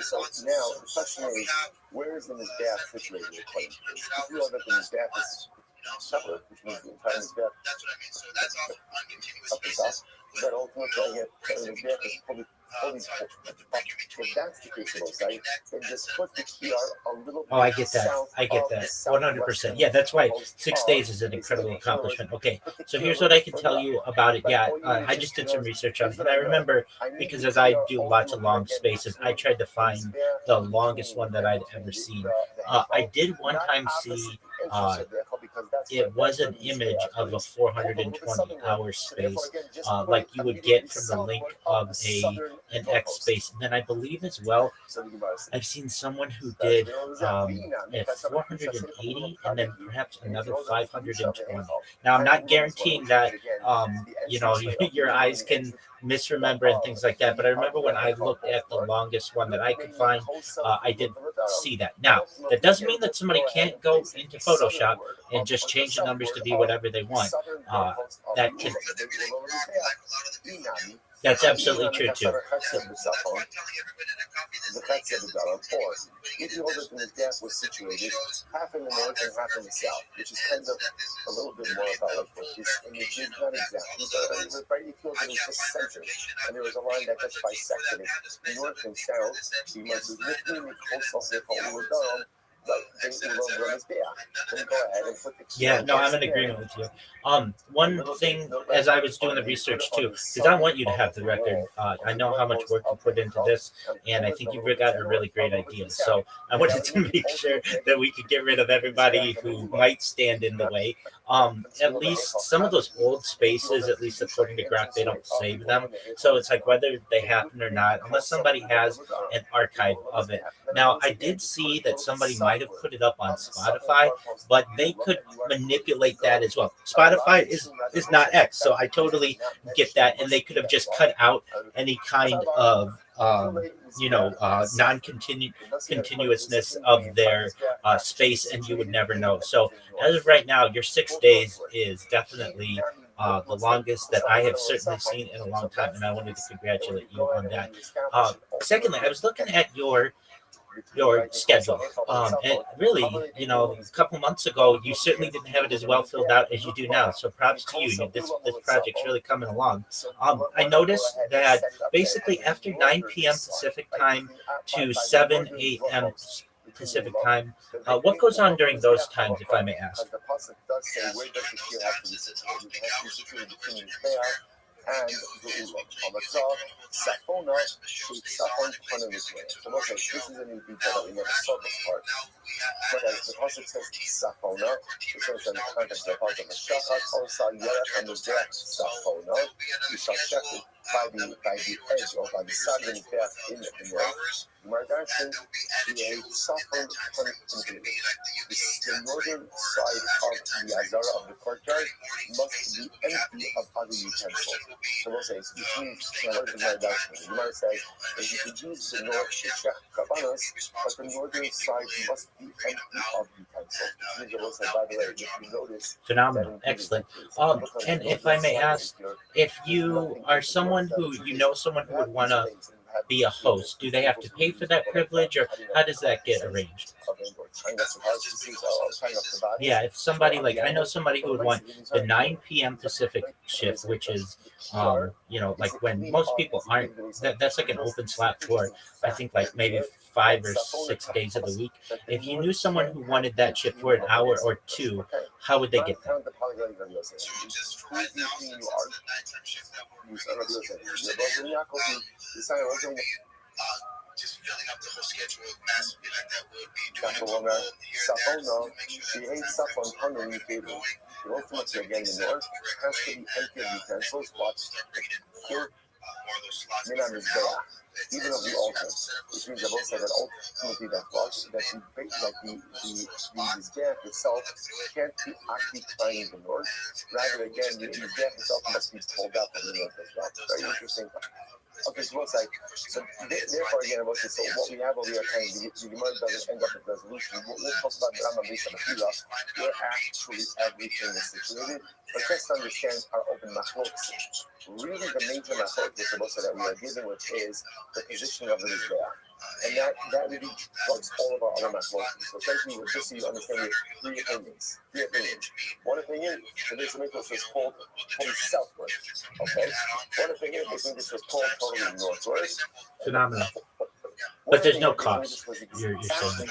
So now the question is, where is the Mizbeach situated according to this? If you know that the Mizbeach is separate, which means the entire Mizbeach up the top, that ultimately the Mizbeach is probably if that's the case, right, then just put the kiyar a little bit. Oh, I get that. I get that. 100%. Yeah, that's why 6 days is an incredible accomplishment. Okay, so here's what I can tell you about it. Yeah, I just did some research on it, but I remember because as I do lots of long spaces, I tried to find the longest one that I'd ever seen. I did one time see it was an image of a 420-hour space, like you would get from the link of an X space. And then I believe as well, I've seen someone who did at 480 and then perhaps another 520. Now, I'm not guaranteeing that, your eyes can misremember and things like that. But I remember when I looked at the longest one that I could find, I did see that. Now, that doesn't mean that somebody can't go into Photoshop and just change the numbers to be whatever they want. That can. That's absolutely true too. Ethiopia and the gap was situated half in the north and half in the south, which is kind of a little bit more about like what this image is, not exactly, but right Ethiopia is the center, and there was a line that just bisected it, north and south, so you must have really close to the Yeah, no, I'm in agreement with you. One thing, as I was doing the research too, because I want you to have the record. I know how much work you put into this, and I think you've got a really great idea. So I wanted to make sure that we could get rid of everybody who might stand in the way. At least some of those old spaces, at least according to Grok, they don't save them. So it's like whether they happen or not, unless somebody has an archive of it. Now, I did see that somebody might have put it up on Spotify, but they could manipulate that as well. Spotify is not X, so I totally get that, and they could have just cut out any kind of non-continuousness of their space, and you would never know. So as of right now, your 6 days is definitely the longest that I have certainly seen in a long time, and I wanted to congratulate you on that. Secondly, I was looking at your schedule. And really, a couple months ago, you certainly didn't have it as well filled out as you do now. So props to you. This project's really coming along. I noticed that basically after 9 p.m. Pacific time to 7 a.m. Pacific time, what goes on during those times, if I may ask? And the Ulom. Hamatzah, Safona, Safon Panamikwe. So this is a new detail that we never saw this part. But as the Pasuk says Safona, it says in the context of the Pasuk, Shachat, Osa, Yerach, and the Derech, Safona, you shall check it by the edge or by the side of the Derech in the north. Mardarshan, the Safon Panamikwe. The northern side of the Azara of the courtyard must be empty of other utensils. So we'll say, which means, what is Mardarshan? The Gemara says that you could use the north to check Kabbalas, but the northern side must be empty of utensils. Which means, we'll say, by the way, if you notice. Phenomenal. Excellent. And if I may ask, if you are someone who, someone who would want to be a host, do they have to pay for that privilege, or how does that get arranged? Yeah, if somebody, I know somebody who would want the 9 p.m. Pacific shift, which is, like when most people aren't, that's like an open slot for, I think, like maybe 5 or 6 days of the week. If you knew someone who wanted that shift for an hour or two, how would they get that? Just filling up the whole schedule massively like that would be doing it alone here. Ultimately, again, the north has to be empty of utensils, but here, even of the altar, which means I will say that ultimately that the Mizbeach itself can't be occupying the north. Rather, again, the Mizbeach itself must be pulled up in the north as well. Very interesting. Okay, so we'll say, therefore, again, I will say, so what we have over here, the Gemara doesn't end up with resolution. We'll talk about Rama Bisa Mechila, where actually everything is situated. But just to understand our open machlokes, really the major machlokes that we are dealing with is the position of the Mizbeach. And that really trumps all of our other machlokes. So essentially, just so you understand, we have three opinions. One opinion, the Beis Hamikdash was pulled totally southward. Okay? One opinion, the Beis Hamikdash was pulled totally northward. Phenomenal. But there's no cost. You're saying.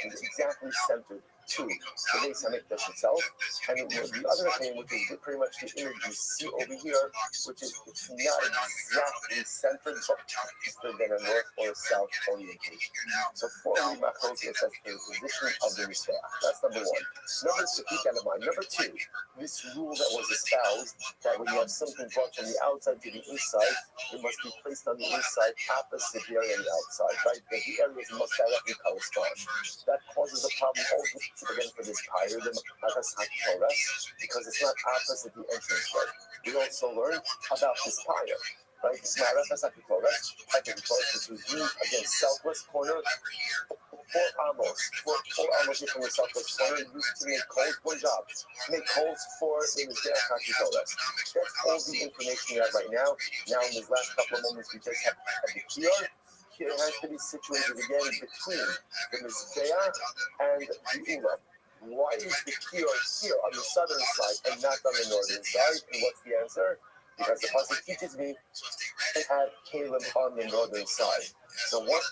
Exactly centered to to the base Hamikdash itself, and the other thing, which is pretty much the image you see over here, which is it's not exactly centered, but different than a north or a south orientation. So for me, Machos is the position of the Mizbeach. That's number one. Number two, keep that in mind. Number two, this rule that was espoused that when you have something brought from the outside to the inside, it must be placed on the inside opposite the area on the outside, right? The areas must directly correspond. That causes a problem also again for this pyre, the Makas HaTorah, because it's not opposite the entrance way. We also learned about this pyre, right? This Makas HaTorah, which was used against southwest corner, four amos from the southwest corner, used to make coals. One job, make coals for the Mizbeach HaTorah. That's all the information we have right now. Now in these last couple of moments, we just have the Kior. Here it has to be situated again between the Mizbeach and the Ulam. Why is the Kior here on the southern side and not on the northern side? And what's the answer? Because the pasuk teaches me to have Caleb on the northern side. So what?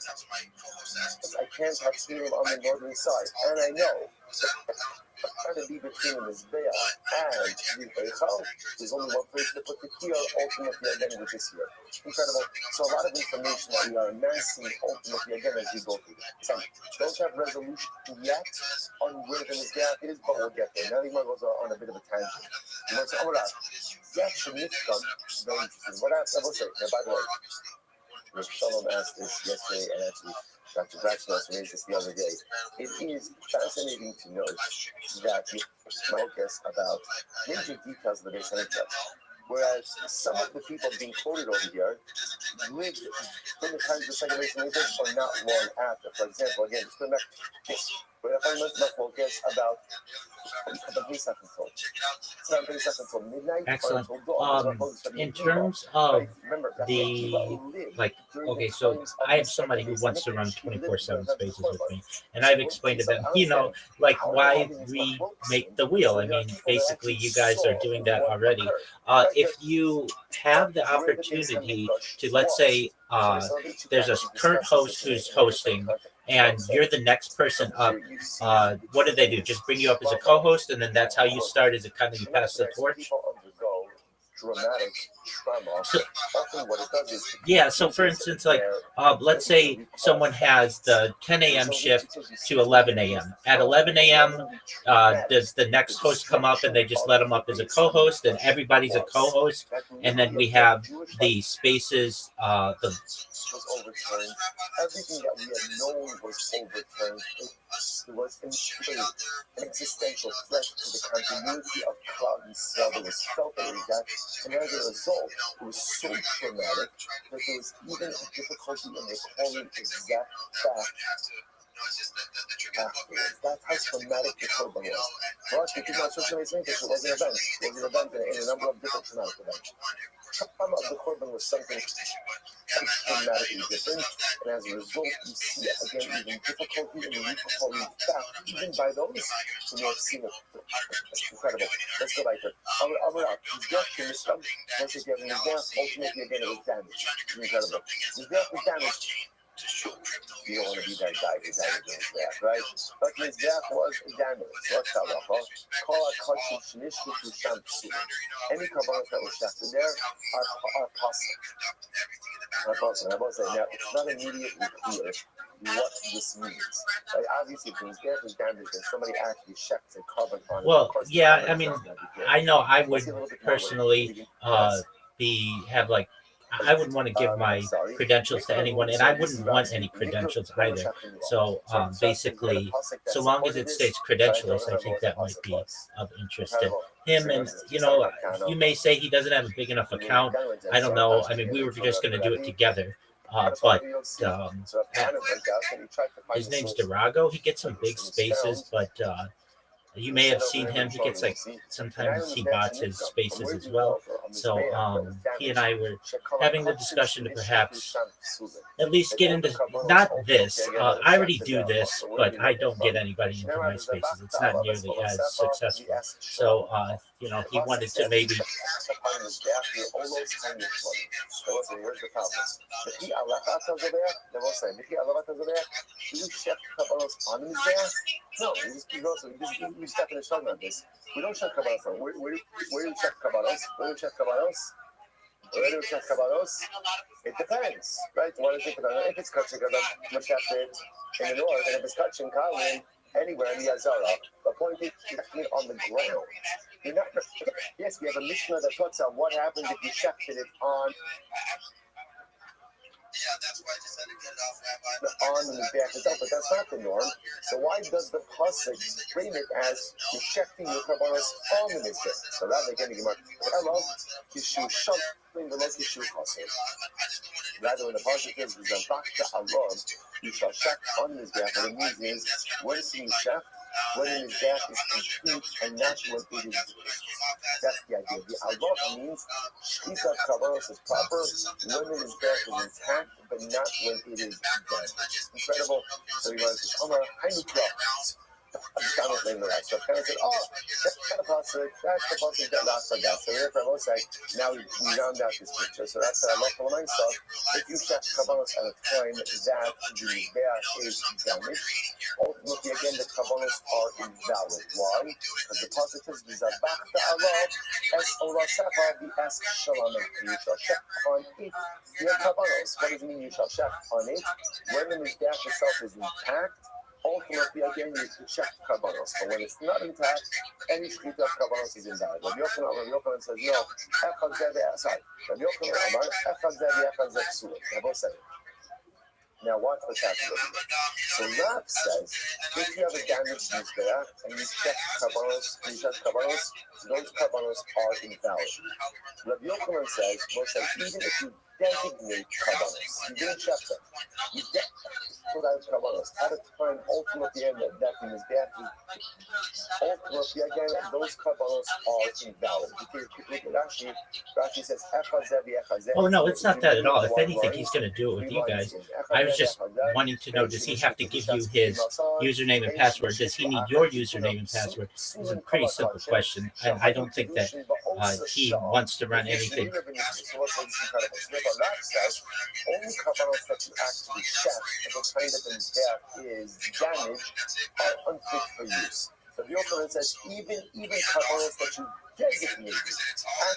I can't have Caleb on the northern side, and I know trying to be between the Mizbeach and the Eichel. There's only one place to put the Kior, ultimately again, which is here. Incredible. So a lot of information that we are amassing ultimately again as we go through this. So don't have resolution yet on where the Mizbeach is, but we'll get there. Now the Gemara goes on a bit of a tangent. You want to say, oh, that should very interesting. What else? I will say, now, by the way, Rav Shalom asked this yesterday, and actually Dr. Braxton also raised this the other day. It is fascinating to note that you focus about major details of the Beis Hamikdash, whereas some of the people being quoted over here lived in the times of the second Beis Hamikdash or not long after. For example, again, just going back to this, where I find most focus about the Pesach until midnight. Excellent. In terms of the, like, okay, so I have somebody who wants to run 24/7 spaces with me, and I've explained to them, like why we make the wheel. I mean, basically, you guys are doing that already. If you have the opportunity to, let's say, there's a current host who's hosting, and you're the next person up, what do they do? Just bring you up as a co-host, and then that's how you start? Is it kind of you pass the torch? Dramatic trauma. So, often what it does is, yeah, so for instance, like let's say someone has the 10 a.m. shift to 11 a.m. At 11 a.m., does the next host come up and they just let them up as a co-host, and everybody's a co-host, and then we have the spaces, was overturned. Everything that we had known was overturned. It was an existential threat to the continuity of Klal Yisrael that was felt that that, and as a result, it was so traumatic that there was even a difficulty in recalling exact facts. That's how traumatic the Korban was. For us, we could not search anything because it was an event. It was an event in a number of different traumatic events. The trauma of the Korban was something dramatically different, and as a result, you see again even difficulty in recalling fact, even by those who may have seen it. That's incredible. Let's go back there. Once you get in the death, ultimately again it was damaged. It's incredible. The death was damaged. You don't want to be that guy who died in his death, right? But his death was damaged. What's that about? Any kabbalah that was shafted there are possible. I will say now, it's not immediately clear what this means. Like, obviously, if his death is damaged and somebody actually checks and carbon on it. Well, yeah, I mean, I know I would personally have like, I wouldn't want to give my credentials to anyone, and I wouldn't want any credentials either. So basically, so long as it states credentials, I think that might be of interest to him. And, you may say he doesn't have a big enough account. I don't know. I mean, we were just going to do it together. But his name's Durago. He gets some big spaces, but you may have seen him. He gets like, sometimes he bots his spaces as well. So he and I were having the discussion to perhaps at least get into, not this. I already do this, but I don't get anybody into my spaces. It's not nearly as successful. So he wanted to maybe. Here's the problem. לפי הלחץ הזובח, לפי הלחץ הזובח, do you check kabbalos on the mizbeach? No, we just happen to talk about this. We don't check kabbalos on. Where do you check kabbalos? Where do you check kabbalos? Where do you check kabbalos? It depends, right? What is it? If it's kaching mashafet in the north, and if it's kaching kalin anywhere in the Azara, the point is checking it on the ground. You're not. Yes, we have a Mishnah that talks about what happens if you shafted it on. On the mizbeach itself, but that's not the norm. So why does the pasuk frame it as you're shechting your karbanos on the mizbeach? So rather again, you hello, yishu shamling the most yishu pasuk. Rather, when the pasuk is zavakta alon, you shall shech on the mizbeach. What it means is when it's being shech, when the mizbeach is complete and not when it is. That's the idea. The alon means shchitat karbanos is proper when the mizbeach is intact, but not when it is done. Incredible. So he wants to come out, I need to I'm just kind of playing the right stuff. Kind of said, oh, that's the pasuk that last like that. So therefore, I will say, now we round out this picture. So that's what I love for my stuff. If you check kabbalos at a time that the mizbeach is damaged, ultimately again the kabbalos are invalid. Why? Because the pasuk says, "Zavachta alav es olasecha v'es shalamecha." You shall check on it your kabbalos. What does it mean? You shall check on it when the mizbeach itself is intact. Ultimately, again, you should check kabbalos. But when it's not intact, any shechita of kabbalos is invalid. Rabbi Yochanan says, no, echad zeh v'echad. Rabbi Yochanan amar, echad zeh v'echad zeh psulim. They both say it. Now watch what's happening. So Rav says, if you have a damaged mizbeach and you check kabbalos, those kabbalos are invalid. Rabbi Yochanan says, even if you designate kabbalos, you didn't check them, you kabbalos at a time ultimately that the mizbeach is ultimately again those kabbalos are invalid. Because Rashi says, Oh no, it's not that at all. If anything, he's going to do it with you guys. I was just wanting to know: does he have to give you his username and password? Does he need your username and password? It's a pretty simple question, and I don't think that he wants to run anything. Only kabbalos that you actually check at the time that the mizbeach is damaged are unfit for use. So the Yochanan says even kabbalos that you designated at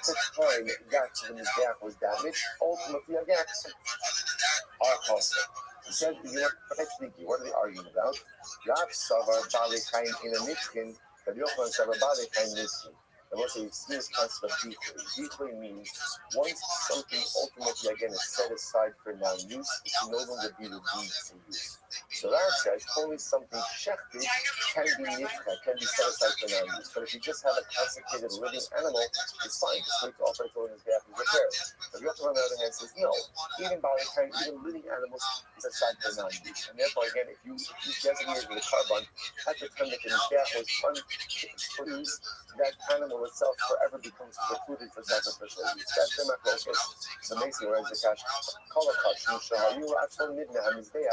the time that the mizbeach was damaged, ultimately again are costly. He said, what are they arguing about? Rav savar bali chaim in a mitkin, Rabbi Yochanan savar bali chaim mitkin. And also, you see this concept of deeply. Deeply means once something ultimately again is set aside for non-use, it can no longer be redeemed for use. So that says only something shechted can be nifka, can be set aside for non-use. But if you just have a consecrated living animal, it's fine. Just wait to offer it to his bath and repair it. But Yochanan on the other hand says no. Even Baal-Chaim, even living animals is aside for non-use. And therefore, again, if you designate the carbon at the time that the bath was unused, that animal itself forever becomes precluded for sacrificial use. That's the machlokes. So basically, whereas the cash kolakash mishahayu atzon nidna hamizbeach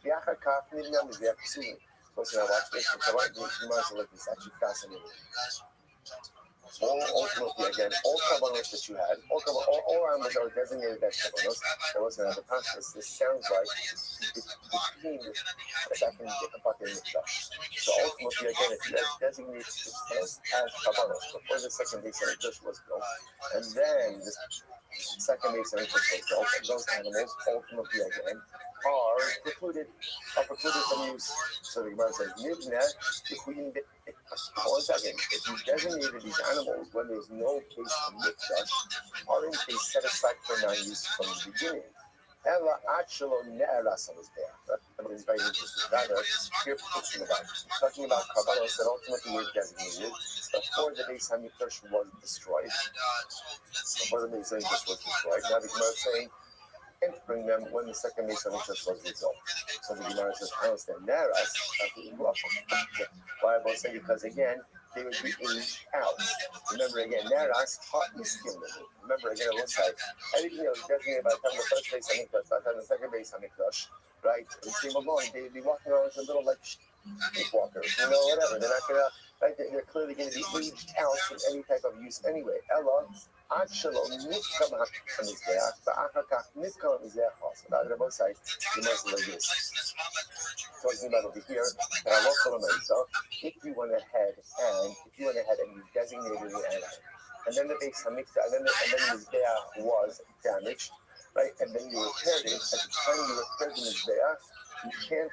v'achakach nidna mizbeach psulim. Listen, I watched this. You might look. It's actually fascinating. Ultimately, again, all kabbalos that you had, all animals that were designated as kabbalos, there wasn't another process. This sounds like between the second bucket and the stuff. So ultimately, again, if you had designated as kabbalos before the second base and just was built, and then the second base and just was built, those animals ultimately again are precluded from use. So the Gemara says, one second, if you designated these animals when there's no case of mikdash, aren't they set aside for non-use from the beginning? Ella actually ne'eras hamizbeach. That is very interesting. Rather, here talking about kabbalos that ultimately were designated before the Beis Hamikdash was destroyed. Now the Gemara is saying, entering them when the second Beis Hamikdash was rebuilt. So the Gemara says, I understand. Ne'eras. Why I will say because again, they would be aged out. Remember again, Neras, hot iskim. Remember again, it looks like everything that was designated by the time of the first base Hamikdash, by the time of the second base Hamikdash, right? It came along, they'd be walking around with a little like sleepwalkers, whatever. They're not gonna, right? They're clearly gonna be aged out from any type of use anyway. Ella, עד שלא נתקם המזבח, ואחר כך נתקם המזבח also. Now, on both sides, you must like this. Talking about over here, and I love myself. If you went ahead and you designated an animal, and then the base hamikdash, and then the mizbeach was damaged, right? And then you repaired it. At the time you repaired the mizbeach, you can't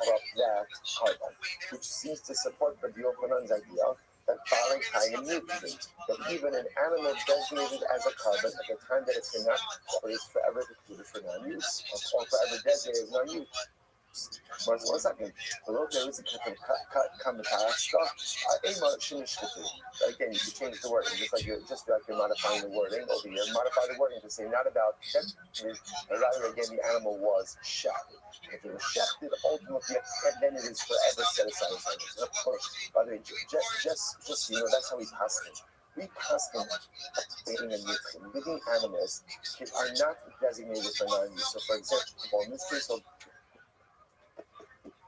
corrupt that carbon, which seems to support the Yochanan's idea that Valentine nutrient, that even an animal designated as a carbon at the time that it cannot is forever precluded for non-use, or forever designated as non-use. One second. Again, you can change the wording, just like you're modifying the wording over here. Modify the wording to say not about designated, but rather again the animal was shafted. If it was shafted, ultimately, and then it is forever set aside as animals. And of course, by the way, just that's how we pass them. We pass them living animals are not designated for non-use. So, for example, in this case of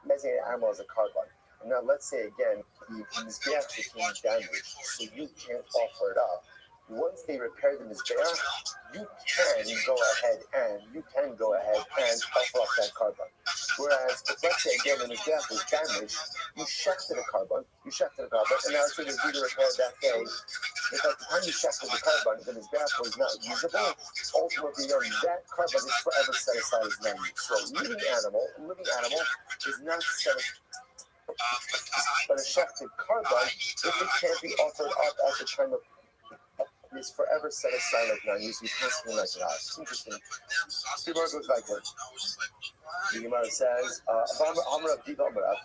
designated animal as a carbon. And now let's say again, the mizbeach became damaged, so you can't offer it up. Once they repair the mizbeach, you can go ahead and offer up that carbon. Whereas, if let's say again the mizbeach was damaged, you shafted a carbon, and now it's going to do the repair that day. If at the time you shafted the carbon, the mizbeach was not usable, ultimately that carbon is forever set aside as non-use. So a living animal is not set aside, but a shafted carbon, if it can't be offered up at the time of is forever set aside like non-use. We pass them like that. It's interesting. The Gemara goes like that. The Gemara says,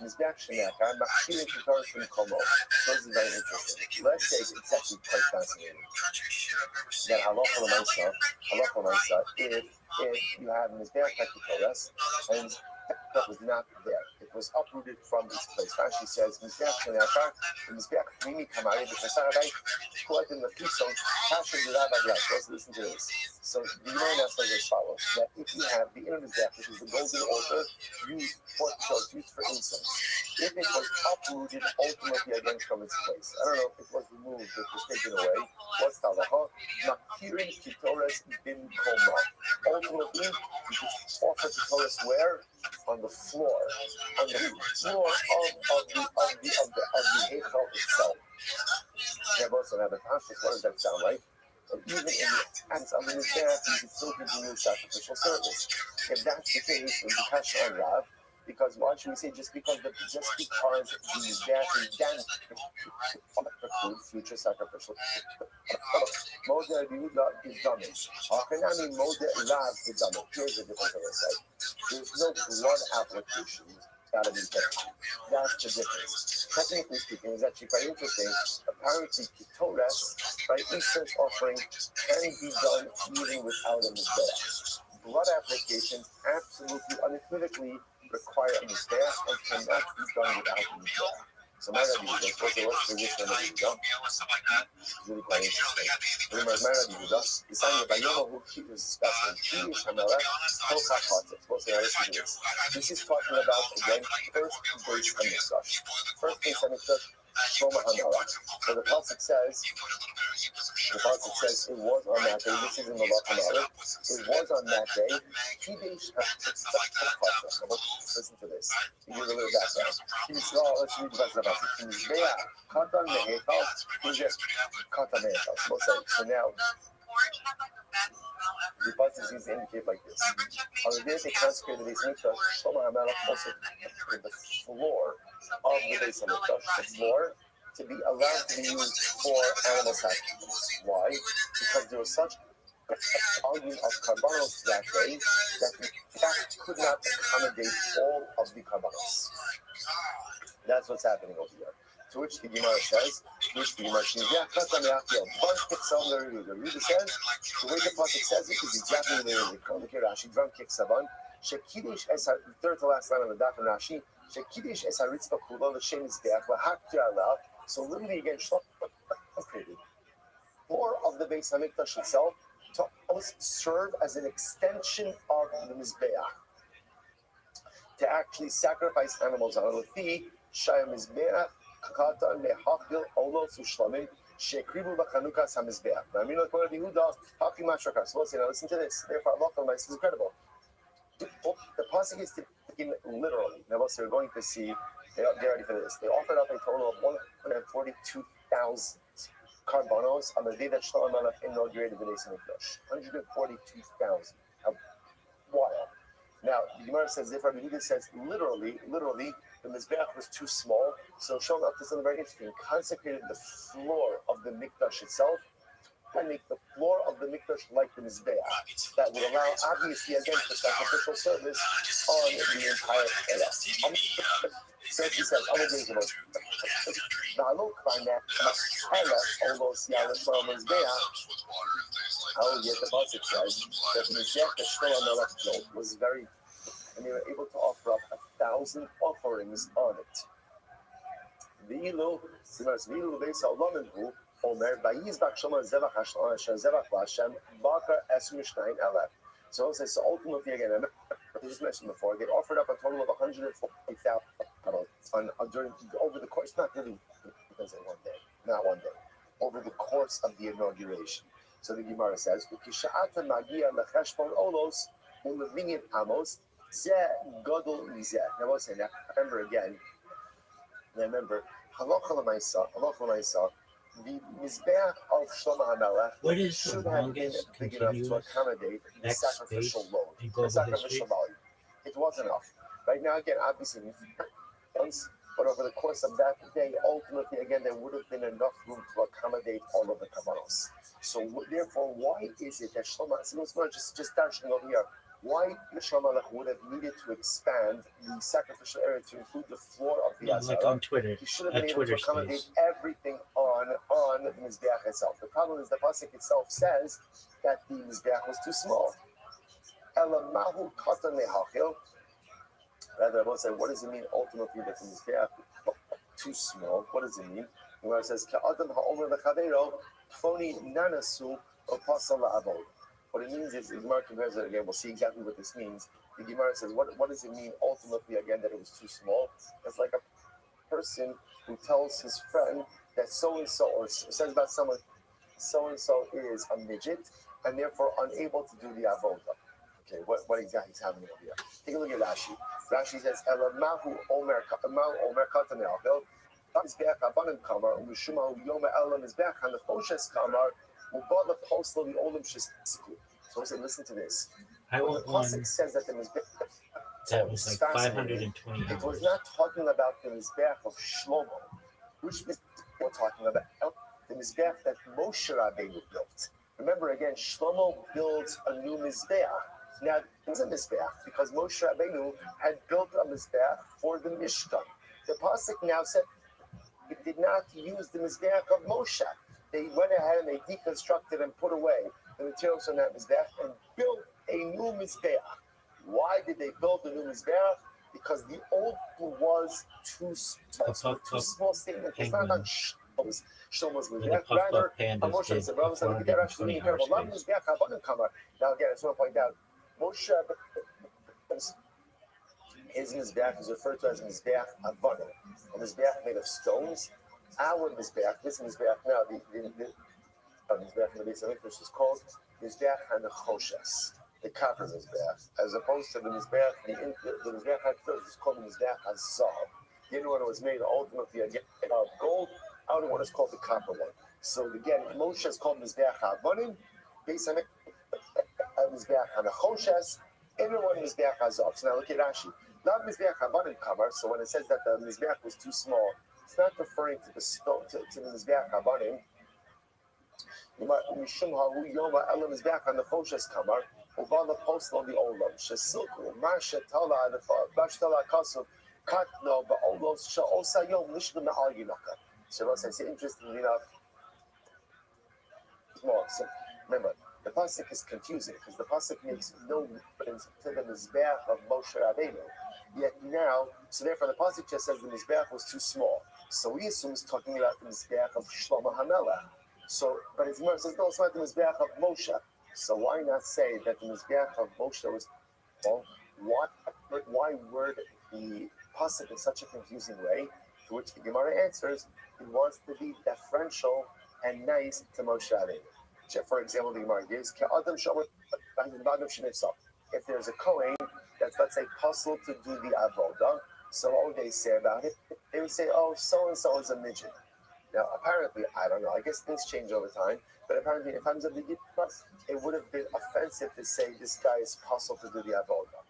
this is very interesting. Let's say it's actually quite fascinating. That halacha l'maisa, if you have mizbeach hekitoras, and that was not there. It was uprooted from its place. Rashi says, mizbeach shenachar, mizbeach primi kamari b'chasarabai, put in the piso, passion the rabbi. Let's listen to this. So the Gemara now says as follows: that if you have the inner mizbeach, which is the golden altar, used for incense, if it was uprooted ultimately again from its place, I don't know if it was removed, if it was taken away. What's the halacha? Makirin kitoras bin koma. Ultimately, you could offer kitoras where? On the floor of the heichal itself. They also have a pashtus. What does that sound like? But even in the acts of the mizbeach, you can still continue sacrificial service. If that's the case, it would be kasha on Rav. Because why should we say just because the mizbeach is damaged preclude future sacrificial? Modeh Yehuda is damaged. Hachanami Modeh Rav is damaged. Here's the difference on the side. There's no blood application out of mizbeach. That's the difference. Technically speaking, it's actually quite interesting. Apparently, kitoras, right, incense offering can be done even without a mizbeach. Blood applications absolutely unequivocally require a mizbeach and cannot be done without a mizbeach. So my Rabbi Yehuda, what's the position of Rabbi Yehuda? Really quite interesting. Remember, my Rabbi Yehuda, deciding that Bayomahu Kid is special. Kid is Hamara, Tocha Chatzit. What's the listen to this? This is talking about, again, first base Hamikdash. First base Hamikdash, Shlomo Hamara. So the pasuk says it was on that day. This is in the Lach Hamara. It was on that day. Kidesh HaChatzit. Listen to this. You give a little background. Let's read the rest of the pasuk. Katan Mehechal. Katan Mehechal. So now, the pasuk is indicate like this. On the day they consecrated the Beis Hamikdash, Shlomo HaMelech also put the floor of the Beis Hamikdash, the floor, to be allowed to be used for animal sacrifice. Why? Because there was such volume of carbonos that day that the fact could not accommodate all of the carbonos. That's what's happening over here. To which the Gemara says, the Reader says, the way the pasuk says it is exactly the way it comes. Look at Rashi, drum kick savan. Shekidish es third to last line of the daf in Rashi. Shekidish es haritzba kulo l'shem mizbeach v'haktir alav So literally again, created floor of the Beis Hamikdash itself to serve as an extension of the Mizbeach, to actually sacrifice animals on the fee. Shaya Mizbeach Kata Mehachil Olos Ushlamim Shekribu Bakanukas Hamizbeach. Now, I mean, like one of the Yehuda, Hakim Mashrakar. So listen to this. Therefore, Allah is incredible. The pasuk is taken literally. Now, we're going to see. Get ready for this. They offered up a total of 142,000 carbonos on the day that Shlomo Melech inaugurated the Beis Hamikdash. 142,000. How wild! Now, the Gemara says, if Rabbi Yehuda says literally, the Mizbeach was too small. So Shlomo Melech did something very interesting. Consecrated the floor of the Mikdash itself, and make the floor of the Mikdash like the Mizbeach. That would allow, obviously, again, for sacrificial service on the entire area. So he says, I'm going to give it. Now, find that almost Yalashma Mizbeach. How yet the Pasuk says that the Mizbeach that Shlomo Melech built was very, and they were able to offer up 1,000 offerings on it. V'ilu, V'ilu Beis HaOlam Omer Vayizbach Shlomo Zevach Zevach L'Hashem Bakar Es Mishnayim Elef. So it says, so ultimately again, I just mentioned before, they offered up a total of 140,000 during over the course, not really because of one day, not one day, over the course of the inauguration. So the Gemara says, "Ukisha'ata magia lecheshbon olos ulevinyan amos ze gadol mizeh." Now, what's saying that? Remember again. Remember, halacha l'maisa. The Mizbeach of Shlomo HaMelech should have been big enough to accommodate the sacrificial load, the sacrificial volume. It wasn't enough. Right now, again, obviously, once, but over the course of that day, ultimately, again, there would have been enough room to accommodate all of the kavanos. So, therefore, why is it that Shlomo, just dashing over here, why Shlomo would have needed to expand the sacrificial area to include the floor of the Azara? Like on Twitter. He should have been able to accommodate everything on the Mizbeach itself. The problem is the pasuk itself says that the Mizbeach was too small. Elamahu katan lehachil. Rather, I will say, what does it mean ultimately that the Mizbeach too small? What does it mean? Where it says Ka'adam ha'omer lechaveiro tfoni nanasu opasal la'avod. What it means is, the Gemara compares it again. We'll see exactly what this means. The Gemara says, what does it mean ultimately again that it was too small? It's like a person who tells his friend that so-and-so, or says about someone, so-and-so is a midget, and therefore unable to do the avodah. Okay, what exactly is happening over here? Take a look at Rashi. Rashi says, Elamahu omer katan ne'achel, Mizbeach abanim kamar, u'mishumahu yoma elam Mizbeach, and the Foshes kamar, u'ba the postal the olim shesiku. So I say, listen to this. I want one says that the Mizbeach, that was like 520 hours. It was not talking about the Mizbeach of Shlomo, which Mizbeach we're talking about. The Mizbeach that Moshe Rabbeinu built. Remember again, Shlomo builds a new Mizbeach. Now, it's a Mizbeach because Moshe Rabbeinu had built a Mizbeach for the Mishkan. The pasuk now said it did not use the Mizbeach of Moshe. They went ahead and they deconstructed and put away the materials from that Mizbeach and built a new Mizbeach. Why did they build the new Mizbeach? Because the old one was too small. Too small statement. It's not on Shlomo's Mizbeach. Rather, Moshe said, look at that actually incredible. Now again, I just want to point out, Moshe, his Mizbeach is referred to as Mizbeach Avonim, a Mizbeach made of stones. Our Mizbeach, this Mizbeach now, the Mizbeach in the Beis Hamikdash is called Mizbeach HaNechoshes, the copper Mizbeach, as opposed to the Mizbeach, the Mizbeach HaKadosh is called the Mizbeach HaZav. The inner one was made ultimately again of gold, outer one is called the copper one. So again, Moshe is called Mizbeach HaAvonim, Beis Hamikdash Mizbeach HaNechoshes, inner one Mizbeach HaZav. So now look at Rashi. Not Mizbeach HaAvonim cover, so when it says that the Mizbeach was too small, it's not referring to the stone, to the Mizbeach HaAvonim. Mishum Hahu Yoma Elam Mizbeach HaNechoshes cover, Uba the postal of the Olam, Shesilku, Masha Tala, Bashtala Kasu, Katno, Ba'olos, Sha'osa Yom, Lishna Ma'al Yinaka. So I say, interestingly enough, small. So remember, the pasuk is confusing because the pasuk makes no reference to the Mizbeach of Moshe Rabbeinu. Yet now, so therefore the pasuk just says the Mizbeach was too small. So we assume it's talking about the Mizbeach of Shlomo HaMelech. So, but it's more, says no, it's not the Mizbeach of Moshe. So why not say that the Mizbeach of Moshe was, well, why word the pasuk in such a confusing way? To which the Gemara answers, he wants to be deferential and nice to Moshe Rabbeinu. For example, the Gemara gives, if there's a Kohen that's, let's say, puzzled to do the avodah, so what would they say about it? They would say, oh, so-and-so is a midget. Now, apparently, I don't know, I guess things change over time, but apparently in times of the Yiddish, it would have been offensive to say this guy is puzzled to do the avodah.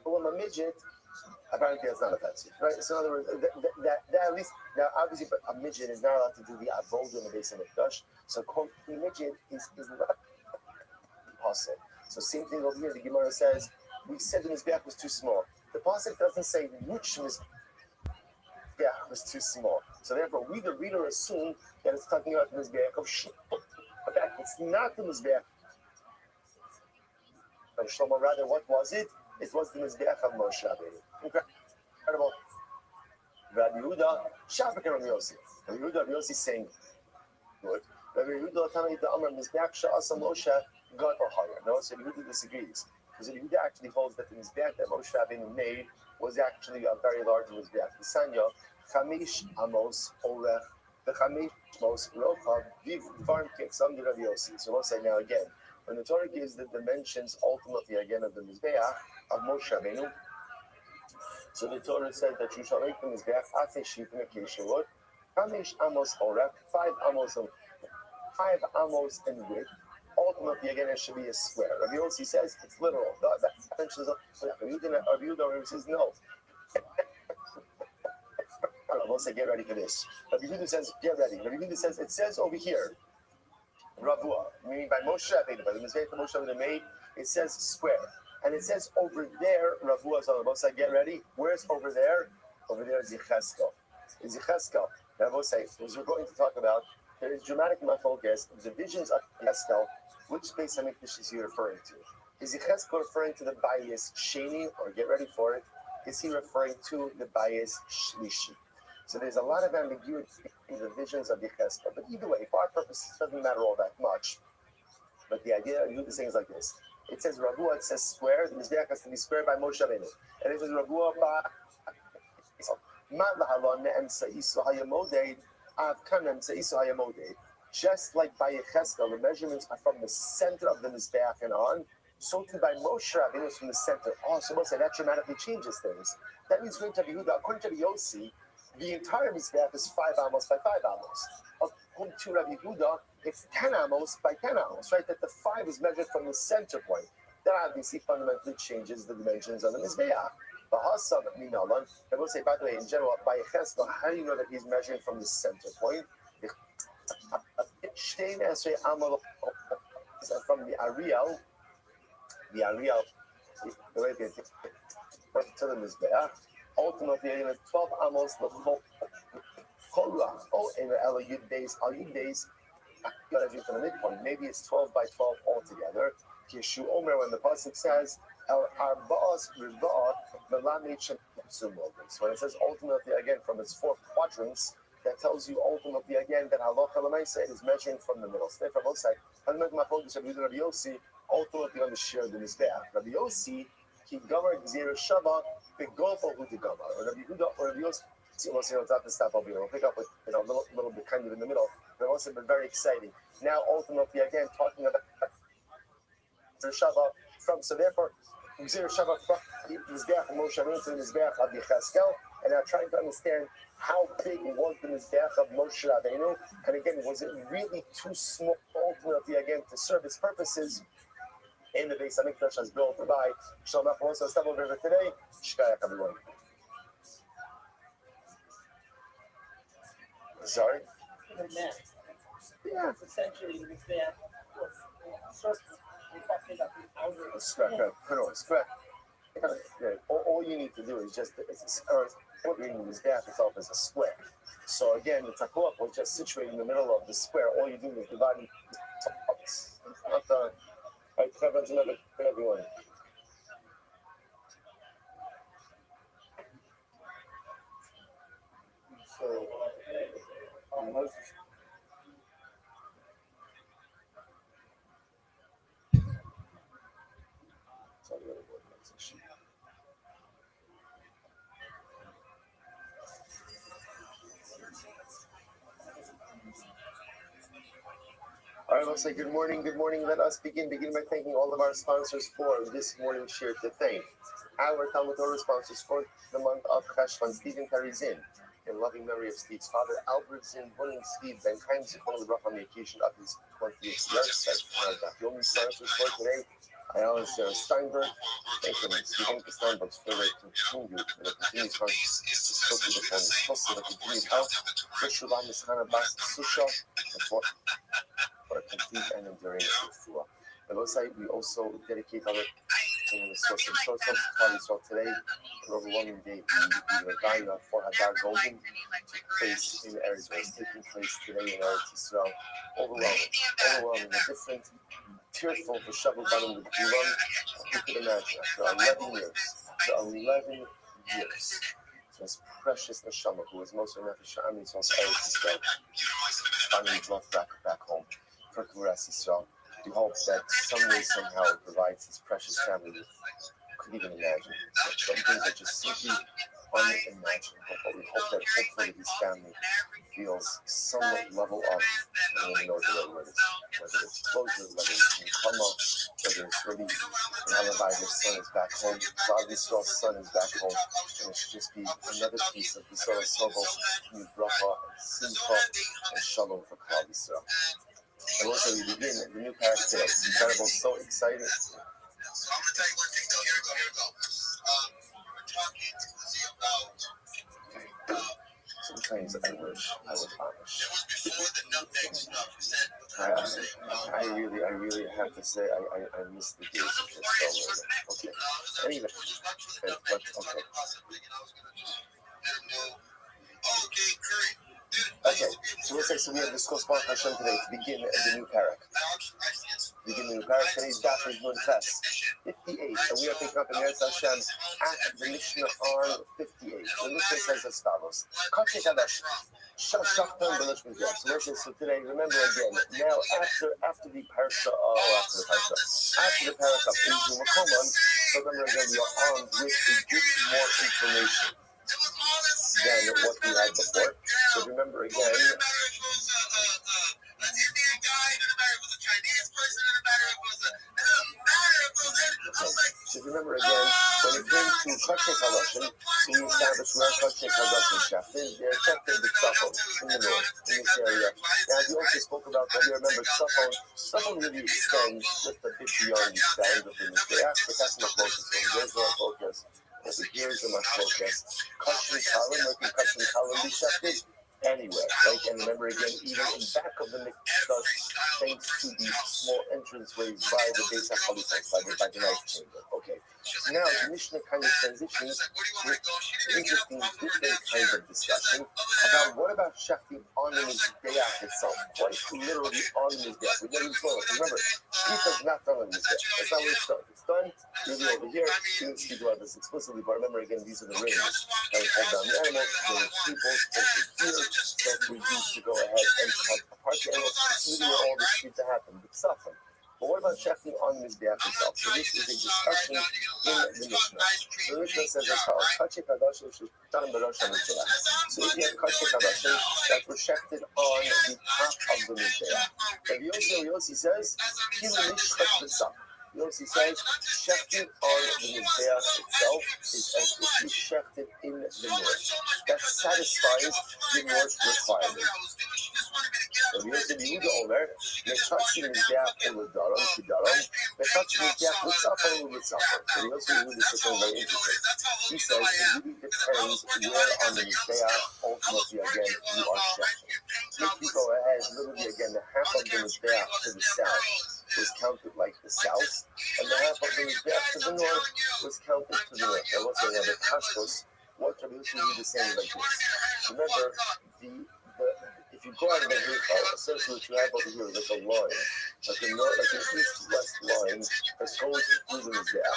But when a midget, apparently that's not offensive, right? So in other words, that at least, now obviously, but a midget is not allowed to do the avodah in the base of the Mikdash, so quote, the midget is not puzzled. So same thing over here, the Gemara says, we said the Mizbeach was too small. The pasuk doesn't say which Mizbeach was too small. So therefore, we, the reader, assume that it's talking about the Mizbeach of Shlomo. But it's not the Mizbeach of Shlomo. Rather, what was it? It was the Mizbeach of Moshe Rabbeinu. Incredible. Rabbi Yehuda, Shafak and Rabbi Yossi. Rabbi Yossi saying, good. Rabbi Yehuda, Tanai the Amar, Mizbeach Sha'asa Moshe, God or higher. No, so Rabbi Yehuda disagrees. Because Rabbi Yehuda actually holds that the Mizbeach that Moshe Rabbeinu made was actually a very large Mizbeach. The Sanya, Chamish Amos Orech, the Chamish Amos Rocha, Viv Farm Kicks under Rabbi Yossi. So we'll say now again, when the Torah gives the dimensions ultimately again of the Mizbeach of Moshe Rabbeinu, so the Torah said that you shall make the Mizbeach Atze Shifim Acacia wood, Chamish Amos Orech, 5 amos in width. Ultimately, again, it should be a square. Rabbi Yossi says it's literal. That mentions Rabbi Yehuda says no. We'll say get ready for this. Rabbi Yehuda says get ready. Rabbi Yehuda says it says over here, Ravua, meaning by Moshe Rabbeinu, by the Mizbeach that Moshe Rabbeinu made, it says square, and it says over there Ravua. So we'll say get ready. Where's over there? Over there is Yecheskel. Is Yecheskel? Now we'll say as we're going to talk about. There is dramatic focus, the visions of Yecheskel. Which Beis Hamikdash is he referring to? Is Yecheskel referring to the Bayis Sheni, or get ready for it? Is he referring to the Bayis Shlishi? So there's a lot of ambiguity in the visions of Yecheskel. But either way, for our purposes, it doesn't matter all that much. But the idea of the thing is like this. It says Ravua, it says square. The Mizbeach has to be square by Moshe Rabbeinu. And it says Ravua by just like by Yecheskel, the measurements are from the center of the Mizbeach and on, so too by Moshe Rabbeinu is from the center. Oh, so we'll say that dramatically changes things. That means according to Yehuda, according to Yossi, the entire Mizbeach is 5 amos by 5 amos. According to Rabbi Yehuda, it's 10 amos by 10 amos, right? That the 5 is measured from the center point. That obviously fundamentally changes the dimensions of the Mizbeach. I will say, by the way, in general, by Yecheskel, how do you know that he's measuring from the center point? From the Ariel, the way they to the Mizbeach, ultimately, 12 amos, the oh, in the Yud days, gotta do from the midpoint. Maybe it's 12 by 12 altogether. Kishu Omer, when the pasuk says, El Arba'as Riva'at Melamid Shem. When it says ultimately again from its 4 quadrants, that tells you ultimately again that halacha l'maisa is measuring from the middle. Stay from both sides. I'm making my focus on Rabbi Yossi, ultimately on the share of the Mizbeach. Rabbi Yossi, he gomer gzera shava begofo hu de gomer. Or Rabbi Yehuda or Rabbi Yossi. We'll see what's up to stop over here. We'll pick up with a little bit kind of in the middle. But also been very exciting. Now ultimately again talking about Shava from, so therefore Gzir Shava from Mizbeach of Moshe Rabbeinu to the Mizbeach of Yecheskel, and now trying to understand how big was the Mizbeach of Moshe Rabbeinu, and again, was it really too small ultimately again to serve its purposes in the Beis Hamikdash as built by Shalom Aleichem. Also, stop over here today. Shkayach, everyone. Sorry? Yeah. Essentially, the Mizbeach was first reflected of the outer. It's correct. Yeah, all you need to do is just, what the Mizbeach itself is a square. So again, the takuach was just situated in the middle of the square. All you do is divide it. It's not right, everyone. So All right, let's say good morning, good morning. Let us begin by thanking all of our sponsors for this morning's share to thank our Talmud Torah sponsors for the month of Cheshvan, Stephen Karizin, in loving memory of Steve's father, Albert Zin, winning Steve Ben Chaim Zichron Lebracha on the occasion of his 20th yahrzeit. The only sponsors for today, Ayala Sarah Steinberg, thank you, Stephen Steinberg's for their continued sponsors, for the continued help, for Shuvah Mischana Bas Susha, and for a complete and enduring refuah. On the website, we also dedicate our source of so today, an overwhelming day. We value our for Hadar Golden took place in Arizona, taking place today in Eretz Yisrael. Overwhelming, a different, tearful for Shavu Banim with Gulam. Who could imagine after 11 years, so this precious neshama who was most of Nefesh Ami on Eretz Yisrael, finally brought back home for Kuras Yisrael. We hope that some way, somehow, it provides his precious family with, could even imagine. Some things are just simply unimaginable. But we hope that hopefully his family feels some level of, I don't even know what the word is, whether it's closure, whether it's Nechama, whether it's relief. Halabai, his son is back home. Klal Yisrael's son is back home. And it should just be another piece of Yisrael Sobos, new bracha, and simcha, and shalom for Klal Yisrael. And also, we begin the new parak today. It's incredible, so exciting. So I'm going to tell you one thing, though. Here we go. We're talking exclusively about... Sometimes I wish I was Amish. It was before the nutmeg stuff said. I really have to say, I miss the days of just so okay. Anyway, but okay. Okay, so let's say, so we have discussed Baruch Hashem today to begin the new parak. Today's daf is Nun Tes 58, and we are picking up in Eretz Hashem at the Mishnah on 58. The Mishnah says as follows: Kachei Kadash, Shachtan Belash Mizrach. So let's say, so today, remember again, now after the parsha after the parak of Israel Makoman, so remember again, we are armed with a bit more information than what we had before. So remember again. So remember again, when it came to Kachei Kadashim, we established where Kachei Kadashim shafted. They're shafted with Tzafon in the north, in this area. Now we also spoke about that. You remember Tzafon really extends just a bit beyond the stand of the Mizbeach, but that's my focus. So there's my focus. Over here is my focus. Kachei Kalim, like Kachei Kalim be shafted anywhere, right? And remember again, even in back of the Mikdash, thanks to the small entranceways by the Beis HaChalitza, by the knife chamber. Okay, so now the Mishnah kind of transitions to an interesting, different kind of discussion about what about shafting on the Mizbeach itself, quite literally on the Mizbeach. We never saw it. Remember, Shkita is not done on the Mizbeach. That's not where it starts. It's done really over here. We didn't speak about this explicitly, but remember again, these are the rings that we hold down the animals, the peoples, here, that we used to go ahead and cut apart the animals. It's really where all this needs to happen, the Ksafim. But what about shafting on the Mizbeach itself? So this is a discussion in the Mishnah. So the Mishnah says as follows: Kachei Kadashim Shechtan B'Rosh HaMizbeach. So if you have Kachei Kadashim that were shafted on the top of the Mizbeach, and Yossi says, Kilu Nishchat B'Tzaf. Yossi says, shafting on the Mizbeach itself is as if you shafted in the north. That satisfies the north requirement. So Yossi Yehuda Omer, Mechatzi Mizbeach in the Daron, Mechatzi Mizbeach with Tzafon with Tzafon. So Yossi Yehuda is something very interesting. He says it really depends where on the Mizbeach ultimately again you are shafting. If you go ahead, literally again, the half of the Mizbeach to the south was counted like the south, and the half of the Mizbeach to the north was counted to the north. Now, what's another Kashkos? What Rabbi Yossi Yehuda is saying like this? Remember, if you go out of the essentially what you have over here is like a line, like an east-west line that goes through the Mizbeach.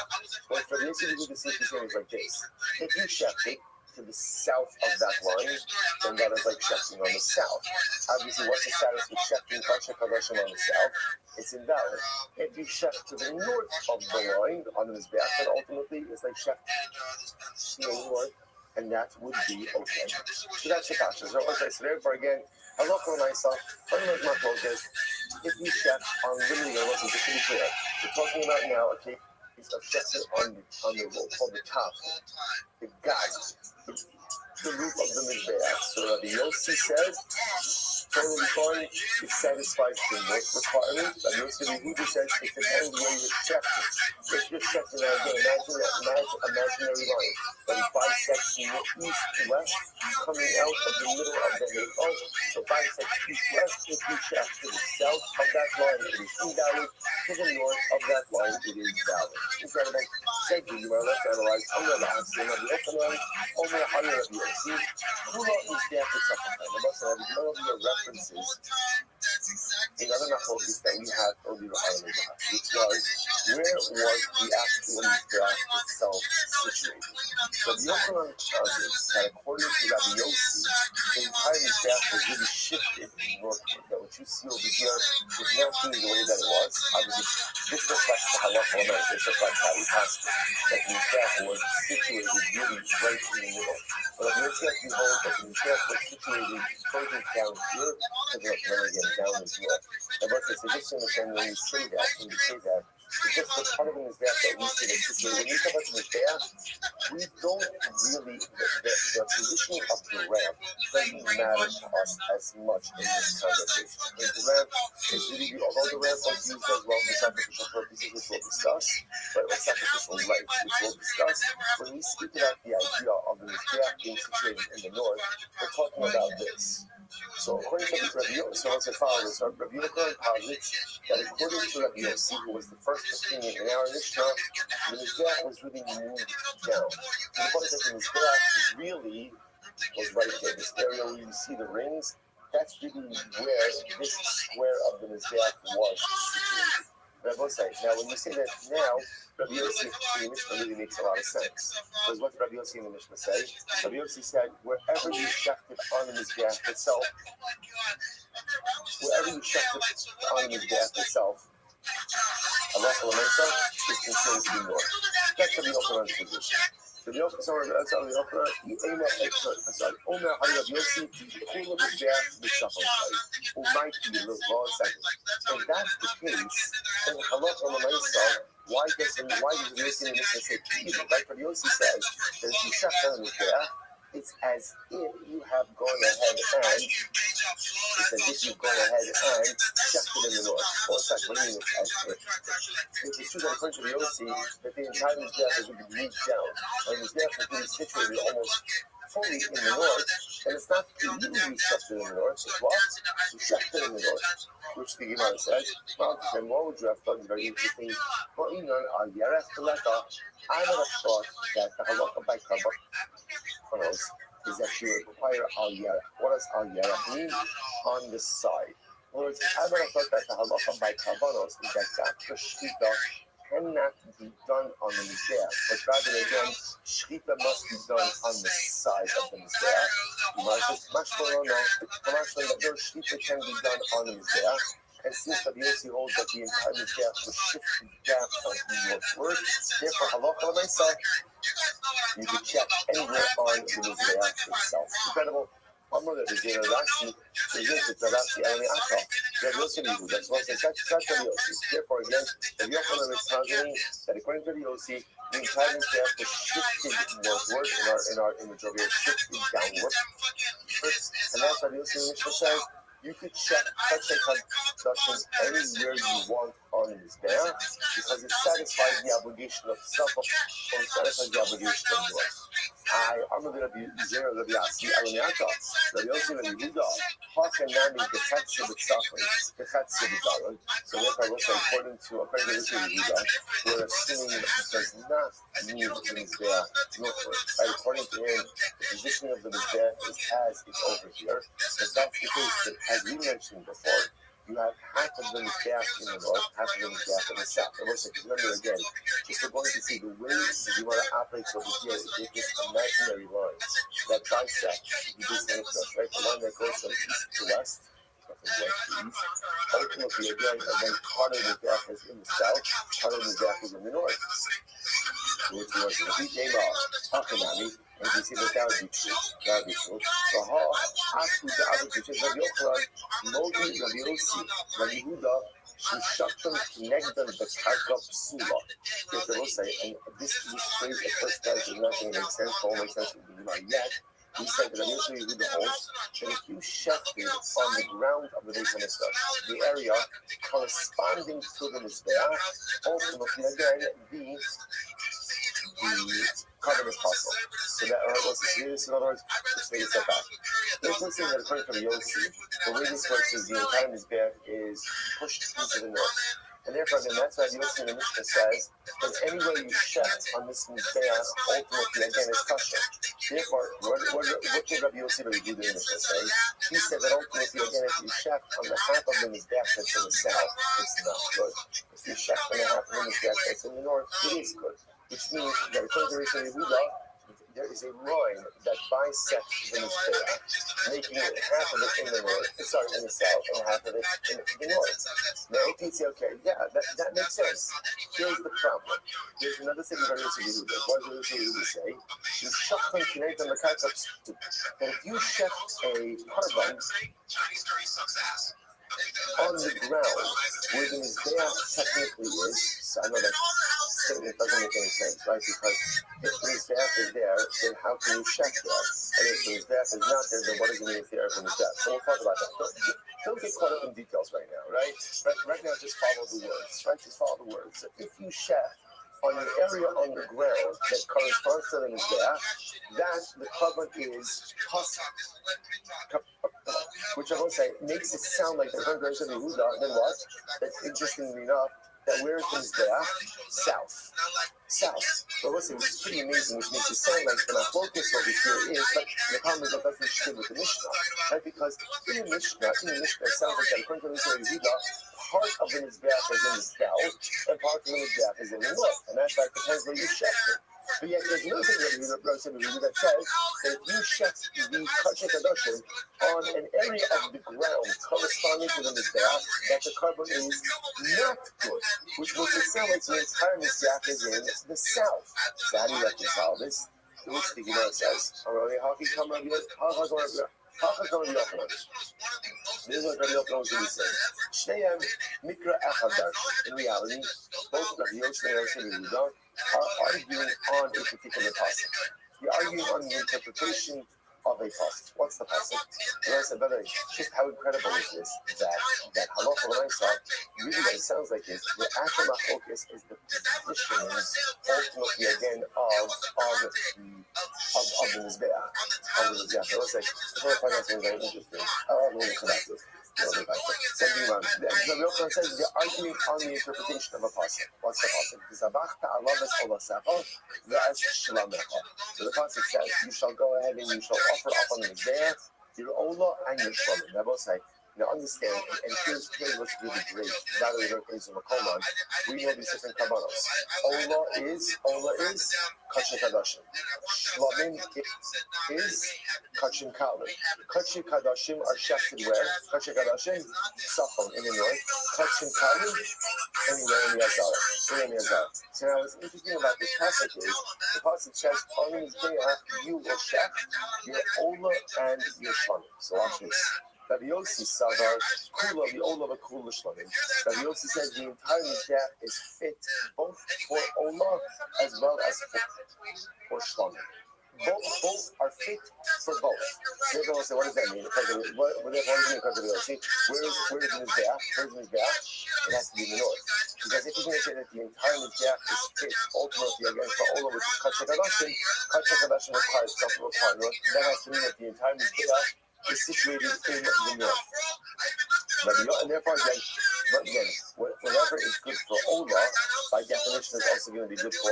What Rabbi Yossi Yehuda is saying is like this: if you shafted to the south of that line, then that is like shechting on the south. Obviously, what's the status with shechting Kasha Kadashim on the south? It's invalid. If you shecht to the north of the line on the Mizbeach, then ultimately it's like shecht to the north, and that would be okay. So that's the Kasha. So as I said, therefore again, Halacha l'maisa, unlike Machlokas, if you shecht on literally, just to be clear, we're talking about now a case of shechting on the wall, called the top, the gag, the roof of the Mizbeach. So Rabbi Yossi says, totally fine, it satisfies the north requirement. Rabbi Yossi Yehuda says it depends where you're checking. If you're checking out again, imagine imaginary line that bisects east-west, coming out of the middle of the hill. So bisects east-west. If you check to the south of that line, it is invalid. To the north of that line, it is valid. Incredible. Thank you. You are left to analyze. I'm going to ask you, Rabbi Yochanan, Omer Haya Rabbi Yossi, who wrote this gap at some time? I must have none of your references in other machlokes that we had earlier on, which was where was the actual Mizbeach itself situated. So the Yochanan tells us that according to Rabbi Yossi, the entire Mizbeach was really shifted northward. That what you see over here is not being the way that it was. Obviously, this reflects the halacha l'maisa. This reflects how we passed it. That the Mizbeach was situated really right in the middle. But Rabbi Yossi actually holds that the Mizbeach was situated further down here, to the again down as well. And but it's just to understand when you say that, it's just the part of the Mizbeach that we see that's situated. When we talk about the Mizbeach, we don't really, the positioning of the ramp doesn't matter to us as much in this conversation. Because the ramp is really, although the ramp was used as well for sacrificial purposes, which we'll discuss, but it was sacrificial rites, which we'll discuss. When we speak about the idea of the Mizbeach being situated in the north, we're talking about this. So according to Rabbi Yossi, so let's follow this. Rabbi Yochanan posits that according to Rabbi Yossi, who was the first opinion in our Mishnah, the Mizbeach was really moved down. To the point that the Mizbeach really was right there. This area where you see the rings, that's really where this square of the Mizbeach was situated. Now, when you say that now, Rabbi Yossi in the Mishnah really makes a lot of sense. Because what did Rabbi Yossi in the Mishnah say? Rabbi Yossi said, wherever you shechted on the Mizbeach itself, halacha l'maisa is considered to be north. That's Rabbi Yochanan's position. Rabbi Yossi, Omer Rabbi Yossi, Kula Mizbeach B'Sachar Chai, U'Mai Kilu Lo Second. If that's the case, then halacha l'maisa, why does Rabbi Yossi in the Mishnah say Kilu? Like Rabbi Yossi says, that if you shech on the Mizbeach, it's as if you have gone ahead and shechted in the north. Well, it's like, what do you mean it's as if? It's true that according to the Yossi, that the entire Mizbeach is going to be moved down. And the Mizbeach is going to be situated almost fully in the north, and it's not completely shechted in the north, it's what? You shechted in the north. Which the Gemara says, well, then what would you have thought is very interesting? Well, you know, I would have thought that the halacha by Karbanos is that you require al yarech. What does al yarech mean? On the side. In other words, I would have thought that the halacha by Karbanos is that the shechita cannot be done on the Mizbeach, but rather again, shechita must be done on the side of the Mizbeach. Gemara says, that no shechita can be done on the Mizbeach. And since Rabbi Yossi holds that the entire Mizbeach was shifted down northward, therefore halacha l'maisa, you can check anywhere on the Mizbeach itself. Incredible. Amr Rabbi Rashi, Rashi, Rabbi Yossi, that's what it says. That's Rabbi Yossi. Therefore, again, Rabbi Yochanan is positing that according to Rabbi Yossi, the entire Mizbeach was shifted northward in the Jovi, shifted downward. And that's Rabbi Yossi in the Mishnah says, you could check Kachei anywhere you want on the Mizbeach because it satisfies the obligation of self or satisfies the obligation of yours. I'm going to be zero Rabbi Yossi, Alamiata, Rabbi Yossi, Rabbi Yehuda, Hakanami, the Chetze B'Tzachon, the Chetze B'Daron. So therefore, I will say, according to Rabbi Yehuda, we're assuming that it does not move the Mizbeach northward. Right? According to him, the positioning of the Mizbeach is as it's over here. If that's the case, then as we mentioned before, you have half of the Mizbeach in the north, half of the Mizbeach in the south. And also, remember again, just we're going to see the way the Gemara operates over here is with this imaginary line. that bisects the Bismillah, right? The one that goes from east to west, or from west to east. Ultimately, again, and then part of the gap is in the south, part of the gap is in the north. Which was the Bema, Hakanami, and you see that that would be true. That would be true. So, Asku the other teachers, Rabbi Yochanan, Mogi, Rabbi Yossi, Rabbi Huda, Shushakim, Negdan, the Karka Psula. If they will say, and this phrase at first does not make sense, but won't make sense to the Gemara yet. He said that Rabbi Yossi Yehuda holds that if you shefted on the ground of the Beis HaMikdash, the area corresponding to the Mizbeach, ultimately again, the carbon is possible. So that was this. In other words, let's take a step back. There's this thing that according to the Yossi, the way this works is the entire Mizbeach is pushed into the north. And therefore, then that's why the Yossi in the Mishnah says that any way you shift on this Mizbeach, ultimately again is kosher. Therefore, what did Rabbi Yossi really do in the Mishnah say? He said that ultimately again, if you shift on the half of the Mizbeach that's in the south, it's not good. If you shift on the half of the Mizbeach that's in the north, it is good. Which means that according to Rishon Yehuda, there is a line that bisects the Mizbeach, making it half of it in the north, in the south, and half of it in the north. Now, if you say, okay, yeah, that makes sense. Here's the problem. There's another thing about Rishon Yehuda. What does Rishon Yehuda say? You shaftan kineitan l'karkap. That if you shift a carbon on the ground where the Mizbeach technically is, so I know that it doesn't make any sense, right? Because if the Mizbeach is there, then how can you check that? And if the Mizbeach is not there, then what is the meaning there of the Mizbeach? So we'll talk about that. Don't get caught up in details right now, right? Right now, just follow the words, right? Just follow the words. So if you chef on an area on the ground that corresponds to the Mizbeach, that the carbon is possible. Which I will say makes it sound like the Congress of Yehuda. Then what? That's interestingly enough, that where it is there, south. But listen, which is pretty amazing, which makes it sound like the focus over here is, but the problem is that doesn't fit with the Mishnah, right? Because in the Mishnah, it sounds like that according to the Yehuda, part of the Mizbeach is in the south, and part of the Mizbeach is in the north, and that's like depends where you shift it. But yet there's another thing that that says that if you shift the Kachek Kadoshim on an area of the ground corresponding to the Mizbeach, that the carbon is not good, which makes it sound like the entire Mizbeach is in the south. So how do you reconcile this? Which the Gemara says, this is what Rabbi Yochanan was going to say. Shneim Mikra Echadar. In reality, both Rabbi Yossi and Yehuda are arguing on a particular passage. They're arguing on the interpretation of a passage. What's the passage? And I said, brother, just how incredible is this? That halacha when I saw, really what it sounds like is the actual focus is the position ultimately again of the Mizbeach. I was like, I find that something very interesting. I'll go to that. So Rabbi Yochanan says they're arguing on the interpretation of a pasuk. What's the pasuk? So the pasuk says, you shall go ahead and you shall offer up on the Mizbeach your olah and your shlamim. They both say, now understand, and here's what's really great. Now that we don't use the Makoman, we know these different kabbalos. Olah is Kachim Kadoshim. Shlamim is Kachim Kalim. Kachim Kadoshim are shafted where? Kachim Kadoshim, Safon in the north. Kachim Kalim, anywhere in the Azara. So now what's interesting about this passage is, the passage says, on the Mizbeach, you will shaft your olah and your shlamim. So watch this. Rabbi Yossi Savar, Kula, the Olah of Kula Shlamim. Rabbi Yossi says the entire Mizbeach is fit both for Olah as well as for Shlamim. Both are fit for both. So everyone will say, what does that mean? What does it mean because of Yossi? Where is the Mizbeach? It has to be in the north. Because if you're going to say that the entire Mizbeach is fit ultimately against the Olah, which is Kachek Kadoshim requires self-required north, that has to mean that the entire Mizbeach is situated in the north. And therefore, again, whatever is good for Olah, by definition, is also going to be good for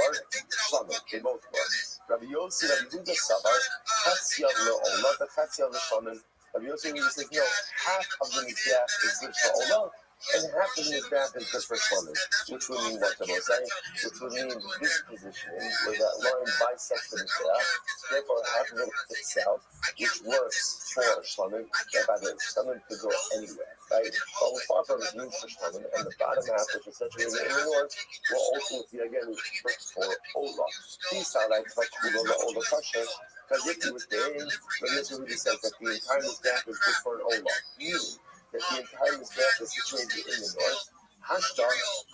Shlamim. They both work. Rabbi Yossi, Rabbi Huda Savar, Chatziyav le'Olah, the Chatziyav le'Shlamim. Rabbi Yossi says, no, half of the Mizbeach is good for Olah, and half of the Mizbeach is good for Shlomin, which would mean what the most say, which would mean this positioning where that line bisects the Mizbeach, therefore half of it sticks out, which works for Shlomin. By the way, Shlomin could go anywhere, right? But the far from it means for Shlomin, and the bottom half, which is situated in the north, will ultimately again work for Ola. These sound like Kulo Ola Kasher, because if you would think, but this really says that the entire Mizbeach is good for an Ola, meaning that the entire Mizbeach is situated in the north. Hashda,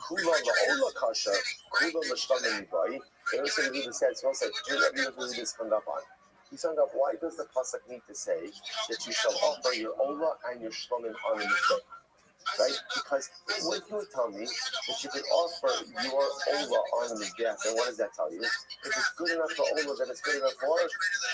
Kula Ola Kasher, Kula Shlomin Mibai. There is something that says, also, do what you really just hung up on. He's hung up, why does the Pasuk need to say that you shall offer your Ola and your Shlomin on the Mizbeach? Right? Because what you would tell me that you could offer your Ola on the Mizbeach, and what does that tell you? If it's good enough for Ola, then it's good enough for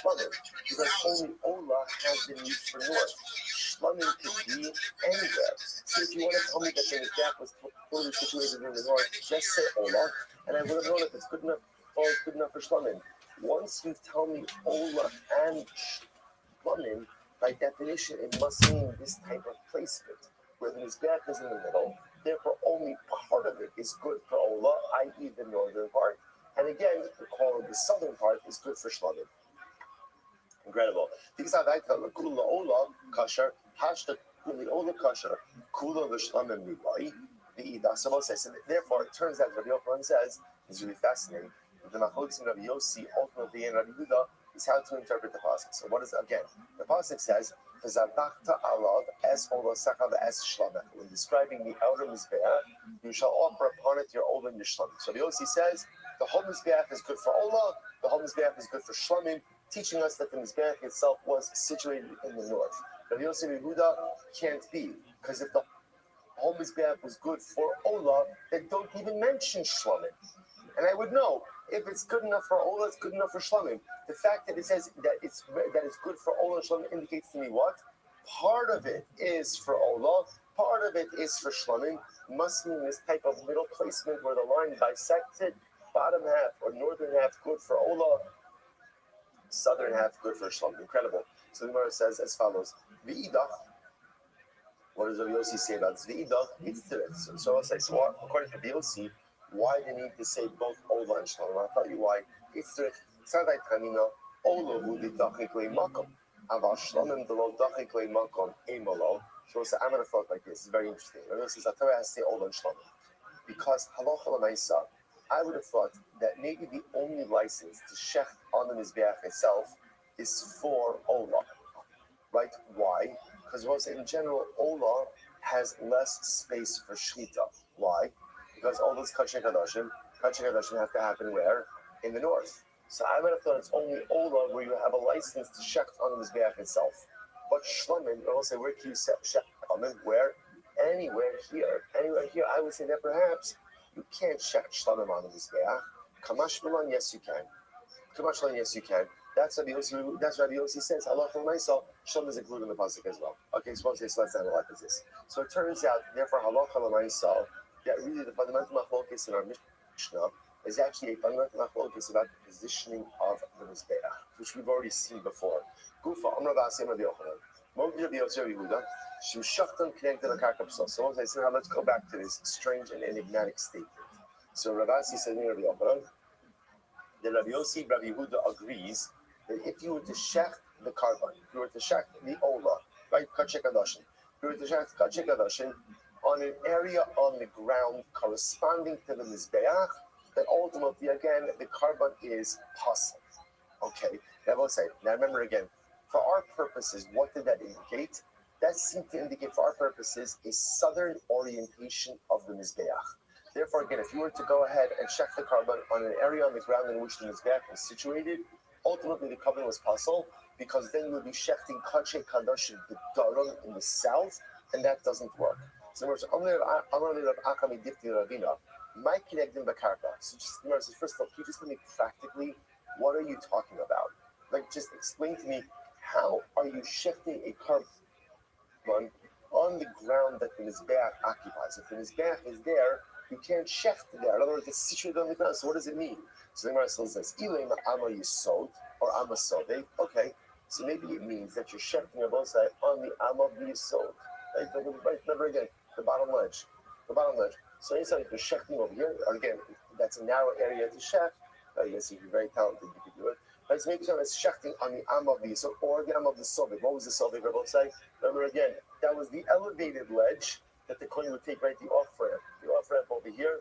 Shlomin. Because only Ola has been used for north. Shlomin could be anywhere. So if you want to tell me that the Mizbeach was totally situated in the north, just say Ola, and I would have known if it's good enough or it's good enough for Shlomin. Once you tell me Ola and Shlomin, by definition, it must mean this type of placement, where the Mizbeach is in the middle, therefore only part of it is good for Ola, i.e. the northern part. And again, the call of the southern part is good for Shlomin. Incredible. Ola kasher, hashta Ola kasher, kula v'shlomin mibai, the Idasamo says. And therefore, it turns out Rabbi Yochanan says, is really fascinating, that the Machotzim Rabbi Yossi, ultimately in Rabbi Yehuda, is how to interpret the pasuk. So what is again? The pasuk says, "V'zabachta alav es ola sakav es shlamech." When describing the outer mizbeach, you shall offer upon it your ola and your shlamim. So the Yossi says the whole mizbeach is good for ola, the whole mizbeach is good for shlamim, teaching us that the mizbeach itself was situated in the north. Rabbi Yossi Yehuda can't be, because if the whole mizbeach was good for ola, then don't even mention shlamim. And I would know if it's good enough for Ola, it's good enough for Shlamim. The fact that it says that it's good for Ola and Shlamim indicates to me what? Part of it is for Ola, part of it is for Shlamim. Must mean this type of middle placement where the line bisects it, bottom half or northern half good for Ola, southern half good for Shlamim. Incredible. So the Gemara says as follows: V'idach. What does Rabbi Yossi say about this? V'idach, it's tzitz. So I'll say, so according to Rabbi Yossi, why do you need to say both Ola and Shlomo? I'll tell you why. It's Tzadai Kanina, Ola who did Dachikle Makom. Aval Shlomim Delo Dachikle Makom, Emolo. So I'm going to thought like this. It's very interesting. Rabbi says, I tell you, I say Ola and Shlomo. Because Halacha L'Maisa, I would have thought that maybe the only license to Shech on the Mizbeach itself is for Ola. Right? Why? Because we'll say in general, Ola has less space for Shechita. Why? Because all those Kachei Kadoshim have to happen where? In the north. So I would have thought it's only Ola where you have a license to Shech on the Mizbeach itself. But Shlomin, I will say, where can you set Shech on it? Where? Anywhere here. I would say that perhaps you can't Shech Shlomin on the Mizbeach. Kamash Milan, yes you can. Kamash Milan, yes you can. That's what Rabbi Yossi says. Allah for myself, Shlomin is included in the pasuk as well. Okay, so let's analyze this. So it turns out, therefore, halacha l'maisa, that really the fundamental machlokes in our Mishnah is actually a fundamental machlokes about the positioning of the Mizbeach, which we've already seen before. Gufa, Amar V'Asem Rabbi Yochanan, Mogli Rabbi Yossi Rabbi Yehuda, Shim Shachtan Kneg de la Karka P'sos. So I said, let's go back to this strange and enigmatic statement. So Rav Asi said to Rabbi Yochanan, that Rabbi Yossi, Rabbi Yehuda agrees that if you were to shech the carbon, if you were to shech the Ola, right, Kachei Kadoshin, if you were to shech Kachei Kadoshin, on an area on the ground corresponding to the Mizbeach, then ultimately, again, the carbon is possible. Okay, now we'll say, now remember again, for our purposes, what did that indicate? That seemed to indicate, for our purposes, a southern orientation of the Mizbeach. Therefore, again, if you were to go ahead and check the carbon on an area on the ground in which the Mizbeach was situated, ultimately the carbon was possible, because then you would be shechting Kachei Kadoshim, the Daron in the south, and that doesn't work. So in other words, so just first of all, can you just tell me practically, what are you talking about? Like, just explain to me, how are you shifting a carbon on the ground that the Mizbeach occupies? If the Mizbeach is there, you can't shift there. In other words, it's situated on the ground. So what does it mean? So the Gemara says this, Ilema Ama Yisod, or Ama Sode. Okay, so maybe it means that you're shifting on both sides on the Ama Yisod. Right? Remember again, the bottom ledge. So anytime you're shechting over here, again, that's a narrow area to shech. I guess if you're very talented, you could do it. But it's making sure it's shechting on the am of the yisod or the am of the sobek. What was the sobek we're both saying? Remember again, that was the elevated ledge that the kohen would take right the off ramp over here,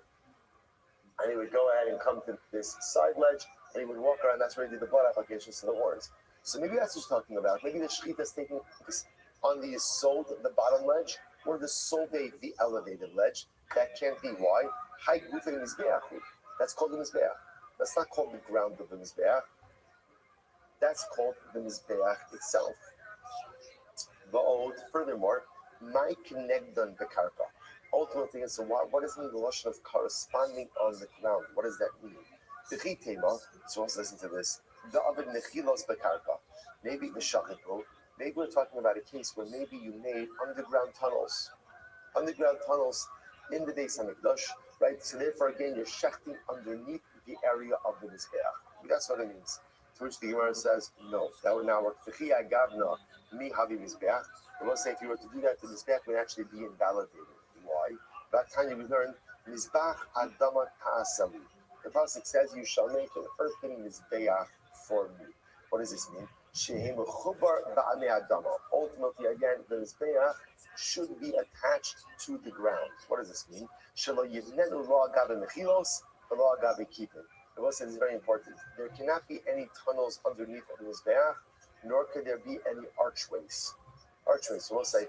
and he would go ahead and come to this side ledge, and he would walk around. That's where he did the blood applications to the horns. So maybe that's what he's talking about. Maybe the shechita is taking this on the yisod, the bottom ledge, or the sobek, the elevated ledge. That can't be. Why? High gufin mizbeach. That's called the mizbeach. That's not called the ground of the mizbeach. That's called the mizbeach itself. Furthermore, my connecton bekarka. Ultimately, so what does it mean the lashon of corresponding on the ground? What does that mean? The chitema. So let's listen to this. The oven nechilos bekarka. Maybe the shachitu. Maybe we're talking about a case where maybe you made underground tunnels in the Beis Hamikdash, right? So therefore, again, you're shechting underneath the area of the mizbeach. That's what it means. To which the Gemara says, no, that would not work. V'chi agavna mi havi mizbeach. We will say if you were to do that, the mizbeach would actually be invalidated. Why? That time we learned mizbach adama ta'asali. The pasuk says, "You shall make an earthen mizbeach for me." What does this mean? Shehem chubar ba'anei adama. Ultimately, again, the mizbeach should be attached to the ground. What does this mean? Shelo yivnenu lo agabe mechilos, lo agabe kipin. The Bible says it's very important. There cannot be any tunnels underneath of the mizbeach, nor could there be any archways. So we'll say,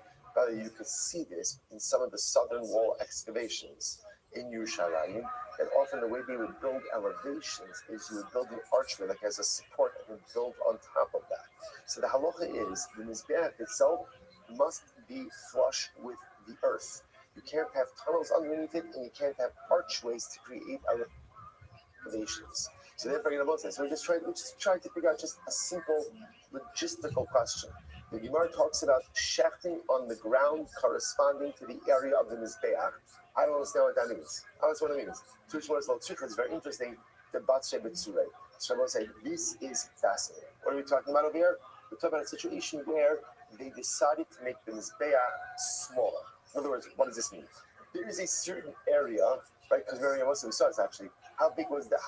you could see this in some of the southern wall excavations in Yerushalayim, and often the way they would build elevations is you would build an archway like as a support and then build on top of that. So the halacha is the mizbeach itself must be flush with the earth. You can't have tunnels underneath it, and you can't have archways to create elevations. So therefore, so we're just trying to figure out just a simple logistical question. The Gemara talks about shechting on the ground corresponding to the area of the mizbeach. I don't understand what that means. I don't know what it means. It's very interesting. The Batshe B'tzurei. So I will say this is fascinating. What are we talking about over here? We're talking about a situation where they decided to make the mizbeach smaller. In other words, what does this mean? There is a certain area, right? Because very most of the stars actually. How big was the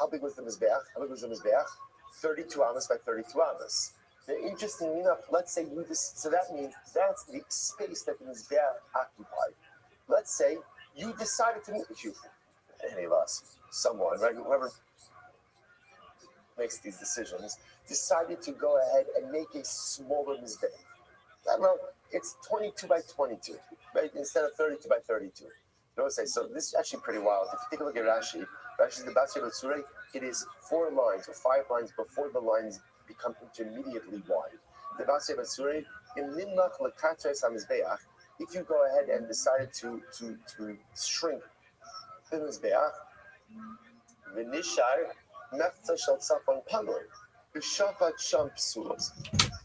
mizbeach? 32 amas by 32 amas. Interestingly enough, let's say so that means that's the space that the mizbeach occupied. Let's say you decided to move, any of us, someone, right? Whoever makes these decisions, decided to go ahead and make a smaller mizbeach. I don't know, it's 22 by 22, right? Instead of 32 by 32. So this is actually pretty wild. If you take a look at Rashi's the Batshe B'tzurei, it is 4 lines or 5 lines before the lines become intermediately wide. The Batshe B'tzurei, in Nimnach L'Katres HaMizbeach, if you go ahead and decide to shrink the Mizbeach, V'nishar Mefta Shal Tzafon Pagor, B'Shafat Sham Psulos,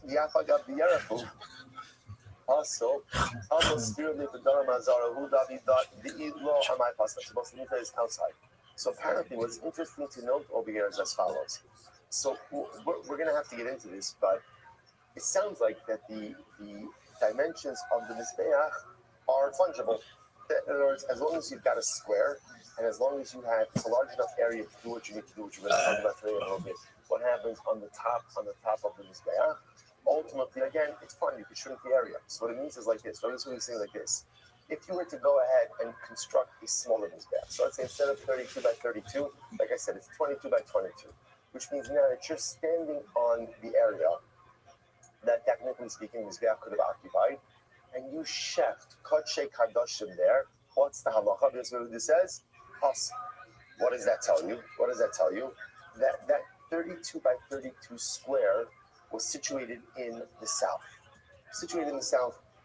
Yafagav B'Yerachu, also, almost spiritually the Dharma Mazara, who David the Idlo Amai Pasta, supposed to meet is outside. So apparently, what's interesting to note over here is as follows. So we're going to have to get into this, but it sounds like that the dimensions of the mizbeach are fungible. In other words, as long as you've got a square, and as long as you have a large enough area to do what you need to do, what you're going to talk about today a little bit, what happens on the top of the mizbeach. Ultimately, again, it's fine. You can shrink the area. So what it means is like this. So this is what he's saying like this. If you were to go ahead and construct a smaller mizbeach, so let's say instead of 32 by 32, like I said, it's 22 by 22, which means now that you're standing on the area that technically speaking mizbeach could have occupied, and you sheft kodshe kadoshim there. What's the halacha? This is what this says. Us. What does that tell you? That 32 by 32 square was situated in the south.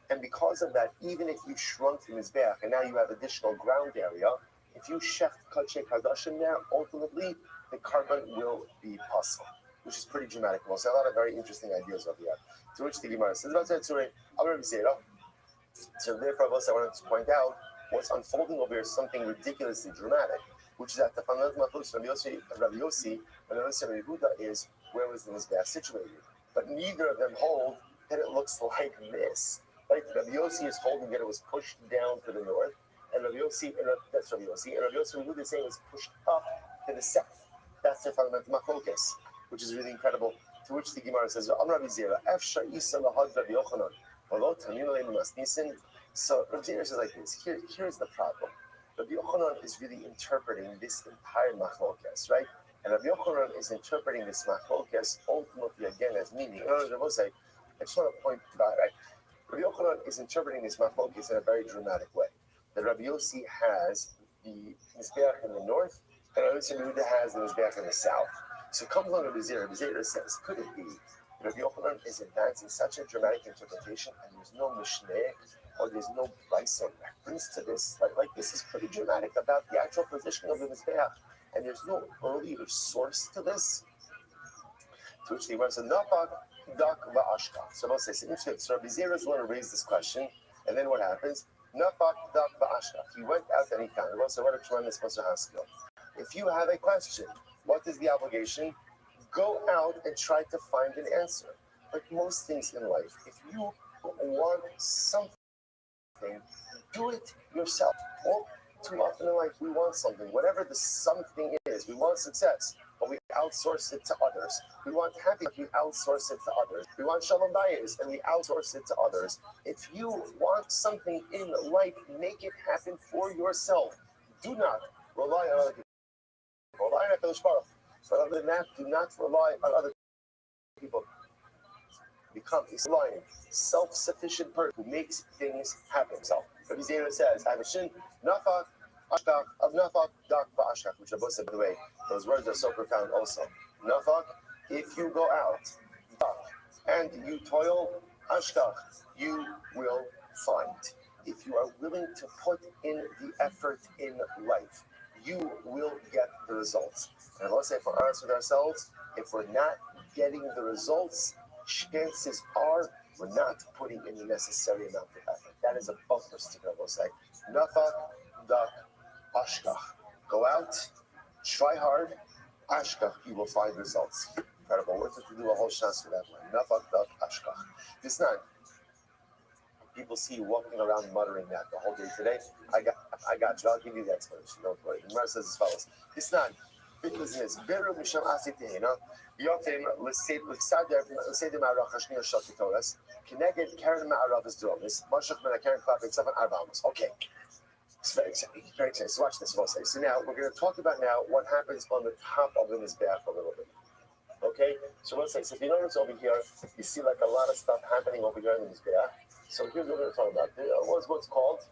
And because of that, even if you shrunk the mizbeach and now you have additional ground area, if you sheft kodshe kadoshim there, ultimately the carbon will be possible, which is pretty dramatic. We'll see a lot of very interesting ideas over here. To which the Gemara says, so therefore, I wanted to point out what's unfolding over here is something ridiculously dramatic, which is that the Fanat Machus Rabbi Yossi and Rabbi Yehuda is where was the mizbeach situated. But neither of them hold that it looks like this. Right? Rabbi Yossi is holding that it was pushed down to the north, Rabbi Yossi, that's Rabbi Yossi, and Rabbi Yossi would do the same, is pushed up to the south. That's their fundamental machlokes, which is really incredible. To which the Gemara says, "Am Rabbi Zera, Efshar Isa lahad Rabbi Yochanan, although Tamin Aleinu Masnisin." So Rabbi Zera says like this. Here's the problem. Rabbi Yochanan is really interpreting this entire machlokes, right? And Rabbi Yochanan is interpreting this machlokes ultimately again as meaning. I just want to point out, right? Rabbi Yochanan is interpreting this machlokes in a very dramatic way. That Rabbi Yossi has the Mizbeach in the north, and Rabbi Yossi has the Mizbeach in the south. So comes along Rabbi Zera. Rabbi Zera says, could it be that Rabbi Yochanan is advancing such a dramatic interpretation, and there's no Mishneh or there's no Brisa reference to this? Like this is pretty dramatic about the actual position of the Mizbeach, and there's no earlier source to this. To which the Gemara said, "Napak dak va'ashka." So I'll say, so Rabbi Zera is going to raise this question, and then what happens? Napak dak va'ashka. He went out and he found. We'll say, what a tremendous skill. If you have a question, what is the obligation? Go out and try to find an answer. Like most things in life, if you want something, do it yourself. Well, too often in life, we want something. Whatever the something is, we want success, but we outsource it to others. We want happiness, we outsource it to others. We want shalom bayis, and we outsource it to others. If you want something in life, make it happen for yourself. Do not rely on other people. Rely on HaKadosh Baruch Hu. But other than that, do not rely on other people. Become a reliant, self-sufficient person who makes things happen. So, Rabbi Zera says, I have a shin, nafak, ashkach, of nafak, dak, va'ashkach, which Abba said, by the way, those words are so profound also. Nafak, if you go out, dak, and you toil, ashkach, you will find. If you are willing to put in the effort in life, you will get the results. And let's say, if we're honest with ourselves, if we're not getting the results, chances are we're not putting in the necessary amount of effort. That is a bumper sticker, I will say. Nafak, dak, ashkach. Go out, try hard, ashkach, you will find results. Incredible. Worth it to do a whole chance for that one. Nafak, dak, ashkach. This not. People see you walking around muttering that the whole day today. I got you. I'll give you the explanation. Don't worry. The Gemara says as follows. This not. Business. Beru misham asitehina. Yotim l'seder ma'arach hashniya shal kitoras. Kineged karen ma'arav is dromis. Mashach ben karen klapik seven arbamas. Okay. It's very exciting. Very exciting. So watch this. So now we're going to talk about now what happens on the top of the mizbeach a little bit. Okay. So let's say, so if you notice over here, you see like a lot of stuff happening over here in the mizbeach. So here's what we're going to talk about. What's called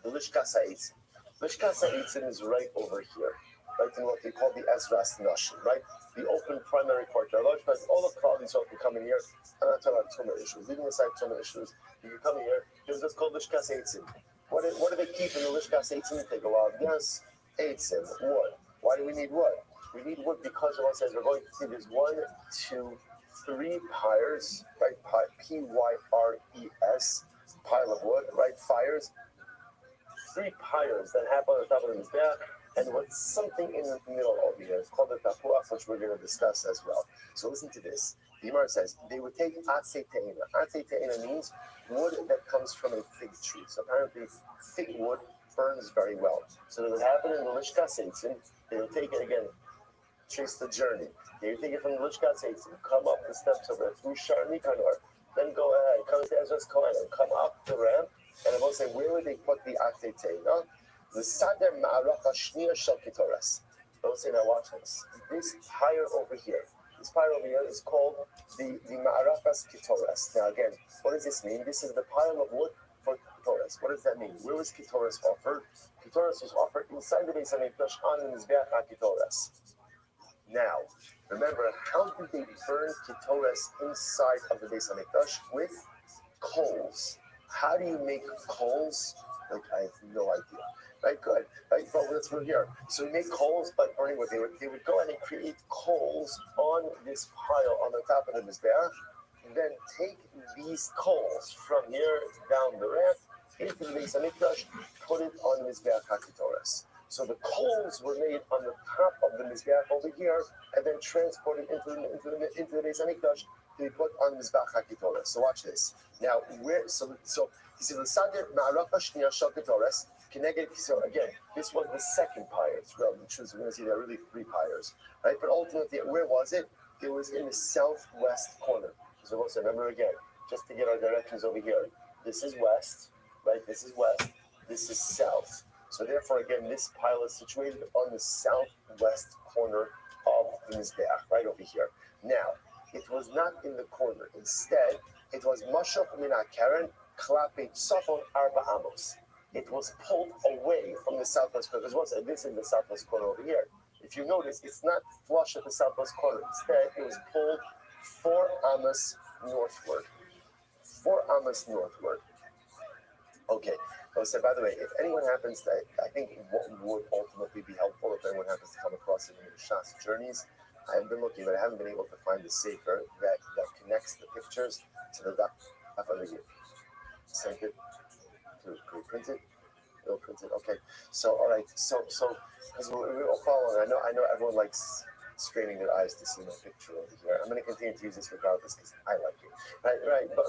the Lishkas Ha'etzim. Lishkas Ha'etzim is right over here, right in what they call the Ezras Nashim, right? The open primary courtyard. All the crowds can come in here. I'm not talking about tumor issues. Leaving aside tumor issues, you can come in here. Here's what's called Lishkas Ha'etzim. What do they keep in the Lishkas Ha'etzim? Take a while. Yes, Ha'etzim, wood. Why do we need wood? We need wood because one says we're going to see there's 1, 2, 3 pyres, right? Pyres, pile of wood, right? Fires. 3 pyres that happen on the top of the mizbeach, and what's something in the middle over here. It's called the tapuach, which we're going to discuss as well. So listen to this. The Gemara says they would take atzei te'ina. Atzei te'ina means wood that comes from a fig tree. So apparently, fig wood burns very well. So what would happen in the Lishkas Ha'etzim, they would take it again, trace the journey. They would take it from the Lishkas Ha'etzim, come up the steps over through Shar Nikanor, then go ahead, come to Ezra's Kohen, and come up the ramp. And I will say, where would they put the atzei te'ina? The Sader Ma'arach Hashniya Shel Kitoras. I will say, now watch this. This pyre over here, is called the Ma'arachas Kitoras. Now again, what does this mean? This is the pile of wood for Kitoras. What does that mean? Where was Kitoras offered? Kitoras was offered inside the Beis HaMikdash on the Mizbeach HaKitoras. Now, remember, how did they burn Kitoras inside of the Beis HaMikdash? With coals. How do you make coals? Like, I have no idea. Right, good. Right, but let's move here. So we make coals by burning wood. They would go and create coals on this pile on the top of the mizbeach, then take these coals from here down the ramp into the Beis HaMikdash, put it on the mizbeach HaKitoras. So the coals were made on the top of the Mizbeach over here, and then transported into the Beis Hamikdash to be put on Mizbeach HaKetoret. So watch this. Now, so he says, "L'sader ma'aracha shniya shel Ketores." So again, this was the second pyre, which was, we're going to see there are really three pyres, right? But ultimately, where was it? It was in the southwest corner. So also remember again, just to get our directions over here. This is west, right? This is west. This is south. So therefore, again, this pile is situated on the southwest corner of the Mizbeach, right over here. Now, it was not in the corner. Instead, it was Mashach min HaKaren Klape Tzafon Arba Amos. It was pulled away from the southwest corner. This is the southwest corner over here. If you notice, it's not flush at the southwest corner. Instead, it was pulled 4 amos northward. 4 amos northward. Okay. So, by the way, if anyone happens to, I think what would ultimately be helpful if anyone happens to come across any of the Shas journeys, I've been looking, but I haven't been able to find the sefer that connects the pictures to the daf on the sent it to print it. It'll print it. Okay. So all right. So because we're all following. I know everyone likes straining their eyes to see my picture over here. I'm going to continue to use this regardless because I like it. Right. But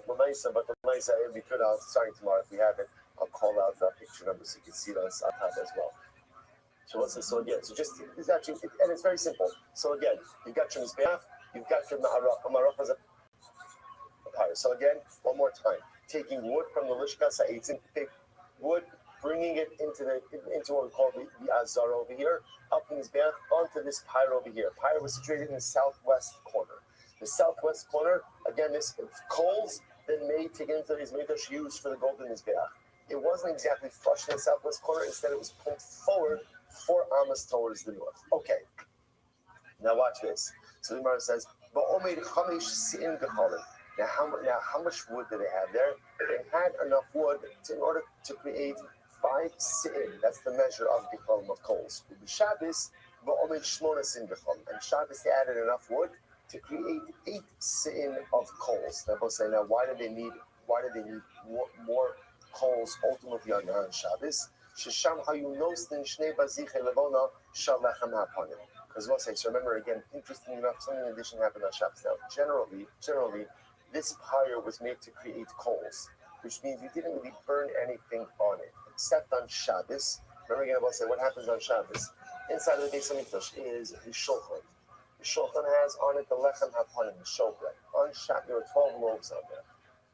Lamaisa, if we could, starting tomorrow, if we have it, I'll call out that picture number so you can see it on top as well. So what's this? So again, it's actually, and it's very simple. So again, you've got your Mizbeach, you've got your Ma'arach. Ma'arach is a pyre. So again, one more time, taking wood from the Lishkas HaEitzim, wood, bringing it into what we call the Azar over here, up in Mizbeach, onto this pyre over here. Pyre was situated in the southwest corner. The southwest corner, again, this coals then made to get into these Mikdash used for the golden Mizbeach. It wasn't exactly flush in the southwest corner. Instead, it was pulled forward 4 amos towards the north. Okay. Now watch this. So the Gemara says, now how much wood did they have there? They had enough wood in order to create 5 sin. That's the measure of Gechol of coals. Shabbos, and Shabbos they added enough wood to create 8 sin of coals. Now both say, now why did they need more coals ultimately on Shabbos? Because we'll say, so remember again, interesting enough, something in addition happened on Shabbos. Now, generally, this pyre was made to create coals, which means you didn't really burn anything on it, except on Shabbos. Remember again, we'll say, what happens on Shabbos? Inside of the Beis Hamikdash is the shulchan. The shulchan has on it the lechem hapanim, the showbread. On Shabbos, there are 12 loaves on there.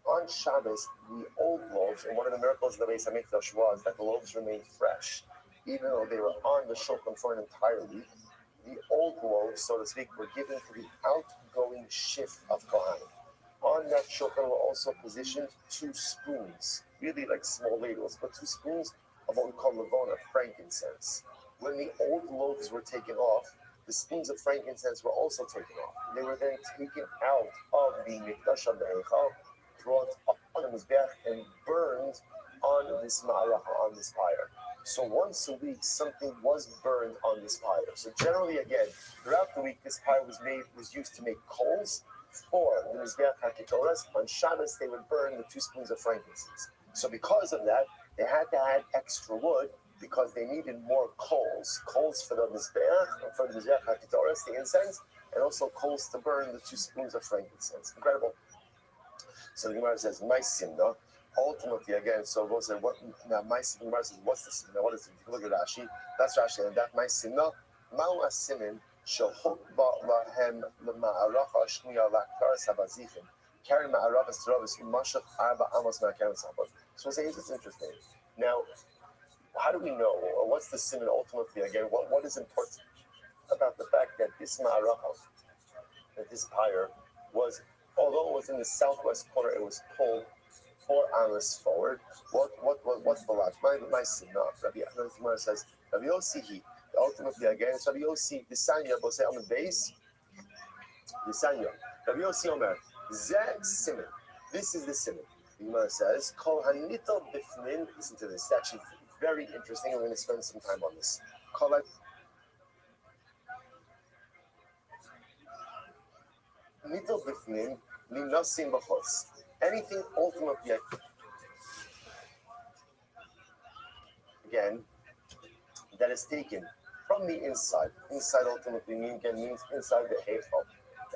On Shabbos, the old loaves, and one of the miracles of the Beis Hamikdash was that the loaves remained fresh, even though they were on the shulchan for an entire week. The old loaves, so to speak, were given to the outgoing shift of Kohanim. On that shulchan were also positioned 2 spoons, really like small ladles, but 2 spoons of what we call levona, frankincense. When the old loaves were taken off, the spoons of frankincense were also taken off. They were then taken out of the mikdash of the Heichal, brought up on the Mizbeach, and burned on this ma'alacha, on this pyre. So once a week, something was burned on this pyre. So generally, again, throughout the week, this pyre was used to make coals for the Mizbeach HaKetoras. On Shabbos, they would burn the 2 spoons of frankincense. So because of that, they had to add extra wood because they needed more coals for the Mizbeach, for the Mizbeach HaKetoras, the incense, and also coals to burn the 2 spoons of frankincense. Incredible. So the Gemara says, "My simna." Ultimately, again, so we'll say, what now? My Gemara says, "What's the simna? What is it?" If you look at Rashi, that's Rashi, and that my simna, ma'u asimin shehok lahem lema'aracha shniya laktar sabazichim carry ma'aracha stravus umashach arba amos ma'akarim sabot. So we'll say, it's interesting. Now, how do we know, or what's the simna ultimately? Again, what is important about the fact that this ma'aracha, that this pyre was, although it was in the southwest corner, it was pulled 4 amos forward. What's the logic? My simna. Rabbi Yossi says, Rabbi Yossi, ultimately again, it's Rabbi Yossi, the Sanya, but say on the base, the Sanya. Rabbi Yossi Omer, Zeh Simen. This is the Simen. The Gemara says, Kol Hanito Bifnin. Listen to this. It's actually very interesting. We're going to spend some time on this. Kol Hanito Bifnin, Linosim Bachos. Anything ultimately, again, that is taken from the inside. Inside ultimately means inside the heichal.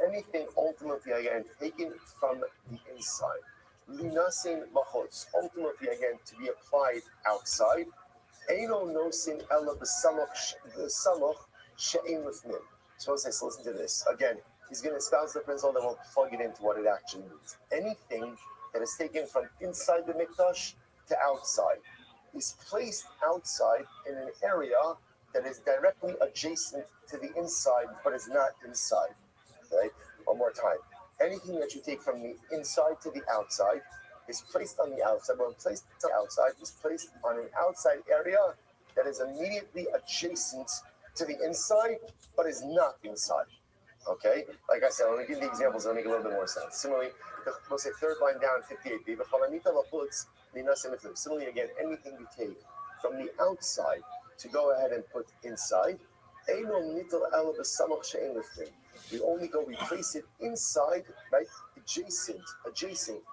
Anything ultimately again taken from the inside. Linasin machutz, ultimately again to be applied outside. Eino nosin ela b'samach she'ein lifnim. So let's listen to this again. He's going to espouse the principle that will plug it into what it actually means. Anything that is taken from inside the mikdash to outside is placed outside in an area that is directly adjacent to the inside, but is not inside. Right? One more time. Anything that you take from the inside to the outside is placed on the outside. When placed on the outside, is placed on an outside area that is immediately adjacent to the inside, but is not inside. Okay? Like I said, let me give the examples that make a little bit more sense. Similarly, we'll say third line down, 58. Similarly, again, anything you take from the outside to go ahead and put inside, we only go, we place it inside, right? Adjacent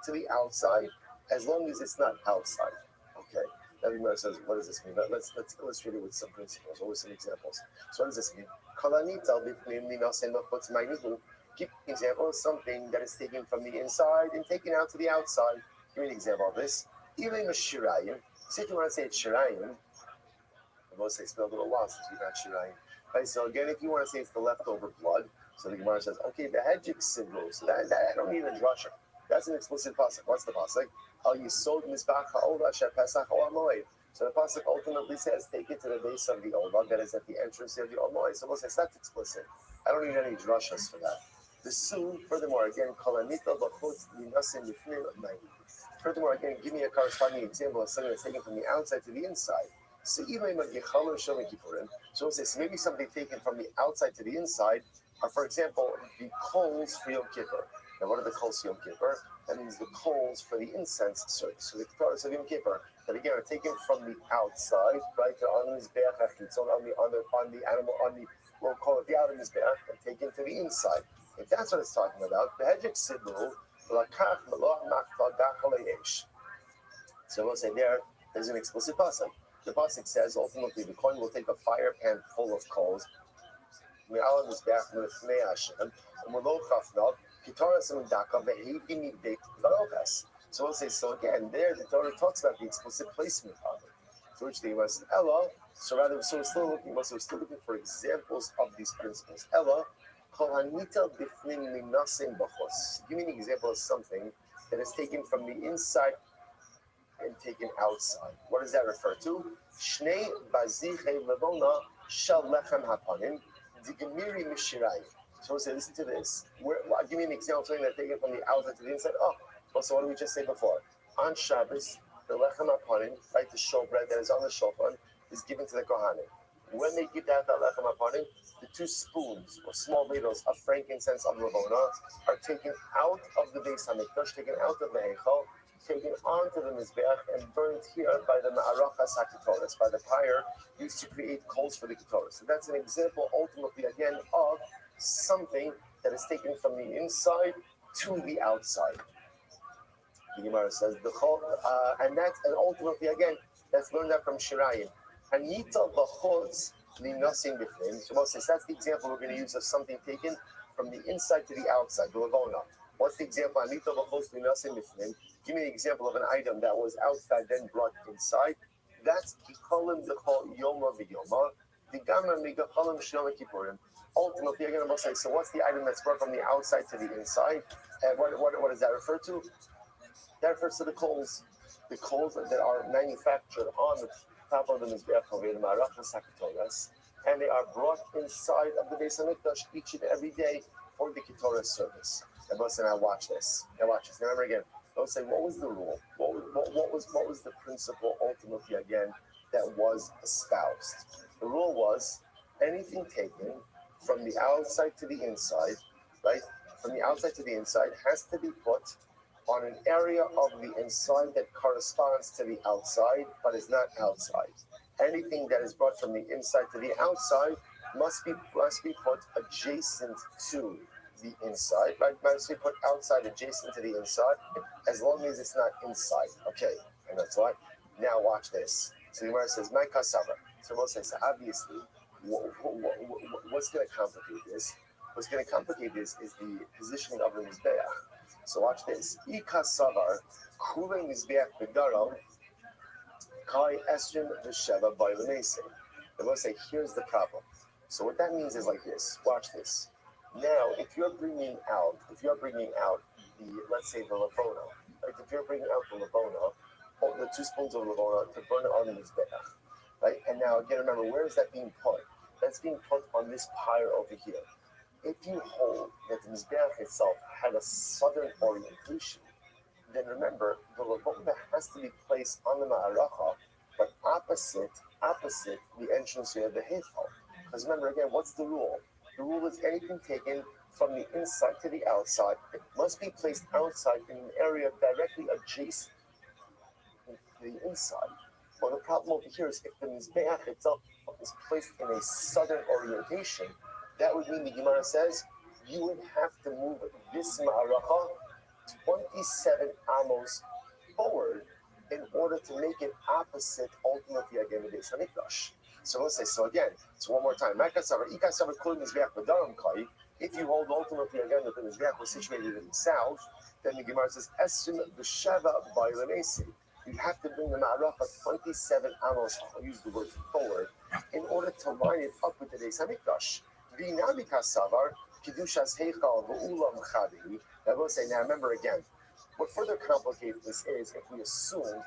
to the outside, as long as it's not outside. Okay. Everybody says, what does this mean? Let's illustrate it with some principles or with some examples. So what does this mean? Keep an example of something that is taken from the inside and taken out to the outside. Give me an example of this. Say if you want to say it's shirayim, I will say spell a little while since we've had shirayim. Right, so again, if you want to say it's the leftover blood, so the Gemara says, okay, the hedgik sidru, so that I don't need a drasha. That's an explicit pasuk. What's the pasuk? Al yisod mizbach ha'olah asher pesach ha'olah. So the pasuk ultimately says, take it to the base of the olah that is at the entrance of the olah. So we'll say that's explicit. I don't need any drashas for that. The su, furthermore, again, kolanita b'chutz linasim yifnim at. Furthermore, again, give me a corresponding example of something that's taken from the outside to the inside. So even when Yechalom Shom Kippurim, so we'll say so maybe something taken from the outside to the inside are, for example, the coals for Yom Kippur. Now, what are the coals for Yom Kippur? That means the coals for the incense service. So the Ketores of Yom Kippur that again are taken from the outside, right? They're on the mizbeach, on the animal, we'll call it the outer mizbeach, and taken to the inside. If that's what it's talking about, the hedgik sidlu lakach meloach machta gachal yesh. So we'll say there's an explicit pasuk. The pasuk says ultimately the Kohen will take a fire pan full of coals. So we'll say, so again, there the Torah talks about the explicit placement of it. To which they was Ella. So we're still looking for examples of these principles. Ella, give me an example of something that is taken from the inside and taken outside. What does that refer to? Shnei bazichei levona shel lechem hapanim digemiri mishirai. So we'll say, listen to this. Give me an example of something that's taken from the outside to the inside. Oh, well, so what did we just say before? On Shabbos, the lechem hapanim, right, the showbread that is on the shofar, is given to the kohanim. When they give that lechem hapanim, the 2 spoons or small ladles of frankincense of levona are taken out of the Beis Hamikdash, taken out of the heichal, taken onto the mizbeach and burnt here by the ma'arachas haketoras, by the fire used to create coals for the ketoras. So that's an example, ultimately, again, of something that is taken from the inside to the outside. The Gemara says, and ultimately, again, that's learned that from Shirayim. Hanita b'chutz linasim b'fnim. So Moses, that's the example we're going to use of something taken from the inside to the outside, the levona. What's the example? Hanita b'chutz linasim b'fnim. Give me an example of an item that was outside, then brought inside. That's kikolim dechol yoma v'yoma. The gamra migacholim shom kippurim. Ultimately, again, I'm going to say, so what's the item that's brought from the outside to the inside? And what does that refer to? That refers to the coals that are manufactured on the top of the mizbeach over the marachas haketoras, and they are brought inside of the Beis Hamikdash each and every day for the ketoras service. And listen, now watch this. Remember again. I'll say, what was the rule? What was the principle ultimately again that was espoused? The rule was anything taken from the outside to the inside, right? From the outside to the inside has to be put on an area of the inside that corresponds to the outside, but is not outside. Anything that is brought from the inside to the outside must be put adjacent to the inside, right? Must be put outside adjacent to the inside, as long as it's not inside. Okay, and that's why. Now watch this. So the Gemara says, "My kasava." So we'll say, so obviously, what's going to complicate this? What's going to complicate this is the positioning of the Mizbeach. So watch this. Ika Savar, Kule Mizbeach Begaram, Kai Esrim Vesheva by the Mason. And we'll say, here's the problem. So what that means is like this. Watch this. Now, if you're bringing out the, let's say the Lavona, right? If you're bringing out the Lavona, the 2 spoons of Lavona to burn it on the Mizbeach, right? And now again, remember, where is that being put? That's being put on this pyre over here. If you hold that the Mizbeach itself had a southern orientation, then remember, the Lavona has to be placed on the Ma'aracha, but opposite the entranceway of the Heichal. Because remember, again, what's the rule? The rule is anything taken from the inside to the outside, it must be placed outside in an area directly adjacent to the inside. Well, the problem over here is if the Mizbeach itself is placed in a southern orientation, that would mean the Gemara says you would have to move this Ma'aracha 27 amos forward in order to make it opposite ultimately again the Beis Hamikdash. So let's say, so again, so one more time. If you hold ultimately again that the Mizbeach was situated in the south, then the Gemara says, Esrim b'sheva b'ylamesi. You have to bring the Ma'aracha 27 amos, I'll use the word forward, in order to line it up with the Beis Hamikdash. V'inamika savar, Kedushas heichal v'ulam chadihi. I will say, now remember again, what further complicates this is if we assume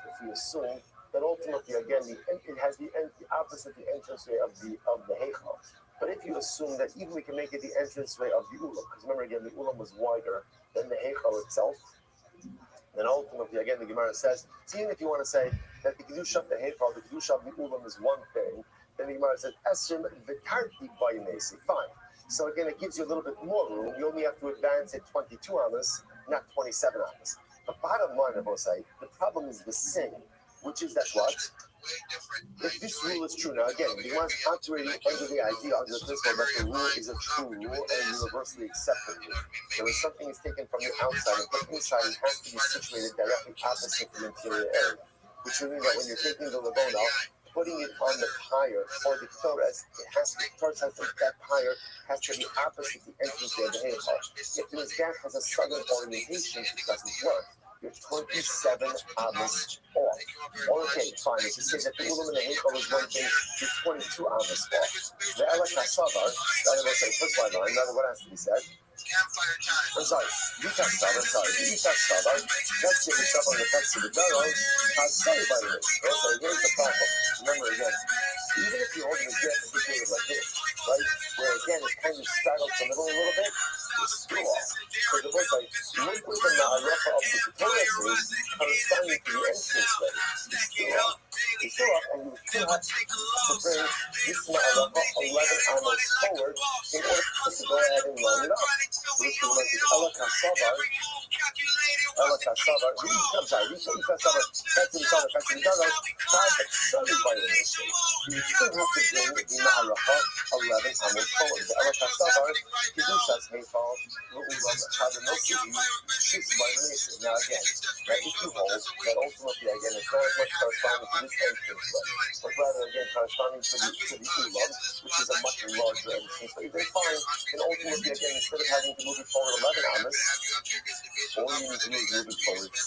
that ultimately again it has the opposite the entranceway of the heichal. But if you assume that even we can make it the entranceway of the ulam, because remember again the ulam was wider than the heichal itself, then ultimately again the Gemara says, so even if you want to say that the kedusha of the heichal, the kedusha of the ulam is one thing, then the Gemara says esrim v'tarti b'yinesi. Fine. So again, it gives you a little bit more room. You only have to advance it 22 amas, not 27 amas. But bottom line, I will say, the problem is the same, which is that what? If this rule is true, now again, the one's operating under the idea, under the principle that the rule is a true rule and universally accepted rule. So when something is taken from the outside and put inside, it has to be situated directly opposite the interior area. Which would mean that when you're taking the Lavona, putting it on the pyre for the Torres, it has to, that pyre has to be opposite the entrance of the Heichal. If the Mizbeach has a southern orientation, it doesn't work. You're 27 amos off. Okay, fine. If you say that the Ulam and the Heichal is one thing, you're 22 amos off. The Ela Kasavar, that will say first line, what has to be said? I'm sorry, Vita Savar, let's say it's up on the text of the Daro, I'll say by the way. So here's the problem. Remember again, even if you hold the Mizbeach situated like this, right, where again it kind of straddles the middle a little bit, it's still off. So the word like, look with the Ma'aracha of the Torah is corresponding to the entrance way. It's still off. It's still off, and you still have to bring this Ma'aracha 11 amos forward in order to go ahead and line it up. Which is like Ela Kasavar, you still have to bring the Ma'aracha 11 amos forward. The Ela Kasavar, Kedushas Heichal, Ulam Chadanosi, Shis Vayonesi. Now again, that if you hold that ultimately again it's not as much corresponding to this entrance way, but rather again corresponding to the Ulam, which is a much larger entrance way, then fine. And ultimately again, instead of having to move it forward 11 amos, all you need to do is move it forward 6. So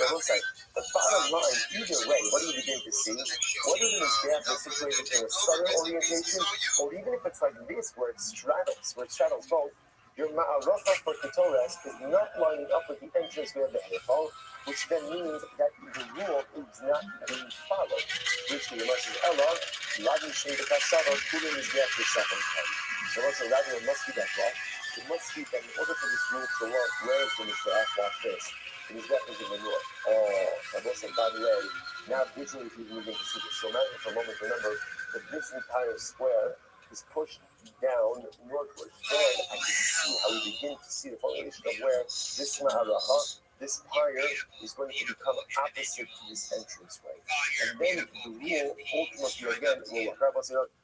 I will say, the bottom line, either way, what do you begin to see? Whether the Mizbeach is situated in a southern orientation, or even if it's like this, where it straddles both, your Ma'aracha for Ketores is not lining up with the entrance way of the Heichal, which then means that the rule is not being followed. Which the Gemara says, Ella, Ladi Shei B'Kasava, Kulim Mizbeach the second time. So what's the Rabbi? It must be that law. It must be that in order for this rule to work, where is the Mizbeach? Watch this. The Mizbeach is in the north. Oh, and listen, by the way, now visually if you begin to see this. So imagine for a moment, remember that this entire square is pushed down northward. Then I can see how we begin to see the formation of where this Ma'aracha, this pyre, is going to become opposite to this entranceway. And then the rule ultimately again will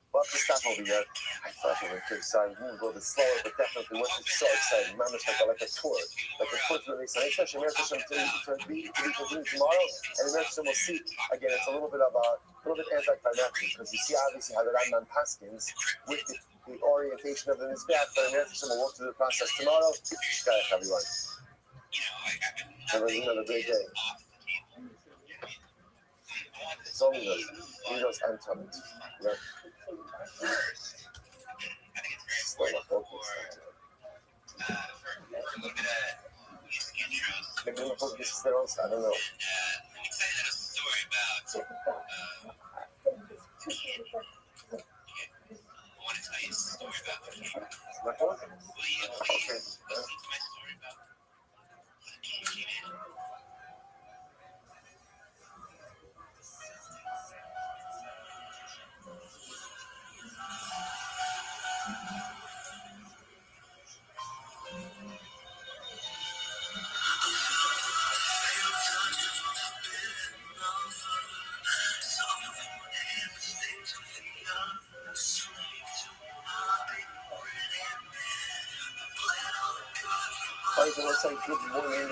We'll have to stop over here. I thought we were too excited. We would go a bit slower, but definitely wasn't so excited. Man, it's like a tour. Like a fourth release. And especially American to be continued tomorrow. And American will see, again, it's a little bit anticlimactic because you see obviously how the Rambam Paskins with the orientation of the Mizbeach, but American will work through the process tomorrow. Shkayach, everyone. Have another great day. So good. Windows and Thomas. Yeah. Maybe we'll focus there also. I don't know. Okay. Good morning,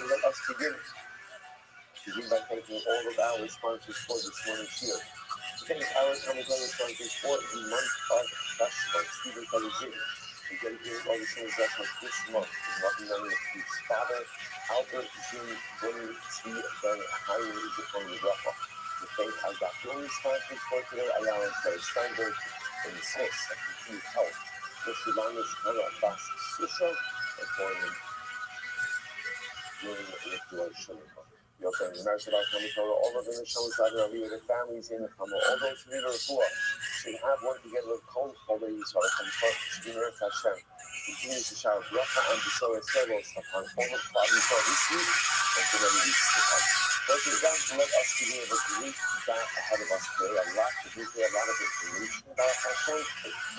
let us begin. Begin by thanking all of our sponsors for this morning's year. Thank our commentary sponsors for the month of Festival, Stephen Pellegrini. We dedicated all the singers restaurants this month in loving memory of his father, Albert Jim Bonnie Tzvi Ben Chaim Zichron Livracha. We thank our doctoral sponsors for today, Ayala Claire Steinberg, and the Smiths of continued health. For Shivana's Hannah Bas Susha, and for your friends, American all of the shows that are leaving their families in the family, all those who need a report should have one together with cold holidays for the comfort, Shemir Hashem. Continue to shower bracha and to sow a service upon all the bodies for this week and for many weeks to come. But with that, let us be able to reach that ahead of us today. A lot to do here, a lot of information about Hashem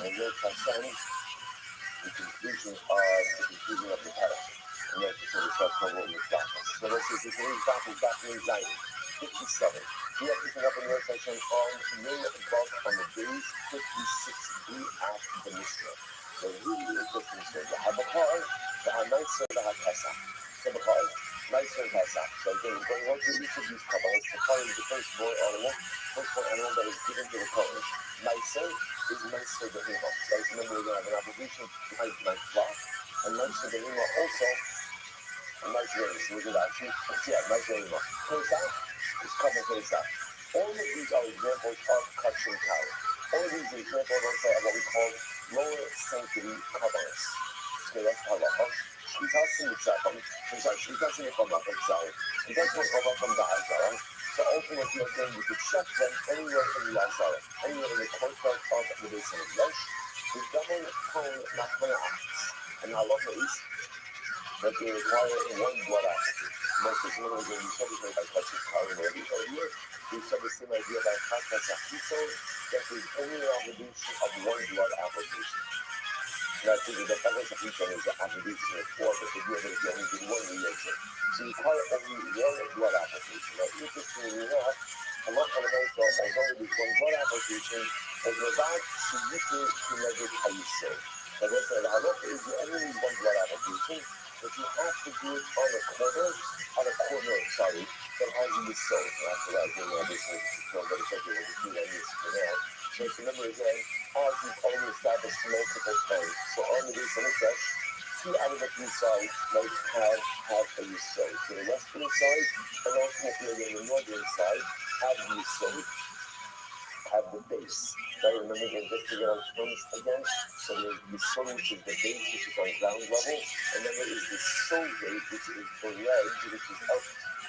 and with Hashem, the conclusion of the parasha. And that's the sort of stuff in this document. So let's see, today's document 57. We are picking up in the section on Min Vav on the days 56b after the Mishnah. So really is this Mishnah. The Habakar, the Hanaisa, the Hakasa. So the Bakar, Naisa, and Kasa. So again, we're going to go through each of these Kabbalahs. The Bakar is the firstborn animal that is given to the Kohen. Naisa is Naisa Behema. So remember, we're going to have an obligation to hide my flock. And Naisa Behema also. Nice race, look at that. Nice race. Pesach is coming Pesach. All of these are examples of Kachim Kal. All of these are examples also of what we call lower sanctity Kabbalahs. Okay, that's Halacha. Shvitas Mitzvah. Shvitas Mitzvah. Shvitas Mitzvah from the Hazara. So ultimately, again, you could check them anywhere in the Hazara, anywhere in the courtyard of the Beis Hamikdash. The double cone Nachmana acts. And Halacha is that they require one blood application. Most of the when you celebrate by touching Kali earlier, we said the same idea by Chatas Achito, that there's only an obligation of one blood application. Now, the Chatas Achito is the obligation of four, but the idea that you only do one reaction. So you require only one blood application. Now, interestingly enough, Allah America, although it is one blood application, is about to measure Hayisel. Now, that's the halacha is you only need one blood application. But you have to do it on a corner, that has a yisod. And after that, again, obviously, but essentially we'll just do that for now. So remember again, as we've already established multiple times, so on the Beis Hamikdash, 2 out of the 3 sides might have a yisod. So the western side, and ultimately again the northern side, have the yisod, have the base. Right, remember again, just to get on terms again, so there's the yisod, which is the base, which is on ground level, and then there is the solgate, which is the ledge, which is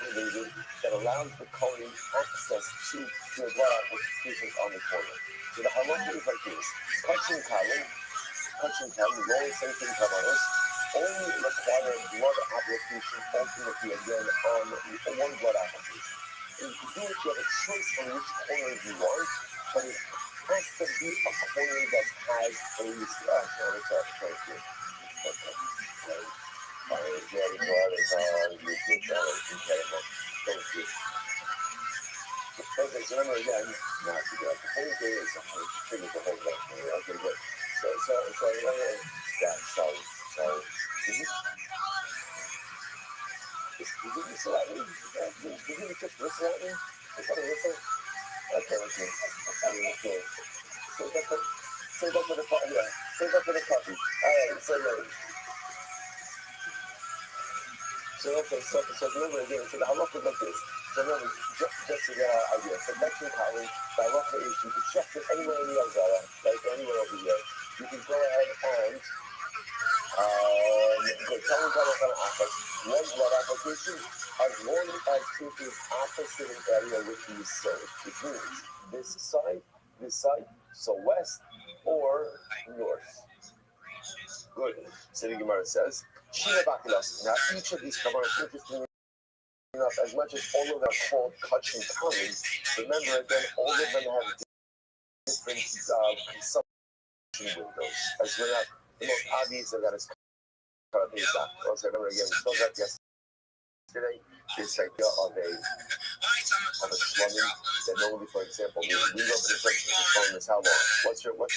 elevated, that allows the Kohen access to the blood applications on the corner. So the halacha is like this: Kachim Kalim, lower sanctity Kavanos, only require blood application ultimately again on one blood application. And you can do it, you have a choice on which corner you want, but it has to be a corner that has a Okay, so remember again, now to get the whole day is a whole thing is a whole day. Okay, good. So yeah, so did you whistle at me? Did you just whistle at me? Is that a whistle? Okay. Say that for the puppy. Yeah, say that for the puppy. All right, so yeah. So remember again, so the halacha is like this. So remember, just to get our idea. So technically, the halacha is you can check it anywhere in the Azara, like anywhere over here. You can go ahead and go tell them halacha on Achas. One blood application, as long as it is opposite an area which you serve. Which means this side, so west or north. Good. So the Gemara says, Shina Bakilas. Now each of these kabanos, interestingly enough, as much as all of them are called kach and kalim, remember again, all of them have different consumption windows. As we're not, the most obvious of that is Karabisa. Also, remember again, we spoke about yesterday, this idea of a slumming that normally, for example, the window for the is how long? What's your window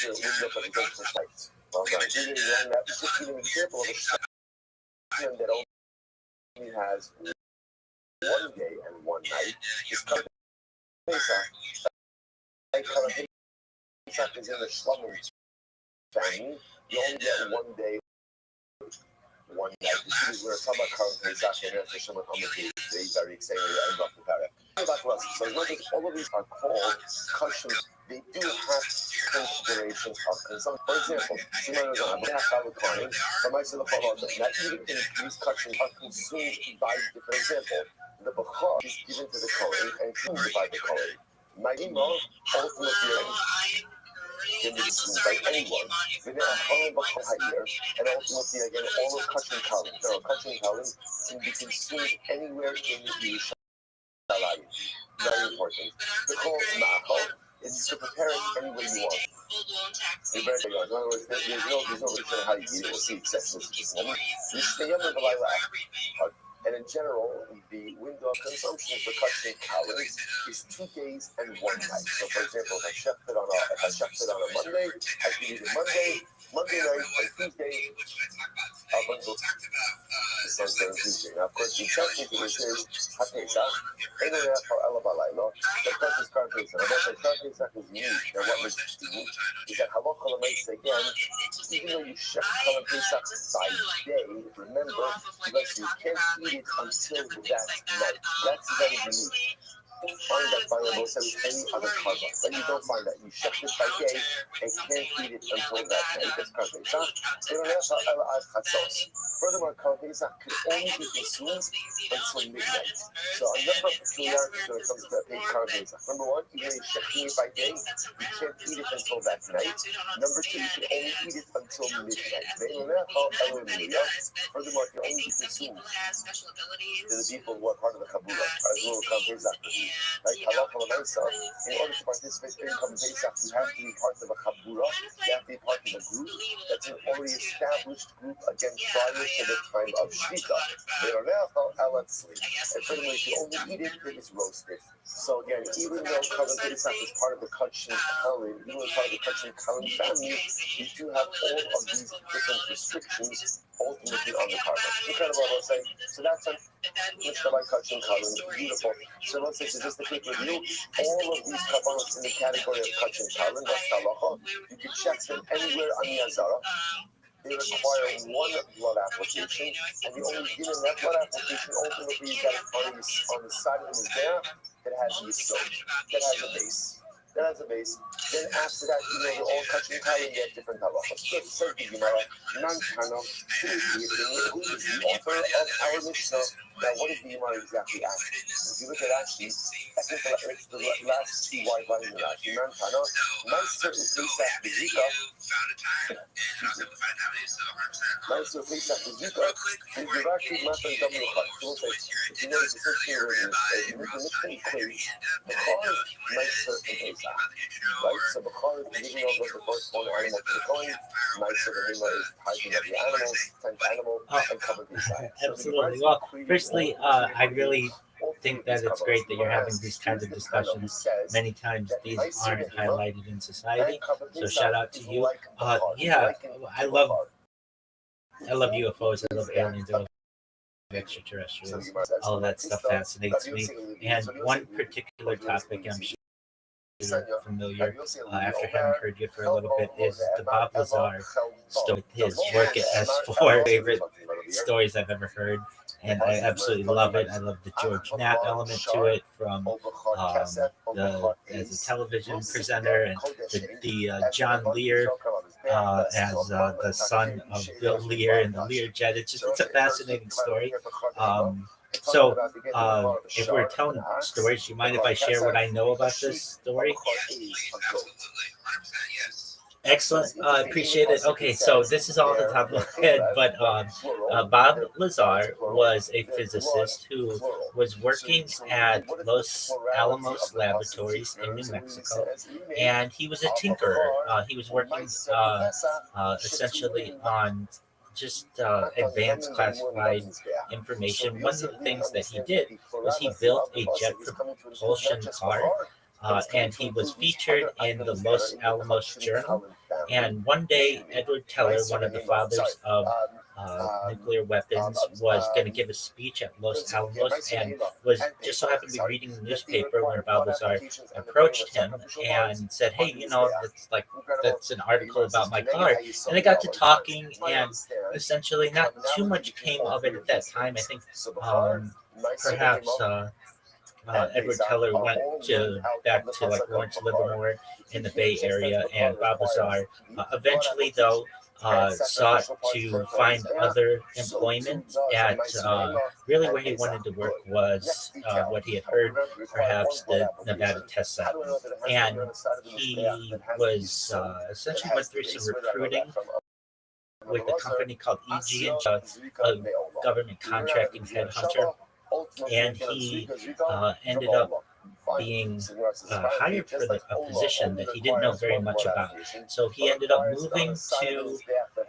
for the flight? Well done. Just give an example of a slumming that only has 1 day and 1 night. Is Pesach. Like Pesach is in the slumming family. You only get 1 day, 1 night. This is where some are current Pesach and after someone on the day, they very excited and love the parrot. So as much as all of these are called customs, they do have considerations of consumption. For example, not even these customs are consumed by different example. The Bechor is given to the Kohen and consumed by the Kohen. Ma'imo ultimately can be consumed by anyone. And ultimately again, all of Kach and Kalim, Kach and Kalim can be consumed anywhere in the Yerushalayim. Very important. The whole ma'achol, and you can prepare it any way you want. In other words, there's no reason how you eat it. We'll see exceptions to this moment. And in general, the window of consumption for kach and kalim is 2 days and 1 night. So, for example, if I chefed it on a Monday, I can eat it Monday night, and Tuesday, up until Sunday and Tuesday. Now, of course, the exception to this is HaPesach, Einoneh for Elabalaylo, the first is Kar Pesach. Now, both Kar Pesach is unique. Now, what makes it unique is that halacha l'maisa again, even though you chef Kar Pesach by day, remember, because you can't eat it until that night. That's very unique. You don't find that by almost any other karma. But you don't find that. You chef it by day and can't eat it until that night. That's Kar Pesach. Furthermore, Kar Pesach can only be consumed until midnight. So a number of peculiarities when it comes to Kar Pesach. Number one, even if you chef it by day, you can't eat it until that night. Number two, you can only eat it until midnight. Furthermore, it can only be consumed to the people who are part of the Chabura, as well as Kar Pesach. Like halacha l'maisa, in order to participate in Kar Pesach, you have to be part of a Chabura. You have to be part of a group that's an already established group again prior to the time of Shvita. And furthermore, if you only eat it, it is roasted. So again, even though Kar Pesach is part of the Kach and Kalim, even though part of the Kach and Kalim family, you do have all of these different restrictions ultimately on the karma. Incredible, I will say. So that's a Mishka by Kach and Kalim. Beautiful. So let's say, so just a quick review, all of these karbanos in the category of Kach and Kalim, that's halacha. You can check them anywhere on the Azara. They require 1 blood application, and the only thing in that blood application, ultimately, you got on the side of the mizbeach that has a yisod, that has a base. Then after that, they're all kach and kalim, they have different halachas. So says the Gemara, Nan-Tana, who is the author of our Mishnah? Now, what is the Gemara exactly asking? If you look at Rashi, I think it's the last 2 white lines in Rashi. Nan-Tana, Meister Pesach Bezika. Meister Pesach Bezika is the Rashi Matan Damluchat. So we'll say, if you notice, the first thing is, the Mishnah equates Bechor, Meister, and Pesach. Right? So Bechor is giving over the firstborn animal to the Kohen. Meister, the Rima is tithing of the animals, 10th animal, and covered Pesach. Absolutely. Well, firstly, I really think that it's great that you're having these kinds of discussions. Many times these aren't highlighted in society. So shout out to you. Yeah, I love UFOs. I love aliens. I love extraterrestrials. All of that stuff fascinates me. And one particular topic I'm sure you're familiar, after having heard you for a little bit, is the Bob Lazar story. His work at S4, favorite stories I've ever heard. And I absolutely love it. I love the George Knapp element to it, from as a television presenter, and the John Lear as the son of Bill Lear and the Learjet. It's a fascinating story. If we're telling stories, do you mind if I share what I know about this story? Excellent. I appreciate it. Okay, so this is all the top of my head, but Bob Lazar was a physicist who was working at Los Alamos Laboratories in New Mexico, and he was a tinkerer. He was working essentially on just advanced classified information. One of the things that he did was he built a jet propulsion car. And he was featured in the Los Alamos Journal. And one day, Edward Teller, one of the fathers of nuclear weapons, was going to give a speech at Los Alamos, and was just so happened to be reading the newspaper when Bob Lazar approached him and said, "Hey, that's an article about my car." And they got to talking, and essentially not too much came of it at that time. I think perhaps. Edward Teller went back to Lawrence Livermore in the Bay Area, and Bob Lazar eventually, though, sought to find other employment at really where he wanted to work was what he had heard, perhaps the Nevada test site. And he was essentially went through some recruiting with a company called EG, a government contracting headhunter. And he ended up being hired for a position that he didn't know very much about. So he ended up moving to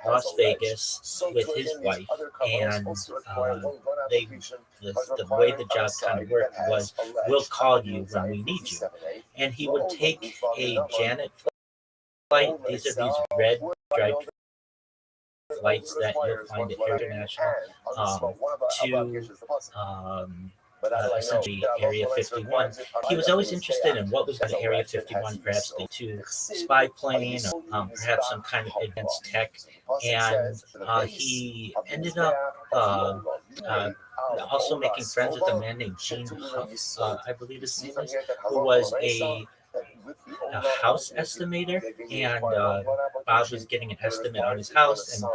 Las Vegas with his wife, and the way the job kind of worked was, "We'll call you when we need you." And he would take a Janet flight. These are these red striped flights that you'll find at Air International to essentially Area 51. He was always interested in what was going to Area 51, perhaps to spy plane, or perhaps some kind of advanced tech. And he ended up also making friends with a man named Gene Huff, I believe his name is, who was a house estimator, and Bob was getting an estimate on his house, and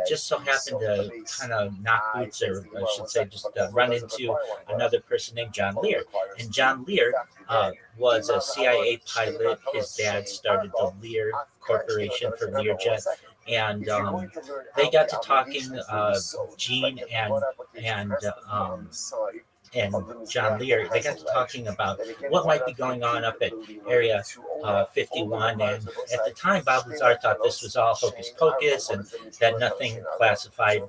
just so happened to kind of knock boots, or I should say just run into another person named John Lear. And John Lear was a CIA pilot. His dad started the Lear Corporation for Learjet, and they got to talking, Gene and John Lear, they got to talking about what might be going on up at Area 51. And at the time, Bob Lazar thought this was all hocus pocus, and that nothing classified,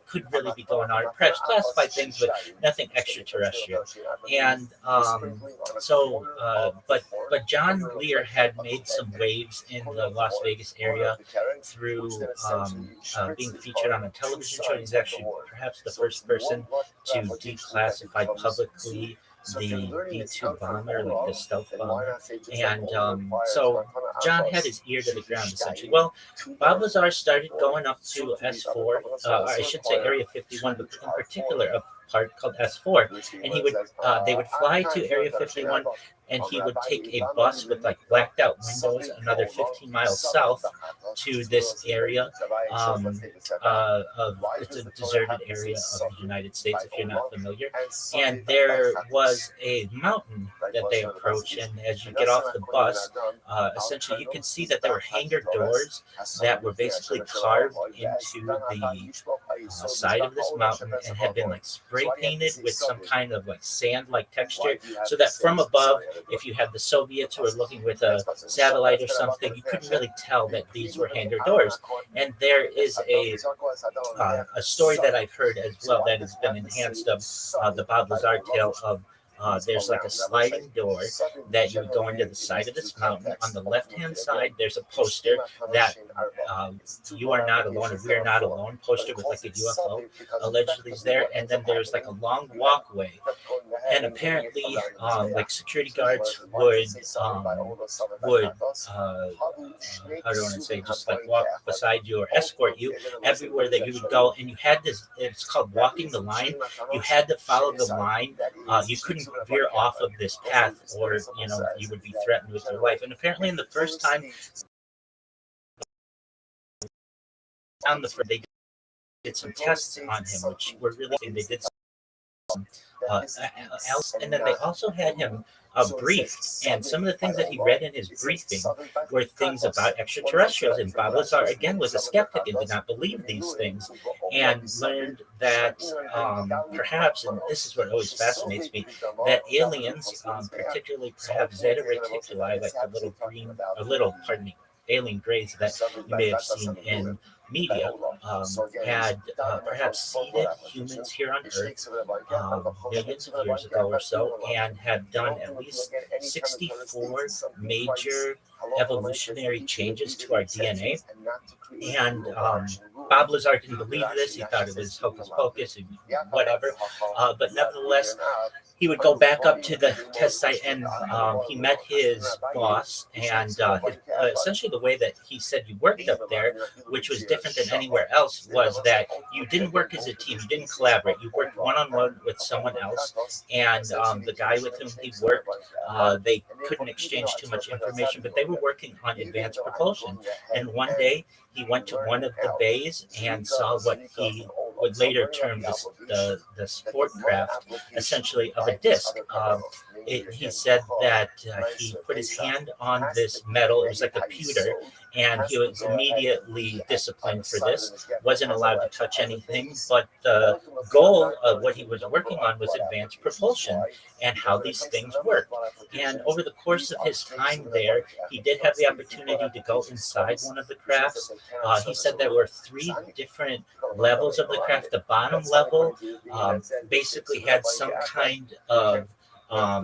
could really be going on. Perhaps classified things, but nothing extraterrestrial. And but John Lear had made some waves in the Las Vegas area through being featured on a television show. He's actually perhaps the first person to declassify publicly the B-2 bomber, like the stealth bomber. And so John had his ear to the ground, essentially. Well, Bob Lazar started going up to S4, I should say Area 51, but in particular a part called S4. And they would fly to Area 51, and he would take a bus with blacked out windows another 15 miles south to this area. It's a deserted area of the United States, if you're not familiar. And there was a mountain that they approached, and as you get off the bus, essentially you can see that there were hangar doors that were basically carved into side of this mountain and had been like spray painted with some kind of like sand like texture, so that from above, if you had the Soviets who were looking with a satellite or something, you couldn't really tell that these were hangar doors. And there is a story that I've heard as well that has been enhanced of the Bob Lazar tale of there's like a sliding door that you would go into the side of this mountain. On the left-hand side, there's a poster that you are not alone, or we are not alone poster with like a UFO allegedly is there. And then there's like a long walkway. And apparently, like security guards would how do I want to say, just like walk beside you or escort you everywhere that you would go. And you had this, it's called walking the line. You had to follow the line. You couldn't veer off of this path, or you would be threatened with your life. And apparently, in the first time on they did some tests on him, which were really, they did some else, and then they also had him briefed, and some of the things that he read in his briefing were things about extraterrestrials. And Bob Lazar again was a skeptic and did not believe these things, and learned that perhaps, and this is what always fascinates me, that aliens, particularly perhaps Zeta Reticuli, like the little green, or little, pardon me, alien grays that you may have seen in media, had perhaps seeded humans here on Earth millions of years ago or so, and had done at least 64 major evolutionary changes to our DNA. And Bob Lazar didn't believe this. He thought it was hocus pocus and whatever. But nevertheless, he would go back up to the test site, and he met his boss. And essentially the way that he said you worked up there, which was different than anywhere else, was that you didn't work as a team. You didn't collaborate. You worked one-on-one with someone else. And the guy with whom he worked, they couldn't exchange too much information, but they were working on advanced propulsion. And one day he went to one of the bays and saw what he would later term the sport craft, essentially of a disc. He said that he put his hand on this metal. It was like a pewter, and he was immediately disciplined for this. Wasn't allowed to touch anything, but the goal of what he was working on was advanced propulsion and how these things work. And over the course of his time there, he did have the opportunity to go inside one of the crafts. He said there were 3 different levels of the craft. The bottom level basically had some kind of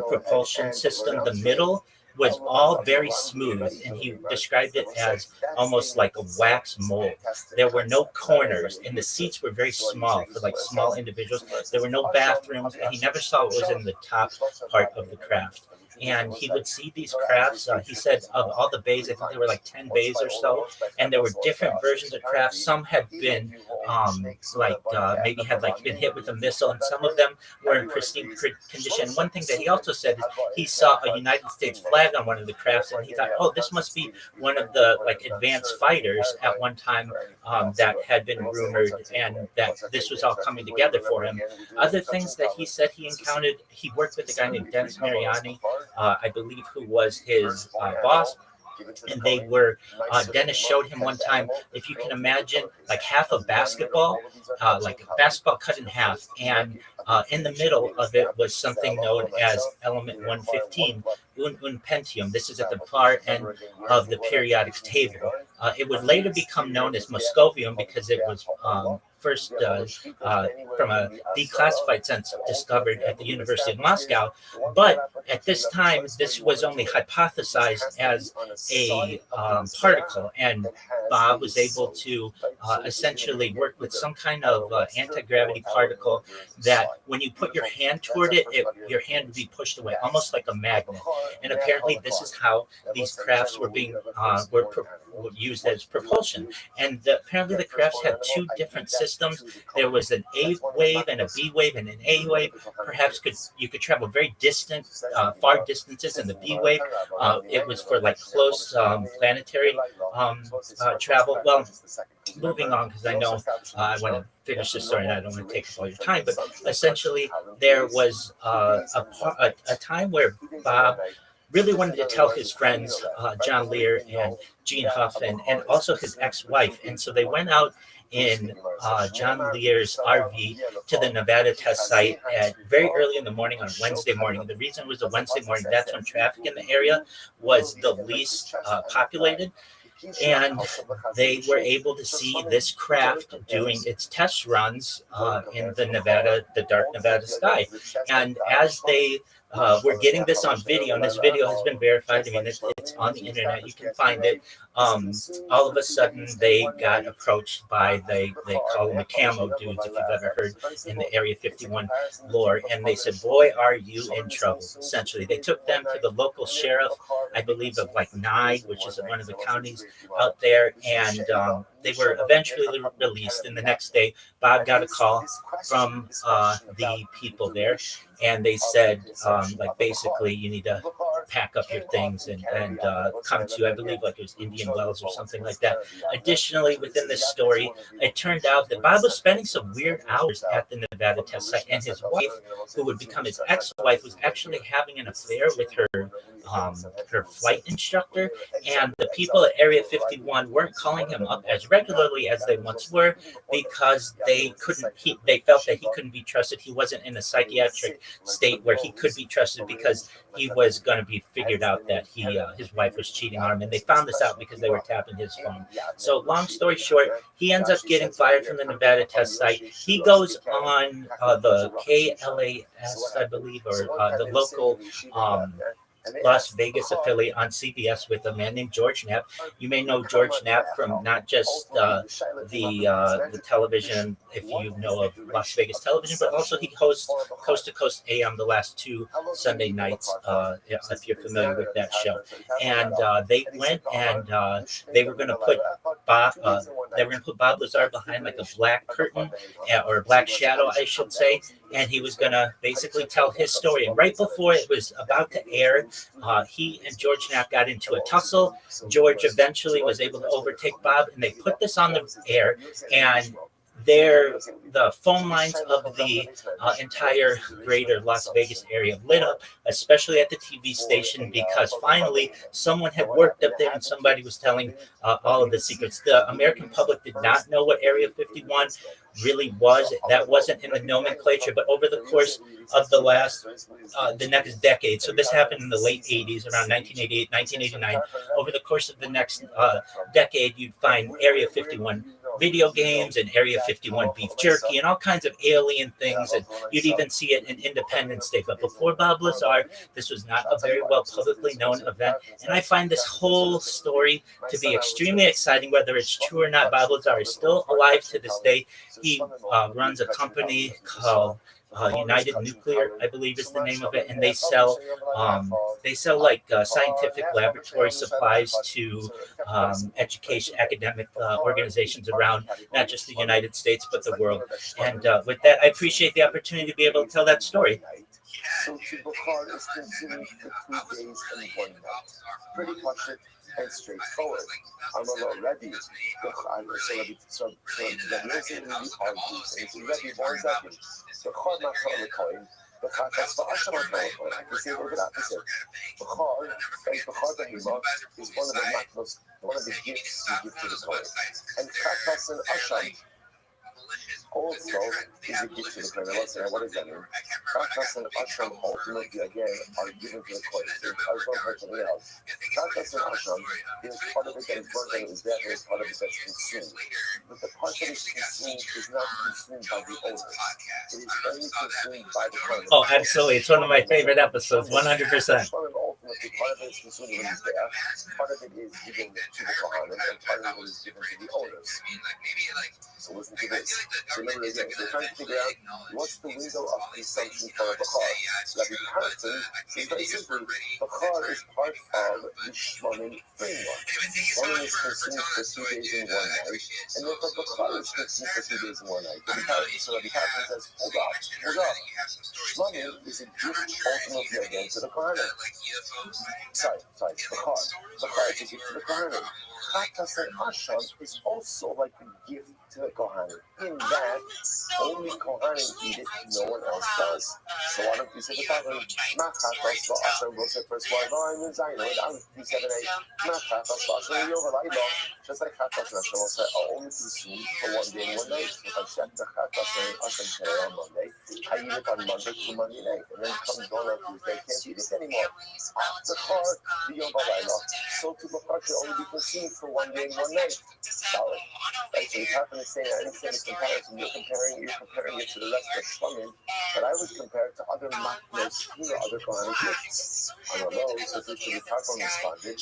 propulsion system. The middle was all very smooth, and he described it as almost like a wax mold. There were no corners, and the seats were very small for like small individuals. There were no bathrooms, and he never saw what was in the top part of the craft. And he would see these crafts. He said of all the bays, I think there were like 10 bays or so, and there were different versions of crafts. Some had been maybe had like been hit with a missile, and some of them were in pristine condition. One thing that he also said is he saw a United States flag on one of the crafts, and he thought, oh, this must be one of the like advanced fighters at one time that had been rumored, and that this was all coming together for him. Other things that he said he encountered, he worked with a guy named Dennis Mariani, I believe, who was his boss. And they were, Dennis showed him one time, if you can imagine, like half a basketball, like a basketball cut in half. And in the middle of it was something known as element 115, un pentium. This is at the far end of the periodic table. It would later become known as Moscovium because it was first from a declassified sense discovered at the University of Moscow. But at this time, this was only hypothesized as a particle, and Bob was able to essentially work with some kind of anti-gravity particle that when you put your hand toward it, your hand would be pushed away, almost like a magnet. And apparently this is how these crafts were being were used as propulsion. And apparently the crafts had 2 different systems. There was an A wave and a B wave, and an A wave perhaps you could travel very distant, far distances. In the B wave, it was for like close planetary travel. Well, moving on, because I know I want to finish this story and I don't want to take up all your time, but essentially there was a time where Bob really wanted to tell his friends, John Lear and Gene Huff, and also his ex-wife. And so they went out in John Lear's RV to the Nevada test site at very early in the morning on Wednesday morning. The reason it was a Wednesday morning, that's when traffic in the area was the least populated. And they were able to see this craft doing its test runs in the dark Nevada sky. And as they were getting this on video, and this video has been verified, I mean, it's on the internet, you can find it. All of a sudden, they got approached by, they call them the camo dudes, if you've ever heard in the Area 51 lore, and they said, boy, are you in trouble, essentially. They took them to the local sheriff, I believe of like Nye, which is one of the counties out there, and they were eventually released. And the next day, Bob got a call from the people there, and they said, like, basically, you need to pack up your things and come to, I believe, like it was Indian Wells or something like that. Additionally, within this story, it turned out that Bob was spending some weird hours at the Nevada test site, and his wife, who would become his ex-wife, was actually having an affair with her flight instructor. And the people at Area 51 weren't calling him up as regularly as they once were because they felt that he couldn't be trusted. He wasn't in a psychiatric state where he could be trusted because he was going to be figured out that his wife was cheating on him. And they found this out because they were tapping his phone. So long story short, he ends up getting fired from the Nevada test site. He goes on the KLAS, I believe, or the local Las Vegas affiliate on CBS with a man named George Knapp. You may know George Knapp from not just the television, if you know of Las Vegas television, but also he hosts Coast to Coast AM the last 2 Sunday nights, if you're familiar with that show. And they went and they were going to put Bob Lazar behind like a black curtain or a black shadow, I should say, and he was going to basically tell his story. And right before it was about to air, he and George Knapp got into a tussle. George eventually was able to overtake Bob, and they put this on the air, and the phone lines of the entire greater Las Vegas area lit up, especially at the TV station, because finally someone had worked up there and somebody was telling all of the secrets. The American public did not know what Area 51 really was. That wasn't in the nomenclature, but over the course of the next decade, so this happened in the late 80s, around 1988, 1989, over the course of the next decade, you'd find Area 51 video games and Area 51 beef jerky and all kinds of alien things, and you'd even see it in Independence Day. But before Bob Lazar, this was not a very well publicly known event, and I find this whole story to be extremely exciting, whether it's true or not. Bob Lazar is still alive to this day. He runs a company called United Nuclear, I believe is the name of it, and they sell like scientific laboratory supplies to education, academic organizations around not just the United States but the world. And with that, I appreciate the opportunity to be able to tell that story. So to Bukhara is consumed for 2 days and 1 night. Pretty much it and straightforward. I'm already so one of the gifts you give to the Kohen. And Chatas and Asham also is a gift to the Kohen. What does that mean? Chatas and Asham ultimately again are given to the Kohen. I was going to hurt something else. Chatas and Asham is part of it that is burnt and is there, and is part of it that's consumed. But the part that is consumed is not consumed by the owner. It is only consumed by the Kohen. Oh, absolutely. It's one of my favorite episodes, 100%. Ultimately, part of it is consumed when it's there, part of it is given to the Kohanim, and part of it is given to the owners. So listen to this. Remember again, so we're trying to figure out what's the window of consumption for a Bachar. Rabbi Parton says very simply, Bachar is part of the Shmonim framework. Shmonim is consumed for 2 days and 1 night, and therefore Bachar is consumed for 2 days and 1 night. So Rabbi Parton says, hold up. Shmonim is a gift ultimately again to the Kohanim. Sorry, Bachar. Bachar is a gift to the Kohanim. Chatas and Asham is also like a gift to the Kohanim. In that, only Kohanim eat it, no one else does. So why don't you say the following? Machatos v'asher, we'll say first one, no, in Zion, Aleph, 378. Machatos v'asher, yovelayla. Just like Chatos and Asher will say, oh, only consumed for one day and one night. So if I check the Chatos and Asher today on Monday, I eat it on Monday to Monday night. And then it comes on Tuesday, I can't eat it anymore. The car, the yovelayla. So to Bachar should only be consumed for one day and one night. Solid. Right, so you're talking to say, I understand the comparison. You're comparing it to the rest of Shlamim, but I would compare it to other matnos, other Kohanic gifts. On a low, so this is the Tarpon responded, we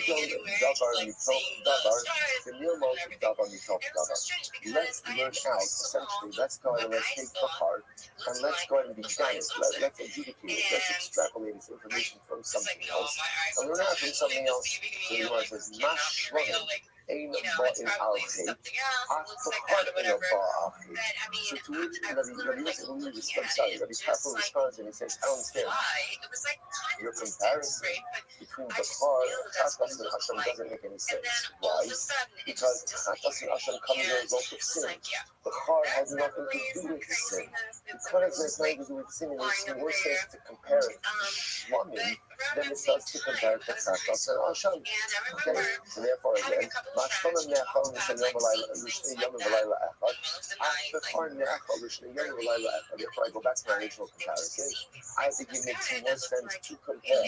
don't davar mitoch davar, the milmot davar mitoch davar. Let's learn out, essentially, let's go and let's take Bachar, and let's go and be honest. Let's adjudicate it, let's extrapolate this information from something else, and learn out from something else. So the Gemara says, Mash Shlamim. Ein ba'in al-chait, ach in a ba'achit. So to which Rabbi Kaplan responds and he says, I don't understand. Your comparison between Bachar, Chatas, and Hashem doesn't make any sense. Why? Because Chatas and Hashem come as a result of sin. Bachar has nothing to do with sin. Because there's nothing to do with sin, it makes more sense to compare it to Shlamim than it does to compare it to Chatas and Hashem. Okay? So therefore, again, therefore I go back to my original comparison. I think it makes more sense to compare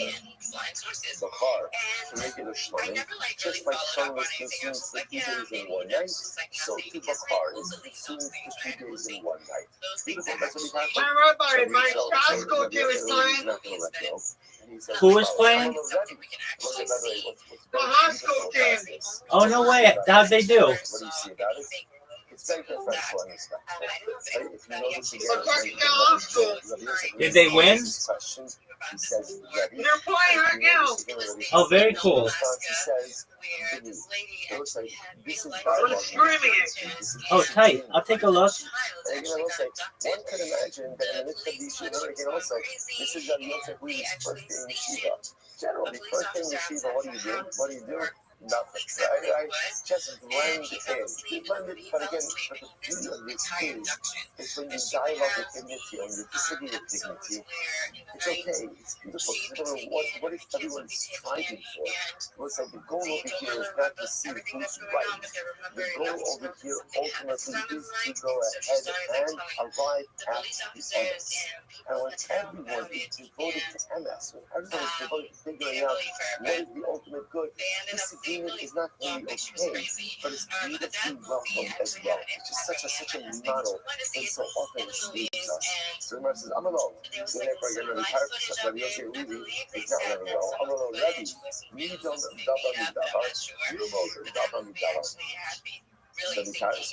Bachar to regular Shlamim, just like Shlamim was consumed for 2 days and 1 night, so to Bachar is consumed for 2 days and 1 night. Beautiful, that's what we have. Who is playing? Oh, no way. How'd they do? What do you see about it? It's very differential and respectful. Right? If you notice again, did they win? He says, They're playing right now. Oh, very cool. He says, it looks like this is Oh, tight. I'll take a look. And again, I will say, one could imagine that in the midst of the yeshiva, again, also, this is Rabbi Yosef Levy's first day in yeshiva. Generally, first day in yeshiva, what do you do? What do you do? Nothing. I just blend in. You blend it, but again, but the beauty of this is when you dialogue with dignity and you disagree with dignity, it's okay, it's beautiful. What is everyone striving for? Looks like the goal over here is not to see who's right. The goal over here ultimately is to go ahead and arrive at the others. And when everyone is devoted to MS, when everyone is devoted to figuring out what is the ultimate good, disagreement is not only okay, but it's beautifully welcome as well. It's just such a model, and so often it leaves us. So the Gemara says, I'm alone. So therefore, again, Rabbi Tarfus, Rabbi Yosef Levi is not letting go. I'm alone. Rabbi, me don't davar mi davar. You don't davar mi davar. So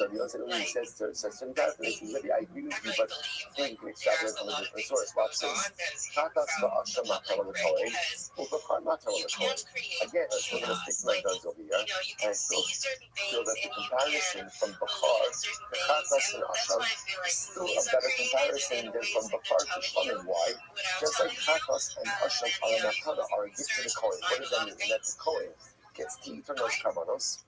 the Yosef Levi says to the Tarfus, maybe I agree with you, but then you can extrapolate from a different source. Watch this. Chatas va'asher matar l'kohen, u'bachar matar l'kohen. Again, I'm still going to stick to my guns over here, and I still feel that the comparison from Bachar to Chatas and Asham is still a better comparison than from Bachar to Shlamim. Why? Just like Chatas and Asham are a matana, are a gift to the Kohen. What does that mean? That the Kohen gets to eat on those karbanos.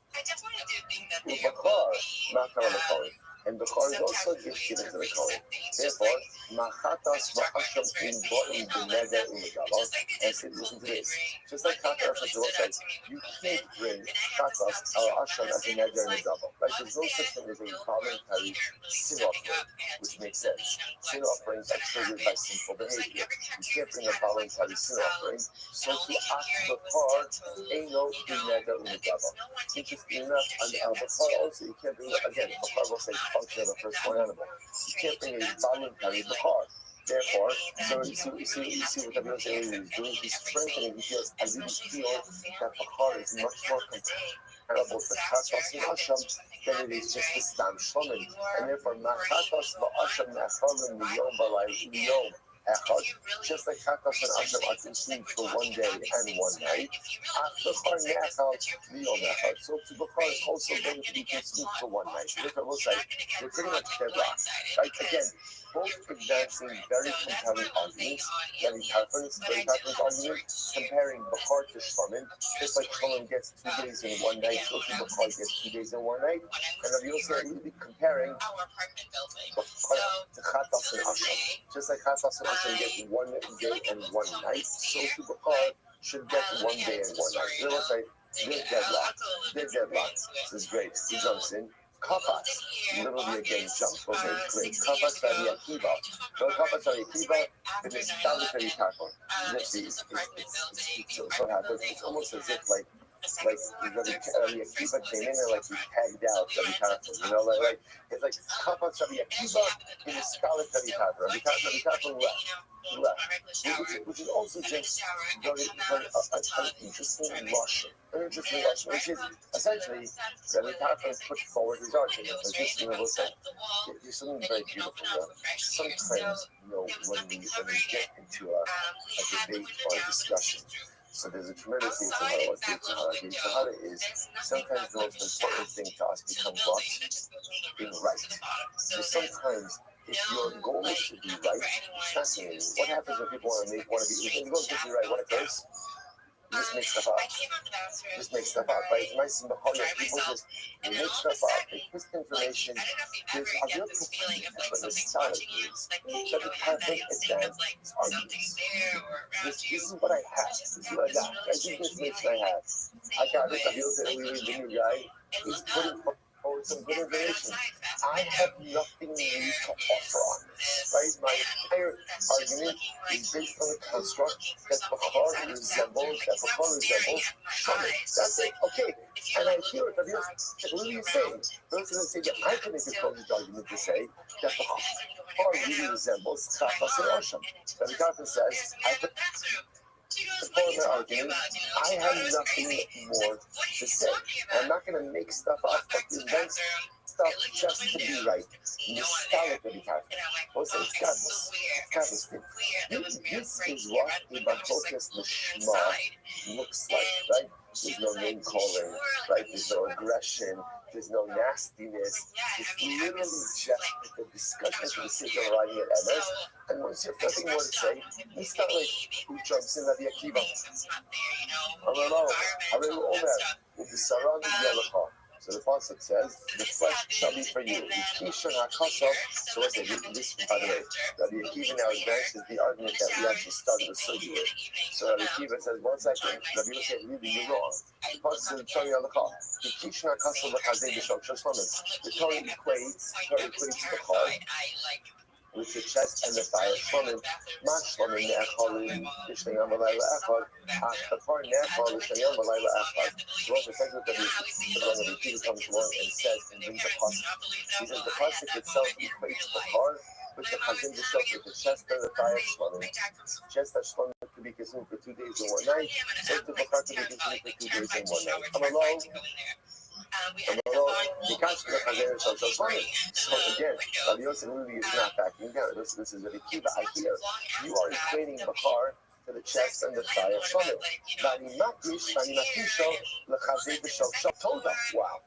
Bachar matar l'kohen. And Bachar is also a gift given to the Kohen. Therefore, Machatas va'asham in bo'im b'neder u'megalah. And so listen to this. Just like Chatas and said, you can't bring Chatas or Asham as a neder and a double. Right? There's no such thing as a voluntary sin offering, which makes sense. Sin offerings are triggered by sinful behavior. You can't bring a voluntary sin offering. So to ask Bachar, eino b'neder u'megalah. Interesting enough, and Bachar also, you can't bring, again, Bachar will say, function of a firstborn animal. You can't bring a voluntary Bachar. Therefore, so you see what Rabbi Yosef is doing? He's strengthening. He feels, I really feel that Bachar is much more comparable to Chatas and Asham than it is just the Stam Shlamim. And therefore, Chatas va'asham na'achalim miyom b'layim miyom. Just like Chatas and Asham are consumed for 1 day and 1 night, so to Bachar is also going to be consumed for 1 night. Look at what's like, they're pretty much dead locked. Right? Again, both advancing very compelling arguments. Rabbi Tarfon's argument comparing Bachar to Shlamim, just like Shlamim gets 2 days in one night, so too Bachar gets 2 days in one night. And Rabbi Yosef will be comparing Bachar to Chatas and Asham. Just like Chatas and Asham get 1 day and 1 night, so too Bachar should get 1 day and 1 night. They will say, they're deadlocked. They're deadlocked. This is great. He jumps in. Kafas, literally again jumps. Okay, great. Kafas Rabbi Akiva. So Kafas Rabbi Akiva, and it's down to Rabbi Tarfon. It's what happens. It's almost as if like Rabbi Akiva came in and like he tagged out Rabbi Tarfon. You know, like it's like Kafas Rabbi Akiva in the Scarlet Rabbi Tarfon. Rabbi Tarfon left. Which is also just very interesting Russian. An interesting Russian, which is essentially Rabbi Tarfon put forward his argument. Like this, there's something very beautiful there. Sometimes, when we get into a debate or a discussion, so there's a tremendous thing to what's the Tahara. The Tahara is sometimes the most important thing to us becomes what? Being right. So sometimes if your goal is to be right, it's fascinating. What happens when people want to be, if your goal is to be right, what occurs? You just make stuff up. Right? It's nice in the heart. People just make stuff up. They twist information. There's a real profound effort in style is that the perfect advanced arguments. This is what I have. This is what I got. This is the information I have. I got it. I feel that the new guy is putting forward some good information. I have nothing new to offer on this, right? My entire argument is based on the construct that Bachar resembles Shlamim. That's it. Okay. And I hear it. What are you saying? Those are say that I can make a closed argument to say that Bachar really resembles Chatas and Asham. Rabbi Tarfon says, I could support my argument. I have nothing more to say. I'm not going to make stuff up, but invent stuff just to be right. Nostalgic Rabbi Tarfon. Also, it's got this thing. This is what the Bachokes Lishma looks like, right? There's no name calling, right? There's no aggression. There's no nastiness. It's literally just the discussion for the sake of arriving at MS. And once you have nothing more to say, you start like, who jumps in Rabbi Akiva? So the pasuk says, the flesh shall be for you. So what's it? This, by the way, Rabbi Akiva now advances the argument that we actually started the surgery with. So Rabbi Akiva says, 1 second, Rabbi Yosef said, really, you're wrong. The pasuk says, the Torah equates the car with the chest and the thigh of Shlamim. Ma Shlamim ne'achalim b'shnayam v'layla echad. The part ne'achal b'shnayam v'layla echad. So what the second of the Peter comes along and says and brings a pasuk. He says the pasuk itself equates the car with the chazin b'shok, with the chest and the thigh of Shlamim. Chest of Shlamim could be consumed for 2 days and 1 night. So the Bachar could be consumed for 2 days and 1 night. Come along. So again, Rabbi Yosef is not backing down. This is Rabbi Akiva. I hear you are equating Bachar to the chest and the thigh of Shlamim. Wow.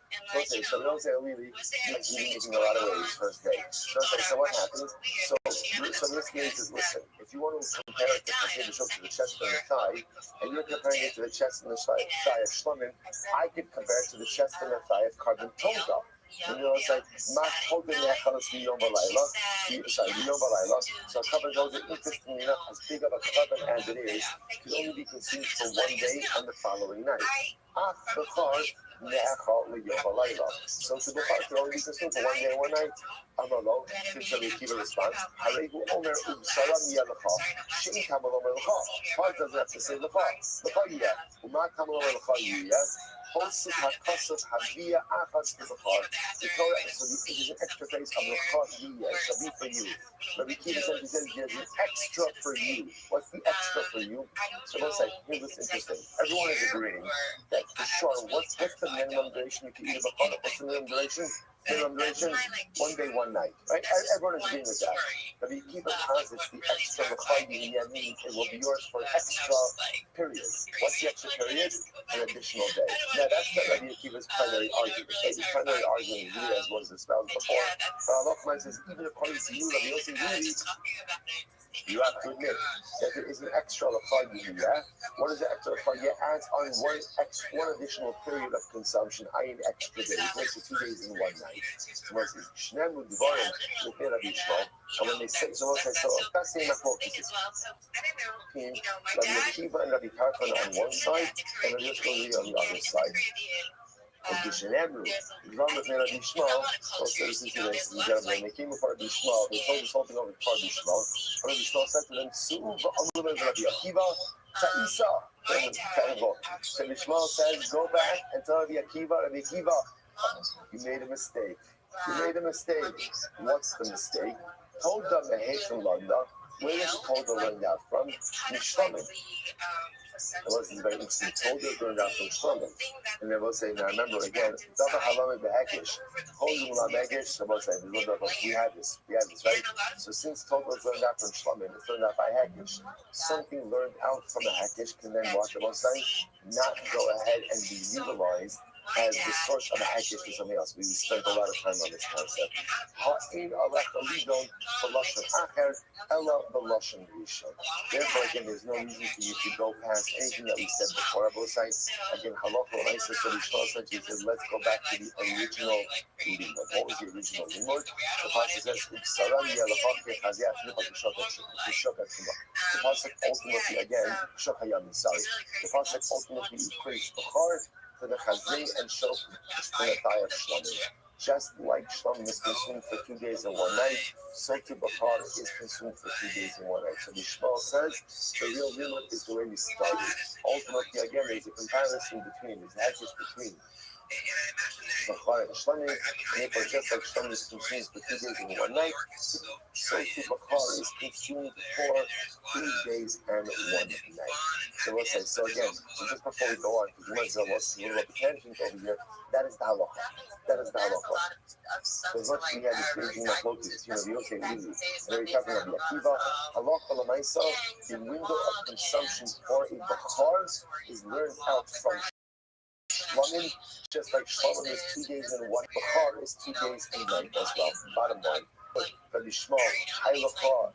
So we don't say really, he's using a lot of ways first day. So what happens? So this case is, listen, if you want to compare it to the chest and the thigh, and you're comparing it to the chest and the thigh of Shlamim, I could compare it to the chest and the thigh of carbon toga. And it's like, Yom Balayla. So carbon toga, interestingly enough, as big of a carbon as it is, could only be consumed for 1 day and the following night. So to the part, could only be consumed for 1 day and 1 night. Amalo, since Rabbi Akiva responds, Harehu Omer Saram Yalacha, Shein Kamal Omer Lacha. Part doesn't have to say Lacha. Lacha Yeh, Uma Kamal Omer Lacha Yeh. Hosuk HaKosov Havia Achas Kibachar. The Torah, so there's an extra phrase of Lacha Yeh, shall be for you. Rabbi Akiva says there's an extra for you. What's the extra for you? So let's say, here's what's interesting. Everyone is agreeing that for sure, what's the minimum duration you can eat a bachar? What's the minimum duration? minimum duration, 1 day, 1 night. Right? Everyone is agreeing with that. Rabbi Akiva posits the extra l'chayim means it will be yours for an extra period. What's the extra period? An additional day. Now that's not Rabbi Akiva's primary argument. His primary argument really, as was espoused before. Allah says, even according to you, Rabbi Yossi, really, you have to admit that there is an extra l'chayim. What is the extra l'chayim? Adds on one additional period of consumption, i.e. extra days. Makes it 2 days and 1 night. So it says, Shnemu Dvarim, L'chei Rabbi Yishmael. And when they say, so that's the machlokes. Rabbi Akiva and Rabbi Tarfon on one side, and Rabbi Yishmael on the other side. And Shnemu Dvarim L'chei Rabbi Yishmael. Also, this is the gentlemen. When they came before Rabbi Yishmael, they told this whole thing over to Rabbi Yishmael. Rabbi Yishmael said to them, Su'u v'amru Rabbi Akiva ta'isa. So Yishmael says, go back and tell Rabbi Akiva, you made a mistake. You made a mistake. What's the mistake? Told them the Haitian Landa. Where is Toda learned out from? Mishlamim. It was very interesting. Toda learned out from Shlamim. And they will say, now remember again, Dava Halamim Behekish. Holding La Megish, they will say, we had this, right? So since Toda learned out from Shlamim, it's learned out by Hekish. Something learned out from a Hekish can then, what they will say, not go ahead and be utilized as the source of a hekesh to something else. We spent a lot of time on this concept. Therefore, again, there's no reason for you to go past anything that we said before. I will say, again, halacha and Isa said, he said, let's go back to the original limud. What was the original limud? The pasuk says, the pasuk ultimately, again, the pasuk ultimately equates Bechar to the Chazay and Shok to the Thai of Shlamim. Just like Shlamim is consumed for 2 days and 1 night, so too Bechar is consumed for 2 days and 1 night. So the Shmuel says the real limit is the way we started. Ultimately, again, there's a comparison between, there's a hedges between Bechar and Shlamim, and therefore just like Shlamim is consumed for 2 days and 1 night, so too Bechar is consumed for 2 days and 1 night. So let's say, so again, so just before we go on, because you might say, what's a little bit tangent over here, that is the halacha. That is the halacha. Because once we had this Beijing machlokes, you don't say easy. And we're talking about the Akiva, halacha l'maisa, the window of consumption for a Bechar is learned out from Shlamim, just like Shlamim is 2 days and 1, Bechar is 2 days and 1 night as well. Bottom line. But Yishmael, Ha'ilachah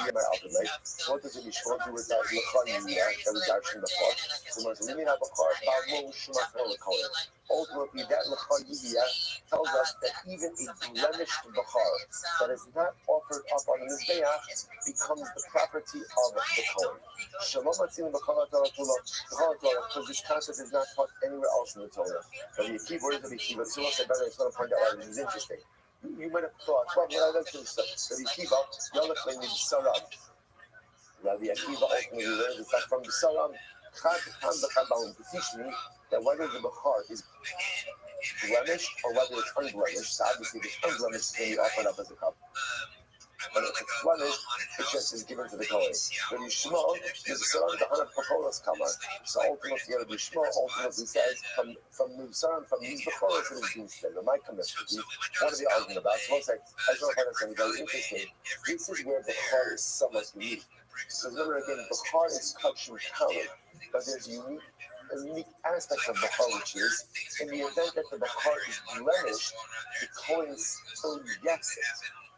Yemar Alpinite. So what does Yishmael do with that L'chah Yemar that we got from before? So when we have Bechar, Ba'mo Shumach L'chah. Ultimately, that L'chah Yemar tells us that even a blemished Bechar that is not offered up on the Mizbeach becomes the property of the Kohen. Shalom Atzim Bechar Torah, because this concept is not taught anywhere else in the Torah. Rabbi Akiva, where is Rabbi Akiva? So I said, I just want to point out why this is interesting. You might have thought, well, when I looked at this, Rabbi Akiva, the other thing is Saram. Rabbi Akiva ultimately learned that from the Saram, to teach me that whether the Bechar is blemished or whether it's unblemished. So obviously, if it's unblemished, it's going to be offered up as a cup. But if it's blemished, it just is given to the Kohen. But Yishmael is Saram the Hanaf Bechoros Kamar. So ultimately, Rabbi Yishmael ultimately says from Saram, from these Bechoros that is being said, there might come this. What are they arguing about? So I just want to find out something very interesting. This is where Bechar is somewhat unique. Because remember again, Bechar is kachim talent, but there's a unique aspect of Bechar, which is in the event that the Bechar is blemished, the Kohen still gets it.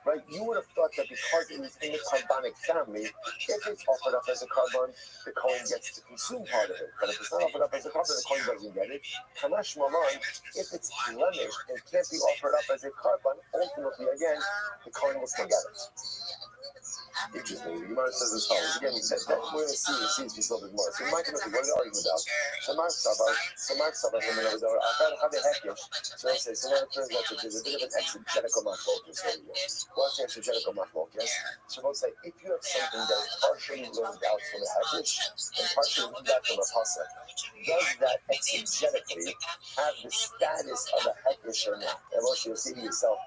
Right? You would have thought that because it is in the carbonic family, if it's offered up as a carbon, the Kohen gets to consume part of it. But if it's not offered up as a carbon, the Kohen doesn't get it. Kamash Malan, if it's blemished and can't be offered up as a carbon, ultimately, again, the Kohen will still get it. Interesting. The Gemara says as follows. Again, that we're going to see this a little bit more. So you might come up with what are they arguing about? Samar Sabar, and then over there, I've had a heckish. So I say, so now it turns out that there's a bit of an exegetical machlokas over here. What's the exegetical machlokas? So we'll say, if you have something that is partially learned out from a heckish and partially learned out from a pasuk, does that exegetically have the status of a heckish or not? And also you'll see to yourself,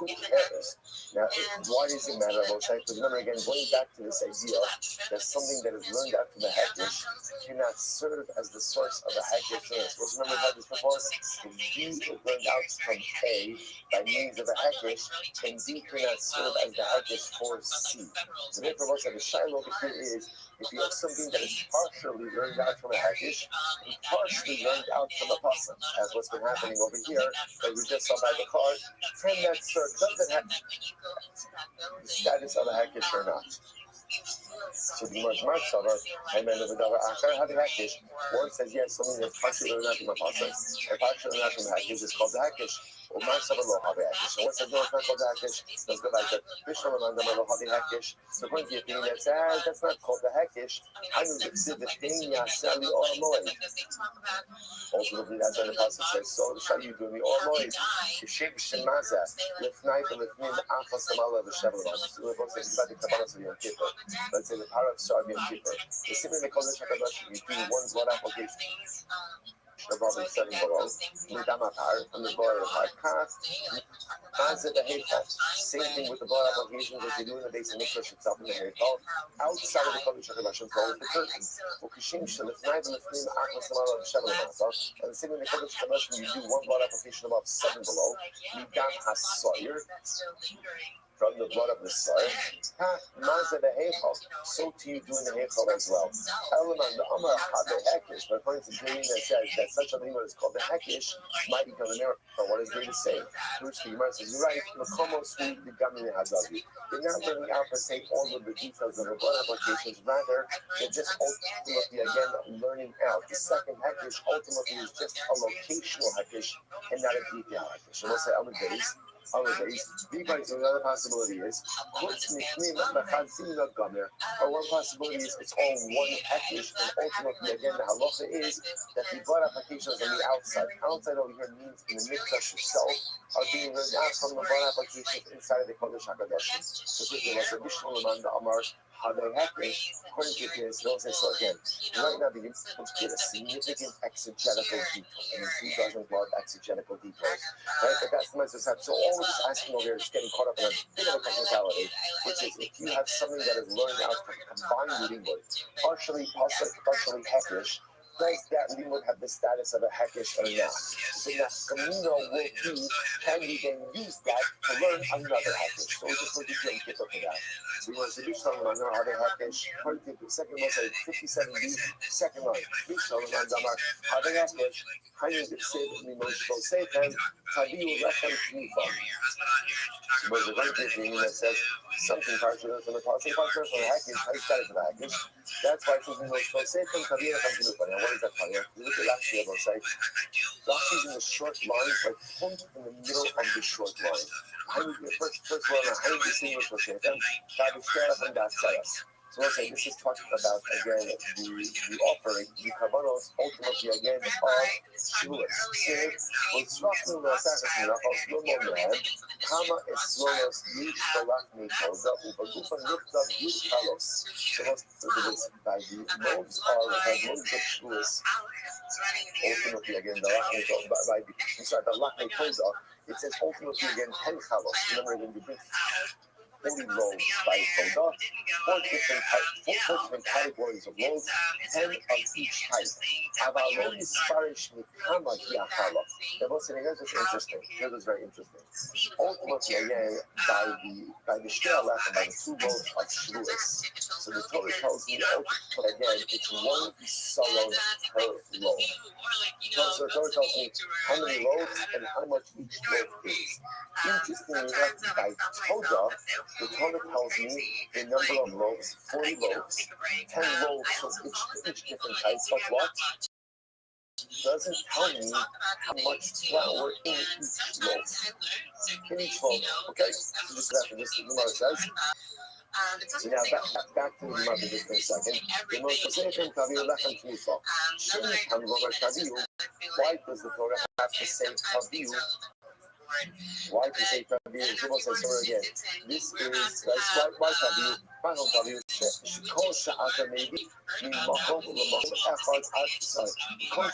who cares Now, why does it matter about Shai? Because remember, again, going back to this idea that something that is learned out from the Hekesh cannot serve as the source of the Hekesh for us. Remember, we had this before? If B is learned out from A by means of a Hekesh, then B cannot serve as the Hekesh for C. So therefore, what's the Shiloh over here is if you have something that is partially learned out from a Hekesh and partially learned out from a Pasuk, as what's been happening over here, that we just saw by the card, can that serve? Does it have the status of a Hekesh or not? So the Gemara Shavar, and then the Davar Achar had a Hekesh. One says yes, something that's partially learned out from a Pasuk, and partially learned out from a Hekesh is called the Hekesh. Or Mar Shavar lo have a Hekesh. So one says no, it's not called the Hekesh. Let's go back to Bishlam and Damar lo have a Hekesh. So according to the opinion that says that's not called the Hekesh. I knew the thing Yasali or Moed. Ultimately, that's what the Pasuk says. So shall you do me or Moed? Kishem Shemaza, Lifnai to Lifnim Achas Samala V'Shavlavan. So we're both saying about the Kabbalah of Yom Kippur. Let's say the power of Sar Yom Kippur. The simply they call it Shakadosh. You do one blood application. Above and 7 below, Midamapar, from the blood of the heart, same thing with the blood applications that you do in the base of the Mikdash itself in the Heichal. Outside of the Kodesh HaKadosh, it's called the curtain. And the same in the Kodesh HaKadosh, when you do one blood application above 7 below, Midam HaSoyer, from the blood of the soil, so to you do in the Heichal as well. But according to Jane that says that such a thing is called the Hekesh might become a miracle. What is there to say? Which the Gemara says, you're right, they're not learning out per se all of the details of the blood applications, rather, they're just ultimately again learning out. The second Hekesh ultimately is just a locational Hekesh and not a detail Hekesh. And we'll say other days. Another possibility is, or one possibility is it's all one Hekesh, and ultimately, again, the halacha is that the blood applications on the outside. Outside over here means in the Mikdash itself are being learned out from the blood applications inside of the Kodesh HaKadosh. So quickly, what's the Mishnah Lamanda Amar Hadei Hekesh? According to this, they'll say so again. Right now, the Yom give a significant exegetical detail. I mean, who doesn't love exegetical details? Right? But that's the message. So all of this asking over here is getting caught up in a bit of a technicality, which is if you have something that is learned out from combined limud, partially pasuk, partially hekesh, does that limud have the status of a hekesh or not? So nafkamino will be, can we then use that to learn another hekesh? So we're just going to do Yom Kippur for that. So we want to do something on another hekesh. According to the second one, say 57b, second line. Mishnah Lamar Damar Hadei Hekesh. Hayim B'Sev Mimosh Sefer Tabiu Lechem Knifa. So there's a right meaning that says something partially from the pasuk, partially from the hekesh. How status of the hekesh? That's why it says Mimosh Sefer Tabiu Lechem Knifa. Now what is that for? You look at Rashi, it'll say Rashi's in the short line, like point in the middle of the short line. First one, Hayim B'Sev Mimosh Sefer Tabiu Lechem Knifa. So let's say this is talking about again the offering, the kabbanos ultimately again of shvuas. Say, "Utzrachnu la'asachas mirachos lo'momehem kama esronos yish balach meitoza ubagufan yukdav yish chalos." So let's look at this by the modes of shvuas. Ultimately again the lach meitoza by the lach meitoza. It says ultimately again 10 chalos. Remember when you bring 40 loaves by Todah, four different categories of loaves, 10 of each type. Avalon is Sparish Mikama Hiachala. Now, what's interesting? Here's what's very interesting. Ultimately, again, by the Shkia Lechem, by the 2 loaves of Shvuas. So the Torah tells me, ultimately, again, it's 1 salon per loaf. So the Torah tells me how many loaves and how much each loaf is. Interestingly enough, by Todah, the Torah tells me the number of loaves, 40 loaves, 10 loaves from each different type, but what? Doesn't tell me how much flour in each loaf. In each loaf, okay? So just after this, the Gemara says. So now back to the Gemara just for a second. The most Sefer Taviu Lechem Knifa. Why does the Torah have to say Taviu Why to say Taviu? People say so again. This is why Taviu? Final Taviu. Kol sha'ata maybe mimakom u'lamakom echad ad sorry. Kol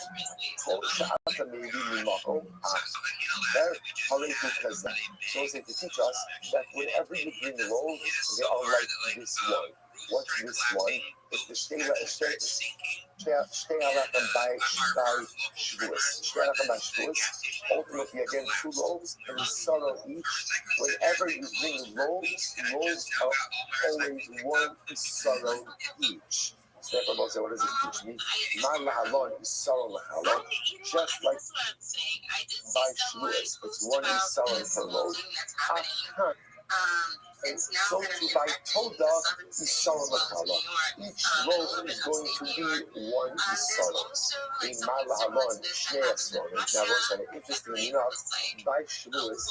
sha'ata maybe mimakom acher harehu kazeh. So it's to teach us that whenever you bring a load, they are like this one. What's this one? It's the Shtei Halachim by Shavuos. Ultimately, again, 2 loaves and sorrow each. Whenever you bring loaves are always 1 sorrow each. So therefore, what does this teach me? Ma lahalon is sorrow lahalon. Just like by Shavuos, it's 1 sorrow per load. And so to by Todah, Yisrael Machala. Each loaf is going to be 1 Yisrael. In Malahalon, Shnei Yisrael. Now, interestingly enough, by Shavuos,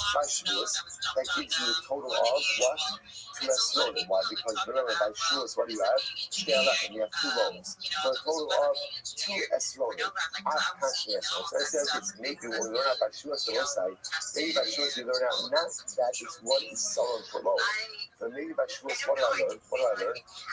that gives you a total of what? 2 Yisrael. Why? Because remember, by Shavuos, what do you have? Shnei Lechem. You have 2 loaves. For a total of 2 Yisrael. So it says it's maybe when we learn out by Shavuos, the side, maybe by Shavuos we learn out not that it's 1 Yisrael per loaf. But maybe by Shavuos, what do I learn?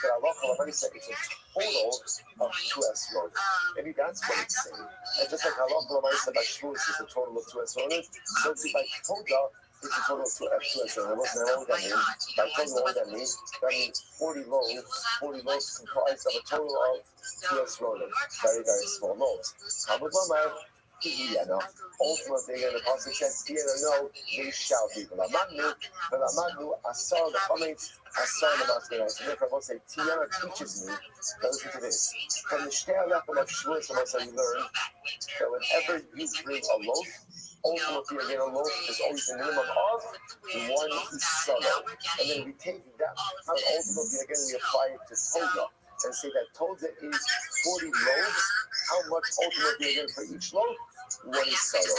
That Allah said it's a total of 2 esrog. Maybe that's what it's saying. And just like Allah said by Shavuos is a total of 2 esrog, so by Todah, it's a total of 2 esrog. And what that means? By Todah, what that means? That means 40 loaves comprised of a total of 2 esrog. Very, very small loaves. Ultimately, the Pasuk says, no, they shall be. V'lamadnu asar l'chametz asar l'maskenai. So therefore, I will say, Tiana teaches me, now listen to this, from the Shtei Halachim of Shavuos, you learn that whenever you bring a loaf, ultimately, again, a loaf is always a minimum of 1 Yisrael. And then we take that, how ultimately, again, we apply it to Todah. And say that Todah is 40 loaves. How much ultimately again for each loaf? 1 Yisrael.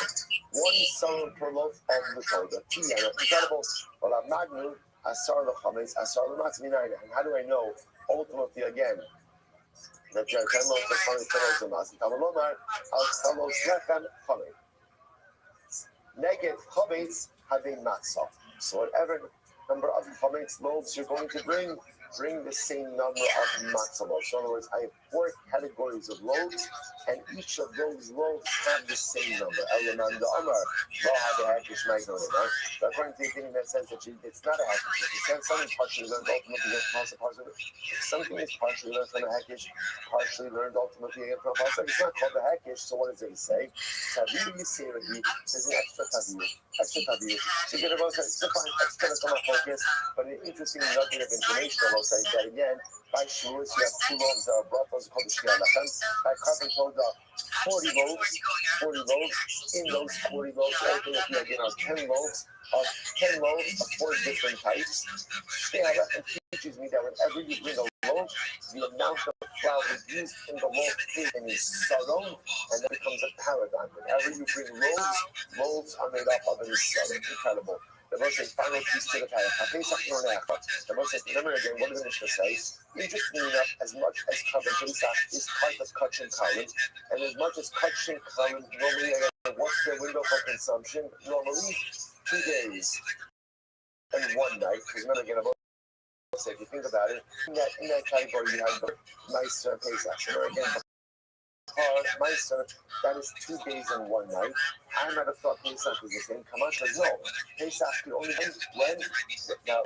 1 Yisrael per loaf of the Todah. Incredible. Well, I'm not new. Asar l'chametz, asar l'matzminayna. And how do I know ultimately again that there are 10 loaves of chametz, 10 loaves of matzah? Tamalomar al talos lechem chametz. Neged chametz having matzah. So whatever number of chametz loaves you're going to bring the same number of matzah loaves. So in other words, I have 4 categories of loaves, and each of those loaves have the same number. According to the opinion that says that it's not a hekesh, it says something partially learned ultimately something is partially learned from a hekesh, partially learned ultimately from a pasuk. It's not called a hekesh, so what does it say? Taviu Yiserahi is an extra taviu. So you get about it's fine, it's going to come off focus, but an interesting nugget of information about saying that again, by Shavuos you have 2 loaves that are brought, those are called the Shtei Halachim. By Karban Todah, 40 loaves. In those 40 loaves, ultimately again are 10 loaves of 4 different types. Shtei Halachim teaches me that whenever you bring a loaf, the amount of flour used in the loaf is saron, and that becomes a paradigm. Whenever you bring loaves are made up of an saron. Incredible. The Moshe says, final piece to the Parach. The Moshe says, remember again, what does the Mishnah say? Interestingly enough, as much as Karban Pesach is part of Kach and Kalim, and as much as Kach and Kalim normally, what's their window for consumption? Normally, 2 days and 1 night. Because remember again, if you think about it, in that category you have the Meiser Pesach. So again, Meiser, that is 2 days and 1 night. I might have thought Pesach was the same. Kamash says no. Pesach can only be when now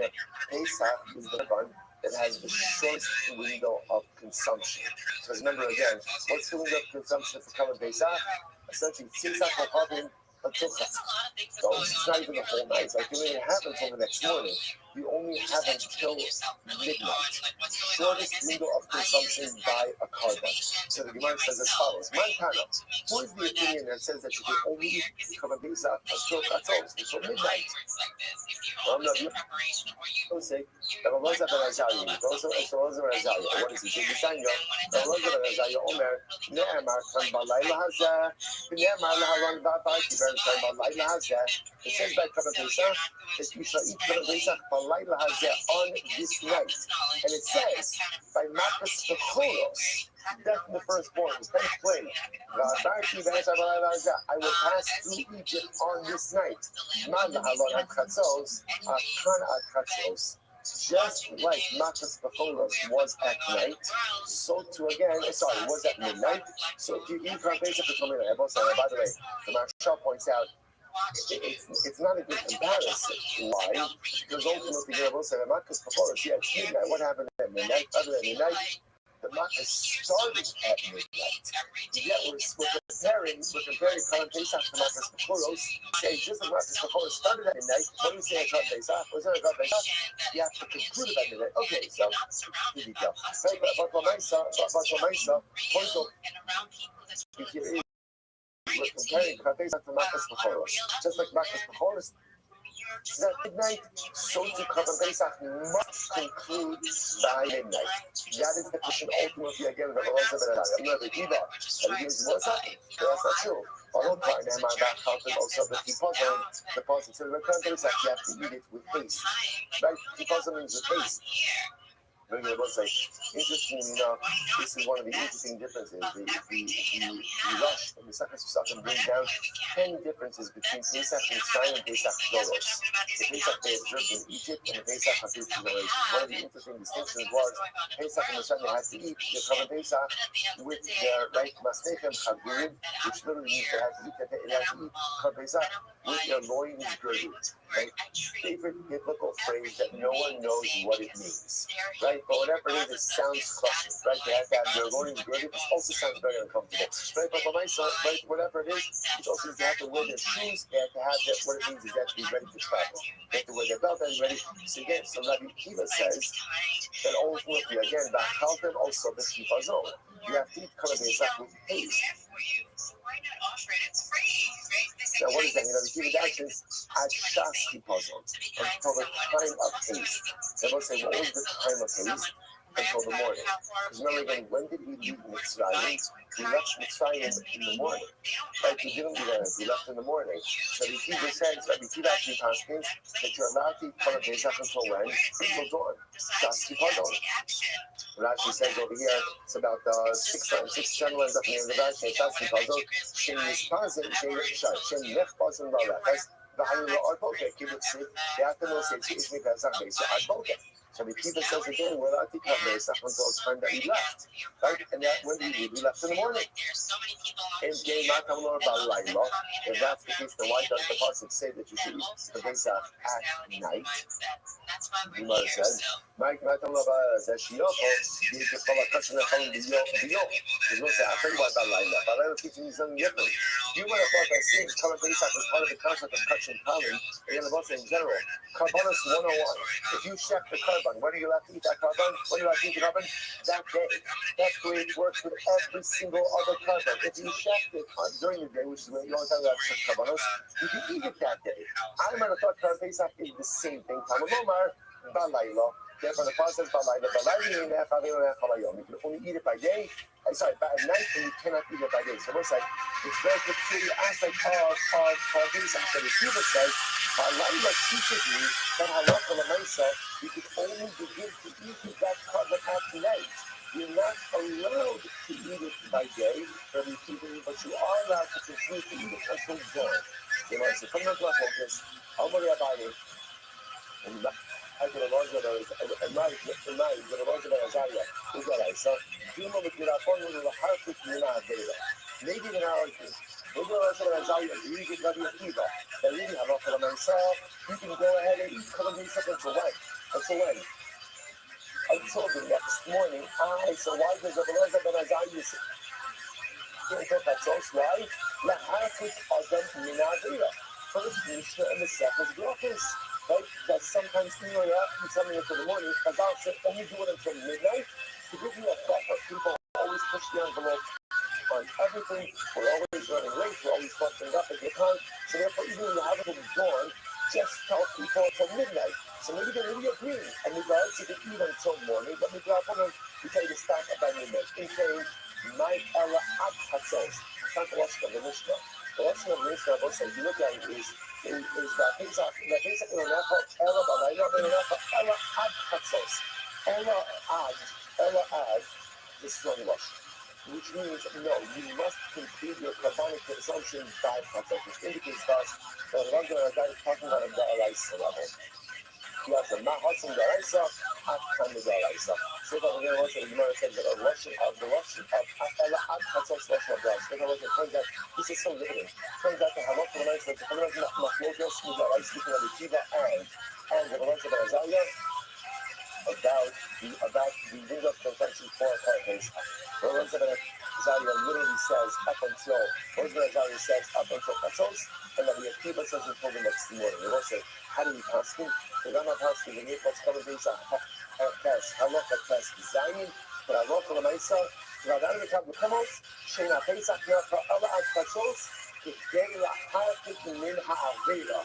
Pesach is the one that has the shortest window of consumption. Because remember again, what's the window of consumption for Karban Pesach? Essentially, Pesach will happen until Chazak. So it's not even the whole night. It's like you don't even have until the next morning. You only have until midnight. Shortest window of consumption by a Karban. So the Gemara says as follows: Mankana, who is the opinion that says that you can only Karban Pesach until Chatzos, until midnight? What is he? What is he? Omer, Ne'emar kan balayla hazeh, Ne'emar laharon ba'bayit, it says by Karban Pesach that you shall eat Karban Pesach balayla hazeh on this night. And it says by Makas Bechoros, death of the firstborn, 10th plague. I will pass through Egypt on this night. Just like Makas Bacholos was at night, so too again, was at midnight. So if you eat basically told me that, by the way, the Marshal points out, it's not a good comparison. Why? Because ultimately, Makas Bacholos, yeah, it's midnight. What happened at midnight? Other than midnight, the Makkah started at midnight. Yet we're comparing Kalan Pesach to Makkah's Bechoros. Say just like Makkah's Bechoros started at midnight. What do we say at Kalan Pesach? Was there a Kalan Pesach? You have to conclude at midnight. Okay, so here we go. But point of here is we're comparing Kalan Pesach to Makkah's Bechoros. Just like Makkah's Bechoros at midnight, so to Kalan Pesach must conclude by midnight. That is the question ultimately again of the Rosa Benadai. I'm not a diva. And he goes, what's up? That's not true. Although part of my back counted also the puzzle, the puzzle. So the Kalan Pesach, you have to eat it with haste. Right? Puzzle means with haste. Maybe it was like interesting, this is one of the interesting differences. The rush and the Sakha brings down 10 differences between Pesach Mitzrayim and Pesach Doros. The Pesach they observed in Egypt and the Pesach Hafiz generation. One of the interesting distinctions was Pesach and Mitzrayim they had to eat the Kavan Pesach with their right Masnechem Chagurim, which literally means they had to eat Kavan Pesach with their loins girded. Right? Favorite biblical phrase that no one knows what it means. Right? But whatever it is, it sounds clutching. Right? They have to have their loins girded. It also sounds very uncomfortable. Right? But for my son, right, whatever it is, it also means they have to wear their shoes. They have to have that. What it means is they have to be ready to travel. They have to wear their belt and ready. So again, so Rabbi Kiva says that ultimately, again, the Chaltem also the Shifazon. You have to eat Kavan Pesach with haste. Now, what is that? The Kiva actions at Shasti puzzle until the time of haste. They will say, what was the time of haste? Until the morning. Because remember again, when did we leave Mitzrayim? We left Mitzrayim in the morning. Right? We didn't leave it. We left in the morning. So the Kiva says, Rabbi Kiva actually asking that you're allowed to eat Kavan Pesach until when? Until dawn. Shasti puzzle. Rashi says over here, it's about 6-7 lines up in the back. Shasti puzzle. Shem Yispazim, Shem Nechpazim Lalachas. V'hayu Arboke. Kibbutz. They have to know say it's Ishmi Pesach Beisa Arboke. So the Kiva says again, we're allowed to eat Pesach until it's time that we left. Right? And that when we leave, we left in the morning. If that's the case, then why does the Pasuk say that you should eat the Pesach at night? You might have said, Mike, I'll tell you teaching you something different. You might have thought that seeing Kavan Pesach was part of the concept of Kachin Kalim, and the in general. Karbanos 101. If you check the Karban, when are you allowed to eat that Karban? When are you allowed to eat the Karban? That day. That's the way it works with every single other Karban. If you check it during the day, which is when you don't have to check Karbanos, you can eat it that day. I might have thought Kavan Pesach is the same thing. Talmud Omar, Balayla. Therefore, the Pasuk says Balayla. You can only eat it by day. At night, and you cannot eat it by day. So it's like, it's very peculiar aspect of Kavan Pesach. So the Kiva says, Balayla teaches me that halacha l'maisa, you can only begin to eat that Karban at night. You're not allowed to eat it by day, but you are allowed to continue to eat it until dawn. You know, so come to our focus. Amari Abaye, and I can imagine that and my Azaria, who's that I saw, Duma with your phone with a heart with Data. Maybe an hour, maybe Azaria, you can get your Kiva. They really have offered myself. You can go ahead and eat Kavan Pesach until when? Until when? Until the next morning. So why does the Beloza Ben Azaria say? Can't talk about sauce. Why? Lahafik Adam Minadira. First Mishnah and the second Brachos. Right? That sometimes you eat something until the morning. Chazal said only do it until midnight to give you a buffer. People always push the envelope on everything. We're always running late. We're always fucking up at the time. So therefore, even when you have it until dawn, just tell people until midnight. So maybe they really agree. And we go, you can eat until morning, but we grab one and we tell you to stop at midnight. In saying, my Ella Ad Hatzos. It's not the lesson of the Mishnah. The lesson of the Mishnah, both say, you look at it, is that Pesach in the Necha, Ella Balayla, in the Necha, Ella Ad Hatzos. Ella Ad, this is not the Lush. which means, no, you must complete your carbonic consumption by Patzos, which indicates to us that we're talking about a Da'alaisa level. Yes, a Mahasim Da'alaisa, Atkan Da'alaisa. So that we're going to watch the Gemara says that the Russian of Ela Ad Patzos Russian of Da'alaisa. So it turns out this is so limited. Turns out the Halach of the Nice, that the Halach of Machlokas, Da'alaisa, speaking of the Kiva and the Halach of Azalea, about the window of consumption for a case. Rosa Zaria literally says up until Patzos, and then the Akiva says until the next morning. We will say, how do we pass him? The Rama pass him, the Nipos cover these Tes, Halacha Tes Zayin, but Halacha Lamaisa, Radar the Kabukamos, Shena Pesach Yaka Allah at Patzos, Kidei La Harakik Min Ha'avera,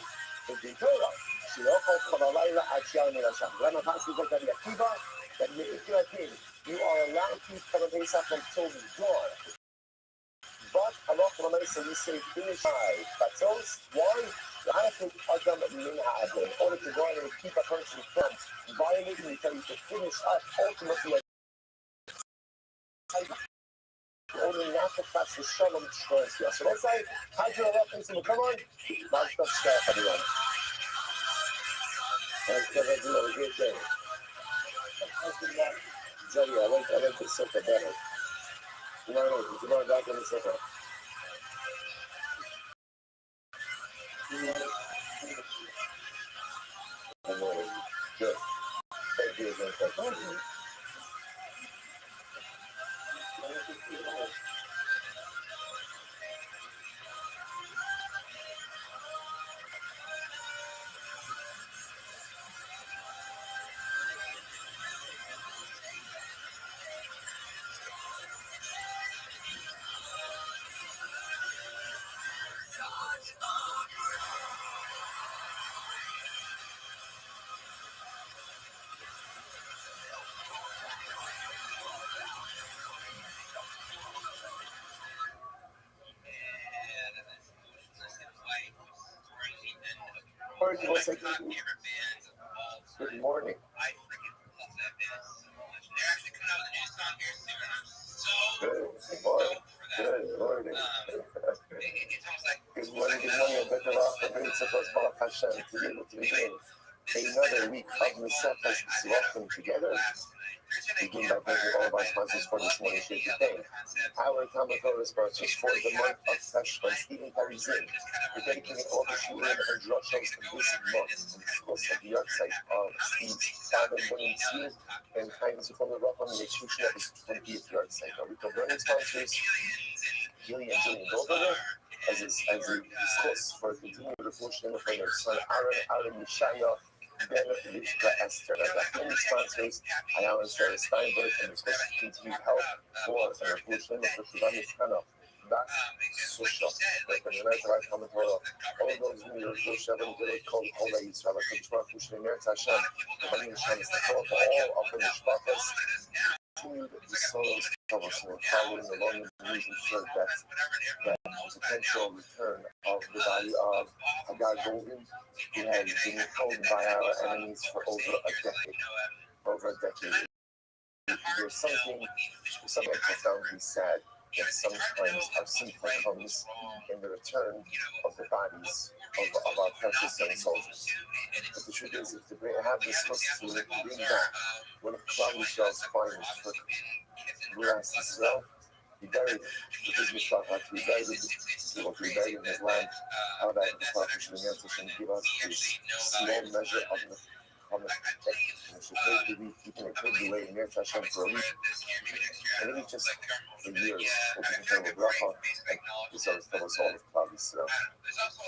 the Torah. She also called a Laila at Yom Rasham. Rama pass him like the Akiva, that you are allowed to cover Pesach until the dawn. But Halacha L'Maisa, we say finish by Patzos. Why? You have to Adam Min Ha'adon. In order to go on and keep a person from violating, we tell you to finish up ultimately. In order not to pass the Shalom Shkoyas. So let's say, how'd you allow things to come on? That's the start, everyone. Let's give it a good day. Zaria, I like the sofa better. Tomorrow back on the sofa. Good. Thank you again. Thank you. Good morning. Good morning. Good morning. Good morning. I better off the Prince of Baruch Hashem to be able to begin another week of Mesechus Tzlachim together. Begin by thanking all of our sponsors for this morning's show today. Our Talmud Torah sponsors for the month of Teshuvah, Stephen Parizin. We're dedicating all the Shurim and Drashos of this month in the course of the yahrzeit of Steve's father, Bonim Tzvi, and kindness from the Rock on the execution of his 20th yahrzeit. Our week of learning sponsors, Gilly and Jillian Goldberger, as we discuss for continuing the reflection of their son Aaron Mishaya, Ben Rivka Esther, and the many sponsors, Alan Sarah Steinberg, and discuss continued help for the reflection of Shivani Khanov. That's social. But when you're right, Talmud Torah, all those who are social, and they call Israel, like the Torah, Pushing Eretz Hashem, the Bani Hashem is the Torah for all of the Mishpatas. Continued the souls of us and following along the news ensure that the potential return of the body of Hagar Golden, who has been held by our enemies for over a decade. There's something profoundly sad that sometimes our sympathy comes in the return of the bodies of our precious young soldiers. But the truth is, if to have this custom to bring back one of Klal Yisrael's finest for Guras Yisrael, he buried with his Mishpachat, he buried in his land. How about the Prophet should give us this small measure of the and she prayed to be keeping a good delay in Eretz Hashem for a week. And maybe just for years, which is incredible bracha, and this always tells us all of Klal Yisrael.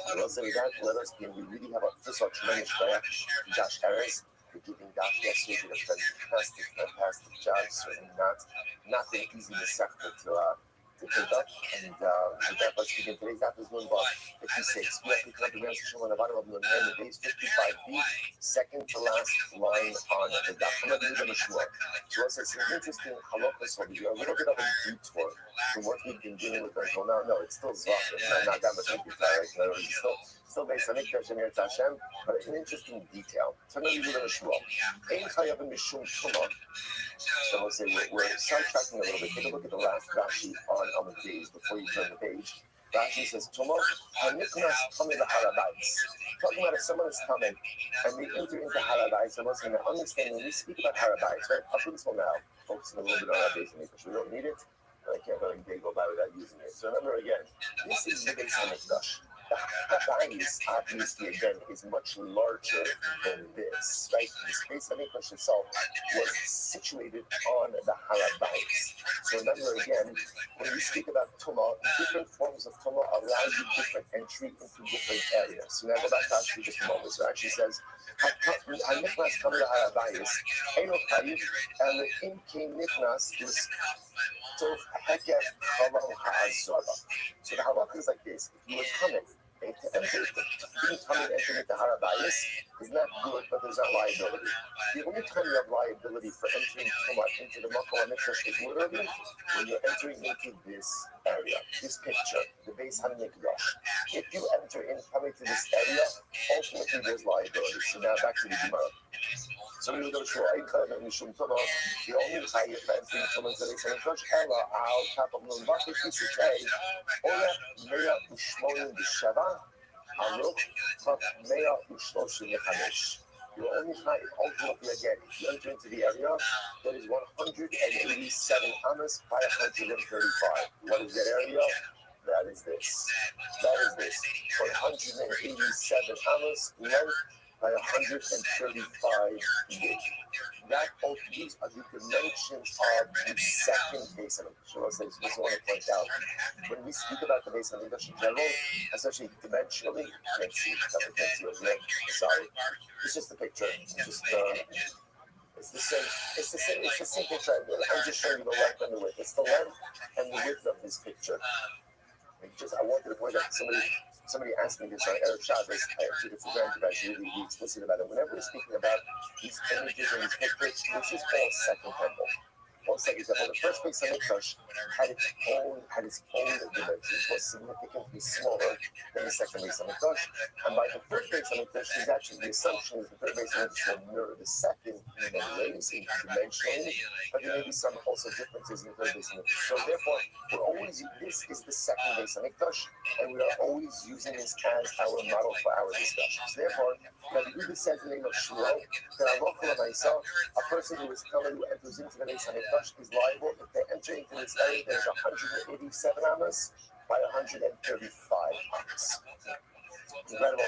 And let's say that, let us be, and we really have a first of all tremendous prayer, Josh Harris, for giving Josh yesterday, did a fantastic job, certainly not an easy sector to pick up, and with that, let's begin today's afternoon about 56. We have to come to the answer on the bottom of the base 55B, second to last line on the dot. I'm going to do the Mishmur. So it's an interesting halachas over here, a little bit of a detour from what we've been dealing with until now. No, it's still Zachar, not that much of a detour, right? Still based on Ikdash and Eretz Hashem, but it's an interesting detail. So I'm going to do the Mishmur. Ein chayavim mishum tumah. So will say we're sidetracking a little bit. Take a look at the last Rashi on Amud Beis before you turn the page. Rashi says, "Tomorrow, Hanichnas coming to Harabais." Talking about if someone is coming and they enter into Harabais, and what's going to understand when we speak about Harabais, right? Up until now, focusing a little bit on our base because we don't need it, and I can't go and go by without using it. So remember again, this is the Beis Hamikdash. The Harabais, obviously, again, is much larger than this, right? This Beis Hamikdash itself was situated on the Harabais. So remember again, when we speak about Tumah, different forms of Tumah allow you different entry into different areas. So now go back to actually just a moment. So it actually says, "Hanichnas come to Harabais, Eino Chayiv, and the Imke Nichnas is so Hekef Chalav Ha'azara." So the halakha is like this: if you were coming, being coming entering into Harabais is not good, but there's not liability. The only time you have liability for entering Tumah into the Makom HaMikdash is literally when you're entering into this area, this picture, the Beis Hamikdash. If you enter in coming to this area, ultimately there's liability. So now back to the Gemara. So we would go to Aikon and Mishum Tumah. The only time you're entering Tumah into the Beis Hamikdash, Ella al Kapam Nun Bakit, he should say, Ola Mea Ushmonim B'Sheva, Aruch Chaf Mea Ushloshim Lechamesh. Your only time, ultimately again, if you enter into the area, that is 187 amas by 135. What is that area? That is this. That is this. 187 amas length by 135 width. That these are the dimensions of the second Beis Hamikdash. So I just want to point out, when we speak about the Beis Hamikdash in general, especially dimensionally, you can't see it. Sorry, it's just the picture. It's just it's the same. It's the same. It's the same picture. I'm just showing you the length and the width. It's the length and the width of this picture. I wanted to point out somebody asked me this on Erev Shabbos. I took it for granted. I should really be explicit about it. Whenever we're speaking about these images and these pictures, this is all second temple. All second temple. The first Beis Hamikdash had its own dimensions, was significantly smaller than the second Beis Hamikdash. And by the third Beis Hamikdash, is actually the assumption is the third Beis Hamikdash will mirror the second in many ways, dimensionally, but there may be some also differences in the third Beis Hamikdash. So therefore, this is the second Beis Hamikdash, and we are always using this as our model for our discussions. Therefore, now the Rebbe says the name of Shmuel, that a person who is coming who enters into the Beis Hamikdash is liable if they enter into this area. There's 187 amas by 135 amas. Incredible.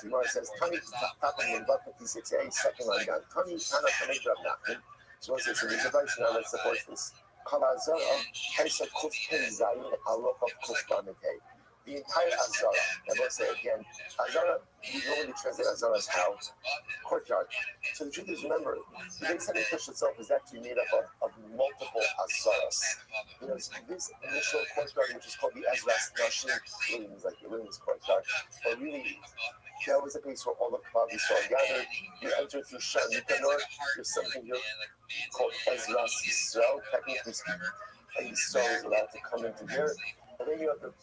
So Gemara says, Tani Tapan in Buck 56a, second line down. Tani Tana Tamitra Nachman. So what's this? So there's a verse now that supports this. Kalazara, Kaisa Kuf Pen Zayin, Aloha Kuf Bamite. The entire Azara, I will say again, Azara, you normally translate Azara as house, courtyard. So the truth is, remember, the Beis Hamikdash itself is actually made up of multiple Azaras. You know, so this initial courtyard, which is called the Ezras Nashim, really means like the women's courtyard, but really, that was a place where all the Klal Yisrael gathered. You enter through Shan Nikanor, there's something here called Ezras Yisrael, technically speaking, and Yisrael is allowed to come into here, and then you have the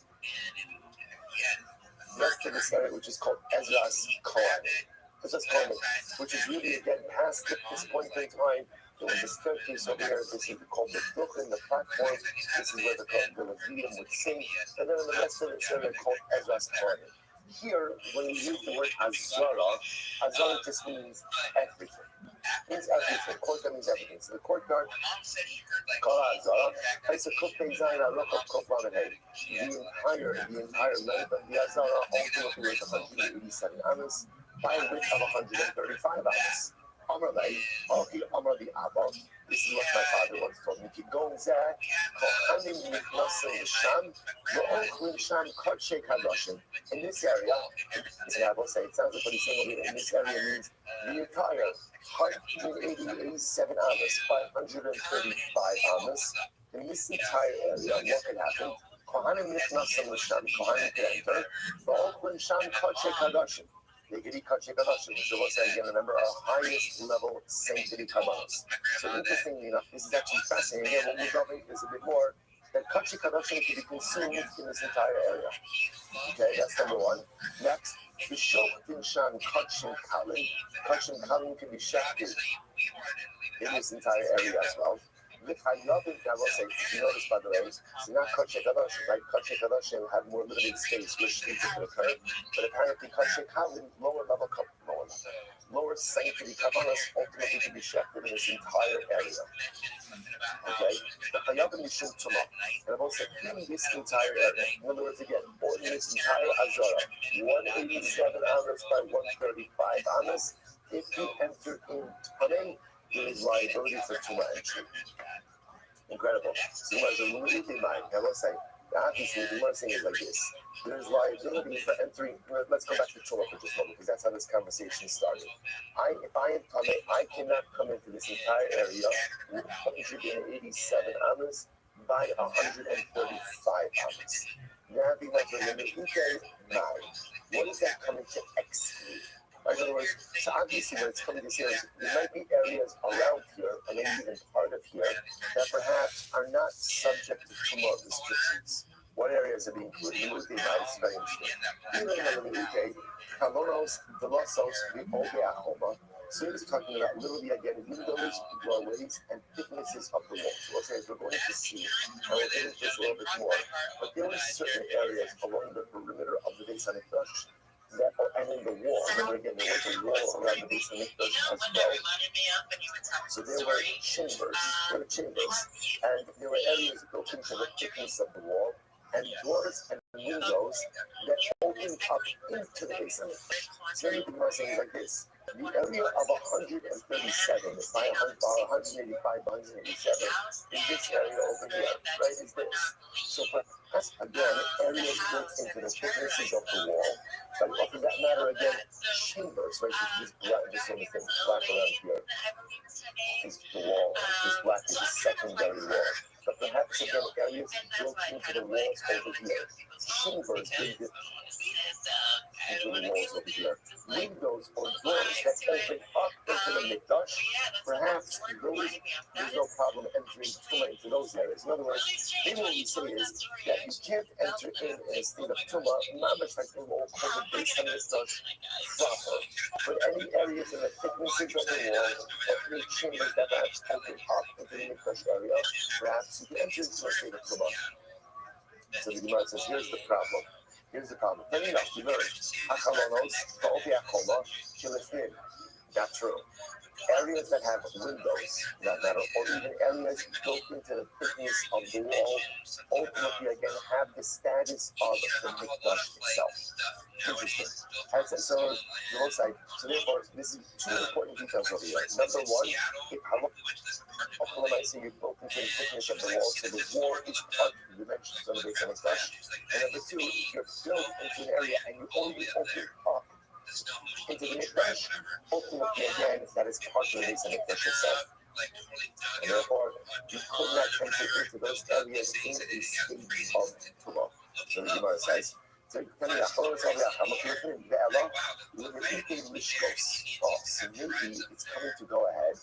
rest of this area, which is called Ezras Kohanim. Ezras Kohanim, which is really, again, past this point in time, there was a staircase over here. This is called the Brooklyn, the platform. This is where the Levium would sing. And then in the rest of this area called Ezras Kohanim. Here, when we use the word Azara, Azara just means everything. It means everything. Courtyard means everything. So the courtyard, called Azara, it's a Kufay Zayin, a rock of Kuflamanay. The entire length of the Azara ultimately is 187 amas by a width of 135 amas. Amalei, Alki Amali Abba. This is what my father once told me. Keep going, Zach. Kohanim Niklasim Sham, Yo'ochlim Sham Kodshe Kadoshim. In this area, I will say, it sounds like what he's saying over here. In this area means the entire 187 amas, 535 amas. In this entire area, what could happen? Kohanim Niklasim Sham, Kohanim could enter. Yo'ochlim Sham Kodshe Kadoshim. They could eat Kodshe Kadoshim, which will say again, remember, our highest level sanctity kabbalas. So interestingly enough, this is actually fascinating. Again, what we're delving is a bit more, that Kodshe Kadoshim can be consumed in this entire area. Okay, that's number one. Next, the Shoktin Shan Kodshe Kalim. Kodshe Kalim can be shafted in this entire area as well. I will say, you notice by the way, it's not Kachek Adashim, right? Kachek Adashim have more limited space which needs to occur, but apparently Kachek Havin, lower sanctity Kabbalahs ultimately to be shafted in this entire area. Okay? The Hayabim Mishum Tumah. And I've also in this entire area, in other words, again, or in this entire Azara, 187 amas by 135 amas, if you enter in Tanei, there is liability for Tumah entry. Incredible. So as a really mind, I will say, obviously, the one thing is like this. There's liability for entering. Let's go back to Torah for just a moment, because that's how this conversation started. If I am coming, I cannot come into this entire area with 187 amas by 135 amas. Now, the what is that coming to exclude? In other words, so obviously when it's coming to series, there might be areas around here, and maybe even part of here, that perhaps are not subject to tumor restrictions. What areas are being included? It's very interesting. Even in the UK, Kalonos, Velosos, Vipogeahoma. So he's talking about literally again windows, doorways, and thicknesses of the walls. So as we're going to see, and we'll get into this a little bit more, but there are certain areas along the perimeter of the Beis HaMikdash that are, and in the wall, remember again, there was a wall around the Beis HaMikdash as well. So there were chambers, and there were areas built into the thickness of the wall, and doors and windows that opened up into the Beis HaMikdash. So the Gemara saying like this: the area of 137 by 185 by 187 is this area over here, right? Is this? So that's again areas built into the thicknesses of the wall. But for that matter, again, chambers, right? This black, this sort of thing, black around here is the wall. This black is the secondary wall. But perhaps again, areas built into the walls over here. Chambers into the walls over here. Windows or doors that open up into the Mikdash. Perhaps there's no problem entering Tumah into those areas. In other words, maybe what we say is that you can't enter in a state of Tumah, not much like in what we'll call the Beis HaMikdash proper. But any areas in the thicknesses of the wall, or any chambers that perhaps open up into the Mikdash area, perhaps you can enter into a state of Tumah. So the Gemara says, here's the problem. Funny enough, we learned that's true. Areas that have windows, that matter, or even areas built into the thickness of the wall, ultimately again have the status of the Mikdash itself. Interesting. So therefore, this is two important details over here. Number one, if you built into the thickness of the wall, so the wall is part of the dimensions of the Beis HaMikdash. And number two, if you're built into an area and you only open up into the Mikdash, ultimately again, that is part of the Beis HaMikdash itself. And therefore, you could not enter into those areas in a state of Tumah. So the Gemara says, so maybe it's coming to go ahead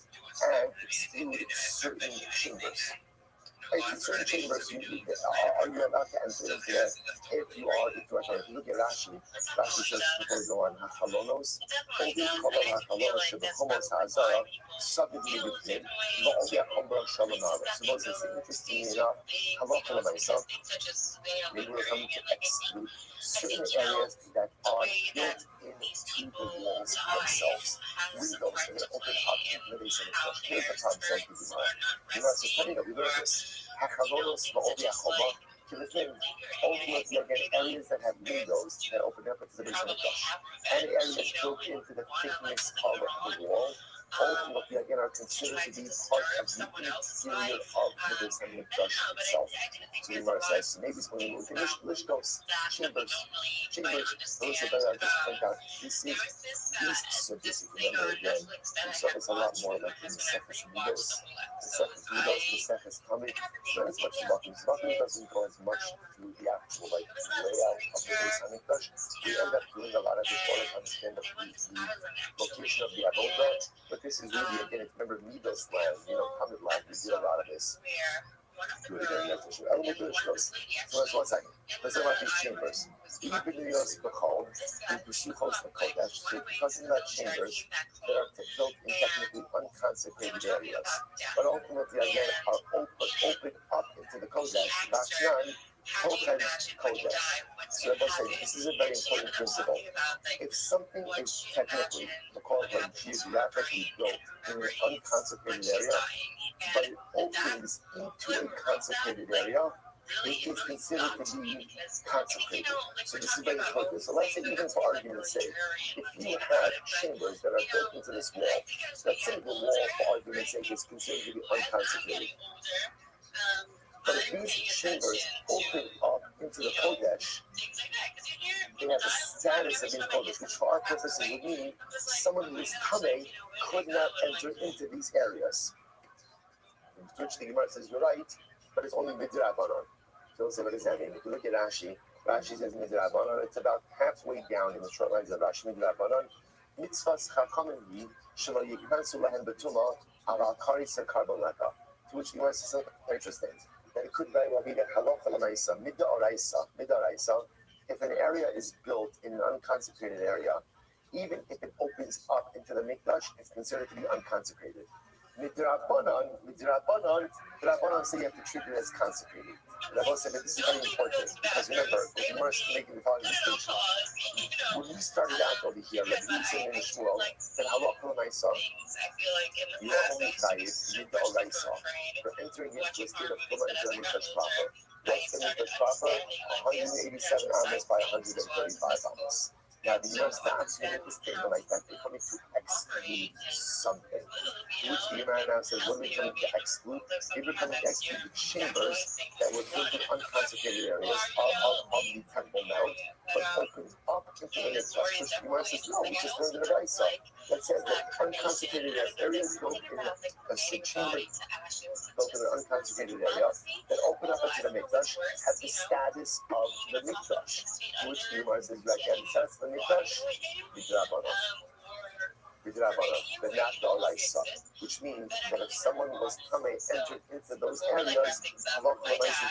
and exclude certain chambers. In certain chambers, are you allowed to enter into that? If you look at Rashi says before we go on, Hachalonos, subdivided between, but only a Chombra Shalomara. So Moses is interesting enough, Halakha myself, maybe we're coming to exclude certain areas that are built into the walls themselves. Windows that are open up into the Beis HaMikdash. Here's the problem, so the Gemara says, funny that we learned this. Hachalonos va'obi hachoma. Ultimately, again, areas that have windows that open up into the Beis HaMikdash, and areas built into the thickness of the wall, ultimately, again, are considered to be part of the interior of the Beis HaMikdash itself. So the Gemara says, so maybe it's when we move to Lishkos, chambers. Those are better, I just point out, this is, remember again, it's a lot more like the Sefes Midos. The Sefes Tamid, not as much Zbakim. Zbakim doesn't go as much through the actual layout of the Beis HaMikdash. We end up doing a lot of it for to understand the location of the Avodah. But this is really, again, remember Midos land, Tamid land, we did a lot of this. Do it again, that's for sure. I will make it shows. So let's 1 second. Let's talk about these chambers. Even in the Besuchos the Kodesh, so because in that chambers, there are built in technically unconsecrated areas, but ultimately again are open up into the Kodesh. Vachnan, Tochen Kodesh. So I must say, this is a very important principle. If something is technically, we'll call it like geographically built in an unconsecrated area, but it opens into a consecrated area, it is considered to be consecrated. So this is very important. So let's say, even for argument's sake, if you have chambers that are built into this wall, let's say the wall, for argument's sake, is considered to be unconsecrated. But if these chambers open up into the Kodesh, they have the status of being Kodesh, which for our purposes would mean someone who is Tameh could not enter into these areas. Which the Gemara says, you're right, but it's only Midrabanan. So say, what does that mean? If you look at Rashi, Rashi says Midrabanan, it's about halfway down in the short lines of Rashi. Midrabanan, mitzvahs chachamim yi, shelo yikransu lahem betuma, ala karisa karbonata. To which the Gemara says something interesting. That it could very well be that halacha l'maisa, mid'oraisa, if an area is built in an unconsecrated area, even if it opens up into the mikdash, it's considered to be unconsecrated. Midrabanan say you have to treat it as consecrated. Rabban said that this is very important because remember, the Gemara is making the following distinction. When we started out over here, like we say in the Shmuel, that halacha l'maisa, you are only chayiv mid'oraisa for entering into a state of chuma into the mikdash proper. What's the mikdash proper? 187 amos by 135 amos. Now, the Gemara starts with this statement like that. They're coming to exclude something. To which the Gemara now says, what are we coming to exclude? They were coming to exclude the chambers that were built in unconsecrated areas of the Temple Mount, but opened up into the Mikdash. Which the Gemara says, no, we just learned in the Raisa. That says that unconsecrated areas built in a chamber built in an unconsecrated area that open up into the Mikdash have the status of the Mikdash. To which the Gemara says, like that, that's the Mikdash, but not the Oraisa, which means that if someone was coming entered into those areas,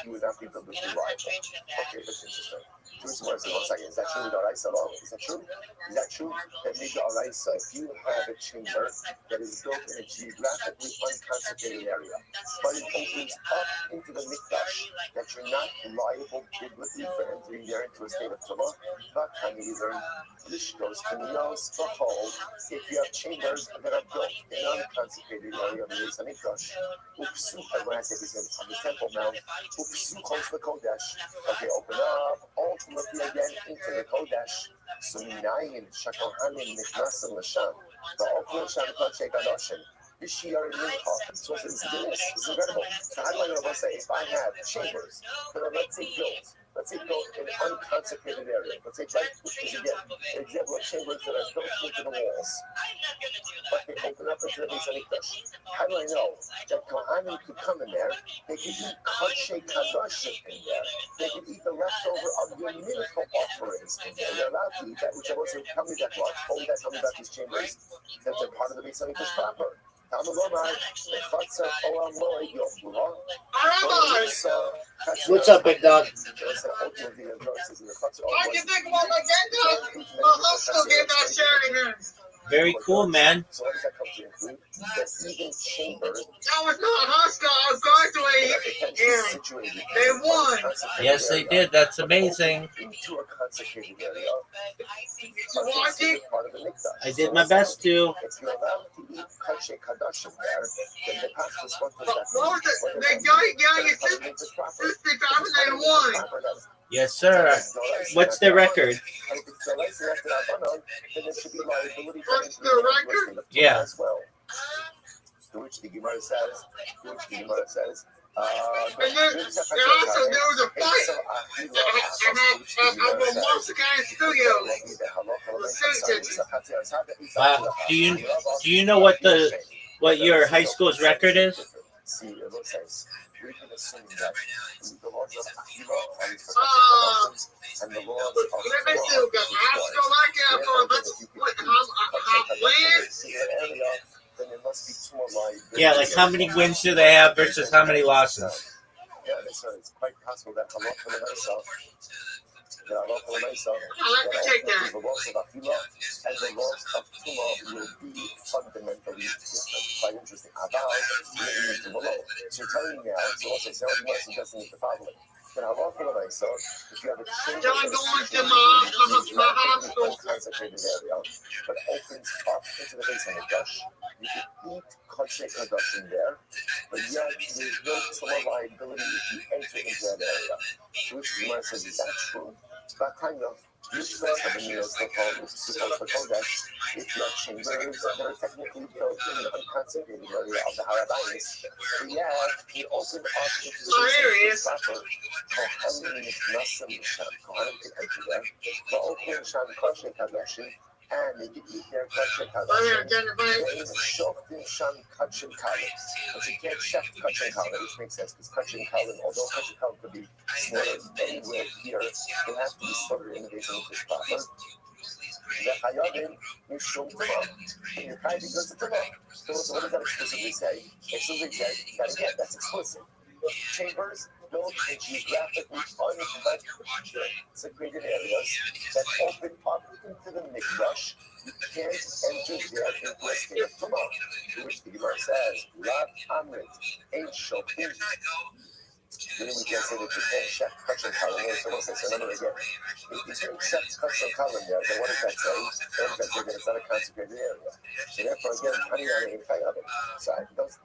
he would not be biblically liable. Okay, that's interesting. One second, is that true with Oraisa law? Is that true? Is that true? That maybe Oraisa, if you have a chamber that is built in a geographically unconsecrated area, but it opens up into the Mikdash, that you're not liable biblically for entering there into a state of Tumah, but either Lishtos, Kamios, Behold, if you have chambers that are built in an unconsecrated area of the Mikdash, when I say this on the Temple Mount, the Kodesh, okay, open up, ultimately again into the Kodesh, so Minayin, Shakohanim, Nichnasim, Lasham, the Okul Shamkot Shekadoshin. This year in Mincha, so this is incredible. So how do I know what I say? If I have chambers that are, let's say, built in an unconsecrated area, let's say, right, which is again an example of chambers that are built into the walls, but they open up into the base of Mikdash. How do I know that Kohanim could come in there? They could eat Kodshe Kadoshim in there. They could eat the leftover of your miracle offerings in there. They're allowed to eat that, which I was saying, tell me that much. Only that, tell me about these chambers. That they're part of the base of Mikdash proper. What's up, big dog? Very cool, man. So what does that come to include? That even chambers That was not hostile, actually. They won. Yes, they did. That's amazing. Into a consecrated area. I did my best to. If you're allowed to eat Kodshe Kadoshim there, then the pastors want to They won. Yes, sir. What's the record? What's the record? Yeah. To which the Gemara says, And then also there was a fight at the Monster County Studios. Wow. Do you know what your high school's record is? See, it looks like we can assume that the laws of Akira and the laws of Let me see, I'm still like that then it must be 2 more live. Yeah, like how many wins do they have versus how many losses? Yeah, it's quite possible that Then Allah will make so that the laws of Akhila and the laws of Tuma will be fundamentally different. Quite interesting. Aval, so you're telling me now, so also sound more suggesting the following. Then Allah will make so if you have a change in the unconsecrated area, but opens up into the base of the gush, you can eat kosher kadosh in there, but yet there's no Tuma liability if you enter into that area. To which the Gemara says, is that true? That kind of if you have chambers that are technically built in the unconsecrated area of the Harabayis, but yet you open up into the proper Kohanim Nasim Sham. Kohanim can enter there, but open Sham Kosher Kadoshim, and they can eat their Kosher Kadoshim. They Shoftim Sham Kachin Kalim. But you can't chef Kachin Kalim, which makes sense because Kachin Kalim, although Kachin Kalim could be slaughtered anywhere here, they have to be slaughtered in the base of the proper. The Hayabin is shown to them. And you're kind because of them. So what does that explicitly say? Explicitly says that again, that's explicit. Chambers built in geographically unconsecrated areas that open up into the mikdash. You can't enter there into a state of tumah. To which the Gemara says, Rav Amrit ain't shokin. Then we can say that you can't chef kosher kalim. So what's that? So remember again, if you can't chef kosher kalim there, then what does that say? Then that says that it's not a consecrated area. So therefore, again, Haniyana ain't chayavim. So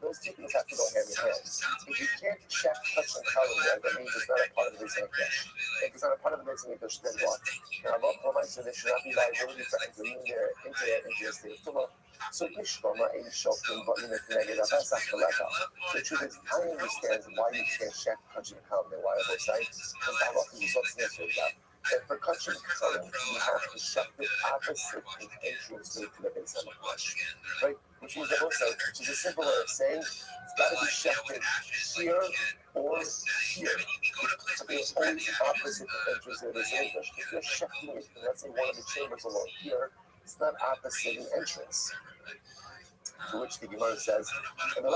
those two things have to go hand in hand. If you can't chef kosher kalim there, that means it's not a part of the base of Mikdash. If it's not a part of the base of Mikdash, then what? Now, Allah provides that there should not be liability for entering there into the state of tumah. So Ishvama ain't shokin, but in the negative, that's not the letter. The truth is, I understand why you can't check Kachin Kalim and why I will say, because that often results in this with that. And for Kachin Kalim, you have to shut the opposite entrance to the base of the flesh. Right? Which means the whole side, which is a simple way of saying, it's got to be shifted here or here. It's always the opposite entrance to the base of the flesh. If you're shifting it, let's say one of the chambers along here, it's not opposite the entrance. To which the Gemara says, I don't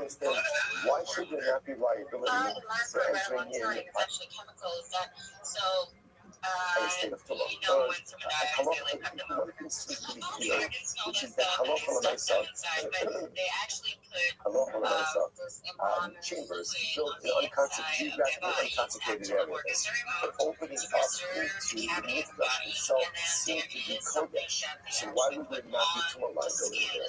understand, why should there not be liability for entering in a state of tumah? What seems to be clear, which is that chambers built in geographically unconsecrated areas, but opening up into the mikdash itself seem to be kodesh. So why would there not be tumah liability there?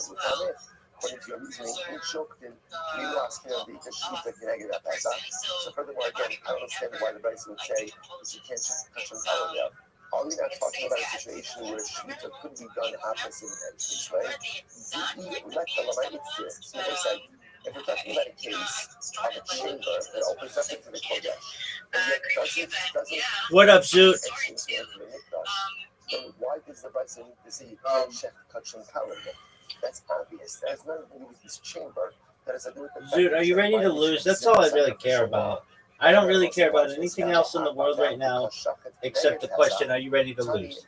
According to your reasoning, in Shoktin, we lost the Shita connected at that time. So furthermore, again, I don't understand why the Bryce would say that you can't touch them out there. Are we not talking about a situation where Shita could be done opposite entrance, right? Let the Lamaites do it. So they said, if we're talking about a case of a chamber that opens up into the Kodesh, and yet doesn't What up, Zoot? Then why does the Bryce need to say you can't check touch and color? That's obvious. That has nothing to do with this chamber. That has to do with the Dude, are you ready to lose? That's all I really care about. I don't really care about anything else in the world right now, except the question, are you ready to lose?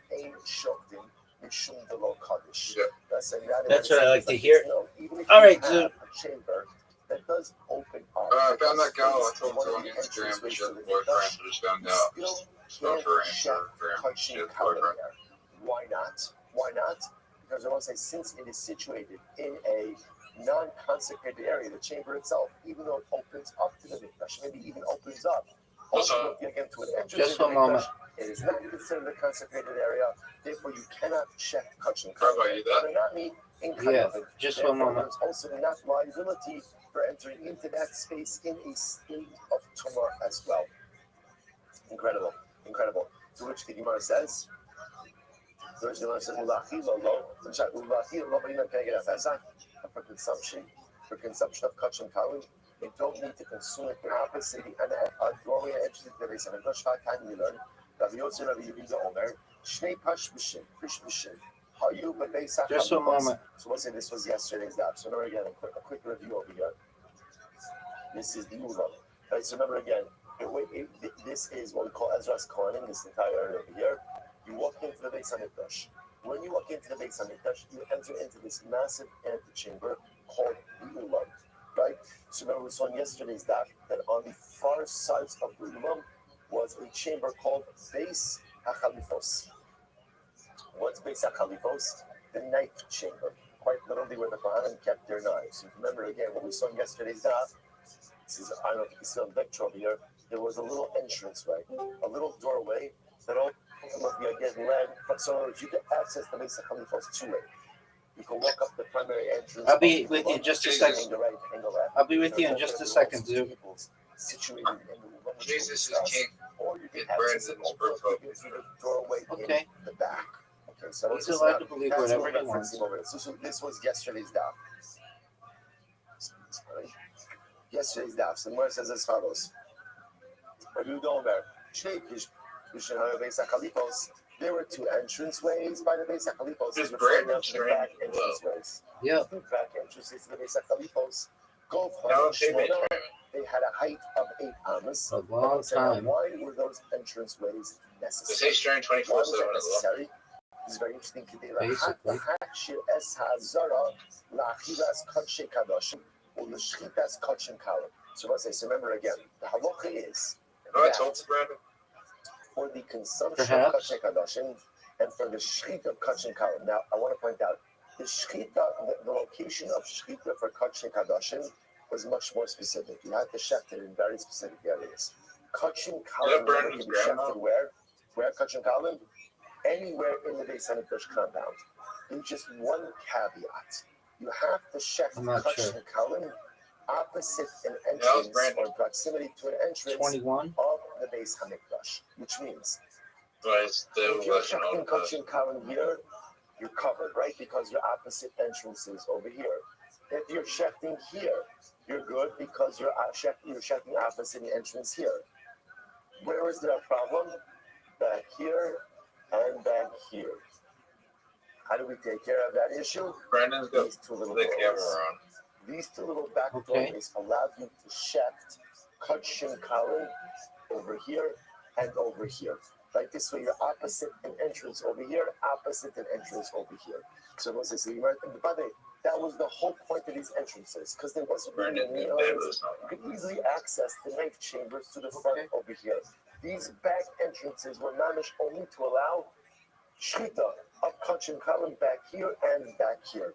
That's what I like to hear. All right, dude. That does open up. I found that gal. I told her on Instagram, but she has a boyfriend. I just found out. Stuff her Instagram. She has a boyfriend. Why not? Why not? Because I want to say, since it is situated in a non-consecrated area, the chamber itself, even though it opens up to the mikdash, maybe even opens up, also again to an entrance. Just one moment. It is not considered a consecrated area, therefore you cannot check kachin. How about you that? Yeah, just one moment. There's also not liability for entering into that space in a state of tumor as well. Incredible, incredible. To which the Gemara says, for consumption of kachin kalim, you don't need to consume it opposite and a doorway entry to the base. And English time we learn Rabbi Yosef Rabbi Yehuda Omer Shnei Pashbishin Pishbishin. How you but base? Just a moment. So let's say this was yesterday's daf. So remember again a quick review over here. This is the Ulam. Right, so remember again, this is what we call Ezra's Kohanim, this entire area over here. You walk into the Beis HaMikdash. When you walk into the Beis HaMikdash, you enter into this massive antechamber called the Ulam. right? So remember we saw in yesterday's that on the far sides of the Ulam was a chamber called Beis HaChalifos. What's Beis HaChalifos? The knife chamber. Quite literally where the Kohanim kept their knives. So remember again what we saw in yesterday's daf. This is, I don't know if you can see on the lecture over here, there was a little entranceway, a little doorway that all must be again led. So in other words, you can access the Beis HaChalifos two-way. You can walk up the primary entrance. I'll be with you in just a second. I'll be with you in just a second, Zoo. Situated in the Jesus is king. Or you can It access burns it in his birth through the doorway Okay. in the back. Okay, so He's allowed to believe that's whatever what he we're wants. referencing over there. So this was yesterday's daf. Yesterday's daf. So Gemara says as follows. What are you doing there? There were two entranceways by the Beis HaChalifos. There's referring bread now to the back entranceways. Yeah. The back entrances to the Beis HaChalifos. Go for No, it. They had a height of 8 amas. A long time. Why were those entranceways The necessary? stage during Why 24/7 was as that well. necessary? This is very interesting. Basically. So let's say, so remember again, the halacha is No, I that told you, Brandon. for the consumption Perhaps. of Kachei Kadoshim and for the shechita of Kachei Kalim. Now, I want to point out, the shechita, the location of shechita for Kachei Kadoshim was much more specific. You had to shecht it in very specific areas. Kachei Kalim can be shechted where? Where Kachei Kalim? Anywhere in the Beis HaMikdash compound. In just one caveat, you have to shecht I'm not sure. Kachei Kalim opposite an entrance Brandon. or proximity to an entrance 21. of the Beis HaMikdash, which means But it's the if you're lesson shechting on Kachei Kalim here, you're covered, right? Because your opposite entrance is over here. If you're shechting here, you're good because you're shechting opposite the entrance here. Where is there a problem? Back here and back here. How do we take care of that issue? Brandon's got These two little the camera doors. on. These two little back Okay. doorways allow you to shecht Kachei Kalim over here and over here. Like this way, you're opposite an entrance over here, opposite an entrance over here. So what's this? By the way, that was the whole point of these entrances, because there wasn't really Brandon, any that others. was You could easily access the knife chambers to the front over here. These back entrances were managed only to allow shechita of Kachei Kalim back here and back here.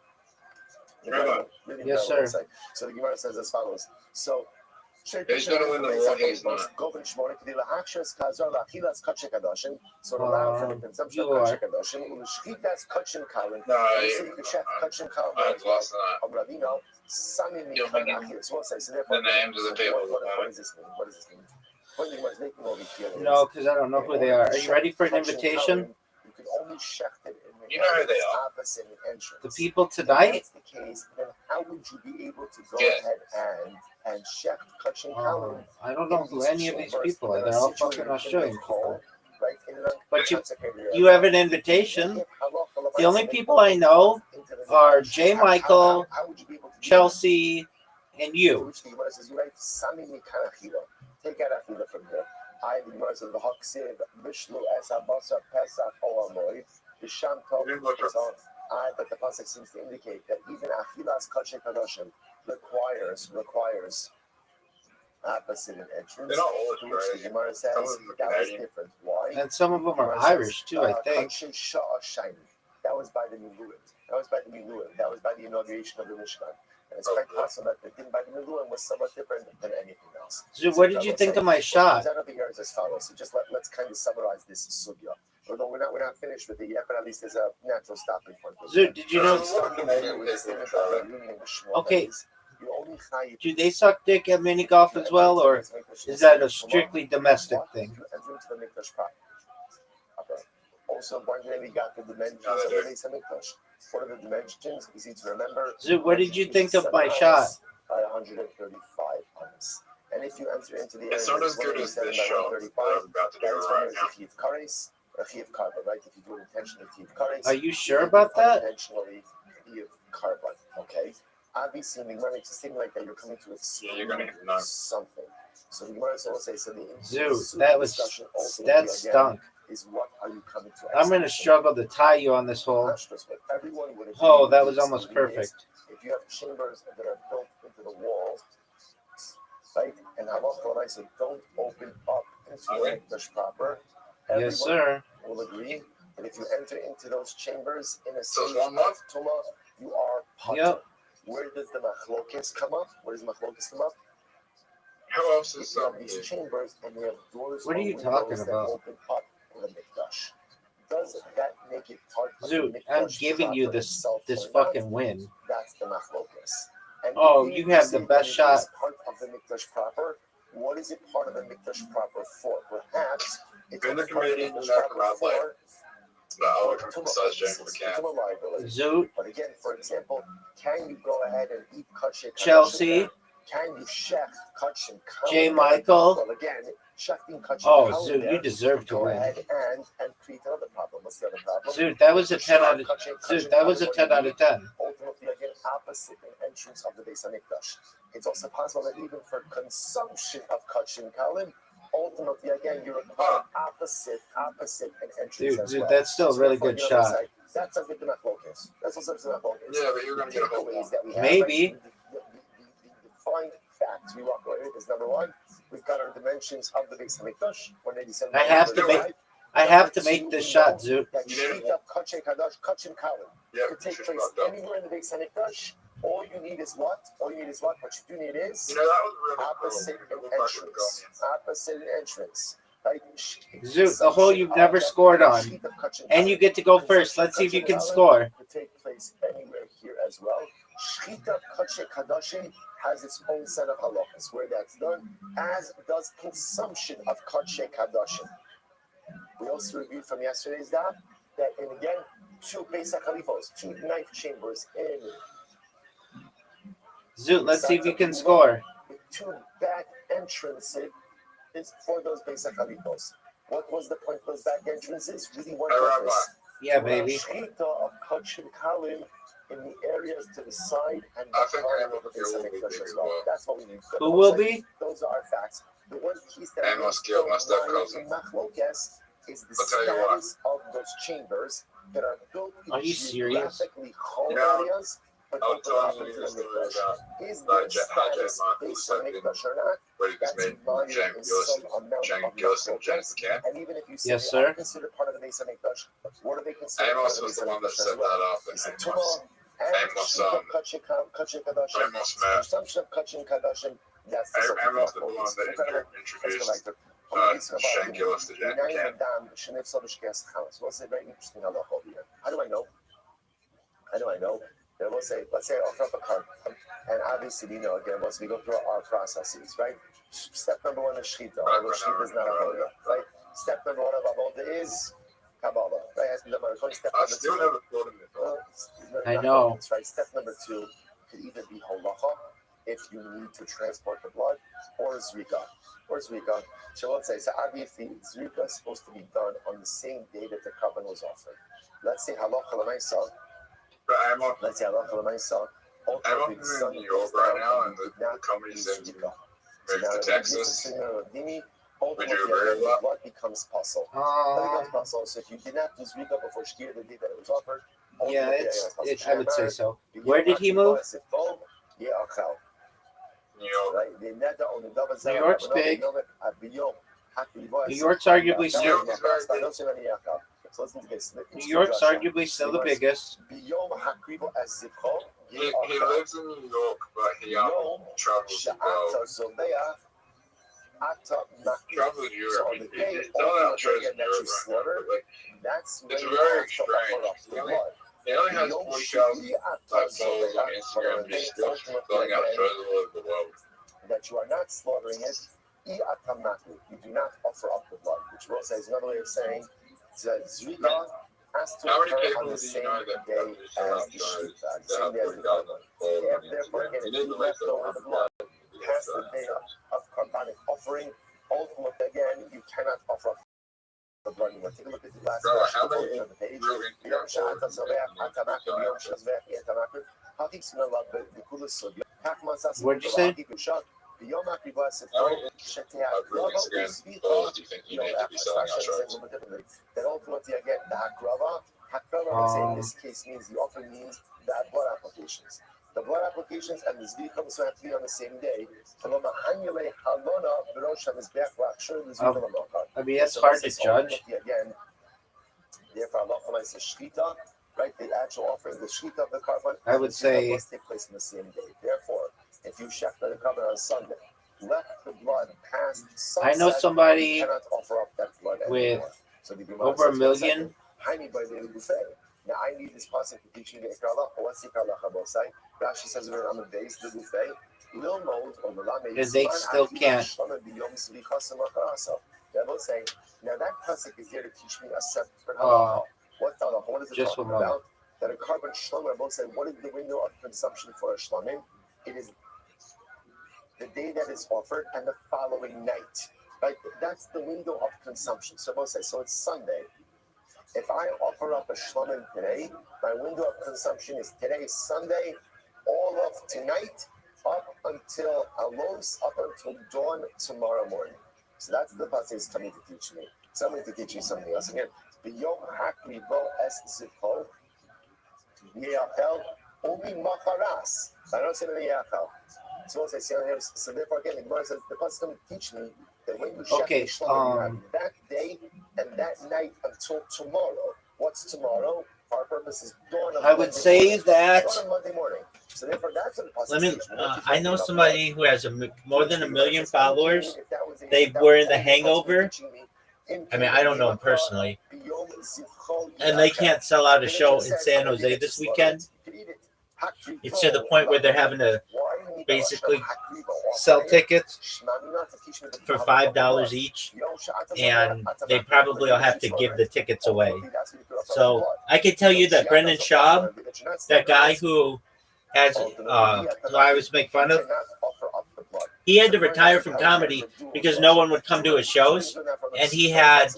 Rabbi. Yes, sir. So the Gemara says as follows. So He's gonna win the war, he's not. So to allow for the consumption of You are. Kachei Kadoshim, U'l'shchitas Kachei Kalim. No, So you can check Kachei Kalim. I've lost that. Of Ravino, Samim You'll Mikhan mean Achir. So what's that? So therefore, the names of the people. what does this mean? What does this mean? What the Gemara is making over here is, No, because I don't know who they are. Are you ready for an invitation? You can only shecht it in the You know who they are. opposite the entrance. The people If tonight? that's the case, then how would you be able to go Yeah. ahead and shecht Kachei Kalim? I don't know who any of these people are. They're all fucking Australian people. Right? But you have an invitation. The only people I know are J. Michael, Chelsea, and you. Which the Gemara says, you write Sami Mikhan Achila. Take out Achila from here. I, the Gemara says, the Haksiv, Bishlu, Esa, Basa, Pesach, Olamoy, the Sham Tov, but the Pasuk seems to indicate that even Achilas Kachei Kadoshim requires opposite an entrance. They're not all To which the Australian. Gemara says Some of them are that was Canadian. different. Why? And some of them are Irish too, I think. Kachei Sha'ah Shiny. That was by the Miluim. That was by the inauguration of the Mishkan. And it's quite possible that the thing by the Miluim was somewhat different than anything else. Zoo, what did you think of my shot? That over here is as follows. So just let's kind of summarize this sugya. Although we're not finished with it yet, but at least there's a natural stopping point. Zoo, did you know? Okay. Do they suck dick at mini golf as well, or is that a strictly domestic thing? Also, one day we got the dimensions of the Beis HaMikdash. What are the dimensions? Easy to remember. Zoo, what did you think of my shot? By 135 ounces. And if you enter into the area, It's not as good as this show that I'm about to do right now. Right? If you do it intentionally, kares. Are you sure about that? Intentionally, carbon. Okay. Obviously, the Gemara makes it seem like that you're coming to Yeah, you're gonna know. something. So the Gemara will say, so the Zoo, that stunk. Is what are you coming to? I'm gonna struggle to tie you on this hole. Everyone would agree Oh, that was with almost something perfect. is, if you have chambers that are built into into the wall, right? And halacha said, don't open up into the mikdash proper. Yes, sir. Will agree that if you enter into those chambers in a So state it's of 1 month? tuma, you are patur. Yep. Where does the machlokes come up? Where does machlokes come up? Who else If is you have these chambers and they have doors What are or you windows talking that about? open up to the mikdash, does that make it part of Zoot, the I'm mikdash giving you proper this itself this or not? fucking win. That's the machlokes. And Oh, even you if have say the best that it shot. is part of the mikdash proper. What is it part of the mikdash proper for? Perhaps it's In the part of committee, mikdash you're not proper gonna for I'll tuma besides Jack purposes, McCann. tuma liability. Zoot, But again, for example, can you go ahead and eat kachek Chelsea, Can you shecht kachim J. Michael. Well, again, shechting kachim Oh, kalim Zoot, you deserve to go win. ahead and create another problem. What's the other problem? Zoot, that was a 10 out of Zoot, that was a 10 out of 10. Ultimately, again, opposite an entrance of the Beis Hamikdash. It's also possible that even for consumption of kachim kalim, ultimately, again, you're requiring opposite an entrance Dude, as Zoot, well. that's still a really therefore, good you know, shot. That's a good focus. That's also a focus. Yeah, but you're gonna get a whole takeaways that we have. Maybe. The defined facts we walk away with is number one, we've got our dimensions of the Beis Hamikdash. I have to make this shot, Zoot. That Shechita Kachei Kadosh Kachim Kalim Yeah, could take place anywhere in the Beis Hamikdash. All you need is what? What you do need is You know, that was really opposite cool. an entrance. Opposite an entrance. Right? Zoot, the hole you've never scored on. And you get to go first. Let's see if you can score. Could take place anywhere here as well. Shechita Kachei Kadoshim has its own set of halachas where that's done, as does consumption of Kachei Kadoshim. We also reviewed from yesterday's daf that, and again, two Beis HaKhalifos, two knife chambers in Zoot, let's see if you can score. with two back entrances for those Beis HaKhalifos. What was the point of those back entrances? Really one purpose. Yeah, baby. Shechita of Kachim Kalim in the areas to the side and I the think corner I of the will Beis be HaMikdash big as as well. well. That's what we need. Who will be? Those are our facts. The one piece that And we must kill, must have cousin. machlokes is the I'll tell you what. status of those chambers that are built in Are you serious? geographically home Yeah. areas, but I'll open tell up you into the the story Mikdash. about Is Not their Jack status Mark, based who on second. Mikdash or not? what he just That's made minor Jan in Gillis, some amount Jan of Gillis and Jan machlokes. McCann. And even if you say Yes, they sir. are considered part of the Beis Hamikdash, what are they considered part Amos of the was Beis the one that Hamikdash set as well? that up, It's a and tumah and Amos, Shechita Kachim Kadoshim. Amos Matt. Consumption of Kachim Kadoshim. That's the subject Amos of the one focus. that Incredible. introduced Shane Shane Gillis to Jack McCann. What's a very interesting halacha over here? How do I know? Then we'll say, let's say I offer up a card. And obviously, we know again, once we go through our processes, right? Step number one is Shechita. Although Shechita is not a Avoda, right? Step number one of Avoda is Kabbalah, right? Has been done by the step I number still two. never thought of it. I know. Right? Step number two could either be halacha, if you need to transport the blood, or zrika. So let's say, so obviously zrika is supposed to be done on the same day that the carbon was offered. Let's say halacha l'maisa. But I'm on Ultimately, the sun in New York right now, and the company is sends me zrika. maybe to Texas. Ultimately, you agree with the that? blood becomes puzzle. So if you did not do zrika before shkir the day that it was offered, Yeah, ultimately, I would say so. Where did he move? New York. Right? New York's big. New York's arguably still. So listen to this. New York's arguably still the biggest. He lives in New York, but he travels to go. Travel to Europe. So the day It's all out that shows you in Europe right slaughter, now. But like, that's it's when very you strange. blood. He only has 40,000 followers on Instagram, and he's still filling out shows all over the world. That you are not slaughtering it. You do not offer up the blood, which will say is another way of saying that Zrika has to How many occur people on the do you same know that day probably as still have the shows Shita, that the have same day as the 40,000 blood. followers on Therefore, Instagram? again, He if you didn't like left the over the blood past the day of carbonic offering, ultimately, again, you cannot offer up the blood anymore. Take a look at the last Bro, how page many on the page. real Instagram followers do you think? What'd you say? ביום הקריבה הספר, that ultimately again the hakrava in this case means the offering means the blood applications. The blood applications and the zvicha also have to be on the same day. I mean, it's hard to judge. Again, therefore, Allah says shchita, right? The actual offering, the shchita of the carbon, I would say must take place in the same day. Therefore, if you shechter the carbon on Sunday, let the blood past sunset, I know somebody you cannot offer up that blood with anymore. So over a million. Now I need this person to teach me the Ikra Allah. What's Ikra Allah say? Rashi says we're on the base, the buffet. Lil mold or Melame. And they still can't. They're both saying, now that pasuk is here to teach me a separate halacha. What halacha? What is it Just talking about? That a carbon shlomo, both say, what is the window of consumption for a shlomim? It is the day that is offered and the following night. Right? That's the window of consumption. So both say, so it's Sunday. If I offer up a shlomim today, my window of consumption is today, Sunday, all of tonight, up until alos, up until dawn tomorrow morning. So that's the pasuk is coming to teach me. Somebody to teach you something else. Again, b'yom hakrivo es zipol yachel umi macharas. I don't say the yachel. So therefore, again, the Gemara says the pasuk is coming to teach me that when you okay, you have that day and that night until tomorrow. What's tomorrow? For our purposes, dawn of I would say that. Dawn on Monday morning. So therefore, that's what the Let me. I know somebody who has more than 1 million followers. They were in The Hangover. I mean, I don't know him personally, and they can't sell out a show in San Jose this weekend. It's to the point where they're having to basically sell tickets for $5 each, and they probably will have to give the tickets away. So I can tell you that Brendan Schaub, that guy who has who I always make fun of, he had to retire from comedy because no one would come to his shows, and he has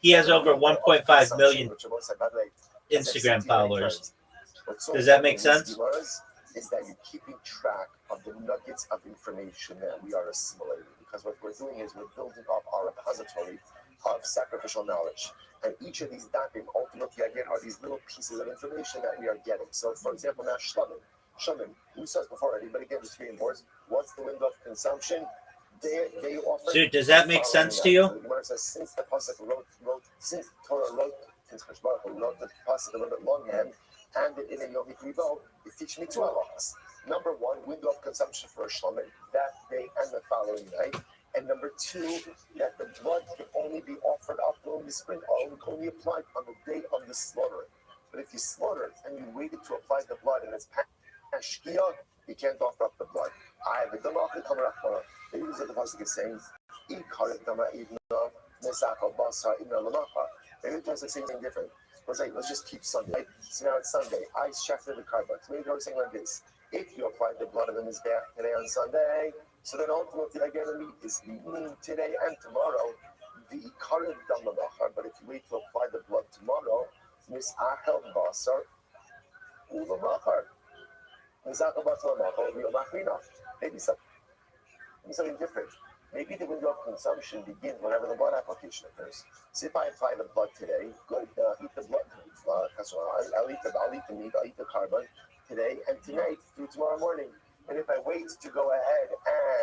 over 1.5 million Instagram followers. Does that make sense? Is that you're keeping track of the nuggets of information that we are assimilating. Because what we're doing is we're building up our repository of sacrificial knowledge. And each of these datim, ultimately, again, are these little pieces of information that we are getting. So, for example, now Shlomim, we saw this before already, but again, just to reinforce, what's the window of consumption? They offer. Dude, does that make sense to you? So the Gemara says, since the pasuk since Torah wrote, since Chosh Baruch Hu wrote the pasuk a little bit longhand, and in a Yom Kippur, it teaches me two halachas. Number one, window of consumption for a shlomim that day and the following night. And number two, that the blood can only be offered up during the spring, or only applied on the day of the slaughtering. But if you slaughter it and you waited to apply the blood and it's pashkia, you can't offer up the blood. I have a damach kamarachmara. Maybe this is what the pasuk is saying. Maybe the pasuk is saying something different. Let's just keep Sunday. So now it's Sunday. I shechted the carbon. So maybe I was saying like this. If you apply the blood of the mizbeach today on Sunday, so then ultimately I get a meat is eaten today and tomorrow. The ikarim damabachar. But if you wait to apply the blood tomorrow, misachel basar ulamachar. Misachel basar ulamachar ulamachrina. Maybe something different. Maybe the window of consumption begins whenever the blood application occurs. So if I apply the blood today, good, eat the blood. I'll eat the meat, I'll eat the carbon today and tonight through tomorrow morning. And if I wait to go ahead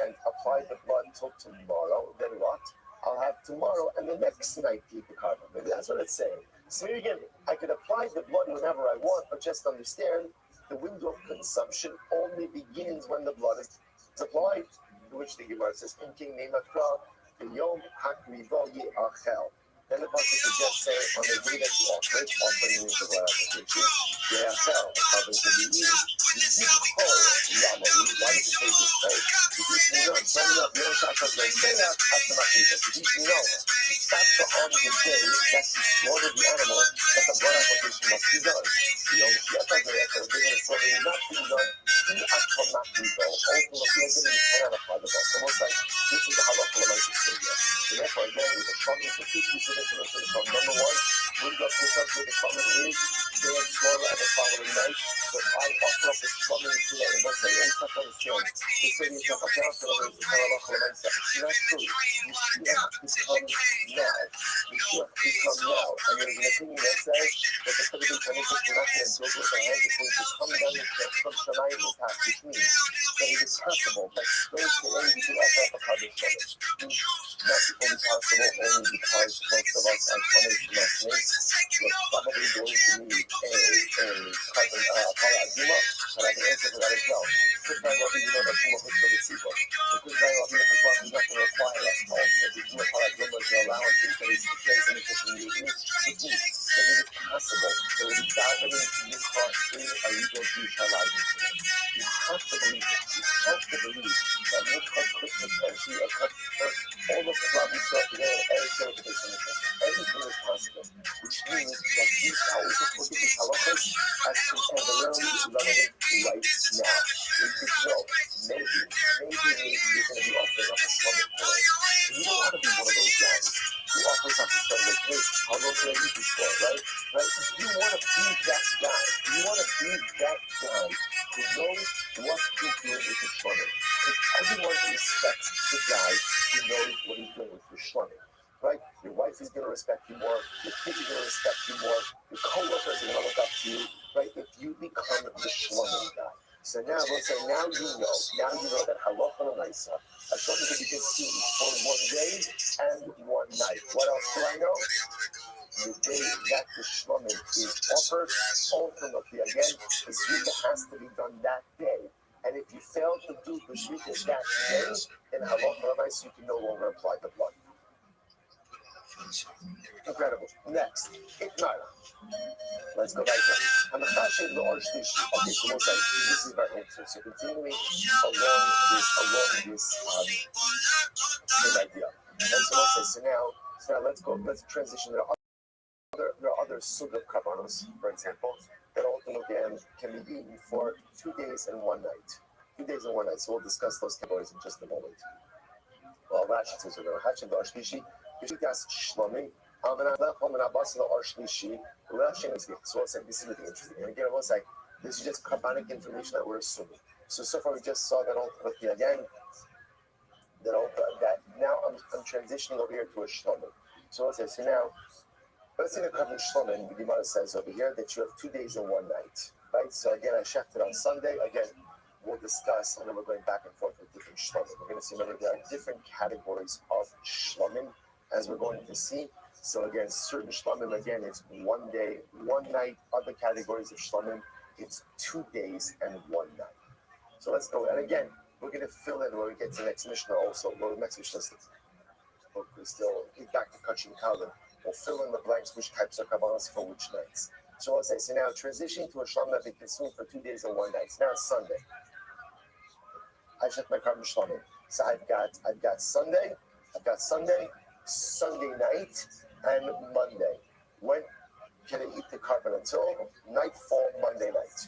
and apply the blood until tomorrow, then what? I'll have tomorrow and the next night to eat the carbon. Maybe that's what it's saying. So again, I could apply the blood whenever I want, but just understand the window of consumption only begins when the blood is applied. Which the Gemara says, "In King Nemakra, the Yom Hakrivo Ye'achel." Then the pasuk could just say, on the day that you offer it, offering means the blood application, Ye'achel, the carbon to be used. Zikho Yama, why does it say Zikho? Because you know, turning up your sacrifice, that's on the day that you slaughter the animal, that the blood application must be done. The Yom Shepherd, the day that the slaughter is not being done, ultimately, again, you cannot apply the blood. So most like, this is the halacha of the Savior. So therefore, again, with the strongest of two pieces of information from number one, Wind up this up with the summer is, they had Florida and the following night, but I offer up the summer today, and let's say, it's not going to change. They say it's not going to change, it's not true. Mashiach is coming now. Mashiach is coming now. And there's an opinion that says that the Chiddush HaMikdash we're not going to build with our hands, it's going to come down from Shemayim and Tach, which means that it is possible that those who only do offer up a Kaddish Shemesh, not only possible only because most of us are punished Shemashnis, we're probably going to need a carbon Parazima, and I can answer for that as well. Because by what you know that Shema puts for the Tzibah. Because by what you know is not going to require us all to do a Parazima to allow us to place in the kitchen using, which means that it is possible that we dive into this part in a legal Yerushalayim today. You have to believe it. You have to believe that Mikvah Christmas energy of all of the problems start today and everything is possible. Everything is possible, which means that these hours of these halachas as contemporarily relevant right now. We could know, maybe you're going to be offering up a stomach today. You don't want to be one of those guys who offers up a stomach, hey, I'll go to a liquor store, right? You want to be that guy. You want to be that guy who knows what he's doing with his stomach. Because everyone respects the guy who knows what he's doing with his stomach. Right? Your wife is going to respect you more. Your kids are going to respect you more. Your co-workers are going to look up to you. Right? If you become the shlomo guy. So now, let's say, now you know that halacha l'maisa, a shlomo can be consumed for 1 day and 1 night. What else do I know? The day that the shlomo is offered, ultimately again, the zrika has to be done that day. And if you fail to do the zrika that day, then halacha l'maisa, you can no longer apply the blood. Incredible. Next, Itmara. Let's go right now. Okay, so we'll say this is very interesting. So continuing along this same idea. And so we'll say, so now let's transition. There are other sort of kavanos, for example, that ultimately can be eaten for 2 days and 1 night. 2 days and 1 night. So we'll discuss those kavanos in just a moment. Well, Rashi says we're going to hatch in the Arshlishi. Bishikas Shlomi. So I'll say this is really interesting. And again, I will say this is just carbonic information that we're assuming. So far we just saw that ultimately again. That now I'm transitioning over here to a Shlomi. So I'll say so now. Let's say the Kabbalah Shlomi, the Gemara says over here that you have 2 days and 1 night. Right? So again, I checked it on Sunday. Again, we'll discuss, and then we're going back and forth with different Shlomim. We're going to see, remember, there are different categories of Shlomim, as we're going to see. So again, certain Shlomim, again, it's 1 day, 1 night. Other categories of Shlomim, it's 2 days and 1 night. So let's go. And again, we're going to fill in when we get to the next Mishnah also. Well, the next Mishnah we still get back to Kachin Kalin. We'll fill in the blanks, which types of Kabbalahs for which nights. So let's say, so now transitioning to a Shlom that they consume for 2 days and 1 night. So now it's Sunday. I check my carbon Shlomim. So I've got Sunday, Sunday night, and Monday. When can I eat the carbon until nightfall Monday night?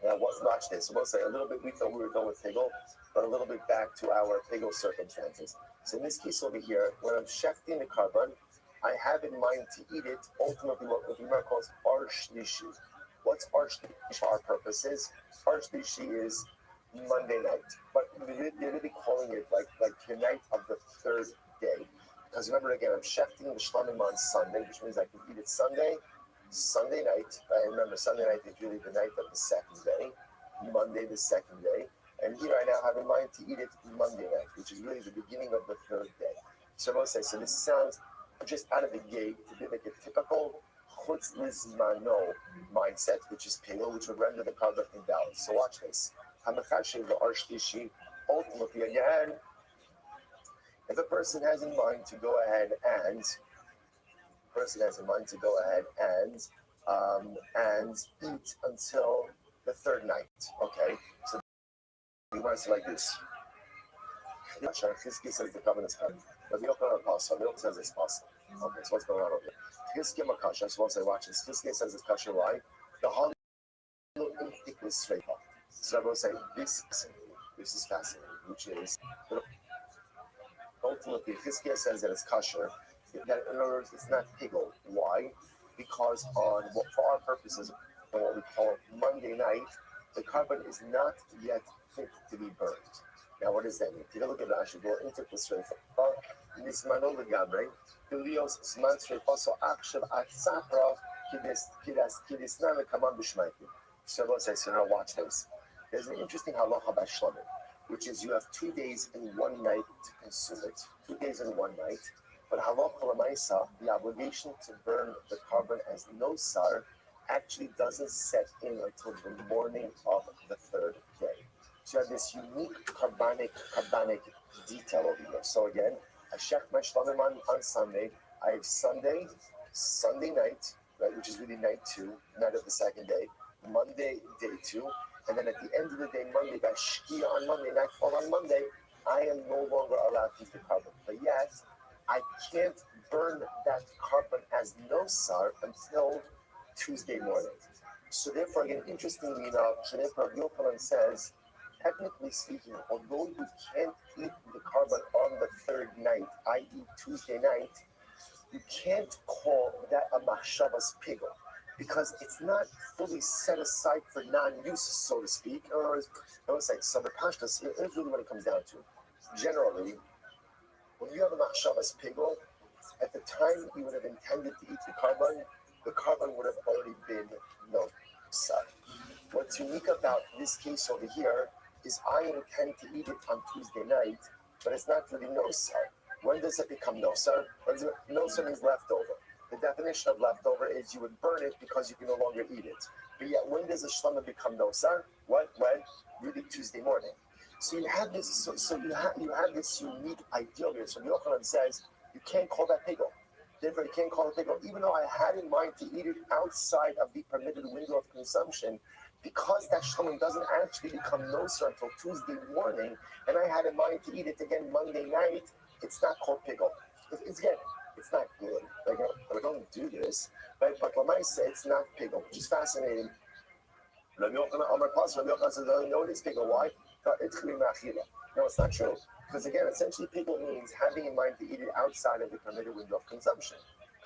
Now, watch this. So we'll say a little bit, we thought we were going with Hegel, but a little bit back to our Hegel circumstances. So in this case over here, when I'm shefting the carbon, I have in mind to eat it, ultimately what the Gemara calls Arshlishi. What's Arshlishi for our purposes? Arshlishi is Monday night, but they're really calling it like the night of the 3rd day. Because remember again, I'm shefting the shlamim on Sunday, which means I can eat it Sunday night. I remember Sunday night is really the night of the 2nd day, Monday the 2nd day. And here I now have in mind to eat it Monday night, which is really the beginning of the 3rd day. So I must say, so this sounds just out of the gate to be like a typical chutz lizmano mindset, which is pale, which would render the carbon invalid. So watch this. Hamachashiv the arshlishi. Ultimately, again, if a person has in mind to go ahead and eat until the 3rd night. Okay, so we want to say like this. Chizki says the covenant is coming. But the Yochanan Apostle, the Yochanan says it's possible. Okay, so what's going on over here? Chizki Makasha, so once I watch this, Chizki says it's Kasha, why? The Holly is straight up. So I will say, this is fascinating, which is, ultimately, Chizki says that it's kosher, that in other words, it's not piggle. Why? Because on what for our purposes, on what we call Monday night, the carbon is not yet fit to be burned. Now, what does that mean? Take a look at Rashi. Go into the Srefa. Nismano legamre. Helios zman Srefa. So akshav at sapra kidisnan lekaman b'shmaitim. So let's say, so now watch this. There's an interesting halacha about shlamim, which is you have 2 days and 1 night to consume it. 2 days and 1 night. But halacha l'maisa, the obligation to burn the carbon as no sar actually doesn't set in until the morning of the 3rd day. So you have this unique carbonic detail over here. So again, I check my shlamim on Sunday. I have Sunday night, right, which is really night 2, night of the 2nd day. Monday, day 2. And then at the end of the day, Monday, by Shkia on Monday, nightfall on Monday, I am no longer allowed to use the carbon. But yet, I can't burn that carbon as no sar until Tuesday morning. So therefore, again, interestingly enough, Rabbi Yochanan says, technically speaking, although you can't eat the carbon on the 3rd night, i.e. Tuesday night, you can't call that a machshavas pigel, because it's not fully set aside for non-use, so to speak. In other words, I would say, so the pashtas, here's really what it comes down to. Generally, when you have a machshavas pigel, at the time you would have intended to eat the carbon would have already been no sar. What's unique about this case over here is I intend to eat it on Tuesday night, but it's not really no sar. When does it become no sar? No sar means leftover. The definition of leftover is you would burn it because you can no longer eat it. But yet, when does a shlama become no sar? When? Really Tuesday morning. So you have this. So you have this unique ideal here. So Yochanan says you can't call that pigel. Therefore, you can't call it pigel, even though I had in mind to eat it outside of the permitted window of consumption, because that shlamim doesn't actually become no sar until Tuesday morning, and I had in mind to eat it again Monday night. It's not called pigel. It's not good. Like, I don't do this, right? But Lamaisa, it's not pigel, which is fascinating. Rabbi Yochanan says, no, it is pigel. Why? No, it's not true. Because again, essentially, pigel means having in mind to eat it outside of the permitted window of consumption.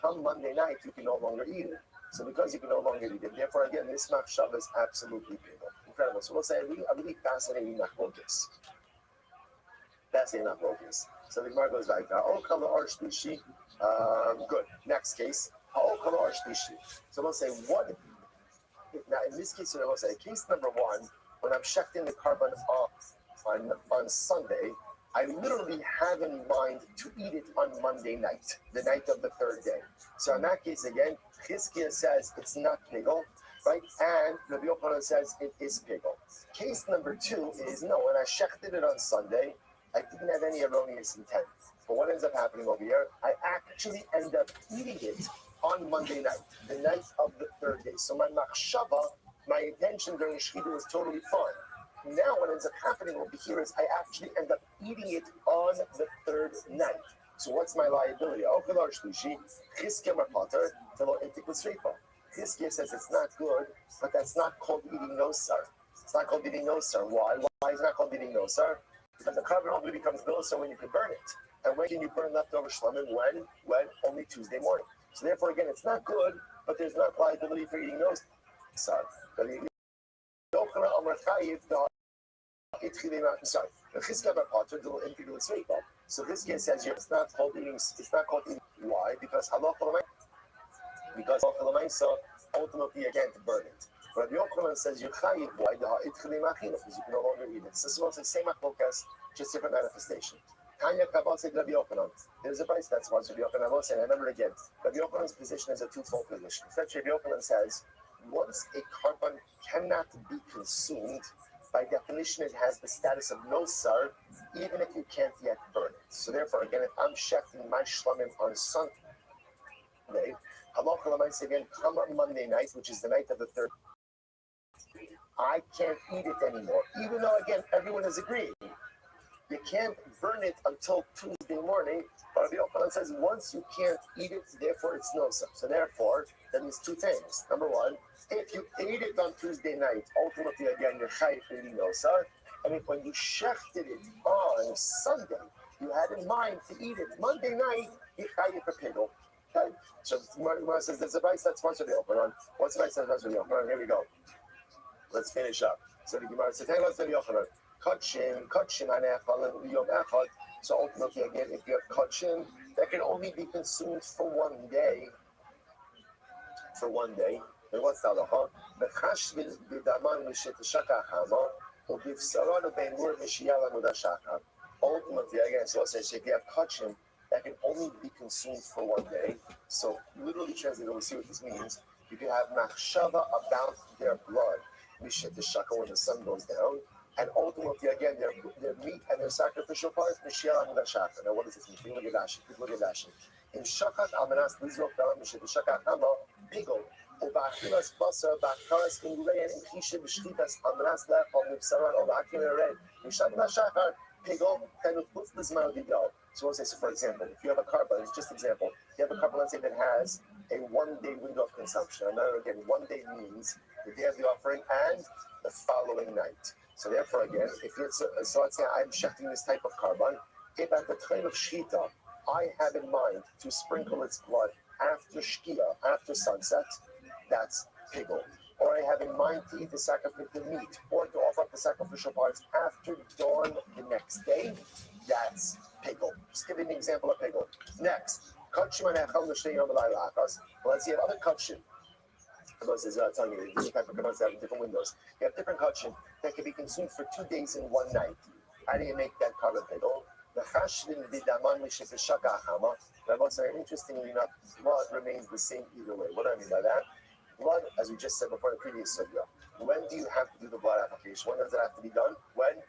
Come Monday night, you can no longer eat it. So because you can no longer eat it, therefore, again, this machshava is absolutely pigel. Incredible. So we'll say a really fascinating machlokas. Fascinating machlokas. So the Gemara goes like, good. Next case. So we'll say, what? Now, in this case, we'll say, case number 1, when I'm checking the carbon on Sunday, I literally have in mind to eat it on Monday night, the night of the 3rd day. So in that case, again, Chizkiah says it's not pigel, right? And Rabbi Yochanan says it is pigel. Case number 2 is, no, when I shechted it on Sunday, I didn't have any erroneous intent. But what ends up happening over here, I actually end up eating it on Monday night, the night of the 3rd day. So my machshava, my intention during Shechita was totally fine. Now what ends up happening over here is I actually end up eating it on the 3rd night. So what's my liability? Chizkiah says it's not good, but that's not called eating no sar. It's not called eating no sar. Why? Why is it not called eating no sar? Because the carbon only becomes no sar when you can burn it. And when can you burn leftover shlamim? When? Only Tuesday morning. So therefore, again, it's not good, but there's not liability for eating no sar. So this guy says it's not called eating. It's not called eating. Why? Because halacha ultimately again to burn it. But Rabbi Yochanan says you're chayiv. Why? Because you can no longer eat it. So this is the same machlokas, just different manifestation. Tanya Kabal said Rabbi Yochanan. There's a price that's why Rabbi Yochanan will say. And I remember again, Rabbi Yochanan's position is a twofold position. First, Rabbi Yochanan says once a carbon cannot be consumed, by definition, it has the status of no sar, even if you can't yet burn it. So therefore, again, if I'm checking my shlamim on Sunday, halacha l'maisa again, come on Monday night, which is the night of the 3rd, I can't eat it anymore. Even though, again, everyone is agreeing. You can't burn it until Tuesday morning. But Rabbi Yochanan says once you can't eat it, therefore it's no sar. So therefore, that means 2 things. Number 1, if you ate it on Tuesday night, ultimately again you're chayiv eating no sar. And if when you shechted it on Sunday, You had in mind to eat it Monday night, you chayiv for pigel. Okay? So Gemara says there's a vice that's supposed to be open on. What's the vice that's supposed to be open on? Here we go. Let's finish up. So the Gemara says, hey, let's do Yochanan. Kachim anechal yom echad. So ultimately, again, if you have kachim, that can only be consumed for one day. For one day. And what's the halacha? Mechash b'daman mishet shaka hama, or b'vsaran b'enur mishiyala mudashaka. Ultimately, again, so if you have kachim, that can only be consumed for one day. So literally translated, we'll see what this means. You can have machshava about their blood, mishet shaka, when the sun goes down. And ultimately, again, their meat and their sacrificial parts, mishiyala mudashaka. Now, what does this mean? Look at Rashi. Look at Rashi. In shakat amanas lizrok dalam mishet shaka hama, pigol. ובאכילת בשר, באכילת אינגריין, עם חישה בשחיטת אמנס לאכול מבשרן, או באכילת רד, משעת השחר, pigol, kind of puts the smile deal. So we'll say, so for example, if you have a carbon, it's just example, you have a carbon, let's say, that has a 1 day window of consumption. And now again, 1 day means the day of the offering and the following night. So therefore, again, if it's so let's say I'm shechting this type of carbon, if at the time of shchita, I have in mind to sprinkle its blood after shkia, after sunset, that's pigol. Or I have in mind to eat the sacrificial meat, or to offer up the sacrificial parts after dawn the next day, that's pigol. Just give you an example of pigol. Next, let's see, you have other kachim. Because is telling you, different type of kachim have different windows. You have different kachim that can be consumed for 2 days and 1 night. How do you make that carbon pigol? The chashvin bidaman mishes the shaka hama. Interestingly enough, blood remains the same either way. What do I mean by that? Blood, as we just said before the previous sugya, when do you have to do the blood application? When does it have to be done? When?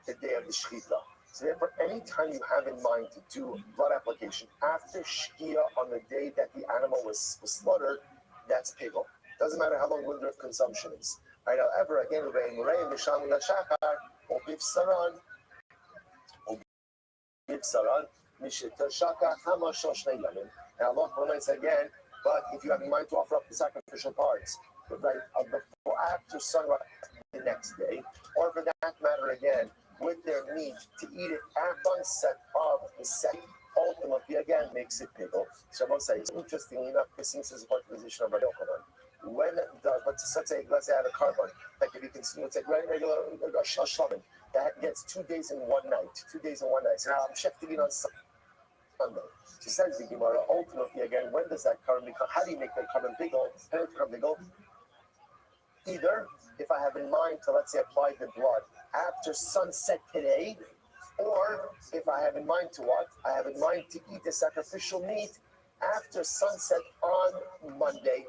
The day of the shechita. So therefore, any time you have in mind to do blood application after shkia on the day that the animal was slaughtered, that's pigol. Doesn't matter how long window of consumption is. Right? However, again, now, Allah comments again, but if you have in mind to offer up the sacrificial parts, right, before, after sunrise the next day, or for that matter, again, with their meat, to eat it at sunset of the second, ultimately, again, makes it pigol. So I must say, interestingly enough, this seems to support the position of Rabbi Yochanan. When let's say I have a carbon that can be consumed, it's like regular shlamim that gets 2 days and 1 night, 2 days and 1 night. So now I'm shefting it on Sunday. So says the Gemara, ultimately again, when does that carbon become? How do you make that carbon pigol? Either if I have in mind to, let's say, apply the blood after sunset today, or if I have in mind to what? I have in mind to eat the sacrificial meat after sunset on Monday.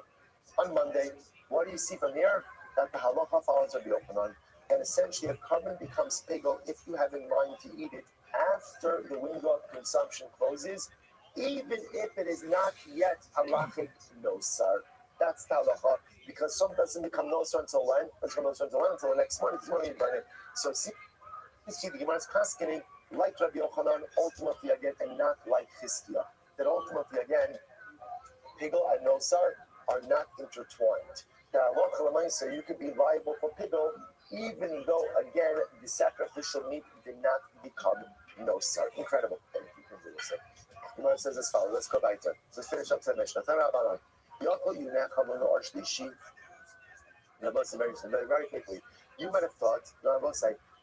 On Monday, what do you see from here? That the halacha follows Rabbi Yochanan, and essentially a carbon becomes pigol if you have in mind to eat it after the window of consumption closes, even if it is not yet halachic nosar. That's the halacha, because some doesn't become nosar until when? Until the next morning. So see the Gemara's paskening like Rabbi Yochanan, ultimately again, and not like Chizkiah. That ultimately again, pigol and nosar are not intertwined. So you could be liable for pigol, even though again the sacrificial meat did not become nosar. Incredible. Thank you. The Gemara says as follows. Let's go back to it. Let's finish up to the Mishnah. Very quickly. You might have thought,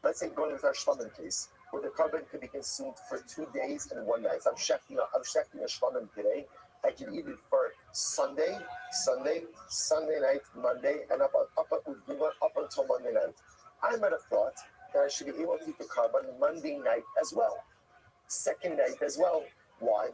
let's say going with our shlamim case, where the carbon could be consumed for 2 days and 1 night. So I'm shechting a shlamim today. I can eat it for Sunday night, Monday, and up until Monday night. I might have thought that I should be able to eat the carbon Monday night as well, second night as well. Why?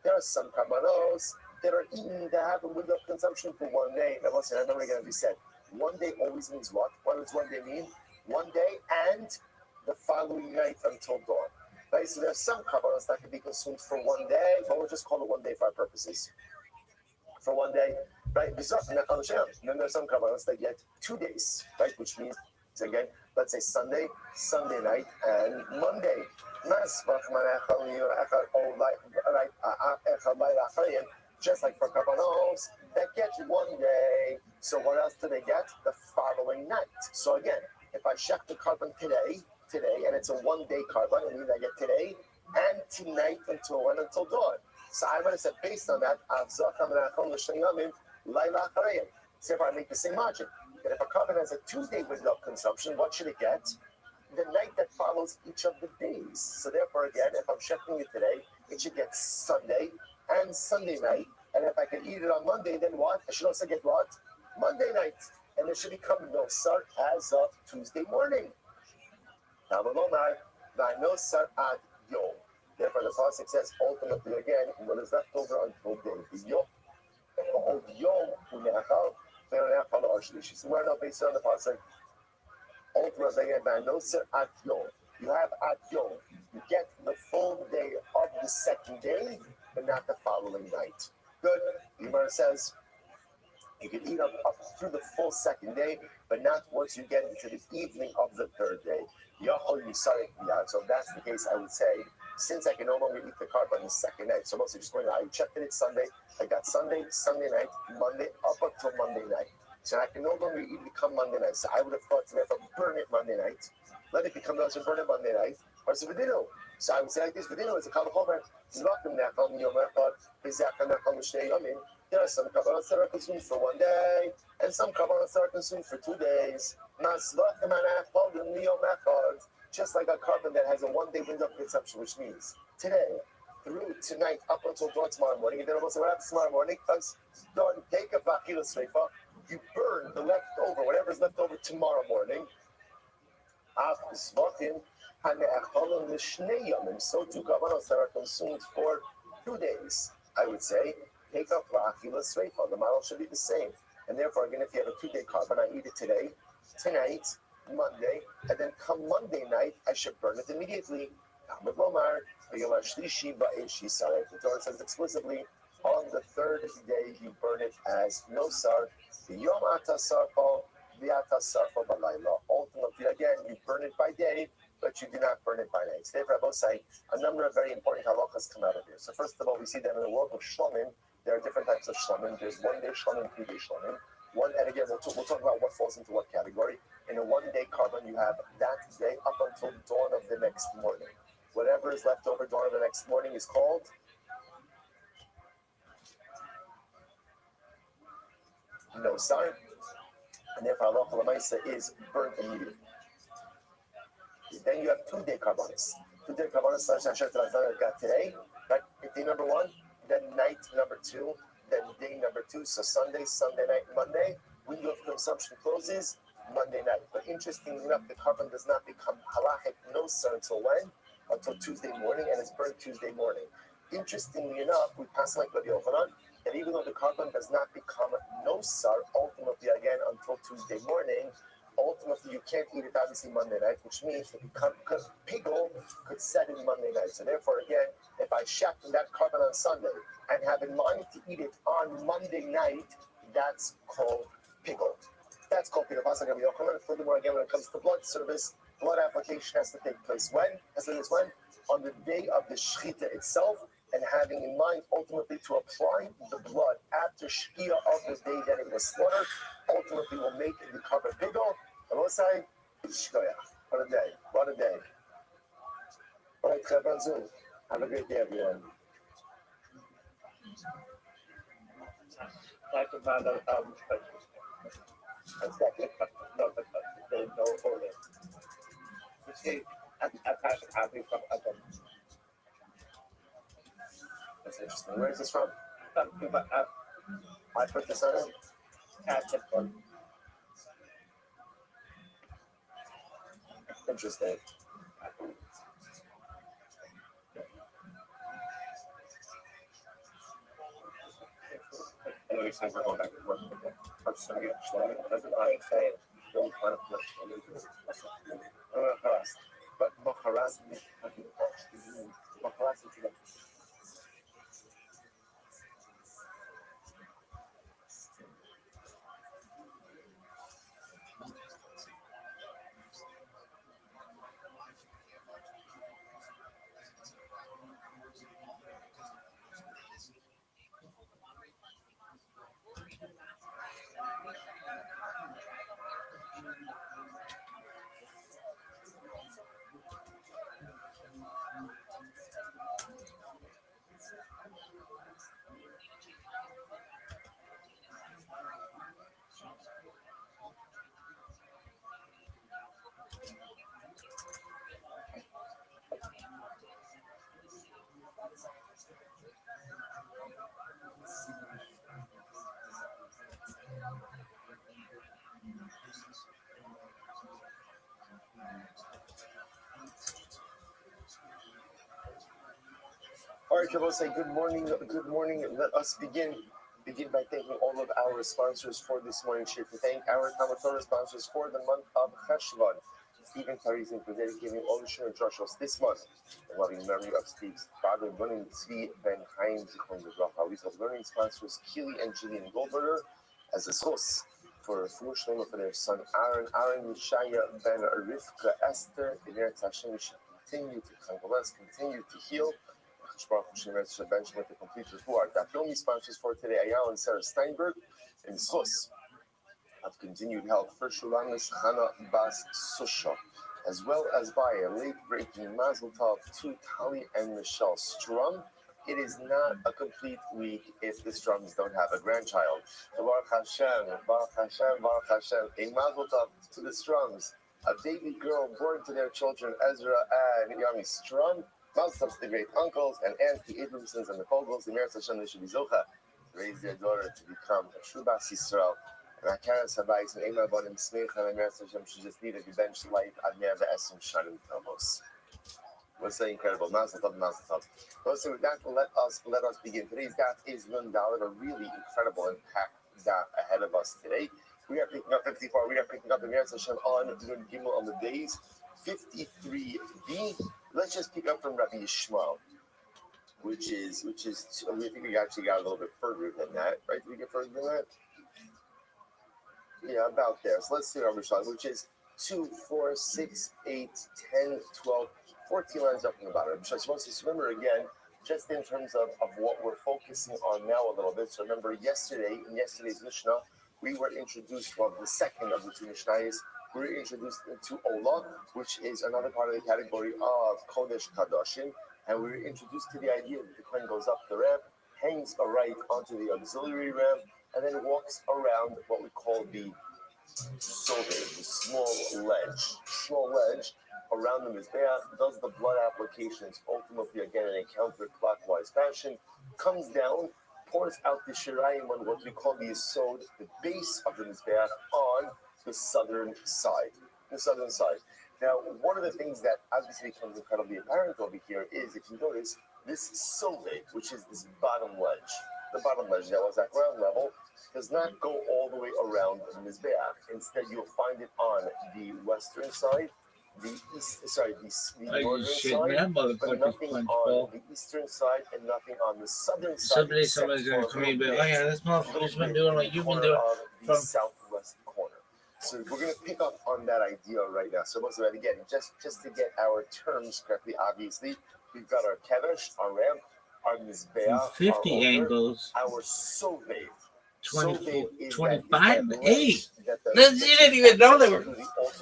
There are some carbonos that are eaten that have a window of consumption for 1 day. Now, listen, I remember again, we said 1 day always means what? What does 1 day mean? 1 day and the following night until dawn. Right? So there are some carbonos that can be consumed for 1 day, but we'll just call it 1 day for our purposes. For 1 day, right? And then there's some carbonos that get 2 days, right? Which means, again, let's say Sunday night, and Monday. Just like for carbonos that get 1 day. So what else do they get? The following night. So again, if I check the carbon today, and it's a 1 day carbon, it means I get today and tonight until when? Until dawn. So I would have said based on that, so therefore I make the same logic. That if a carbon has a 2 day window of consumption, what should it get? The night that follows each of the days. So therefore, again, if I'm checking it today, it should get Sunday and Sunday night. And if I can eat it on Monday, then what? I should also get what? Monday night. And it should become no sar as of Tuesday morning. Now, no sar ad yom. Therefore, the pasuk says ultimately again, what is left over until day is yom. Yom unechal, ve'unechal l'ashlishi. So we're not based on the pasuk. Ultimately, again, no sar ad yom. You have ad yom. You get the full day of the second day, but not the following night. Good. Yomar says. You can eat up through the full second day, but not once you get into the evening of the third day. So if that's the case, I would say, since I can no longer eat the carb on the second night, so mostly just going, I checked it, it's Sunday, I got Sunday night, Monday, up until Monday night. So I can no longer eat it come Monday night. So I would have thought to me, if I burn it Monday night, let it become those who burn it Monday night, or so So I would say like this, Vidino is a Kalachomer, there are some kabbalas that are consumed for 1 day, and some kabbalas that are consumed for 2 days. Just like a carbon that has a 1 day window of consumption, which means today through tonight up until dawn tomorrow morning. And then also what happens tomorrow morning? Done. Take a bakila sreifa. You burn the leftover, whatever's left over tomorrow morning. So two kabbalas that are consumed for 2 days, I would say. Take up Achila Sreifa. The model should be the same. And therefore, again, if you have a 2 day carbon, I eat it today, tonight, Monday, and then come Monday night, I should burn it immediately. The Torah says explicitly, on the third day you burn it as no sar. Ultimately, again, you burn it by day, but you do not burn it by night. Today, Rabbi say a number of very important halachas come out of here. So first of all, we see that in the world of shlomim, there are different types of shlomim. There's 1 day shlomim, 2 day shlomim. And again, we'll talk about what falls into what category. In a 1 day carbon, you have that day up until dawn of the next morning. Whatever is left over dawn of the next morning is called no sar, and therefore halacha l'maisa is burnt immediately. Then you have 2 day carbonates. 2 day carbonates got today, right? Day number 1, then night number 2, then day number 2. So Sunday night, Monday. Window of consumption closes Monday night. But interestingly enough, the carbon does not become halachic no sar until when? Until Tuesday morning, and it's burnt Tuesday morning. Interestingly enough, we pass like Rabbi Yochanan, that even though the carbon does not become no sar, ultimately again until Tuesday morning, ultimately you can't eat it obviously Monday night, which means that the pigel could set in Monday night. So therefore again, if I shack that carbon on Sunday and have in mind to eat it on Monday night, that's called pigel. That's called pigel. Furthermore, again, when it comes to blood service, blood application has to take place when? On the day of the shechita itself, and having in mind ultimately to apply the blood after shkia of the day that it was slaughtered, ultimately will make the carbon pigel. And we'll say, what a day, what a day. All right, have a great day, everyone. Like about no order. You see, I passed a copy from That's interesting. Where is this from? I put this on it. Interesting. Anyway, so we're going back to work. I'm just going to get that's what I'm saying. Don't try to but Maharas All right, Shabbos, say good morning. Good morning. Let us begin by thanking all of our sponsors for this morning's shift. To thank our Talmud Torah sponsors for the month of Cheshvan, Stephen Parizin, for dedicating all the Shir Joshos this month. And loving memory of Steve's father, Learning Tzvi Ben Chaim Zichron Lebracha. We have learning sponsors Keely and Jillian Goldberger as a source for foolish name for their son Aaron Yeshaya Ben Rivka Esther. In their Hashem, we should continue to convalesce, continue to heal. Benjamin to complete report. That filming sponsors for today, Ayal and Sarah Steinberg, and Sos have continued health for Shulamis Hannah Bas Susha, as well as by a late-breaking Mazel Tov to Tali and Michelle Strum. It is not a complete week if the Strums don't have a grandchild. Baruch Hashem, Baruch Hashem, Baruch Hashem. A Mazel Tov to the Strums, a baby girl born to their children Ezra and Yami Strum. Mazel Tov to the great uncles and aunts, the Abramsons and the Fogels, the Meretz Hashem, they should be Zocha, raise their daughter to become a true Bas Yisrael. And Akaras Habayis and Ema Bonim Smecha and Meretz Hashem should just need a bench life at Mer Ve'esim Shanim Tavos. What's that incredible? Mazel Tov, Mazel Tov. So with that, let us begin. Today's daf is Nun Dalet, a really incredible and packed daf ahead of us today. We are picking up 54. We are picking up the Meretz Hashem on Nun Gimel on the days 53b. Let's just pick up from Rabbi Yishmael, which is. I think we actually got a little bit further than that, right? Did we get further than that? Yeah, about there. So let's see Rabbi Yishmael, which is 2, 4, 6, 8, 10, 12, 14 lines up from the bottom. So let's remember again, just in terms of what we're focusing on now a little bit. So remember, in yesterday's Mishnah, we were introduced, well, the second of the two Mishnayos. We were introduced to Ola, which is another part of the category of Kodesh Kadoshim, and we were introduced to the idea that the coin goes up the ramp, hangs a right onto the auxiliary ramp, and then walks around what we call the Soved, the small ledge around the Mizbeach, does the blood applications, ultimately again in a counterclockwise fashion, comes down, pours out the Shirayim on what we call the Yesod, the base of the Mizbeach, on the southern side. Now, one of the things that obviously becomes incredibly apparent over here is, if you notice, this Soved, which is this bottom ledge. The bottom ledge that was at ground level does not go all the way around the Mizbeach. Instead, you'll find it on the western side, the northern side, but nothing on the eastern side and nothing on the southern side. Somebody's gonna come in and be like, oh yeah, this motherfucker's been doing what you've been doing from the southwest corner. So we're going to pick up on that idea right now. So most of that, again, just to get our terms correctly, obviously, we've got our kevesh, our ramp, our mizbeach, 50 our altar, angles, our soved. 25, 8. You didn't even know there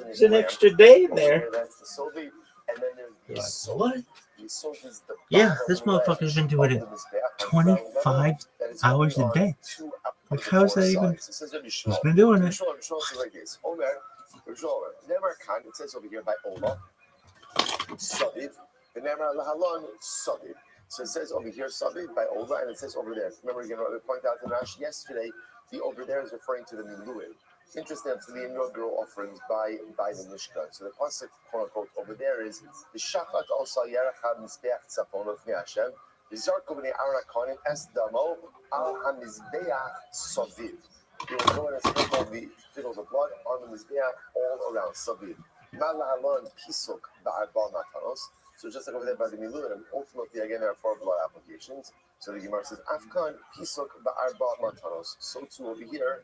was an extra day in there. That's the soved, and then there's the what? The yeah, this motherfucker's been doing it 25 hours a day. Like, how is that even? He's been doing it. It says over here by Ola, Saviv. The Nemar Lahalon, Saviv. So it says over here, Saviv by Ola, and it says over there. Remember, again, I pointed out to Nash yesterday, the over there is referring to the Miluim. Interesting, to the inaugural offerings by the Mishkan. So the pasuk, quote unquote, over there is the Shafat also Yerachad Mizbeach Tzafon of Hashem. The Zarko b'nei Aaron HaKohanim es damo al hamizbeach saviv. You will go and sprinkle the fiddles of blood on the mizbeach all around saviv. Mal lahalon pisuk ba'arba matanos. So just like over there by the Miluim, ultimately again there are 4 blood applications. So the Gemara says Afkan pisuk ba'arba matanos. So too over here.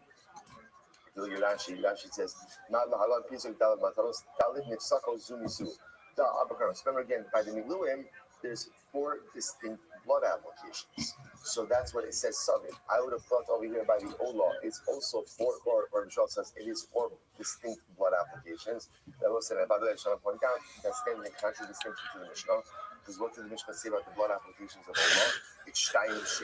Rashi says, "Not lahalon pisuk dalet matanos dalet nifsako zumizu." Remember again, by the Miluim, there's 4 distinct blood applications. So that's what it says. Savin. I would have thought over here by the Ola, it's also 4, or Michelle says it is 4 distinct blood applications. That was said. By the way, I just want to point out that standing in contradistinction to the Mishnah, because what did the Mishnah say about the blood applications of Ola? It's Shtayim Shem